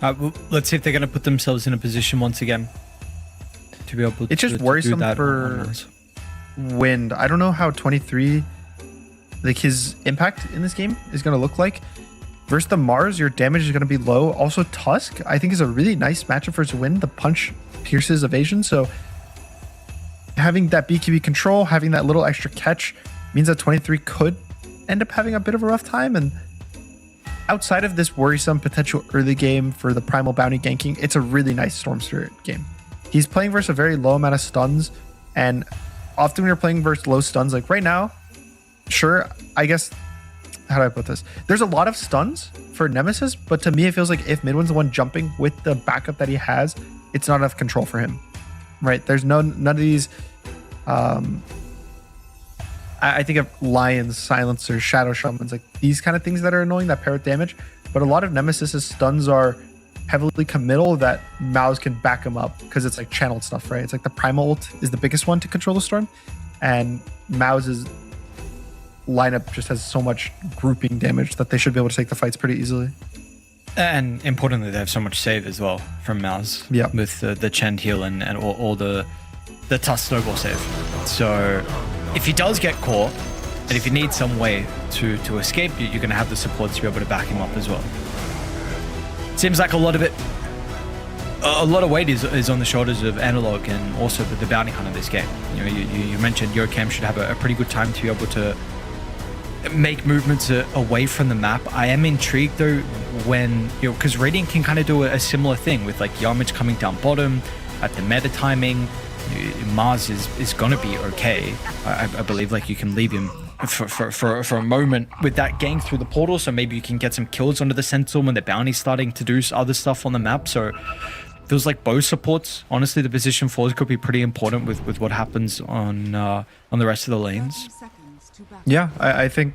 Well, let's see if they're going to put themselves in a position once again to be able to. It's just worrisome for Wind. I don't know how 23, like his impact in this game is going to look like. Versus the Mars, your damage is going to be low. Also, Tusk, I think, is a really nice matchup versus Wind. The punch pierces evasion, so having that BKB control, having that little extra catch means that 23 could end up having a bit of a rough time. And outside of this worrisome potential early game for the Primal Bounty ganking, it's a really nice Storm Spirit game. He's playing versus a very low amount of stuns, and often when you're playing versus low stuns, like right now, sure, I guess, how do I put this? There's a lot of stuns for Nemesis, but to me, it feels like if Midwin's the one jumping with the backup that he has, it's not enough control for him, right? There's none of these. I think of Lions, Silencers, Shadow Shamans, like these kind of things that are annoying that pair with damage. But a lot of Nemesis's stuns are heavily committal that MOUZ can back him up because it's like channeled stuff, right? It's like the Primal ult is the biggest one to control the Storm, and MOUZ's lineup just has so much grouping damage that they should be able to take the fights pretty easily. And importantly, they have so much save as well from MOUZ. Yeah, with the Chen heal and all the Tusk snowball save. So if he does get caught, and if you need some way to escape, you're going to have the support to be able to back him up as well. Seems like a lot of weight is on the shoulders of Analog and also the Bounty Hunter this game. You mentioned your camp should have a pretty good time to be able to make movements away from the map. I am intrigued though when, because Radiant can kind of do a similar thing with like Yarmage coming down bottom at the meta timing. MOUZ is gonna be okay. I believe like you can leave him for a moment with that gang through the portal, so maybe you can get some kills onto the Sentinel when the bounty's starting to do other stuff on the map. So feels like both supports. Honestly, the position 4s could be pretty important with what happens on the rest of the lanes. Yeah, I think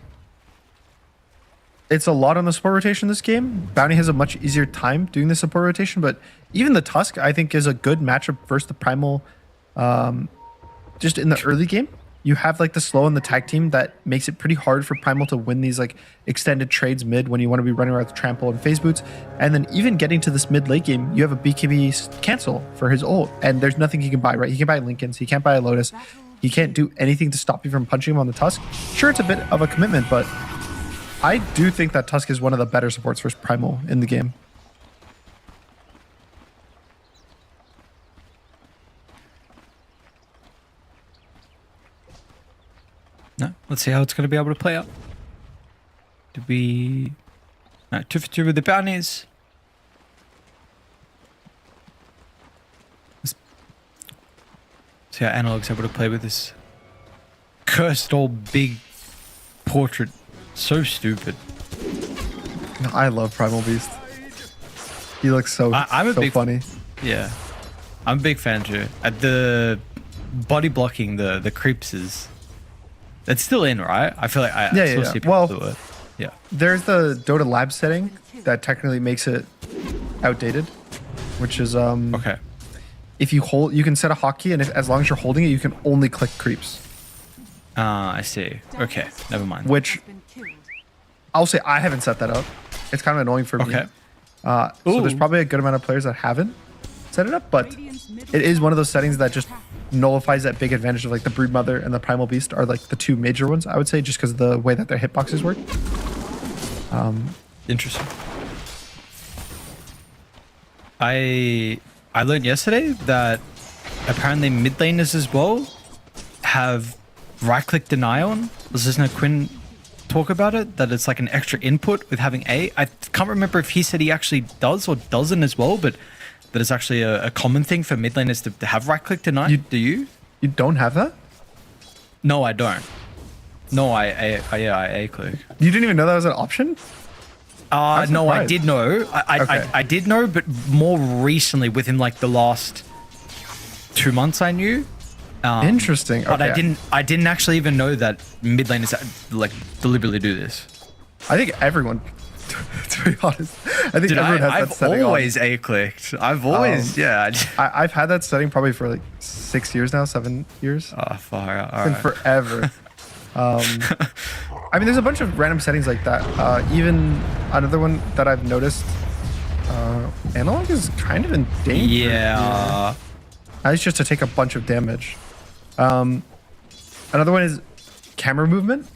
it's a lot on the support rotation this game. Bounty has a much easier time doing the support rotation, but even the Tusk, I think, is a good matchup versus the Primal. Just in the early game, you have like the slow and the tag team that makes it pretty hard for Primal to win these like extended trades mid when you want to be running around with Trample and Phase Boots. And then even getting to this mid late game, you have a BKB cancel for his ult, and there's nothing he can buy, right? He can buy Linken's, he can't buy a Lotus. He can't do anything to stop you from punching him on the Tusk. Sure, it's a bit of a commitment, but I do think that Tusk is one of the better supports versus Primal in the game. No, let's see how it's going to be able to play out. Do we... No, 2 for 2 with the bounties. Let's see how Analog's able to play with this cursed old big portrait. So stupid. I love Primal Beast. He looks so I'm a so big funny. Yeah, I'm a big fan too. At the body blocking the creeps is it's still in, right? I feel like I still see people do it. Yeah. There's the Dota lab setting that technically makes it outdated, which is okay. If you hold, you can set a hotkey, and as long as you're holding it, you can only click creeps. I see. Okay, never mind. Which I'll say I haven't set that up. It's kind of annoying for me. Okay. So there's probably a good amount of players that haven't set it up, but it is one of those settings that just nullifies that big advantage of like the Brood Mother and the Primal Beast are like the two major ones, I would say, just because of the way that their hitboxes work. Interesting. I learned yesterday that apparently mid laners as well have right-click deny on. Does no Quinn talk about it? That it's like an extra input with having A. I can't remember if he said he actually does or doesn't as well, but that it's actually a common thing for mid laners to have right-click deny. Do you? You don't have that? No, I don't. No, I A-click. You didn't even know that was an option? No, I did know. I did know, but more recently, within like the last 2 months, I knew. Interesting. But Okay. I didn't actually even know that mid laners like deliberately do this. I think everyone, to be honest, I think everyone has that I've setting on. always A-clicked. I've always, I've had that setting probably for like 6 years now, 7 years. Oh, far out. It's been forever. I mean, there's a bunch of random settings like that. Even another one that I've noticed, analog is kind of in danger. Yeah. It's just to take a bunch of damage. Another one is camera movement.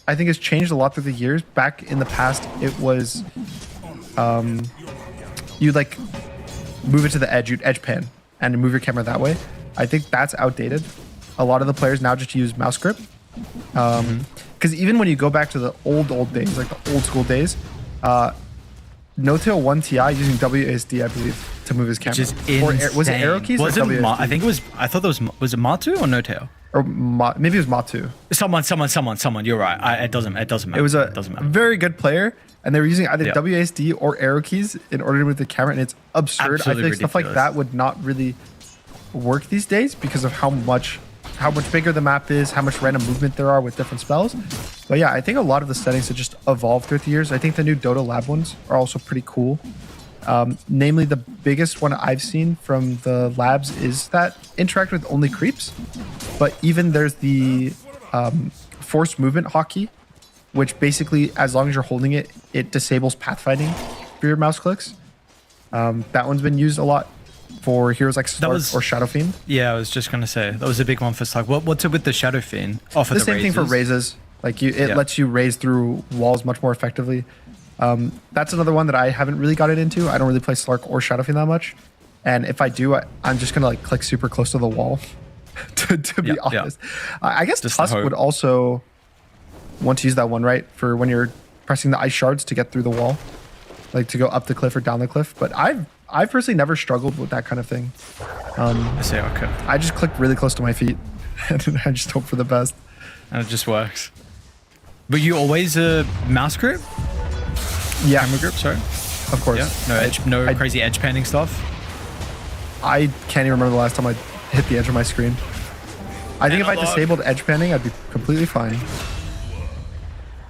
I think it's changed a lot through the years. Back in the past, it was you'd like move it to the edge, you'd edge pan and move your camera that way. I think that's outdated. A lot of the players now just use mouse grip. Because even when you go back to the old days, like the old school days, No-Tail 1 TI using WASD, I believe, to move his camera. Which is insane. Was it arrow keys or WASD? I think it was. I thought was it MOUZ or No-Tail? Or maybe it was MOUZ. Someone. You're right. It doesn't matter. It was a doesn't matter. very good player, and they were using either WASD or arrow keys in order to move the camera, and it's absurd. Absolutely I feel like stuff like ridiculous. that would not really work these days because of how much bigger the map is, how much random movement there are with different spells. But yeah, I think a lot of the settings have just evolved throughout the years. I think the new Dota lab ones are also pretty cool. Namely, the biggest one I've seen from the labs is that interact with only creeps. But even there's the forced movement hotkey, which basically, as long as you're holding it, it disables pathfinding for your mouse clicks. That one's been used a lot for heroes like Slark or Shadow Fiend. Yeah, I was just gonna say that was a big one for Slark. What's it with the Shadow Fiend? Oh, for the same thing for raises. Like it lets you raise through walls much more effectively. That's another one that I haven't really gotten into. I don't really play Slark or Shadow Fiend that much, and if I do, I'm just gonna like click super close to the wall. to be honest, I guess Just Tusk hope. would also want to use that one, right, for when you're pressing the ice shards to get through the wall, like to go up the cliff or down the cliff. But I've personally never struggled with that kind of thing. I say okay. I just click really close to my feet, and I just hope for the best. And it just works. But you always mouse grip? Yeah, Camera grip. Sorry. Of course. Yeah. No crazy edge panning stuff. I can't even remember the last time I hit the edge of my screen. I think if I disabled edge panning, I'd be completely fine.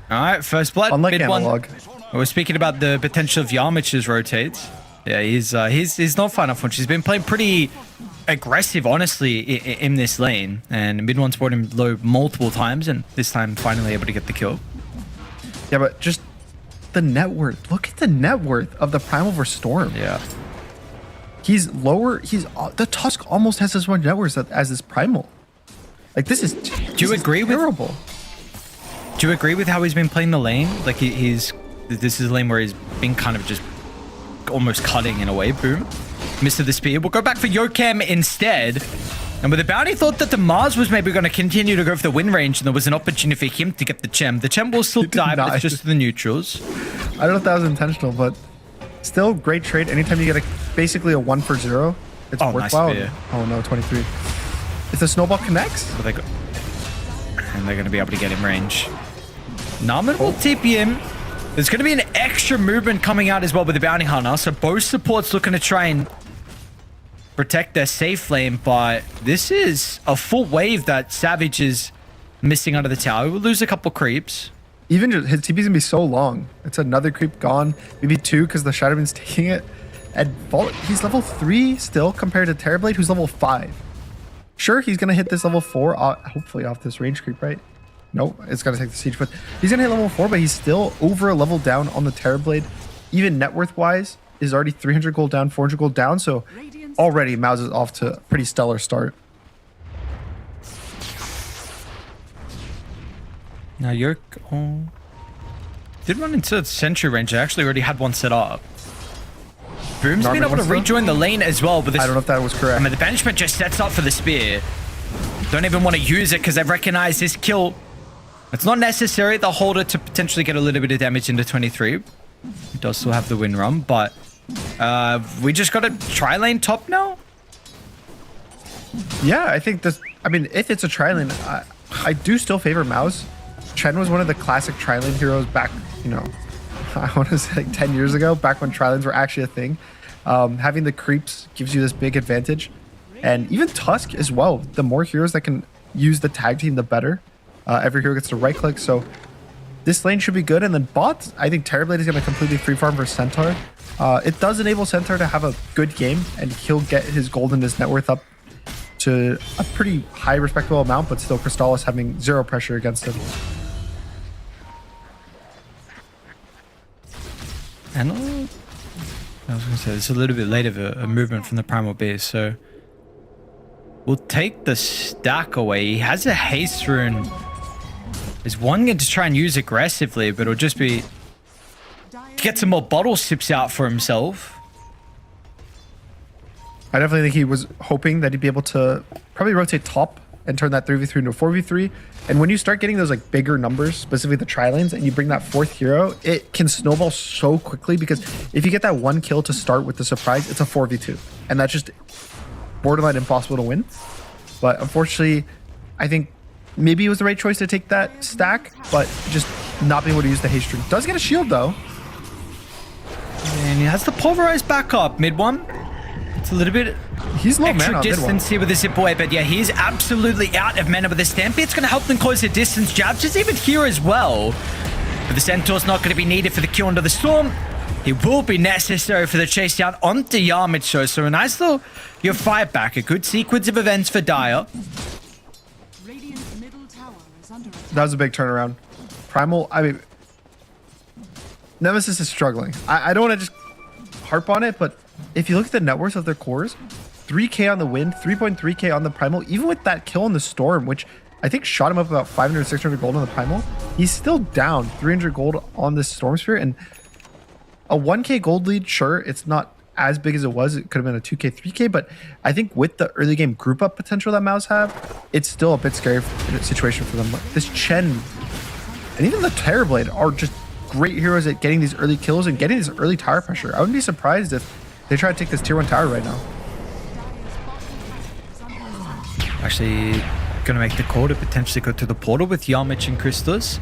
All right, first blood. Unlike mid analog. One. We're speaking about the potential of Yarmich's rotates. Yeah, he's not far enough. He's been playing pretty aggressive, honestly, in this lane. And mid one's brought him low multiple times, and this time finally able to get the kill. Yeah, but just the net worth. Look at the net worth of the Primal versus Storm. Yeah. He's lower. The Tusk almost has as much net worth as this Primal. Like this is. Do you agree with? Terrible. Do you agree with how he's been playing the lane? Like this is a lane where he's been kind of just almost cutting in a way. Boom. Mr. the Spear. We'll go back for Yokam instead. And with the bounty, thought that the MOUZ was maybe going to continue to go for the win range, and there was an opportunity for him to get the gem. The gem will still die, but it's just the neutrals. I don't know if that was intentional, but still great trade. Anytime you get basically a 1 for 0, it's worthwhile. Nice spear. Oh no, 23. If the snowball connects, and they're going to be able to get him range. Naman will TP him. There's going to be an extra movement coming out as well with the Bounty Hunter. So both supports looking to try and protect their safe lane. But this is a full wave that Savage is missing under the tower. We'll lose a couple creeps. Even just, his TP's gonna be so long. It's another creep gone. Maybe 2 because the Shadowman's taking it. And he's level 3 still compared to Terrorblade, who's level 5. Sure, he's gonna hit this level 4, hopefully off this range creep, right? Nope, it's gonna take the siege, but he's gonna hit level 4, but he's still over a level down on the Terrorblade. Even net worth wise is already 300 gold down, 400 gold down, so already MOUZ is off to a pretty stellar start. Now Yerk did run into Sentry range. I actually already had one set up. Boom's been able to rejoin the lane as well, but this, I don't know if that was correct. I mean, the banishment just sets up for the spear. Don't even want to use it because they've recognized this kill. It's not necessary. They'll hold it to potentially get a little bit of damage into 23. He does still have the win run, but we just got a tri-lane top now? Yeah, I think this, I mean, if it's a tri-lane, I do still favor MOUZ. Chen was one of the classic tri-lane heroes back, you know, I want to say like 10 years ago, back when tri-lanes were actually a thing. Having the creeps gives you this big advantage. And even Tusk as well. The more heroes that can use the tag team, the better. Every hero gets to right click, so this lane should be good. And then bot, I think Terrorblade is going to completely free farm for Centaur. It does enable Centaur to have a good game, and he'll get his gold and his net worth up to a pretty high respectable amount, but still Crystallis having zero pressure against him. And I was going to say, it's a little bit late of a movement from the Primal Base, so we'll take the stack away. He has a haste rune. He's wanting to try and use aggressively, but it'll just be to get some more bottle sips out for himself. I definitely think he was hoping that he'd be able to probably rotate top and turn that 3v3 into a 4v3. And when you start getting those like bigger numbers, specifically the tri-lanes, and you bring that 4th hero, it can snowball so quickly, because if you get that 1 kill to start with the surprise, it's a 4v2. And that's just borderline impossible to win. But unfortunately, I think maybe it was the right choice to take that stack, but just not being able to use the haste rune. Does get a shield though. And he has the pulverized back up mid one. It's a little bit he's low extra mana distance here with the zip away, but yeah, he's absolutely out of mana with the Stampede. It's going to help them close the distance. Jabs just even here as well. But the Centaur's not going to be needed for the kill under the storm. He will be necessary for the chase down onto Yarmid. So a nice little fight back. A good sequence of events for Dire. That was a big turnaround. Primal, I mean, Nemesis is struggling. I don't want to just harp on it, but if you look at the net worth of their cores, 3k on the Wind, 3.3k on the Primal, even with that kill on the Storm, which I think shot him up about 500, 600 gold on the Primal, he's still down 300 gold on this Storm Sphere. And a 1k gold lead, sure, it's not as big as it was. It could have been a 2k, 3k, but I think with the early game group up potential that MOUZ have, it's still a bit scary situation for them. This Chen and even the Terrorblade are just great heroes at getting these early kills and getting this early tower pressure. I wouldn't be surprised if they try to take this tier 1 tower right now. Actually going to make the call to potentially go to the portal with Yarmid and Crystallis.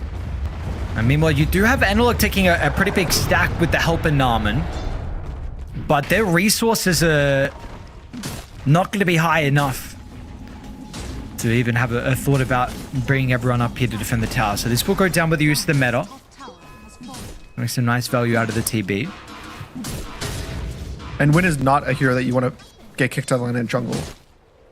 And meanwhile, you do have Analog taking a pretty big stack with the help of Narman. But their resources are not going to be high enough to even have a thought about bringing everyone up here to defend the tower. So this will go down with the use of the meta. Make some nice value out of the TB. And Win is not a hero that you want to get kicked out of the lane in jungle.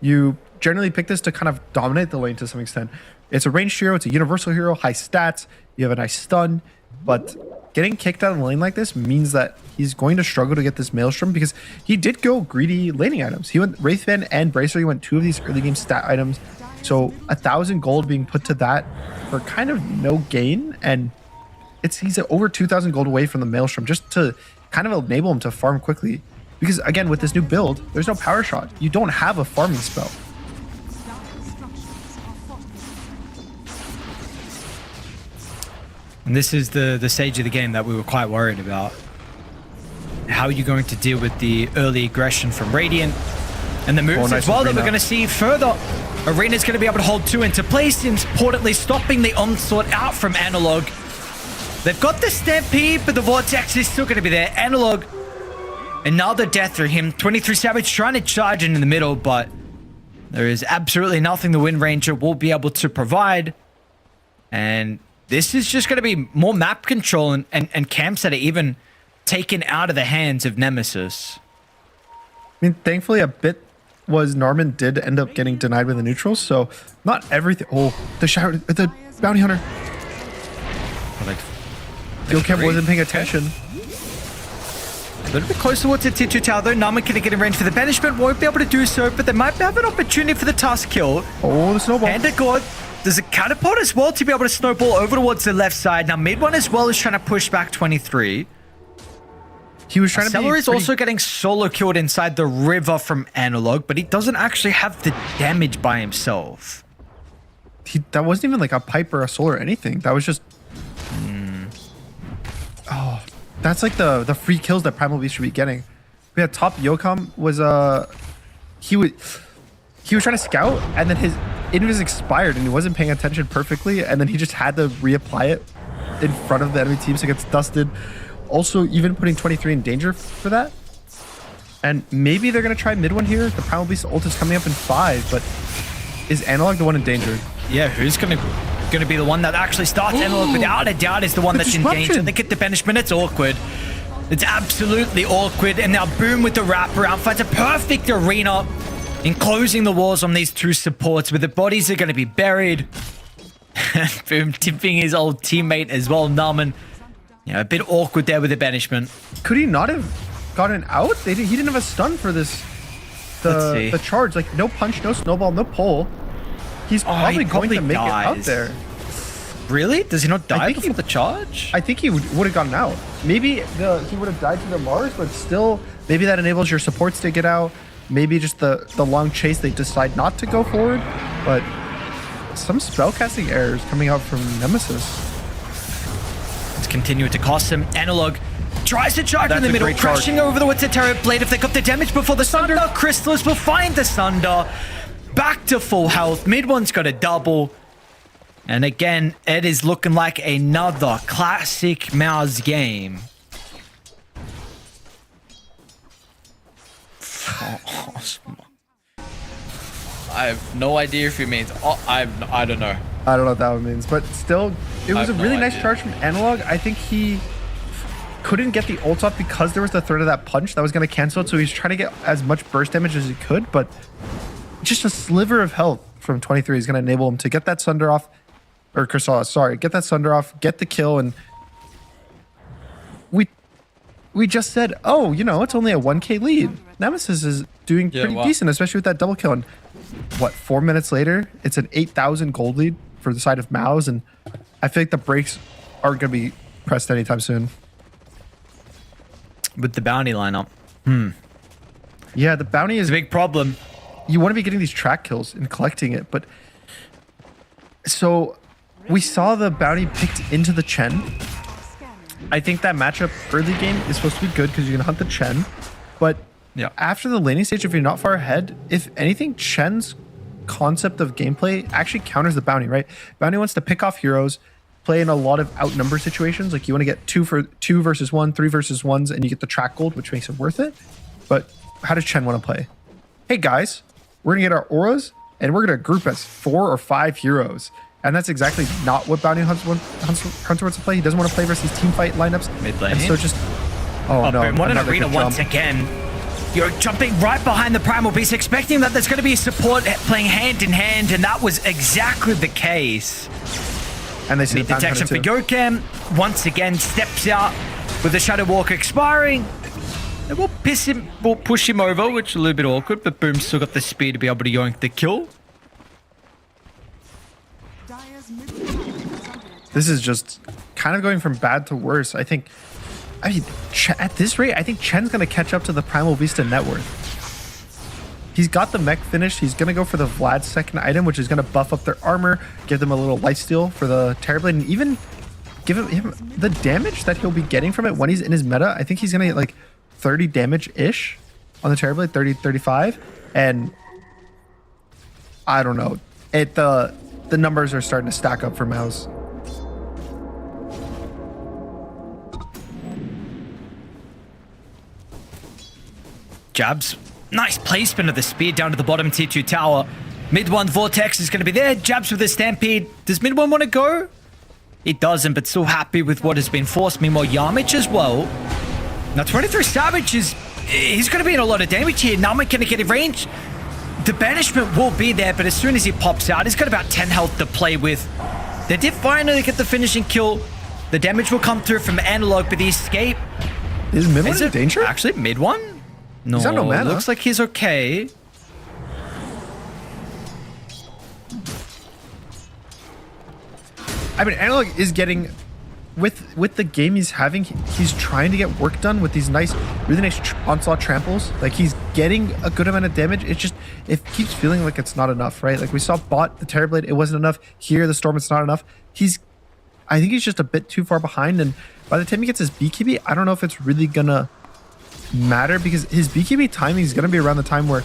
You generally pick this to kind of dominate the lane to some extent. It's a ranged hero, it's a universal hero, high stats, you have a nice stun, but getting kicked out of the lane like this means that he's going to struggle to get this Maelstrom, because he did go greedy laning items. He went Wraithband and Bracer, he went 2 of these early game stat items. So 1,000 gold being put to that for kind of no gain, and he's over 2,000 gold away from the Maelstrom just to kind of enable him to farm quickly. Because again, with this new build, there's no power shot. You don't have a farming spell. And this is the stage of the game that we were quite worried about. How are you going to deal with the early aggression from Radiant and the moves as well that we're going to see further? Arena's going to be able to hold 2 into place, importantly stopping the onslaught out from Analog. They've got the Stampede, but the Vortex is still going to be there. Analog, another death through him. 23 Savage trying to charge in the middle, but there is absolutely nothing the Wind Ranger will be able to provide. And this is just going to be more map control and camps that are even taken out of the hands of Nemesis. I mean, thankfully, a bit was Norman did end up getting denied with the neutrals, so not everything. Oh, the bounty hunter. Gilcamp wasn't paying attention. A little bit closer towards the Tier 2 tower, though. Norman can get in range for the banishment. Won't be able to do so, but they might have an opportunity for the task kill. Oh, the snowball. And a god. There's a catapult as well to be able to snowball over towards the left side. Now, mid one as well is trying to push back 23. He was trying to be Celery is also getting solo killed inside the river from Analog, but he doesn't actually have the damage by himself. That wasn't even like a pipe or a soul or anything. That was just... Oh, that's like the free kills that Primal Beast should be getting. We had top Yokam was he was trying to scout, and then his invis expired and he wasn't paying attention perfectly, and then he just had to reapply it in front of the enemy team so it gets dusted. Also, even putting 23 in danger for that. And maybe they're gonna try mid one here. The Primal Beast ult is coming up in 5, but is Analog the one in danger? Yeah, who's gonna be the one that actually starts? Analog without a doubt is the one that's in danger. They get the banishment. It's awkward. It's absolutely awkward. And now Boom with the wraparound finds a perfect arena, enclosing the walls on these two supports, where the bodies are going to be buried. Boom tipping his old teammate as well, Narman. Yeah, a bit awkward there with the banishment. Could he not have gotten out? He didn't have a stun for this. The charge, like no punch, no snowball, no pull. He's probably going to make it out there. Really? Does he not die before the charge? I think he would have gotten out. Maybe he would have died to the Mars, but still, maybe that enables your supports to get out. Maybe just the long chase, they decide not to go forward. But some spellcasting errors coming out from Nemesis. It's continuing to cost him. Analog tries to charge in the middle, crashing over the Wither Terror Blade. If they got the damage before the Sunder, Crystallis will find the Sunder. Back to full health. Mid one's got a double. And again, it is looking like another classic MOUZ game. I have no idea if it means... I don't know. I don't know what that one means. But still, it was a really nice charge from Analog. I think he couldn't get the ult off because there was the threat of that punch that was going to cancel it. So he's trying to get as much burst damage as he could. But just a sliver of health from 23 is going to enable him to get that Sunder off. Or Crystallis, sorry. Get that Sunder off, get the kill, and we just said, oh, you know, it's only a 1k lead. Nemesis is doing pretty decent, especially with that double kill. And what, 4 minutes later, it's an 8,000 gold lead for the side of MOUZ, and I feel like the brakes aren't going to be pressed anytime soon. With the bounty lineup. Yeah, the bounty is a big problem. You want to be getting these track kills and collecting it, but... So... we saw the bounty picked into the Chen. I think that matchup early game is supposed to be good because you're going to hunt the Chen. But after the laning stage, if you're not far ahead, if anything, Chen's concept of gameplay actually counters the bounty, right? Bounty wants to pick off heroes, play in a lot of outnumber situations. Like you want to get 2 versus 1, 3 versus 1s, and you get the track gold, which makes it worth it. But how does Chen want to play? Hey guys, we're going to get our auras, and we're going to group as 4 or 5 heroes. And that's exactly not what Bounty Hunter wants to play. He doesn't want to play versus team fight lineups. Mid lane. And so just... Oh no. What an arena once again. You're jumping right behind the Primal Beast, expecting that there's going to be support playing hand in hand, and that was exactly the case. And they see the detection for Yokam. Once again, steps out with the Shadow Walk expiring. It will push him over, which is a little bit awkward, but Boom's still got the speed to be able to yoink the kill. This is just kind of going from bad to worse. I mean, at this rate, I think Chen's going to catch up to the Primal Beast in net worth. He's got the mech finished. He's going to go for the Vlad's second item, which is going to buff up their armor, give them a little lifesteal for the Terrorblade, and even give him the damage that he'll be getting from it when he's in his meta. I think he's going to get like 30 damage-ish on the Terrorblade, 30, 35. And I don't know. The numbers are starting to stack up for MOUZ. jabs. Nice placement of the spear down to the bottom tier 2 tower. Mid 1 Vortex is going to be there. Jabs with the Stampede. Does mid 1 want to go? It doesn't, but still happy with what has been forced. Meanwhile, Yamich as well. Now, 23 Savage he's going to be in a lot of damage here. Nama going to get in range. The banishment will be there, but as soon as he pops out, he's got about 10 health to play with. They did finally get the finishing kill. The damage will come through from Analog, but the escape... Is mid 1 in danger? Actually, mid 1? No, he's on no mana. Looks like he's okay. I mean, Analog is getting... With the game he's having, he's trying to get work done with these really nice onslaught tramples. Like, he's getting a good amount of damage. It's just, it keeps feeling like it's not enough, right? Like, we saw bot, the Terrorblade, it wasn't enough. Here, the Storm, it's not enough. I think he's just a bit too far behind, and by the time he gets his BKB, I don't know if it's really gonna matter, because his BKB timing is gonna be around the time where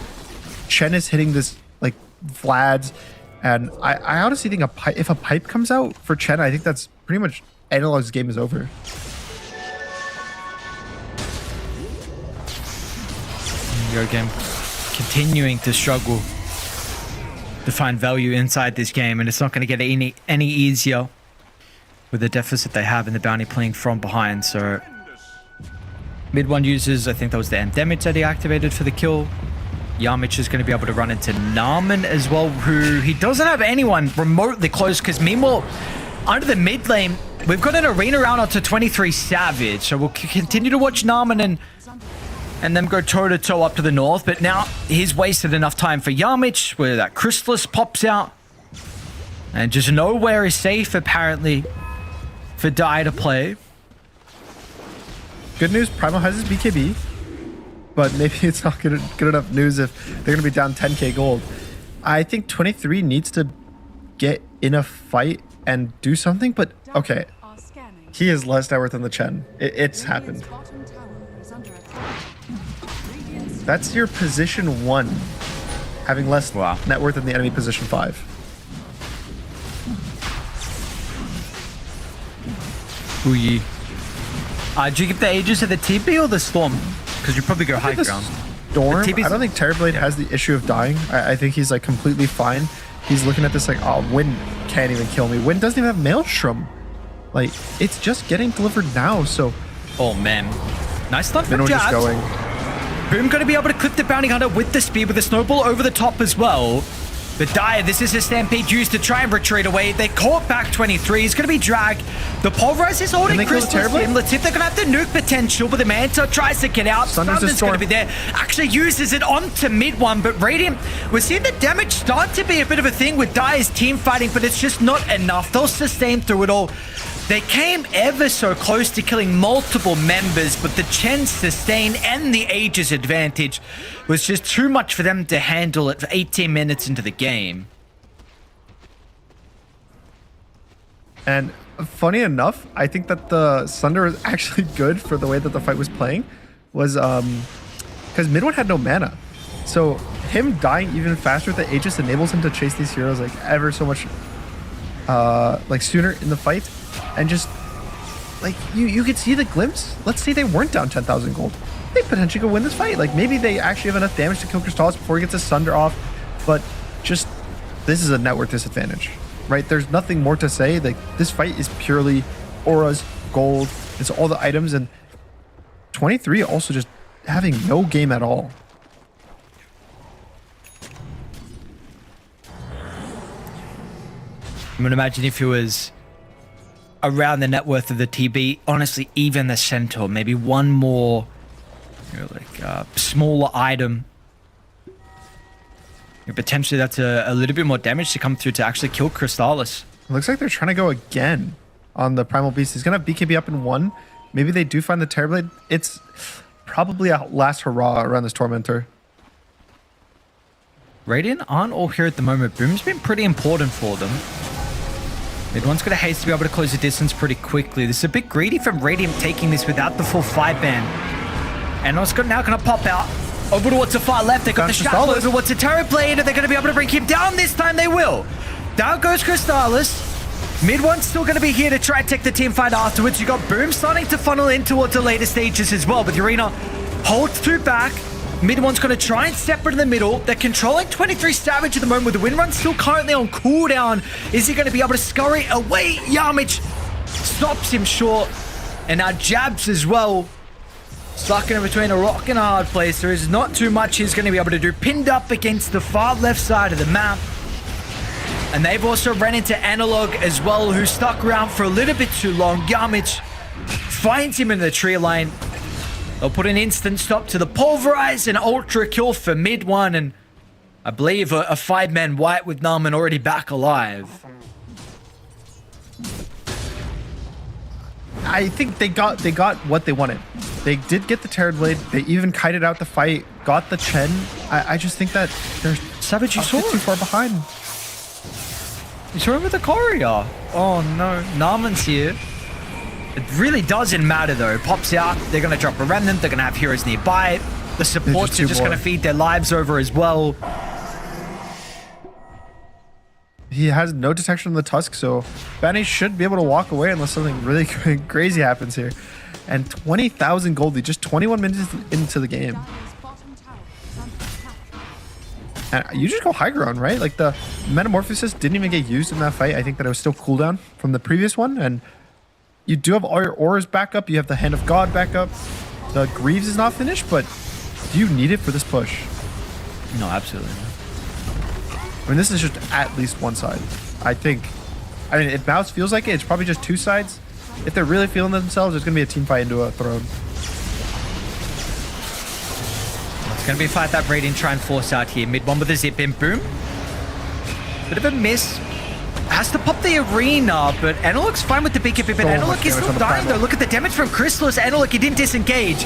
Chen is hitting this, like, Vlad's, and I honestly think if a pipe comes out for Chen, I think that's pretty much Analog's game is over. Your game continuing to struggle to find value inside this game, and it's not going to get any easier with the deficit they have in the bounty playing from behind. So mid 1 uses, I think that was the end damage that he activated for the kill. Yamich is going to be able to run into Naman as well, who he doesn't have anyone remotely close, because meanwhile, under the mid lane, we've got an arena round onto 23 Savage. So we'll continue to watch Naman and them go toe-to-toe up to the north. But now he's wasted enough time for Yamich, where that Chrysalis pops out. And just nowhere is safe, apparently, for Dai to play. Good news, Primal has his BKB. But maybe it's not good enough news if they're going to be down 10k gold. I think 23 needs to get in a fight and do something, but okay. He is less net worth than the Chen. It's happened. That's your position 1, having less net worth than the enemy position 5. Uyi. Do you give the Aegis of the TP or the Storm? Because you probably go high ground. Storm? I don't think Terrorblade has the issue of dying. I think he's like completely fine. He's looking at this like, oh, Wind can't even kill me. Wind doesn't even have Maelstrom. Like, it's just getting delivered now, so... Oh, man. Nice stun from Minnow Jabs. just going. Boom going to be able to clip the Bounty Hunter with the speed, with the snowball over the top as well. But Dai, this is a Stampede used to try and retreat away. They caught back 23. He's going to be dragged. The Pulverize is holding Crystal's in. Let's see if they're going to have the nuke potential, but the Manta tries to get out. Thunder's going to be there. Actually uses it onto mid 1, but Radiant, we're seeing the damage start to be a bit of a thing with Dai's team fighting, but it's just not enough. They'll sustain through it all. They came ever so close to killing multiple members, but the Chen sustain and the Aegis advantage was just too much for them to handle it for 18 minutes into the game. And funny enough, I think that the Sunder was actually good for the way that the fight was playing, was because mid 1 had no mana. So him dying even faster with the Aegis enables him to chase these heroes like ever so much like sooner in the fight. And just like you could see the glimpse. Let's say they weren't down 10,000 gold. They potentially could win this fight. Like maybe they actually have enough damage to kill Crystallis before he gets his Sunder off. But just this is a net worth disadvantage, right? There's nothing more to say. Like this fight is purely auras, gold. It's all the items, and 23 also just having no game at all. I'm gonna imagine if he was around the net worth of the TB, honestly, even the Centaur, maybe one more, you know, like smaller item. Potentially that's a little bit more damage to come through to actually kill Crystallis. It looks like they're trying to go again on the Primal Beast. He's gonna have BKB up in 1. Maybe they do find the Terrorblade. It's probably a last hurrah around this Tormentor. Radiant aren't all here at the moment. Boom's been pretty important for them. Mid one's got a haste to be able to close the distance pretty quickly. This is a bit greedy from Radiant taking this without the full fight ban. And it's now going to pop out over towards the far left. They got the shadow over towards the Terrorblade, and they're going to be able to bring him down this time. They will. Down goes Crystallis. Mid one's still going to be here to try and take the team fight afterwards. You got Boom starting to funnel in towards the later stages as well, but Urena holds 2 back. Mid one's going to try and separate in the middle. They're controlling 23 Savage at the moment with the win run still currently on cooldown. Is he going to be able to scurry away? Yamich stops him short. And now Jabs as well. Stuck in between a rock and a hard place. There is not too much he's going to be able to do. Pinned up against the far left side of the map. And they've also ran into Analog as well, who stuck around for a little bit too long. Yamich finds him in the tree line. They'll put an instant stop to the Pulverize and Ultra Kill for mid one. And I believe a 5-man white with Narman already back alive. I think they got what they wanted. They did get the Terrorblade. They even kited out the fight, got the Chen. I just think that they're Savage, you saw too far behind. You saw him with the Courier. Oh no, Narman's here. It really doesn't matter though. Pops out, they're going to drop a Remnant, they're going to have heroes nearby. The supports are just going to feed their lives over as well. He has no detection on the Tusk, so Benny should be able to walk away unless something really crazy happens here. And 20,000 gold lead, just 21 minutes into the game. And you just go high ground, right? Like the Metamorphosis didn't even get used in that fight. I think that it was still cooldown from the previous one. And you do have all your auras back up. You have the Hand of God back up. The Greaves is not finished, but do you need it for this push? No, absolutely not. I mean, this is just at least one side, I think. I mean, if MOUZ feels like it, it's probably just two sides. If they're really feeling themselves, there's going to be a team fight into a throne. It's going to be a fight that Radiant try and force out here. Mid one with a zip in. Boom. Bit of a miss. Has to pop the arena, but Analog's fine with the big hit. But Analog is still dying though. Look at the damage from Chrysalis. Analog, he didn't disengage.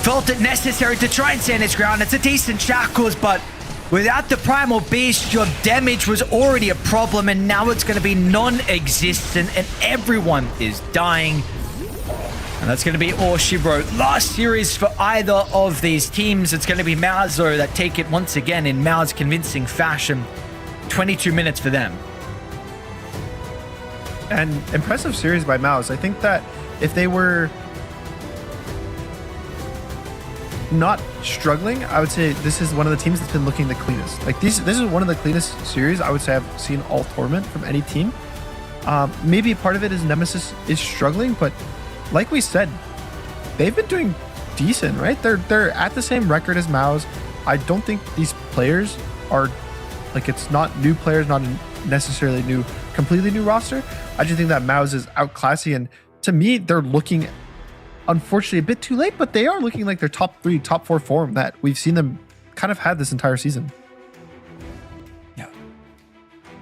Felt it necessary to try and stand his ground. It's a decent Shackles, but without the Primal Beast, your damage was already a problem, and now it's going to be non-existent, and everyone is dying. And that's going to be all she wrote. Last series for either of these teams. It's going to be MOUZ that take it once again in MOUZ convincing fashion. 22 minutes for them. And impressive series by MOUZ. I think that if they were not struggling, I would say this is one of the teams that's been looking the cleanest. Like this is one of the cleanest series I would say I've seen all tournament from any team. Maybe part of it is Nemesis is struggling, but like we said, they've been doing decent, right? They're at the same record as MOUZ. I don't think these players are like, it's not new players, not necessarily completely new roster. I just think that MOUZ is outclassy, and to me, they're looking unfortunately a bit too late, but they are looking like their top 3, top 4 form that we've seen them kind of had this entire season. Yeah.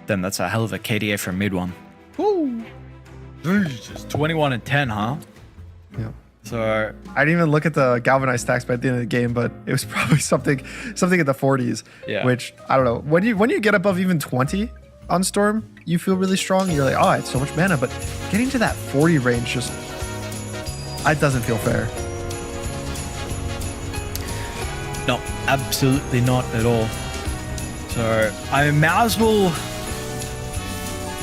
Then that's a hell of a KDA from mid one. Woo! Just 21 and 10, huh? Yeah. So I didn't even look at the galvanized stacks by the end of the game, but it was probably something in the 40s. Yeah. Which I don't know. When you get above even 20 on Storm, you feel really strong. You're like, oh, I had so much mana, but getting to that 40 range just it doesn't feel fair. No, absolutely not at all. So I mean, MOUZ will.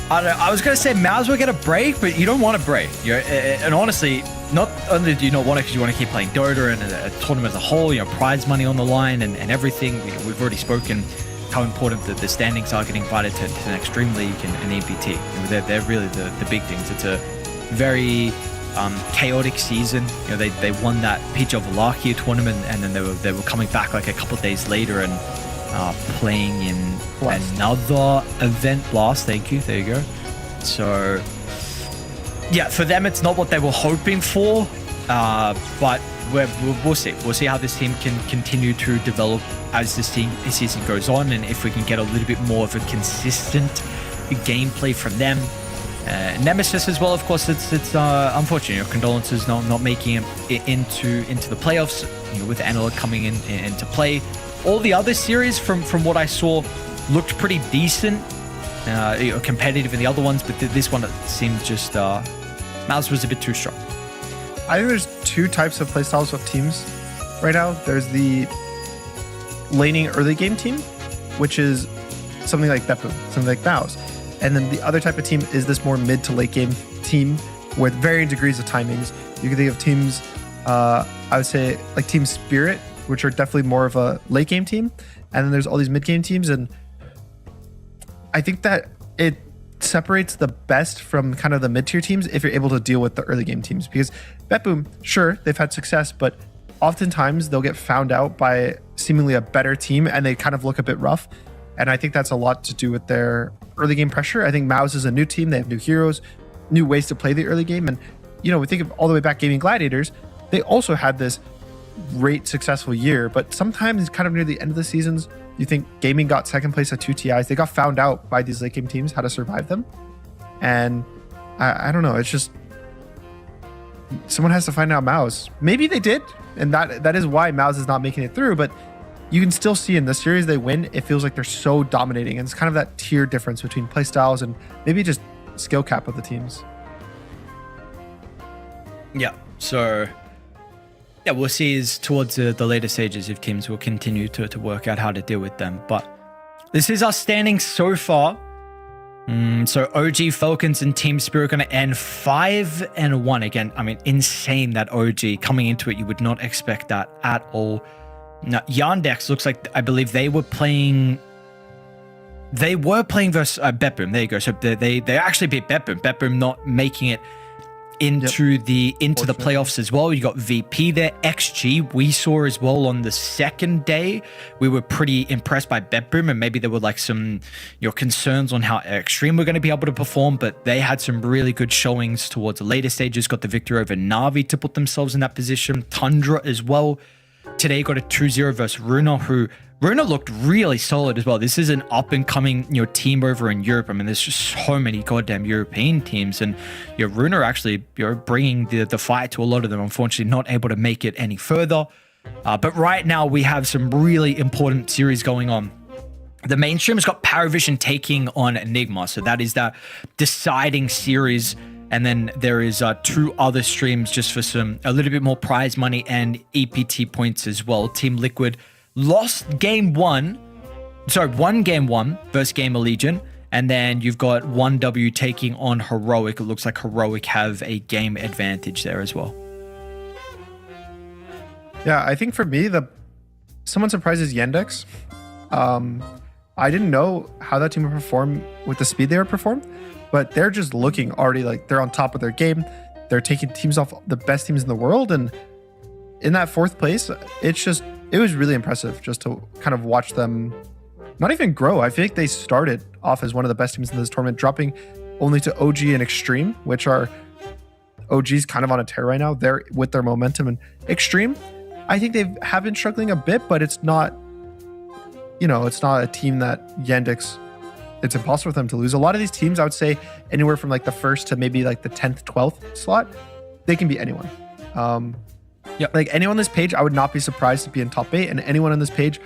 I don't know, I was gonna say MOUZ will get a break, but you don't want a break. And honestly, not only do you not want it because you want to keep playing Dota and a tournament as a whole, prize money on the line and everything. We've already spoken how important the standings are getting invited to the next DreamLeague and EPT. They're really the big things. It's a very chaotic season. They won that PG of Valakia tournament, and then they were coming back like a couple of days later and playing in another event. Blast, thank you. There you go. So yeah, for them it's not what they were hoping for, but we'll see. We'll see how this team can continue to develop as this season goes on, and if we can get a little bit more of a consistent gameplay from them. Nemesis as well, of course, it's unfortunate. Condolences not making it into the playoffs, with Analog coming into play. All the other series from what I saw looked pretty decent, competitive in the other ones, but this one seemed just MOUZ was a bit too strong. I think there's two types of playstyles of teams right now. There's the laning early game team, which is something like Beppu, something like MOUZ. And then the other type of team is this more mid to late game team with varying degrees of timings. You can think of teams, I would say like Team Spirit which are definitely more of a late game team, and then there's all these mid game teams, and I think that it separates the best from kind of the mid tier teams if you're able to deal with the early game teams. Because BetBoom, sure, they've had success, but oftentimes they'll get found out by seemingly a better team and they kind of look a bit rough. And I think that's a lot to do with their early game pressure. I think MOUZ is a new team. They have new heroes, new ways to play the early game. And, you know, we think of all the way back Gaming Gladiators, they also had this great successful year, but sometimes kind of near the end of the seasons, you think Gaming got second place at 2 TIs. They got found out by these late game teams how to survive them. And I don't know. It's just someone has to find out MOUZ. Maybe they did. And that is why MOUZ is not making it through. But you can still see in the series they win, it feels like they're so dominating. And it's kind of that tier difference between play styles and maybe just skill cap of the teams. Yeah. So yeah, we'll see is towards the later stages if teams will continue to work out how to deal with them. But this is our standings so far. So OG, Falcons, and Team Spirit going to end 5-1 again. I mean, insane that OG coming into it. You would not expect that at all. Now, Yandex looks like, I believe they were playing versus BetBoom. There you go. So they actually beat BetBoom. BetBoom not making it into the playoffs as well. You got VP there, XG we saw as well on the second day. We were pretty impressed by BetBoom, and maybe there were like some concerns on how Extreme were going to be able to perform, but they had some really good showings towards the later stages. Got the victory over Navi to put themselves in that position. Tundra as well. Today got a 2-0 versus Runa, who Runa looked really solid as well. This is an up-and-coming team over in Europe. I mean, there's just so many goddamn European teams, and Runa actually bringing the fight to a lot of them. Unfortunately, not able to make it any further. But right now, we have some really important series going on. The mainstream has got Paravision taking on Enigma, so that is that deciding series. And then there is 2 other streams just for a little bit more prize money and EPT points as well. Team Liquid lost one game 1 versus Game Allegiant, and then you've got 1W taking on Heroic. It looks like Heroic have a game advantage there as well. Yeah, I think for me, someone surprises Yandex. I didn't know how that team would perform with the speed they would perform, but they're just looking already like they're on top of their game. They're taking teams off the best teams in the world, and in that 4th place, it was really impressive just to kind of watch them not even grow. I feel like they started off as one of the best teams in this tournament, dropping only to OG and Extreme, which are OG's kind of on a tear right now. They're with their momentum, and Extreme, I think they have been struggling a bit, but it's not, it's not a team that Yandex, it's impossible for them to lose. A lot of these teams, I would say anywhere from like the 1st to maybe like the 10th, 12th slot, they can beat anyone. Like anyone on this page, I would not be surprised to be in top 8, and anyone on this page,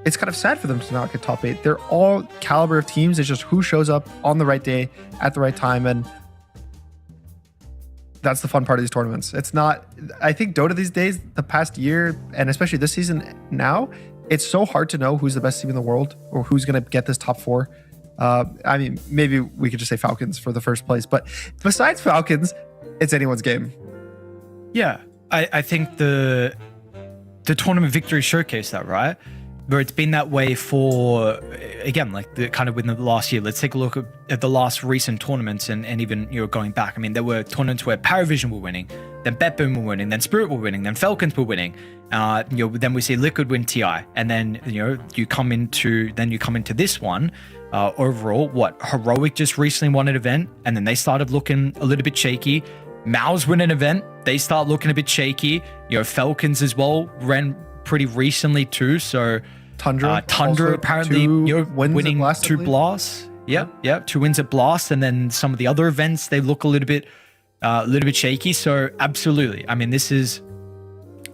it's kind of sad for them to not get top 8. They're all caliber of teams. It's just who shows up on the right day at the right time, and that's the fun part of these tournaments. It's not, I think Dota these days, the past year, and especially this season now, it's so hard to know who's the best team in the world or who's going to get this top 4. I mean, maybe we could just say Falcons for the 1st place, but besides Falcons, it's anyone's game. Yeah. I think the tournament victory showcased that, right? Where it's been that way for, again, like the kind of within the last year. Let's take a look at the last recent tournaments and even going back. I mean, there were tournaments where Paravision were winning, then BetBoom were winning, then Spirit were winning, then Falcons were winning. Then we see Liquid win TI, and then you come into this one. Overall, Heroic just recently won an event, and then they started looking a little bit shaky. MOUZ win an event, they start looking a bit shaky. Falcons as well ran pretty recently too. So Tundra apparently winning 2 blasts. Yeah, 2 wins at Blast, and then some of the other events they look a little bit shaky. So absolutely, I mean, this is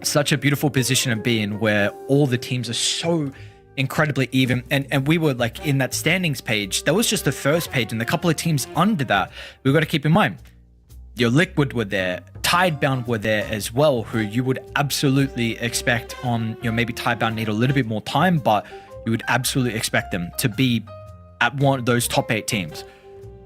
such a beautiful position to be in, where all the teams are so incredibly even, and we were like in that standings page. That was just the first page, and a couple of teams under that we've got to keep in mind. Liquid were there, Tidebound were there as well, who you would absolutely expect on, maybe Tidebound need a little bit more time, but you would absolutely expect them to be at one of those top 8 teams.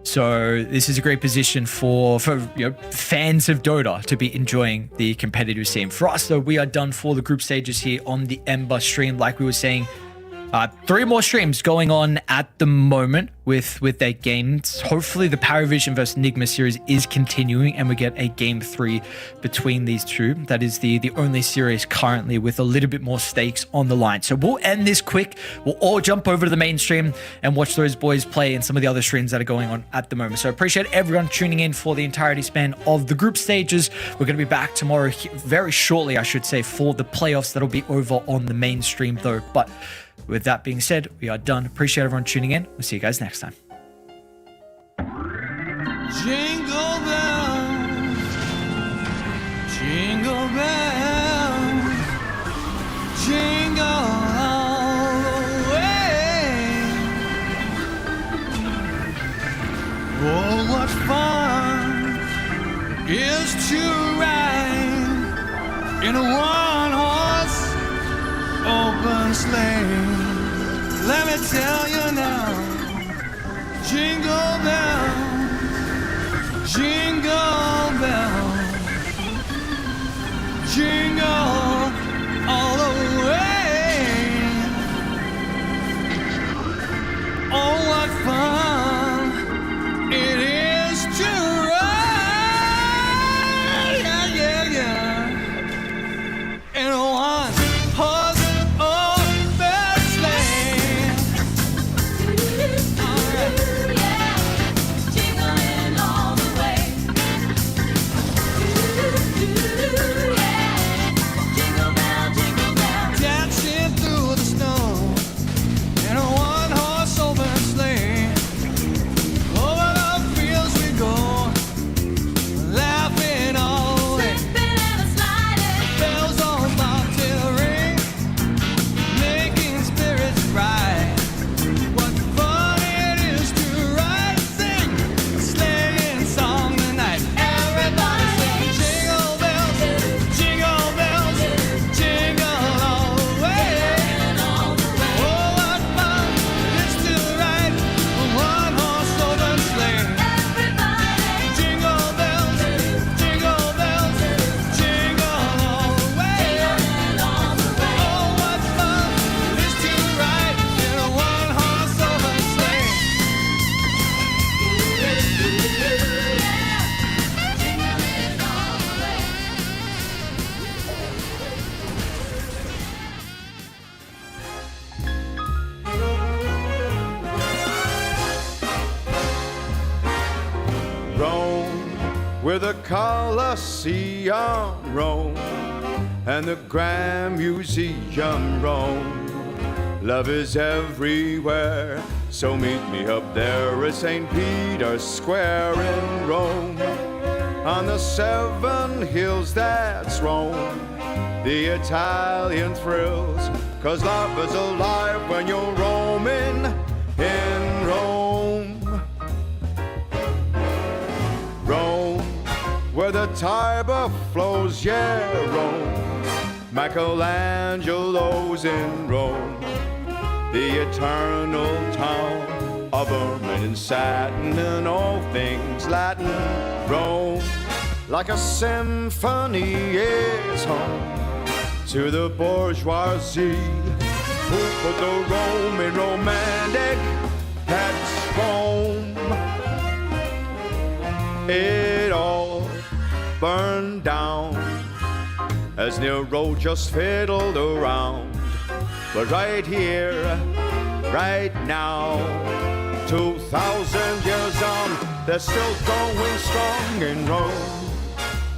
So this is a great position for fans of Dota to be enjoying the competitive scene. For us, though, we are done for the group stages here on the Ember stream. Like we were saying, 3 more streams going on at the moment with their games. Hopefully the Paravision vs Enigma series is continuing and we get a game 3 between these two. That is the only series currently with a little bit more stakes on the line. So we'll end this quick. We'll all jump over to the main stream and watch those boys play in some of the other streams that are going on at the moment. So I appreciate everyone tuning in for the entirety span of the group stages. We're going to be back tomorrow, very shortly, I should say, for the playoffs. That'll be over on the main stream though. But with that being said, we are done. Appreciate everyone tuning in. We'll see you guys next time. Jingle bells, jingle bells, jingle all the way. Oh, what fun is to ride in a one-horse open sleigh. Let me tell you now, jingle bells, jingle bells, jingle all the way. Oh, what fun it is to ride, yeah, in a one-horse where the Colosseum Rome and the Grand Museum Rome. Love is everywhere, so meet me up there at St. Peter's Square in Rome. On the 7 hills that's Rome, the Italian thrills, 'cause love is alive when you're roaming in Rome. Rome, where the Tiber flows, yeah, Rome. Michelangelo's in Rome, the eternal town of ermine and satin and all things Latin. Rome, like a symphony, is home to the bourgeoisie who put the Roman romantic headstrong. It all burned down as Nero just fiddled around. But right here, right now, 2,000 years on, they're still going strong in Rome,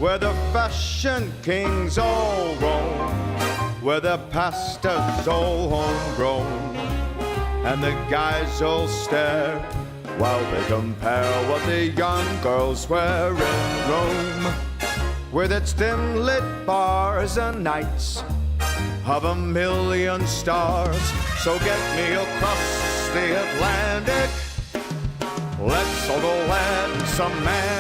where the fashion kings all roam, where the pasta's all homegrown, and the guys all stare while they compare what the young girls wear in Rome, with its dim-lit bars and nights of a million stars. So get me across the Atlantic, let's all go land some man.